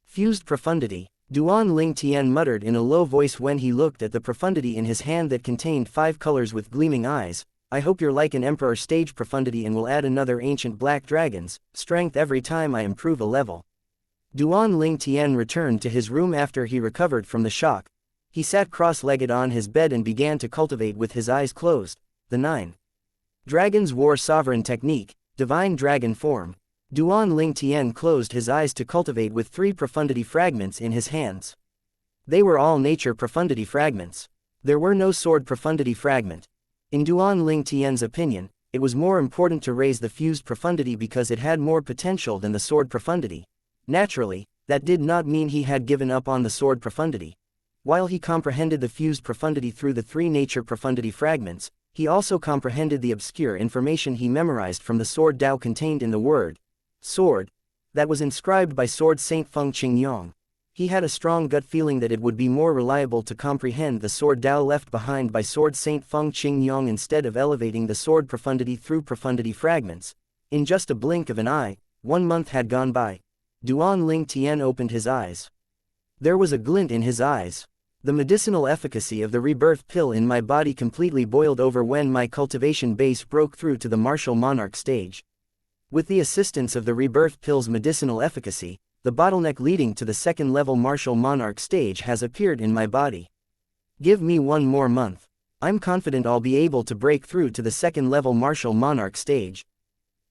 Fused profundity, Duan Ling Tian muttered in a low voice when he looked at the profundity in his hand that contained 5 colors with gleaming eyes. I hope you're like an Emperor stage profundity and will add another ancient black dragon's strength every time I improve a level. Duan Ling Tian returned to his room after he recovered from the shock. He sat cross-legged on his bed and began to cultivate with his eyes closed, the 9 Dragons War Sovereign Technique, Divine Dragon form. Duan Ling Tian closed his eyes to cultivate with 3 profundity fragments in his hands. They were all nature profundity fragments. There were no sword profundity fragment. In Duan Ling Tian's opinion, it was more important to raise the fused profundity because it had more potential than the sword profundity. Naturally, that did not mean he had given up on the sword profundity. While he comprehended the fused profundity through the 3 nature profundity fragments, he also comprehended the obscure information he memorized from the sword Dao contained in the word sword that was inscribed by Sword Saint Feng Qingyang. He had a strong gut feeling that it would be more reliable to comprehend the sword Dao left behind by Sword Saint Feng Qingyang instead of elevating the sword profundity through profundity fragments. In just a blink of an eye, 1 month had gone by. Duan Ling Tian opened his eyes. There was a glint in his eyes. The medicinal efficacy of the rebirth pill in my body completely boiled over when my cultivation base broke through to the martial monarch stage. With the assistance of the rebirth pill's medicinal efficacy, the bottleneck leading to the 2nd level martial monarch stage has appeared in my body. Give me 1 more month. I'm confident I'll be able to break through to the 2nd level martial monarch stage.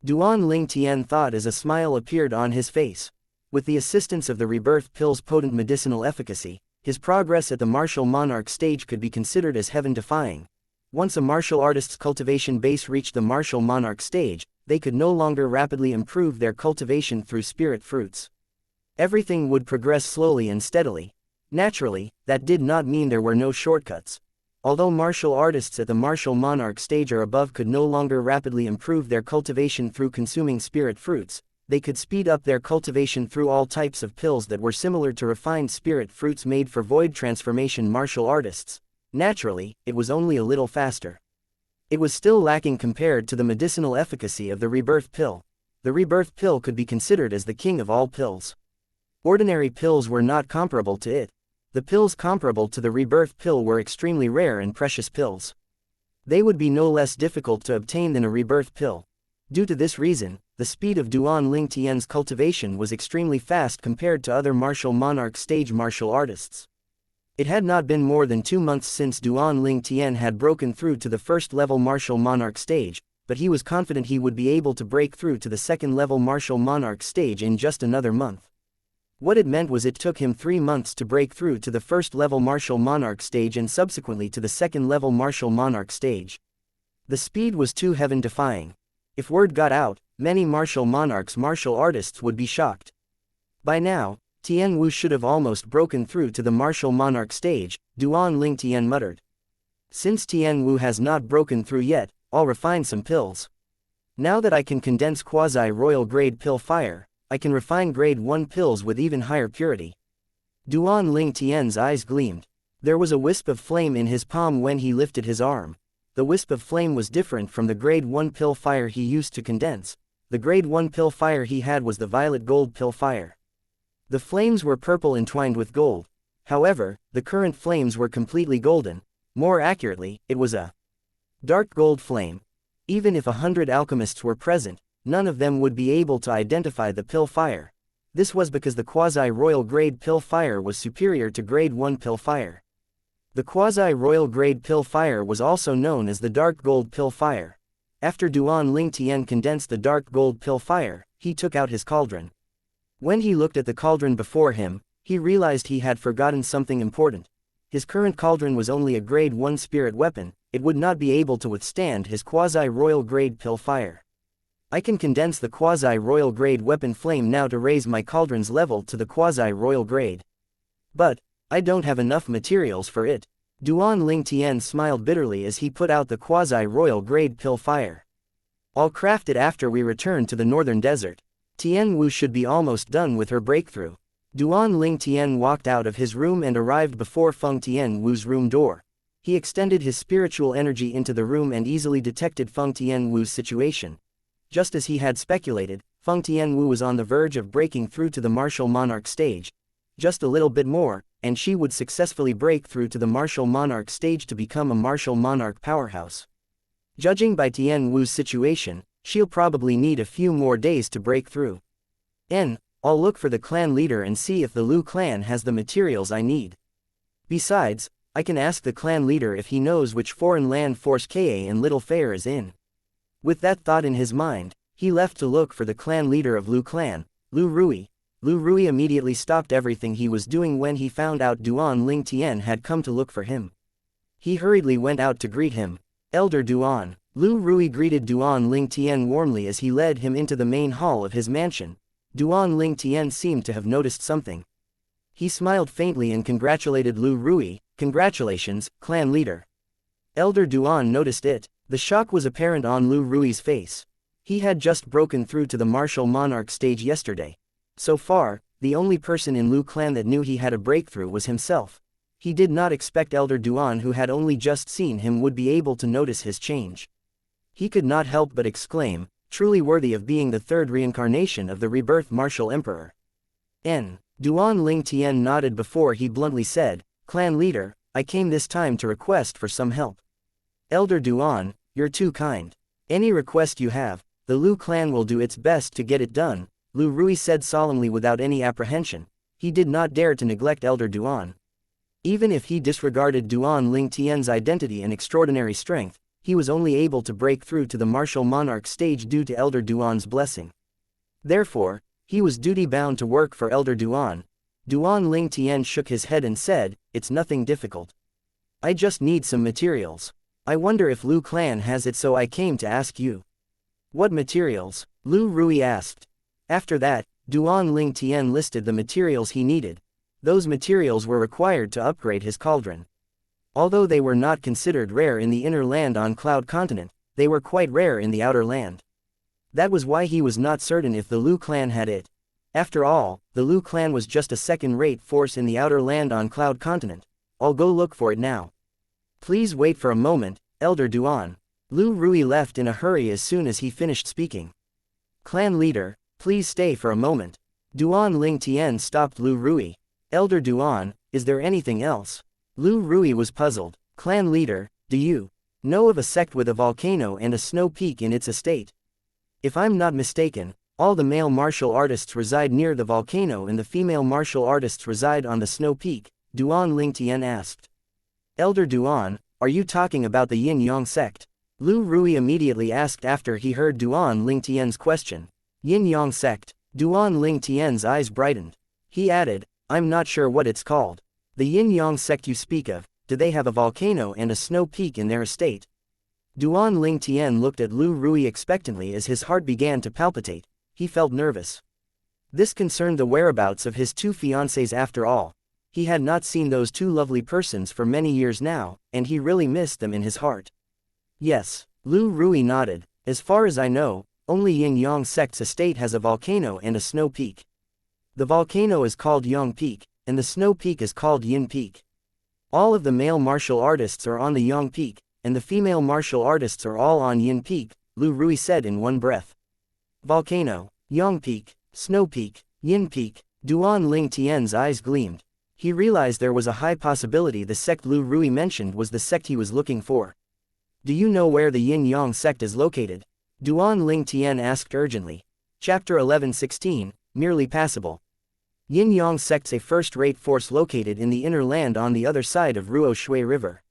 Duan Ling Tian thought as a smile appeared on his face. With the assistance of the rebirth pill's potent medicinal efficacy, His progress at the martial monarch stage could be considered as heaven-defying. Once a martial artist's cultivation base reached the martial monarch stage, they could no longer rapidly improve their cultivation through spirit fruits. Everything would progress slowly and steadily. Naturally, that did not mean there were no shortcuts. Although martial artists at the martial monarch stage or above could no longer rapidly improve their cultivation through consuming spirit fruits, they could speed up their cultivation through all types of pills that were similar to refined spirit fruits made for void transformation martial artists. Naturally, it was only a little faster. It was still lacking compared to the medicinal efficacy of the rebirth pill. The rebirth pill could be considered as the king of all pills. Ordinary pills were not comparable to it. The pills comparable to the rebirth pill were extremely rare and precious pills. They would be no less difficult to obtain than a rebirth pill. Due to this reason, the speed of Duan Ling Tian's cultivation was extremely fast compared to other martial monarch stage martial artists. It had not been more than 2 months since Duan Ling Tian had broken through to the first-level martial monarch stage, but he was confident he would be able to break through to the second-level martial monarch stage in just another month. What it meant was it took him 3 months to break through to the first-level martial monarch stage and subsequently to the second-level martial monarch stage. The speed was too heaven-defying. If word got out, many martial artists would be shocked. By now, Tian Wu should have almost broken through to the martial monarch stage, Duan Ling Tian muttered. Since Tian Wu has not broken through yet, I'll refine some pills. Now that I can condense quasi-royal grade pill fire, I can refine grade 1 pills with even higher purity. Duan Ling Tian's eyes gleamed. There was a wisp of flame in his palm when he lifted his arm. The wisp of flame was different from the grade 1 pill fire he used to condense. The grade 1 pill fire he had was the violet gold pill fire. The flames were purple entwined with gold. However, the current flames were completely golden. More accurately, it was a dark gold flame. Even if 100 alchemists were present, none of them would be able to identify the pill fire. This was because the quasi-royal grade pill fire was superior to grade 1 pill fire. The quasi-royal grade pill fire was also known as the dark gold pill fire. After Duan Ling Tian condensed the dark gold pill fire, he took out his cauldron. When he looked at the cauldron before him, he realized he had forgotten something important. His current cauldron was only a grade 1 spirit weapon. It would not be able to withstand his quasi-royal grade pill fire. I can condense the quasi-royal grade weapon flame now to raise my cauldron's level to the quasi-royal grade. But I don't have enough materials for it. Duan Ling Tian smiled bitterly as he put out the quasi-royal grade pill fire. I'll craft it after we return to the northern desert. Tian Wu should be almost done with her breakthrough. Duan Ling Tian walked out of his room and arrived before Feng Tian Wu's room door. He extended his spiritual energy into the room and easily detected Feng Tian Wu's situation. Just as he had speculated, Feng Tian Wu was on the verge of breaking through to the martial monarch stage. Just a little bit more, and she would successfully break through to the martial monarch stage to become a martial monarch powerhouse. Judging by Tian Wu's situation, she'll probably need a few more days to break through. I'll look for the clan leader and see if the Lu clan has the materials I need. Besides, I can ask the clan leader if he knows which foreign land force Ka and Little Fair is in. With that thought in his mind, he left to look for the clan leader of Lu clan, Lu Rui. Lu Rui immediately stopped everything he was doing when he found out Duan Ling Tian had come to look for him. He hurriedly went out to greet him. Elder Duan. Lu Rui greeted Duan Ling Tian warmly as he led him into the main hall of his mansion. Duan Ling Tian seemed to have noticed something. He smiled faintly and congratulated Lu Rui. Congratulations, clan leader. Elder Duan noticed it. The shock was apparent on Lu Rui's face. He had just broken through to the martial monarch stage yesterday. So far, the only person in Lu clan that knew he had a breakthrough was himself. He did not expect Elder Duan, who had only just seen him, would be able to notice his change. He could not help but exclaim, truly worthy of being the third reincarnation of the rebirth martial emperor. Duan Ling Tian nodded before he bluntly said, Clan leader, I came this time to request for some help. Elder Duan, you're too kind. Any request you have, the Lu clan will do its best to get it done, Lu Rui said solemnly without any apprehension. He did not dare to neglect Elder Duan. Even if he disregarded Duan Ling Tian's identity and extraordinary strength, he was only able to break through to the martial monarch stage due to Elder Duan's blessing. Therefore, he was duty-bound to work for Elder Duan. Duan Ling Tian shook his head and said, "It's nothing difficult. I just need some materials. I wonder if Lu clan has it, so I came to ask you." "What materials?" Lu Rui asked. After that, Duan Ling Tian listed the materials he needed. Those materials were required to upgrade his cauldron. Although they were not considered rare in the inner land on Cloud Continent, they were quite rare in the outer land. That was why he was not certain if the Lu clan had it. After all, the Lu clan was just a second-rate force in the outer land on Cloud Continent. I'll go look for it now. Please wait for a moment, Elder Duan. Lu Rui left in a hurry as soon as he finished speaking. Clan leader, please stay for a moment. Duan Ling Tian stopped Lu Rui. Elder Duan, is there anything else? Lu Rui was puzzled. Clan leader, do you know of a sect with a volcano and a snow peak in its estate? If I'm not mistaken, all the male martial artists reside near the volcano and the female martial artists reside on the snow peak, Duan Ling Tian asked. Elder Duan, are you talking about the Yin Yang sect? Lu Rui immediately asked after he heard Duan Ling Tian's question. Yin Yang sect. Duan Ling Tian's eyes brightened. He added, I'm not sure what it's called. The Yin Yang sect you speak of, do they have a volcano and a snow peak in their estate? Duan Ling Tian looked at Lu Rui expectantly as his heart began to palpitate. He felt nervous. This concerned the whereabouts of his two fiancées after all. He had not seen those two lovely persons for many years now, and he really missed them in his heart. Yes, Lu Rui nodded. As far as I know, only Yin Yang sect's estate has a volcano and a snow peak. The volcano is called Yang Peak, and the snow peak is called Yin Peak. All of the male martial artists are on the Yang Peak, and the female martial artists are all on Yin Peak, Lu Rui said in one breath. Volcano, Yang Peak, Snow Peak, Yin Peak. Duan Ling Tian's eyes gleamed. He realized there was a high possibility the sect Lu Rui mentioned was the sect he was looking for. Do you know where the Yin Yang sect is located? Duan Ling Tian asked urgently. Chapter 11:16, Merely Passable. Yin Yang sect's a first-rate force located in the inner land on the other side of Ruo Shui River.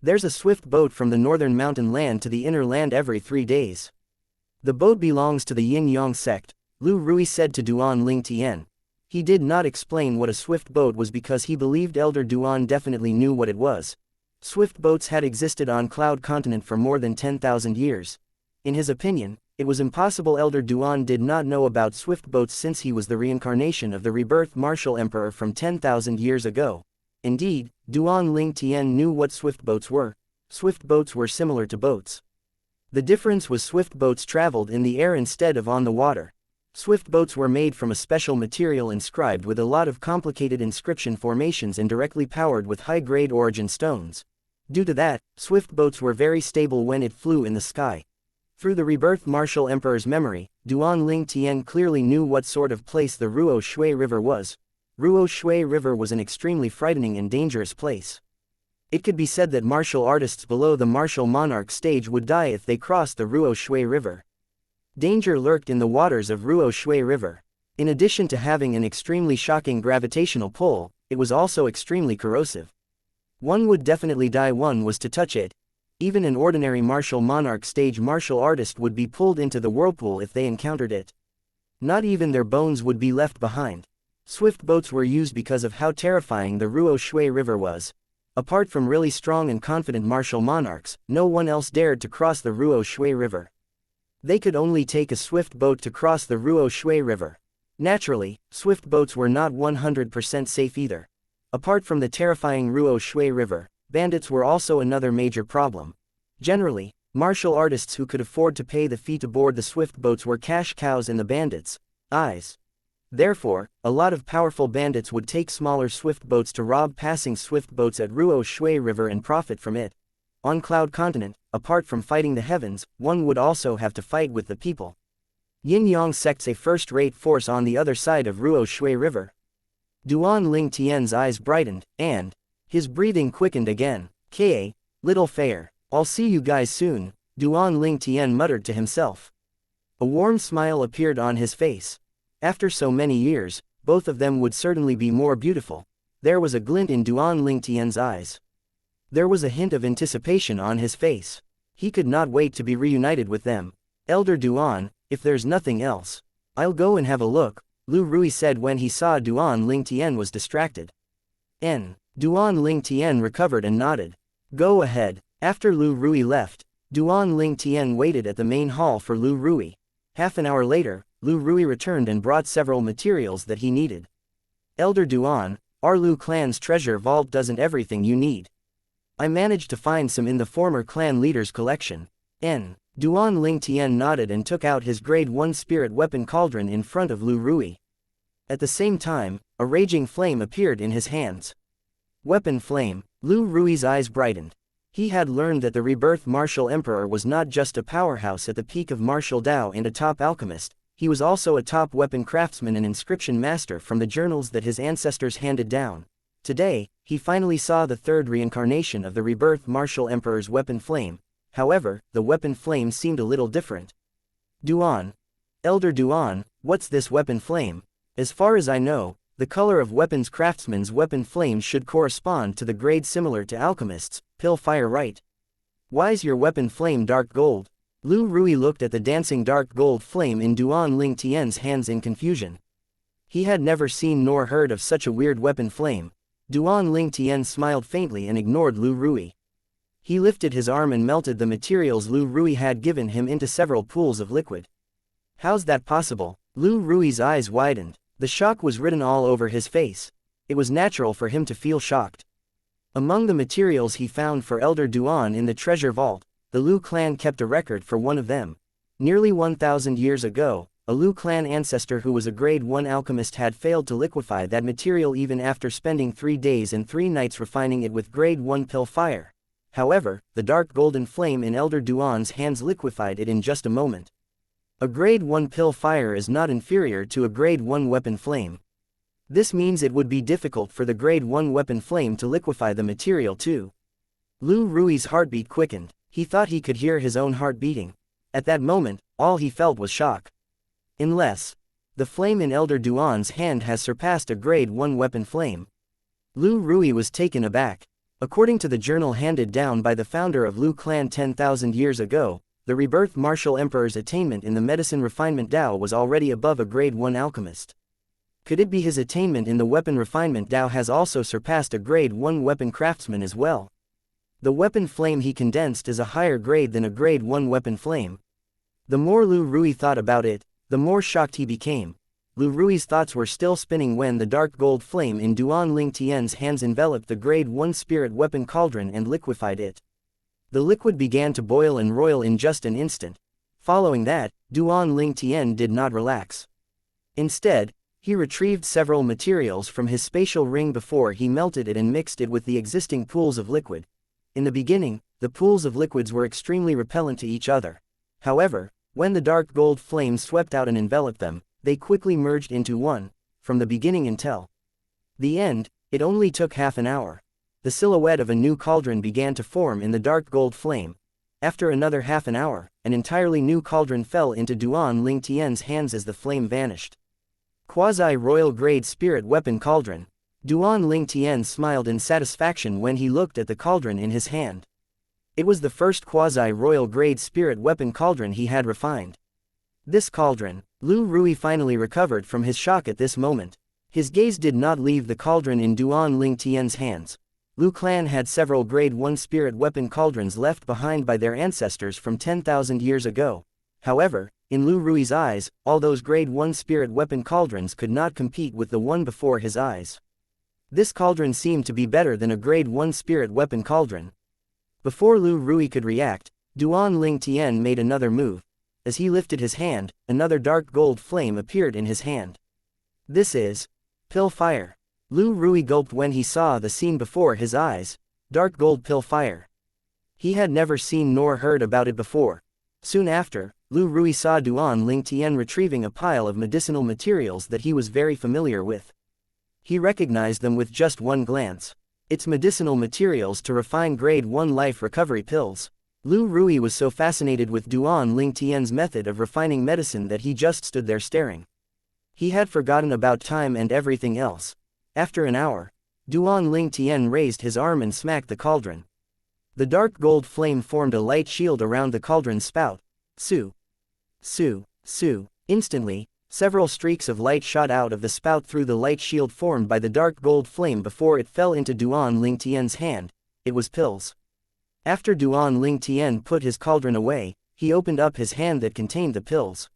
There's a swift boat from the northern mountain land to the inner land every 3 days. The boat belongs to the Yin Yang sect, Lu Rui said to Duan Ling Tian. He did not explain what a swift boat was because he believed Elder Duan definitely knew what it was. Swift boats had existed on Cloud Continent for more than 10,000 years. In his opinion, it was impossible Elder Duan did not know about swift boats since he was the reincarnation of the rebirth martial emperor from 10,000 years ago. Indeed, Duan Ling Tian knew what swift boats were. Swift boats were similar to boats. The difference was swift boats traveled in the air instead of on the water. Swift boats were made from a special material inscribed with a lot of complicated inscription formations and directly powered with high-grade origin stones. Due to that, swift boats were very stable when it flew in the sky. Through the rebirth martial emperor's memory, Duan Ling Tian clearly knew what sort of place the Ruo Shui River was. Ruo Shui River was an extremely frightening and dangerous place. It could be said that martial artists below the martial monarch stage would die if they crossed the Ruo Shui River. Danger lurked in the waters of Ruo Shui River. In addition to having an extremely shocking gravitational pull, it was also extremely corrosive. One would definitely die one was to touch it. Even an ordinary martial monarch stage martial artist would be pulled into the whirlpool if they encountered it. Not even their bones would be left behind. Swift boats were used because of how terrifying the Ruo Shui River was. Apart from really strong and confident martial monarchs, no one else dared to cross the Ruo Shui River. They could only take a swift boat to cross the Ruo Shui River. Naturally, swift boats were not 100% safe either. Apart from the terrifying Ruo Shui River, bandits were also another major problem. Generally, martial artists who could afford to pay the fee to board the swift boats were cash cows in the bandits' eyes. Therefore, a lot of powerful bandits would take smaller swift boats to rob passing swift boats at Ruo Shui River and profit from it. On Cloud Continent, apart from fighting the heavens, one would also have to fight with the people. Yin Yang sect's a first-rate force on the other side of Ruo Shui River. Duan Ling Tian's eyes brightened, and his breathing quickened again. Ka, little fair, I'll see you guys soon, Duan Ling Tian muttered to himself. A warm smile appeared on his face. After so many years, both of them would certainly be more beautiful. There was a glint in Duan Ling Tian's eyes. There was a hint of anticipation on his face. He could not wait to be reunited with them. Elder Duan, if there's nothing else, I'll go and have a look. Lu Rui said when he saw Duan Ling Tian was distracted. Duan Ling Tian recovered and nodded. Go ahead. After Lu Rui left, Duan Ling Tian waited at the main hall for Lu Rui. Half an hour later, Lu Rui returned and brought several materials that he needed. Elder Duan, our Lu clan's treasure vault doesn't everything you need. I managed to find some in the former clan leader's collection. Duan Ling Tian nodded and took out his grade 1 spirit weapon cauldron in front of Lu Rui. At the same time, a raging flame appeared in his hands. Weapon flame. Lu Rui's eyes brightened. He had learned that the rebirth martial emperor was not just a powerhouse at the peak of martial Dao and a top alchemist, he was also a top weapon craftsman and inscription master from the journals that his ancestors handed down. Today, he finally saw the third reincarnation of the rebirth martial emperor's weapon flame. However, the weapon flame seemed a little different. Duan. Elder Duan, what's this weapon flame? As far as I know, the color of weapons craftsman's weapon flame should correspond to the grade similar to alchemists, pill fire right? Why's your weapon flame dark gold? Lu Rui looked at the dancing dark gold flame in Duan Ling Tian's hands in confusion. He had never seen nor heard of such a weird weapon flame. Duan Ling Tian smiled faintly and ignored Lu Rui. He lifted his arm and melted the materials Lu Rui had given him into several pools of liquid. How's that possible? Lu Rui's eyes widened. The shock was written all over his face. It was natural for him to feel shocked. Among the materials he found for Elder Duan in the treasure vault, the Lu clan kept a record for one of them. Nearly 1,000 years ago, a Lu clan ancestor who was a grade 1 alchemist had failed to liquefy that material even after spending 3 days and 3 nights refining it with grade 1 pill fire. However, the dark golden flame in Elder Duan's hands liquefied it in just a moment. A grade 1 pill fire is not inferior to a grade 1 weapon flame. This means it would be difficult for the grade 1 weapon flame to liquefy the material too. Lu Rui's heartbeat quickened. He thought he could hear his own heart beating. At that moment, all he felt was shock. Unless the flame in Elder Duan's hand has surpassed a grade 1 weapon flame. Lu Rui was taken aback. According to the journal handed down by the founder of Lu clan 10,000 years ago, the rebirth martial emperor's attainment in the medicine refinement Dao was already above a grade 1 alchemist. Could it be his attainment in the weapon refinement Dao has also surpassed a grade 1 weapon craftsman as well? The weapon flame he condensed is a higher grade than a grade 1 weapon flame. The more Lu Rui thought about it, the more shocked he became. Lu Rui's thoughts were still spinning when the dark gold flame in Duan Ling Tian's hands enveloped the grade 1 spirit weapon cauldron and liquefied it. The liquid began to boil and roil in just an instant. Following that, Duan Ling Tian did not relax. Instead, he retrieved several materials from his spatial ring before he melted it and mixed it with the existing pools of liquid. In the beginning, the pools of liquids were extremely repellent to each other. However, when the dark gold flame swept out and enveloped them, they quickly merged into one. From the beginning until the end, it only took half an hour. The silhouette of a new cauldron began to form in the dark gold flame. After another half an hour, an entirely new cauldron fell into Duan Ling Tian's hands as the flame vanished. Quasi-royal grade spirit weapon cauldron. Duan Ling Tian smiled in satisfaction when he looked at the cauldron in his hand. It was the first quasi-royal grade spirit weapon cauldron he had refined. This cauldron. Lu Rui finally recovered from his shock at this moment. His gaze did not leave the cauldron in Duan Ling Tian's hands. Lu clan had several grade 1 spirit weapon cauldrons left behind by their ancestors from 10,000 years ago. However, in Lu Rui's eyes, all those grade 1 spirit weapon cauldrons could not compete with the one before his eyes. This cauldron seemed to be better than a grade 1 spirit weapon cauldron. Before Lu Rui could react, Duan Ling Tian made another move. As he lifted his hand, another dark gold flame appeared in his hand. This is pill fire. Lu Rui gulped when he saw the scene before his eyes. Dark gold pill fire. He had never seen nor heard about it before. Soon after, Lu Rui saw Duan Ling Tian retrieving a pile of medicinal materials that he was very familiar with. He recognized them with just one glance. It's medicinal materials to refine grade 1 life recovery pills. Lu Rui was so fascinated with Duan Ling Tian's method of refining medicine that he just stood there staring. He had forgotten about time and everything else. After an hour, Duan Ling Tian raised his arm and smacked the cauldron. The dark gold flame formed a light shield around the cauldron's spout. Su. Su. Su. Instantly, Several streaks of light shot out of the spout through the light shield formed by the dark gold flame before it fell into Duan Lingtian's hand. It was pills. After Duan Lingtian put his cauldron away, he opened up his hand that contained the pills.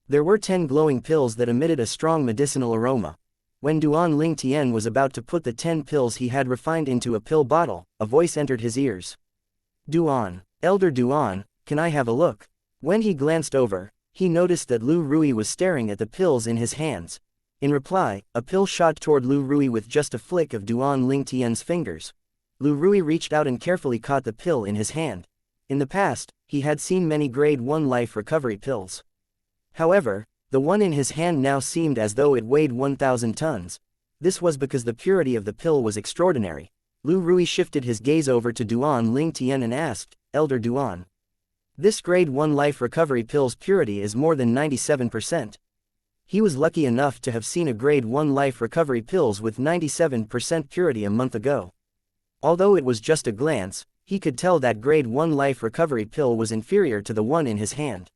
There were 10 glowing pills that emitted a strong medicinal aroma. When Duan Lingtian was about to put the 10 pills he had refined into a pill bottle, a voice entered his ears. Duan, Elder Duan, can I have a look? When he glanced over, he noticed that Lu Rui was staring at the pills in his hands. In reply, a pill shot toward Lu Rui with just a flick of Duan Lingtian's fingers. Lu Rui reached out and carefully caught the pill in his hand. In the past, he had seen many grade 1 life recovery pills. However, the one in his hand now seemed as though it weighed 1,000 tons. This was because the purity of the pill was extraordinary. Lu Rui shifted his gaze over to Duan Lingtian and asked, Elder Duan. This grade 1 life recovery pill's purity is more than 97%. He was lucky enough to have seen a grade 1 life recovery pills with 97% purity a month ago. Although it was just a glance, he could tell that grade 1 life recovery pill was inferior to the one in his hand.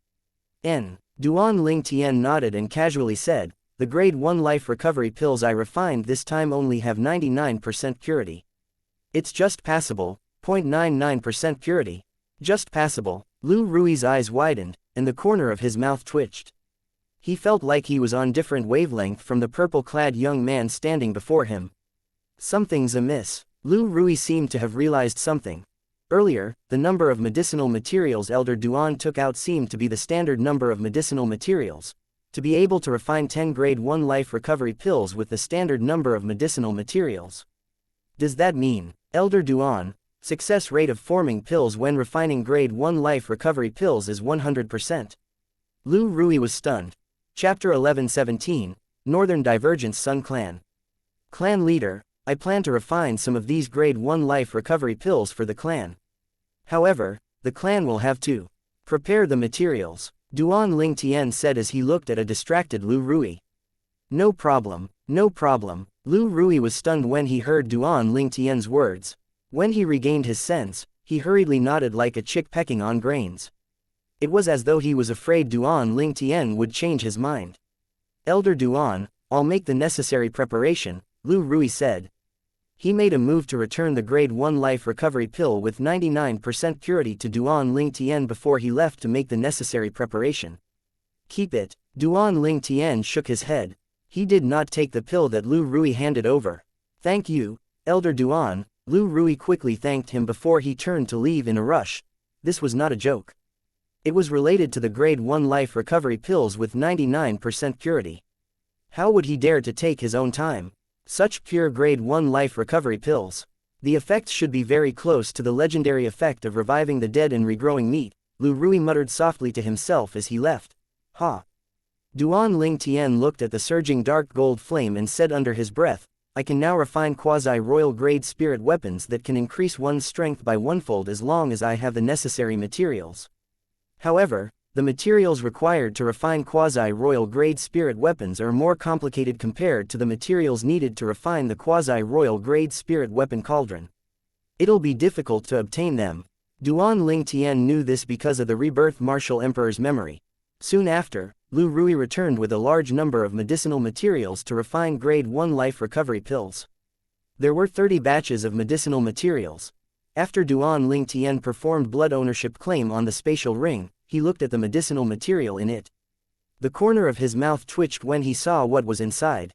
Duan Lingtian nodded and casually said, the grade 1 life recovery pills I refined this time only have 99% purity. It's just passable, 0.99% purity. Just passable. Lu Rui's eyes widened, and the corner of his mouth twitched. He felt like he was on different wavelength from the purple-clad young man standing before him. Something's amiss. Lu Rui seemed to have realized something. Earlier, the number of medicinal materials Elder Duan took out seemed to be the standard number of medicinal materials. To be able to refine 10 grade 1 life recovery pills with the standard number of medicinal materials. Does that mean, Elder Duan, success rate of forming pills when refining grade 1 life recovery pills is 100%? Lu Rui was stunned. Chapter 11:17, Northern Divergence Sun Clan. Clan leader, I plan to refine some of these grade 1 life recovery pills for the clan. However, the clan will have to prepare the materials, Duan Lingtian said as he looked at a distracted Lu Rui. No problem, no problem. Lu Rui was stunned when he heard Duan Lingtian's words. When he regained his sense, he hurriedly nodded like a chick pecking on grains. It was as though he was afraid Duan Lingtian would change his mind. Elder Duan, I'll make the necessary preparation, Lu Rui said. He made a move to return the grade 1 life recovery pill with 99% purity to Duan Lingtian before he left to make the necessary preparation. Keep it. Duan Lingtian shook his head. He did not take the pill that Lu Rui handed over. Thank you, Elder Duan. Lu Rui quickly thanked him before he turned to leave in a rush. This was not a joke. It was related to the grade 1 life recovery pills with 99% purity. How would he dare to take his own time? Such pure grade 1 life recovery pills. The effects should be very close to the legendary effect of reviving the dead and regrowing meat, Lu Rui muttered softly to himself as he left. Ha! Duan Lingtian looked at the surging dark gold flame and said under his breath, I can now refine quasi-royal grade spirit weapons that can increase one's strength by 1-fold as long as I have the necessary materials. However, the materials required to refine quasi-royal grade spirit weapons are more complicated compared to the materials needed to refine the quasi-royal grade spirit weapon cauldron. It'll be difficult to obtain them. Duan Lingtian knew this because of the rebirth martial emperor's memory. Soon after, Lu Rui returned with a large number of medicinal materials to refine grade 1 life recovery pills. There were 30 batches of medicinal materials. After Duan Lingtian performed blood ownership claim on the spatial ring, he looked at the medicinal material in it. The corner of his mouth twitched when he saw what was inside.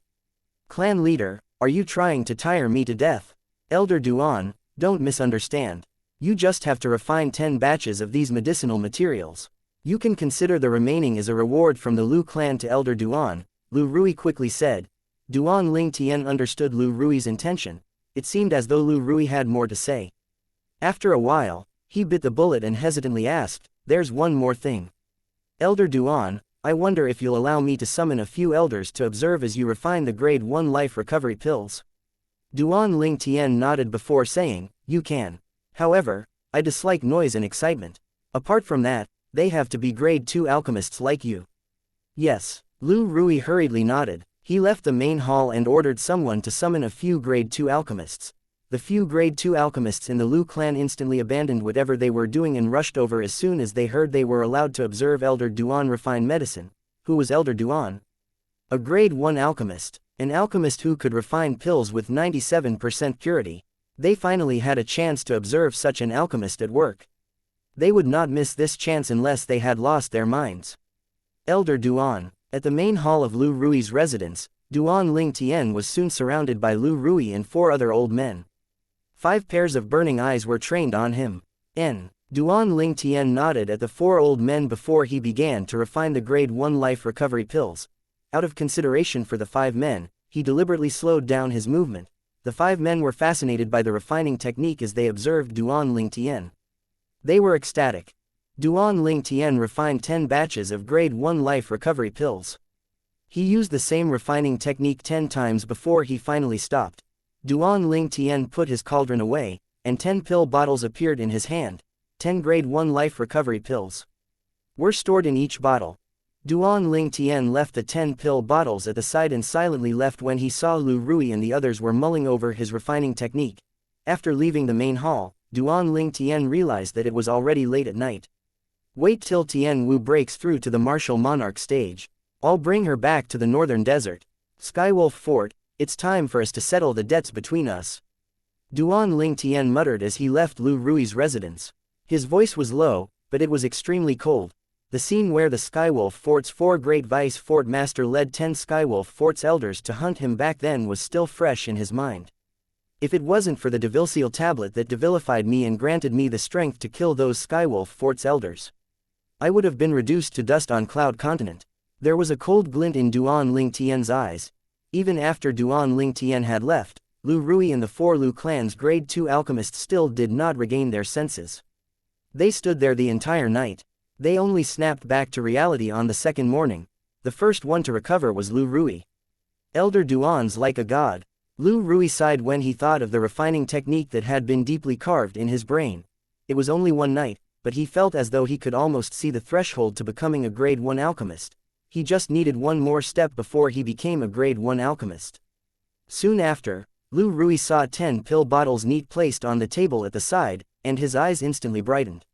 Clan leader, are you trying to tire me to death? Elder Duan, don't misunderstand. You just have to refine 10 batches of these medicinal materials. You can consider the remaining as a reward from the Lu clan to Elder Duan, Lu Rui quickly said. Duan Lingtian understood Lu Rui's intention. It seemed as though Lu Rui had more to say. After a while, he bit the bullet and hesitantly asked, there's one more thing. Elder Duan, I wonder if you'll allow me to summon a few elders to observe as you refine the grade 1 life recovery pills. Duan Lingtian nodded before saying, you can. However, I dislike noise and excitement. Apart from that, they have to be grade 2 alchemists like you. Yes. Lu Rui hurriedly nodded. He left the main hall and ordered someone to summon a few grade 2 alchemists. The few grade 2 alchemists in the Lu clan instantly abandoned whatever they were doing and rushed over as soon as they heard they were allowed to observe Elder Duan refine medicine. Who was Elder Duan? A grade 1 alchemist. An alchemist who could refine pills with 97% purity. They finally had a chance to observe such an alchemist at work. They would not miss this chance unless they had lost their minds. Elder Duan. At the main hall of Lu Rui's residence, Duan Ling Tian was soon surrounded by Lu Rui and 4 other old men. 5 pairs of burning eyes were trained on him. Duan Ling Tian nodded at the 4 old men before he began to refine the grade 1 life recovery pills. Out of consideration for the 5 men, he deliberately slowed down his movement. The 5 men were fascinated by the refining technique as they observed Duan Ling Tian. They were ecstatic. Duan Ling Tian refined 10 batches of grade 1 life recovery pills. He used the same refining technique 10 times before he finally stopped. Duan Ling Tian put his cauldron away, and 10 pill bottles appeared in his hand. 10 grade 1 life recovery pills were stored in each bottle. Duan Ling Tian left the 10 pill bottles at the side and silently left when he saw Lu Rui and the others were mulling over his refining technique. After leaving the main hall, Duan Ling Tian realized that it was already late at night. Wait till Tian Wu breaks through to the martial monarch stage. I'll bring her back to the northern desert. Skywolf Fort, it's time for us to settle the debts between us. Duan Ling Tian muttered as he left Lu Rui's residence. His voice was low, but it was extremely cold. The scene where the Skywolf Fort's 4 great vice fort master led 10 Skywolf Fort's elders to hunt him back then was still fresh in his mind. If it wasn't for the Devilseal tablet that devilified me and granted me the strength to kill those Skywolf Fort's elders, I would have been reduced to dust on Cloud Continent. There was a cold glint in Duan Ling Tian's eyes. Even after Duan Ling Tian had left, Lu Rui and the 4 Lu clan's grade 2 alchemists still did not regain their senses. They stood there the entire night. They only snapped back to reality on the second morning. The first one to recover was Lu Rui. Elder Duan's like a god. Lu Rui sighed when he thought of the refining technique that had been deeply carved in his brain. It was only one night, but he felt as though he could almost see the threshold to becoming a grade 1 alchemist. He just needed one more step before he became a grade 1 alchemist. Soon after, Lu Rui saw 10 pill bottles neat placed on the table at the side, and his eyes instantly brightened.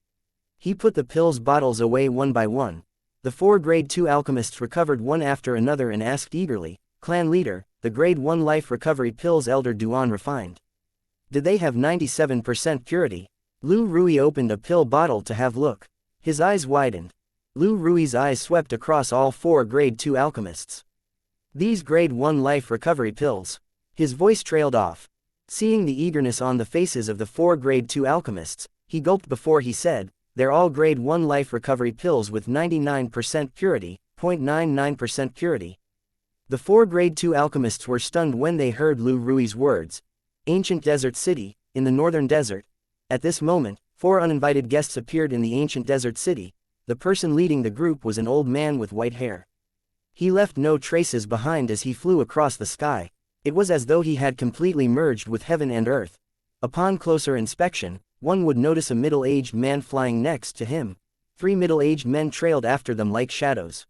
He put the pills bottles away one by one. The 4 grade 2 alchemists recovered one after another and asked eagerly, "Clan leader, the grade 1 life recovery pills Elder Duan refined. Did they have 97% purity?" Lu Rui opened a pill bottle to have a look. His eyes widened. Lu Rui's eyes swept across all 4 grade 2 alchemists. "These grade 1 life recovery pills." His voice trailed off. Seeing the eagerness on the faces of the 4 grade 2 alchemists, he gulped before he said, "They're all grade 1 life recovery pills with 99% purity, 0.99% purity." The 4 grade 2 alchemists were stunned when they heard Lu Rui's words. Ancient desert city, in the northern desert. At this moment, 4 uninvited guests appeared in the ancient desert city. The person leading the group was an old man with white hair. He left no traces behind as he flew across the sky. It was as though he had completely merged with heaven and earth. Upon closer inspection, one would notice a middle-aged man flying next to him. 3 middle-aged men trailed after them like shadows.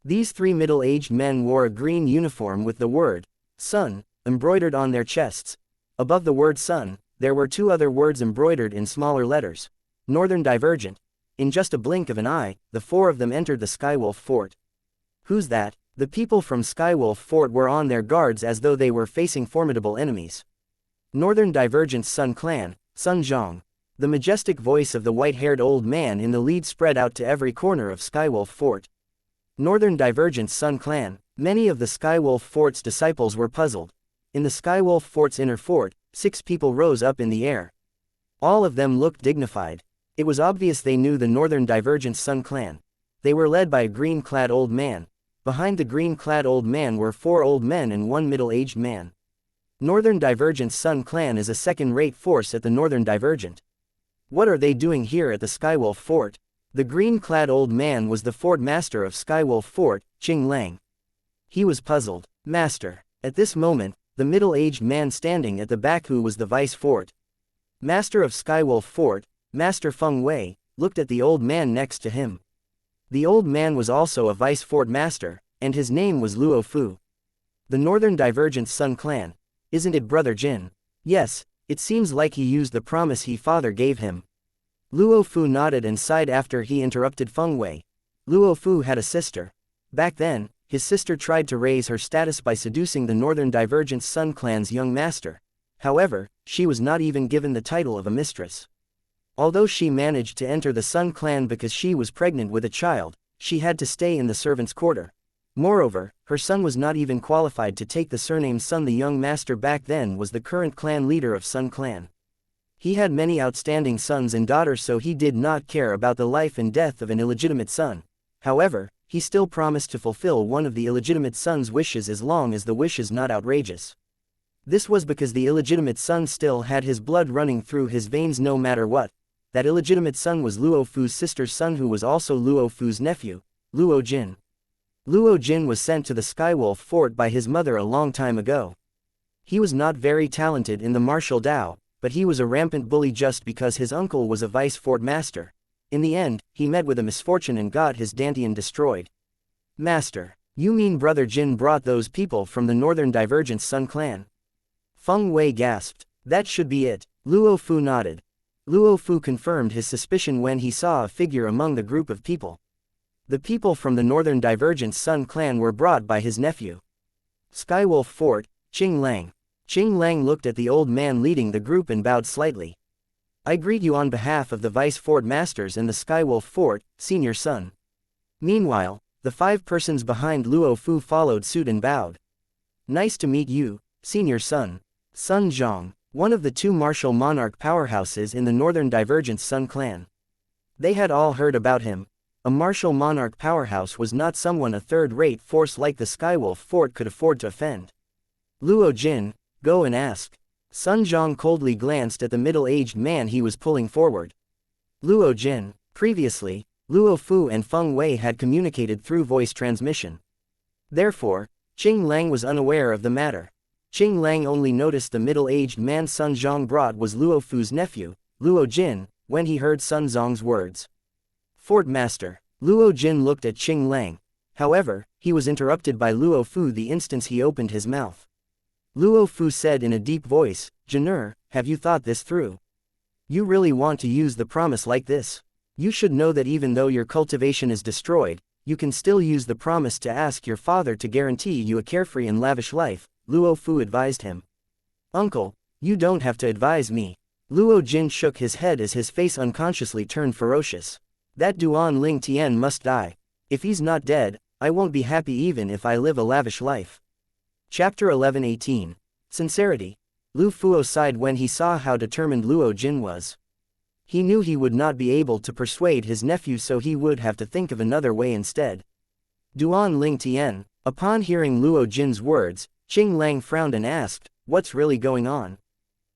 These 3 middle-aged men wore a green uniform with the word, "Sun," embroidered on their chests. Above the word "Sun," there were 2 other words embroidered in smaller letters. Northern Divergent. In just a blink of an eye, the 4 of them entered the Skywolf Fort. "Who's that?" The people from Skywolf Fort were on their guards as though they were facing formidable enemies. Northern Divergent's Sun Clan, Sun Zhang. The majestic voice of the white-haired old man in the lead spread out to every corner of Skywolf Fort. Northern Divergent's Sun Clan. Many of the Skywolf Fort's disciples were puzzled. In the Skywolf Fort's inner fort, 6 people rose up in the air. All of them looked dignified. It was obvious they knew the Northern Divergent's Sun Clan. They were led by a green-clad old man. Behind the green-clad old man were 4 old men and 1 middle-aged man. Northern Divergent's Sun Clan is a second-rate force at the Northern Divergent. What are they doing here at the Skywolf Fort? The green-clad old man was the fort master of Skywolf Fort, Qing Lang. He was puzzled. "Master." At this moment, the middle-aged man standing at the back, who was the vice fort master of Skywolf Fort, Master Feng Wei, looked at the old man next to him. The old man was also a vice fort master, and his name was Luo Fu. The Northern Divergent's Sun Clan. Isn't it Brother Jin? Yes, it seems like he used the promise he father gave him. Luo Fu nodded and sighed after he interrupted Feng Wei. Luo Fu had a sister. Back then, his sister tried to raise her status by seducing the Northern Divergent Sun clan's young master. However, she was not even given the title of a mistress. Although she managed to enter the Sun clan because she was pregnant with a child, she had to stay in the servants' quarter. Moreover, her son was not even qualified to take the surname Sun. The young master back then was the current clan leader of Sun clan. He had many outstanding sons and daughters, so he did not care about the life and death of an illegitimate son. However, he still promised to fulfill one of the illegitimate son's wishes as long as the wish is not outrageous. This was because the illegitimate son still had his blood running through his veins no matter what. That illegitimate son was Luo Fu's sister's son, who was also Luo Fu's nephew, Luo Jin. Luo Jin was sent to the Skywolf Fort by his mother a long time ago. He was not very talented in the martial Dao, but he was a rampant bully just because his uncle was a vice fort master. In the end, he met with a misfortune and got his Dantian destroyed. Master, you mean Brother Jin brought those people from the Northern Divergent Sun clan? Feng Wei gasped. That should be it. Luo Fu nodded. Luo Fu confirmed his suspicion when he saw a figure among the group of people. The people from the Northern Divergent Sun clan were brought by his nephew. Skywolf Fort, Qing Lang. Qing Lang looked at the old man leading the group and bowed slightly. I greet you on behalf of the Vice Fort Masters and the Skywolf Fort, Senior Son. Meanwhile, the 5 persons behind Luo Fu followed suit and bowed. Nice to meet you, Senior Son. Sun Zhang, one of the 2 martial monarch powerhouses in the Northern Divergent Sun clan. They had all heard about him. A martial monarch powerhouse was not someone a third-rate force like the Skywolf Fort could afford to offend. Luo Jin, go and ask. Sun Zhang coldly glanced at the middle-aged man he was pulling forward. Luo Jin. Previously, Luo Fu and Feng Wei had communicated through voice transmission. Therefore, Qing Lang was unaware of the matter. Qing Lang only noticed the middle-aged man Sun Zhang brought was Luo Fu's nephew, Luo Jin, when he heard Sun Zhang's words. Fort Master. Luo Jin looked at Qing Lang. However, he was interrupted by Luo Fu the instant he opened his mouth. Luo Fu said in a deep voice, Jin'er, have you thought this through? You really want to use the promise like this? You should know that even though your cultivation is destroyed, you can still use the promise to ask your father to guarantee you a carefree and lavish life, Luo Fu advised him. Uncle, you don't have to advise me. Luo Jin shook his head as his face unconsciously turned ferocious. That Duan Ling Tian must die. If he's not dead, I won't be happy even if I live a lavish life. Chapter 11:18. Sincerity. Lu Fuo sighed when he saw how determined Luo Jin was. He knew he would not be able to persuade his nephew, so he would have to think of another way instead. Duan Ling Tian. Upon hearing Luo Jin's words, Qing Lang frowned and asked, what's really going on?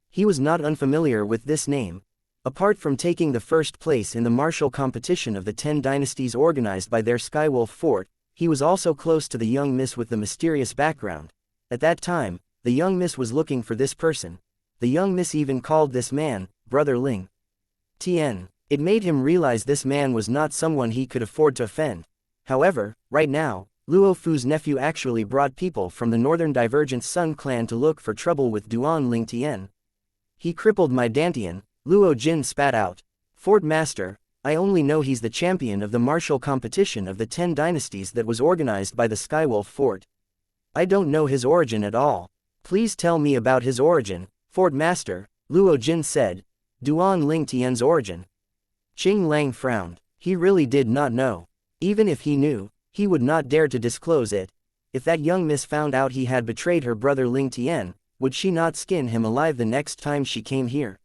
He was not unfamiliar with this name. Apart from taking the first place in the martial competition of the 10 dynasties organized by their Skywolf Fort, he was also close to the young miss with the mysterious background. At that time, the young miss was looking for this person. The young miss even called this man, Brother Ling Tian. It made him realize this man was not someone he could afford to offend. However, right now, Luo Fu's nephew actually brought people from the Northern Divergent Sun clan to look for trouble with Duan Ling Tian. He crippled my Dantian, Luo Jin spat out. Fort Master, I only know he's the champion of the martial competition of the 10 dynasties that was organized by the Skywolf Fort. I don't know his origin at all. Please tell me about his origin, Fort Master, Luo Jin said. Duan Ling Tian's origin. Qing Lang frowned. He really did not know. Even if he knew, he would not dare to disclose it. If that young miss found out he had betrayed her brother Ling Tian, would she not skin him alive the next time she came here?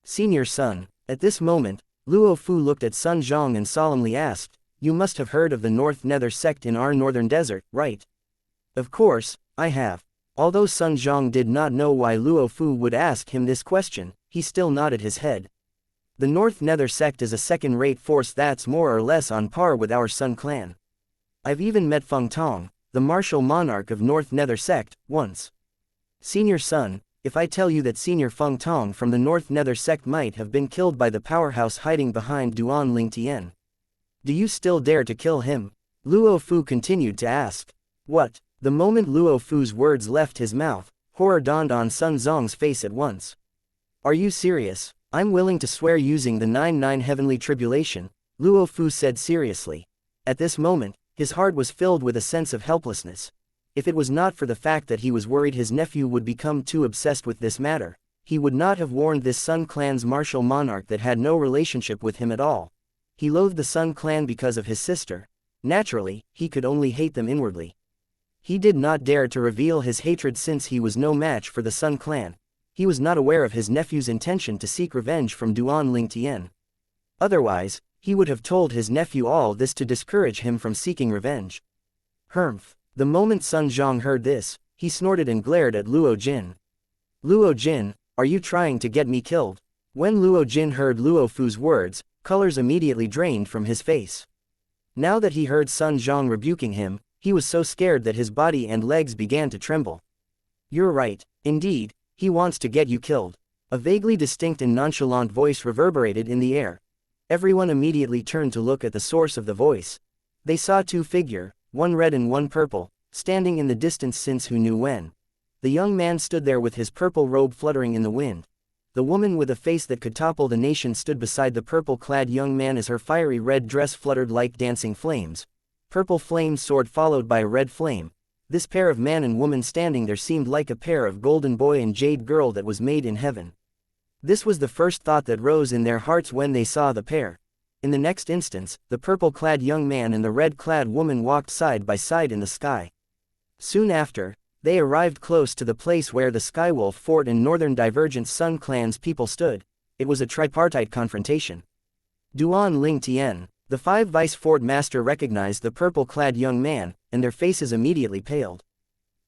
Senior Son. At this moment, Luo Fu looked at Sun Zhang and solemnly asked, you must have heard of the North Nether sect in our northern desert, right? Of course, I have. Although Sun Zhang did not know why Luo Fu would ask him this question, he still nodded his head. The North Nether sect is a second-rate force that's more or less on par with our Sun clan. I've even met Feng Tong, the martial monarch of North Nether sect, once. Senior Son, if I tell you that Senior Feng Tong from the North Nether sect might have been killed by the powerhouse hiding behind Duan Ling Tian, do you still dare to kill him? Luo Fu continued to ask. What? The moment Luo Fu's words left his mouth, horror dawned on Sun Zhang's face at once. Are you serious? I'm willing to swear using the 9-9 heavenly tribulation, Luo Fu said seriously. At this moment, His heart was filled with a sense of helplessness. If it was not for the fact that he was worried his nephew would become too obsessed with this matter, he would not have warned this Sun Clan's martial monarch that had no relationship with him at all. He loathed the Sun Clan because of his sister. Naturally, he could only hate them inwardly. He did not dare to reveal his hatred since he was no match for the Sun Clan. He was not aware of his nephew's intention to seek revenge from Duan Lingtian. Otherwise, he would have told his nephew all this to discourage him from seeking revenge. Humph! The moment Sun Zhang heard this, he snorted and glared at Luo Jin. Luo Jin, are you trying to get me killed? When Luo Jin heard Luo Fu's words, colors immediately drained from his face. Now that he heard Sun Zhang rebuking him, he was so scared that his body and legs began to tremble. You're right, indeed, he wants to get you killed. A vaguely distinct and nonchalant voice reverberated in the air. Everyone immediately turned to look at the source of the voice. They saw two figures, one red and one purple, standing in the distance since who knew when. The young man stood there with his purple robe fluttering in the wind. The woman with a face that could topple the nation stood beside the purple-clad young man as her fiery red dress fluttered like dancing flames. Purple flame soared followed by a red flame. This pair of man and woman standing there seemed like a pair of golden boy and jade girl that was made in heaven. This was the first thought that rose in their hearts when they saw the pair. In the next instance, the purple-clad young man and the red-clad woman walked side by side in the sky. Soon after, they arrived close to the place where the Skywolf Fort and Northern Divergent Sun Clan's people stood. It was a tripartite confrontation. Duan Lingtian, the 5 Vice Fort Master recognized the purple-clad young man, and their faces immediately paled.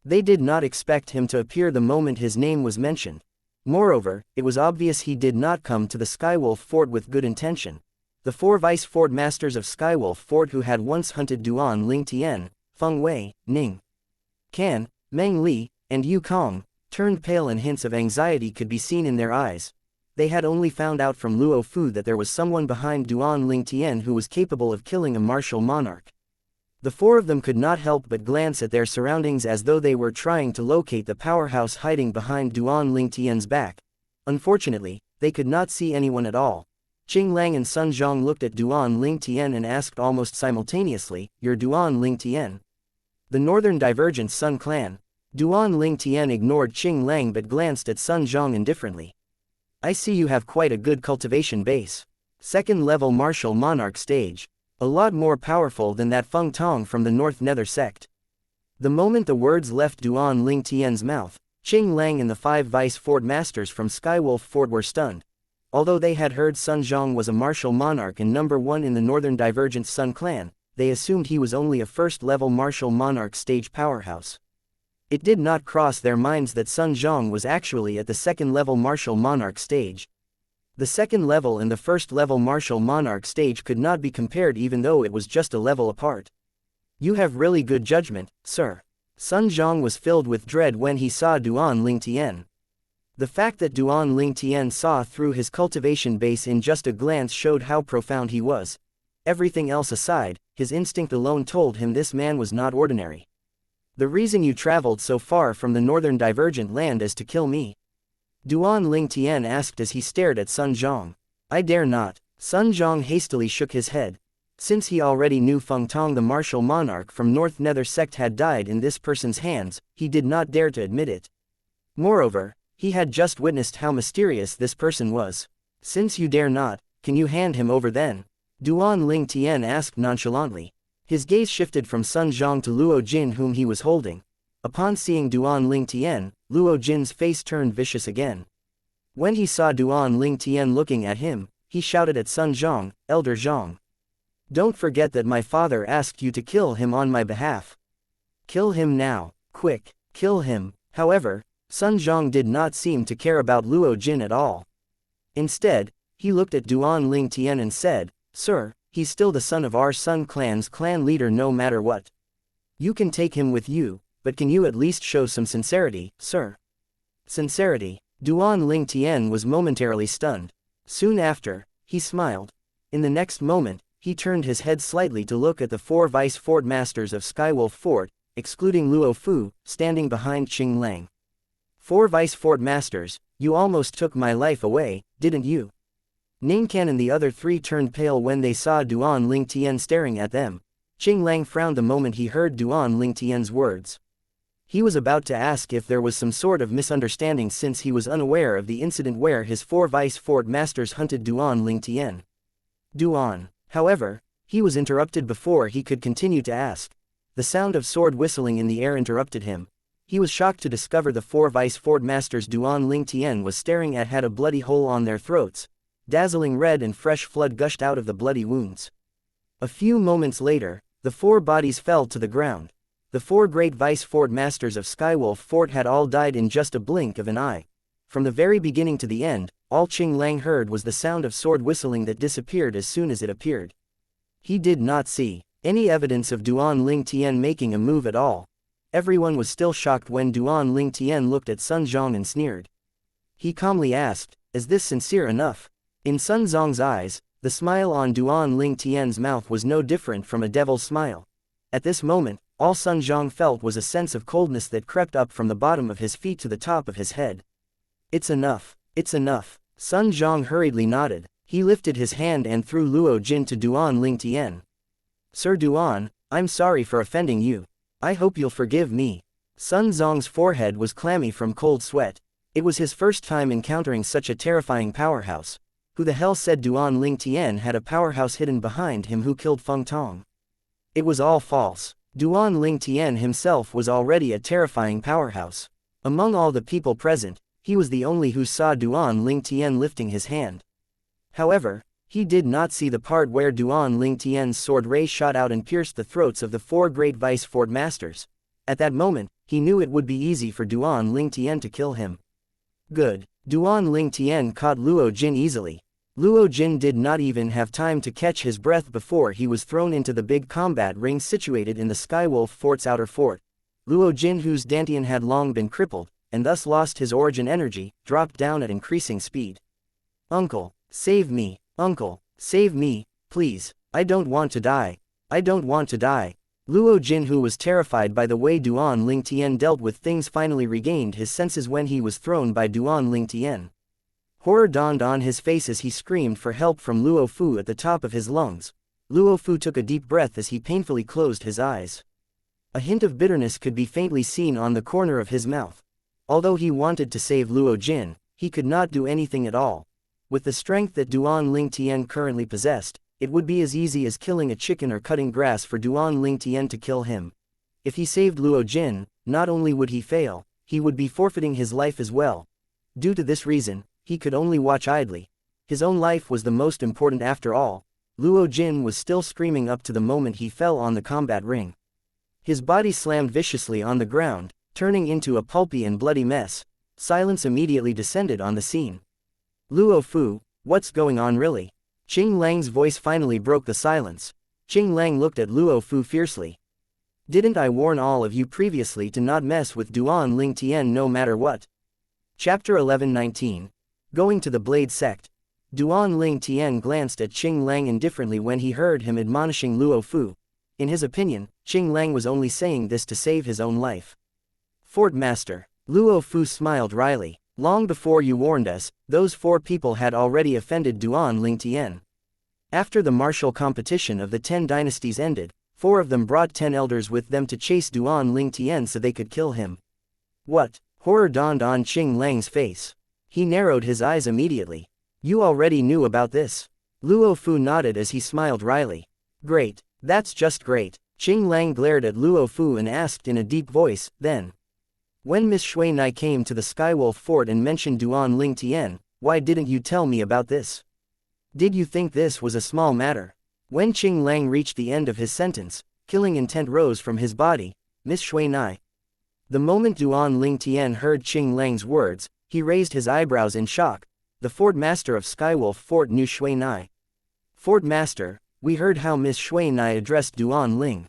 They did not expect him to appear the moment his name was mentioned. Moreover, it was obvious he did not come to the Skywolf Fort with good intention. The 4 Vice Fort Masters of Skywolf Fort who had once hunted Duan Lingtian, Feng Wei, Ning Kan, Meng Li, and Yu Kong, turned pale and hints of anxiety could be seen in their eyes. They had only found out from Luo Fu that there was someone behind Duan Lingtian who was capable of killing a martial monarch. The 4 of them could not help but glance at their surroundings as though they were trying to locate the powerhouse hiding behind Duan Lingtian's back. Unfortunately, they could not see anyone at all. Qing Lang and Sun Zhang looked at Duan Lingtian and asked almost simultaneously, "You're Duan Lingtian?" The Northern Divergent Sun Clan. Duan Lingtian ignored Qing Lang but glanced at Sun Zhang indifferently. I see you have quite a good cultivation base. 2nd level martial monarch stage. A lot more powerful than that Feng Tong from the North Nether sect. The moment the words left Duan Lingtian's mouth, Qing Lang and the 5 Vice Fort Masters from Skywolf Fort were stunned. Although they had heard Sun Zhang was a martial monarch and number 1 in the Northern Divergent Sun Clan, they assumed he was only a 1st level martial monarch stage powerhouse. It did not cross their minds that Sun Zhang was actually at the 2nd level martial monarch stage. The 2nd level and the 1st level martial monarch stage could not be compared even though it was just a level apart. You have really good judgment, sir. Sun Zhang was filled with dread when he saw Duan Lingtian. The fact that Duan Lingtian saw through his cultivation base in just a glance showed how profound he was. Everything else aside, his instinct alone told him this man was not ordinary. The reason you traveled so far from the Northern Divergent land is to kill me? Duan Lingtian asked as he stared at Sun Zhang. I dare not. Sun Zhang hastily shook his head. Since he already knew Feng Tong the martial monarch from North Nether sect had died in this person's hands, he did not dare to admit it. Moreover, he had just witnessed how mysterious this person was. Since you dare not, can you hand him over then? Duan Lingtian asked nonchalantly. His gaze shifted from Sun Zhang to Luo Jin whom he was holding. Upon seeing Duan Lingtian, Luo Jin's face turned vicious again. When he saw Duan Lingtian looking at him, he shouted at Sun Zhang, Elder Zhang. Don't forget that my father asked you to kill him on my behalf. Kill him now, quick, kill him. However, Sun Zhang did not seem to care about Luo Jin at all. Instead, he looked at Duan Lingtian and said, Sir, he's still the son of our Sun Clan's clan leader no matter what. You can take him with you, but can you at least show some sincerity, sir? Sincerity. Duan Lingtian was momentarily stunned. Soon after, he smiled. In the next moment, he turned his head slightly to look at the 4 Vice Fort Masters of Skywolf Fort, excluding Luo Fu, standing behind Qing Lang. 4 Vice Fort Masters, you almost took my life away, didn't you? Ning Kan and the other 3 turned pale when they saw Duan Lingtian staring at them. Qing Lang frowned the moment he heard Duan Lingtian's words. He was about to ask if there was some sort of misunderstanding since he was unaware of the incident where his 4 vice fort masters hunted Duan Lingtian. Duan. However, he was interrupted before he could continue to ask. The sound of sword whistling in the air interrupted him. He was shocked to discover the 4 vice fort masters Duan Lingtian was staring at had a bloody hole on their throats. Dazzling red and fresh blood gushed out of the bloody wounds. A few moments later, the 4 bodies fell to the ground. The 4 great vice fort masters of Skywolf Fort had all died in just a blink of an eye. From the very beginning to the end, all Qing Lang heard was the sound of sword whistling that disappeared as soon as it appeared. He did not see any evidence of Duan Lingtian making a move at all. Everyone was still shocked when Duan Lingtian looked at Sun Zhong and sneered. He calmly asked, "Is this sincere enough?" In Sun Zhong's eyes, the smile on Duan Lingtian's mouth was no different from a devil's smile. At this moment, all Sun Zhong felt was a sense of coldness that crept up from the bottom of his feet to the top of his head. "It's enough. It's enough." Sun Zhong hurriedly nodded. He lifted his hand and threw Luo Jin to Duan Lingtian. "Sir Duan, I'm sorry for offending you. I hope you'll forgive me." Sun Zhong's forehead was clammy from cold sweat. It was his first time encountering such a terrifying powerhouse. Who the hell said Duan Lingtian had a powerhouse hidden behind him who killed Feng Tong? It was all false. Duan Lingtian himself was already a terrifying powerhouse. Among all the people present, he was the only who saw Duan Lingtian lifting his hand. However, he did not see the part where Duan Lingtian's sword ray shot out and pierced the throats of the 4 great vice fort masters. At that moment, he knew it would be easy for Duan Lingtian to kill him. Good. Duan Lingtian caught Luo Jin easily. Luo Jin did not even have time to catch his breath before he was thrown into the big combat ring situated in the Skywolf Fort's outer fort. Luo Jin, whose dantian had long been crippled, and thus lost his origin energy, dropped down at increasing speed. "Uncle, save me. Uncle, save me, please. I don't want to die. I don't want to die." Luo Jin, who was terrified by the way Duan Lingtian dealt with things, finally regained his senses when he was thrown by Duan Lingtian. Horror dawned on his face as he screamed for help from Luo Fu at the top of his lungs. Luo Fu took a deep breath as he painfully closed his eyes. A hint of bitterness could be faintly seen on the corner of his mouth. Although he wanted to save Luo Jin, he could not do anything at all. With the strength that Duan Lingtian currently possessed, it would be as easy as killing a chicken or cutting grass for Duan Lingtian to kill him. If he saved Luo Jin, not only would he fail, he would be forfeiting his life as well. Due to this reason, he could only watch idly. His own life was the most important after all. Luo Jin was still screaming up to the moment he fell on the combat ring. His body slammed viciously on the ground, turning into a pulpy and bloody mess. Silence immediately descended on the scene. "Luo Fu, what's going on really?" Qing Lang's voice finally broke the silence. Qing Lang looked at Luo Fu fiercely. "Didn't I warn all of you previously to not mess with Duan Lingtian no matter what?" Chapter 11:19. Going to the Blade Sect. Duan Lingtian glanced at Qing Lang indifferently when he heard him admonishing Luo Fu. In his opinion, Qing Lang was only saying this to save his own life. "Fort Master." Luo Fu smiled wryly. "Long before you warned us, those 4 people had already offended Duan Lingtian. After the martial competition of the 10 dynasties ended, 4 of them brought 10 elders with them to chase Duan Lingtian so they could kill him." "What?" Horror dawned on Qing Lang's face. He narrowed his eyes immediately. "You already knew about this?" Luo Fu nodded as he smiled wryly. "Great. That's just great." Qing Lang glared at Luo Fu and asked in a deep voice, "Then, when Miss Shui Nai came to the Skywolf Fort and mentioned Duan Lingtian, why didn't you tell me about this? Did you think this was a small matter?" When Qing Lang reached the end of his sentence, killing intent rose from his body. "Miss Shui Nai." The moment Duan Lingtian heard Qing Lang's words, he raised his eyebrows in shock. The Fort Master of Skywolf Fort knew Shui Nai. "Fort Master, we heard how Miss Shui Nai addressed Duan Ling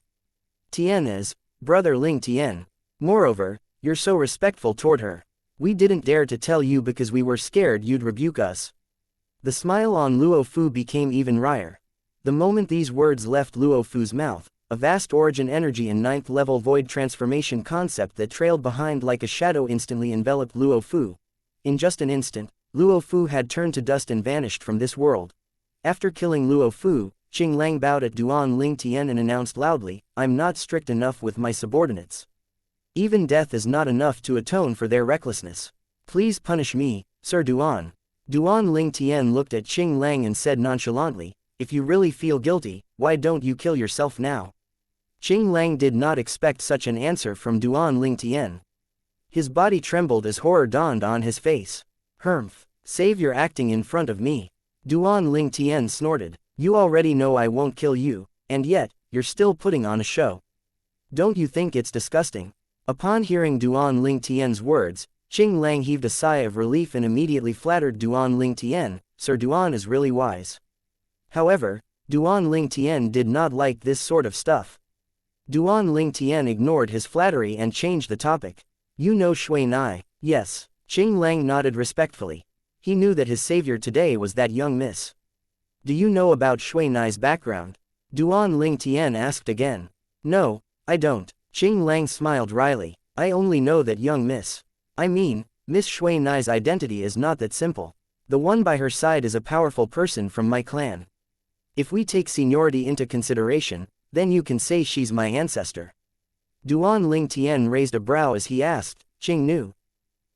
Tian as Brother Ling Tian. Moreover, you're so respectful toward her. We didn't dare to tell you because we were scared you'd rebuke us." The smile on Luo Fu became even wryer. The moment these words left Luo Fu's mouth, a vast origin energy and 9th level void transformation concept that trailed behind like a shadow instantly enveloped Luo Fu. In just an instant, Luo Fu had turned to dust and vanished from this world. After killing Luo Fu, Qing Lang bowed at Duan Ling Tian and announced loudly, "I'm not strict enough with my subordinates. Even death is not enough to atone for their recklessness. Please punish me, Sir Duan." Duan Ling Tian looked at Qing Lang and said nonchalantly, "If you really feel guilty, why don't you kill yourself now?" Qing Lang did not expect such an answer from Duan Ling Tian. His body trembled as horror dawned on his face. "Humph, save your acting in front of me." Duan Ling Tian snorted. "You already know I won't kill you, and yet, you're still putting on a show. Don't you think it's disgusting?" Upon hearing Duan Ling Tian's words, Qing Lang heaved a sigh of relief and immediately flattered Duan Ling Tian, "Sir Duan is really wise." However, Duan Ling Tian did not like this sort of stuff. Duan Ling Tian ignored his flattery and changed the topic. "You know Shui Nai?" "Yes." Qing Lang nodded respectfully. He knew that his savior today was that young miss. "Do you know about Shui Nai's background?" Duan Ling Tian asked again. "No, I don't." Qing Lang smiled wryly. "I only know that young miss. I mean, Miss Shui Nai's identity is not that simple. The one by her side is a powerful person from my clan. If we take seniority into consideration, then you can say she's my ancestor." Duan Ling Tian raised a brow as he asked, "Qing Nu?"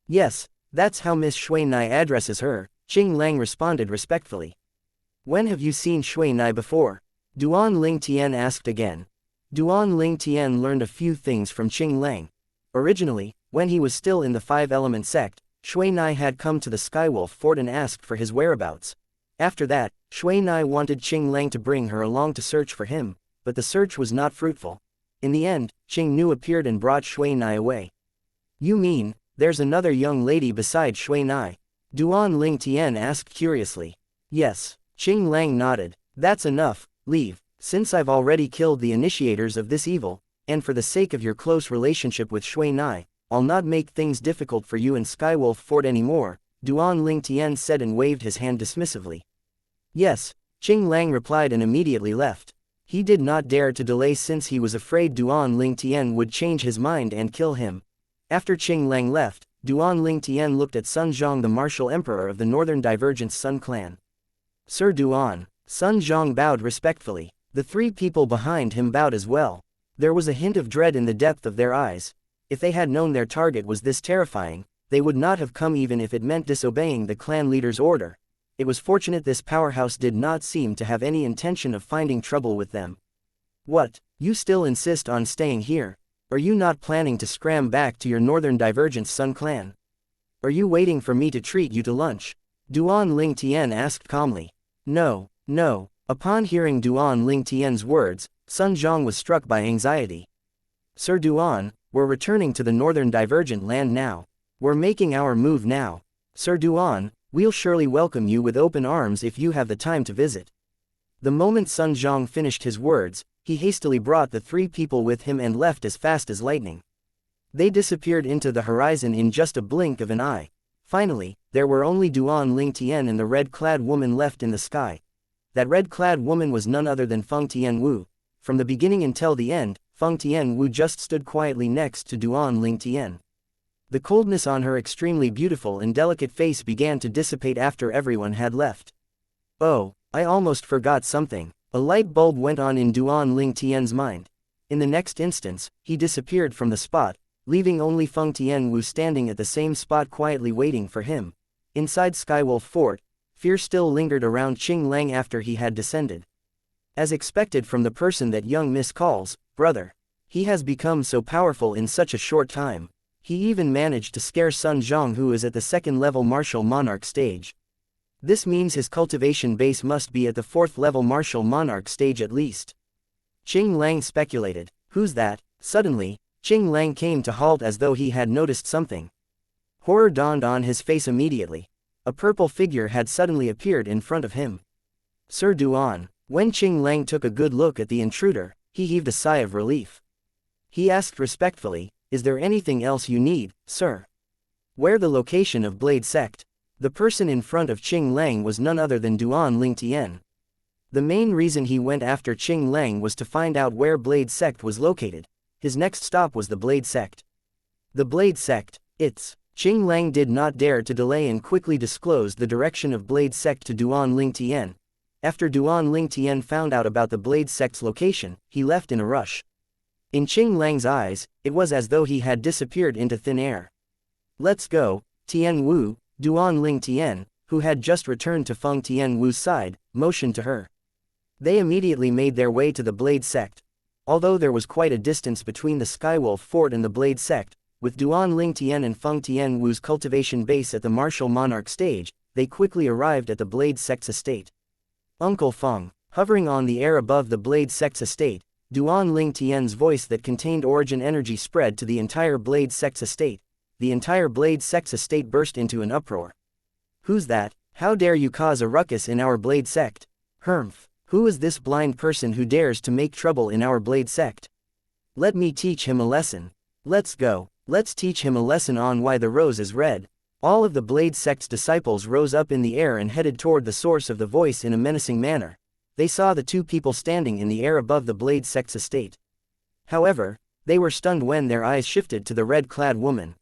"Yes, that's how Miss Shui Nai addresses her," Qing Lang responded respectfully. "When have you seen Shui Nai before?" Duan Ling Tian asked again. Duan Ling Tian learned a few things from Qing Lang. Originally, when he was still in the Five-Element sect, Shui Nai had come to the Skywolf Fort and asked for his whereabouts. After that, Shui Nai wanted Qing Lang to bring her along to search for him, but the search was not fruitful. In the end, Qing Nu appeared and brought Shui Nai away. "You mean, there's another young lady beside Shui Nai?" Duan Ling Tian asked curiously. "Yes." Qing Lang nodded. "That's enough, leave, since I've already killed the initiators of this evil, and for the sake of your close relationship with Shui Nai, I'll not make things difficult for you in Skywolf Fort anymore," Duan Ling Tian said and waved his hand dismissively. "Yes," Qing Lang replied and immediately left. He did not dare to delay since he was afraid Duan Ling Tian would change his mind and kill him. After Qing Lang left, Duan Ling Tian looked at Sun Zhong, the martial emperor of the Northern Divergence Sun clan. "Sir Duan." Sun Zhong bowed respectfully. The three people behind him bowed as well. There was a hint of dread in the depth of their eyes. If they had known their target was this terrifying, they would not have come even if it meant disobeying the clan leader's order. It was fortunate this powerhouse did not seem to have any intention of finding trouble with them. "What, you still insist on staying here? Are you not planning to scram back to your Northern Divergence Sun clan? Are you waiting for me to treat you to lunch?" Duan Ling Tian asked calmly. "No, no." Upon hearing Duan Ling Tian's words, Sun Zhong was struck by anxiety. "Sir Duan, we're returning to the Northern Divergent land now. We're making our move now. Sir Duan, we'll surely welcome you with open arms if you have the time to visit." The moment Sun Zhong finished his words, he hastily brought the three people with him and left as fast as lightning. They disappeared into the horizon in just a blink of an eye. Finally, there were only Duan Ling Tian and the red-clad woman left in the sky. That red-clad woman was none other than Feng Tianwu. From the beginning until the end, Feng Tianwu just stood quietly next to Duan Ling Tian. The coldness on her extremely beautiful and delicate face began to dissipate after everyone had left. "Oh, I almost forgot something." A light bulb went on in Duan Ling Tian's mind. In the next instance, he disappeared from the spot, leaving only Feng Tianwu standing at the same spot quietly waiting for him. Inside Skywolf Fort, fear still lingered around Qing Lang after he had descended. As expected from the person that young miss calls brother. He has become so powerful in such a short time. He even managed to scare Sun Zhong, who is at the second-level martial monarch stage. This means his cultivation base must be at the fourth-level martial monarch stage at least. Qing Lang speculated. "Who's that?" Suddenly, Qing Lang came to halt as though he had noticed something. Horror dawned on his face immediately. A purple figure had suddenly appeared in front of him. "Sir Duan." When Qing Lang took a good look at the intruder, he heaved a sigh of relief. He asked respectfully, "Is there anything else you need, sir?" "Where the location of Blade Sect?" The person in front of Qing Lang was none other than Duan Ling Tian. The main reason he went after Qing Lang was to find out where Blade Sect was located. His next stop was the Blade Sect. The Blade Sect, it's... Qing Lang did not dare to delay and quickly disclosed the direction of Blade Sect to Duan Ling Tian. After Duan Lingtian found out about the Blade sect's location, he left in a rush. In Qing Lang's eyes, it was as though he had disappeared into thin air. "Let's go," Tian Wu, Duan Lingtian, who had just returned to Feng Tian Wu's side, motioned to her. They immediately made their way to the Blade sect. Although there was quite a distance between the Skywolf Fort and the Blade sect, with Duan Lingtian and Feng Tian Wu's cultivation base at the martial monarch stage, they quickly arrived at the Blade sect's estate. "Uncle Feng," hovering on the air above the Blade sect's estate, Duan Lingtian's voice that contained origin energy spread to the entire Blade sect's estate. The entire Blade sect's estate burst into an uproar. "Who's that? How dare you cause a ruckus in our Blade sect? Humph! Who is this blind person who dares to make trouble in our Blade sect? Let me teach him a lesson. Let's go. Let's teach him a lesson on why the rose is red." All of the Blade sect's disciples rose up in the air and headed toward the source of the voice in a menacing manner. They saw the two people standing in the air above the Blade sect's estate. However, they were stunned when their eyes shifted to the red-clad woman.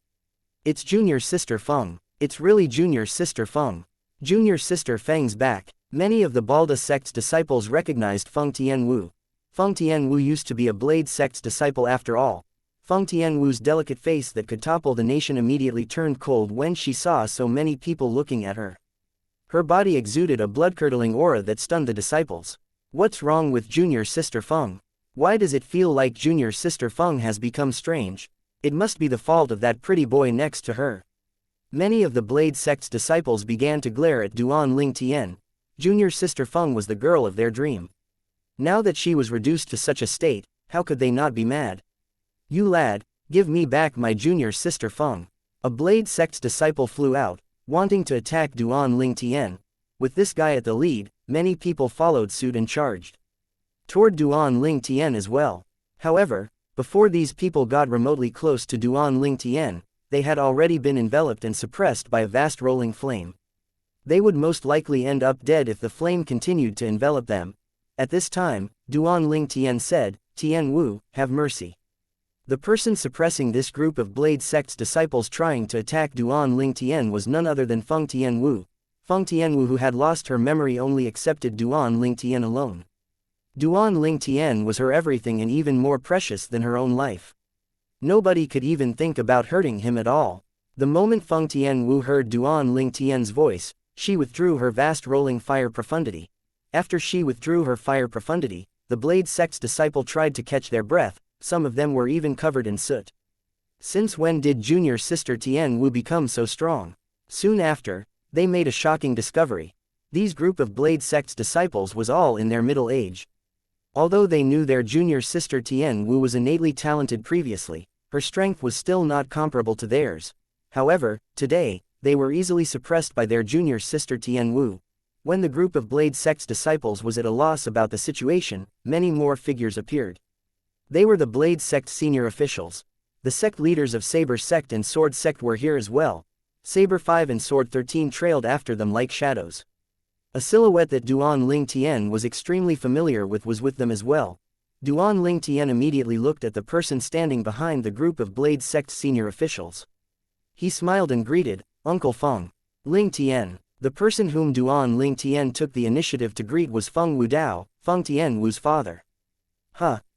"It's Junior Sister Feng. It's really Junior Sister Feng. Junior Sister Feng's back." Many of the Balda sect's disciples recognized Feng Tian Wu. Feng Tian Wu used to be a Blade sect's disciple after all. Feng Tian Wu's delicate face that could topple the nation immediately turned cold when she saw so many people looking at her. Her body exuded a blood-curdling aura that stunned the disciples. "What's wrong with Junior Sister Feng? Why does it feel like Junior Sister Feng has become strange? It must be the fault of that pretty boy next to her." Many of the Blade sect's disciples began to glare at Duan Lingtian. Junior Sister Feng was the girl of their dream. Now that she was reduced to such a state, how could they not be mad? "You lad, give me back my Junior Sister Feng." A Blade sect's disciple flew out, wanting to attack Duan Lingtian. With this guy at the lead, many people followed suit and charged toward Duan Lingtian as well. However, before these people got remotely close to Duan Lingtian, they had already been enveloped and suppressed by a vast rolling flame. They would most likely end up dead if the flame continued to envelop them. At this time, Duan Lingtian said, "Tian Wu, have mercy." The person suppressing this group of Blade sect's disciples trying to attack Duan Lingtian was none other than Feng Tian Wu. Feng Tian Wu, who had lost her memory, only accepted Duan Lingtian alone. Duan Lingtian was her everything and even more precious than her own life. Nobody could even think about hurting him at all. The moment Feng Tian Wu heard Duan Lingtian's voice, she withdrew her vast rolling fire profundity. After she withdrew her fire profundity, the Blade sect's disciple tried to catch their breath. Some of them were even covered in soot. Since when did Junior Sister Tian Wu become so strong? Soon after, they made a shocking discovery. These group of Blade sect's disciples was all in their middle age. Although they knew their Junior Sister Tian Wu was innately talented previously, her strength was still not comparable to theirs. However, today, they were easily suppressed by their Junior Sister Tian Wu. When the group of Blade sect's disciples was at a loss about the situation, many more figures appeared. They were the Blade sect senior officials. The sect leaders of Saber sect and Sword sect were here as well. Saber 5 and Sword 13 trailed after them like shadows. A silhouette that Duan Lingtian was extremely familiar with was with them as well. Duan Lingtian immediately looked at the person standing behind the group of Blade sect senior officials. He smiled and greeted, "Uncle Feng." Lingtian. The person whom Duan Lingtian took the initiative to greet was Feng Wudao, Feng Tian Wu's father.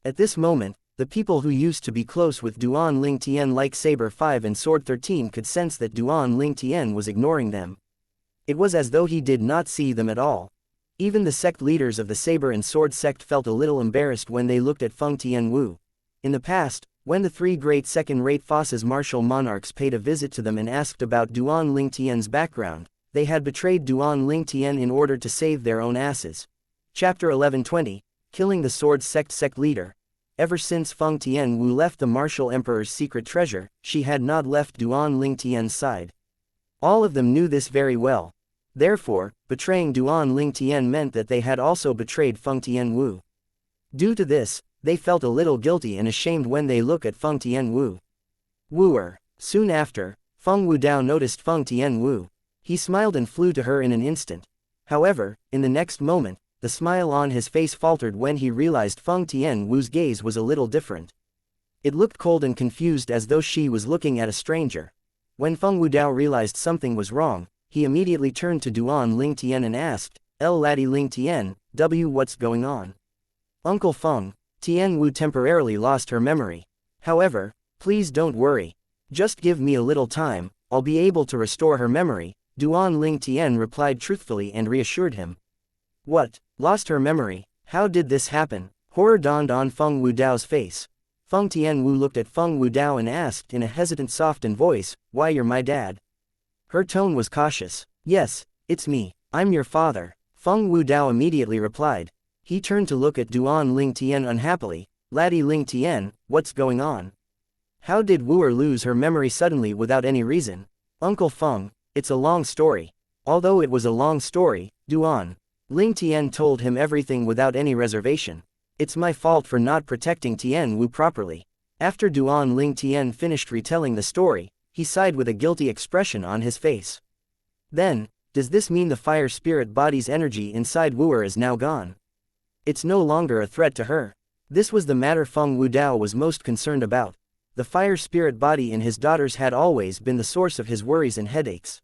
At this moment, the people who used to be close with Duan Lingtian like Saber 5 and Sword 13 could sense that Duan Lingtian was ignoring them. It was as though he did not see them at all. Even the sect leaders of the Saber and Sword sect felt a little embarrassed when they looked at Feng Tian Wu. In the past, when the three great second-rate Foss's martial monarchs paid a visit to them and asked about Duan Lingtian's background, they had betrayed Duan Lingtian in order to save their own asses. Chapter 1120, Killing the Sword sect leader. Ever since Feng Tian Wu left the martial emperor's secret treasure, she had not left Duan Lingtian's side. All of them knew this very well. Therefore, betraying Duan Lingtian meant that they had also betrayed Feng Tian Wu. Due to this, they felt a little guilty and ashamed when they look at Feng Tian Wu. Wooer. Soon after, Feng Wudao noticed Feng Tian Wu. He smiled and flew to her in an instant. However, in the next moment, the smile on his face faltered when he realized Feng Tian Wu's gaze was a little different. It looked cold and confused as though she was looking at a stranger. When Feng Wudao realized something was wrong, he immediately turned to Duan Lingtian and asked, L laddie Ling Tian, W what's going on? Uncle Feng, Tian Wu temporarily lost her memory. However, please don't worry. Just give me a little time, I'll be able to restore her memory, Duan Ling Tian replied truthfully and reassured him. What? Lost her memory? How did this happen? Horror dawned on Feng Wudao's face. Feng Tianwu looked at Feng Wudao and asked in a hesitant softened voice, why you're my dad? Her tone was cautious. Yes, it's me, I'm your father, Feng Wudao immediately replied. He turned to look at Duan Ling Tian unhappily. Laddie Ling Tian, what's going on? How did Wu'er lose her memory suddenly without any reason? Uncle Feng, it's a long story. Although it was a long story, Duan Ling Tian told him everything without any reservation. It's my fault for not protecting Tian Wu properly. After Duan Ling Tian finished retelling the story, he sighed with a guilty expression on his face. Then, does this mean the fire spirit body's energy inside Wu'er is now gone? It's no longer a threat to her. This was the matter Feng Wudao was most concerned about. The fire spirit body in his daughters had always been the source of his worries and headaches.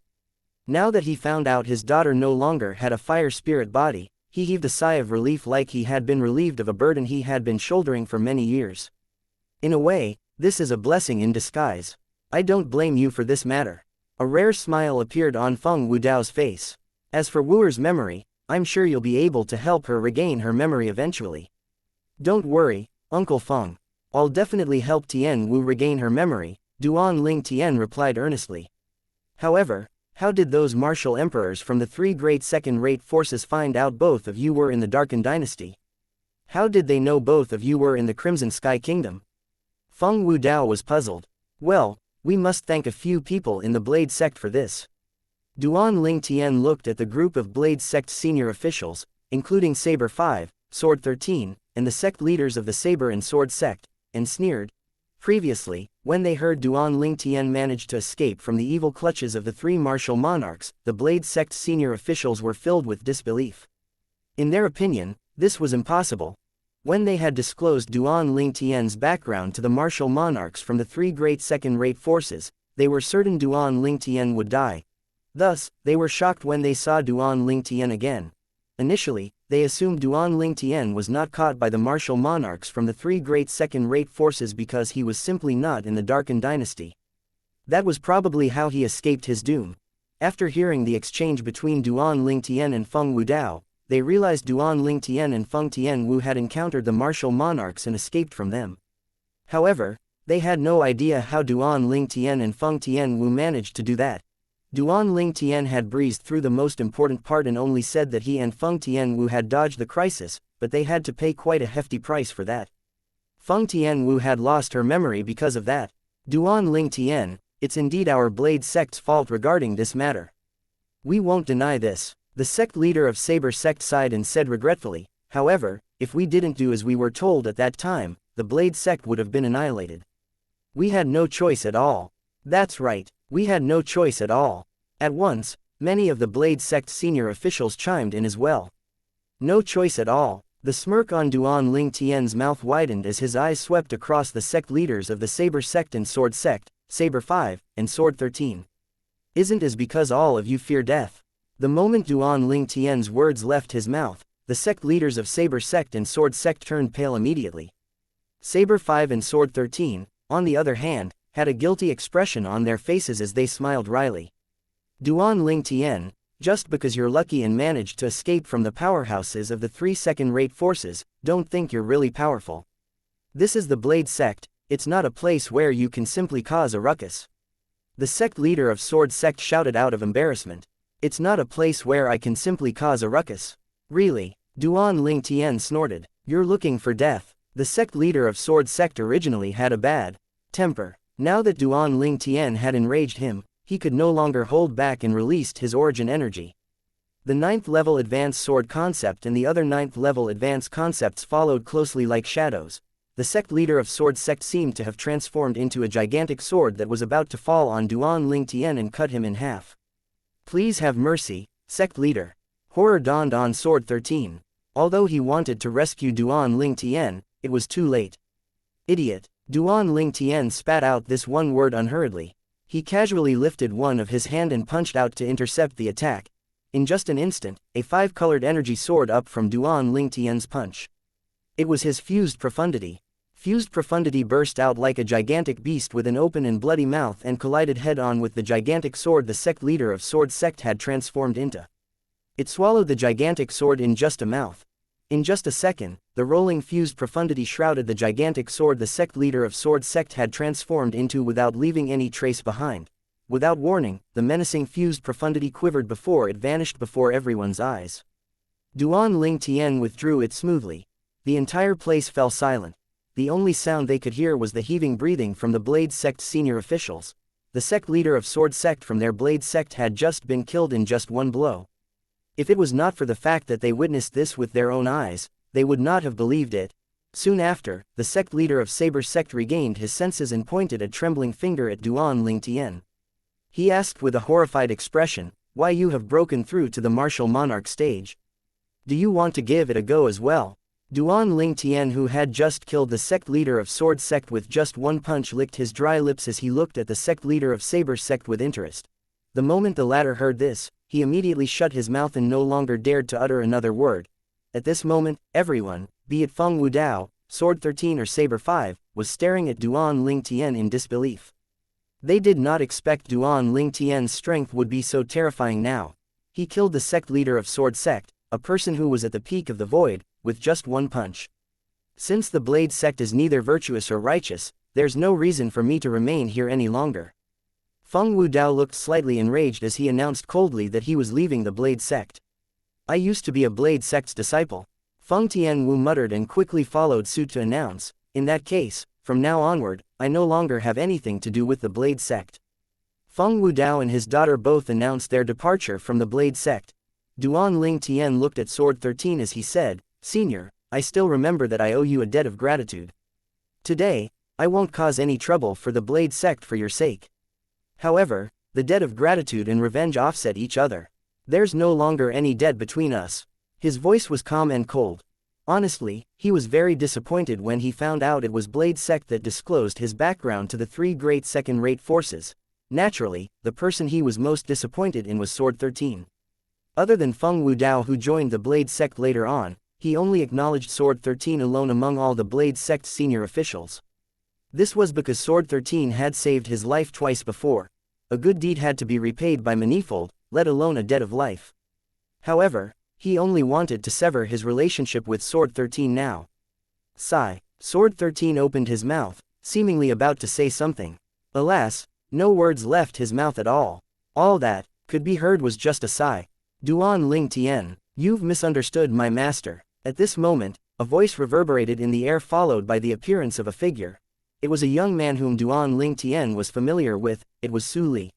Now that he found out his daughter no longer had a fire spirit body, he heaved a sigh of relief like he had been relieved of a burden he had been shouldering for many years. In a way, this is a blessing in disguise. I don't blame you for this matter. A rare smile appeared on Feng Wudao's face. As for Wu'er's memory, I'm sure you'll be able to help her regain her memory eventually. Don't worry, Uncle Feng. I'll definitely help Tian Wu regain her memory, Duan Ling Tian replied earnestly. However, how did those martial emperors from the three great second-rate forces find out both of you were in the Darkened Dynasty? How did they know both of you were in the Crimson Sky Kingdom? Feng Wudao was puzzled. Well, we must thank a few people in the Blade sect for this. Duan Ling Tian looked at the group of Blade sect senior officials, including Saber 5, Sword 13, and the sect leaders of the Saber and Sword sect, and sneered. Previously, when they heard Duan Ling Tian managed to escape from the evil clutches of the three martial monarchs, the Blade sect senior officials were filled with disbelief. In their opinion, this was impossible. When they had disclosed Duan Ling Tian's background to the martial monarchs from the three great second-rate forces, they were certain Duan Ling Tian would die. Thus, they were shocked when they saw Duan Ling Tian again. Initially, they assumed Duan Ling Tian was not caught by the martial monarchs from the three great second-rate forces because he was simply not in the Darkened Dynasty. That was probably how he escaped his doom. After hearing the exchange between Duan Ling Tian and Feng Wudao, they realized Duan Ling Tian and Feng Tian Wu had encountered the martial monarchs and escaped from them. However, they had no idea how Duan Ling Tian and Feng Tian Wu managed to do that. Duan Ling Tian had breezed through the most important part and only said that he and Feng Tian Wu had dodged the crisis, but they had to pay quite a hefty price for that. Feng Tian Wu had lost her memory because of that. Duan Ling Tian, it's indeed our Blade sect's fault regarding this matter. We won't deny this. The sect leader of Saber sect sighed and said regretfully, however, if we didn't do as we were told at that time, the Blade sect would have been annihilated. We had no choice at all. That's right, we had no choice at all. At once, many of the Blade sect senior officials chimed in as well. No choice at all. The smirk on Duan Ling Tian's mouth widened as his eyes swept across the sect leaders of the Saber sect and Sword sect, Saber 5, and Sword 13. Isn't it because all of you fear death? The moment Duan Ling Tian's words left his mouth, the sect leaders of Saber sect and Sword sect turned pale immediately. Saber 5 and Sword 13, on the other hand, had a guilty expression on their faces as they smiled wryly. Duan Ling Tian, just because you're lucky and managed to escape from the powerhouses of the three second-rate forces, don't think you're really powerful. This is the Blade sect, it's not a place where you can simply cause a ruckus. The sect leader of Sword sect shouted out of embarrassment. It's not a place where I can simply cause a ruckus. Really? Duan Ling Tian snorted. You're looking for death. The sect leader of Sword sect originally had a bad temper. Now that Duan Ling Tian had enraged him, he could no longer hold back and released his origin energy. The 9th level advanced sword concept and the other 9th level advanced concepts followed closely like shadows. The sect leader of Sword sect seemed to have transformed into a gigantic sword that was about to fall on Duan Ling Tian and cut him in half. Please have mercy, sect leader. Horror dawned on Sword 13. Although he wanted to rescue Duan Ling Tian, it was too late. Idiot. Duan Ling Tian spat out this one word unhurriedly. He casually lifted one of his hand and punched out to intercept the attack. In just an instant, a 5-colored energy soared up from Duan Ling Tian's punch. It was his fused profundity. Fused profundity burst out like a gigantic beast with an open and bloody mouth and collided head-on with the gigantic sword the sect leader of Sword Sect had transformed into. It swallowed the gigantic sword in just a mouth. In just a second, the rolling fused profundity shrouded the gigantic sword the sect leader of Sword Sect had transformed into without leaving any trace behind. Without warning, the menacing fused profundity quivered before it vanished before everyone's eyes. Duan Ling Tian withdrew it smoothly. The entire place fell silent. The only sound they could hear was the heaving breathing from the Blade Sect senior officials. The sect leader of Sword Sect from their Blade Sect had just been killed in just one blow. If it was not for the fact that they witnessed this with their own eyes, they would not have believed it. Soon after, the sect leader of Saber Sect regained his senses and pointed a trembling finger at Duan Ling Tian. He asked with a horrified expression, "Why you have broken through to the martial monarch stage? Do you want to give it a go as well?" Duan Ling Tian, who had just killed the sect leader of Sword Sect with just one punch, licked his dry lips as he looked at the sect leader of Saber Sect with interest. The moment the latter heard this, he immediately shut his mouth and no longer dared to utter another word. At this moment, everyone, be it Feng Wudao, Sword 13 or Saber 5, was staring at Duan Ling Tian in disbelief. They did not expect Duan Ling Tian's strength would be so terrifying now. He killed the sect leader of Sword Sect, a person who was at the peak of the void, with just one punch. Since the Blade Sect is neither virtuous or righteous, there's no reason for me to remain here any longer. Feng Wudao looked slightly enraged as he announced coldly that he was leaving the Blade Sect. I used to be a Blade Sect's disciple. Feng Tianwu muttered and quickly followed suit to announce, in that case, from now onward, I no longer have anything to do with the Blade Sect. Feng Wudao and his daughter both announced their departure from the Blade Sect. Duan Ling Tian looked at Sword 13 as he said, Senior, I still remember that I owe you a debt of gratitude. Today, I won't cause any trouble for the Blade Sect for your sake. However, the debt of gratitude and revenge offset each other. There's no longer any debt between us. His voice was calm and cold. Honestly, he was very disappointed when he found out it was Blade Sect that disclosed his background to the three great second-rate forces. Naturally, the person he was most disappointed in was Sword 13. Other than Feng Wudao, who joined the Blade Sect later on, he only acknowledged Sword 13 alone among all the Blade Sect's senior officials. This was because Sword 13 had saved his life twice before. A good deed had to be repaid by manifold, let alone a debt of life. However, he only wanted to sever his relationship with Sword 13 now. Sigh. Sword 13 opened his mouth, seemingly about to say something. Alas, no words left his mouth at all. All that could be heard was just a sigh. Duan Ling Tian, you've misunderstood my master. At this moment, a voice reverberated in the air, followed by the appearance of a figure. It was a young man whom Duan Ling Tian was familiar with. It was Su Li.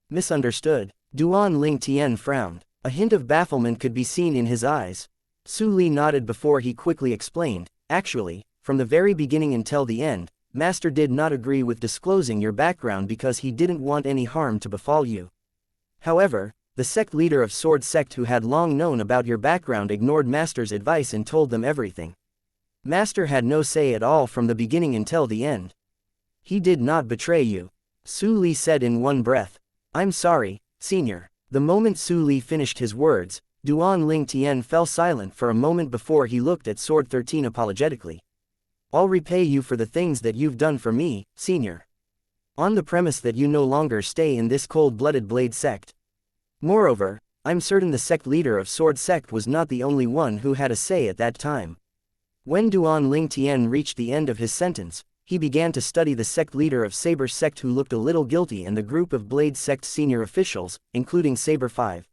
Misunderstood. Duan Ling Tian frowned. A hint of bafflement could be seen in his eyes. Su Li nodded before he quickly explained, actually, from the very beginning until the end, Master did not agree with disclosing your background because he didn't want any harm to befall you. However, the sect leader of Sword Sect, who had long known about your background, ignored Master's advice and told them everything. Master had no say at all from the beginning until the end. He did not betray you. Su Li said in one breath. I'm sorry, Senior. The moment Su Li finished his words, Duan Ling Tian fell silent for a moment before he looked at Sword 13 apologetically. I'll repay you for the things that you've done for me, Senior. On the premise that you no longer stay in this cold-blooded Blade Sect. Moreover, I'm certain the sect leader of Sword Sect was not the only one who had a say at that time. When Duan Ling Tian reached the end of his sentence, he began to study the sect leader of Saber Sect, who looked a little guilty, and the group of Blade Sect senior officials, including Saber 5.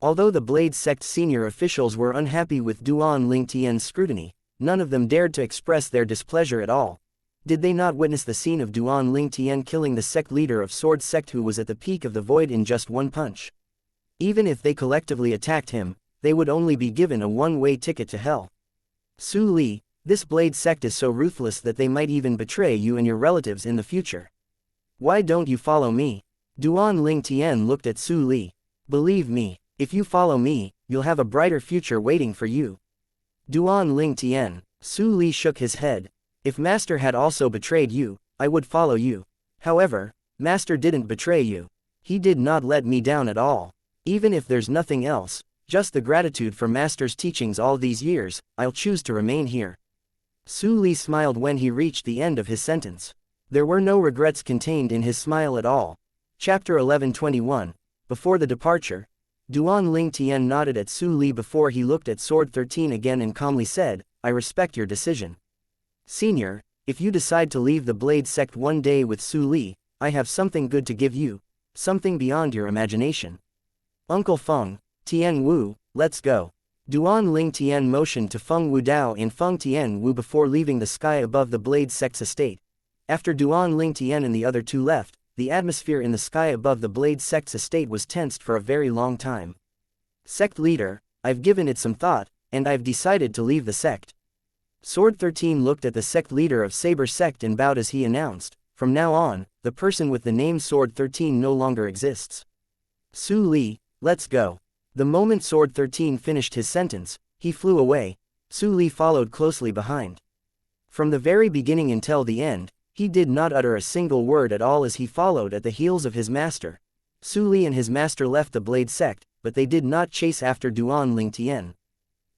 Although the Blade Sect senior officials were unhappy with Duan Ling Tian's scrutiny, none of them dared to express their displeasure at all. Did they not witness the scene of Duan Ling Tian killing the sect leader of Sword Sect, who was at the peak of the void, in just one punch? Even if they collectively attacked him, they would only be given a one-way ticket to hell. Su Li, this Blade Sect is so ruthless that they might even betray you and your relatives in the future. Why don't you follow me? Duan Ling Tian looked at Su Li. Believe me, if you follow me, you'll have a brighter future waiting for you. Duan Ling Tian. Su Li shook his head. If Master had also betrayed you, I would follow you. However, Master didn't betray you. He did not let me down at all. Even if there's nothing else, just the gratitude for Master's teachings all these years, I'll choose to remain here. Su Li smiled when he reached the end of his sentence. There were no regrets contained in his smile at all. Chapter 1121. Before the departure, Duan Ling Tian nodded at Su Li before he looked at Sword 13 again and calmly said, I respect your decision. Senior, if you decide to leave the Blade Sect one day with Su Li, I have something good to give you, something beyond your imagination. Uncle Feng, Tian Wu, let's go. Duan Ling Tian motioned to Feng Wudao and Feng Tian Wu before leaving the sky above the Blade Sect's estate. After Duan Ling Tian and the other two left, the atmosphere in the sky above the Blade Sect's estate was tensed for a very long time. Sect leader, I've given it some thought, and I've decided to leave the sect. Sword 13 looked at the sect leader of Saber Sect and bowed as he announced, from now on, the person with the name Sword 13 no longer exists. Su Li, let's go. The moment Sword 13 finished his sentence, he flew away. Su Li followed closely behind. From the very beginning until the end, he did not utter a single word at all as he followed at the heels of his master. Su Li and his master left the Blade Sect, but they did not chase after Duan Ling Tian.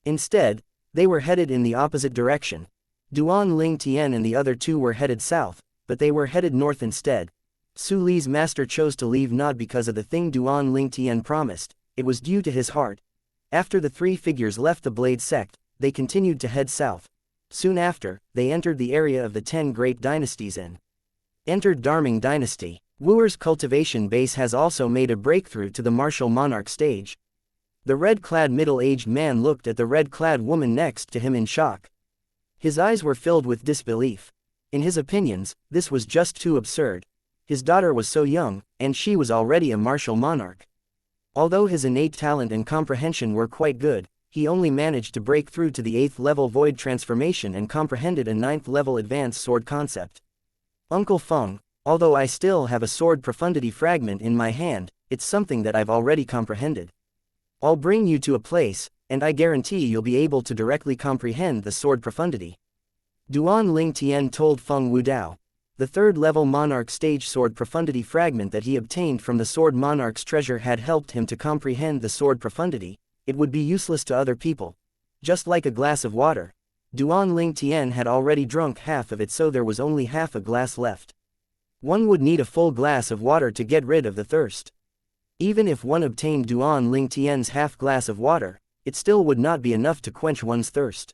Instead, they were headed in the opposite direction. Duan Ling Tian and the other two were headed south, but they were headed north instead. Su Li's master chose to leave not because of the thing Duan Ling Tian promised, it was due to his heart. After the three figures left the Blade Sect, they continued to head south. Soon after, they entered the area of the 10 great dynasties and entered Darming Dynasty. Wuer's cultivation base has also made a breakthrough to the martial monarch stage. The red-clad middle-aged man looked at the red-clad woman next to him in shock. His eyes were filled with disbelief. In his opinions, this was just too absurd. His daughter was so young, and she was already a martial monarch. Although his innate talent and comprehension were quite good, he only managed to break through to the 8th level void transformation and comprehended a 9th level advanced sword concept. Uncle Feng, although I still have a sword profundity fragment in my hand, it's something that I've already comprehended. I'll bring you to a place, and I guarantee you'll be able to directly comprehend the sword profundity. Duan Ling Tian told Feng Wudao. The 3rd level Monarch stage sword profundity fragment that he obtained from the Sword Monarch's treasure had helped him to comprehend the sword profundity. It would be useless to other people. Just like a glass of water. Duan Ling Tian had already drunk half of it, so there was only half a glass left. One would need a full glass of water to get rid of the thirst. Even if one obtained Duan Ling Tian's half glass of water, it still would not be enough to quench one's thirst.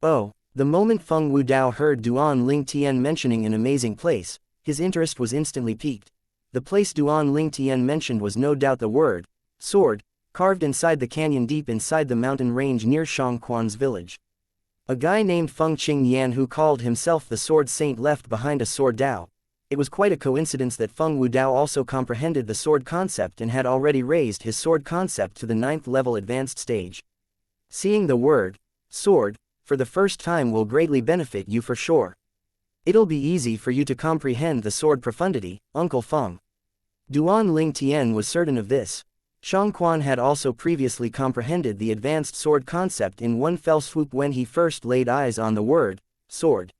Oh, the moment Feng Wudao heard Duan Ling Tian mentioning an amazing place, his interest was instantly piqued. The place Duan Ling Tian mentioned was no doubt the word, sword, carved inside the canyon deep inside the mountain range near Xianxia's village. A guy named Feng Qingyan who called himself the Sword Saint left behind a sword Dao. It was quite a coincidence that Feng Wudao also comprehended the sword concept and had already raised his sword concept to the 9th level advanced stage. Seeing the word, sword, for the first time will greatly benefit you for sure. It'll be easy for you to comprehend the sword profundity, Uncle Feng. Duan Ling Tian was certain of this. Xianxia had also previously comprehended the advanced sword concept in one fell swoop when he first laid eyes on the word, sword.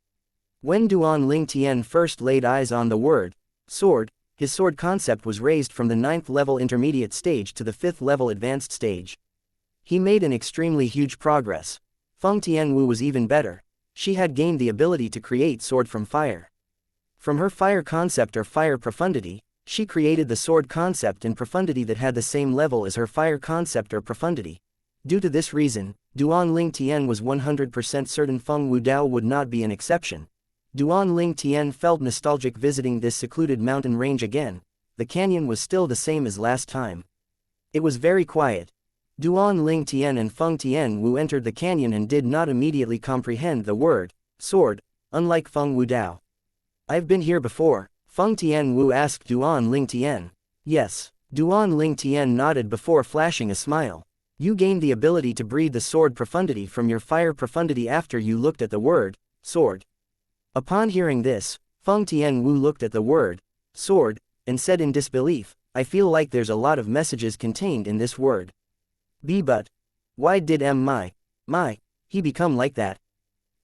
When Duan Ling Tian first laid eyes on the word, sword, his sword concept was raised from the 9th level intermediate stage to the 5th level advanced stage. He made an extremely huge progress. Feng Tianwu was even better. She had gained the ability to create sword from fire. From her fire concept or fire profundity, she created the sword concept and profundity that had the same level as her fire concept or profundity. Due to this reason, Duan Ling Tian was 100% certain Feng Wudao would not be an exception. Duan Ling Tian felt nostalgic visiting this secluded mountain range again. The canyon was still the same as last time. It was very quiet. Duan Ling Tian and Feng Tianwu entered the canyon and did not immediately comprehend the word, sword, unlike Feng Wudao. I've been here before, Feng Tianwu asked Duan Ling Tian. Yes, Duan Ling Tian nodded before flashing a smile. You gained the ability to breathe the sword profundity from your fire profundity after you looked at the word, sword. Upon hearing this, Feng Tianwu looked at the word, sword, and said in disbelief, I feel like there's a lot of messages contained in this word. But why did he become like that?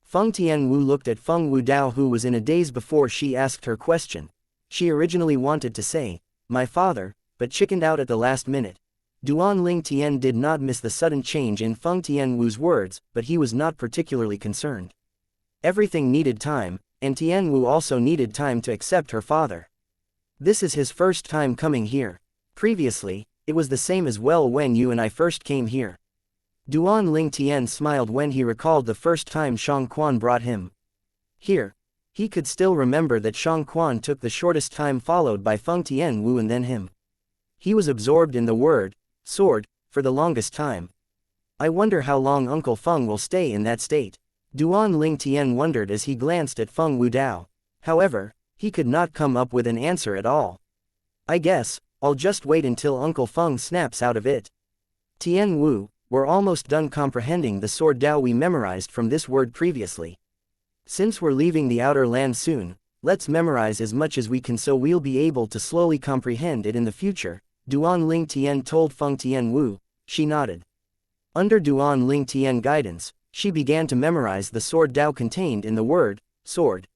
Feng Tianwu looked at Feng Wudao who was in a daze before she asked her question. She originally wanted to say, my father, but chickened out at the last minute. Duan Ling Tian did not miss the sudden change in Feng Tianwu's words, but he was not particularly concerned. Everything needed time, and Tianwu also needed time to accept her father. This is his first time coming here. Previously, it was the same as well when you and I first came here. Duan Ling Tian smiled when he recalled the first time Shang Quan brought him here. He could still remember that Shang Quan took the shortest time, followed by Feng Tianwu and then him. He was absorbed in the word, sword, for the longest time. I wonder how long Uncle Feng will stay in that state. Duan Ling Tian wondered as he glanced at Feng Wudao. However, he could not come up with an answer at all. I guess, I'll just wait until Uncle Feng snaps out of it. Tian Wu, we're almost done comprehending the sword Dao we memorized from this word previously. Since we're leaving the outer land soon, let's memorize as much as we can so we'll be able to slowly comprehend it in the future, Duan Ling Tian told Feng Tianwu. She nodded. Under Duan Ling Tian guidance, she began to memorize the sword Dao contained in the word, sword.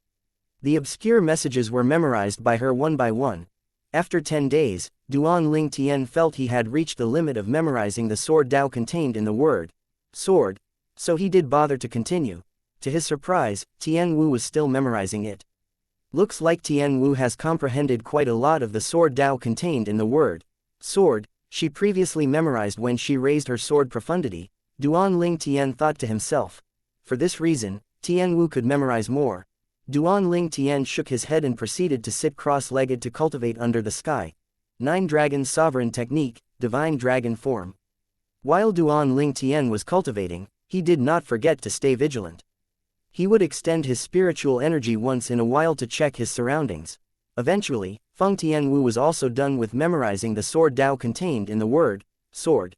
The obscure messages were memorized by her one by one. After 10 days, Duan Ling Tian felt he had reached the limit of memorizing the sword Dao contained in the word, sword, so he did bother to continue. To his surprise, Tianwu was still memorizing it. Looks like Tianwu has comprehended quite a lot of the sword Dao contained in the word, sword, she previously memorized when she raised her sword profundity, Duan Ling Tian thought to himself. For this reason, Tianwu could memorize more. Duan Ling Tian shook his head and proceeded to sit cross-legged to cultivate under the sky. 9 Dragons Sovereign Technique, Divine Dragon Form. While Duan Ling Tian was cultivating, he did not forget to stay vigilant. He would extend his spiritual energy once in a while to check his surroundings. Eventually, Feng Tianwu was also done with memorizing the sword Dao contained in the word, sword.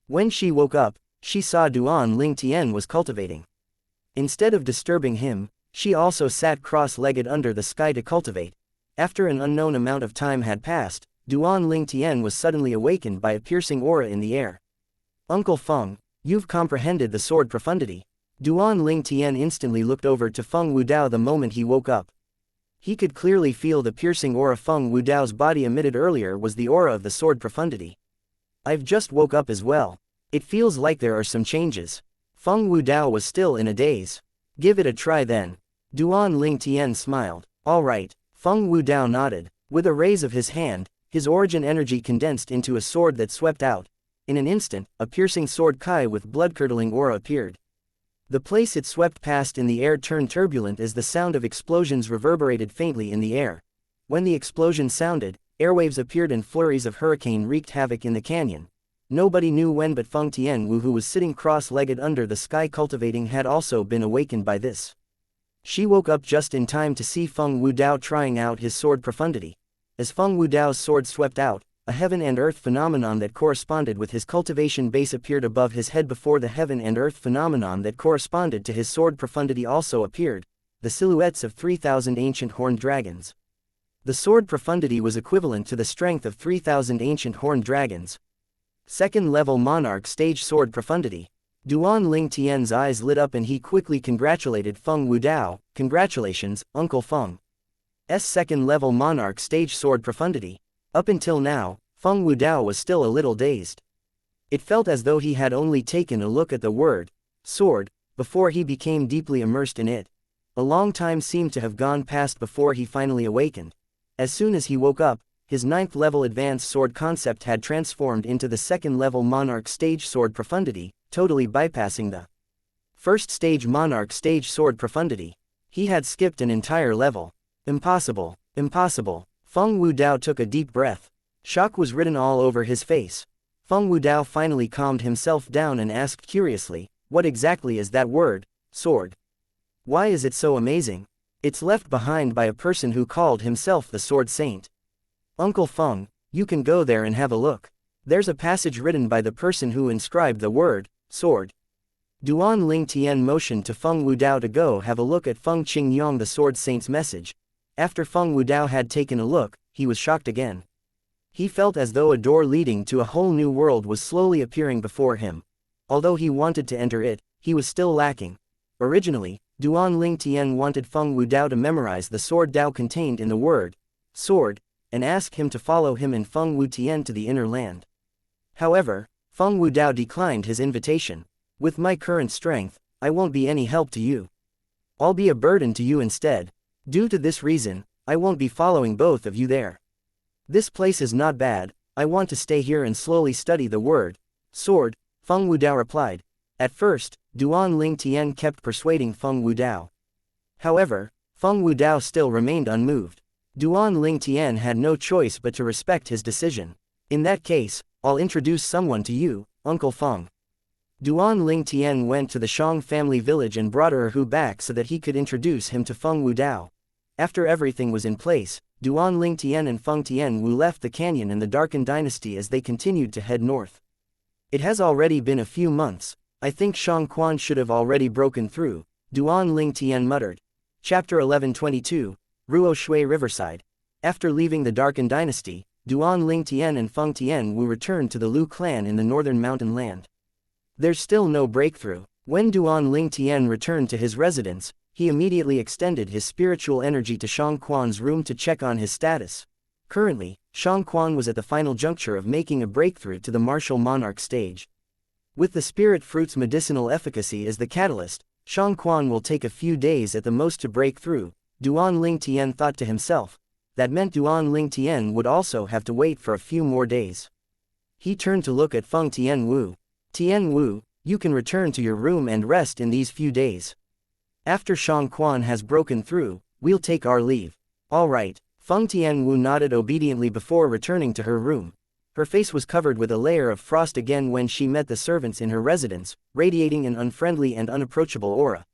When she woke up, she saw Duan Ling Tian was cultivating. Instead of disturbing him, she also sat cross-legged under the sky to cultivate. After an unknown amount of time had passed, Duan Ling Tian was suddenly awakened by a piercing aura in the air. Uncle Feng, you've comprehended the sword profundity. Duan Ling Tian instantly looked over to Feng Wudao the moment he woke up. He could clearly feel the piercing aura Feng Wudao's body emitted earlier was the aura of the sword profundity. I've just woke up as well. It feels like there are some changes. Feng Wudao was still in a daze. Give it a try then. Duan Ling Tian smiled. All right, Feng Wudao nodded. With a raise of his hand, his origin energy condensed into a sword that swept out. In an instant, a piercing sword kai with blood-curdling aura appeared. The place it swept past in the air turned turbulent as the sound of explosions reverberated faintly in the air. When the explosion sounded, airwaves appeared and flurries of hurricane wreaked havoc in the canyon. Nobody knew when, but Feng Tianwu, who was sitting cross-legged under the sky cultivating, had also been awakened by this. She woke up just in time to see Feng Wudao trying out his sword profundity. As Feng Wudao's sword swept out, a heaven and earth phenomenon that corresponded with his cultivation base appeared above his head before the heaven and earth phenomenon that corresponded to his sword profundity also appeared, the silhouettes of 3,000 ancient horned dragons. The sword profundity was equivalent to the strength of 3,000 ancient horned dragons. Second-level monarch stage sword profundity. Duan Ling Tian's eyes lit up and he quickly congratulated Feng Wudao. Congratulations, Uncle Feng. Second-level monarch stage sword profundity. Up until now, Feng Wudao was still a little dazed. It felt as though he had only taken a look at the word, sword, before he became deeply immersed in it. A long time seemed to have gone past before he finally awakened. As soon as he woke up, his 9th-level advanced sword concept had transformed into the 2nd-level monarch stage sword profundity, totally bypassing the 1st stage monarch stage sword profundity. He had skipped an entire level. Impossible, impossible. Feng Wudao took a deep breath. Shock was written all over his face. Feng Wudao finally calmed himself down and asked curiously, what exactly is that word, sword? Why is it so amazing? It's left behind by a person who called himself the Sword Saint. Uncle Feng, you can go there and have a look. There's a passage written by the person who inscribed the word, sword. Duan Ling Tian motioned to Feng Wudao to go have a look at Feng Qingyong the Sword Saint's message. After Feng Wudao had taken a look, he was shocked again. He felt as though a door leading to a whole new world was slowly appearing before him. Although he wanted to enter it, he was still lacking. Originally, Duan Ling Tian wanted Feng Wudao to memorize the sword Dao contained in the word, sword, and ask him to follow him and Feng Wu Tian to the inner land. However, Feng Wudao declined his invitation. With my current strength, I won't be any help to you. I'll be a burden to you instead. Due to this reason, I won't be following both of you there. This place is not bad, I want to stay here and slowly study the word, sword, Feng Wudao replied. At first, Duan Lingtian kept persuading Feng Wudao. However, Feng Wudao still remained unmoved. Duan Lingtian had no choice but to respect his decision. In that case, I'll introduce someone to you, Uncle Feng. Duan Lingtian went to the Shang family village and brought Erhu back so that he could introduce him to Feng Wudao. After everything was in place, Duan Lingtian and Feng Tianwu left the canyon in the Darkened Dynasty as they continued to head north. It has already been a few months, I think Shang Quan should have already broken through, Duan Lingtian muttered. Chapter 1122, Ruo Shui Riverside. After leaving the Darkened Dynasty, Duan Lingtian and Feng Tianwu returned to the Lu clan in the northern mountain land. There's still no breakthrough. When Duan Lingtian returned to his residence, he immediately extended his spiritual energy to Shang Quan's room to check on his status. Currently, Shang Quan was at the final juncture of making a breakthrough to the martial monarch stage. With the spirit fruit's medicinal efficacy as the catalyst, Shang Quan will take a few days at the most to break through, Duan Lingtian thought to himself. That meant Duan Lingtian would also have to wait for a few more days. He turned to look at Feng Tianwu. Tianwu, you can return to your room and rest in these few days. After Shang Quan has broken through, we'll take our leave. All right, Feng Tianwu nodded obediently before returning to her room. Her face was covered with a layer of frost again when she met the servants in her residence, radiating an unfriendly and unapproachable aura.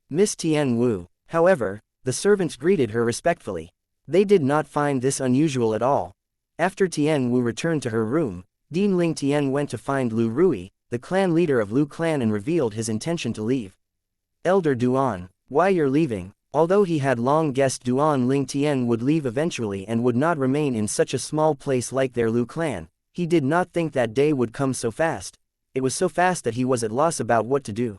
Miss Tianwu. However, the servants greeted her respectfully. They did not find this unusual at all. After Tianwu returned to her room, Dean Lingtian went to find Lu Rui, the clan leader of Lu clan, and revealed his intention to leave. Elder Duan, why you're leaving? Although he had long guessed Duan Lingtian would leave eventually and would not remain in such a small place like their Lu clan, he did not think that day would come so fast. It was so fast that he was at loss about what to do.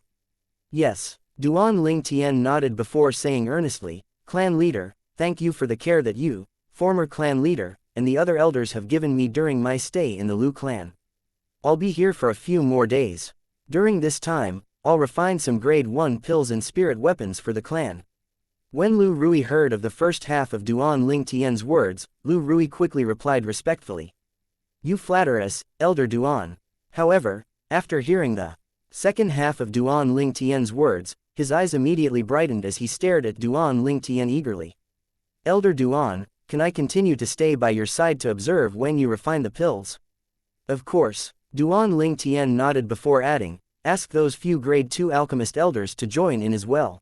Yes, Duan Lingtian nodded before saying earnestly, Clan leader, thank you for the care that you, former clan leader, and the other elders have given me during my stay in the Lu clan. I'll be here for a few more days. During this time, I'll refine some grade 1 pills and spirit weapons for the clan. When Lu Rui heard of the first half of Duan Lingtian's words, Lu Rui quickly replied respectfully. You flatter us, Elder Duan. However, after hearing the second half of Duan Lingtian's words, his eyes immediately brightened as he stared at Duan Lingtian eagerly. Elder Duan, can I continue to stay by your side to observe when you refine the pills? Of course, Duan Lingtian nodded before adding, ask those few grade 2 alchemist elders to join in as well.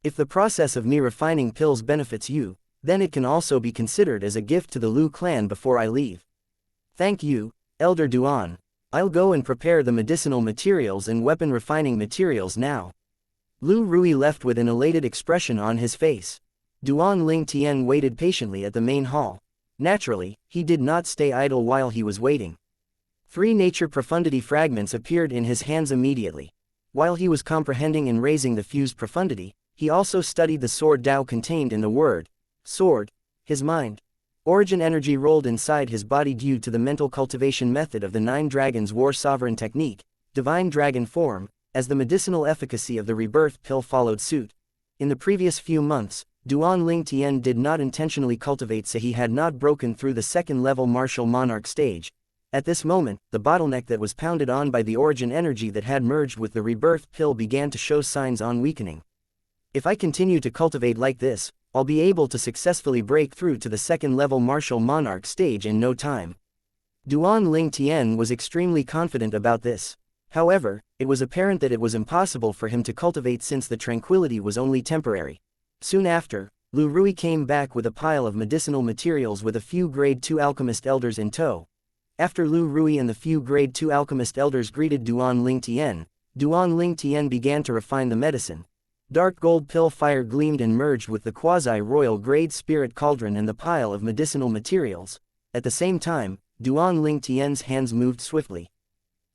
If the process of me refining pills benefits you, then it can also be considered as a gift to the Lu clan before I leave. Thank you, Elder Duan. I'll go and prepare the medicinal materials and weapon refining materials now. Lu Rui left with an elated expression on his face. Duan Lingtian waited patiently at the main hall. Naturally, he did not stay idle while he was waiting. 3 nature profundity fragments appeared in his hands immediately. While he was comprehending and raising the fused profundity, he also studied the sword Tao contained in the word sword. His mind, origin energy rolled inside his body due to the mental cultivation method of the 9 dragons war sovereign technique, divine dragon form, as the medicinal efficacy of the rebirth pill followed suit. In the previous few months, Duan Lingtian did not intentionally cultivate, so he had not broken through the second-level martial monarch stage. At this moment, the bottleneck that was pounded on by the origin energy that had merged with the rebirth pill began to show signs on weakening. If I continue to cultivate like this, I'll be able to successfully break through to the second-level martial monarch stage in no time. Duan Lingtian was extremely confident about this. However, it was apparent that it was impossible for him to cultivate since the tranquility was only temporary. Soon after, Lu Rui came back with a pile of medicinal materials with a few grade 2 alchemist elders in tow. After Lu Rui and the few grade 2 alchemist elders greeted Duan Lingtian began to refine the medicine. Dark gold pill fire gleamed and merged with the quasi-royal grade spirit cauldron and the pile of medicinal materials. At the same time, Duan Lingtian's hands moved swiftly.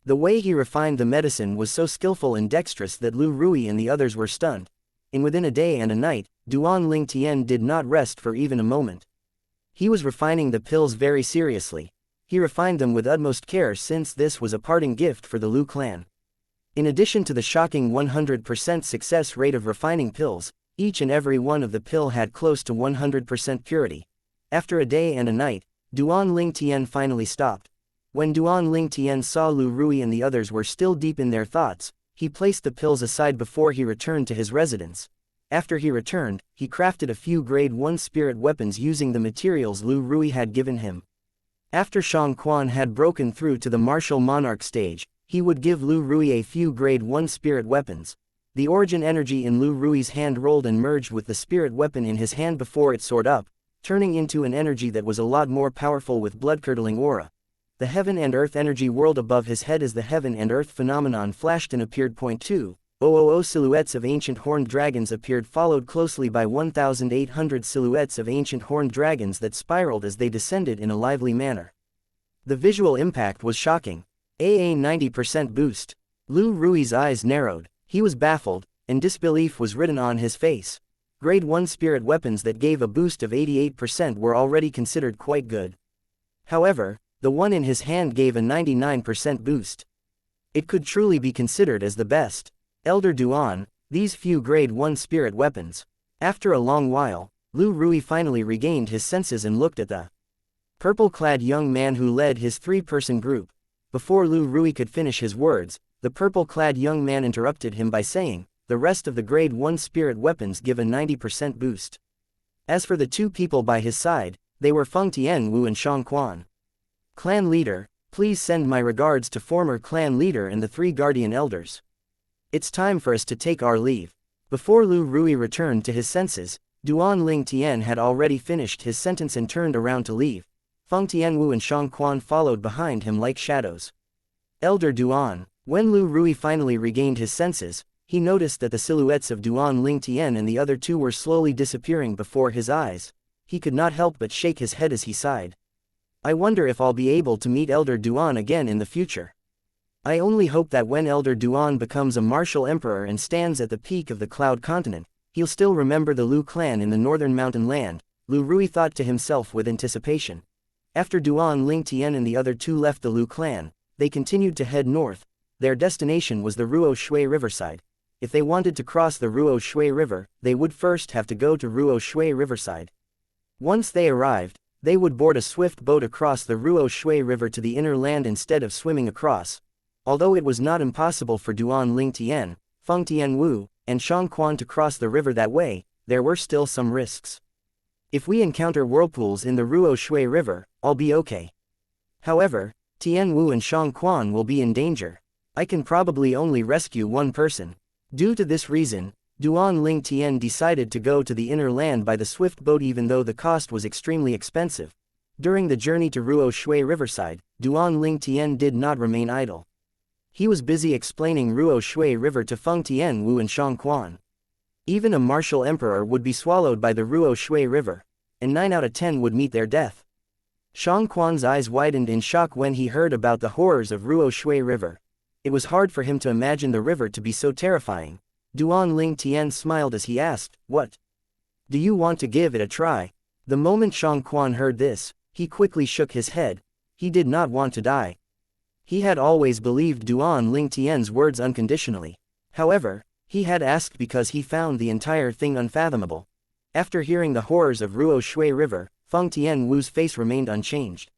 The way he refined the medicine was so skillful and dexterous that Lu Rui and the others were stunned. Within a day and a night, Duan Lingtian did not rest for even a moment. He was refining the pills very seriously. he refined them with utmost care since this was a parting gift for the Lu clan. In addition to the shocking 100% success rate of refining pills, each and every one of the pill had close to 100% purity. After a day and a night, Duan Ling Tian finally stopped. When Duan Ling Tian saw Lu Rui and the others were still deep in their thoughts, he placed the pills aside before he returned to his residence. After he returned, he crafted a few grade 1 spirit weapons using the materials Lu Rui had given him. After Shang Quan had broken through to the martial monarch stage, he would give Lu Rui a few grade 1 spirit weapons. The origin energy in Lu Rui's hand rolled and merged with the spirit weapon in his hand before it soared up, turning into an energy that was a lot more powerful with blood-curdling aura. The heaven and earth energy whirled above his head as the heaven and earth phenomenon flashed and appeared. 2,000 silhouettes of ancient horned dragons appeared, followed closely by 1,800 silhouettes of ancient horned dragons that spiraled as they descended in a lively manner. The visual impact was shocking. A 90% boost. Lu Rui's eyes narrowed. He was baffled, and disbelief was written on his face. Grade 1 spirit weapons that gave a boost of 88% were already considered quite good. However, the one in his hand gave a 99% boost. It could truly be considered as the best. Elder Duan, these few grade 1 spirit weapons. After a long while, Lu Rui finally regained his senses and looked at the purple-clad young man who led his 3-person group. Before Lu Rui could finish his words, the purple-clad young man interrupted him by saying, "The rest of the grade 1 spirit weapons give a 90% boost." As for the two people by his side, they were Feng Tianwu and Shang Quan. Clan leader, please send my regards to former clan leader and the 3 guardian elders. It's time for us to take our leave. Before Lu Rui returned to his senses, Duan Ling Tian had already finished his sentence and turned around to leave. Feng Tianwu and Shang Quan followed behind him like shadows. Elder Duan. When Lu Rui finally regained his senses, he noticed that the silhouettes of Duan Ling Tian and the other two were slowly disappearing before his eyes. He could not help but shake his head as he sighed. I wonder if I'll be able to meet Elder Duan again in the future. I only hope that when Elder Duan becomes a martial emperor and stands at the peak of the Cloud Continent, he'll still remember the Lu clan in the northern mountain land, Lu Rui thought to himself with anticipation. After Duan Ling Tian and the other two left the Lu clan, they continued to head north. Their destination was the Ruo Shui riverside. If they wanted to cross the Ruo Shui River, they would first have to go to Ruo Shui riverside. Once they arrived, they would board a swift boat across the Ruo Shui River to the inner land instead of swimming across. Although it was not impossible for Duan Ling Tian, Feng Tianwu, and Shang Quan to cross the river that way, there were still some risks. If we encounter whirlpools in the Ruo Shui River, I'll be okay. However, Tianwu and Shang Quan will be in danger. I can probably only rescue one person. Due to this reason, Duan Ling Tian decided to go to the inner land by the swift boat even though the cost was extremely expensive. During the journey to Ruo Shui riverside, Duan Ling Tian did not remain idle. He was busy explaining Ruo Shui River to Feng Tianwu and Shang Quan. Even a martial emperor would be swallowed by the Ruo Shui River, and 9 out of 10 would meet their death. Shang Quan's eyes widened in shock when he heard about the horrors of Ruo Shui River. It was hard for him to imagine the river to be so terrifying. Duan Ling Tian smiled as he asked, "What? Do you want to give it a try?" The moment Shang Quan heard this, he quickly shook his head. He did not want to die. He had always believed Duan Ling Tian's words unconditionally. However, he had asked because he found the entire thing unfathomable. After hearing the horrors of Ruo Shui River, Feng Tianwu's face remained unchanged.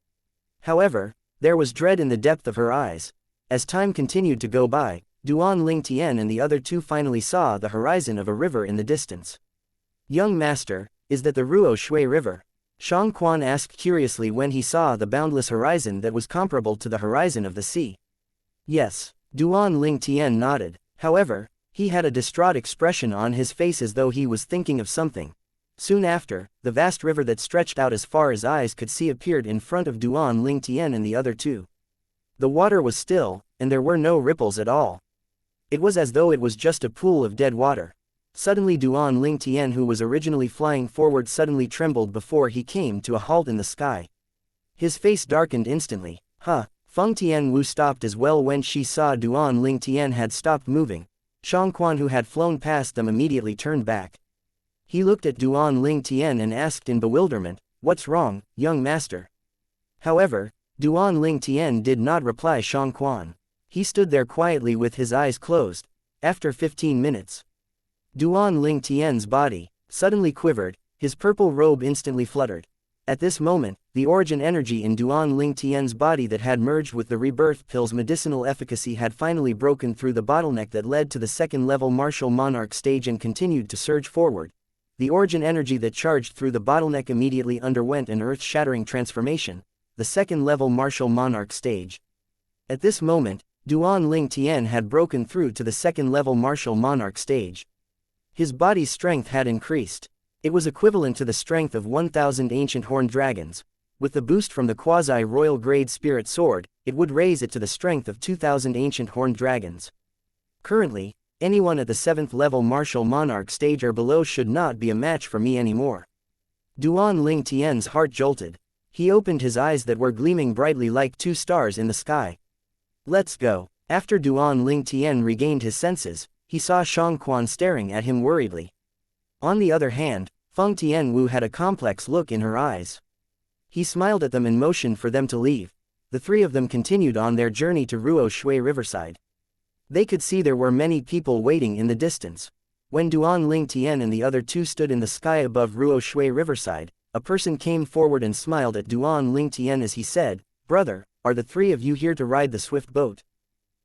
However, there was dread in the depth of her eyes. As time continued to go by, Duan Ling Tian and the other two finally saw the horizon of a river in the distance. "Young master, is that the Ruo Shui River?" Shang Quan asked curiously when he saw the boundless horizon that was comparable to the horizon of the sea. Yes, Duan Ling Tian nodded. However, he had a distraught expression on his face as though he was thinking of something. Soon after, the vast river that stretched out as far as eyes could see appeared in front of Duan Ling Tian and the other two. The water was still, and there were no ripples at all. It was as though it was just a pool of dead water. Suddenly Duan Ling Tian, who was originally flying forward, suddenly trembled before he came to a halt in the sky. His face darkened instantly. Feng Tianwu stopped as well when she saw Duan Ling Tian had stopped moving. Shang Quan, who had flown past them, immediately turned back. He looked at Duan Ling Tian and asked in bewilderment, "What's wrong, young master?" However, Duan Ling Tian did not reply Xianxia. He stood there quietly with his eyes closed. After 15 minutes, Duan Ling Tian's body suddenly quivered, his purple robe instantly fluttered. At this moment, the origin energy in Duan Ling Tian's body that had merged with the rebirth pill's medicinal efficacy had finally broken through the bottleneck that led to the second-level martial monarch stage and continued to surge forward. The origin energy that charged through the bottleneck immediately underwent an earth-shattering transformation, the second-level martial monarch stage. At this moment, Duan Ling Tian had broken through to the second-level martial monarch stage. His body's strength had increased. It was equivalent to the strength of 1,000 ancient horned dragons. With the boost from the quasi-royal grade spirit sword, it would raise it to the strength of 2,000 ancient horned dragons. Currently, anyone at the 7th level martial monarch stage or below should not be a match for me anymore. Duan Ling Tian's heart jolted. He opened his eyes that were gleaming brightly like 2 stars in the sky. Let's go. After Duan Ling Tian regained his senses, he saw Xianxia staring at him worriedly. On the other hand, Feng Tianwu had a complex look in her eyes. He smiled at them and motioned for them to leave. The 3 of them continued on their journey to Ruo Shui Riverside. They could see there were many people waiting in the distance. When Duan Ling Tian and the other 2 stood in the sky above Ruo Shui Riverside, a person came forward and smiled at Duan Ling Tian as he said, "Brother, are the 3 of you here to ride the swift boat?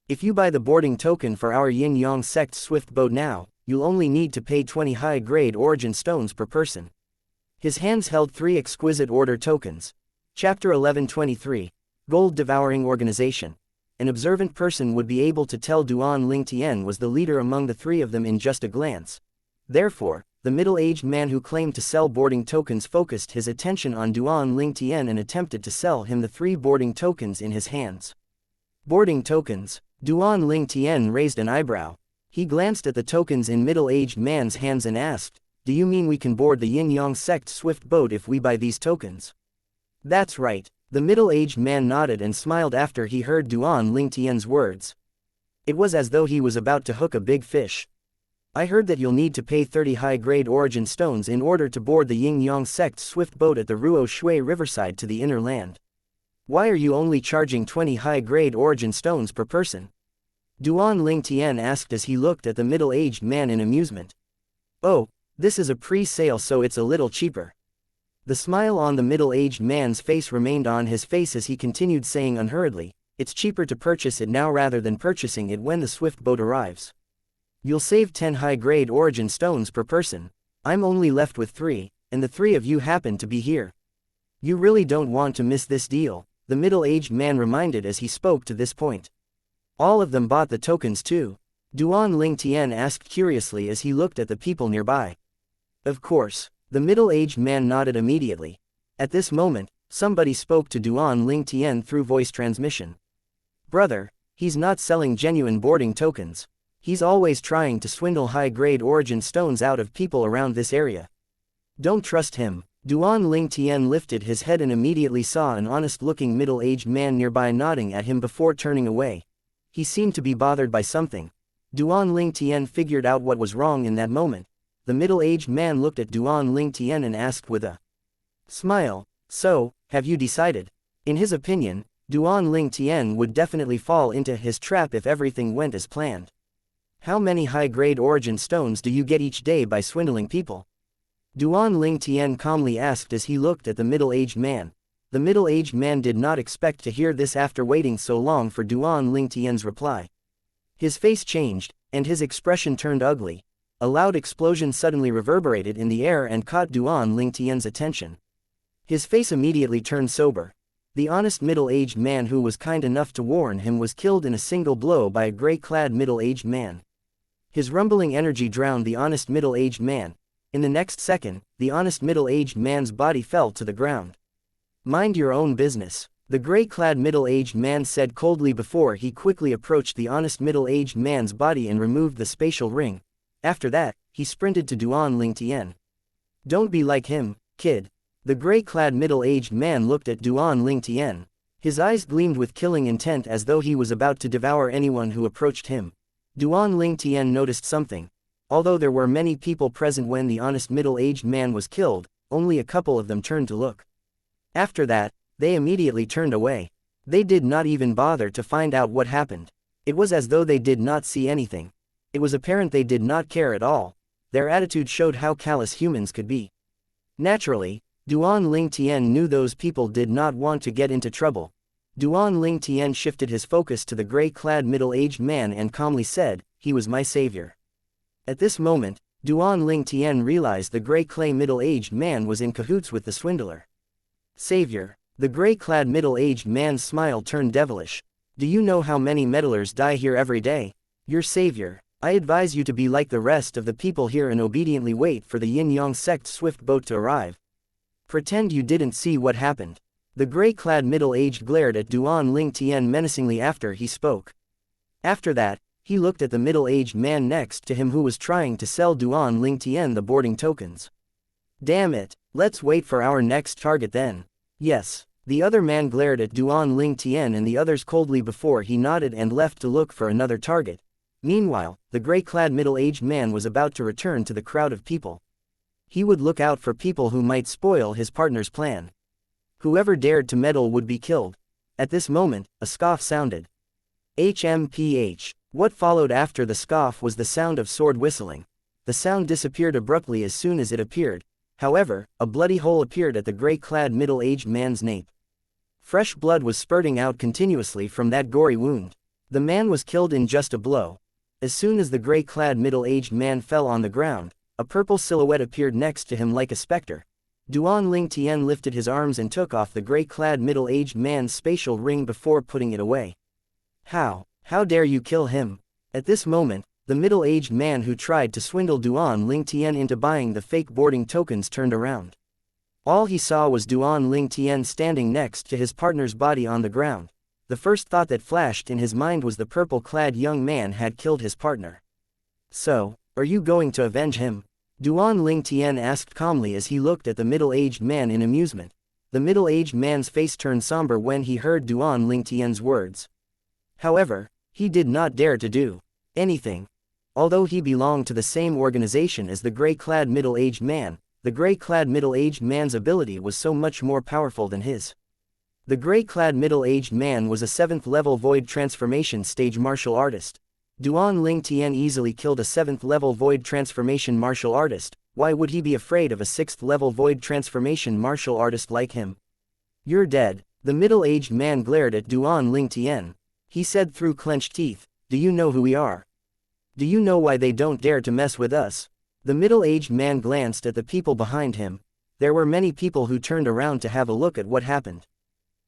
If you buy the boarding token for our Yin-Yang sect swift boat now, you'll only need to pay 20 high-grade origin stones per person." His hands held 3 exquisite order tokens. Chapter 11:23. Gold Devouring Organization. An observant person would be able to tell Duan Ling Tian was the leader among the 3 of them in just a glance. Therefore, the middle-aged man who claimed to sell boarding tokens focused his attention on Duan Ling Tian and attempted to sell him the 3 boarding tokens in his hands. Boarding tokens? Duan Ling Tian raised an eyebrow. He glanced at the tokens in middle-aged man's hands and asked, "Do you mean we can board the Yin-Yang sect swift boat if we buy these tokens?" "That's right." The middle-aged man nodded and smiled after he heard Duan Ling Tian's words. It was as though he was about to hook a big fish. "I heard that you'll need to pay 30 high-grade origin stones in order to board the Yin-Yang sect swift boat at the Ruo Shui Riverside to the inner land. Why are you only charging 20 high-grade origin stones per person?" Duan Ling Tian asked as he looked at the middle-aged man in amusement. "Oh, this is a pre-sale so it's a little cheaper." The smile on the middle-aged man's face remained on his face as he continued saying unhurriedly, "It's cheaper to purchase it now rather than purchasing it when the swift boat arrives. You'll save 10 high-grade origin stones per person. I'm only left with 3, and the 3 of you happen to be here. You really don't want to miss this deal," the middle-aged man reminded as he spoke to this point. "All of them bought the tokens too?" Duan Ling Tian asked curiously as he looked at the people nearby. "Of course." The middle-aged man nodded immediately. At this moment, somebody spoke to Duan Ling Tian through voice transmission. "Brother, he's not selling genuine boarding tokens. He's always trying to swindle high-grade origin stones out of people around this area. Don't trust him." Duan Ling Tian lifted his head and immediately saw an honest-looking middle-aged man nearby nodding at him before turning away. He seemed to be bothered by something. Duan Ling Tian figured out what was wrong in that moment. The middle-aged man looked at Duan Ling Tian and asked with a smile, "So, have you decided?" In his opinion, Duan Ling Tian would definitely fall into his trap if everything went as planned. "How many high-grade origin stones do you get each day by swindling people?" Duan Ling Tian calmly asked as he looked at the middle-aged man. The middle-aged man did not expect to hear this after waiting so long for Duan Ling Tian's reply. His face changed, and his expression turned ugly. A loud explosion suddenly reverberated in the air and caught Duan Ling Tian's attention. His face immediately turned sober. The honest middle-aged man who was kind enough to warn him was killed in a single blow by a gray-clad middle-aged man. His rumbling energy drowned the honest middle-aged man. In the next second, the honest middle-aged man's body fell to the ground. "Mind your own business," the gray-clad middle-aged man said coldly before he quickly approached the honest middle-aged man's body and removed the spatial ring. After that, he sprinted to Duan Ling Tian. "Don't be like him, kid." The gray-clad middle-aged man looked at Duan Ling Tian. His eyes gleamed with killing intent as though he was about to devour anyone who approached him. Duan Ling Tian noticed something. Although there were many people present when the honest middle-aged man was killed, only a couple of them turned to look. After that, they immediately turned away. They did not even bother to find out what happened. It was as though they did not see anything. It was apparent they did not care at all. Their attitude showed how callous humans could be. Naturally, Duan Ling Tian knew those people did not want to get into trouble. Duan Ling Tian shifted his focus to the gray-clad middle-aged man and calmly said, "He was my savior." At this moment, Duan Ling Tian realized the gray-clay middle-aged man was in cahoots with the swindler. Savior. The gray-clad middle-aged man's smile turned devilish. "Do you know how many meddlers die here every day? Your savior. I advise you to be like the rest of the people here and obediently wait for the Yin-Yang sect's swift boat to arrive. Pretend you didn't see what happened." The gray-clad middle-aged glared at Duan Ling Tian menacingly after he spoke. After that, he looked at the middle-aged man next to him who was trying to sell Duan Ling Tian the boarding tokens. "Damn it, let's wait for our next target then." "Yes." The other man glared at Duan Ling Tian and the others coldly before he nodded and left to look for another target. Meanwhile, the gray-clad middle-aged man was about to return to the crowd of people. He would look out for people who might spoil his partner's plan. Whoever dared to meddle would be killed. At this moment, a scoff sounded. HMPH. What followed after the scoff was the sound of sword whistling. The sound disappeared abruptly as soon as it appeared. However, a bloody hole appeared at the gray-clad middle-aged man's nape. Fresh blood was spurting out continuously from that gory wound. The man was killed in just a blow. As soon as the gray-clad middle-aged man fell on the ground, a purple silhouette appeared next to him like a specter. Duan Ling Tian lifted his arms and took off the gray-clad middle-aged man's spatial ring before putting it away. How dare you kill him? At this moment, the middle-aged man who tried to swindle Duan Ling Tian into buying the fake boarding tokens turned around. All he saw was Duan Ling Tian standing next to his partner's body on the ground. The first thought that flashed in his mind was the purple-clad young man had killed his partner. "So, are you going to avenge him?" Duan Ling Tian asked calmly as he looked at the middle-aged man in amusement. The middle-aged man's face turned somber when he heard Duan Ling Tian's words. However, he did not dare to do anything. Although he belonged to the same organization as the gray-clad middle-aged man, the gray-clad middle-aged man's ability was so much more powerful than his. The gray-clad middle-aged man was a 7th-level void transformation stage martial artist. Duan Ling Tian easily killed a 7th-level void transformation martial artist. Why would he be afraid of a 6th-level void transformation martial artist like him? "You're dead." The middle-aged man glared at Duan Ling Tian. He said through clenched teeth, "Do you know who we are? Do you know why they don't dare to mess with us?" The middle-aged man glanced at the people behind him. There were many people who turned around to have a look at what happened.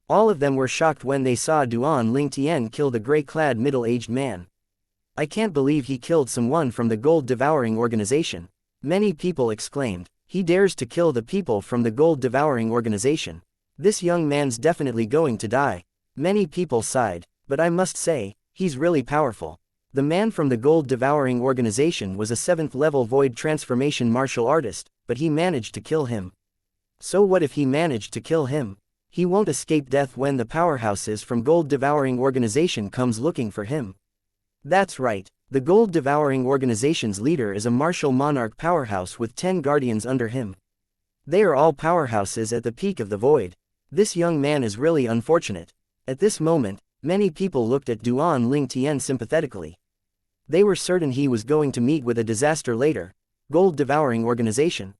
All of them were shocked when they saw Duan Ling Tian kill the gray-clad middle-aged man. "I can't believe he killed someone from the gold-devouring organization." Many people exclaimed, "He dares to kill the people from the gold-devouring organization. This young man's definitely going to die." Many people sighed, "But I must say, he's really powerful." The man from the gold-devouring organization was a 7th-level void transformation martial artist, but he managed to kill him. So what if he managed to kill him? He won't escape death when the powerhouses from gold-devouring organization comes looking for him. That's right, the gold-devouring organization's leader is a martial monarch powerhouse with 10 guardians under him. They are all powerhouses at the peak of the void. This young man is really unfortunate. At this moment, many people looked at Duan Ling Tian sympathetically. They were certain he was going to meet with a disaster later. Gold-devouring organization.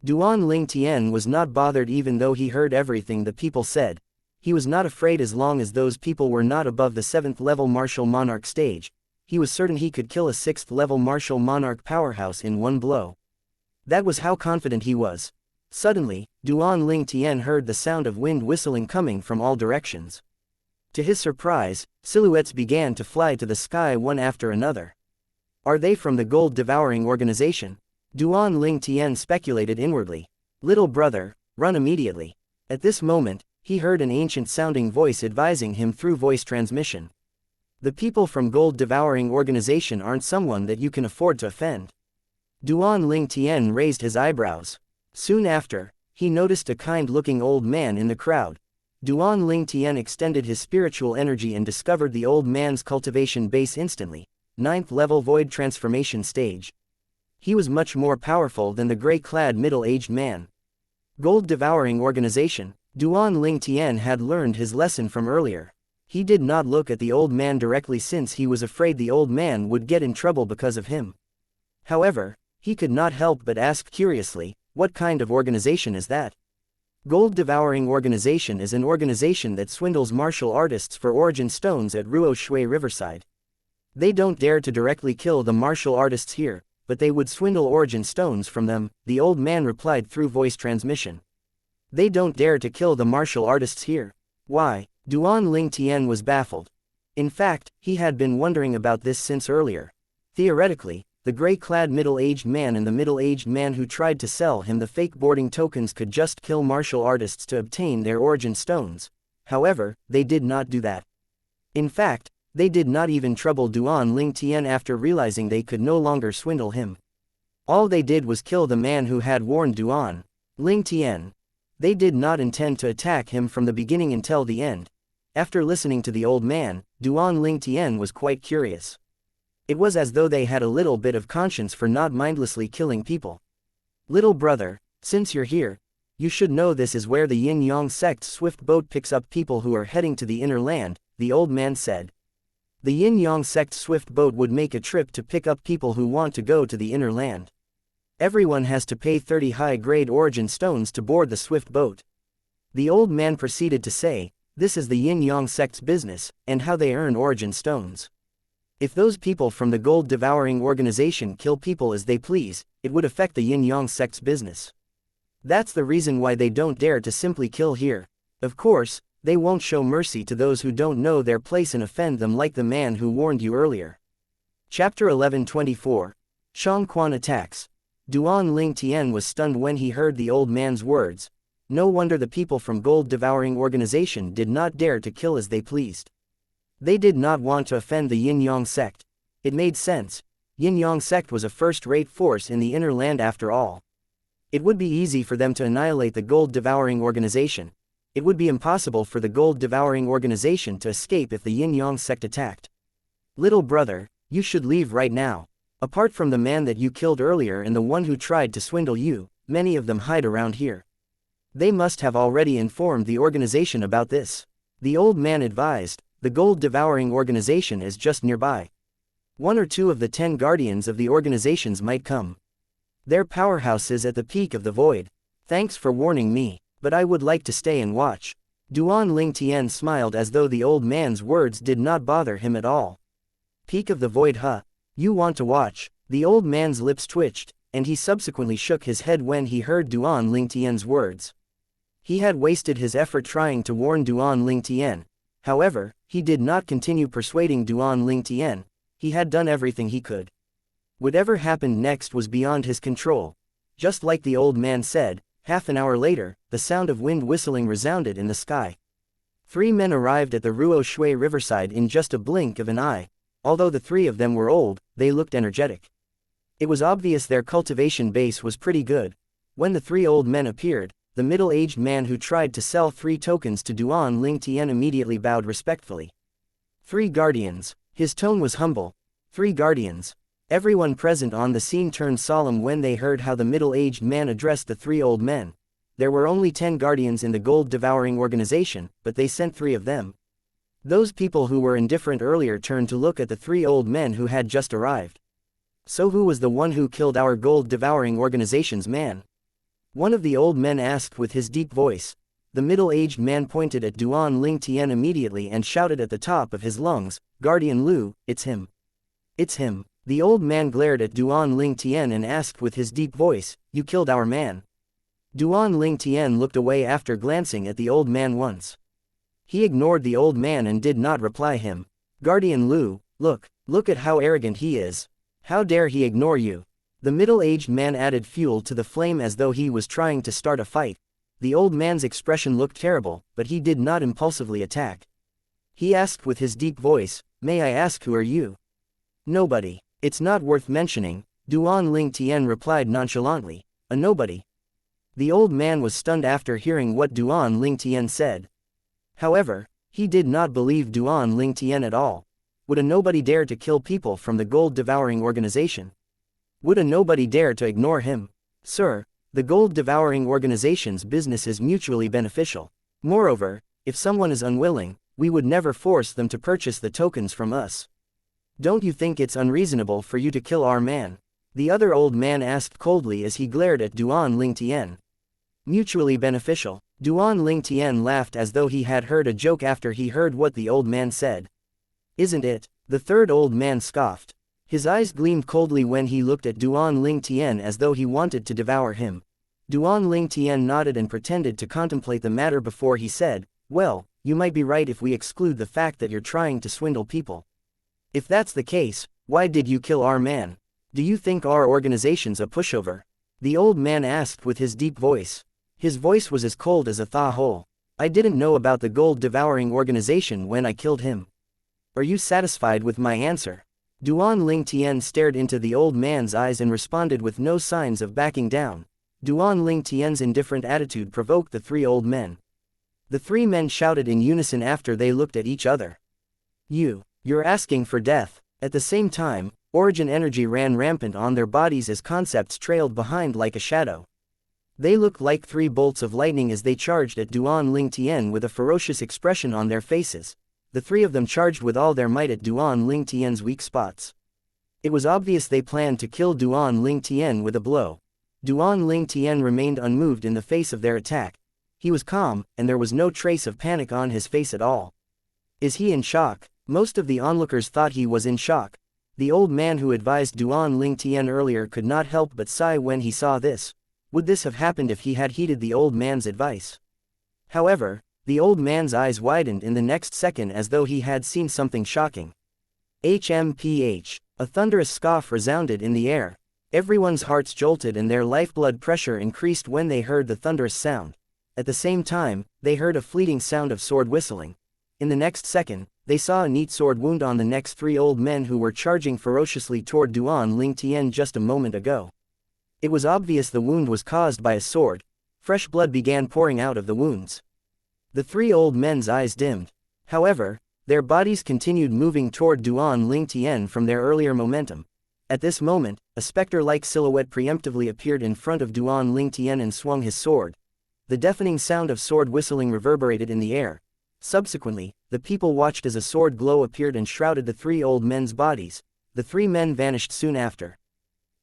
Duan Ling Tian was not bothered even though he heard everything the people said. He was not afraid as long as those people were not above the 7th-level martial monarch stage. He was certain he could kill a 6th-level martial monarch powerhouse in one blow. That was how confident he was. Suddenly, Duan Ling Tian heard the sound of wind whistling coming from all directions. To his surprise, silhouettes began to fly to the sky one after another. Are they from the gold-devouring organization? Duan Ling Tian speculated inwardly. Little brother, run immediately. At this moment, he heard an ancient-sounding voice advising him through voice transmission. The people from gold-devouring organization aren't someone that you can afford to offend. Duan Ling Tian raised his eyebrows. Soon after, he noticed a kind-looking old man in the crowd. Duan Ling Tian extended his spiritual energy and discovered the old man's cultivation base instantly. 9th-level void transformation stage. He was much more powerful than the gray-clad middle-aged man. Gold-devouring organization, Duan Lingtian had learned his lesson from earlier. He did not look at the old man directly since he was afraid the old man would get in trouble because of him. However, he could not help but ask curiously, what kind of organization is that? Gold Devouring Organization is an organization that swindles martial artists for origin stones at Ruo Shui Riverside. They don't dare to directly kill the martial artists here, but they would swindle origin stones from them, the old man replied through voice transmission. They don't dare to kill the martial artists here. Why? Duan Lingtian was baffled. In fact, he had been wondering about this since earlier. Theoretically, the gray-clad middle-aged man and the middle-aged man who tried to sell him the fake boarding tokens could just kill martial artists to obtain their origin stones. However, they did not do that. In fact, they did not even trouble Duan Lingtian after realizing they could no longer swindle him. All they did was kill the man who had warned Duan Lingtian. They did not intend to attack him from the beginning until the end. After listening to the old man, Duan Lingtian was quite curious. It was as though they had a little bit of conscience for not mindlessly killing people. Little brother, since you're here, you should know this is where the Yin-Yang sect's swift boat picks up people who are heading to the inner land, the old man said. The Yin-Yang sect's swift boat would make a trip to pick up people who want to go to the inner land. Everyone has to pay 30 high-grade origin stones to board the swift boat. The old man proceeded to say, this is the Yin-Yang sect's business, and how they earn origin stones. If those people from the Gold Devouring Organization kill people as they please, it would affect the Yin-Yang sect's business. That's the reason why they don't dare to simply kill here. Of course, they won't show mercy to those who don't know their place and offend them like the man who warned you earlier. Chapter 11:24. Xianxia attacks. Duan Lingtian was stunned when he heard the old man's words. No wonder the people from Gold Devouring Organization did not dare to kill as they pleased. They did not want to offend the Yin-Yang sect. It made sense. Yin-Yang sect was a first-rate force in the inner land after all. It would be easy for them to annihilate the Gold Devouring Organization. It would be impossible for the Gold Devouring Organization to escape if the Yin-Yang sect attacked. Little brother, you should leave right now. Apart from the man that you killed earlier and the one who tried to swindle you, many of them hide around here. They must have already informed the organization about this. The old man advised, the Gold Devouring Organization is just nearby. 1 or 2 of the 10 guardians of the organizations might come. Their powerhouse is at the peak of the void. Thanks for warning me, but I would like to stay and watch. Duan Lingtian smiled as though the old man's words did not bother him at all. Peak of the void, huh? You want to watch? The old man's lips twitched, and he subsequently shook his head when he heard Duan Lingtian's words. He had wasted his effort trying to warn Duan Lingtian. However, he did not continue persuading Duan Lingtian. He had done everything he could. Whatever happened next was beyond his control. Just like the old man said, half an hour later, the sound of wind whistling resounded in the sky. 3 men arrived at the Ruo Shui riverside in just a blink of an eye. Although the 3 of them were old, they looked energetic. It was obvious their cultivation base was pretty good. When the 3 old men appeared, the middle-aged man who tried to sell 3 tokens to Duan Lingtian immediately bowed respectfully. 3 guardians. His tone was humble. 3 guardians. Everyone present on the scene turned solemn when they heard how the middle-aged man addressed the 3 old men. There were only 10 guardians in the Gold Devouring Organization, but they sent 3 of them. Those people who were indifferent earlier turned to look at the 3 old men who had just arrived. So who was the one who killed our Gold Devouring Organization's man? One of the old men asked with his deep voice. The middle-aged man pointed at Duan Lingtian immediately and shouted at the top of his lungs, Guardian Lu, it's him. It's him. The old man glared at Duan Lingtian and asked with his deep voice, you killed our man. Duan Lingtian looked away after glancing at the old man once. He ignored the old man and did not reply him. Guardian Lu, look at how arrogant he is. How dare he ignore you? The middle-aged man added fuel to the flame as though he was trying to start a fight. The old man's expression looked terrible, but he did not impulsively attack. He asked with his deep voice, may I ask who are you? Nobody. It's not worth mentioning, Duan Lingtian replied nonchalantly. A nobody. The old man was stunned after hearing what Duan Lingtian said. However, he did not believe Duan Lingtian at all. Would a nobody dare to kill people from the Gold Devouring Organization? Would a nobody dare to ignore him? Sir, the Gold Devouring Organization's business is mutually beneficial. Moreover, if someone is unwilling, we would never force them to purchase the tokens from us. Don't you think it's unreasonable for you to kill our man? The other old man asked coldly as he glared at Duan Lingtian. Mutually beneficial. Duan Lingtian laughed as though he had heard a joke after he heard what the old man said. Isn't it? The third old man scoffed. His eyes gleamed coldly when he looked at Duan Lingtian as though he wanted to devour him. Duan Lingtian nodded and pretended to contemplate the matter before he said, well, you might be right if we exclude the fact that you're trying to swindle people. If that's the case, why did you kill our man? Do you think our organization's a pushover? The old man asked with his deep voice. His voice was as cold as a thaw hole. I didn't know about the gold-devouring organization when I killed him. Are you satisfied with my answer? Duan Lingtian stared into the old man's eyes and responded with no signs of backing down. Duan Lingtian's indifferent attitude provoked the three old men. The three men shouted in unison after they looked at each other. You're asking for death. At the same time, origin energy ran rampant on their bodies as concepts trailed behind like a shadow. They looked like three bolts of lightning as they charged at Duan Lingtian with a ferocious expression on their faces. The three of them charged with all their might at Duan Lingtian's weak spots. It was obvious they planned to kill Duan Lingtian with a blow. Duan Lingtian remained unmoved in the face of their attack. He was calm, and there was no trace of panic on his face at all. Is he in shock? Most of the onlookers thought he was in shock. The old man who advised Duan Lingtian earlier could not help but sigh when he saw this. Would this have happened if he had heeded the old man's advice? However, the old man's eyes widened in the next second as though he had seen something shocking. HMPH. A thunderous scoff resounded in the air. Everyone's hearts jolted and their lifeblood pressure increased when they heard the thunderous sound. At the same time, they heard a fleeting sound of sword whistling. In the next second, they saw a neat sword wound on the next three old men who were charging ferociously toward Duan Lingtian just a moment ago. It was obvious the wound was caused by a sword. Fresh blood began pouring out of the wounds. The three old men's eyes dimmed. However, their bodies continued moving toward Duan Lingtian from their earlier momentum. At this moment, a specter-like silhouette preemptively appeared in front of Duan Lingtian and swung his sword. The deafening sound of sword whistling reverberated in the air. Subsequently, the people watched as a sword glow appeared and shrouded the three old men's bodies. The three men vanished soon after.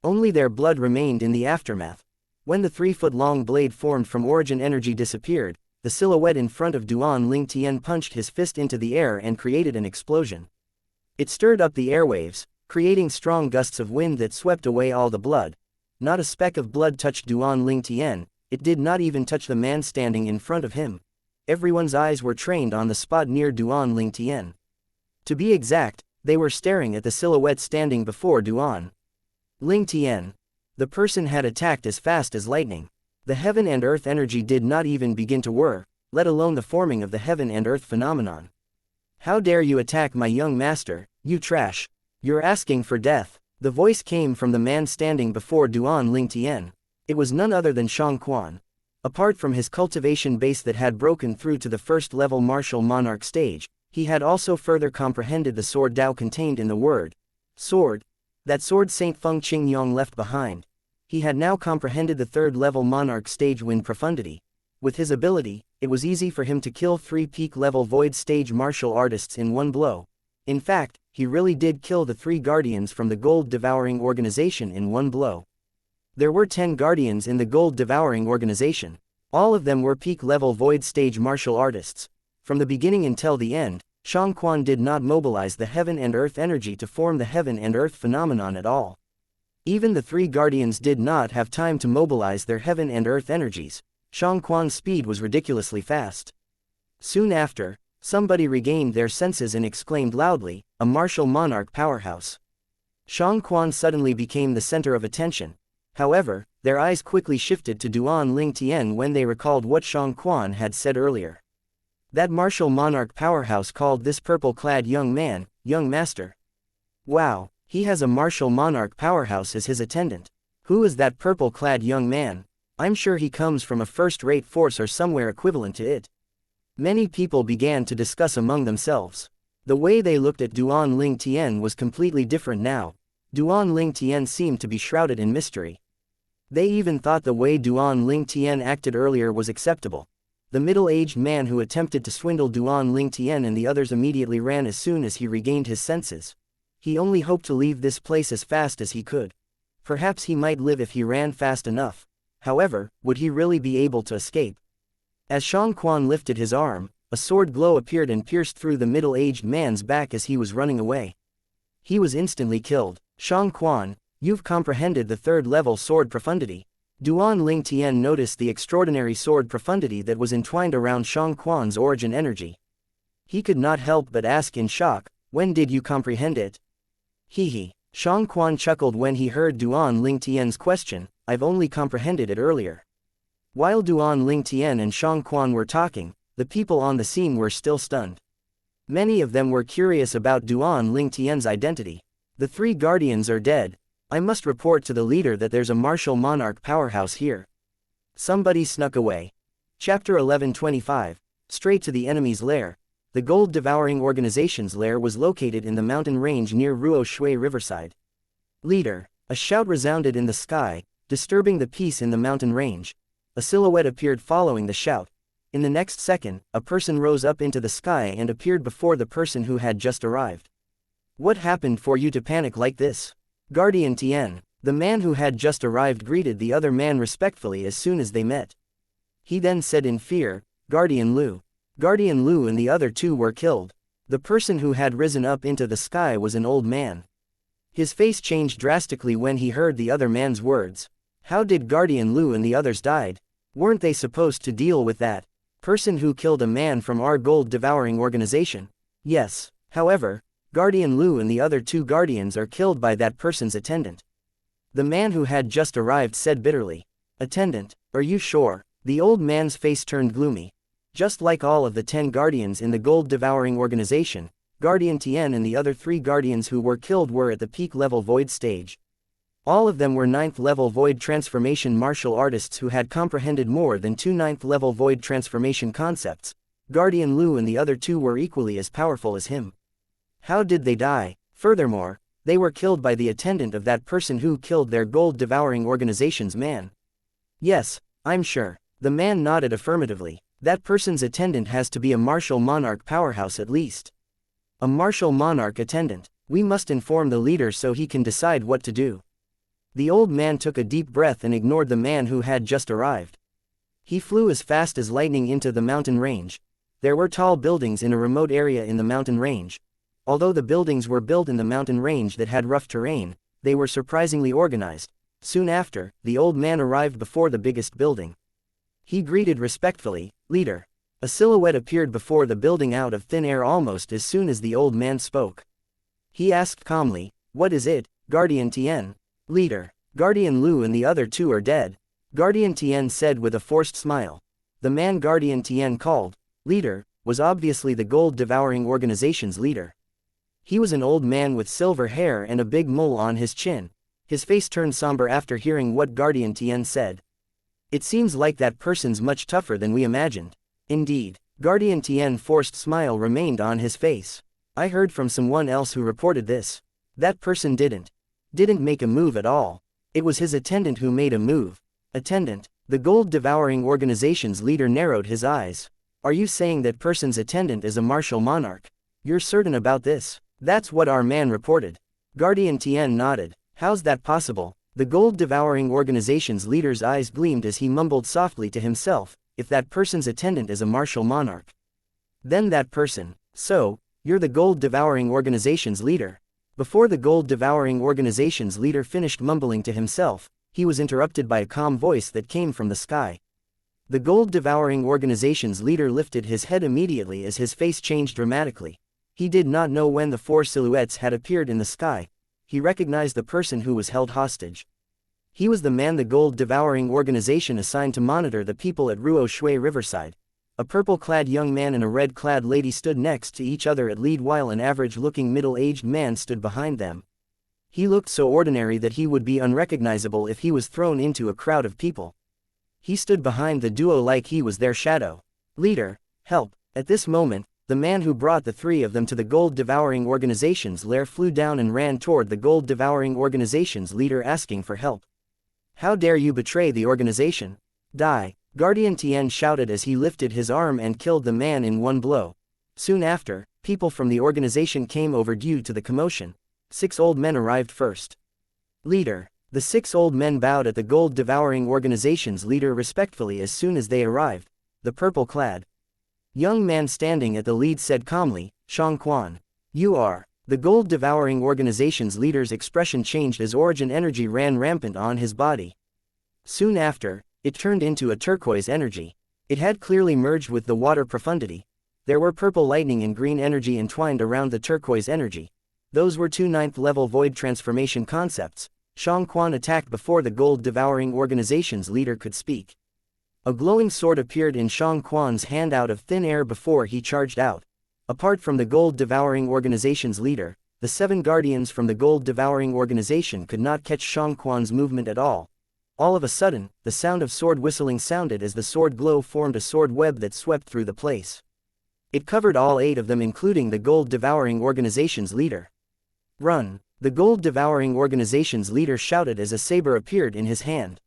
Only their blood remained in the aftermath. When the 3-foot-long blade formed from origin energy disappeared, the silhouette in front of Duan Lingtian punched his fist into the air and created an explosion. It stirred up the airwaves, creating strong gusts of wind that swept away all the blood. Not a speck of blood touched Duan Lingtian. It did not even touch the man standing in front of him. Everyone's eyes were trained on the spot near Duan Lingtian. To be exact, they were staring at the silhouette standing before Duan Lingtian. The person had attacked as fast as lightning. The heaven and earth energy did not even begin to whir, let alone the forming of the heaven and earth phenomenon. How dare you attack my young master, you trash! You're asking for death. The voice came from the man standing before Duan Lingtian. It was none other than Xianxia. Apart from his cultivation base that had broken through to the first-level martial monarch stage, he had also further comprehended the sword Dao contained in the word sword. That sword Saint Feng Qingyong left behind. He had now comprehended the third-level monarch stage wind profundity. With his ability, it was easy for him to kill 3 peak-level void stage martial artists in one blow. In fact, he really did kill the 3 guardians from the gold-devouring organization in one blow. There were 10 guardians in the gold-devouring organization. All of them were peak-level void stage martial artists. From the beginning until the end, Xianxia did not mobilize the heaven and earth energy to form the heaven and earth phenomenon at all. Even the 3 guardians did not have time to mobilize their heaven and earth energies. Xianxia's speed was ridiculously fast. Soon after, somebody regained their senses and exclaimed loudly, "A martial monarch powerhouse." Xianxia suddenly became the center of attention. However, their eyes quickly shifted to Duan Lingtian when they recalled what Xianxia had said earlier. That martial monarch powerhouse called this purple-clad young man, young master. Wow, he has a martial monarch powerhouse as his attendant. Who is that purple-clad young man? I'm sure he comes from a first-rate force or somewhere equivalent to it. Many people began to discuss among themselves. The way they looked at Duan Lingtian was completely different now. Duan Lingtian seemed to be shrouded in mystery. They even thought the way Duan Lingtian acted earlier was acceptable. The middle-aged man who attempted to swindle Duan Lingtian and the others immediately ran as soon as he regained his senses. He only hoped to leave this place as fast as he could. Perhaps he might live if he ran fast enough. However, would he really be able to escape? As Shang Quan lifted his arm, a sword glow appeared and pierced through the middle-aged man's back as he was running away. He was instantly killed. Shang Quan, you've comprehended the third-level sword profundity. Duan Lingtian noticed the extraordinary sword profundity that was entwined around Shang Quan's origin energy. He could not help but ask in shock, when did you comprehend it? Hee. Shang Quan chuckled when he heard Duan Lingtian's question, I've only comprehended it earlier. While Duan Lingtian and Shang Quan were talking, the people on the scene were still stunned. Many of them were curious about Duan Lingtian's identity. The three guardians are dead. I must report to the leader that there's a martial monarch powerhouse here. Somebody snuck away. Chapter 1125. Straight to the enemy's lair. The gold-devouring organization's lair was located in the mountain range near Ruo Shui Riverside. Leader. A shout resounded in the sky, disturbing the peace in the mountain range. A silhouette appeared following the shout. In the next second, a person rose up into the sky and appeared before the person who had just arrived. What happened for you to panic like this? Guardian Tian. The man who had just arrived greeted the other man respectfully as soon as they met. He then said in fear, Guardian Lu. Guardian Lu and the other two were killed. The person who had risen up into the sky was an old man. His face changed drastically when he heard the other man's words. How did Guardian Lu and the others died? Weren't they supposed to deal with that person who killed a man from our gold-devouring organization? Yes. However, Guardian Lu and the other two guardians are killed by that person's attendant. The man who had just arrived said bitterly. Attendant, are you sure? The old man's face turned gloomy. Just like all of the 10 guardians in the gold-devouring organization, Guardian Tian and the other 3 guardians who were killed were at the peak-level void stage. All of them were 9th-level void transformation martial artists who had comprehended more than 2 9th-level void transformation concepts. Guardian Lu and the other 2 were equally as powerful as him. How did they die? Furthermore, they were killed by the attendant of that person who killed their gold-devouring organization's man. Yes, I'm sure. The man nodded affirmatively. That person's attendant has to be a martial monarch powerhouse at least. A martial monarch attendant. We must inform the leader so he can decide what to do. The old man took a deep breath and ignored the man who had just arrived. He flew as fast as lightning into the mountain range. There were tall buildings in a remote area in the mountain range. Although the buildings were built in the mountain range that had rough terrain, they were surprisingly organized. Soon after, the old man arrived before the biggest building. He greeted respectfully, Leader. A silhouette appeared before the building out of thin air almost as soon as the old man spoke. He asked calmly, What is it, Guardian Tian? Leader. Guardian Lu and the other 2 are dead. Guardian Tian said with a forced smile. The man Guardian Tian called, Leader, was obviously the gold-devouring organization's leader. He was an old man with silver hair and a big mole on his chin. His face turned somber after hearing what Guardian Tian said. It seems like that person's much tougher than we imagined. Indeed. Guardian Tian's forced smile remained on his face. I heard from someone else who reported this. That person didn't make a move at all. It was his attendant who made a move. Attendant. The gold-devouring organization's leader narrowed his eyes. Are you saying that person's attendant is a martial monarch? You're certain about this? That's what our man reported. Guardian Tian nodded. How's that possible? The gold-devouring organization's leader's eyes gleamed as he mumbled softly to himself, if that person's attendant is a martial monarch. Then that person. So, you're the gold-devouring organization's leader. Before the gold-devouring organization's leader finished mumbling to himself, he was interrupted by a calm voice that came from the sky. The gold-devouring organization's leader lifted his head immediately as his face changed dramatically. He did not know when the 4 silhouettes had appeared in the sky. He recognized the person who was held hostage. He was the man the gold-devouring organization assigned to monitor the people at Ruo Shui Riverside. A purple-clad young man and a red-clad lady stood next to each other at lead while an average-looking middle-aged man stood behind them. He looked so ordinary that he would be unrecognizable if he was thrown into a crowd of people. He stood behind the duo like he was their shadow. Leader, help. At this moment, the man who brought the 3 of them to the gold-devouring organization's lair flew down and ran toward the gold-devouring organization's leader asking for help. How dare you betray the organization? Die. Guardian Tian shouted as he lifted his arm and killed the man in one blow. Soon after, people from the organization came over due to the commotion. 6 old men arrived first. Leader. The 6 old men bowed at the gold-devouring organization's leader respectfully as soon as they arrived. The purple-clad young man standing at the lead said calmly, Xianxia. You are. The gold-devouring organization's leader's expression changed as origin energy ran rampant on his body. Soon after, it turned into a turquoise energy. It had clearly merged with the water profundity. There were purple lightning and green energy entwined around the turquoise energy. Those were 2 9th-level void transformation concepts. Xianxia attacked before the gold-devouring organization's leader could speak. A glowing sword appeared in Xianxia's hand out of thin air before he charged out. Apart from the gold-devouring organization's leader, the 7 guardians from the gold-devouring organization could not catch Xianxia's movement at all. All of a sudden, the sound of sword whistling sounded as the sword glow formed a sword web that swept through the place. It covered all 8 of them, including the gold-devouring organization's leader. Run! The gold-devouring organization's leader shouted as a saber appeared in his hand.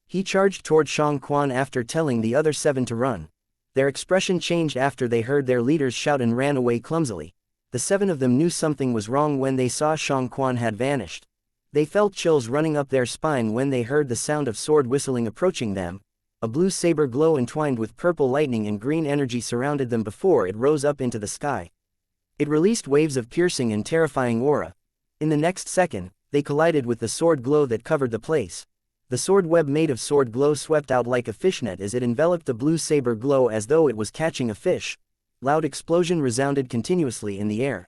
He charged toward Xianxia after telling the other 7 to run. Their expression changed after they heard their leaders shout and ran away clumsily. The 7 of them knew something was wrong when they saw Xianxia had vanished. They felt chills running up their spine when they heard the sound of sword whistling approaching them. A blue saber glow entwined with purple lightning and green energy surrounded them before it rose up into the sky. It released waves of piercing and terrifying aura. In the next second, they collided with the sword glow that covered the place. The sword web made of sword glow swept out like a fishnet as it enveloped the blue saber glow as though it was catching a fish. Loud explosion resounded continuously in the air.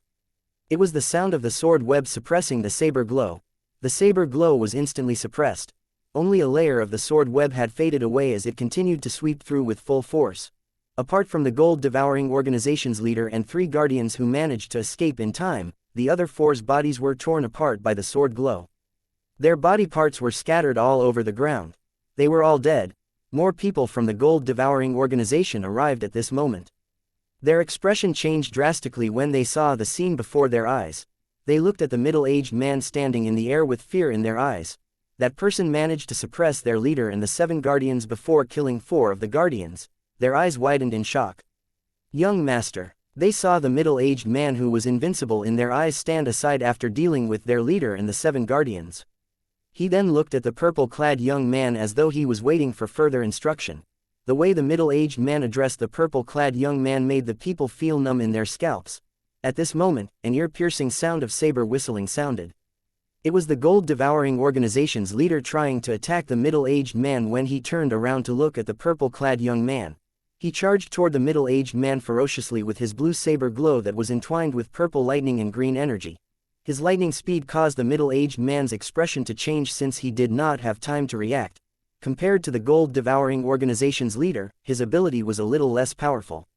It was the sound of the sword web suppressing the saber glow. The saber glow was instantly suppressed. Only a layer of the sword web had faded away as it continued to sweep through with full force. Apart from the gold-devouring organization's leader and 3 guardians who managed to escape in time, the other 4's bodies were torn apart by the sword glow. Their body parts were scattered all over the ground. They were all dead. More people from the gold-devouring organization arrived at this moment. Their expression changed drastically when they saw the scene before their eyes. They looked at the middle-aged man standing in the air with fear in their eyes. That person managed to suppress their leader and the 7 guardians before killing 4 of the guardians. Their eyes widened in shock. Young master. They saw the middle-aged man who was invincible in their eyes stand aside after dealing with their leader and the 7 guardians. He then looked at the purple-clad young man as though he was waiting for further instruction. The way the middle-aged man addressed the purple-clad young man made the people feel numb in their scalps. At this moment, an ear-piercing sound of saber whistling sounded. It was the gold-devouring organization's leader trying to attack the middle-aged man when he turned around to look at the purple-clad young man. He charged toward the middle-aged man ferociously with his blue saber glow that was entwined with purple lightning and green energy. His lightning speed caused the middle-aged man's expression to change since he did not have time to react. Compared to the gold-devouring organization's leader, his ability was a little less powerful.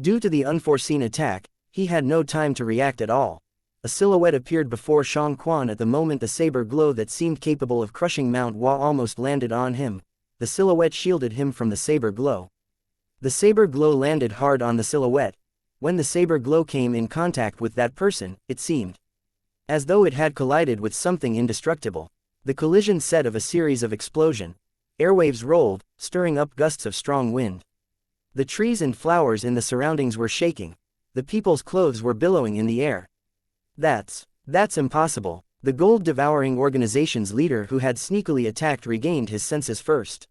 Due to the unforeseen attack, he had no time to react at all. A silhouette appeared before Xianxia at the moment the saber glow that seemed capable of crushing Mount Hua almost landed on him. The silhouette shielded him from the saber glow. The saber glow landed hard on the silhouette. When the saber glow came in contact with that person, it seemed as though it had collided with something indestructible. The collision set of a series of explosions. Airwaves rolled, stirring up gusts of strong wind. The trees and flowers in the surroundings were shaking. The people's clothes were billowing in the air. That's impossible. The gold-devouring organization's leader who had sneakily attacked regained his senses first.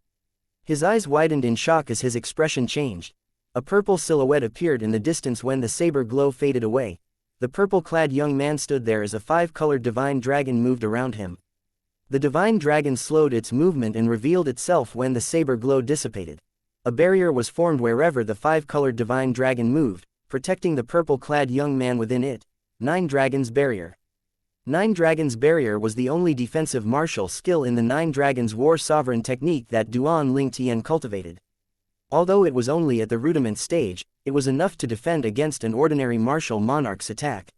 His eyes widened in shock as his expression changed. A purple silhouette appeared in the distance when the saber glow faded away. The purple-clad young man stood there as a 5-colored divine dragon moved around him. The divine dragon slowed its movement and revealed itself when the saber glow dissipated. A barrier was formed wherever the 5-colored divine dragon moved, protecting the purple-clad young man within it. 9 Dragons Barrier. 9 Dragons Barrier was the only defensive martial skill in the 9 Dragons War Sovereign technique that Duan Ling Tian cultivated. Although it was only at the rudiment stage, it was enough to defend against an ordinary martial monarch's attack.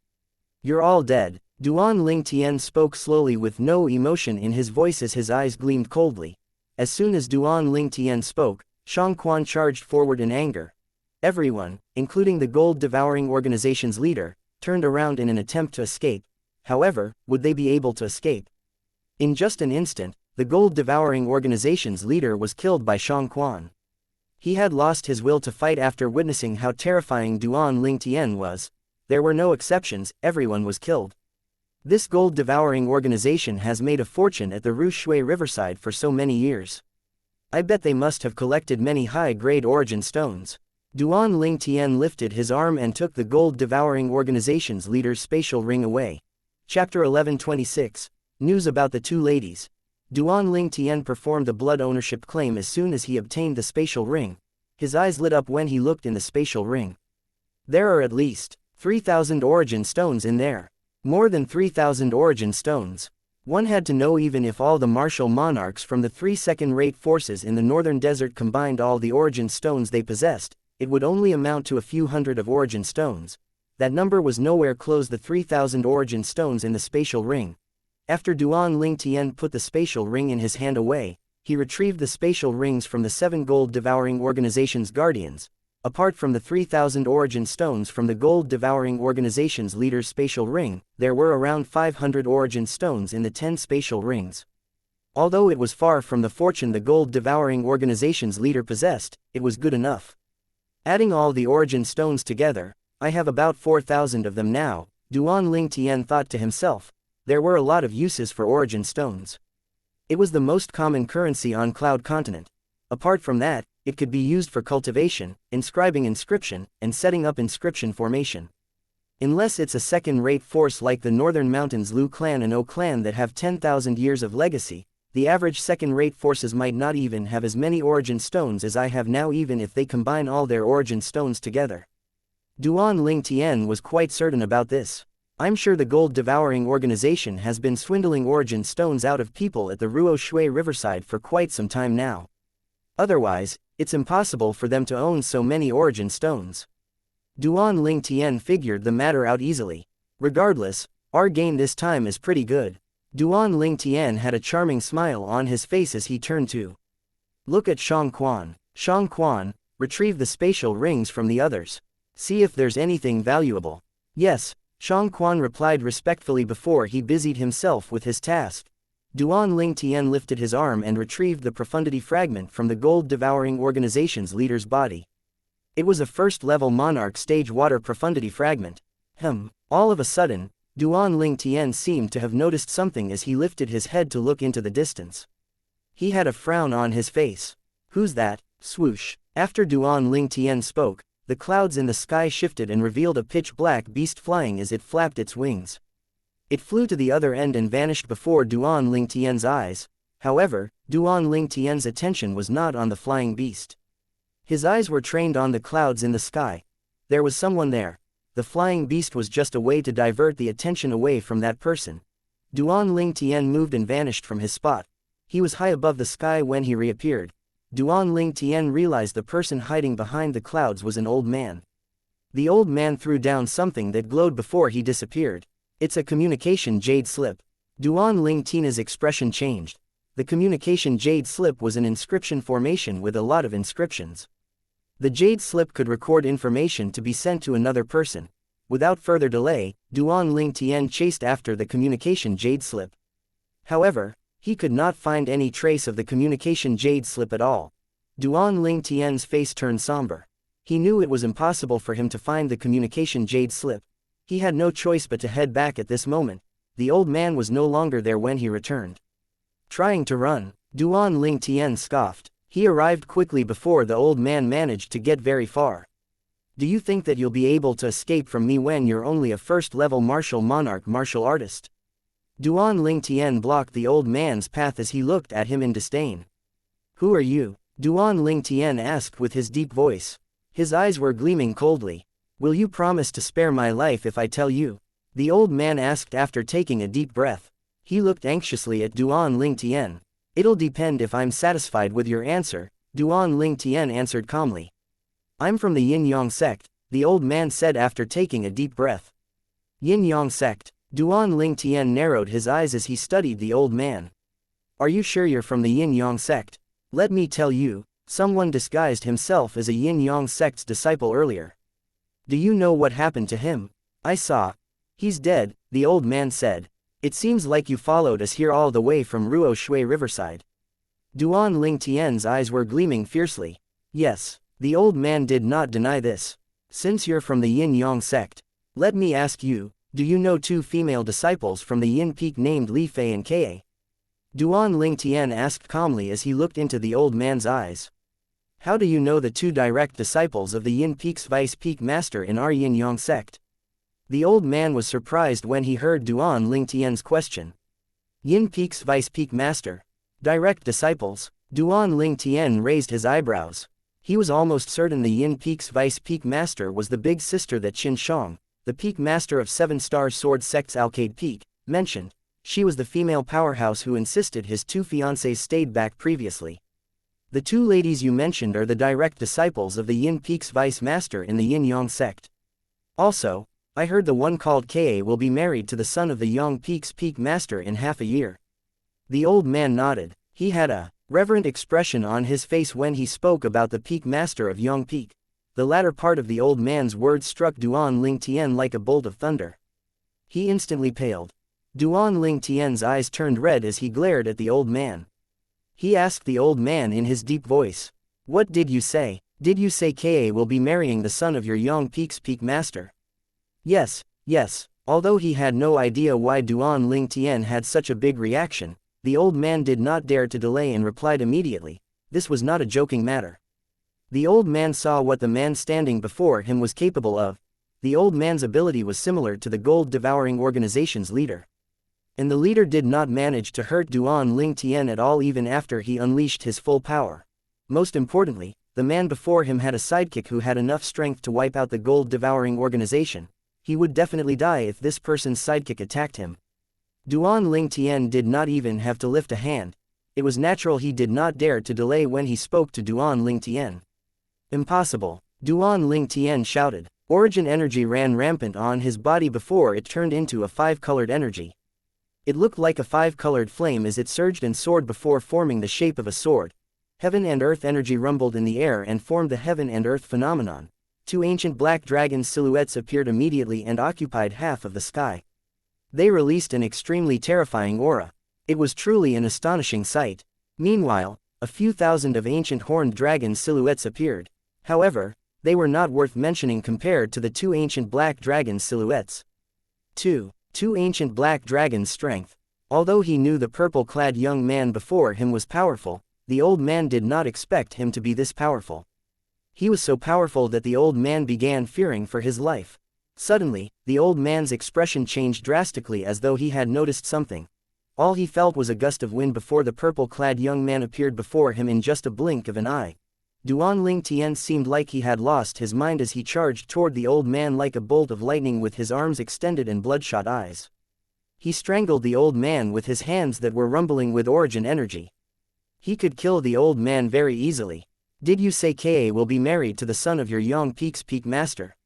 You're all dead. Duan Ling Tian spoke slowly with no emotion in his voice as his eyes gleamed coldly. As soon as Duan Ling Tian spoke, Xianxia charged forward in anger. Everyone, including the gold-devouring organization's leader, turned around in an attempt to escape. However, would they be able to escape? In just an instant, the gold-devouring organization's leader was killed by Xianxia. He had lost his will to fight after witnessing how terrifying Duan Lingtian was. There were no exceptions, everyone was killed. This gold-devouring organization has made a fortune at the Shui riverside for so many years. I bet they must have collected many high-grade origin stones. Duan Lingtian lifted his arm and took the gold-devouring organization's leader's spatial ring away. Chapter 11:26. News about the two ladies. Duan Lingtian performed a blood ownership claim as soon as he obtained the spatial ring. His eyes lit up when he looked in the spatial ring. There are at least 3,000 origin stones in there. More than 3,000 origin stones. One had to know even if all the martial monarchs from the 3 second-rate forces in the northern desert combined all the origin stones they possessed, it would only amount to a few hundred of origin stones. That number was nowhere close the 3,000 origin stones in the spatial ring. After Duan Lingtian put the spatial ring in his hand away, he retrieved the spatial rings from the 7 gold-devouring organization's guardians. Apart from the 3,000 origin stones from the gold-devouring organization's leader's spatial ring, there were around 500 origin stones in the 10 spatial rings. Although it was far from the fortune the gold-devouring organization's leader possessed, it was good enough. Adding all the origin stones together, I have about 4,000 of them now, Duan Lingtian thought to himself. There were a lot of uses for origin stones. It was the most common currency on Cloud Continent. Apart from that, it could be used for cultivation, inscribing inscription, and setting up inscription formation. Unless it's a second-rate force like the Northern Mountains Lu clan and O clan that have 10,000 years of legacy, the average second-rate forces might not even have as many origin stones as I have now even if they combine all their origin stones together. Duan Lingtian was quite certain about this. I'm sure the gold-devouring organization has been swindling origin stones out of people at the Shui riverside for quite some time now. Otherwise, it's impossible for them to own so many origin stones. Duan Lingtian figured the matter out easily. Regardless, our gain this time is pretty good. Duan Lingtian had a charming smile on his face as he turned to look at Xianxia. Xianxia, retrieve the spatial rings from the others. See if there's anything valuable. Yes, Xianxia replied respectfully before he busied himself with his task. Duan Lingtian lifted his arm and retrieved the profundity fragment from the gold-devouring organization's leader's body. It was a first-level monarch stage water profundity fragment. All of a sudden, Duan Lingtian seemed to have noticed something as he lifted his head to look into the distance. He had a frown on his face. Who's that? Swoosh. After Duan Lingtian spoke, the clouds in the sky shifted and revealed a pitch-black beast flying as it flapped its wings. It flew to the other end and vanished before Duan Lingtian's eyes. However, Duan Lingtian's attention was not on the flying beast. His eyes were trained on the clouds in the sky. There was someone there. The flying beast was just a way to divert the attention away from that person. Duan Lingtian moved and vanished from his spot. He was high above the sky when he reappeared. Duan Lingtian realized the person hiding behind the clouds was an old man. The old man threw down something that glowed before he disappeared. It's a communication jade slip. Duan Lingtian's expression changed. The communication jade slip was an inscription formation with a lot of inscriptions. The jade slip could record information to be sent to another person. Without further delay, Duan Lingtian chased after the communication jade slip. However, he could not find any trace of the communication jade slip at all. Duan Lingtian's face turned somber. He knew it was impossible for him to find the communication jade slip. He had no choice but to head back at this moment. The old man was no longer there when he returned. Trying to run, Duan Lingtian scoffed. He arrived quickly before the old man managed to get very far. Do you think that you'll be able to escape from me when you're only a first-level martial monarch martial artist? Duan Lingtian blocked the old man's path as he looked at him in disdain. Who are you? Duan Lingtian asked with his deep voice. His eyes were gleaming coldly. Will you promise to spare my life if I tell you? The old man asked after taking a deep breath. He looked anxiously at Duan Lingtian. It'll depend if I'm satisfied with your answer, Duan Lingtian answered calmly. I'm from the Yin-Yang sect, the old man said after taking a deep breath. Yin-Yang sect. Duan Lingtian narrowed his eyes as he studied the old man. Are you sure you're from the Yin-Yang sect? Let me tell you, someone disguised himself as a Yin-Yang sect's disciple earlier. Do you know what happened to him? I saw. He's dead, the old man said. It seems like you followed us here all the way from Shui riverside. Duan Lingtian's eyes were gleaming fiercely. Yes, the old man did not deny this. Since you're from the Yin-Yang sect, let me ask you, do you know two female disciples from the Yin Peak named Li Fei and Ka? Duan Ling Tian asked calmly as he looked into the old man's eyes. How do you know the two direct disciples of the Yin Peak's vice peak master in our Yin-Yang sect? The old man was surprised when he heard Duan Ling Tian's question. Yin Peak's vice peak master? Direct disciples? Duan Ling Tian raised his eyebrows. He was almost certain the Yin Peak's vice peak master was the big sister that Qin Shang, the peak master of 7-star sword sect's Alcade Peak, mentioned. She was the female powerhouse who insisted his two fiancés stayed back previously. The two ladies you mentioned are the direct disciples of the Yin Peak's vice master in the Yin-Yang sect. Also, I heard the one called Ka will be married to the son of the Yang Peak's peak master in half a year. The old man nodded. He had a reverent expression on his face when he spoke about the peak master of Yang Peak. The latter part of the old man's words struck Duan Ling Tian like a bolt of thunder. He instantly paled. Duan Ling Tian's eyes turned red as he glared at the old man. He asked the old man in his deep voice, "What did you say? Did you say Ka will be marrying the son of your Yang Peak's peak master?" Yes, yes. Although he had no idea why Duan Ling Tian had such a big reaction, the old man did not dare to delay and replied immediately. This was not a joking matter. The old man saw what the man standing before him was capable of. The old man's ability was similar to the gold-devouring organization's leader. And the leader did not manage to hurt Duan Ling Tian at all even after he unleashed his full power. Most importantly, the man before him had a sidekick who had enough strength to wipe out the gold-devouring organization. He would definitely die if this person's sidekick attacked him. Duan Ling Tian did not even have to lift a hand. It was natural he did not dare to delay when he spoke to Duan Ling Tian. Impossible! Duan Ling Tian shouted. Origin energy ran rampant on his body before it turned into a 5-colored energy. It looked like a 5-colored flame as it surged and soared before forming the shape of a sword. Heaven and earth energy rumbled in the air and formed the heaven and earth phenomenon. Two ancient black dragon silhouettes appeared immediately and occupied half of the sky. They released an extremely terrifying aura. It was truly an astonishing sight. Meanwhile, a few thousand of ancient horned dragon silhouettes appeared. However, they were not worth mentioning compared to the two ancient black dragon silhouettes. Two ancient black dragons' strength. Although he knew the purple-clad young man before him was powerful, the old man did not expect him to be this powerful. He was so powerful that the old man began fearing for his life. Suddenly, the old man's expression changed drastically as though he had noticed something. All he felt was a gust of wind before the purple-clad young man appeared before him in just a blink of an eye. Duan Ling Tian seemed like he had lost his mind as he charged toward the old man like a bolt of lightning with his arms extended and bloodshot eyes. He strangled the old man with his hands that were rumbling with origin energy. He could kill the old man very easily. Did you say Ka will be married to the son of your Yang Peak's peak master?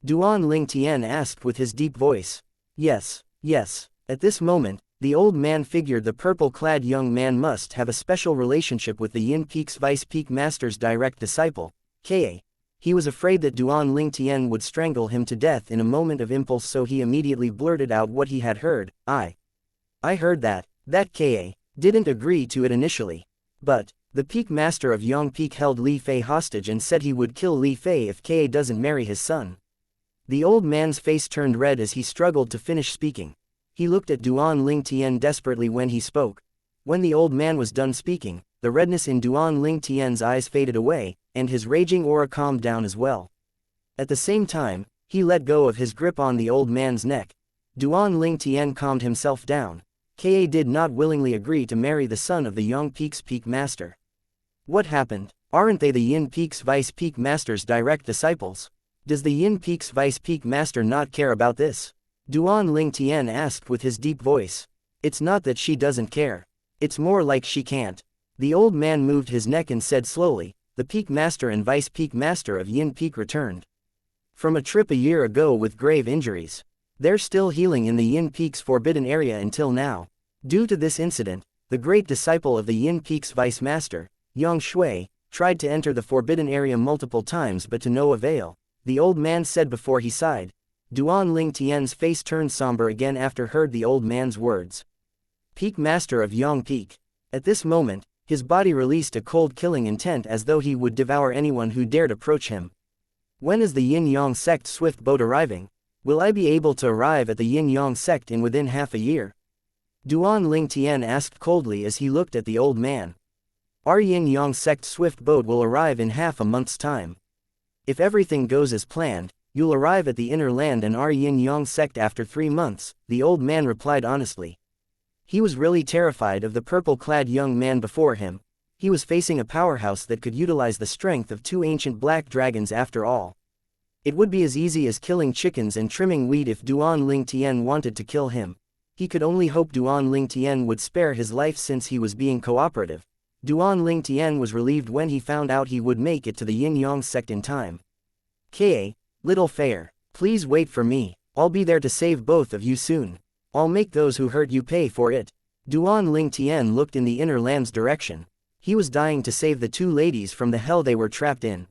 Duan Ling Tian asked with his deep voice. Yes, yes. At this moment, the old man figured the purple-clad young man must have a special relationship with the Yin Peak's vice peak master's direct disciple, Ka. He was afraid that Duan Ling Tian would strangle him to death in a moment of impulse, so he immediately blurted out what he had heard. I heard that Ka didn't agree to it initially. But the peak master of Yang Peak held Li Fei hostage and said he would kill Li Fei if Ka doesn't marry his son. The old man's face turned red as he struggled to finish speaking. He looked at Duan Ling Tian desperately when he spoke. When the old man was done speaking, the redness in Duan Ling Tian's eyes faded away, and his raging aura calmed down as well. At the same time, he let go of his grip on the old man's neck. Duan Ling Tian calmed himself down. Ka did not willingly agree to marry the son of the Yang Peak's peak master. What happened? Aren't they the Yin Peak's vice peak master's direct disciples? Does the Yin Peak's vice peak master not care about this? Duan Ling Tian asked with his deep voice. It's not that she doesn't care. It's more like she can't. The old man moved his neck and said slowly, the peak master and vice peak master of Yin Peak returned from a trip a year ago with grave injuries. They're still healing in the Yin Peak's forbidden area until now. Due to this incident, the great disciple of the Yin Peak's vice master, Yang Shui, tried to enter the forbidden area multiple times but to no avail, the old man said before he sighed. Duan Ling Tian's face turned somber again after heard the old man's words. Peak master of Yang Peak. At this moment, His body released a cold killing intent as though he would devour anyone who dared approach him. When is the Yin-Yang sect swift boat arriving? Will I be able to arrive at the Yin-Yang sect in within half a year? Duan Lingtian asked coldly as he looked at the old man. Our Yin-Yang sect swift boat will arrive in half a month's time. If everything goes as planned, you'll arrive at the inner land and our Yin-Yang sect after 3 months, the old man replied honestly. He was really terrified of the purple-clad young man before him. He was facing a powerhouse that could utilize the strength of 2 ancient black dragons after all. It would be as easy as killing chickens and trimming wheat if Duan Lingtian wanted to kill him. He could only hope Duan Lingtian would spare his life since he was being cooperative. Duan Lingtian was relieved when he found out he would make it to the Yin-Yang sect in time. Ka, little fair, please wait for me, I'll be there to save both of you soon. I'll make those who hurt you pay for it. Duan Lingtian looked in the inner land's direction. He was dying to save the 2 ladies from the hell they were trapped in.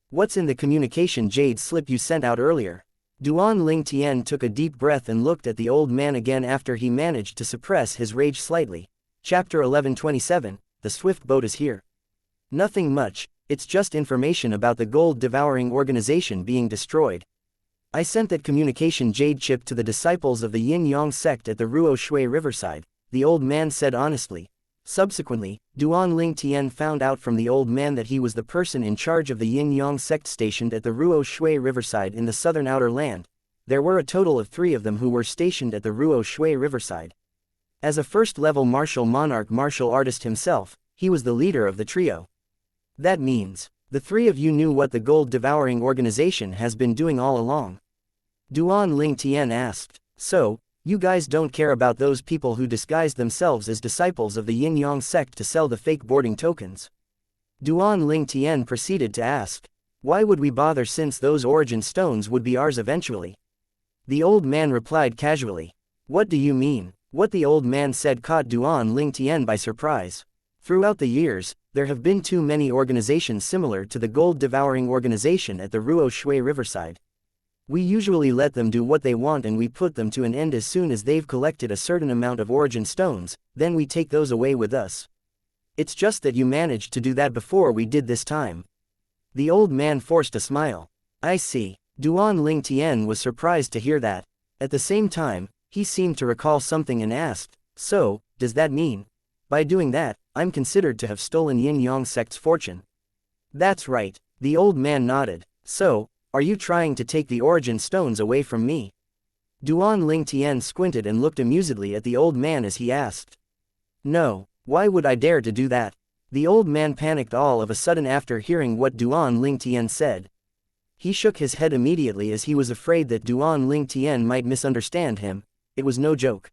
What's in the communication jade slip you sent out earlier? Duan Lingtian took a deep breath and looked at the old man again after he managed to suppress his rage slightly. Chapter 1127, The Swift Boat is Here. Nothing much, it's just information about the gold-devouring organization being destroyed. I sent that communication jade chip to the disciples of the Yin-Yang sect at the Ruo Shui riverside, the old man said honestly. Subsequently, Duan Lingtian found out from the old man that he was the person in charge of the Yin-Yang sect stationed at the Ruo Shui riverside in the southern outer land. There were a total of 3 of them who were stationed at the Ruo Shui riverside. As a first-level martial monarch martial artist himself, he was the leader of the trio. That means, the 3 of you knew what the gold-devouring organization has been doing all along. Duan Lingtian asked. So, you guys don't care about those people who disguised themselves as disciples of the Yin-Yang sect to sell the fake boarding tokens? Duan Lingtian proceeded to ask. Why would we bother since those origin stones would be ours eventually? The old man replied casually. What do you mean? What the old man said caught Duan Lingtian by surprise. Throughout the years, there have been too many organizations similar to the gold-devouring organization at the Ruo Shui riverside. We usually let them do what they want and we put them to an end as soon as they've collected a certain amount of origin stones, then we take those away with us. It's just that you managed to do that before we did this time. The old man forced a smile. I see. Duan Lingtian was surprised to hear that. At the same time, he seemed to recall something and asked, so, does that mean? By doing that, I'm considered to have stolen Yin-Yang sect's fortune. That's right. The old man nodded. So, are you trying to take the origin stones away from me? Duan Lingtian squinted and looked amusedly at the old man as he asked. No, why would I dare to do that? The old man panicked all of a sudden after hearing what Duan Lingtian said. He shook his head immediately as he was afraid that Duan Lingtian might misunderstand him. It was no joke.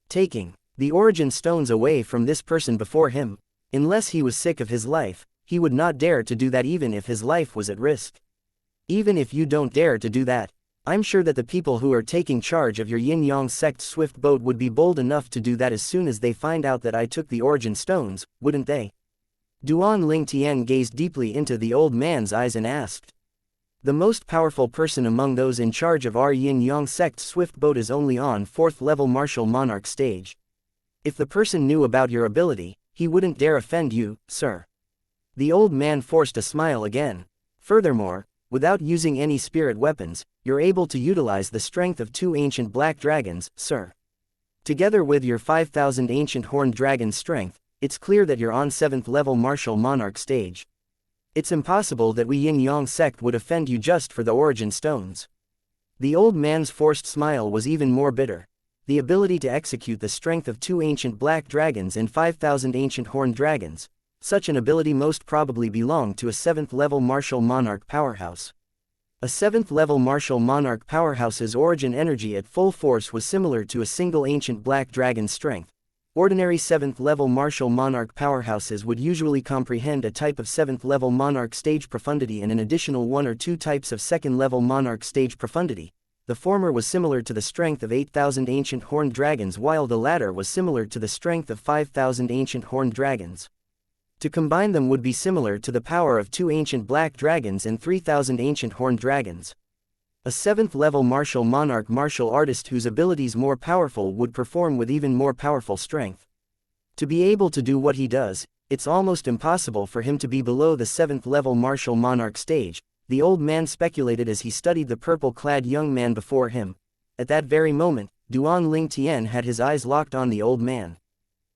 Taking the origin stones away from this person before him, unless he was sick of his life, he would not dare to do that even if his life was at risk. Even if you don't dare to do that, I'm sure that the people who are taking charge of your Yin-Yang sect swift boat would be bold enough to do that as soon as they find out that I took the origin stones, wouldn't they? Duan Lingtian gazed deeply into the old man's eyes and asked. The most powerful person among those in charge of our Yin-Yang sect swift boat is only on 4th level martial monarch stage. If the person knew about your ability, he wouldn't dare offend you, sir. The old man forced a smile again. Furthermore, without using any spirit weapons, you're able to utilize the strength of 2 ancient black dragons, sir. Together with your 5,000 ancient horned dragon strength, it's clear that you're on 7th level martial monarch stage. It's impossible that we Yin-Yang sect would offend you just for the origin stones. The old man's forced smile was even more bitter. The ability to execute the strength of 2 ancient black dragons and 5,000 ancient horned dragons. Such an ability most probably belonged to a 7th level martial monarch powerhouse. A 7th level martial monarch powerhouse's origin energy at full force was similar to a single ancient black dragon's strength. Ordinary 7th level martial monarch powerhouses would usually comprehend a type of 7th level monarch stage profundity and an additional 1 or 2 types of 2nd level monarch stage profundity. The former was similar to the strength of 8,000 ancient horned dragons while the latter was similar to the strength of 5,000 ancient horned dragons. To combine them would be similar to the power of 2 ancient black dragons and 3,000 ancient horned dragons. A 7th level martial monarch martial artist whose abilities more powerful would perform with even more powerful strength. To be able to do what he does, It's almost impossible for him to be below the 7th level martial monarch stage, the old man speculated as he studied the purple-clad young man before him. At that very moment, Duan Ling Tian had his eyes locked on the old man.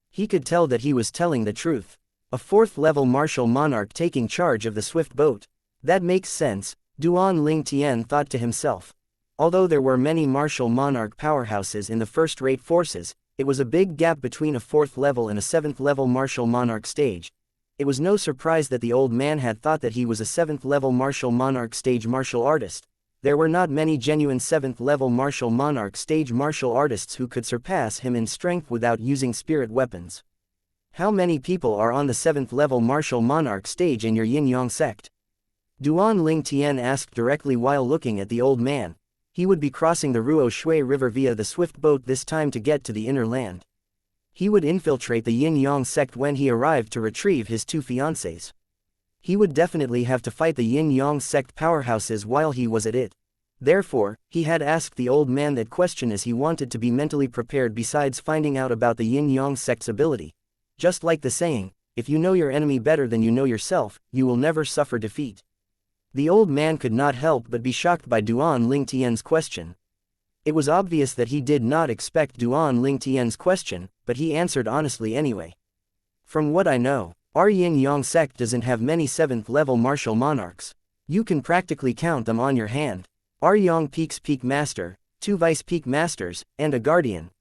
He could tell that he was telling the truth. A 4th level martial monarch taking charge of the swift boat. That makes sense, Duan Ling Tian thought to himself. Although there were many martial monarch powerhouses in the first-rate forces, it was a big gap between a 4th level and a 7th level martial monarch stage. It was no surprise that the old man had thought that he was a 7th level martial monarch stage martial artist. There were not many genuine 7th level martial monarch stage martial artists who could surpass him in strength without using spirit weapons. How many people are on the 7th level martial monarch stage in your yin-yang sect? Duan Ling Tian asked directly while looking at the old man. He would be crossing the Ruo Shui River via the swift boat this time to get to the inner land. He would infiltrate the yin-yang sect when he arrived to retrieve his 2 fiancées. He would definitely have to fight the yin-yang sect powerhouses while he was at it. Therefore, he had asked the old man that question as he wanted to be mentally prepared besides finding out about the yin-yang sect's ability. Just like the saying, if you know your enemy better than you know yourself, you will never suffer defeat. The old man could not help but be shocked by Duan Ling Tian's question. It was obvious that he did not expect Duan Ling Tian's question, but he answered honestly anyway. From what I know, our yin-yang sect doesn't have many 7th level martial monarchs. You can practically count them on your hand. Our Yang Peak's Peak Master, 2 Vice Peak Masters, and a Guardian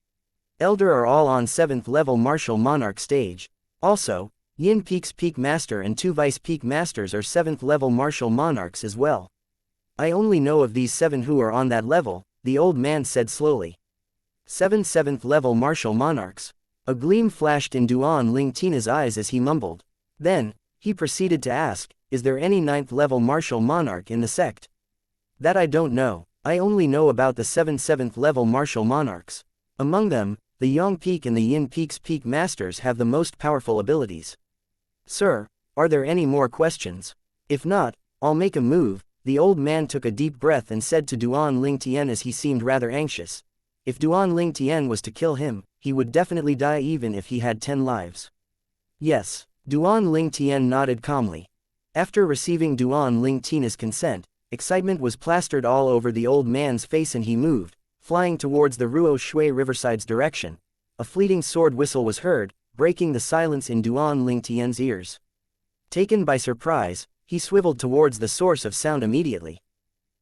Elder are all on 7th level martial monarch stage. Also, Yin Peak's Peak Master and 2 Vice Peak Masters are 7th level martial monarchs as well. I only know of these 7 who are on that level, the old man said slowly. 7 7th level martial monarchs. A gleam flashed in Duan Ling Tian's eyes as he mumbled. Then, he proceeded to ask, is there any 9th level martial monarch in the sect? That I don't know, I only know about the 7 7th level martial monarchs. Among them, the Yang Peak and the Yin Peak's Peak Masters have the most powerful abilities. Sir, are there any more questions? If not, I'll make a move. The old man took a deep breath and said to Duan Ling Tian as he seemed rather anxious. If Duan Ling Tian was to kill him, he would definitely die even if he had 10 lives. Yes, Duan Ling Tian nodded calmly. After receiving Duan Ling Tian's consent, excitement was plastered all over the old man's face and he moved, flying towards the Ruo Shui Riverside's direction. A fleeting sword whistle was heard, breaking the silence in Duan Ling Tian's ears. Taken by surprise, he swiveled towards the source of sound immediately.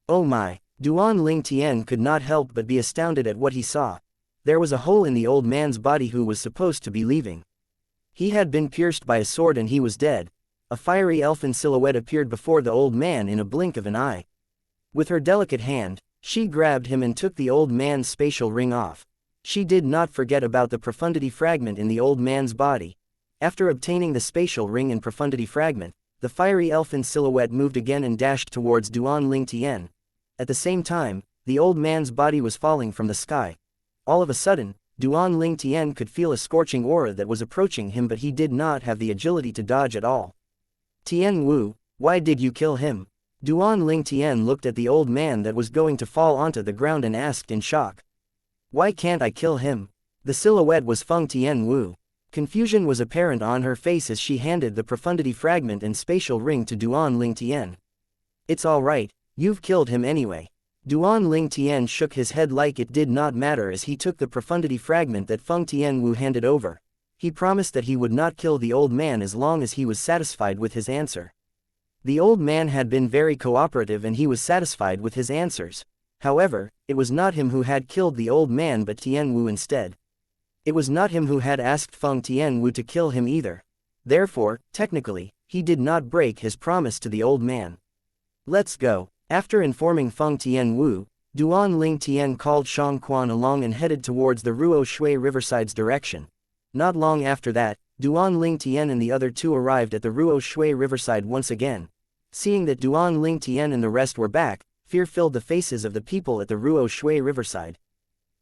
Oh my, Duan Ling Tian could not help but be astounded at what he saw. There was a hole in the old man's body who was supposed to be leaving. He had been pierced by a sword and he was dead. A fiery elfin silhouette appeared before the old man in a blink of an eye. With her delicate hand, she grabbed him and took the old man's spatial ring off. She did not forget about the profundity fragment in the old man's body. After obtaining the spatial ring and profundity fragment, the fiery elfin silhouette moved again and dashed towards Duan Ling Tian. At the same time, the old man's body was falling from the sky. All of a sudden, Duan Ling Tian could feel a scorching aura that was approaching him, but he did not have the agility to dodge at all. Tian Wu, why did you kill him? Duan Ling Tian looked at the old man that was going to fall onto the ground and asked in shock. Why can't I kill him? The silhouette was Feng Tian Wu. Confusion was apparent on her face as she handed the profundity fragment and spatial ring to Duan Ling Tian. It's alright, you've killed him anyway. Duan Ling Tian shook his head like it did not matter as he took the profundity fragment that Feng Tian Wu handed over. He promised that he would not kill the old man as long as he was satisfied with his answer. The old man had been very cooperative and he was satisfied with his answers. However, it was not him who had killed the old man but Tian Wu instead. It was not him who had asked Feng Tian Wu to kill him either. Therefore, technically, he did not break his promise to the old man. Let's go. After informing Feng Tian Wu, Duan Ling Tian called Shang Quan along and headed towards the Ruo Shui Riverside's direction. Not long after that, Duan Ling Tian and the other 2 arrived at the Ruo Shui Riverside once again. Seeing that Duan Ling Tian and the rest were back, fear filled the faces of the people at the Ruo Shui Riverside.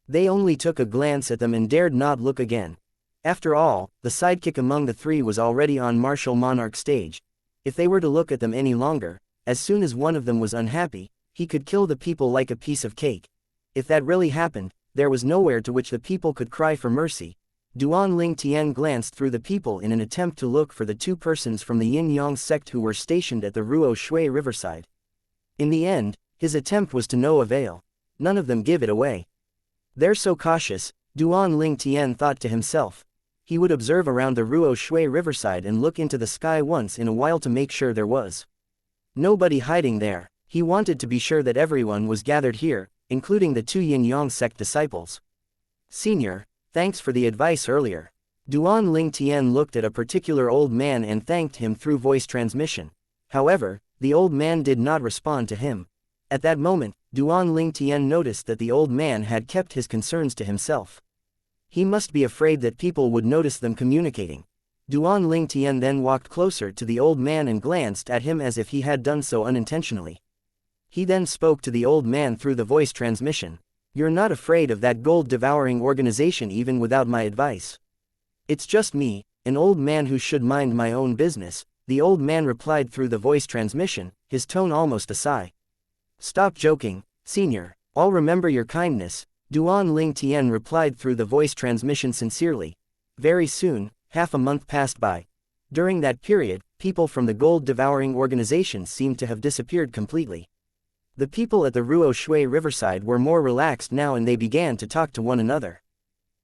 They only took a glance at them and dared not look again. After all, the sidekick among the 3 was already on martial monarch stage. If they were to look at them any longer, as soon as one of them was unhappy, he could kill the people like a piece of cake. If that really happened, there was nowhere to which the people could cry for mercy. Duan Ling Tian glanced through the people in an attempt to look for the two persons from the Yin-Yang sect who were stationed at the Ruo Shui riverside. In the end, his attempt was to no avail. None of them give it away. They're so cautious, Duan Ling Tian thought to himself. He would observe around the Ruo Shui riverside and look into the sky once in a while to make sure there was nobody hiding there. He wanted to be sure that everyone was gathered here, including the two Yin-Yang sect disciples. Senior, thanks for the advice earlier. Duan Ling Tian looked at a particular old man and thanked him through voice transmission. However, the old man did not respond to him. At that moment, Duan Ling Tian noticed that the old man had kept his concerns to himself. He must be afraid that people would notice them communicating. Duan Ling Tian then walked closer to the old man and glanced at him as if he had done so unintentionally. He then spoke to the old man through the voice transmission. You're not afraid of that gold-devouring organization even without my advice. It's just me, an old man who should mind my own business, the old man replied through the voice transmission, his tone almost a sigh. Stop joking, senior. I'll remember your kindness, Duan Ling Tian replied through the voice transmission sincerely. Very soon, half a month passed by. During that period, people from the gold-devouring organization seemed to have disappeared completely. The people at the Ruo Shui riverside were more relaxed now and they began to talk to one another.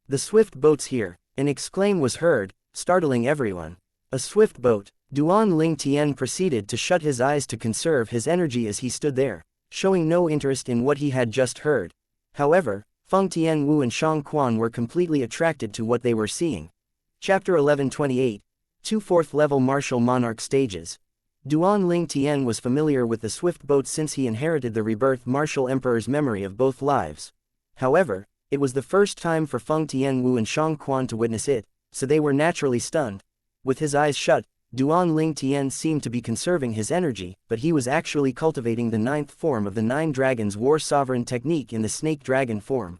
The swift boat's here, an exclaim was heard, startling everyone. A swift boat. Duan Ling Tian proceeded to shut his eyes to conserve his energy as he stood there, showing no interest in what he had just heard. However, Feng Tianwu and Shang Quan were completely attracted to what they were seeing. Chapter 1128. 2 4th-level Martial Monarch Stages. Duan Ling Tian was familiar with the swift boat since he inherited the rebirth Martial Emperor's memory of both lives. However, it was the first time for Feng Tianwu and Shang Quan to witness it, so they were naturally stunned. With his eyes shut, Duan Ling Tian seemed to be conserving his energy, but he was actually cultivating the 9th form of the 9 Dragons War Sovereign technique in the Snake Dragon form.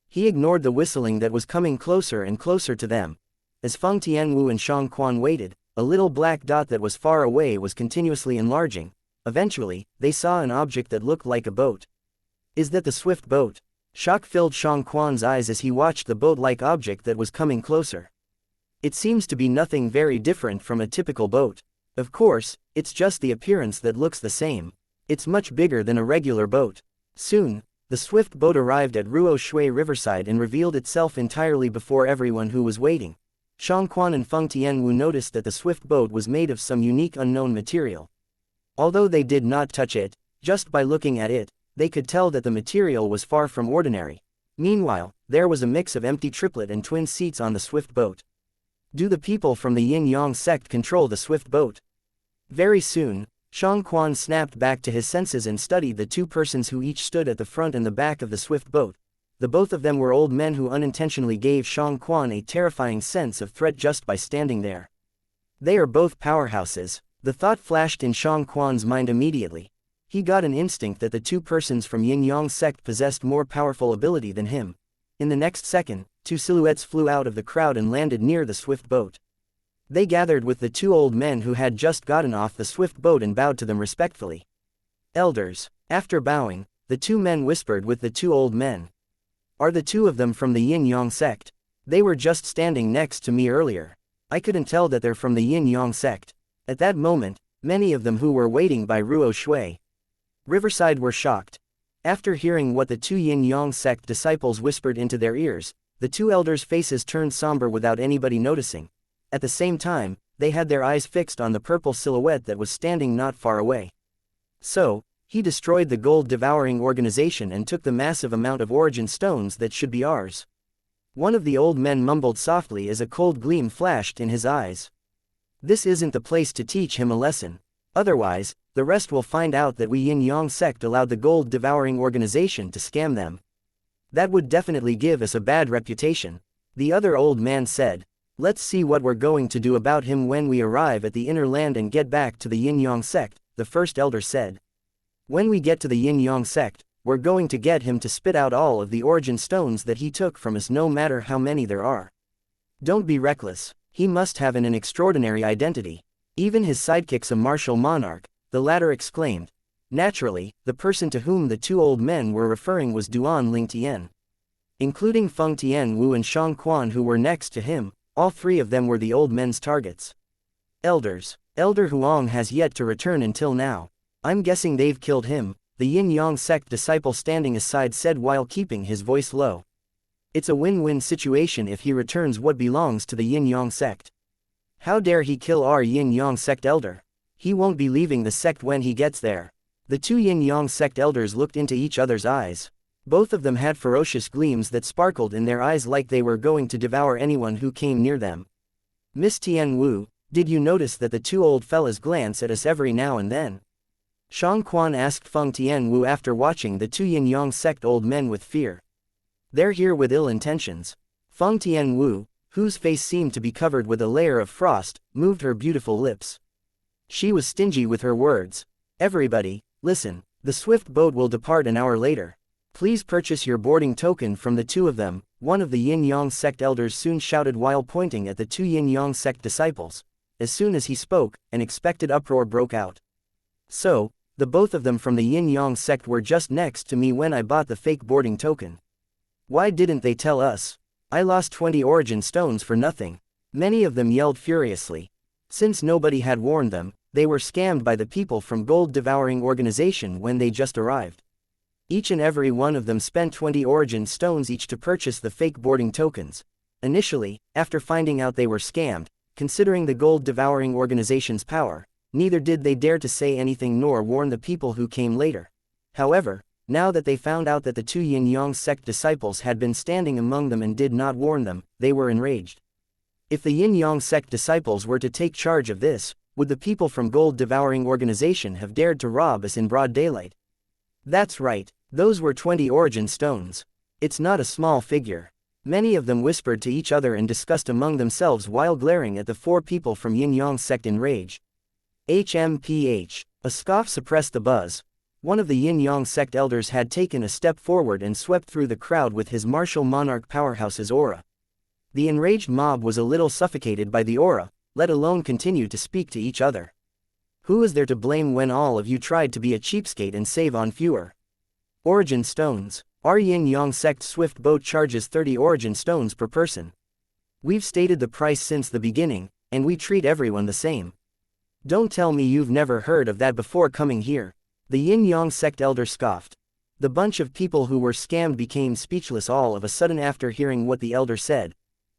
He ignored the whistling that was coming closer and closer to them. As Feng Tianwu and Shang Quan waited, a little black dot that was far away was continuously enlarging. Eventually, they saw an object that looked like a boat. Is that the swift boat? Shock filled Shang Quan's eyes as he watched the boat-like object that was coming closer. It seems to be nothing very different from a typical boat. Of course, it's just the appearance that looks the same. It's much bigger than a regular boat. Soon, the swift boat arrived at Ruo Shui riverside and revealed itself entirely before everyone who was waiting. Shang Quan and Feng Tianwu noticed that the swift boat was made of some unique unknown material. Although they did not touch it, just by looking at it, they could tell that the material was far from ordinary. Meanwhile, there was a mix of empty triplet and twin seats on the swift boat. Do the people from the Yin-Yang sect control the swift boat? Very soon, Shang Quan snapped back to his senses and studied the two persons who each stood at the front and the back of the swift boat. The both of them were old men who unintentionally gave Shang Quan a terrifying sense of threat just by standing there. They are both powerhouses. The thought flashed in Shang Quan's mind immediately. He got an instinct that the two persons from Yin-Yang sect possessed more powerful ability than him. In the next second, two silhouettes flew out of the crowd and landed near the swift boat. They gathered with the two old men who had just gotten off the swift boat and bowed to them respectfully. Elders. After bowing, the two men whispered with the two old men. Are the two of them from the Yin-Yang sect? They were just standing next to me earlier. I couldn't tell that they're from the Yin-Yang sect. At that moment, many of them who were waiting by Ruo Shui riverside were shocked. After hearing what the two Yin-Yang sect disciples whispered into their ears, the two elders' faces turned somber without anybody noticing. At the same time, they had their eyes fixed on the purple silhouette that was standing not far away. So, he destroyed the gold-devouring organization and took the massive amount of origin stones that should be ours. One of the old men mumbled softly as a cold gleam flashed in his eyes. This isn't the place to teach him a lesson. Otherwise, the rest will find out that we Yin-Yang sect allowed the gold-devouring organization to scam them. That would definitely give us a bad reputation. The other old man said. Let's see what we're going to do about him when we arrive at the inner land and get back to the Yin-Yang sect, the first elder said. When we get to the Yin-Yang sect, we're going to get him to spit out all of the origin stones that he took from us no matter how many there are. Don't be reckless. He must have an extraordinary identity. Even his sidekick's a martial monarch, the latter exclaimed. Naturally, the person to whom the two old men were referring was Duan Ling Tian. Including Feng Tianwu and Shang Quan who were next to him, all three of them were the old men's targets. Elders. Elder Huang has yet to return until now. I'm guessing they've killed him, the Yin-Yang sect disciple standing aside said while keeping his voice low. It's a win-win situation if he returns what belongs to the Yin-Yang sect. How dare he kill our Yin-Yang sect elder? He won't be leaving the sect when he gets there. The two Yin-Yang sect elders looked into each other's eyes. Both of them had ferocious gleams that sparkled in their eyes like they were going to devour anyone who came near them. Miss Tianwu, did you notice that the two old fellas glance at us every now and then? Shang Quan asked Feng Tianwu after watching the two Yin-Yang sect old men with fear. They're here with ill intentions. Feng Tianwu, whose face seemed to be covered with a layer of frost, moved her beautiful lips. She was stingy with her words. Everybody, listen, the swift boat will depart an hour later. Please purchase your boarding token from the two of them, one of the Yin-Yang sect elders soon shouted while pointing at the two Yin-Yang sect disciples. As soon as he spoke, an expected uproar broke out. So, the both of them from the Yin-Yang sect were just next to me when I bought the fake boarding token. Why didn't they tell us? I lost 20 origin stones for nothing. Many of them yelled furiously. Since nobody had warned them, they were scammed by the people from Gold Devouring Organization when they just arrived. Each and every one of them spent 20 origin stones each to purchase the fake boarding tokens. Initially, after finding out they were scammed, considering the Gold Devouring Organization's power, neither did they dare to say anything nor warn the people who came later. However, now that they found out that the two Yin-Yang sect disciples had been standing among them and did not warn them, they were enraged. If the Yin-Yang sect disciples were to take charge of this, would the people from Gold Devouring Organization have dared to rob us in broad daylight? That's right, those were 20 origin stones. It's not a small figure. Many of them whispered to each other and discussed among themselves while glaring at the four people from Yin-Yang sect in rage. HMPH. A scoff suppressed the buzz. One of the Yin-Yang sect elders had taken a step forward and swept through the crowd with his martial monarch powerhouse's aura. The enraged mob was a little suffocated by the aura, let alone continue to speak to each other. Who is there to blame when all of you tried to be a cheapskate and save on fewer origin stones? Our Yin-Yang sect swift boat charges 30 origin stones per person. We've stated the price since the beginning, and we treat everyone the same. Don't tell me you've never heard of that before coming here. The Yin-Yang sect elder scoffed. The bunch of people who were scammed became speechless all of a sudden after hearing what the elder said.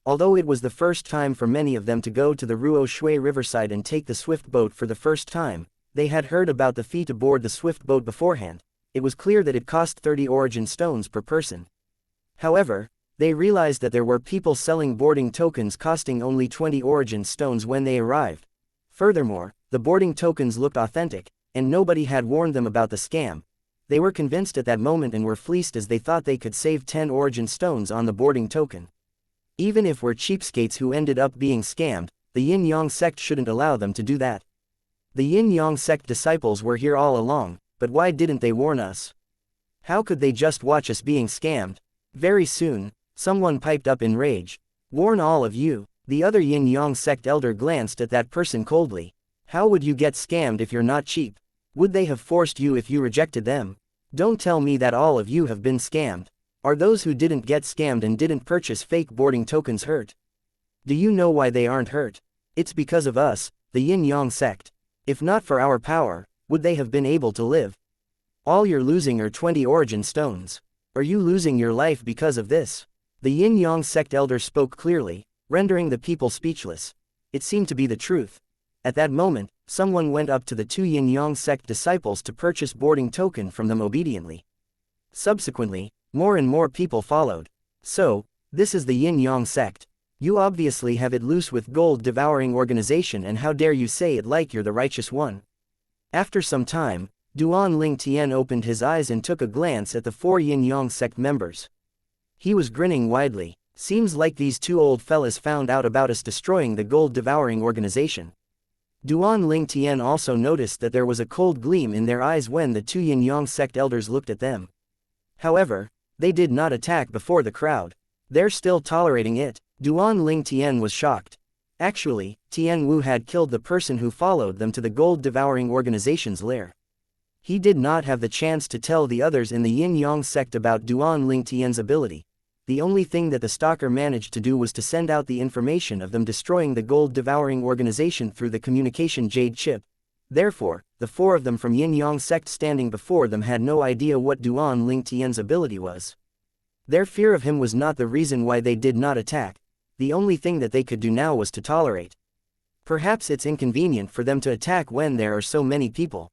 Although it was the first time for many of them to go to the Ruo Shui riverside and take the swift boat for the first time, they had heard about the fee to board the swift boat beforehand. It was clear that it cost 30 origin stones per person. However, they realized that there were people selling boarding tokens costing only 20 origin stones when they arrived. Furthermore, the boarding tokens looked authentic, and nobody had warned them about the scam. They were convinced at that moment and were fleeced as they thought they could save 10 origin stones on the boarding token. Even if we're cheapskates who ended up being scammed, the Yin-Yang sect shouldn't allow them to do that. The Yin-Yang sect disciples were here all along, but why didn't they warn us? How could they just watch us being scammed? Very soon, someone piped up in rage. Warn all of you. The other Yin-Yang sect elder glanced at that person coldly. How would you get scammed if you're not cheap? Would they have forced you if you rejected them? Don't tell me that all of you have been scammed. Are those who didn't get scammed and didn't purchase fake boarding tokens hurt? Do you know why they aren't hurt? It's because of us, the Yin-Yang sect. If not for our power, would they have been able to live? All you're losing are 20 origin stones. Are you losing your life because of this? The Yin-Yang sect elder spoke clearly, rendering the people speechless. It seemed to be the truth. At that moment, someone went up to the two Yin-Yang sect disciples to purchase boarding token from them obediently. Subsequently, more and more people followed. So, this is the Yin-Yang sect. You obviously have it loose with Gold Devouring Organization, and how dare you say it like you're the righteous one? After some time, Duan Ling Tian opened his eyes and took a glance at the four Yin-Yang sect members. He was grinning widely. Seems like these two old fellas found out about us destroying the Gold Devouring Organization. Duan Ling Tian also noticed that there was a cold gleam in their eyes when the two Yin-Yang sect elders looked at them. However, they did not attack before the crowd. They're still tolerating it. Duan Ling Tian was shocked. Actually, Tian Wu had killed the person who followed them to the Gold Devouring Organization's lair. He did not have the chance to tell the others in the Yin-Yang sect about Duan Ling Tian's ability. the only thing that the stalker managed to do was to send out the information of them destroying the gold-devouring organization through the communication jade chip. Therefore, the four of them from Yin-Yang sect standing before them had no idea what Duan Ling Tian's ability was. Their fear of him was not the reason why they did not attack. The only thing that they could do now was to tolerate. Perhaps it's inconvenient for them to attack when there are so many people.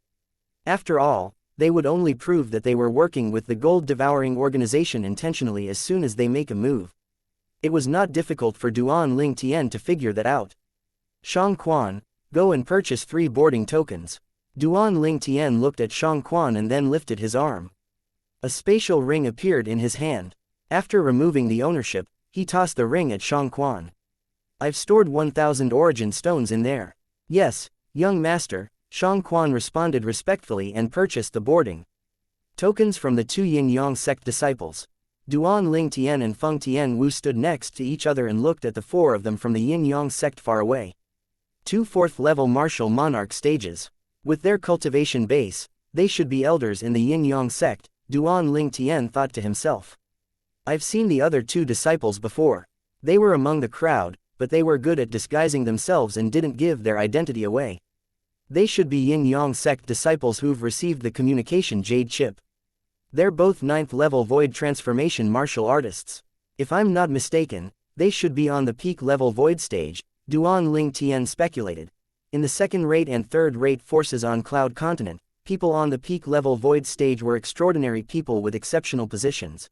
After all, they would only prove that they were working with the gold-devouring organization intentionally as soon as they make a move. It was not difficult for Duan Ling Tian to figure that out. Shang Quan, go and purchase 3 boarding tokens. Duan Ling Tian looked at Shang Quan and then lifted his arm. A spatial ring appeared in his hand. After removing the ownership, he tossed the ring at Shang Quan. I've stored 1,000 origin stones in there. Yes, young master, Shang Quan responded respectfully and purchased the boarding tokens from the 2 Yin-Yang sect disciples. Duan Ling Tian and Feng Tian Wu stood next to each other and looked at the 4 of them from the Yin-Yang sect far away. 2 4th-level martial monarch stages. With their cultivation base, they should be elders in the Yin-Yang sect, Duan Ling Tian thought to himself. I've seen the other 2 disciples before. They were among the crowd, but they were good at disguising themselves and didn't give their identity away. They should be Yin-Yang sect disciples who've received the communication jade chip. They're both 9th-level void transformation martial artists. If I'm not mistaken, they should be on the peak level void stage, Duan Ling Tian speculated. In the second-rate and third-rate forces on Cloud Continent, people on the peak level void stage were extraordinary people with exceptional positions.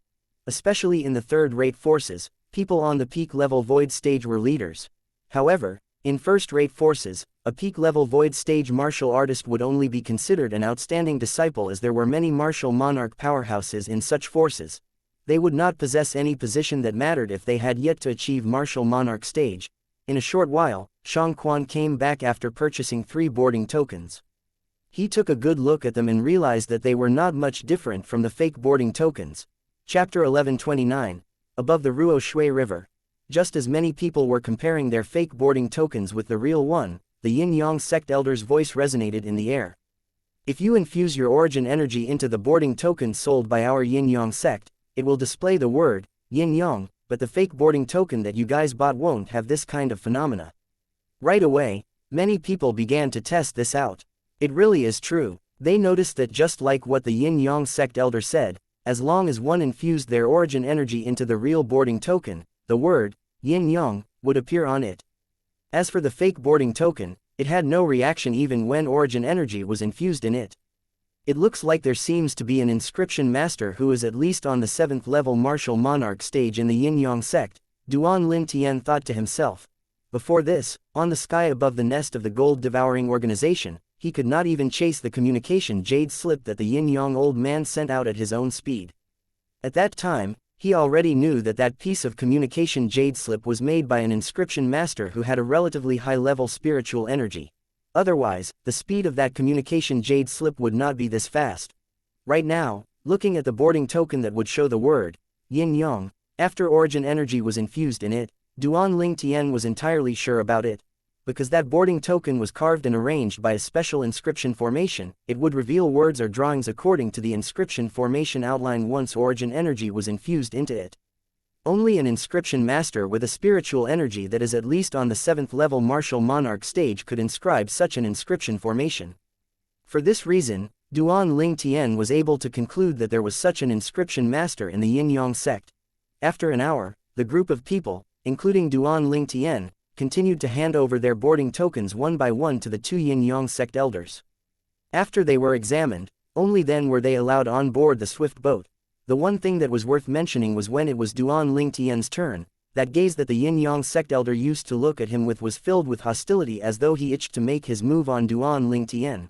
Especially in the third-rate forces, people on the peak level void stage were leaders. However, in first-rate forces, a peak-level void stage martial artist would only be considered an outstanding disciple as there were many martial monarch powerhouses in such forces. They would not possess any position that mattered if they had yet to achieve martial monarch stage. In a short while, Shang Quan came back after purchasing 3 boarding tokens. He took a good look at them and realized that they were not much different from the fake boarding tokens. Chapter 1129. Above the Ruo Shui River. Just as many people were comparing their fake boarding tokens with the real one, the Yin-Yang sect elder's voice resonated in the air. If you infuse your origin energy into the boarding tokens sold by our Yin-Yang sect, it will display the word Yin-Yang, but the fake boarding token that you guys bought won't have this kind of phenomena. Right away, many people began to test this out. It really is true. They noticed that just like what the Yin-Yang sect elder said, as long as one infused their origin energy into the real boarding token, the word Yin-Yang would appear on it. As for the fake boarding token, it had no reaction even when origin energy was infused in it. It looks like there seems to be an inscription master who is at least on the 7th level martial monarch stage in the Yin-Yang sect, Duan Ling Tian thought to himself. Before this, on the sky above the nest of the gold-devouring organization, he could not even chase the communication jade slip that the Yin-Yang old man sent out at his own speed. At that time, he already knew that that piece of communication jade slip was made by an inscription master who had a relatively high-level spiritual energy. Otherwise, the speed of that communication jade slip would not be this fast. Right now, looking at the boarding token that would show the word Yin-Yang, after origin energy was infused in it, Duan Ling Tian was entirely sure about it. Because that boarding token was carved and arranged by a special inscription formation, it would reveal words or drawings according to the inscription formation outline once origin energy was infused into it. Only an inscription master with a spiritual energy that is at least on the 7th level martial monarch stage could inscribe such an inscription formation. For this reason, Duan Ling Tian was able to conclude that there was such an inscription master in the Yin-Yang sect. After an hour, the group of people, including Duan Ling Tian, continued to hand over their boarding tokens one by one to the 2 Yin-Yang sect elders. After they were examined, only then were they allowed on board the swift boat. The one thing that was worth mentioning was when it was Duan Ling Tian's turn, that gaze that the Yin-Yang sect elder used to look at him with was filled with hostility as though he itched to make his move on Duan Ling Tian.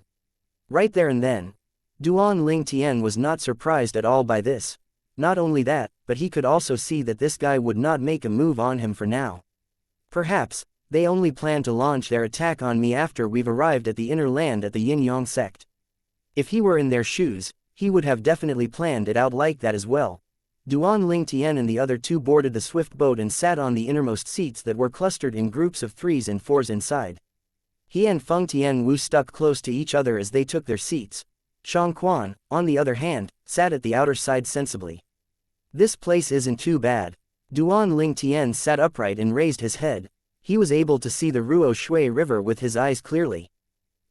Right there and then, Duan Ling Tian was not surprised at all by this. Not only that, but he could also see that this guy would not make a move on him for now. Perhaps, they only plan to launch their attack on me after we've arrived at the inner land at the Yin-Yang sect. If he were in their shoes, he would have definitely planned it out like that as well. Duan Ling Tian and the other 2 boarded the swift boat and sat on the innermost seats that were clustered in groups of 3s and 4s inside. He and Feng Tian Wu stuck close to each other as they took their seats. Shang Quan, on the other hand, sat at the outer side sensibly. This place isn't too bad. Duan Lingtian sat upright and raised his head. He was able to see the Ruo Shui River with his eyes clearly.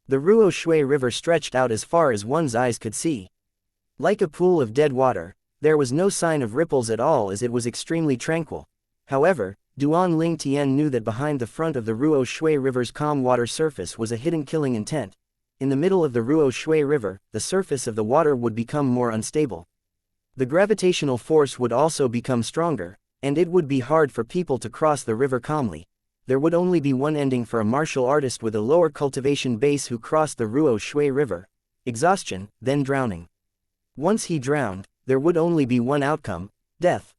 The Ruo Shui River stretched out as far as one's eyes could see. Like a pool of dead water, there was no sign of ripples at all as it was extremely tranquil. However, Duan Lingtian knew that behind the front of the Ruo Shui River's calm water surface was a hidden killing intent. In the middle of the Ruo Shui River, the surface of the water would become more unstable. The gravitational force would also become stronger, and it would be hard for people to cross the river calmly. There would only be one ending for a martial artist with a lower cultivation base who crossed the Ruo Shui River: exhaustion, then drowning. Once he drowned, there would only be one outcome: death.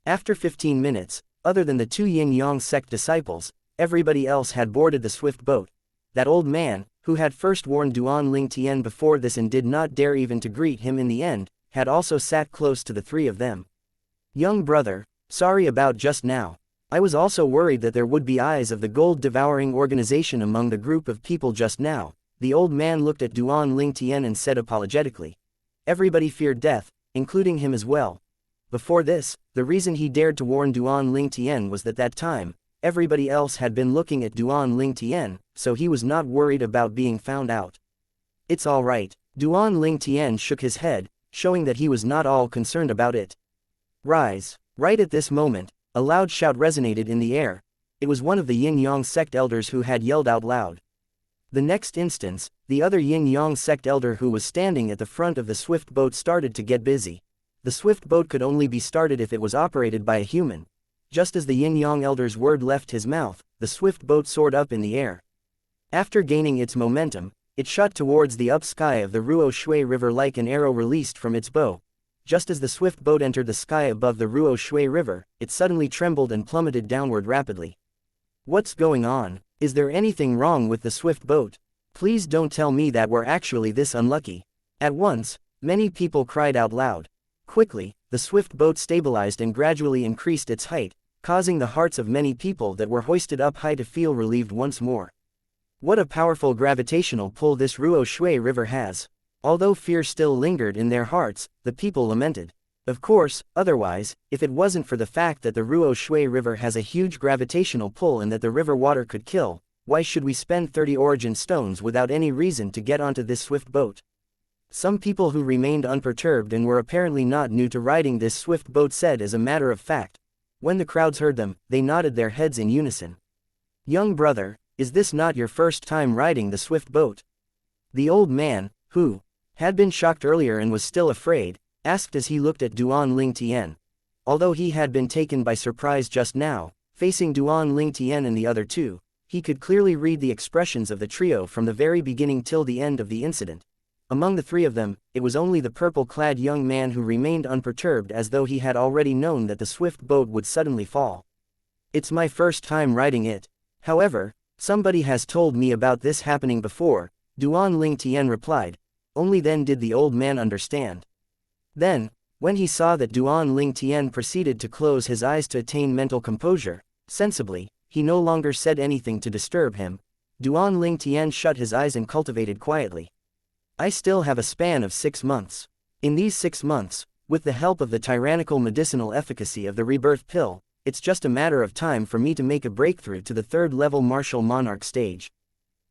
After 15 minutes, other than the two Yin-Yang sect disciples, everybody else had boarded the swift boat. That old man, who had first warned Duan Lingtian before this and did not dare even to greet him in the end, had also sat close to the three of them. "Young brother, sorry about just now. I was also worried that there would be eyes of the gold-devouring organization among the group of people just now." The old man looked at Duan Lingtian and said apologetically. Everybody feared death, including him as well. Before this, the reason he dared to warn Duan Lingtian was that time, everybody else had been looking at Duan Lingtian, so he was not worried about being found out. "It's all right." Duan Lingtian shook his head, showing that he was not all concerned about it. "Rise." Right at this moment, a loud shout resonated in the air. It was one of the Yin-Yang sect elders who had yelled out loud. The next instant, the other Yin-Yang sect elder who was standing at the front of the swift boat started to get busy. The swift boat could only be started if it was operated by a human. Just as the Yin-Yang elder's word left his mouth, the swift boat soared up in the air. After gaining its momentum, it shot towards the up sky of the Ruo Shui River like an arrow released from its bow. Just as the swift boat entered the sky above the Ruo Shui River, it suddenly trembled and plummeted downward rapidly. "What's going on? Is there anything wrong with the swift boat? Please don't tell me that we're actually this unlucky." At once, many people cried out loud. Quickly, the swift boat stabilized and gradually increased its height, causing the hearts of many people that were hoisted up high to feel relieved once more. What a powerful gravitational pull this Ruo Shui River has. Although fear still lingered in their hearts, the people lamented. Of course, otherwise, if it wasn't for the fact that the Ruo Shui River has a huge gravitational pull and that the river water could kill, why should we spend 30 origin stones without any reason to get onto this swift boat? Some people who remained unperturbed and were apparently not new to riding this swift boat said as a matter of fact. When the crowds heard them, they nodded their heads in unison. "Young brother, is this not your first time riding the swift boat?" The old man, who had been shocked earlier and was still afraid, asked as he looked at Duan Lingtian. Although he had been taken by surprise just now, facing Duan Lingtian and the other two, he could clearly read the expressions of the trio from the very beginning till the end of the incident. Among the three of them, it was only the purple-clad young man who remained unperturbed as though he had already known that the swift boat would suddenly fall. "It's my first time riding it. However, somebody has told me about this happening before," Duan Lingtian replied. Only then did the old man understand. Then, when he saw that Duan Lingtian proceeded to close his eyes to attain mental composure, sensibly, he no longer said anything to disturb him. Duan Lingtian shut his eyes and cultivated quietly. "I still have a span of 6 months. In these 6 months, with the help of the tyrannical medicinal efficacy of the rebirth pill, it's just a matter of time for me to make a breakthrough to the 3rd-level martial monarch stage."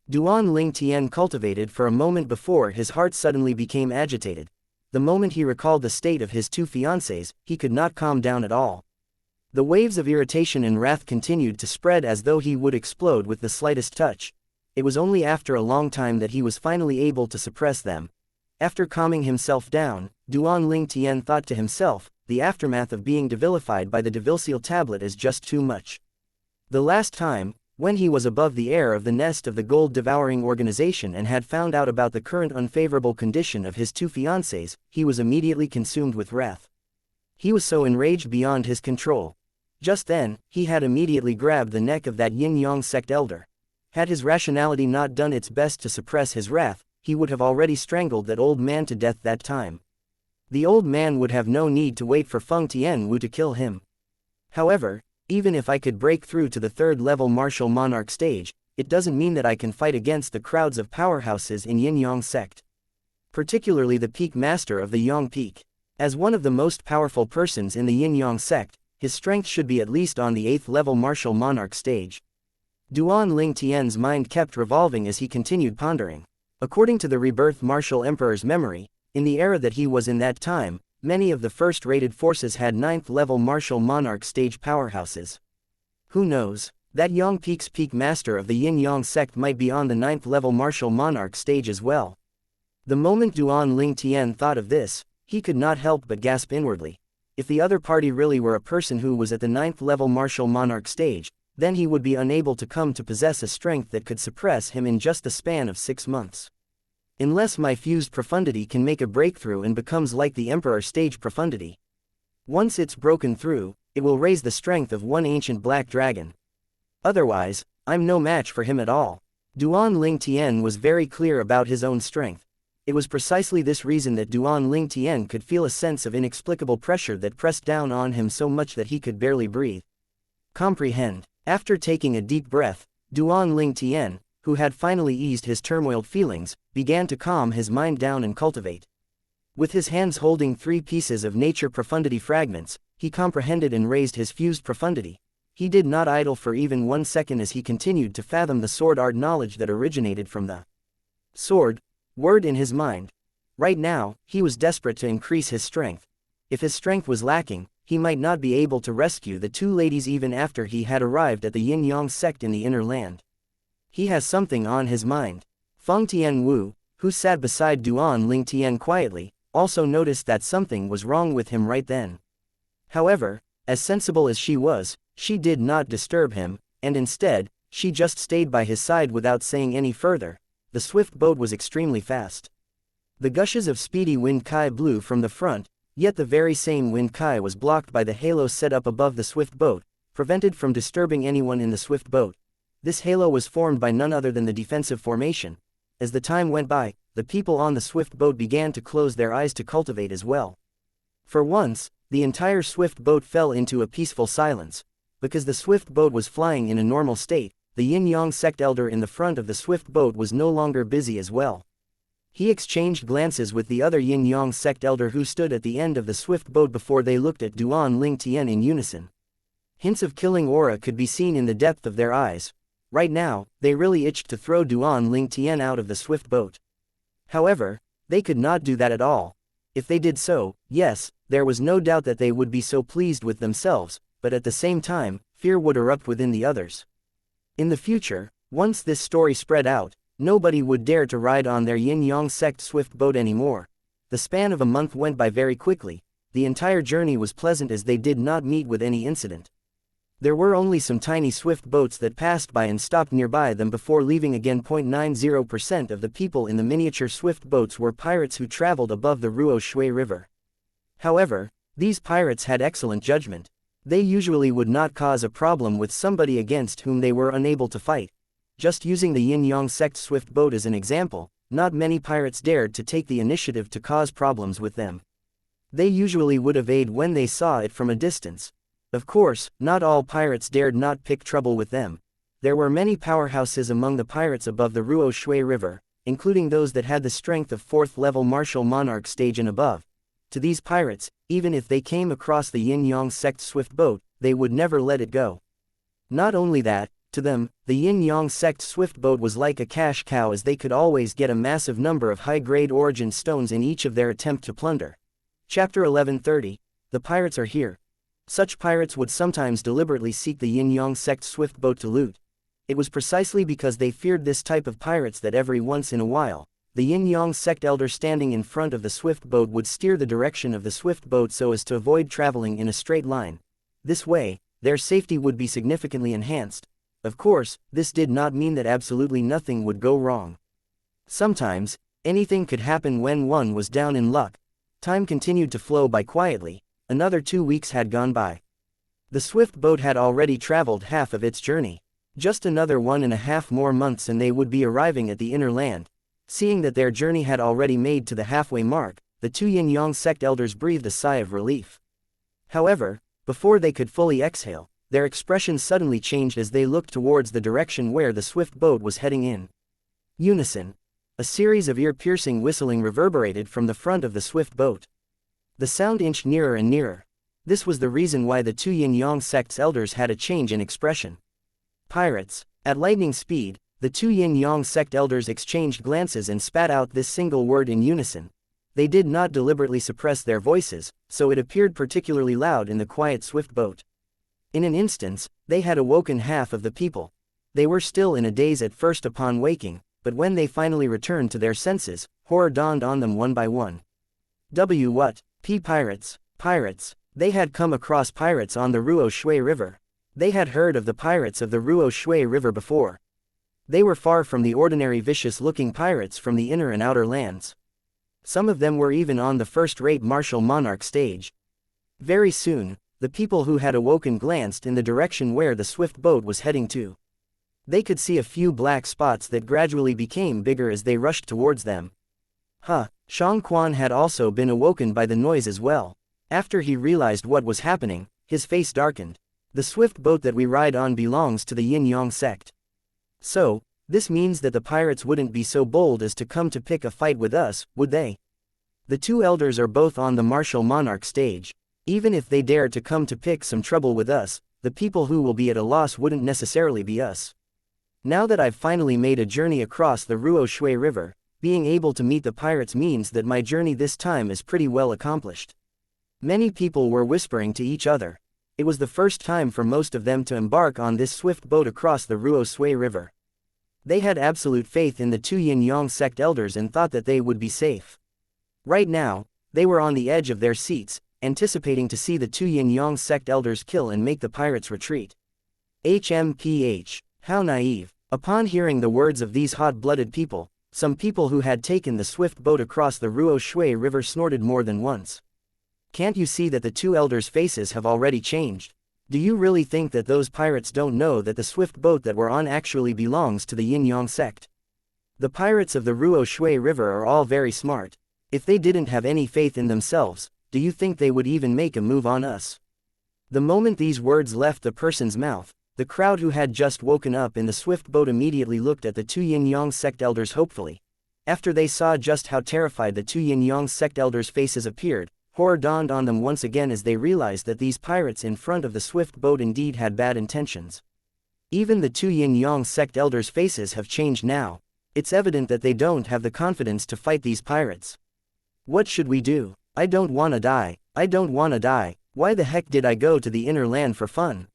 Duan Lingtian cultivated for a moment before his heart suddenly became agitated. The moment he recalled the state of his two fiancées, he could not calm down at all. The waves of irritation and wrath continued to spread as though he would explode with the slightest touch. It was only after a long time that he was finally able to suppress them. After calming himself down, Duan Lingtian thought to himself, the aftermath of being devilified by the Devilseal tablet is just too much. The last time, when he was above the air of the nest of the gold-devouring organization and had found out about the current unfavorable condition of his two fiancées, he was immediately consumed with wrath. He was so enraged beyond his control. Just then, he had immediately grabbed the neck of that Yin-Yang sect elder. Had his rationality not done its best to suppress his wrath, he would have already strangled that old man to death that time. The old man would have no need to wait for Feng Tianwu to kill him. However, even if I could break through to the 3rd-level martial monarch stage, it doesn't mean that I can fight against the crowds of powerhouses in Yin-Yang sect. Particularly the peak master of the Yang peak. As one of the most powerful persons in the Yin-Yang sect, his strength should be at least on the 8th level martial monarch stage. Duan Ling Tian's mind kept revolving as he continued pondering. According to the rebirth martial emperor's memory, in the era that he was in that time, many of the first-rated forces had 9th level martial monarch stage powerhouses. Who knows? That Yang Peak's peak master of the Yin-Yang sect might be on the 9th level martial monarch stage as well. The moment Duan Ling Tian thought of this, he could not help but gasp inwardly. If the other party really were a person who was at the 9th level martial monarch stage, then he would be unable to come to possess a strength that could suppress him in just the span of 6 months. Unless my fused profundity can make a breakthrough and becomes like the Emperor stage profundity. Once it's broken through, it will raise the strength of one ancient black dragon. Otherwise, I'm no match for him at all. Duan Ling Tian was very clear about his own strength. It was precisely this reason that Duan Ling Tian could feel a sense of inexplicable pressure that pressed down on him so much that he could barely breathe. Comprehend. After taking a deep breath, Duan Ling Tian, who had finally eased his turmoiled feelings, began to calm his mind down and cultivate. With his hands holding 3 pieces of nature profundity fragments, he comprehended and raised his fused profundity. He did not idle for even 1 second as he continued to fathom the sword art knowledge that originated from the sword word in his mind. Right now, he was desperate to increase his strength. If his strength was lacking, he might not be able to rescue the 2 ladies even after he had arrived at the Yin-Yang sect in the inner land. He has something on his mind. Feng Tianwu, who sat beside Duan Ling Tian quietly, also noticed that something was wrong with him right then. However, as sensible as she was, she did not disturb him, and instead, she just stayed by his side without saying any further. The swift boat was extremely fast. The gushes of speedy wind kai blew from the front, yet the very same wind kai was blocked by the halo set up above the swift boat, prevented from disturbing anyone in the swift boat. This halo was formed by none other than the defensive formation. As the time went by, the people on the swift boat began to close their eyes to cultivate as well. For once, the entire swift boat fell into a peaceful silence. Because the swift boat was flying in a normal state, the Yin-Yang sect elder in the front of the swift boat was no longer busy as well. He exchanged glances with the other Yin-Yang sect elder who stood at the end of the swift boat before they looked at Duan Ling Tian in unison. Hints of killing aura could be seen in the depth of their eyes. Right now, they really itched to throw Duan Ling Tian out of the swift boat. However, they could not do that at all. If they did so, yes, there was no doubt that they would be so pleased with themselves, but at the same time, fear would erupt within the others. In the future, once this story spread out, nobody would dare to ride on their Yin-Yang sect swift boat anymore. The span of a month went by very quickly. The entire journey was pleasant as they did not meet with any incident. There were only some tiny swift boats that passed by and stopped nearby them before leaving again. 0.90% of the people in the miniature swift boats were pirates who traveled above the Ruo Shui River. However, these pirates had excellent judgment. They usually would not cause a problem with somebody against whom they were unable to fight. Just using the Yin-Yang sect swift boat as an example, not many pirates dared to take the initiative to cause problems with them. They usually would evade when they saw it from a distance. Of course, not all pirates dared not pick trouble with them. There were many powerhouses among the pirates above the Ruo Shui River, including those that had the strength of 4th level martial monarch stage and above. To these pirates, even if they came across the Yin-Yang sect swift boat, they would never let it go. Not only that, to them, the Yin-Yang sect swift boat was like a cash cow as they could always get a massive number of high-grade origin stones in each of their attempt to plunder. Chapter 1130. The pirates are here. Such pirates would sometimes deliberately seek the Yin-Yang sect swift boat to loot. It was precisely because they feared this type of pirates that every once in a while, the Yin-Yang sect elder standing in front of the swift boat would steer the direction of the swift boat so as to avoid traveling in a straight line. This way, their safety would be significantly enhanced. Of course, this did not mean that absolutely nothing would go wrong. Sometimes, anything could happen when one was down in luck. Time continued to flow by quietly. Another 2 weeks had gone by. The swift boat had already traveled half of its journey. Just another 1.5 more months and they would be arriving at the inner land. Seeing that their journey had already made to the halfway mark, the 2 Yin-Yang sect elders breathed a sigh of relief. However, before they could fully exhale, their expressions suddenly changed as they looked towards the direction where the swift boat was heading in. Unison. A series of ear-piercing whistling reverberated from the front of the swift boat. The sound inched nearer and nearer. This was the reason why the two yin-yang sect's elders had a change in expression. Pirates. At lightning speed, the two yin-yang sect elders exchanged glances and spat out this single word in unison. They did not deliberately suppress their voices, so it appeared particularly loud in the quiet swift boat. In an instant, they had awoken half of the people. They were still in a daze at first upon waking, but when they finally returned to their senses, horror dawned on them one by one. What? Pirates. Pirates. They had come across pirates on the Ruo Shui River. They had heard of the pirates of the Ruo Shui River before. They were far from the ordinary vicious-looking pirates from the inner and outer lands. Some of them were even on the first-rate martial monarch stage. Very soon, the people who had awoken glanced in the direction where the swift boat was heading to. They could see a few black spots that gradually became bigger as they rushed towards them. Shang Quan had also been awoken by the noise as well. After he realized what was happening, his face darkened. The swift boat that we ride on belongs to the Yin-Yang sect. So, this means that the pirates wouldn't be so bold as to come to pick a fight with us, would they? The two elders are both on the martial monarch stage. Even if they dared to come to pick some trouble with us, the people who will be at a loss wouldn't necessarily be us. Now that I've finally made a journey across the Ruo Shui River, being able to meet the pirates means that my journey this time is pretty well accomplished. Many people were whispering to each other. It was the first time for most of them to embark on this swift boat across the Ruo Shui River. They had absolute faith in the two Yin-Yang sect elders and thought that they would be safe. Right now, they were on the edge of their seats, anticipating to see the two Yin-Yang sect elders kill and make the pirates retreat. HMPH. How naive. Upon hearing the words of these hot-blooded people, some people who had taken the swift boat across the Ruo Shui River snorted more than once. Can't you see that the two elders' faces have already changed? Do you really think that those pirates don't know that the swift boat that we're on actually belongs to the Yin-Yang sect? The pirates of the Ruo Shui River are all very smart. If they didn't have any faith in themselves, do you think they would even make a move on us? The moment these words left the person's mouth, the crowd who had just woken up in the swift boat immediately looked at the two Yin-Yang sect elders hopefully. After they saw just how terrified the two Yin-Yang sect elders' faces appeared, horror dawned on them once again as they realized that these pirates in front of the swift boat indeed had bad intentions. Even the two Yin-Yang sect elders' faces have changed now. It's evident that they don't have the confidence to fight these pirates. What should we do? I don't wanna die. I don't wanna die. Why the heck did I go to the inner land for fun?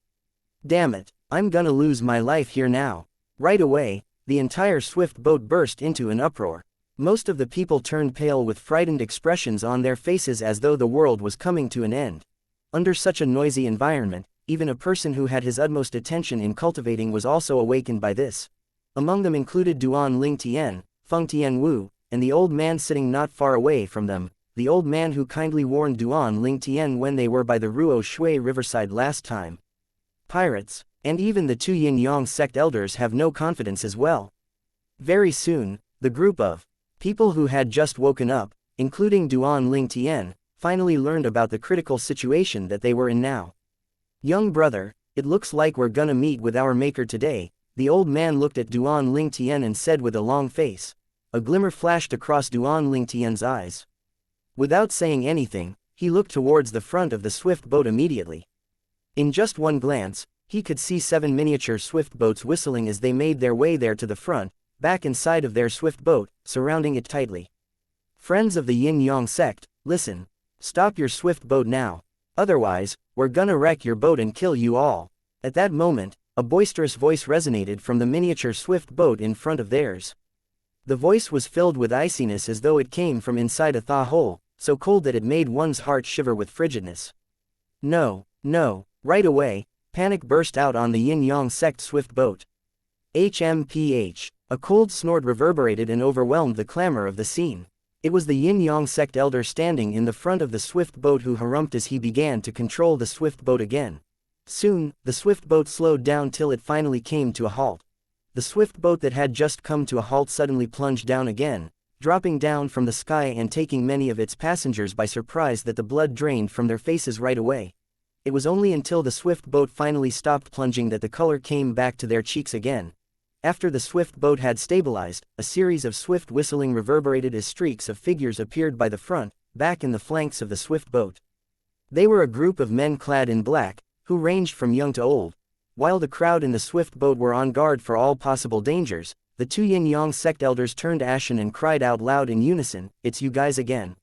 Damn it, I'm gonna lose my life here now. Right away, the entire swift boat burst into an uproar. Most of the people turned pale with frightened expressions on their faces as though the world was coming to an end. Under such a noisy environment, even a person who had his utmost attention in cultivating was also awakened by this. Among them included Duan Ling Tian, Feng Tian Wu, and the old man sitting not far away from them, the old man who kindly warned Duan Ling Tian when they were by the Ruo Shui riverside last time. Pirates, and even the two Yin-Yang sect elders have no confidence as well. Very soon, the group of people who had just woken up, including Duan Ling Tian, finally learned about the critical situation that they were in now. Young brother, it looks like we're gonna meet with our maker today. The old man looked at Duan Ling Tian and said with a long face. A glimmer flashed across Duan Ling Tian's eyes. Without saying anything, he looked towards the front of the swift boat immediately. In just one glance, he could see 7 miniature swift boats whistling as they made their way there to the front, back inside of their swift boat, surrounding it tightly. Friends of the Yin-Yang sect, listen. Stop your swift boat now. Otherwise, we're gonna wreck your boat and kill you all. At that moment, a boisterous voice resonated from the miniature swift boat in front of theirs. The voice was filled with iciness as though it came from inside a thaw hole, so cold that it made one's heart shiver with frigidness. No, no, right away, panic burst out on the Yin-Yang sect swift boat. HMPH. A cold snort reverberated and overwhelmed the clamor of the scene. It was the Yin-Yang sect elder standing in the front of the swift boat who harumphed as he began to control the swift boat again. Soon, the swift boat slowed down till it finally came to a halt. The swift boat that had just come to a halt suddenly plunged down again, dropping down from the sky and taking many of its passengers by surprise that the blood drained from their faces right away. It was only until the swift boat finally stopped plunging that the color came back to their cheeks again. After the swift boat had stabilized, a series of swift whistling reverberated as streaks of figures appeared by the front, back in the flanks of the swift boat. They were a group of men clad in black, who ranged from young to old. While the crowd in the swift boat were on guard for all possible dangers, the two yin-yang sect elders turned ashen and cried out loud in unison, "It's you guys again."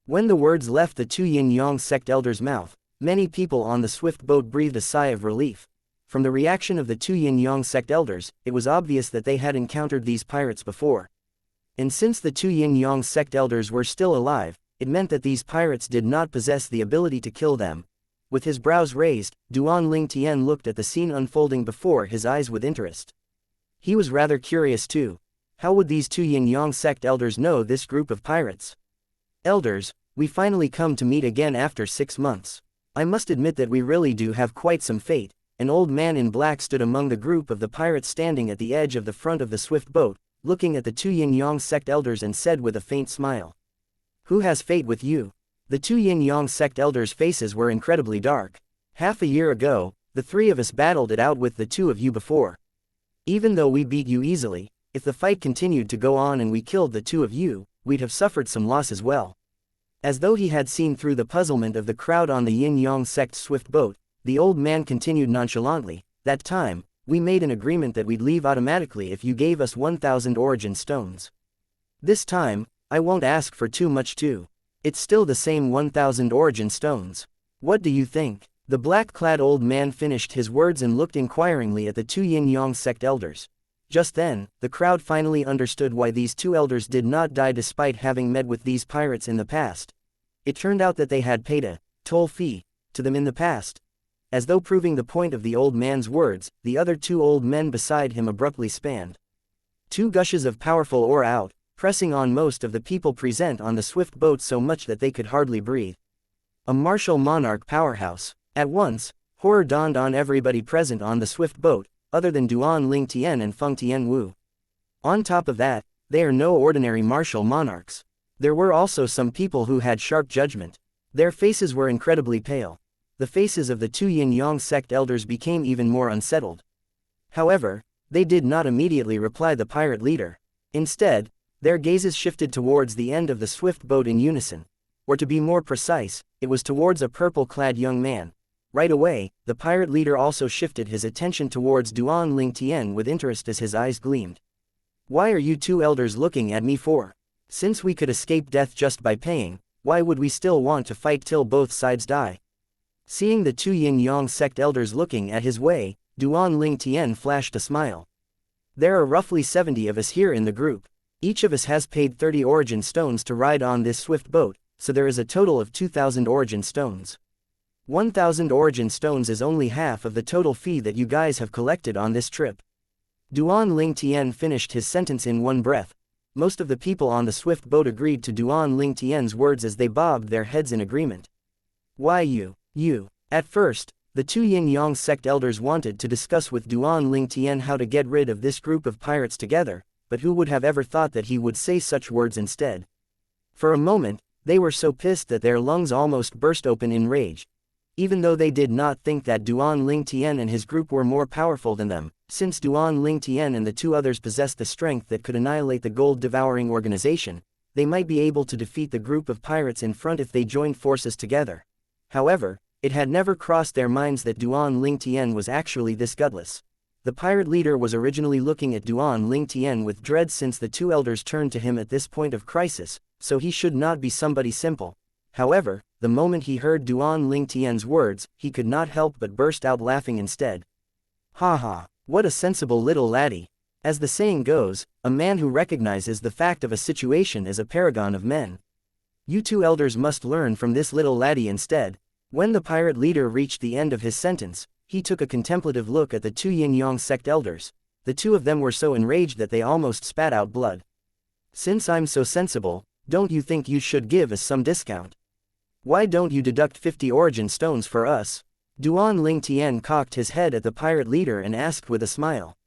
When the words left the two yin-yang sect elders' mouth, many people on the swift boat breathed a sigh of relief. From the reaction of the two yin-yang sect elders, it was obvious that they had encountered these pirates before. And since the two yin-yang sect elders were still alive, it meant that these pirates did not possess the ability to kill them. With his brows raised, Duan Ling Tian looked at the scene unfolding before his eyes with interest. He was rather curious too. How would these two yin-yang sect elders know this group of pirates? "Elders, we finally come to meet again after 6 months. I must admit that we really do have quite some fate." An old man in black stood among the group of the pirates standing at the edge of the front of the swift boat, looking at the two yin-yang sect elders and said with a faint smile, "Who has fate with you?" The two yin-yang sect elders' faces were incredibly dark. "Half a year ago, the three of us battled it out with the two of you before. Even though we beat you easily, if the fight continued to go on and we killed the two of you, we'd have suffered some loss as well." As though he had seen through the puzzlement of the crowd on the yin-yang sect swift boat, the old man continued nonchalantly, "That time, we made an agreement that we'd leave automatically if you gave us 1,000 origin stones. This time, I won't ask for too much too. It's still the same 1,000 origin stones. What do you think?" The black-clad old man finished his words and looked inquiringly at the two yin-yang sect elders. Just then, the crowd finally understood why these two elders did not die despite having met with these pirates in the past. It turned out that they had paid a toll fee to them in the past. As though proving the point of the old man's words, the other two old men beside him abruptly spanned. Two gushes of powerful ore out, pressing on most of the people present on the swift boat so much that they could hardly breathe. A martial monarch powerhouse. At once, horror dawned on everybody present on the swift boat, other than Duan Ling Tian and Feng Tian Wu. On top of that, they are no ordinary martial monarchs. There were also some people who had sharp judgment. Their faces were incredibly pale. The faces of the two yin-yang sect elders became even more unsettled. However, they did not immediately reply the pirate leader. Instead, their gazes shifted towards the end of the swift boat in unison. Or to be more precise, it was towards a purple-clad young man. Right away, the pirate leader also shifted his attention towards Duan Ling Tian with interest as his eyes gleamed. "Why are you two elders looking at me for? Since we could escape death just by paying, why would we still want to fight till both sides die?" Seeing the two yin-yang sect elders looking at his way, Duan Ling Tian flashed a smile. "There are roughly 70 of us here in the group. Each of us has paid 30 origin stones to ride on this swift boat, so there is a total of 2,000 origin stones. 1,000 origin stones is only half of the total fee that you guys have collected on this trip." Duan Ling Tian finished his sentence in one breath. Most of the people on the swift boat agreed to Duan Ling Tian's words as they bobbed their heads in agreement. "Why you? At first, the two yin-yang sect elders wanted to discuss with Duan Ling Tian how to get rid of this group of pirates together, but who would have ever thought that he would say such words instead? For a moment, they were so pissed that their lungs almost burst open in rage. Even though they did not think that Duan Ling Tian and his group were more powerful than them, since Duan Ling Tian and the two others possessed the strength that could annihilate the gold-devouring organization, they might be able to defeat the group of pirates in front if they joined forces together. However, it had never crossed their minds that Duan Ling Tian was actually this gutless. The pirate leader was originally looking at Duan Ling Tian with dread since the two elders turned to him at this point of crisis, so he should not be somebody simple. However, the moment he heard Duan Ling Tian's words, he could not help but burst out laughing instead. "Ha ha, what a sensible little laddie. As the saying goes, a man who recognizes the fact of a situation is a paragon of men. You two elders must learn from this little laddie instead." When the pirate leader reached the end of his sentence, he took a contemplative look at the two yin-yang sect elders. The two of them were so enraged that they almost spat out blood. "Since I'm so sensible, don't you think you should give us some discount? Why don't you deduct 50 origin stones for us?" Duan Ling Tian cocked his head at the pirate leader and asked with a smile.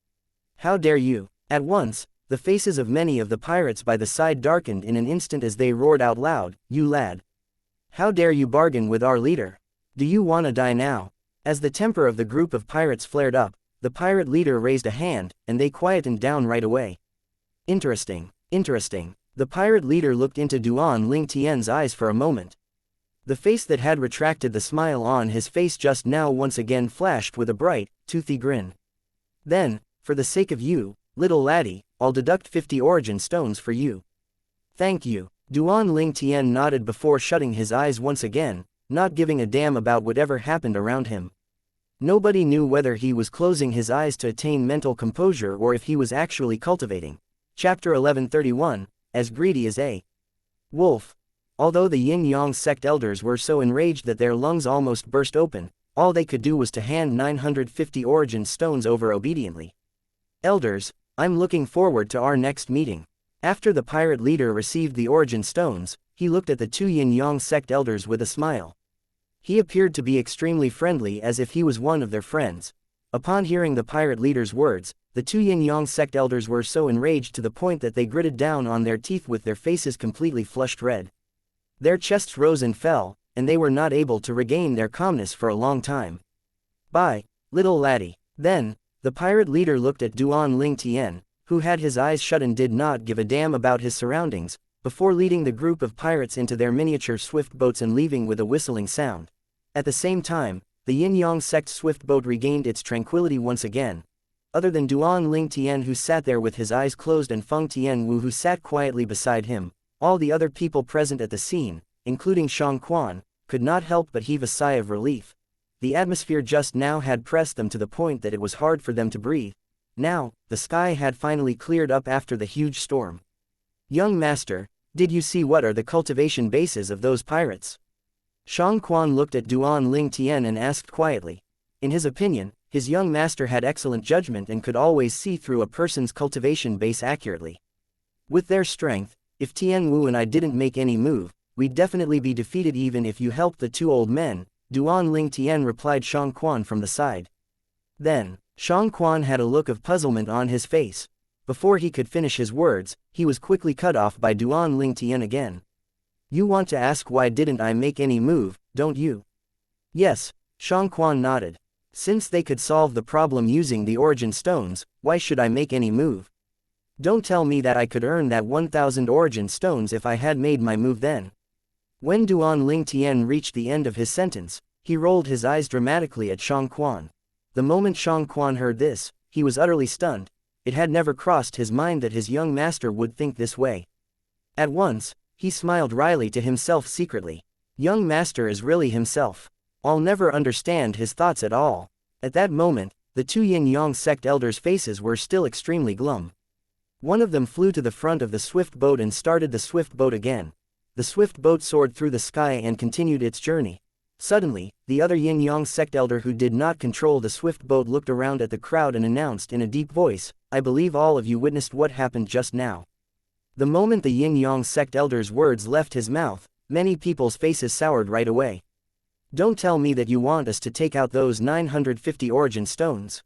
"How dare you?" At once, the faces of many of the pirates by the side darkened in an instant as they roared out loud, "You lad! How dare you bargain with our leader? Do you wanna die now?" As the temper of the group of pirates flared up, the pirate leader raised a hand, and they quietened down right away. Interesting. The pirate leader looked into Duan Ling Tian's eyes for a moment. The face that had retracted the smile on his face just now once again flashed with a bright, toothy grin. Then, for the sake of you, little laddie, I'll deduct 50 origin stones for you. Thank you. Duan Ling Tian nodded before shutting his eyes once again, not giving a damn about whatever happened around him. Nobody knew whether he was closing his eyes to attain mental composure or if he was actually cultivating. Chapter 1131, As Greedy as a Wolf. Although the Yin-Yang sect elders were so enraged that their lungs almost burst open, all they could do was to hand 950 origin stones over obediently. Elders, I'm looking forward to our next meeting. After the pirate leader received the origin stones, he looked at the two Yin-Yang sect elders with a smile. He appeared to be extremely friendly, as if he was one of their friends. Upon hearing the pirate leader's words, the two Yin-Yang sect elders were so enraged to the point that they gritted down on their teeth with their faces completely flushed red. Their chests rose and fell, and they were not able to regain their calmness for a long time. Bye, little laddie. Then, the pirate leader looked at Duan Ling Tian, who had his eyes shut and did not give a damn about his surroundings, before leading the group of pirates into their miniature swift boats and leaving with a whistling sound. At the same time, the Yin-Yang sect swift boat regained its tranquility once again. Other than Duan Ling Tian, who sat there with his eyes closed, and Feng Tianwu, who sat quietly beside him, all the other people present at the scene, including Shang Quan, could not help but heave a sigh of relief. The atmosphere just now had pressed them to the point that it was hard for them to breathe. Now, the sky had finally cleared up after the huge storm. Young master, did you see what are the cultivation bases of those pirates? Shang Quan looked at Duan Ling Tian and asked quietly. In his opinion, his young master had excellent judgment and could always see through a person's cultivation base accurately. With their strength, if Tian Wu and I didn't make any move, we'd definitely be defeated even if you helped the two old men, Duan Ling Tian replied Shang Quan from the side. Then, Shang Quan had a look of puzzlement on his face. Before he could finish his words, he was quickly cut off by Duan Ling Tian again. You want to ask why didn't I make any move, don't you? Yes, Shang Quan nodded. Since they could solve the problem using the origin stones, why should I make any move? Don't tell me that I could earn that 1,000 origin stones if I had made my move then. When Duan Ling Tian reached the end of his sentence, he rolled his eyes dramatically at Shang Quan. The moment Shang Quan heard this, he was utterly stunned. It had never crossed his mind that his young master would think this way. At once, he smiled wryly to himself secretly. Young master is really himself. I'll never understand his thoughts at all. At that moment, the two Yin-Yang sect elders' faces were still extremely glum. One of them flew to the front of the swift boat and started the swift boat again. The swift boat soared through the sky and continued its journey. Suddenly, the other Yin-Yang sect elder who did not control the swift boat looked around at the crowd and announced in a deep voice, I believe all of you witnessed what happened just now. The moment the Yin-Yang sect elder's words left his mouth, many people's faces soured right away. Don't tell me that you want us to take out those 950 origin stones.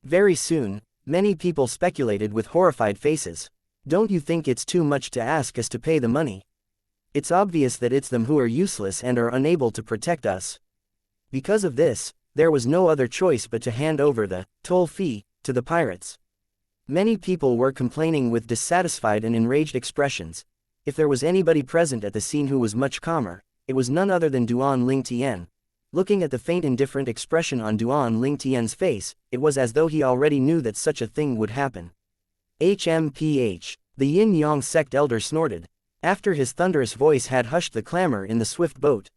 Very soon, many people speculated with horrified faces. Don't you think it's too much to ask us to pay the money? It's obvious that it's them who are useless and are unable to protect us. Because of this, there was no other choice but to hand over the toll fee to the pirates. Many people were complaining with dissatisfied and enraged expressions. If there was anybody present at the scene who was much calmer, it was none other than Duan Ling Tian. Looking at the faint indifferent expression on Duan Ling Tian's face, it was as though he already knew that such a thing would happen. HMPH. The Yin-Yang sect elder snorted. After his thunderous voice had hushed the clamor in the swift boat,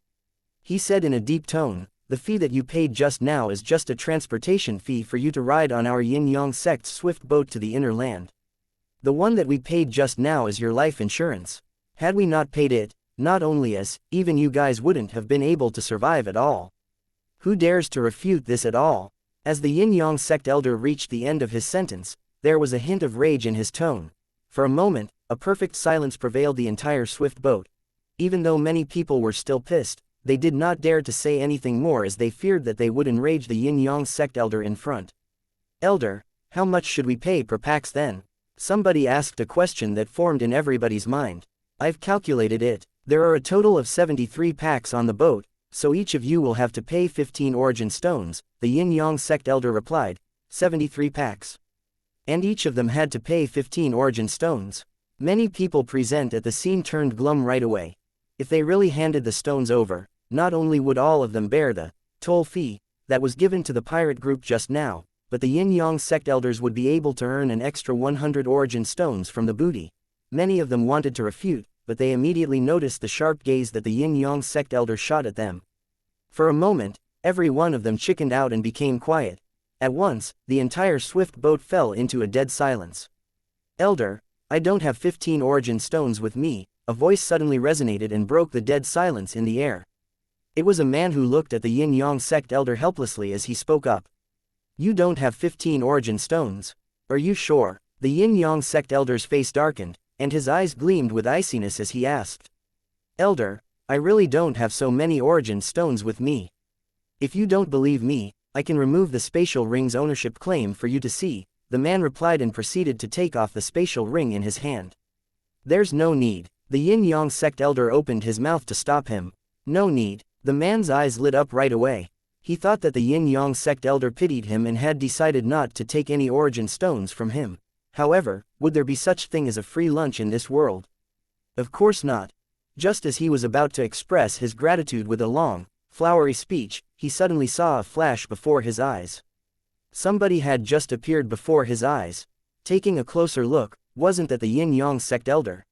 he said in a deep tone, the fee that you paid just now is just a transportation fee for you to ride on our Yin-Yang sect's swift boat to the inner land. The one that we paid just now is your life insurance. Had we not paid it, not only us, even you guys wouldn't have been able to survive at all. Who dares to refute this at all? As the Yin-Yang sect elder reached the end of his sentence, there was a hint of rage in his tone. For a moment, a perfect silence prevailed the entire swift boat. Even though many people were still pissed, they did not dare to say anything more as they feared that they would enrage the Yin-Yang sect elder in front. Elder, how much should we pay per pax then? Somebody asked a question that formed in everybody's mind. I've calculated it. There are a total of 73 packs on the boat, so each of you will have to pay 15 origin stones, the Yin-Yang sect elder replied. 73 packs. And each of them had to pay 15 origin stones. Many people present at the scene turned glum right away. If they really handed the stones over, not only would all of them bear the toll fee that was given to the pirate group just now, but the Yin-Yang sect elders would be able to earn an extra 100 origin stones from the booty. Many of them wanted to refute, but they immediately noticed the sharp gaze that the Yin-Yang sect elder shot at them. For a moment, every one of them chickened out and became quiet. At once, the entire swift boat fell into a dead silence. "Elder, I don't have 15 origin stones with me," a voice suddenly resonated and broke the dead silence in the air. It was a man who looked at the Yin-Yang sect elder helplessly as he spoke up. "You don't have 15 origin stones? Are you sure?" The Yin-Yang sect elder's face darkened, and his eyes gleamed with iciness as he asked. "Elder, I really don't have so many origin stones with me. If you don't believe me, I can remove the spatial ring's ownership claim for you to see," the man replied and proceeded to take off the spatial ring in his hand. "There's no need." The Yin-Yang sect elder opened his mouth to stop him. "No need." The man's eyes lit up right away. He thought that the Yin-Yang sect elder pitied him and had decided not to take any origin stones from him. However, would there be such thing as a free lunch in this world? Of course not. Just as he was about to express his gratitude with a long, flowery speech, he suddenly saw a flash before his eyes. Somebody had just appeared before his eyes. Taking a closer look, wasn't that the Yin-Yang sect elder?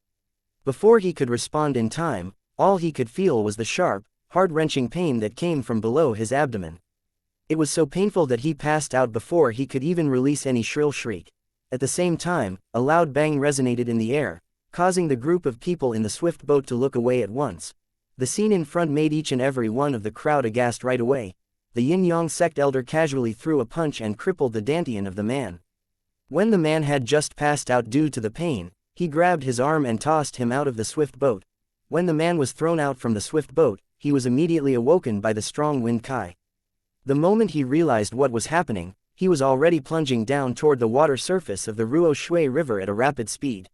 Before he could respond in time, all he could feel was the sharp, heart-wrenching pain that came from below his abdomen. It was so painful that he passed out before he could even release any shrill shriek. At the same time, a loud bang resonated in the air, causing the group of people in the swift boat to look away at once. The scene in front made each and every one of the crowd aghast right away. The Yin-Yang sect elder casually threw a punch and crippled the dantian of the man. When the man had just passed out due to the pain, he grabbed his arm and tossed him out of the swift boat. When the man was thrown out from the swift boat, he was immediately awoken by the strong wind kai. The moment he realized what was happening, he was already plunging down toward the water surface of the Ruo Shui River at a rapid speed.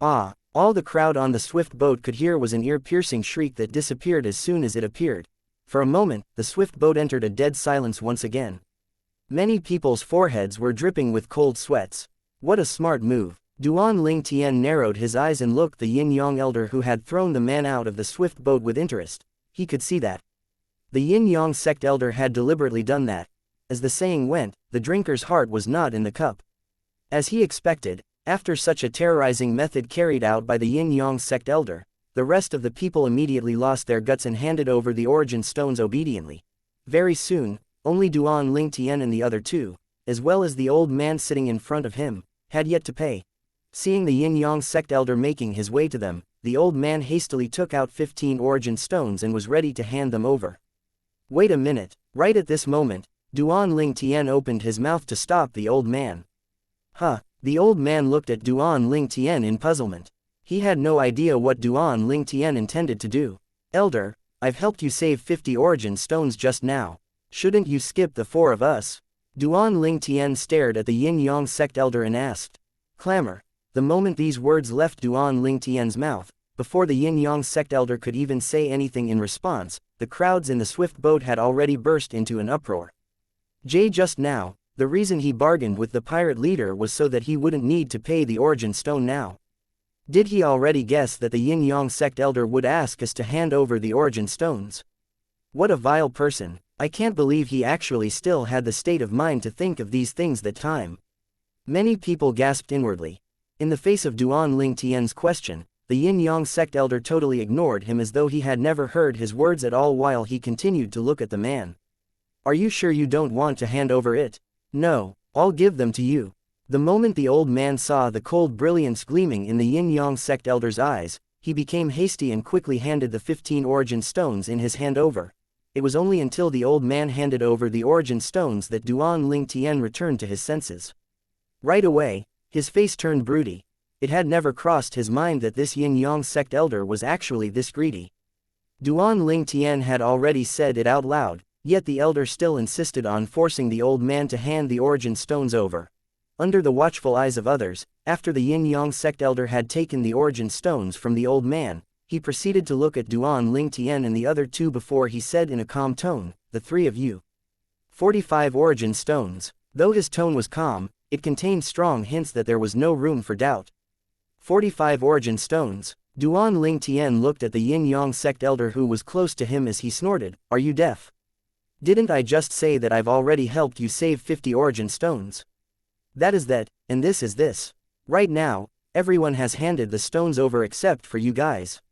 Ah! All the crowd on the swift boat could hear was an ear-piercing shriek that disappeared as soon as it appeared. For a moment, the swift boat entered a dead silence once again. Many people's foreheads were dripping with cold sweats. What a smart move! Duan Ling Tian narrowed his eyes and looked the Yin-Yang elder who had thrown the man out of the swift boat with interest. He could see that the Yin-Yang sect elder had deliberately done that. As the saying went, the drinker's heart was not in the cup. As he expected, after such a terrorizing method carried out by the Yin-Yang sect elder, the rest of the people immediately lost their guts and handed over the origin stones obediently. Very soon, only Duan Ling Tian and the other two, as well as the old man sitting in front of him, had yet to pay. Seeing the Yin-Yang sect elder making his way to them, the old man hastily took out 15 origin stones and was ready to hand them over. Wait a minute. Right at this moment, Duan Ling Tian opened his mouth to stop the old man. Huh. The old man looked at Duan Ling Tian in puzzlement. He had no idea what Duan Ling Tian intended to do. "Elder, I've helped you save 50 origin stones just now. Shouldn't you skip the 4 of us?" Duan Ling Tian stared at the Yin-Yang sect elder and asked. Clamor. The moment these words left Duan Ling Tian's mouth, before the Yin-Yang sect elder could even say anything in response, the crowds in the swift boat had already burst into an uproar. Just now, the reason he bargained with the pirate leader was so that he wouldn't need to pay the origin stone now. Did he already guess that the Yin-Yang sect elder would ask us to hand over the origin stones? What a vile person. I can't believe he actually still had the state of mind to think of these things that time. Many people gasped inwardly. In the face of Duan Ling Tian's question, the Yin-Yang sect elder totally ignored him as though he had never heard his words at all while he continued to look at the man. "Are you sure you don't want to hand over it?" "No, I'll give them to you." The moment the old man saw the cold brilliance gleaming in the Yin-Yang sect elder's eyes, he became hasty and quickly handed the 15 origin stones in his hand over. It was only until the old man handed over the origin stones that Duan Ling Tian returned to his senses. Right away, his face turned broody. It had never crossed his mind that this Yin-Yang sect elder was actually this greedy. Duan Ling Tian had already said it out loud, yet the elder still insisted on forcing the old man to hand the origin stones over. Under the watchful eyes of others, after the Yin-Yang sect elder had taken the origin stones from the old man, he proceeded to look at Duan Ling Tian and the other two before he said in a calm tone, "The 3 of you. 45 origin stones." Though his tone was calm, it contained strong hints that there was no room for doubt. 45 origin stones. Duan Ling Tian looked at the yin-yang sect elder who was close to him as he snorted, "Are you deaf? Didn't I just say that I've already helped you save 50 origin stones? That is that, and this is this. Right now, everyone has handed the stones over except for you guys.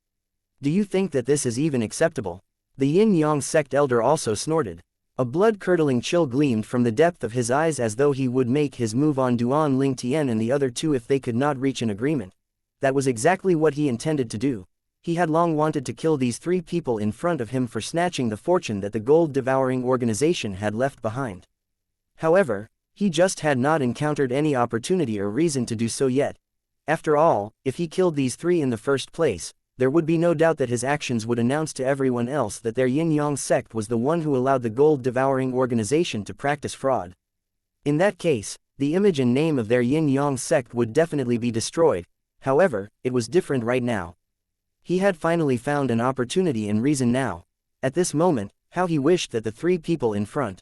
Do you think that this is even acceptable?" The yin-yang sect elder also snorted. A blood-curdling chill gleamed from the depth of his eyes as though he would make his move on Duan Ling Tian and the other two if they could not reach an agreement. That was exactly what he intended to do. He had long wanted to kill these three people in front of him for snatching the fortune that the gold-devouring organization had left behind. However, he just had not encountered any opportunity or reason to do so yet. After all, if he killed these three in the first place, there would be no doubt that his actions would announce to everyone else that their yin-yang sect was the one who allowed the gold-devouring organization to practice fraud. In that case, the image and name of their yin-yang sect would definitely be destroyed. However, it was different right now. He had finally found an opportunity and reason now. At this moment, how he wished that the three people in front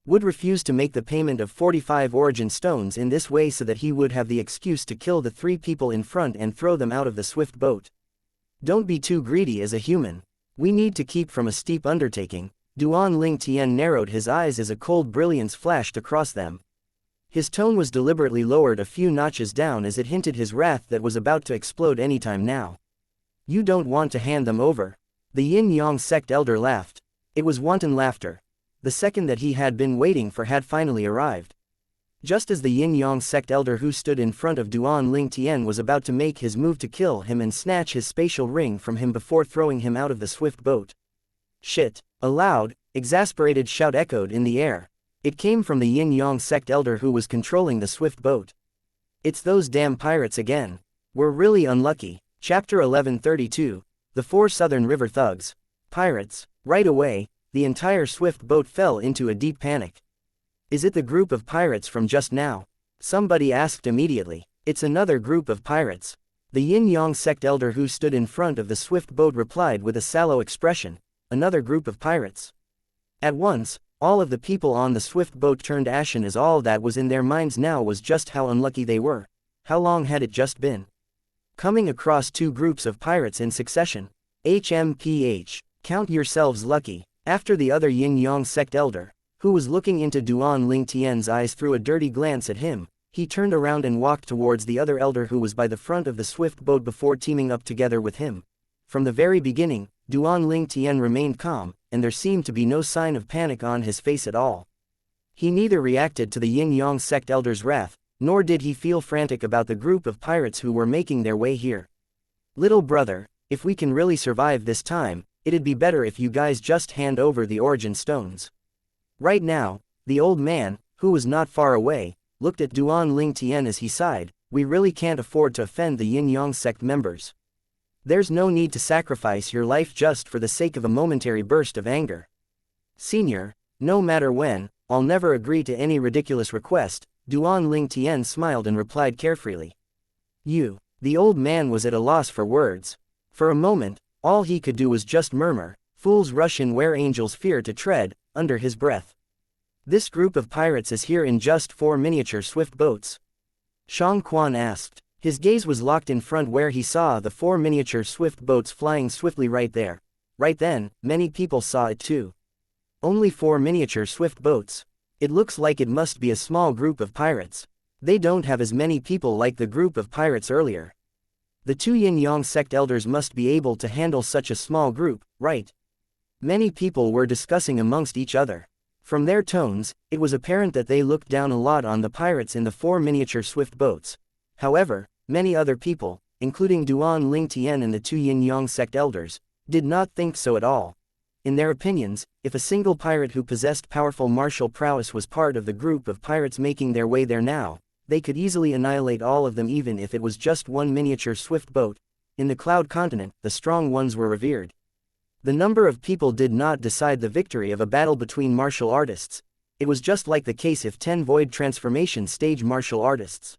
would refuse to make the payment of 45 origin stones in this way so that he would have the excuse to kill the three people in front and throw them out of the swift boat. Don't be too greedy as a human. We need to keep from a steep undertaking. Duan Ling Tian narrowed his eyes as a cold brilliance flashed across them. His tone was deliberately lowered a few notches down as it hinted his wrath that was about to explode anytime now. You don't want to hand them over. The yin-yang sect elder laughed. It was wanton laughter. The second that he had been waiting for had finally arrived. Just as the yin-yang sect elder who stood in front of Duan Ling Tian was about to make his move to kill him and snatch his spatial ring from him before throwing him out of the swift boat. Shit! A loud, exasperated shout echoed in the air. It came from the yin-yang sect elder who was controlling the swift boat. It's those damn pirates again. We're really unlucky. Chapter 1132, The Four Southern River Thugs. Pirates. Right away, the entire swift boat fell into a deep panic. Is it the group of pirates from just now? Somebody asked immediately. It's another group of pirates. The yin-yang sect elder who stood in front of the swift boat replied with a sallow expression. Another group of pirates. At once, all of the people on the swift boat turned ashen as all that was in their minds now was just how unlucky they were. How long had it just been? Coming across two groups of pirates in succession. HMPH. Count yourselves lucky. After the other yin-yang sect elder, who was looking into Duan Ling Tian's eyes threw a dirty glance at him, he turned around and walked towards the other elder who was by the front of the swift boat before teaming up together with him. From the very beginning, Duan Ling Tian remained calm, and there seemed to be no sign of panic on his face at all. He neither reacted to the yin-yang sect elder's wrath, nor did he feel frantic about the group of pirates who were making their way here. Little brother, if we can really survive this time, it'd be better if you guys just hand over the origin stones. Right now, the old man, who was not far away, looked at Duan Ling Tian as he sighed. We really can't afford to offend the yin-yang sect members. There's no need to sacrifice your life just for the sake of a momentary burst of anger. Senior, no matter when, I'll never agree to any ridiculous request. Duan Ling Tian smiled and replied carefreely. You. The old man was at a loss for words. For a moment, all he could do was just murmur, fools rush in where angels fear to tread, under his breath. This group of pirates is here in just 4 miniature swift boats? Shang Quan asked. His gaze was locked in front where he saw the 4 miniature swift boats flying swiftly right there. Right then, many people saw it too. Only 4 miniature swift boats. It looks like it must be a small group of pirates. They don't have as many people like the group of pirates earlier. The two yin-yang sect elders must be able to handle such a small group, right? Many people were discussing amongst each other. From their tones, it was apparent that they looked down a lot on the pirates in the 4 miniature swift boats. However, many other people, including Duan Ling Tian and the two yin-yang sect elders, did not think so at all. In their opinions, if a single pirate who possessed powerful martial prowess was part of the group of pirates making their way there now, they could easily annihilate all of them even if it was just 1 miniature swift boat. In the Cloud Continent, the strong ones were revered. The number of people did not decide the victory of a battle between martial artists. It was just like the case if 10 void transformation stage martial artists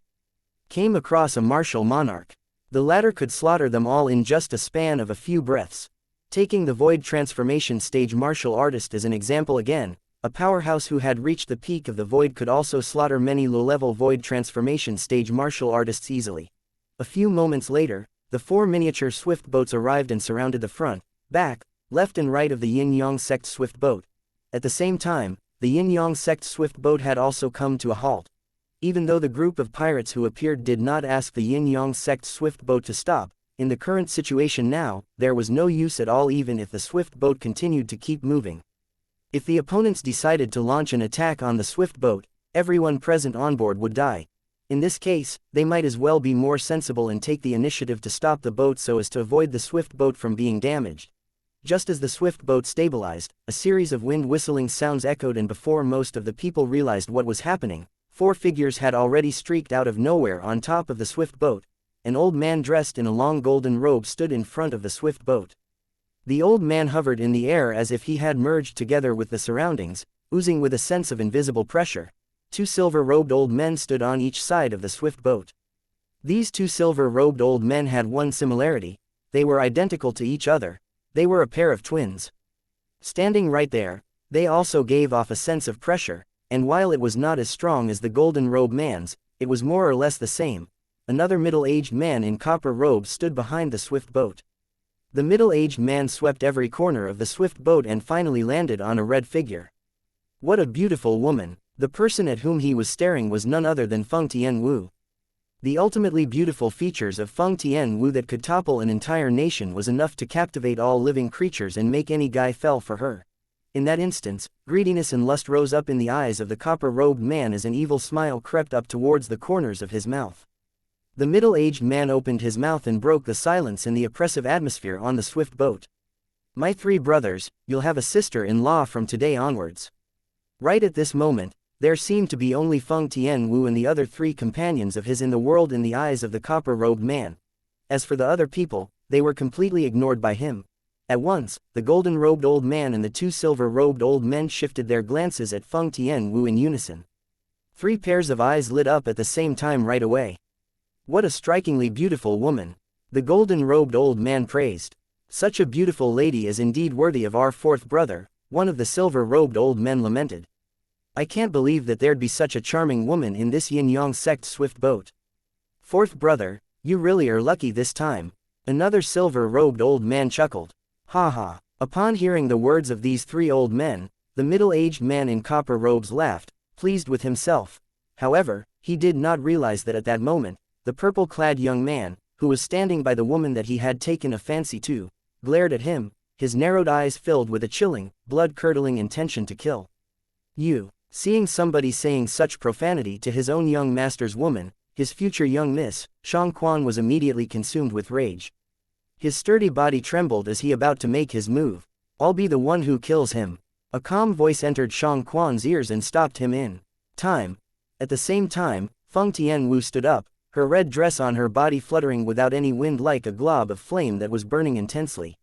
came across a martial monarch. The latter could slaughter them all in just a span of a few breaths. Taking the void transformation stage martial artist as an example again, a powerhouse who had reached the peak of the void could also slaughter many low-level void transformation stage martial artists easily. A few moments later, the 4 miniature swift boats arrived and surrounded the front, back, left and right of the Yin-Yang sect swift boat. At the same time, the Yin-Yang sect swift boat had also come to a halt. Even though the group of pirates who appeared did not ask the Yin-Yang sect swift boat to stop, in the current situation now, there was no use at all even if the swift boat continued to keep moving. If the opponents decided to launch an attack on the swift boat, everyone present on board would die. In this case, they might as well be more sensible and take the initiative to stop the boat so as to avoid the swift boat from being damaged. Just as the swift boat stabilized, a series of wind whistling sounds echoed, and before most of the people realized what was happening, 4 figures had already streaked out of nowhere on top of the swift boat. An old man dressed in a long golden robe stood in front of the swift boat. The old man hovered in the air as if he had merged together with the surroundings, oozing with a sense of invisible pressure. 2 silver-robed old men stood on each side of the swift boat. These 2 silver-robed old men had one similarity: they were identical to each other. They were a pair of twins. Standing right there, they also gave off a sense of pressure, and while it was not as strong as the golden robe man's, it was more or less the same. Another middle-aged man in copper robes stood behind the swift boat. The middle-aged man swept every corner of the swift boat and finally landed on a red figure. What a beautiful woman! The person at whom he was staring was none other than Feng Tianwu. The ultimately beautiful features of Feng Tianwu that could topple an entire nation was enough to captivate all living creatures and make any guy fell for her. In that instance, greediness and lust rose up in the eyes of the copper-robed man as an evil smile crept up towards the corners of his mouth. The middle-aged man opened his mouth and broke the silence in the oppressive atmosphere on the swift boat. "My 3 brothers, you'll have a sister-in-law from today onwards." Right at this moment, there seemed to be only Feng Tianwu and the other 3 companions of his in the world in the eyes of the copper-robed man. As for the other people, they were completely ignored by him. At once, the golden-robed old man and the 2 silver-robed old men shifted their glances at Feng Tianwu in unison. 3 pairs of eyes lit up at the same time right away. "What a strikingly beautiful woman!" the golden-robed old man praised. "Such a beautiful lady is indeed worthy of our 4th brother," one of the silver-robed old men lamented. "I can't believe that there'd be such a charming woman in this Yin-Yang sect swift boat. 4th brother, you really are lucky this time," another silver-robed old man chuckled. "Ha ha." Upon hearing the words of these 3 old men, the middle-aged man in copper robes laughed, pleased with himself. However, he did not realize that at that moment, the purple-clad young man, who was standing by the woman that he had taken a fancy to, glared at him, his narrowed eyes filled with a chilling, blood-curdling intention to kill. "You." Seeing somebody saying such profanity to his own young master's woman, his future young miss, Shang Quan was immediately consumed with rage. His sturdy body trembled as he about to make his move. "I'll be the one who kills him." A calm voice entered Shang Quan's ears and stopped him in time. At the same time, Feng Tianwu stood up, her red dress on her body fluttering without any wind like a glob of flame that was burning intensely.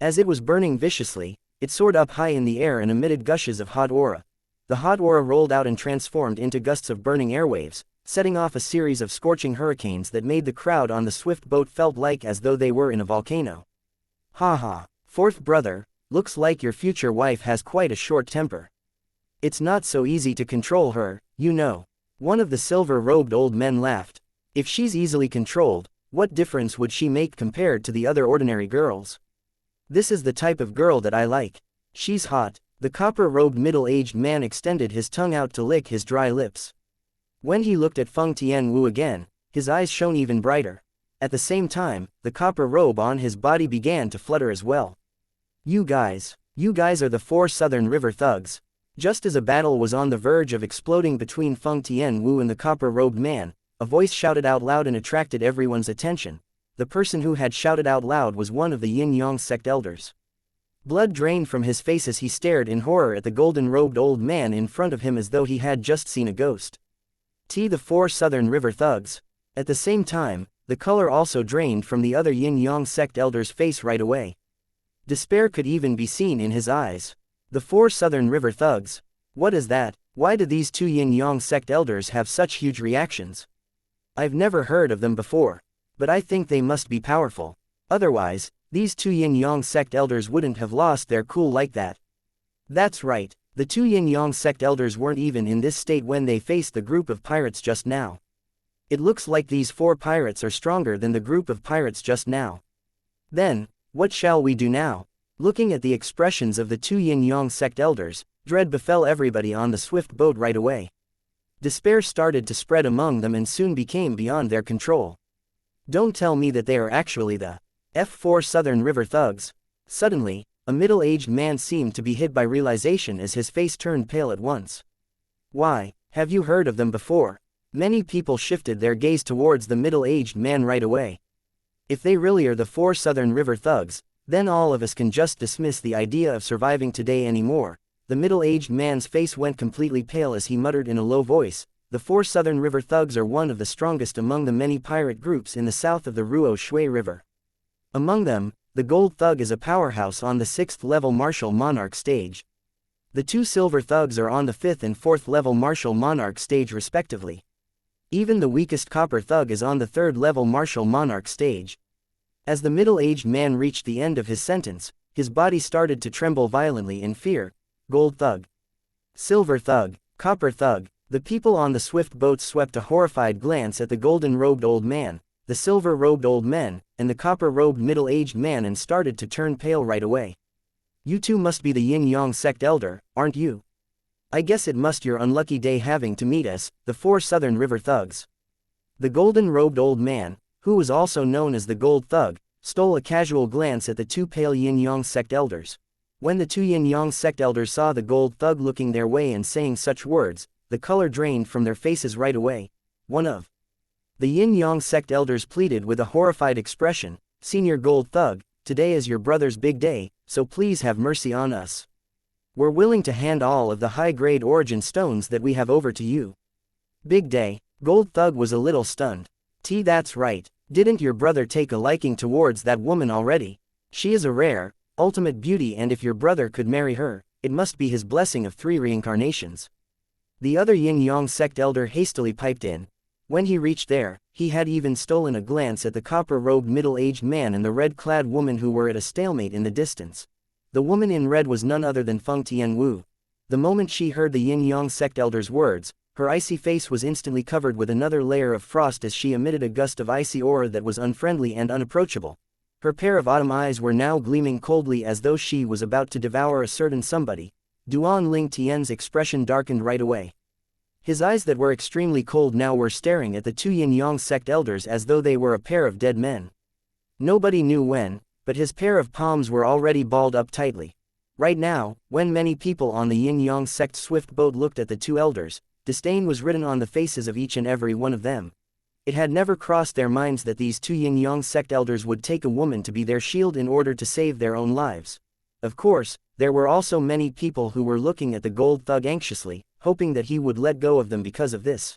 As it was burning viciously, it soared up high in the air and emitted gushes of hot aura. The hot aura rolled out and transformed into gusts of burning airwaves, setting off a series of scorching hurricanes that made the crowd on the swift boat felt like as though they were in a volcano. "Ha ha, 4th brother, looks like your future wife has quite a short temper. It's not so easy to control her, you know." One of the silver-robed old men laughed. "If she's easily controlled, what difference would she make compared to the other ordinary girls? This is the type of girl that I like. She's hot." The copper-robed middle-aged man extended his tongue out to lick his dry lips. When he looked at Feng Tianwu again, his eyes shone even brighter. At the same time, the copper robe on his body began to flutter as well. You guys are the 4 Southern River thugs." Just as a battle was on the verge of exploding between Feng Tianwu and the copper-robed man, a voice shouted out loud and attracted everyone's attention. The person who had shouted out loud was one of the Yin-Yang sect elders. Blood drained from his face as he stared in horror at the golden-robed old man in front of him as though he had just seen a ghost. The 4 Southern River thugs. At the same time, the color also drained from the other Yin-Yang sect elder's face right away. Despair could even be seen in his eyes. The 4 Southern River thugs. What is that? Why do these 2 Yin-Yang sect elders have such huge reactions? I've never heard of them before. But I think they must be powerful. Otherwise, these 2 Yin-Yang sect elders wouldn't have lost their cool like that. That's right, the 2 Yin-Yang sect elders weren't even in this state when they faced the group of pirates just now. It looks like these 4 pirates are stronger than the group of pirates just now. Then, what shall we do now? Looking at the expressions of the 2 yin-yang sect elders, dread befell everybody on the swift boat right away. Despair started to spread among them and soon became beyond their control. Don't tell me that they are actually the F4 Southern River thugs. Suddenly, a middle-aged man seemed to be hit by realization as his face turned pale at once. Why, have you heard of them before? Many people shifted their gaze towards the middle-aged man right away. If they really are the 4 Southern River thugs, then all of us can just dismiss the idea of surviving today anymore. The middle-aged man's face went completely pale as he muttered in a low voice, the 4 Southern River thugs are one of the strongest among the many pirate groups in the south of the Ruo Shui River. Among them, the Gold Thug is a powerhouse on the 6th level martial monarch stage. The 2 Silver Thugs are on the 5th and 4th level martial monarch stage respectively. Even the weakest Copper Thug is on the 3rd level martial monarch stage. As the middle-aged man reached the end of his sentence, his body started to tremble violently in fear. Gold Thug, Silver Thug, Copper Thug. The people on the swift boat swept a horrified glance at the golden-robed old man, the silver-robed old men, and the copper-robed middle-aged man and started to turn pale right away. You two must be the yin-yang sect elder, aren't you? I guess it must your unlucky day having to meet us, the 4 Southern River thugs. The golden-robed old man, who was also known as the Gold Thug, stole a casual glance at the 2 pale yin-yang sect elders. When the 2 yin-yang sect elders saw the Gold Thug looking their way and saying such words, the color drained from their faces right away. One of the yin-yang sect elders pleaded with a horrified expression, Senior Gold Thug, today is your brother's big day, so please have mercy on us. We're willing to hand all of the high-grade origin stones that we have over to you. Big day. Gold Thug was a little stunned. That's right, didn't your brother take a liking towards that woman already? She is a rare, ultimate beauty, and if your brother could marry her, it must be his blessing of 3 reincarnations. The other yin-yang sect elder hastily piped in. When he reached there, he had even stolen a glance at the copper-robed middle-aged man and the red-clad woman who were at a stalemate in the distance. The woman in red was none other than Feng Tianwu. The moment she heard the yin-yang sect elder's words, her icy face was instantly covered with another layer of frost as she emitted a gust of icy aura that was unfriendly and unapproachable. Her pair of autumn eyes were now gleaming coldly as though she was about to devour a certain somebody. Duan Ling Tian's expression darkened right away. His eyes that were extremely cold now were staring at the 2 yin-yang sect elders as though they were a pair of dead men. Nobody knew when, but his pair of palms were already balled up tightly. Right now, when many people on the yin-yang sect swift boat looked at the 2 elders, disdain was written on the faces of each and every one of them. It had never crossed their minds that these 2 yin-yang sect elders would take a woman to be their shield in order to save their own lives. Of course, there were also many people who were looking at the Gold Thug anxiously, hoping that he would let go of them because of this.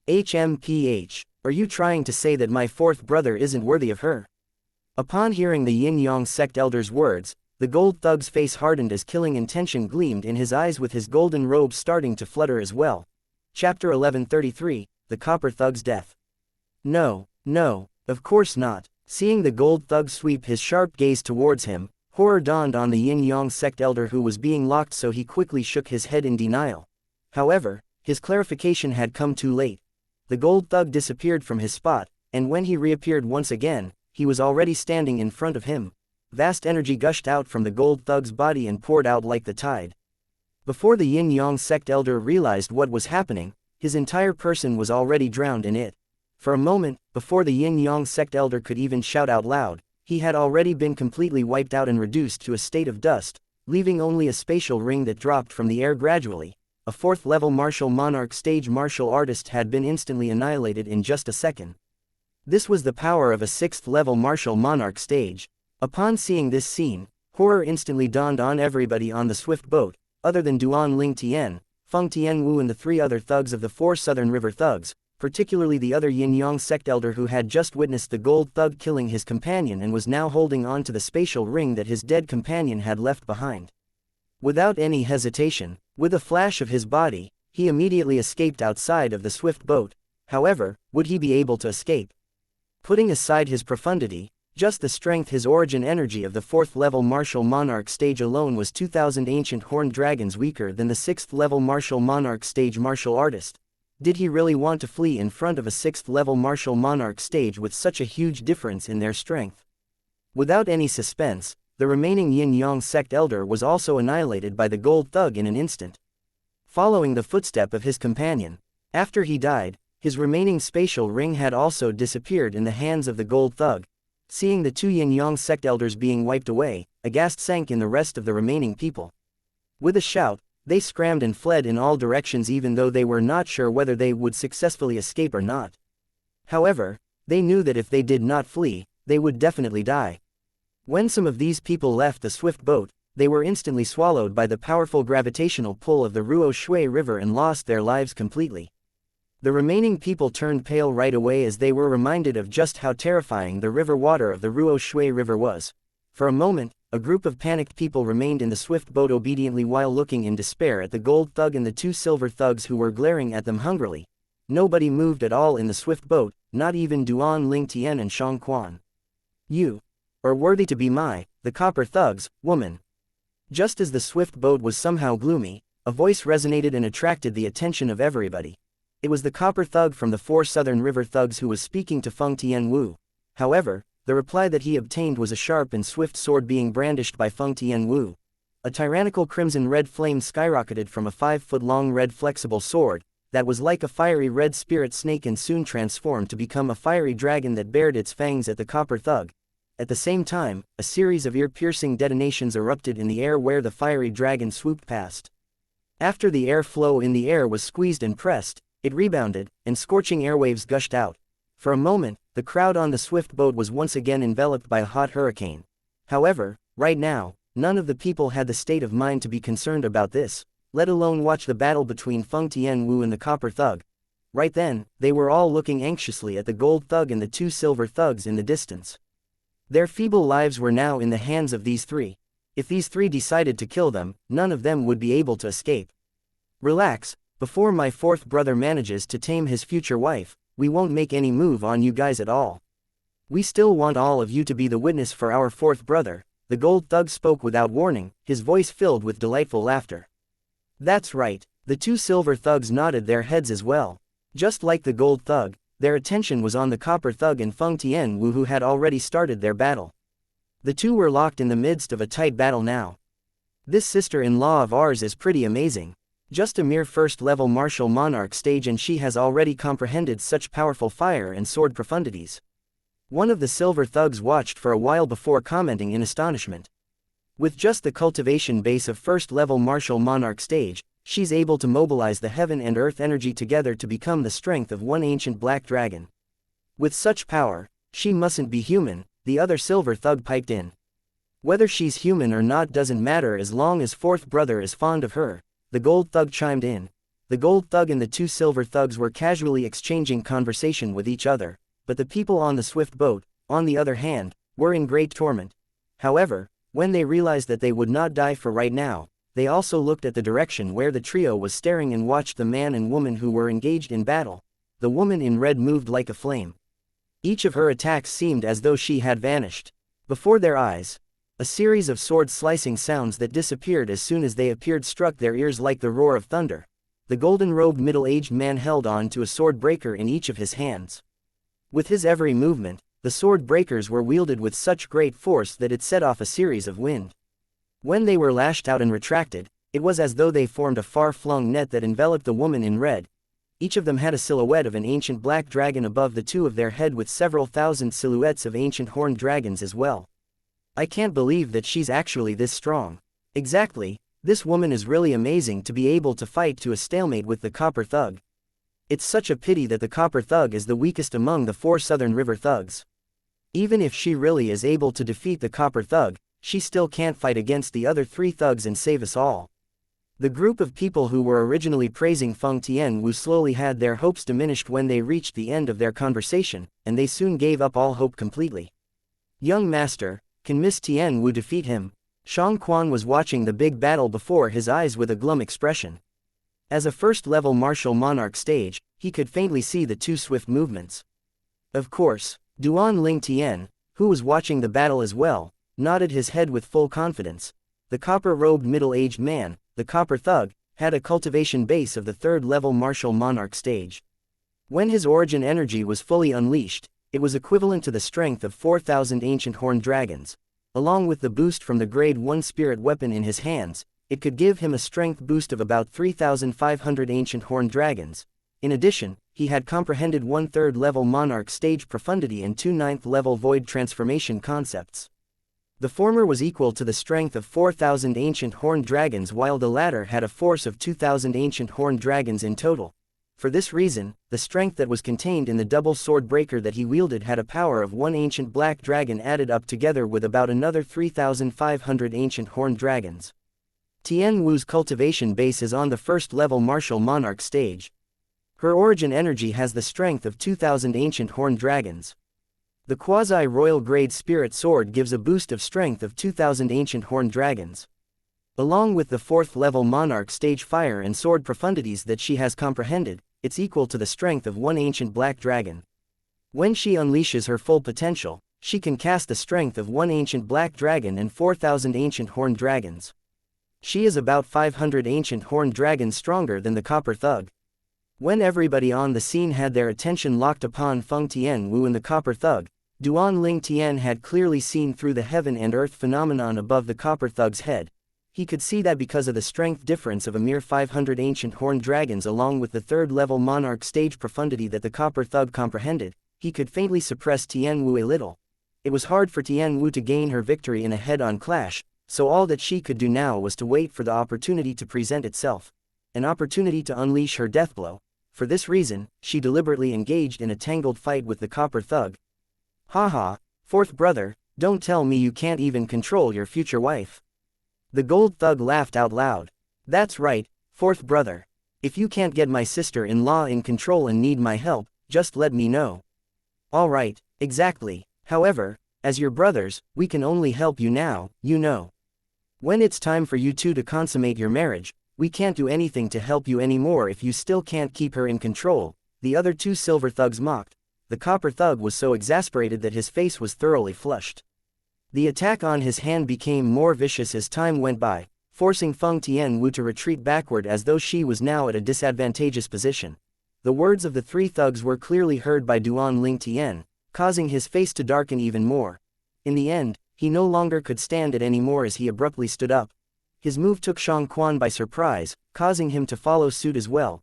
HMPH, are you trying to say that my 4th brother isn't worthy of her? Upon hearing the yin-yang sect elder's words, the Gold Thug's face hardened as killing intention gleamed in his eyes with his golden robe starting to flutter as well. Chapter 1133, The Copper Thug's Death. No, of course not. Seeing the Gold Thug sweep his sharp gaze towards him, horror dawned on the yin-yang sect elder who was being locked, so he quickly shook his head in denial. However, his clarification had come too late. The Gold Thug disappeared from his spot, and when he reappeared once again, he was already standing in front of him. Vast energy gushed out from the Gold Thug's body and poured out like the tide. Before the yin-yang sect elder realized what was happening, his entire person was already drowned in it. For a moment, before the yin-yang sect elder could even shout out loud, he had already been completely wiped out and reduced to a state of dust, leaving only a spatial ring that dropped from the air gradually. A 4th level martial monarch stage martial artist had been instantly annihilated in just a second. This was the power of a 6th level martial monarch stage. Upon seeing this scene, horror instantly dawned on everybody on the swift boat, other than Duan Ling Tian, Feng Tianwu and the 3 other thugs of the 4 Southern River thugs, particularly the other yin-yang sect elder who had just witnessed the Gold Thug killing his companion and was now holding on to the spatial ring that his dead companion had left behind. Without any hesitation, with a flash of his body, he immediately escaped outside of the swift boat. However, would he be able to escape? Putting aside his profundity, just the strength, his origin energy of the 4th level martial monarch stage alone was 2,000 ancient horned dragons weaker than the 6th level martial monarch stage martial artist. Did he really want to flee in front of a 6th-level martial monarch stage with such a huge difference in their strength? Without any suspense, the remaining Yin-Yang sect elder was also annihilated by the gold thug in an instant. Following the footstep of his companion, after he died, his remaining spatial ring had also disappeared in the hands of the gold thug. Seeing the 2 Yin-Yang sect elders being wiped away, aghast sank in the rest of the remaining people. With a shout, they scrambled and fled in all directions even though they were not sure whether they would successfully escape or not. However, they knew that if they did not flee, they would definitely die. When some of these people left the swift boat, they were instantly swallowed by the powerful gravitational pull of the Ruo Shui River and lost their lives completely. The remaining people turned pale right away as they were reminded of just how terrifying the river water of the Ruo Shui River was. For a moment, a group of panicked people remained in the swift boat obediently while looking in despair at the gold thug and the 2 silver thugs who were glaring at them hungrily. Nobody moved at all in the swift boat, not even Duan Lingtian and Shang Quan. You are worthy to be the copper thugs, woman. Just as the swift boat was somehow gloomy, a voice resonated and attracted the attention of everybody. It was the copper thug from the 4 southern river thugs who was speaking to Feng Tianwu. However, the reply that he obtained was a sharp and swift sword being brandished by Feng Tianwu. A tyrannical crimson-red flame skyrocketed from a 5-foot-long red flexible sword, that was like a fiery red spirit snake and soon transformed to become a fiery dragon that bared its fangs at the copper thug. At the same time, a series of ear-piercing detonations erupted in the air where the fiery dragon swooped past. After the airflow in the air was squeezed and pressed, it rebounded, and scorching airwaves gushed out. For a moment, the crowd on the swift boat was once again enveloped by a hot hurricane. However, right now, none of the people had the state of mind to be concerned about this, let alone watch the battle between Feng Tianwu and the copper thug. Right then, they were all looking anxiously at the gold thug and the 2 silver thugs in the distance. Their feeble lives were now in the hands of these 3. If these 3 decided to kill them, none of them would be able to escape. Relax, before my 4th brother manages to tame his future wife, we won't make any move on you guys at all. We still want all of you to be the witness for our 4th brother. The gold thug spoke without warning, his voice filled with delightful laughter. That's right, the 2 silver thugs nodded their heads as well. Just like the gold thug, their attention was on the copper thug and Feng Tianwu who had already started their battle. The 2 were locked in the midst of a tight battle now. This sister-in-law of ours is pretty amazing. Just a mere 1st-level martial monarch stage and she has already comprehended such powerful fire and sword profundities. One of the silver thugs watched for a while before commenting in astonishment. With just the cultivation base of 1st-level martial monarch stage, she's able to mobilize the heaven and earth energy together to become the strength of one ancient black dragon. With such power, she mustn't be human, the other silver thug piped in. Whether she's human or not doesn't matter as long as 4th brother is fond of her. The gold thug chimed in. The gold thug and the 2 silver thugs were casually exchanging conversation with each other, but the people on the swift boat, on the other hand, were in great torment. However, when they realized that they would not die for right now, they also looked at the direction where the trio was staring and watched the man and woman who were engaged in battle. The woman in red moved like a flame. Each of her attacks seemed as though she had vanished. Before their eyes, a series of sword-slicing sounds that disappeared as soon as they appeared struck their ears like the roar of thunder. The golden-robed middle-aged man held on to a sword breaker in each of his hands. With his every movement, the sword breakers were wielded with such great force that it set off a series of wind. When they were lashed out and retracted, it was as though they formed a far-flung net that enveloped the woman in red. Each of them had a silhouette of an ancient black dragon above the 2 of their head with several thousand silhouettes of ancient horned dragons as well. I can't believe that she's actually this strong. Exactly, this woman is really amazing to be able to fight to a stalemate with the copper thug. It's such a pity that the copper thug is the weakest among the 4 southern river thugs. Even if she really is able to defeat the copper thug, she still can't fight against the other 3 thugs and save us all. The group of people who were originally praising Feng Tianwu slowly had their hopes diminished when they reached the end of their conversation, and they soon gave up all hope completely. Young master, can Miss Tianwu defeat him? Shang Quan was watching the big battle before his eyes with a glum expression. As a 1st-level martial monarch stage, he could faintly see the 2 swift movements. Of course, Duan Lingtian, who was watching the battle as well, nodded his head with full confidence. The copper-robed middle-aged man, the copper thug, had a cultivation base of the 3rd level martial monarch stage. When his origin energy was fully unleashed, it was equivalent to the strength of 4,000 ancient horned dragons. Along with the boost from the grade 1 spirit weapon in his hands, it could give him a strength boost of about 3,500 ancient horned dragons. In addition, he had comprehended 1/3 level monarch stage profundity and 2 9th level void transformation concepts. The former was equal to the strength of 4,000 ancient horned dragons, while the latter had a force of 2,000 ancient horned dragons in total. For this reason, the strength that was contained in the double sword breaker that he wielded had a power of 1 ancient black dragon added up together with about another 3,500 ancient horned dragons. Tian Wu's cultivation base is on the 1st level martial monarch stage. Her origin energy has the strength of 2,000 ancient horned dragons. The quasi-royal grade spirit sword gives a boost of strength of 2,000 ancient horned dragons. Along with the 4th level monarch stage fire and sword profundities that she has comprehended, it's equal to the strength of 1 ancient black dragon. When she unleashes her full potential, she can cast the strength of 1 ancient black dragon and 4,000 ancient horned dragons. She is about 500 ancient horned dragons stronger than the copper thug. When everybody on the scene had their attention locked upon Feng Tianwu and the copper thug, Duan Ling Tian had clearly seen through the heaven and earth phenomenon above the copper thug's head. He could see that because of the strength difference of a mere 500 ancient horned dragons along with the 3rd level monarch stage profundity that the copper thug comprehended, he could faintly suppress Tianwu a little. It was hard for Tianwu to gain her victory in a head-on clash, so all that she could do now was to wait for the opportunity to present itself. An opportunity to unleash her deathblow. For this reason, she deliberately engaged in a tangled fight with the copper thug. Haha, 4th brother, don't tell me you can't even control your future wife. The gold thug laughed out loud. That's right, 4th brother. If you can't get my sister-in-law in control and need my help, just let me know. Alright, exactly. However, as your brothers, we can only help you now, you know. When it's time for you two to consummate your marriage, we can't do anything to help you anymore if you still can't keep her in control, the other 2 silver thugs mocked. The copper thug was so exasperated that his face was thoroughly flushed. The attack on his hand became more vicious as time went by, forcing Feng Tianwu to retreat backward as though she was now at a disadvantageous position. The words of the 3 thugs were clearly heard by Duan Ling Tian, causing his face to darken even more. In the end, he no longer could stand it anymore as he abruptly stood up. His move took Shang Quan by surprise, causing him to follow suit as well.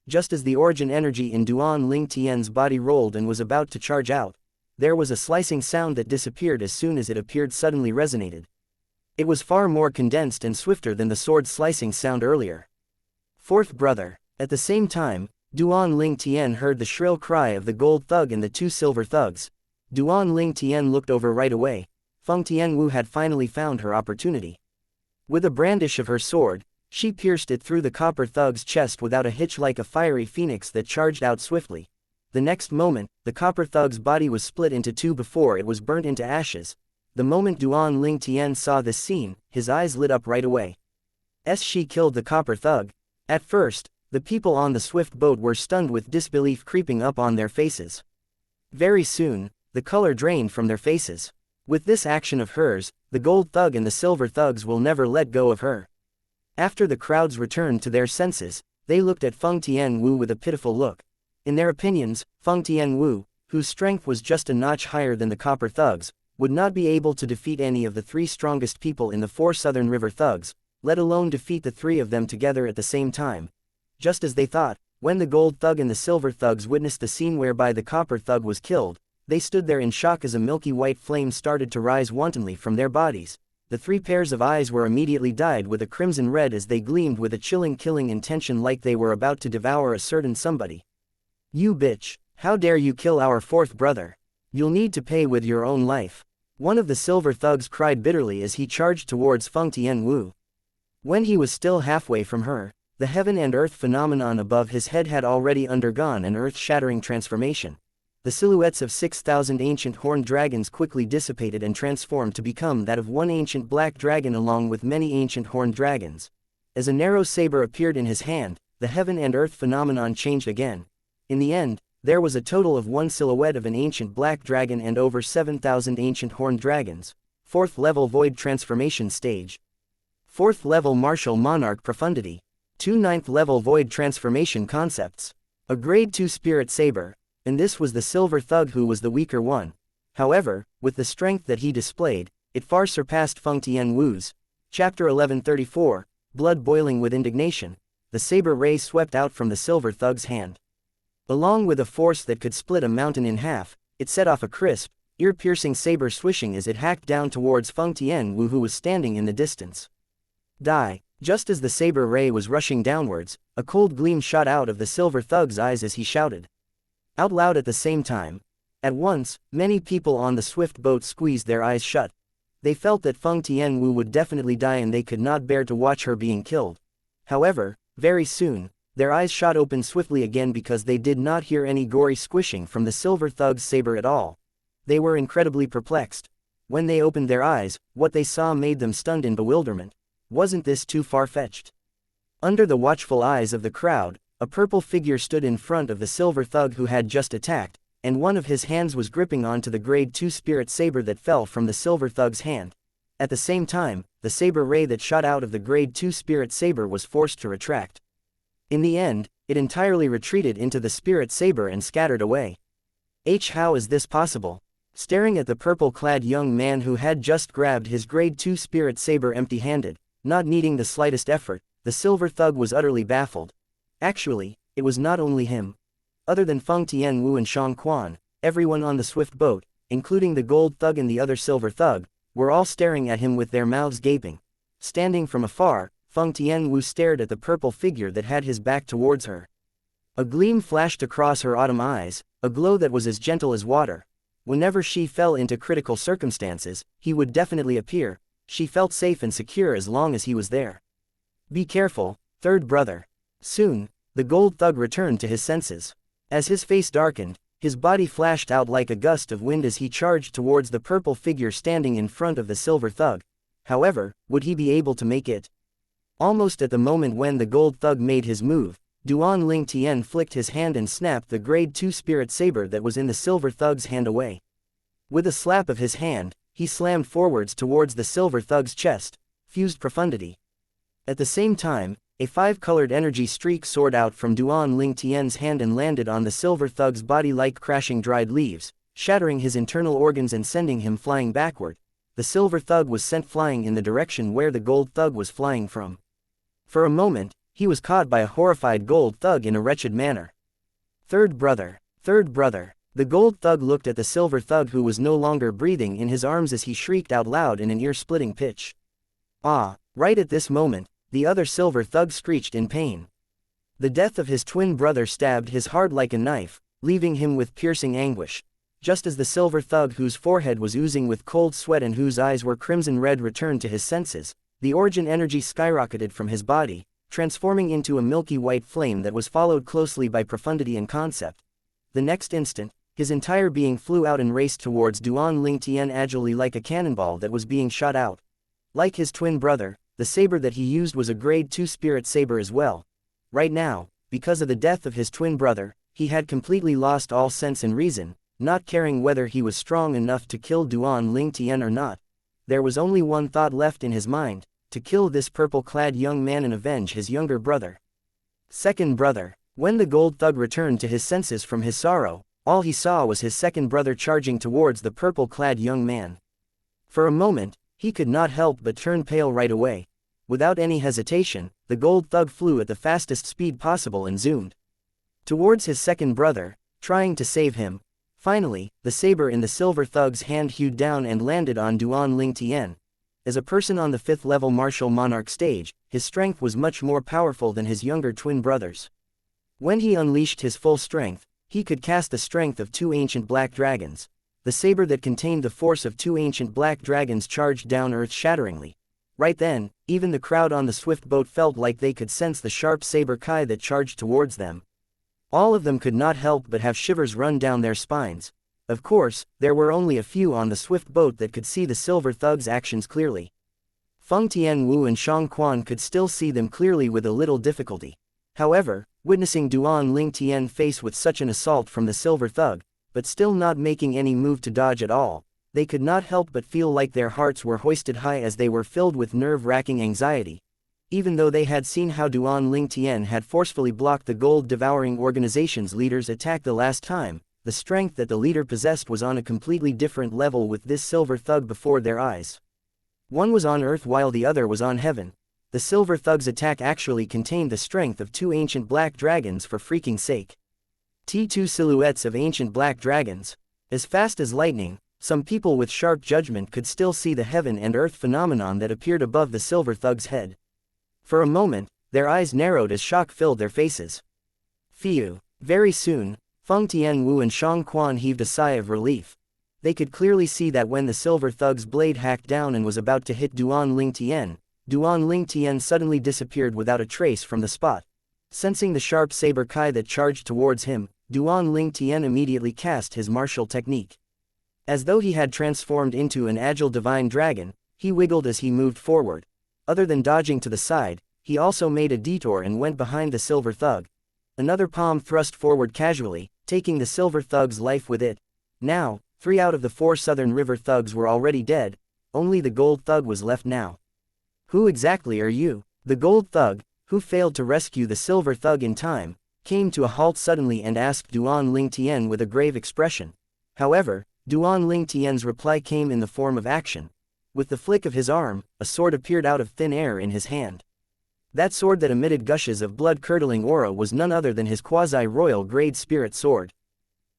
Just as the origin energy in Duan Ling Tian's body rolled and was about to charge out, there was a slicing sound that disappeared as soon as it appeared suddenly resonated. It was far more condensed and swifter than the sword slicing sound earlier. 4th brother. At the same time, Duan Ling Tian heard the shrill cry of the gold thug and the 2 silver thugs. Duan Ling Tian looked over right away. Feng Tianwu had finally found her opportunity. With a brandish of her sword, she pierced it through the copper thug's chest without a hitch like a fiery phoenix that charged out swiftly. The next moment, the copper thug's body was split into 2 before it was burnt into ashes. The moment Duan Ling Tian saw this scene, his eyes lit up right away. She killed the copper thug. At first, the people on the swift boat were stunned with disbelief creeping up on their faces. Very soon, the color drained from their faces. With this action of hers, the gold thug and the silver thugs will never let go of her. After the crowds returned to their senses, they looked at Feng Tianwu with a pitiful look. In their opinions, Feng Tianwu, whose strength was just a notch higher than the copper thugs, would not be able to defeat any of the 3 strongest people in the 4 Southern River thugs, let alone defeat the 3 of them together at the same time. Just as they thought, when the gold thug and the silver thugs witnessed the scene whereby the copper thug was killed, they stood there in shock as a milky white flame started to rise wantonly from their bodies. The 3 pairs of eyes were immediately dyed with a crimson red as they gleamed with a chilling killing intention like they were about to devour a certain somebody. You bitch, how dare you kill our 4th brother? You'll need to pay with your own life. One of the silver thugs cried bitterly as he charged towards Feng Tianwu. When he was still halfway from her, the heaven and earth phenomenon above his head had already undergone an earth-shattering transformation. The silhouettes of 6,000 ancient horned dragons quickly dissipated and transformed to become that of 1 ancient black dragon along with many ancient horned dragons. As a narrow saber appeared in his hand, the heaven and earth phenomenon changed again. In the end, there was a total of 1 silhouette of an ancient black dragon and over 7,000 ancient horned dragons. 4th level void transformation stage. 4th level martial monarch profundity. 2 9th level void transformation concepts. A grade 2 spirit saber, and this was the silver thug who was the weaker one. However, with the strength that he displayed, it far surpassed Feng Tianwu's. Chapter 1134, Blood boiling with indignation, the saber ray swept out from the silver thug's hand. Along with a force that could split a mountain in half, it set off a crisp, ear-piercing saber swishing as it hacked down towards Feng Tianwu who was standing in the distance. Die! Just as the saber ray was rushing downwards, a cold gleam shot out of the silver thug's eyes as he shouted out loud at the same time. At once, many people on the swift boat squeezed their eyes shut. They felt that Feng Tianwu would definitely die and they could not bear to watch her being killed. However, very soon, their eyes shot open swiftly again because they did not hear any gory squishing from the silver thug's saber at all. They were incredibly perplexed. When they opened their eyes, what they saw made them stunned in bewilderment. Wasn't this too far-fetched? Under the watchful eyes of the crowd, a purple figure stood in front of the silver thug who had just attacked, and one of his hands was gripping onto the grade 2 spirit saber that fell from the silver thug's hand. At the same time, the saber ray that shot out of the grade 2 spirit saber was forced to retract. In the end, it entirely retreated into the spirit saber and scattered away. How is this possible? Staring at the purple-clad young man who had just grabbed his grade 2 spirit saber empty-handed, not needing the slightest effort, the silver thug was utterly baffled. Actually, it was not only him. Other than Feng Tianwu and Shang Quan, everyone on the swift boat, including the gold thug and the other silver thug, were all staring at him with their mouths gaping. Standing from afar, Feng Tianwu stared at the purple figure that had his back towards her. A gleam flashed across her autumn eyes, a glow that was as gentle as water. Whenever she fell into critical circumstances, he would definitely appear. She felt safe and secure as long as he was there. Be careful, third brother. Soon, the gold thug returned to his senses. As his face darkened, his body flashed out like a gust of wind as he charged towards the purple figure standing in front of the silver thug. However, would he be able to make it? Almost at the moment when the gold thug made his move, Duan Ling Tian flicked his hand and snapped the grade 2 spirit saber that was in the silver thug's hand away. With a slap of his hand, he slammed forwards towards the silver thug's chest, fused profundity. At the same time, a 5-colored energy streak soared out from Duan Ling Tian's hand and landed on the silver thug's body like crashing dried leaves, shattering his internal organs and sending him flying backward. The silver thug was sent flying in the direction where the gold thug was flying from. For a moment, he was caught by a horrified gold thug in a wretched manner. Third brother, third brother. The gold thug looked at the silver thug who was no longer breathing in his arms as he shrieked out loud in an ear-splitting pitch. Ah! Right at this moment, the other silver thug screeched in pain. The death of his twin brother stabbed his heart like a knife, leaving him with piercing anguish. Just as the silver thug whose forehead was oozing with cold sweat and whose eyes were crimson red returned to his senses, the origin energy skyrocketed from his body, transforming into a milky white flame that was followed closely by profundity and concept. The next instant, his entire being flew out and raced towards Duan Ling Tian agilely like a cannonball that was being shot out. Like his twin brother, the saber that he used was a grade 2 spirit saber as well. Right now, because of the death of his twin brother, he had completely lost all sense and reason, not caring whether he was strong enough to kill Duan Ling Tian or not. There was only one thought left in his mind: to kill this purple-clad young man and avenge his younger brother. Second brother. When the gold thug returned to his senses from his sorrow, all he saw was his second brother charging towards the purple-clad young man. For a moment, he could not help but turn pale right away. Without any hesitation, the gold thug flew at the fastest speed possible and zoomed towards his second brother, trying to save him. Finally, the saber in the silver thug's hand hewed down and landed on Duan Ling Tian. As a person on the 5th level martial monarch stage, his strength was much more powerful than his younger twin brothers. When he unleashed his full strength, he could cast the strength of 2 ancient black dragons. The saber that contained the force of 2 ancient black dragons charged down earth-shatteringly. Right then, even the crowd on the swift boat felt like they could sense the sharp saber kai that charged towards them. All of them could not help but have shivers run down their spines. Of course, there were only a few on the swift boat that could see the silver thug's actions clearly. Feng Tianwu and Shang Quan could still see them clearly with a little difficulty. However, witnessing Duan Ling Tian face with such an assault from the silver thug, but still not making any move to dodge at all, they could not help but feel like their hearts were hoisted high as they were filled with nerve-wracking anxiety. Even though they had seen how Duan Lingtian had forcefully blocked the gold-devouring organization's leader's attack the last time, the strength that the leader possessed was on a completely different level with this silver thug before their eyes. One was on earth while the other was on heaven. The silver thug's attack actually contained the strength of 2 ancient black dragons for freaking sake. T2 silhouettes of ancient black dragons. As fast as lightning, some people with sharp judgment could still see the heaven and earth phenomenon that appeared above the silver thug's head. For a moment, their eyes narrowed as shock filled their faces. Phew. Very soon, Feng Tianwu and Shang Quan heaved a sigh of relief. They could clearly see that when the silver thug's blade hacked down and was about to hit Duan Lingtian suddenly disappeared without a trace from the spot. Sensing the sharp saber kai that charged towards him, Duan Lingtian immediately cast his martial technique. As though he had transformed into an agile divine dragon, he wiggled as he moved forward. Other than dodging to the side, he also made a detour and went behind the silver thug. Another palm thrust forward casually, taking the silver thug's life with it. Now, 3 out of the 4 southern river thugs were already dead, only the gold thug was left now. Who exactly are you? The gold thug, who failed to rescue the silver thug in time, came to a halt suddenly and asked Duan Lingtian with a grave expression. However, Duan Lingtian's reply came in the form of action. With the flick of his arm, a sword appeared out of thin air in his hand. That sword that emitted gushes of blood-curdling aura was none other than his quasi-royal grade spirit sword.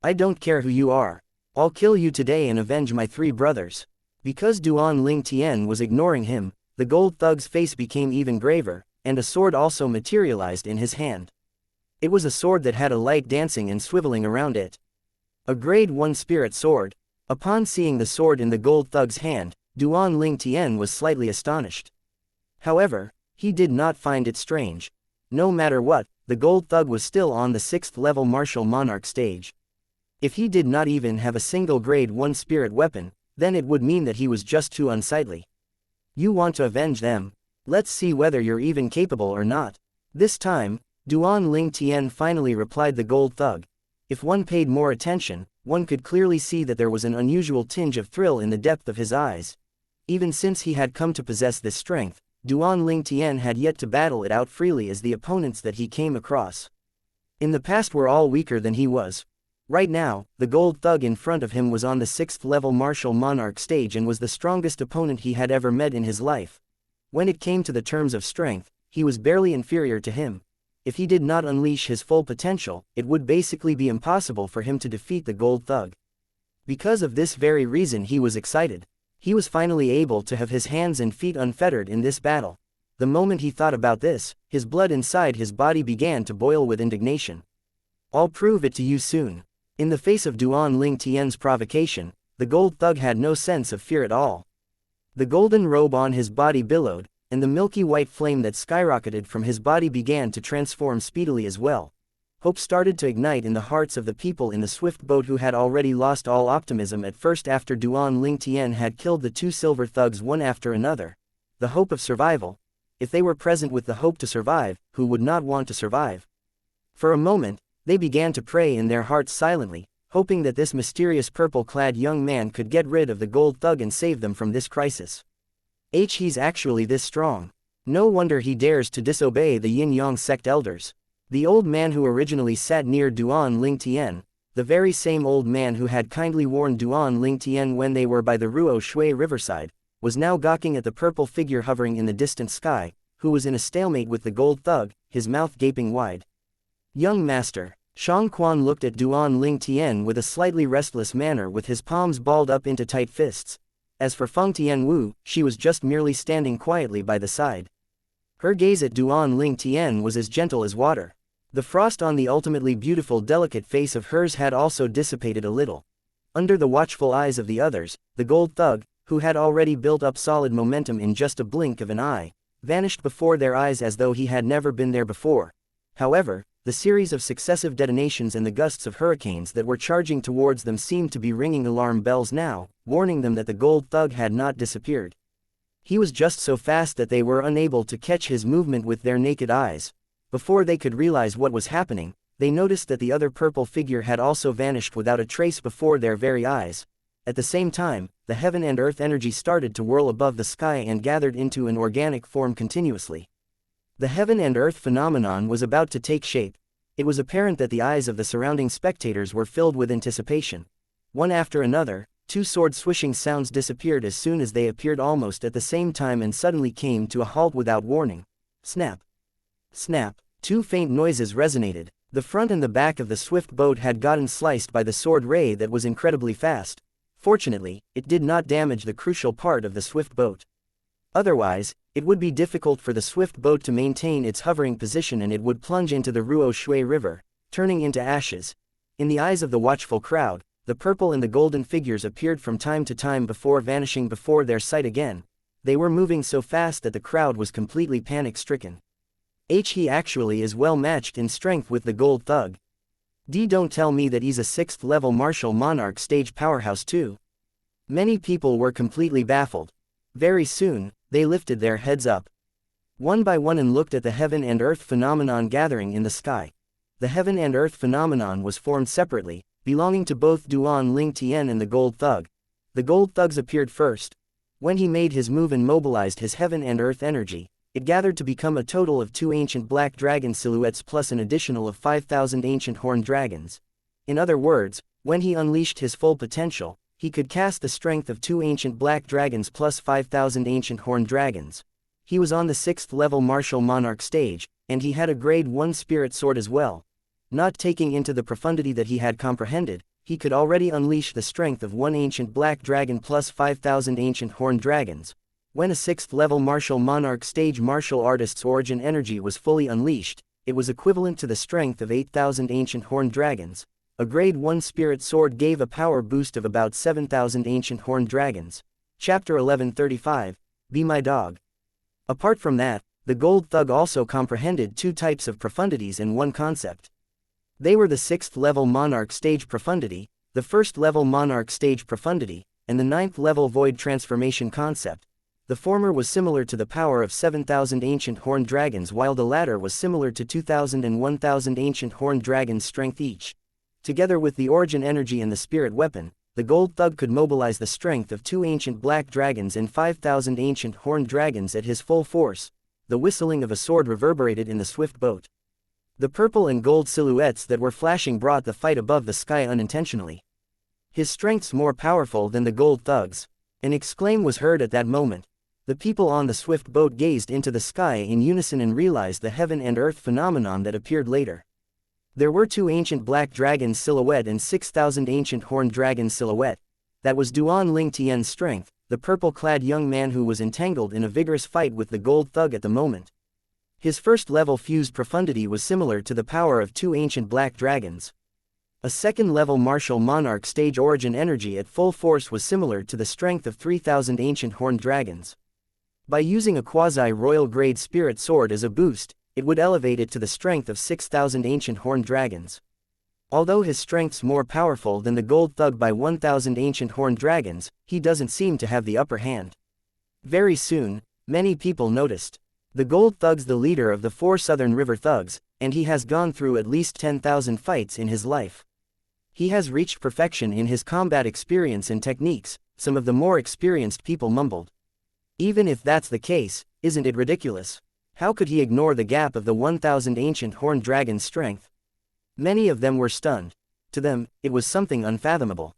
I don't care who you are. I'll kill you today and avenge my 3 brothers. Because Duan Lingtian was ignoring him, the gold thug's face became even graver, and a sword also materialized in his hand. It was a sword that had a light dancing and swiveling around it. A grade 1 spirit sword. Upon seeing the sword in the gold thug's hand, Duan Lingtian was slightly astonished. However, he did not find it strange. No matter what, the gold thug was still on the 6th level martial monarch stage. If he did not even have a single grade 1 spirit weapon, then it would mean that he was just too unsightly. You want to avenge them? Let's see whether you're even capable or not. This time, Duan Lingtian finally replied the gold thug. If one paid more attention, one could clearly see that there was an unusual tinge of thrill in the depth of his eyes. Even since he had come to possess this strength, Duan Lingtian had yet to battle it out freely as the opponents that he came across. In the past were all weaker than he was. Right now, the gold thug in front of him was on the 6th level martial monarch stage and was the strongest opponent he had ever met in his life. When it came to the terms of strength, he was barely inferior to him. If he did not unleash his full potential, it would basically be impossible for him to defeat the gold thug. Because of this very reason he was excited. He was finally able to have his hands and feet unfettered in this battle. The moment he thought about this, his blood inside his body began to boil with indignation. I'll prove it to you soon. In the face of Duan Lingtian's provocation, the gold thug had no sense of fear at all. The golden robe on his body billowed, and the milky white flame that skyrocketed from his body began to transform speedily as well. Hope started to ignite in the hearts of the people in the swift boat who had already lost all optimism at first after Duan Lingtian had killed the 2 silver thugs one after another. The hope of survival. If they were present with the hope to survive, who would not want to survive? For a moment, they began to pray in their hearts silently, hoping that this mysterious purple-clad young man could get rid of the gold thug and save them from this crisis. He's actually this strong. No wonder he dares to disobey the Yin-Yang sect elders. The old man who originally sat near Duan Lingtian, the very same old man who had kindly warned Duan Lingtian when they were by the Ruo Shui riverside, was now gawking at the purple figure hovering in the distant sky, who was in a stalemate with the gold thug, his mouth gaping wide. Young master. Shang Quan looked at Duan Lingtian with a slightly restless manner with his palms balled up into tight fists. As for Feng Tianwu, she was just merely standing quietly by the side. Her gaze at Duan Lingtian was as gentle as water. The frost on the ultimately beautiful delicate face of hers had also dissipated a little. Under the watchful eyes of the others, the gold thug, who had already built up solid momentum in just a blink of an eye, vanished before their eyes as though he had never been there before. However, the series of successive detonations and the gusts of hurricanes that were charging towards them seemed to be ringing alarm bells now, warning them that the gold thug had not disappeared. He was just so fast that they were unable to catch his movement with their naked eyes. Before they could realize what was happening, they noticed that the other purple figure had also vanished without a trace before their very eyes. At the same time, the heaven and earth energy started to whirl above the sky and gathered into an organic form continuously. The heaven and earth phenomenon was about to take shape. It was apparent that the eyes of the surrounding spectators were filled with anticipation. One after another, two sword swishing sounds disappeared as soon as they appeared almost at the same time and suddenly came to a halt without warning. Snap! Snap! Two faint noises resonated. The front and the back of the swift boat had gotten sliced by the sword ray that was incredibly fast. Fortunately, it did not damage the crucial part of the swift boat. Otherwise, it would be difficult for the swift boat to maintain its hovering position and it would plunge into the Ruo Shui River, turning into ashes. In the eyes of the watchful crowd, the purple and the golden figures appeared from time to time before vanishing before their sight again. They were moving so fast that the crowd was completely panic-stricken. He actually is well matched in strength with the gold thug. Don't tell me that he's a 6th level martial monarch stage powerhouse too. Many people were completely baffled. Very soon, they lifted their heads up, one by one, and looked at the heaven and earth phenomenon gathering in the sky. The heaven and earth phenomenon was formed separately, belonging to both Duan Ling Tian and the gold thug. The gold thugs appeared first. When he made his move and mobilized his heaven and earth energy, it gathered to become a total of 2 ancient black dragon silhouettes plus an additional of 5,000 ancient horned dragons. In other words, when he unleashed his full potential, he could cast the strength of 2 ancient black dragons plus 5,000 ancient horned dragons. He was on the 6th level martial monarch stage, and he had a grade 1 spirit sword as well. Not taking into the profundity that he had comprehended, he could already unleash the strength of 1 ancient black dragon plus 5,000 ancient horned dragons. When a 6th level martial monarch stage martial artist's origin energy was fully unleashed, it was equivalent to the strength of 8,000 ancient horned dragons. A grade 1 spirit sword gave a power boost of about 7,000 ancient horned dragons. Chapter 1135, Be My Dog. Apart from that, the gold thug also comprehended 2 types of profundities in one concept. They were the 6th level monarch stage profundity, the 1st level monarch stage profundity, and the 9th level void transformation concept. The former was similar to the power of 7,000 ancient horned dragons, while the latter was similar to 2,000 and 1,000 ancient horned dragons' strength each. Together with the origin energy and the spirit weapon, the gold thug could mobilize the strength of 2 ancient black dragons and 5,000 ancient horned dragons at his full force. The whistling of a sword reverberated in the swift boat. The purple and gold silhouettes that were flashing brought the fight above the sky unintentionally. His strength's more powerful than the gold thug's. An exclaim was heard at that moment. The people on the swift boat gazed into the sky in unison and realized the heaven and earth phenomenon that appeared later. There were 2 ancient black dragons silhouette and 6,000 ancient horned dragons silhouette. That was Duan Ling Tian's strength, the purple-clad young man who was entangled in a vigorous fight with the gold thug at the moment. His 1st level fused profundity was similar to the power of 2 ancient black dragons. A 2nd level martial monarch stage origin energy at full force was similar to the strength of 3,000 ancient horned dragons. By using a quasi-royal grade spirit sword as a boost, it would elevate it to the strength of 6,000 ancient horned dragons. Although his strength's more powerful than the gold thug by 1,000 ancient horned dragons, he doesn't seem to have the upper hand. Very soon, many people noticed. The gold thug's the leader of the 4 southern river thugs, and he has gone through at least 10,000 fights in his life. He has reached perfection in his combat experience and techniques, some of the more experienced people mumbled. Even if that's the case, isn't it ridiculous? How could he ignore the gap of the 1,000 ancient horned dragon's strength? Many of them were stunned. To them, it was something unfathomable.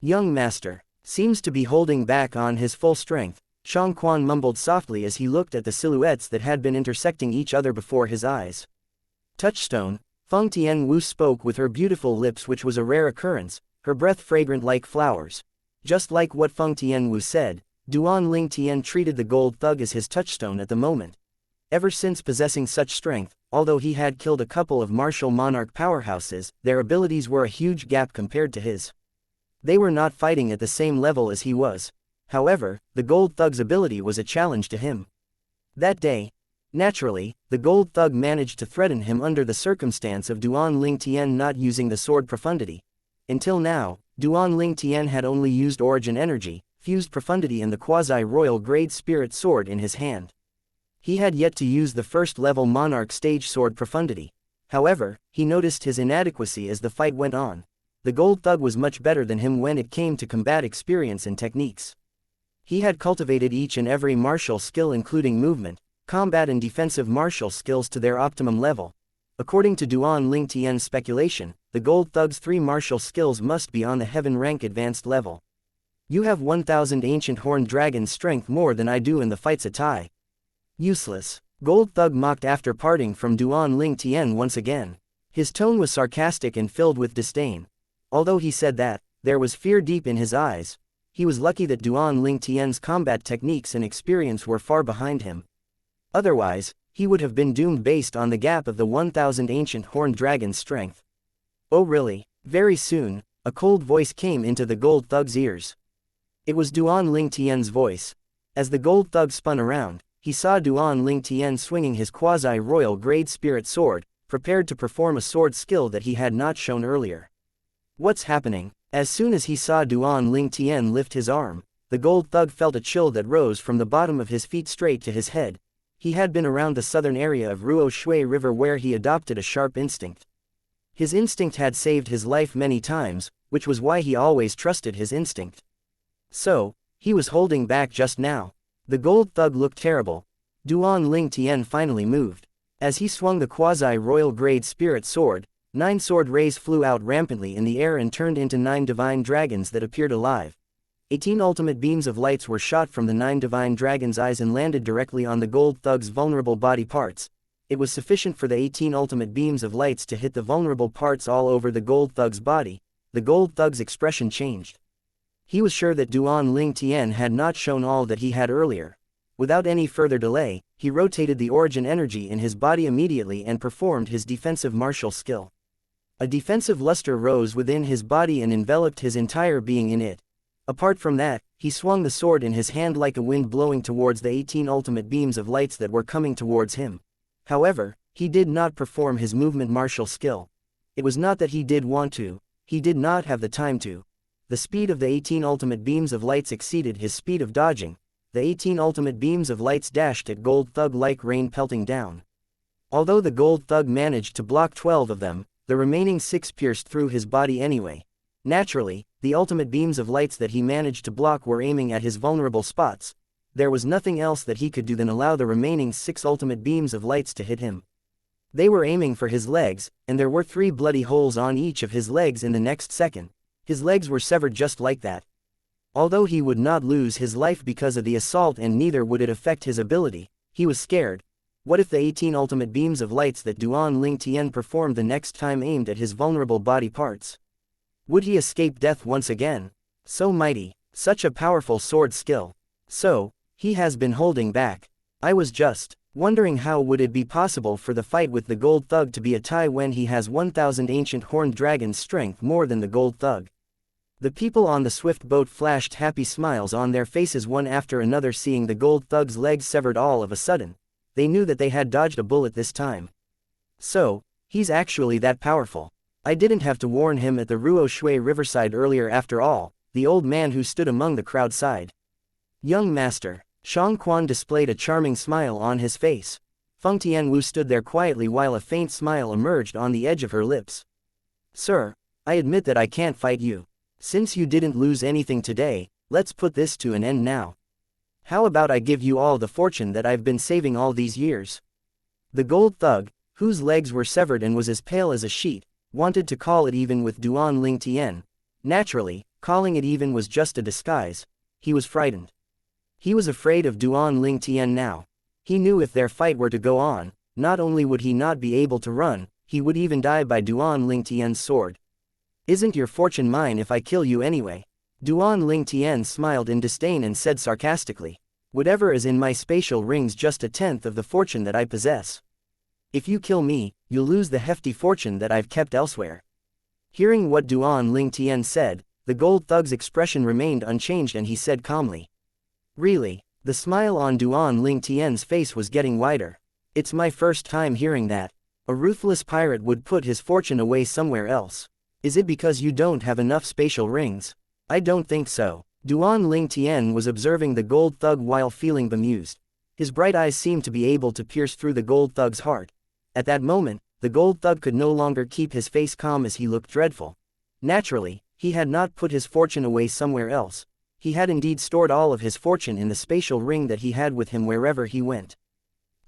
Young master seems to be holding back on his full strength, Shang Quan mumbled softly as he looked at the silhouettes that had been intersecting each other before his eyes. Touchstone, Feng Tianwu spoke with her beautiful lips, which was a rare occurrence, her breath fragrant like flowers. Just like what Feng Tianwu said, Duan Ling Tian treated the gold thug as his touchstone at the moment. Ever since possessing such strength, although he had killed a couple of martial monarch powerhouses, their abilities were a huge gap compared to his. They were not fighting at the same level as he was. However, the gold thug's ability was a challenge to him. That day, naturally, the gold thug managed to threaten him under the circumstance of Duan Ling Tian not using the sword profundity. Until now, Duan Ling Tian had only used origin energy, fused profundity and the quasi-royal grade spirit sword in his hand. He had yet to use the 1st level monarch stage sword profundity. However, he noticed his inadequacy as the fight went on. The gold thug was much better than him when it came to combat experience and techniques. He had cultivated each and every martial skill including movement, combat and defensive martial skills to their optimum level. According to Duan Ling Tian's speculation, the Gold Thug's 3 martial skills must be on the heaven rank advanced level. You have 1000 ancient horned dragon's strength more than I do in the fight's a tie. Useless. Gold Thug mocked after parting from Duan Ling Tian once again. His tone was sarcastic and filled with disdain. Although he said that, there was fear deep in his eyes. He was lucky that Duan Ling Tian's combat techniques and experience were far behind him. Otherwise, he would have been doomed based on the gap of the 1000 ancient horned dragon's strength. Oh really? Very soon, a cold voice came into the Gold Thug's ears. It was Duan Ling Tian's voice. As the Gold Thug spun around, he saw Duan Ling Tian swinging his quasi-royal grade spirit sword, prepared to perform a sword skill that he had not shown earlier. What's happening? As soon as he saw Duan Ling Tian lift his arm, the Gold Thug felt a chill that rose from the bottom of his feet straight to his head. He had been around the southern area of Ruo Shui River where he adopted a sharp instinct. His instinct had saved his life many times, which was why he always trusted his instinct. So, he was holding back just now. The Gold Thug looked terrible. Duan Ling Tian finally moved. As he swung the quasi-royal grade spirit sword, 9 sword rays flew out rampantly in the air and turned into 9 divine dragons that appeared alive. 18 ultimate beams of lights were shot from the 9 divine dragons' eyes and landed directly on the Gold Thug's vulnerable body parts. It was sufficient for the 18 ultimate beams of lights to hit the vulnerable parts all over the Gold Thug's body. The Gold Thug's expression changed. He was sure that Duan Ling Tian had not shown all that he had earlier. Without any further delay, he rotated the origin energy in his body immediately and performed his defensive martial skill. A defensive luster rose within his body and enveloped his entire being in it. Apart from that, he swung the sword in his hand like a wind blowing towards the 18 ultimate beams of lights that were coming towards him. However, he did not perform his movement martial skill. It was not that he did want to, he did not have the time to. The speed of the 18 ultimate beams of lights exceeded his speed of dodging. The 18 ultimate beams of lights dashed at Gold Thug like rain pelting down. Although the Gold Thug managed to block 12 of them, the remaining 6 pierced through his body anyway. Naturally, the ultimate beams of lights that he managed to block were aiming at his vulnerable spots. There was nothing else that he could do than allow the remaining 6 ultimate beams of lights to hit him. They were aiming for his legs, and there were 3 bloody holes on each of his legs in the next second. His legs were severed just like that. Although he would not lose his life because of the assault and neither would it affect his ability, he was scared. What if the 18 ultimate beams of lights that Duan Ling Tian performed the next time aimed at his vulnerable body parts? Would he escape death once again? So mighty, such a powerful sword skill. So, he has been holding back. I was just wondering how would it be possible for the fight with the Gold Thug to be a tie when he has 1000 ancient horned dragons' strength more than the Gold Thug. The people on the swift boat flashed happy smiles on their faces one after another seeing the Gold Thug's legs severed all of a sudden. They knew that they had dodged a bullet this time. So, he's actually that powerful. I didn't have to warn him at the Ruo Shui riverside earlier after all, the old man who stood among the crowd sighed. Young master, Shang Quan displayed a charming smile on his face. Feng Tianwu stood there quietly while a faint smile emerged on the edge of her lips. Sir, I admit that I can't fight you. Since you didn't lose anything today, let's put this to an end now. How about I give you all the fortune that I've been saving all these years? The Gold Thug, whose legs were severed and was as pale as a sheet, wanted to call it even with Duan Ling Tian. Naturally, calling it even was just a disguise. He was frightened. He was afraid of Duan Ling Tian now. He knew if their fight were to go on, not only would he not be able to run, he would even die by Duan Ling Tian's sword. Isn't your fortune mine if I kill you anyway? Duan Ling Tian smiled in disdain and said sarcastically. Whatever is in my spatial ring's just a tenth of the fortune that I possess. If you kill me, you'll lose the hefty fortune that I've kept elsewhere. Hearing what Duan Ling Tian said, the Gold Thug's expression remained unchanged and he said calmly. Really? The smile on Duan Ling Tian's face was getting wider. It's my first time hearing that. A ruthless pirate would put his fortune away somewhere else. Is it because you don't have enough spatial rings? I don't think so. Duan Ling Tian was observing the Gold Thug while feeling bemused. His bright eyes seemed to be able to pierce through the Gold Thug's heart. At that moment, the Gold Thug could no longer keep his face calm as he looked dreadful. Naturally, he had not put his fortune away somewhere else. He had indeed stored all of his fortune in the spatial ring that he had with him wherever he went.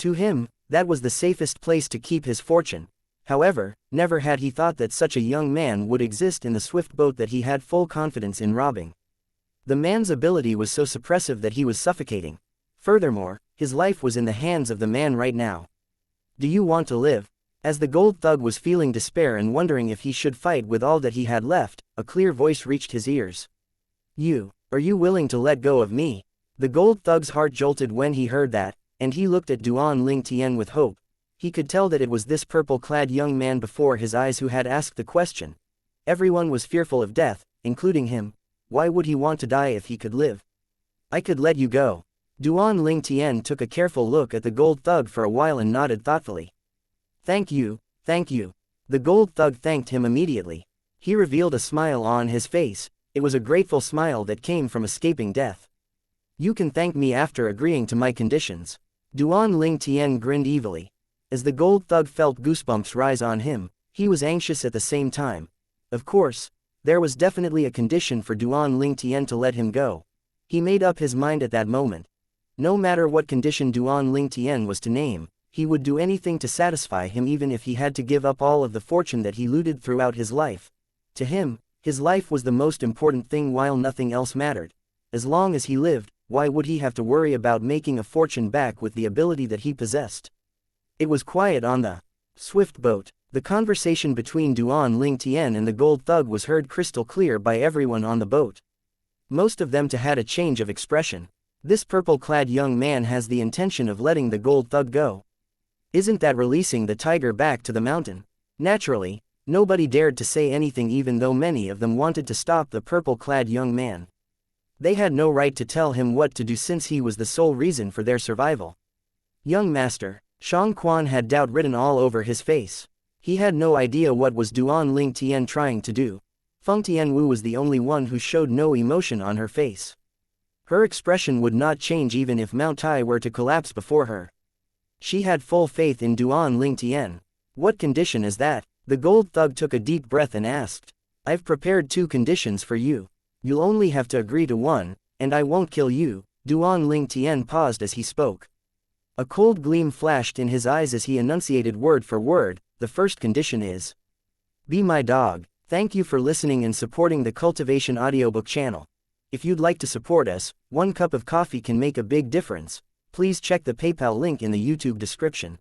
To him, that was the safest place to keep his fortune. However, never had he thought that such a young man would exist in the swift boat that he had full confidence in robbing. The man's ability was so suppressive that he was suffocating. Furthermore, his life was in the hands of the man right now. Do you want to live? As the gold thug was feeling despair and wondering if he should fight with all that he had left, a clear voice reached his ears. Are you willing to let go of me? The gold thug's heart jolted when he heard that, and he looked at Duan Ling Tian with hope. He could tell that it was this purple-clad young man before his eyes who had asked the question. Everyone was fearful of death, including him. Why would he want to die if he could live? I could let you go. Duan Ling Tian took a careful look at the gold thug for a while and nodded thoughtfully. Thank you, thank you. The gold thug thanked him immediately. He revealed a smile on his face. It was a grateful smile that came from escaping death. You can thank me after agreeing to my conditions. Duan Ling Tian grinned evilly. As the gold thug felt goosebumps rise on him, he was anxious at the same time. Of course, there was definitely a condition for Duan Ling Tian to let him go. He made up his mind at that moment. No matter what condition Duan Ling Tian was to name, he would do anything to satisfy him even if he had to give up all of the fortune that he looted throughout his life. To him, his life was the most important thing while nothing else mattered. As long as he lived, why would he have to worry about making a fortune back with the ability that he possessed? It was quiet on the swift boat. The conversation between Duan Ling Tian and the gold thug was heard crystal clear by everyone on the boat. Most of them had a change of expression. This purple-clad young man has the intention of letting the gold thug go. Isn't that releasing the tiger back to the mountain? Naturally, nobody dared to say anything even though many of them wanted to stop the purple-clad young man. They had no right to tell him what to do since he was the sole reason for their survival. Young master, Shang Quan had doubt written all over his face. He had no idea what was Duan Ling Tian trying to do. Feng Tianwu was the only one who showed no emotion on her face. Her expression would not change even if Mount Tai were to collapse before her. She had full faith in Duan Ling Tian. What condition is that? The gold thug took a deep breath and asked. I've prepared 2 conditions for you. You'll only have to agree to one, and I won't kill you. Duan Ling Tian paused as he spoke. A cold gleam flashed in his eyes as he enunciated word for word. The first condition is, be my dog. Thank you for listening and supporting the Cultivation Audiobook channel. If you'd like to support us, 1 cup of coffee can make a big difference. Please check the PayPal link in the YouTube description.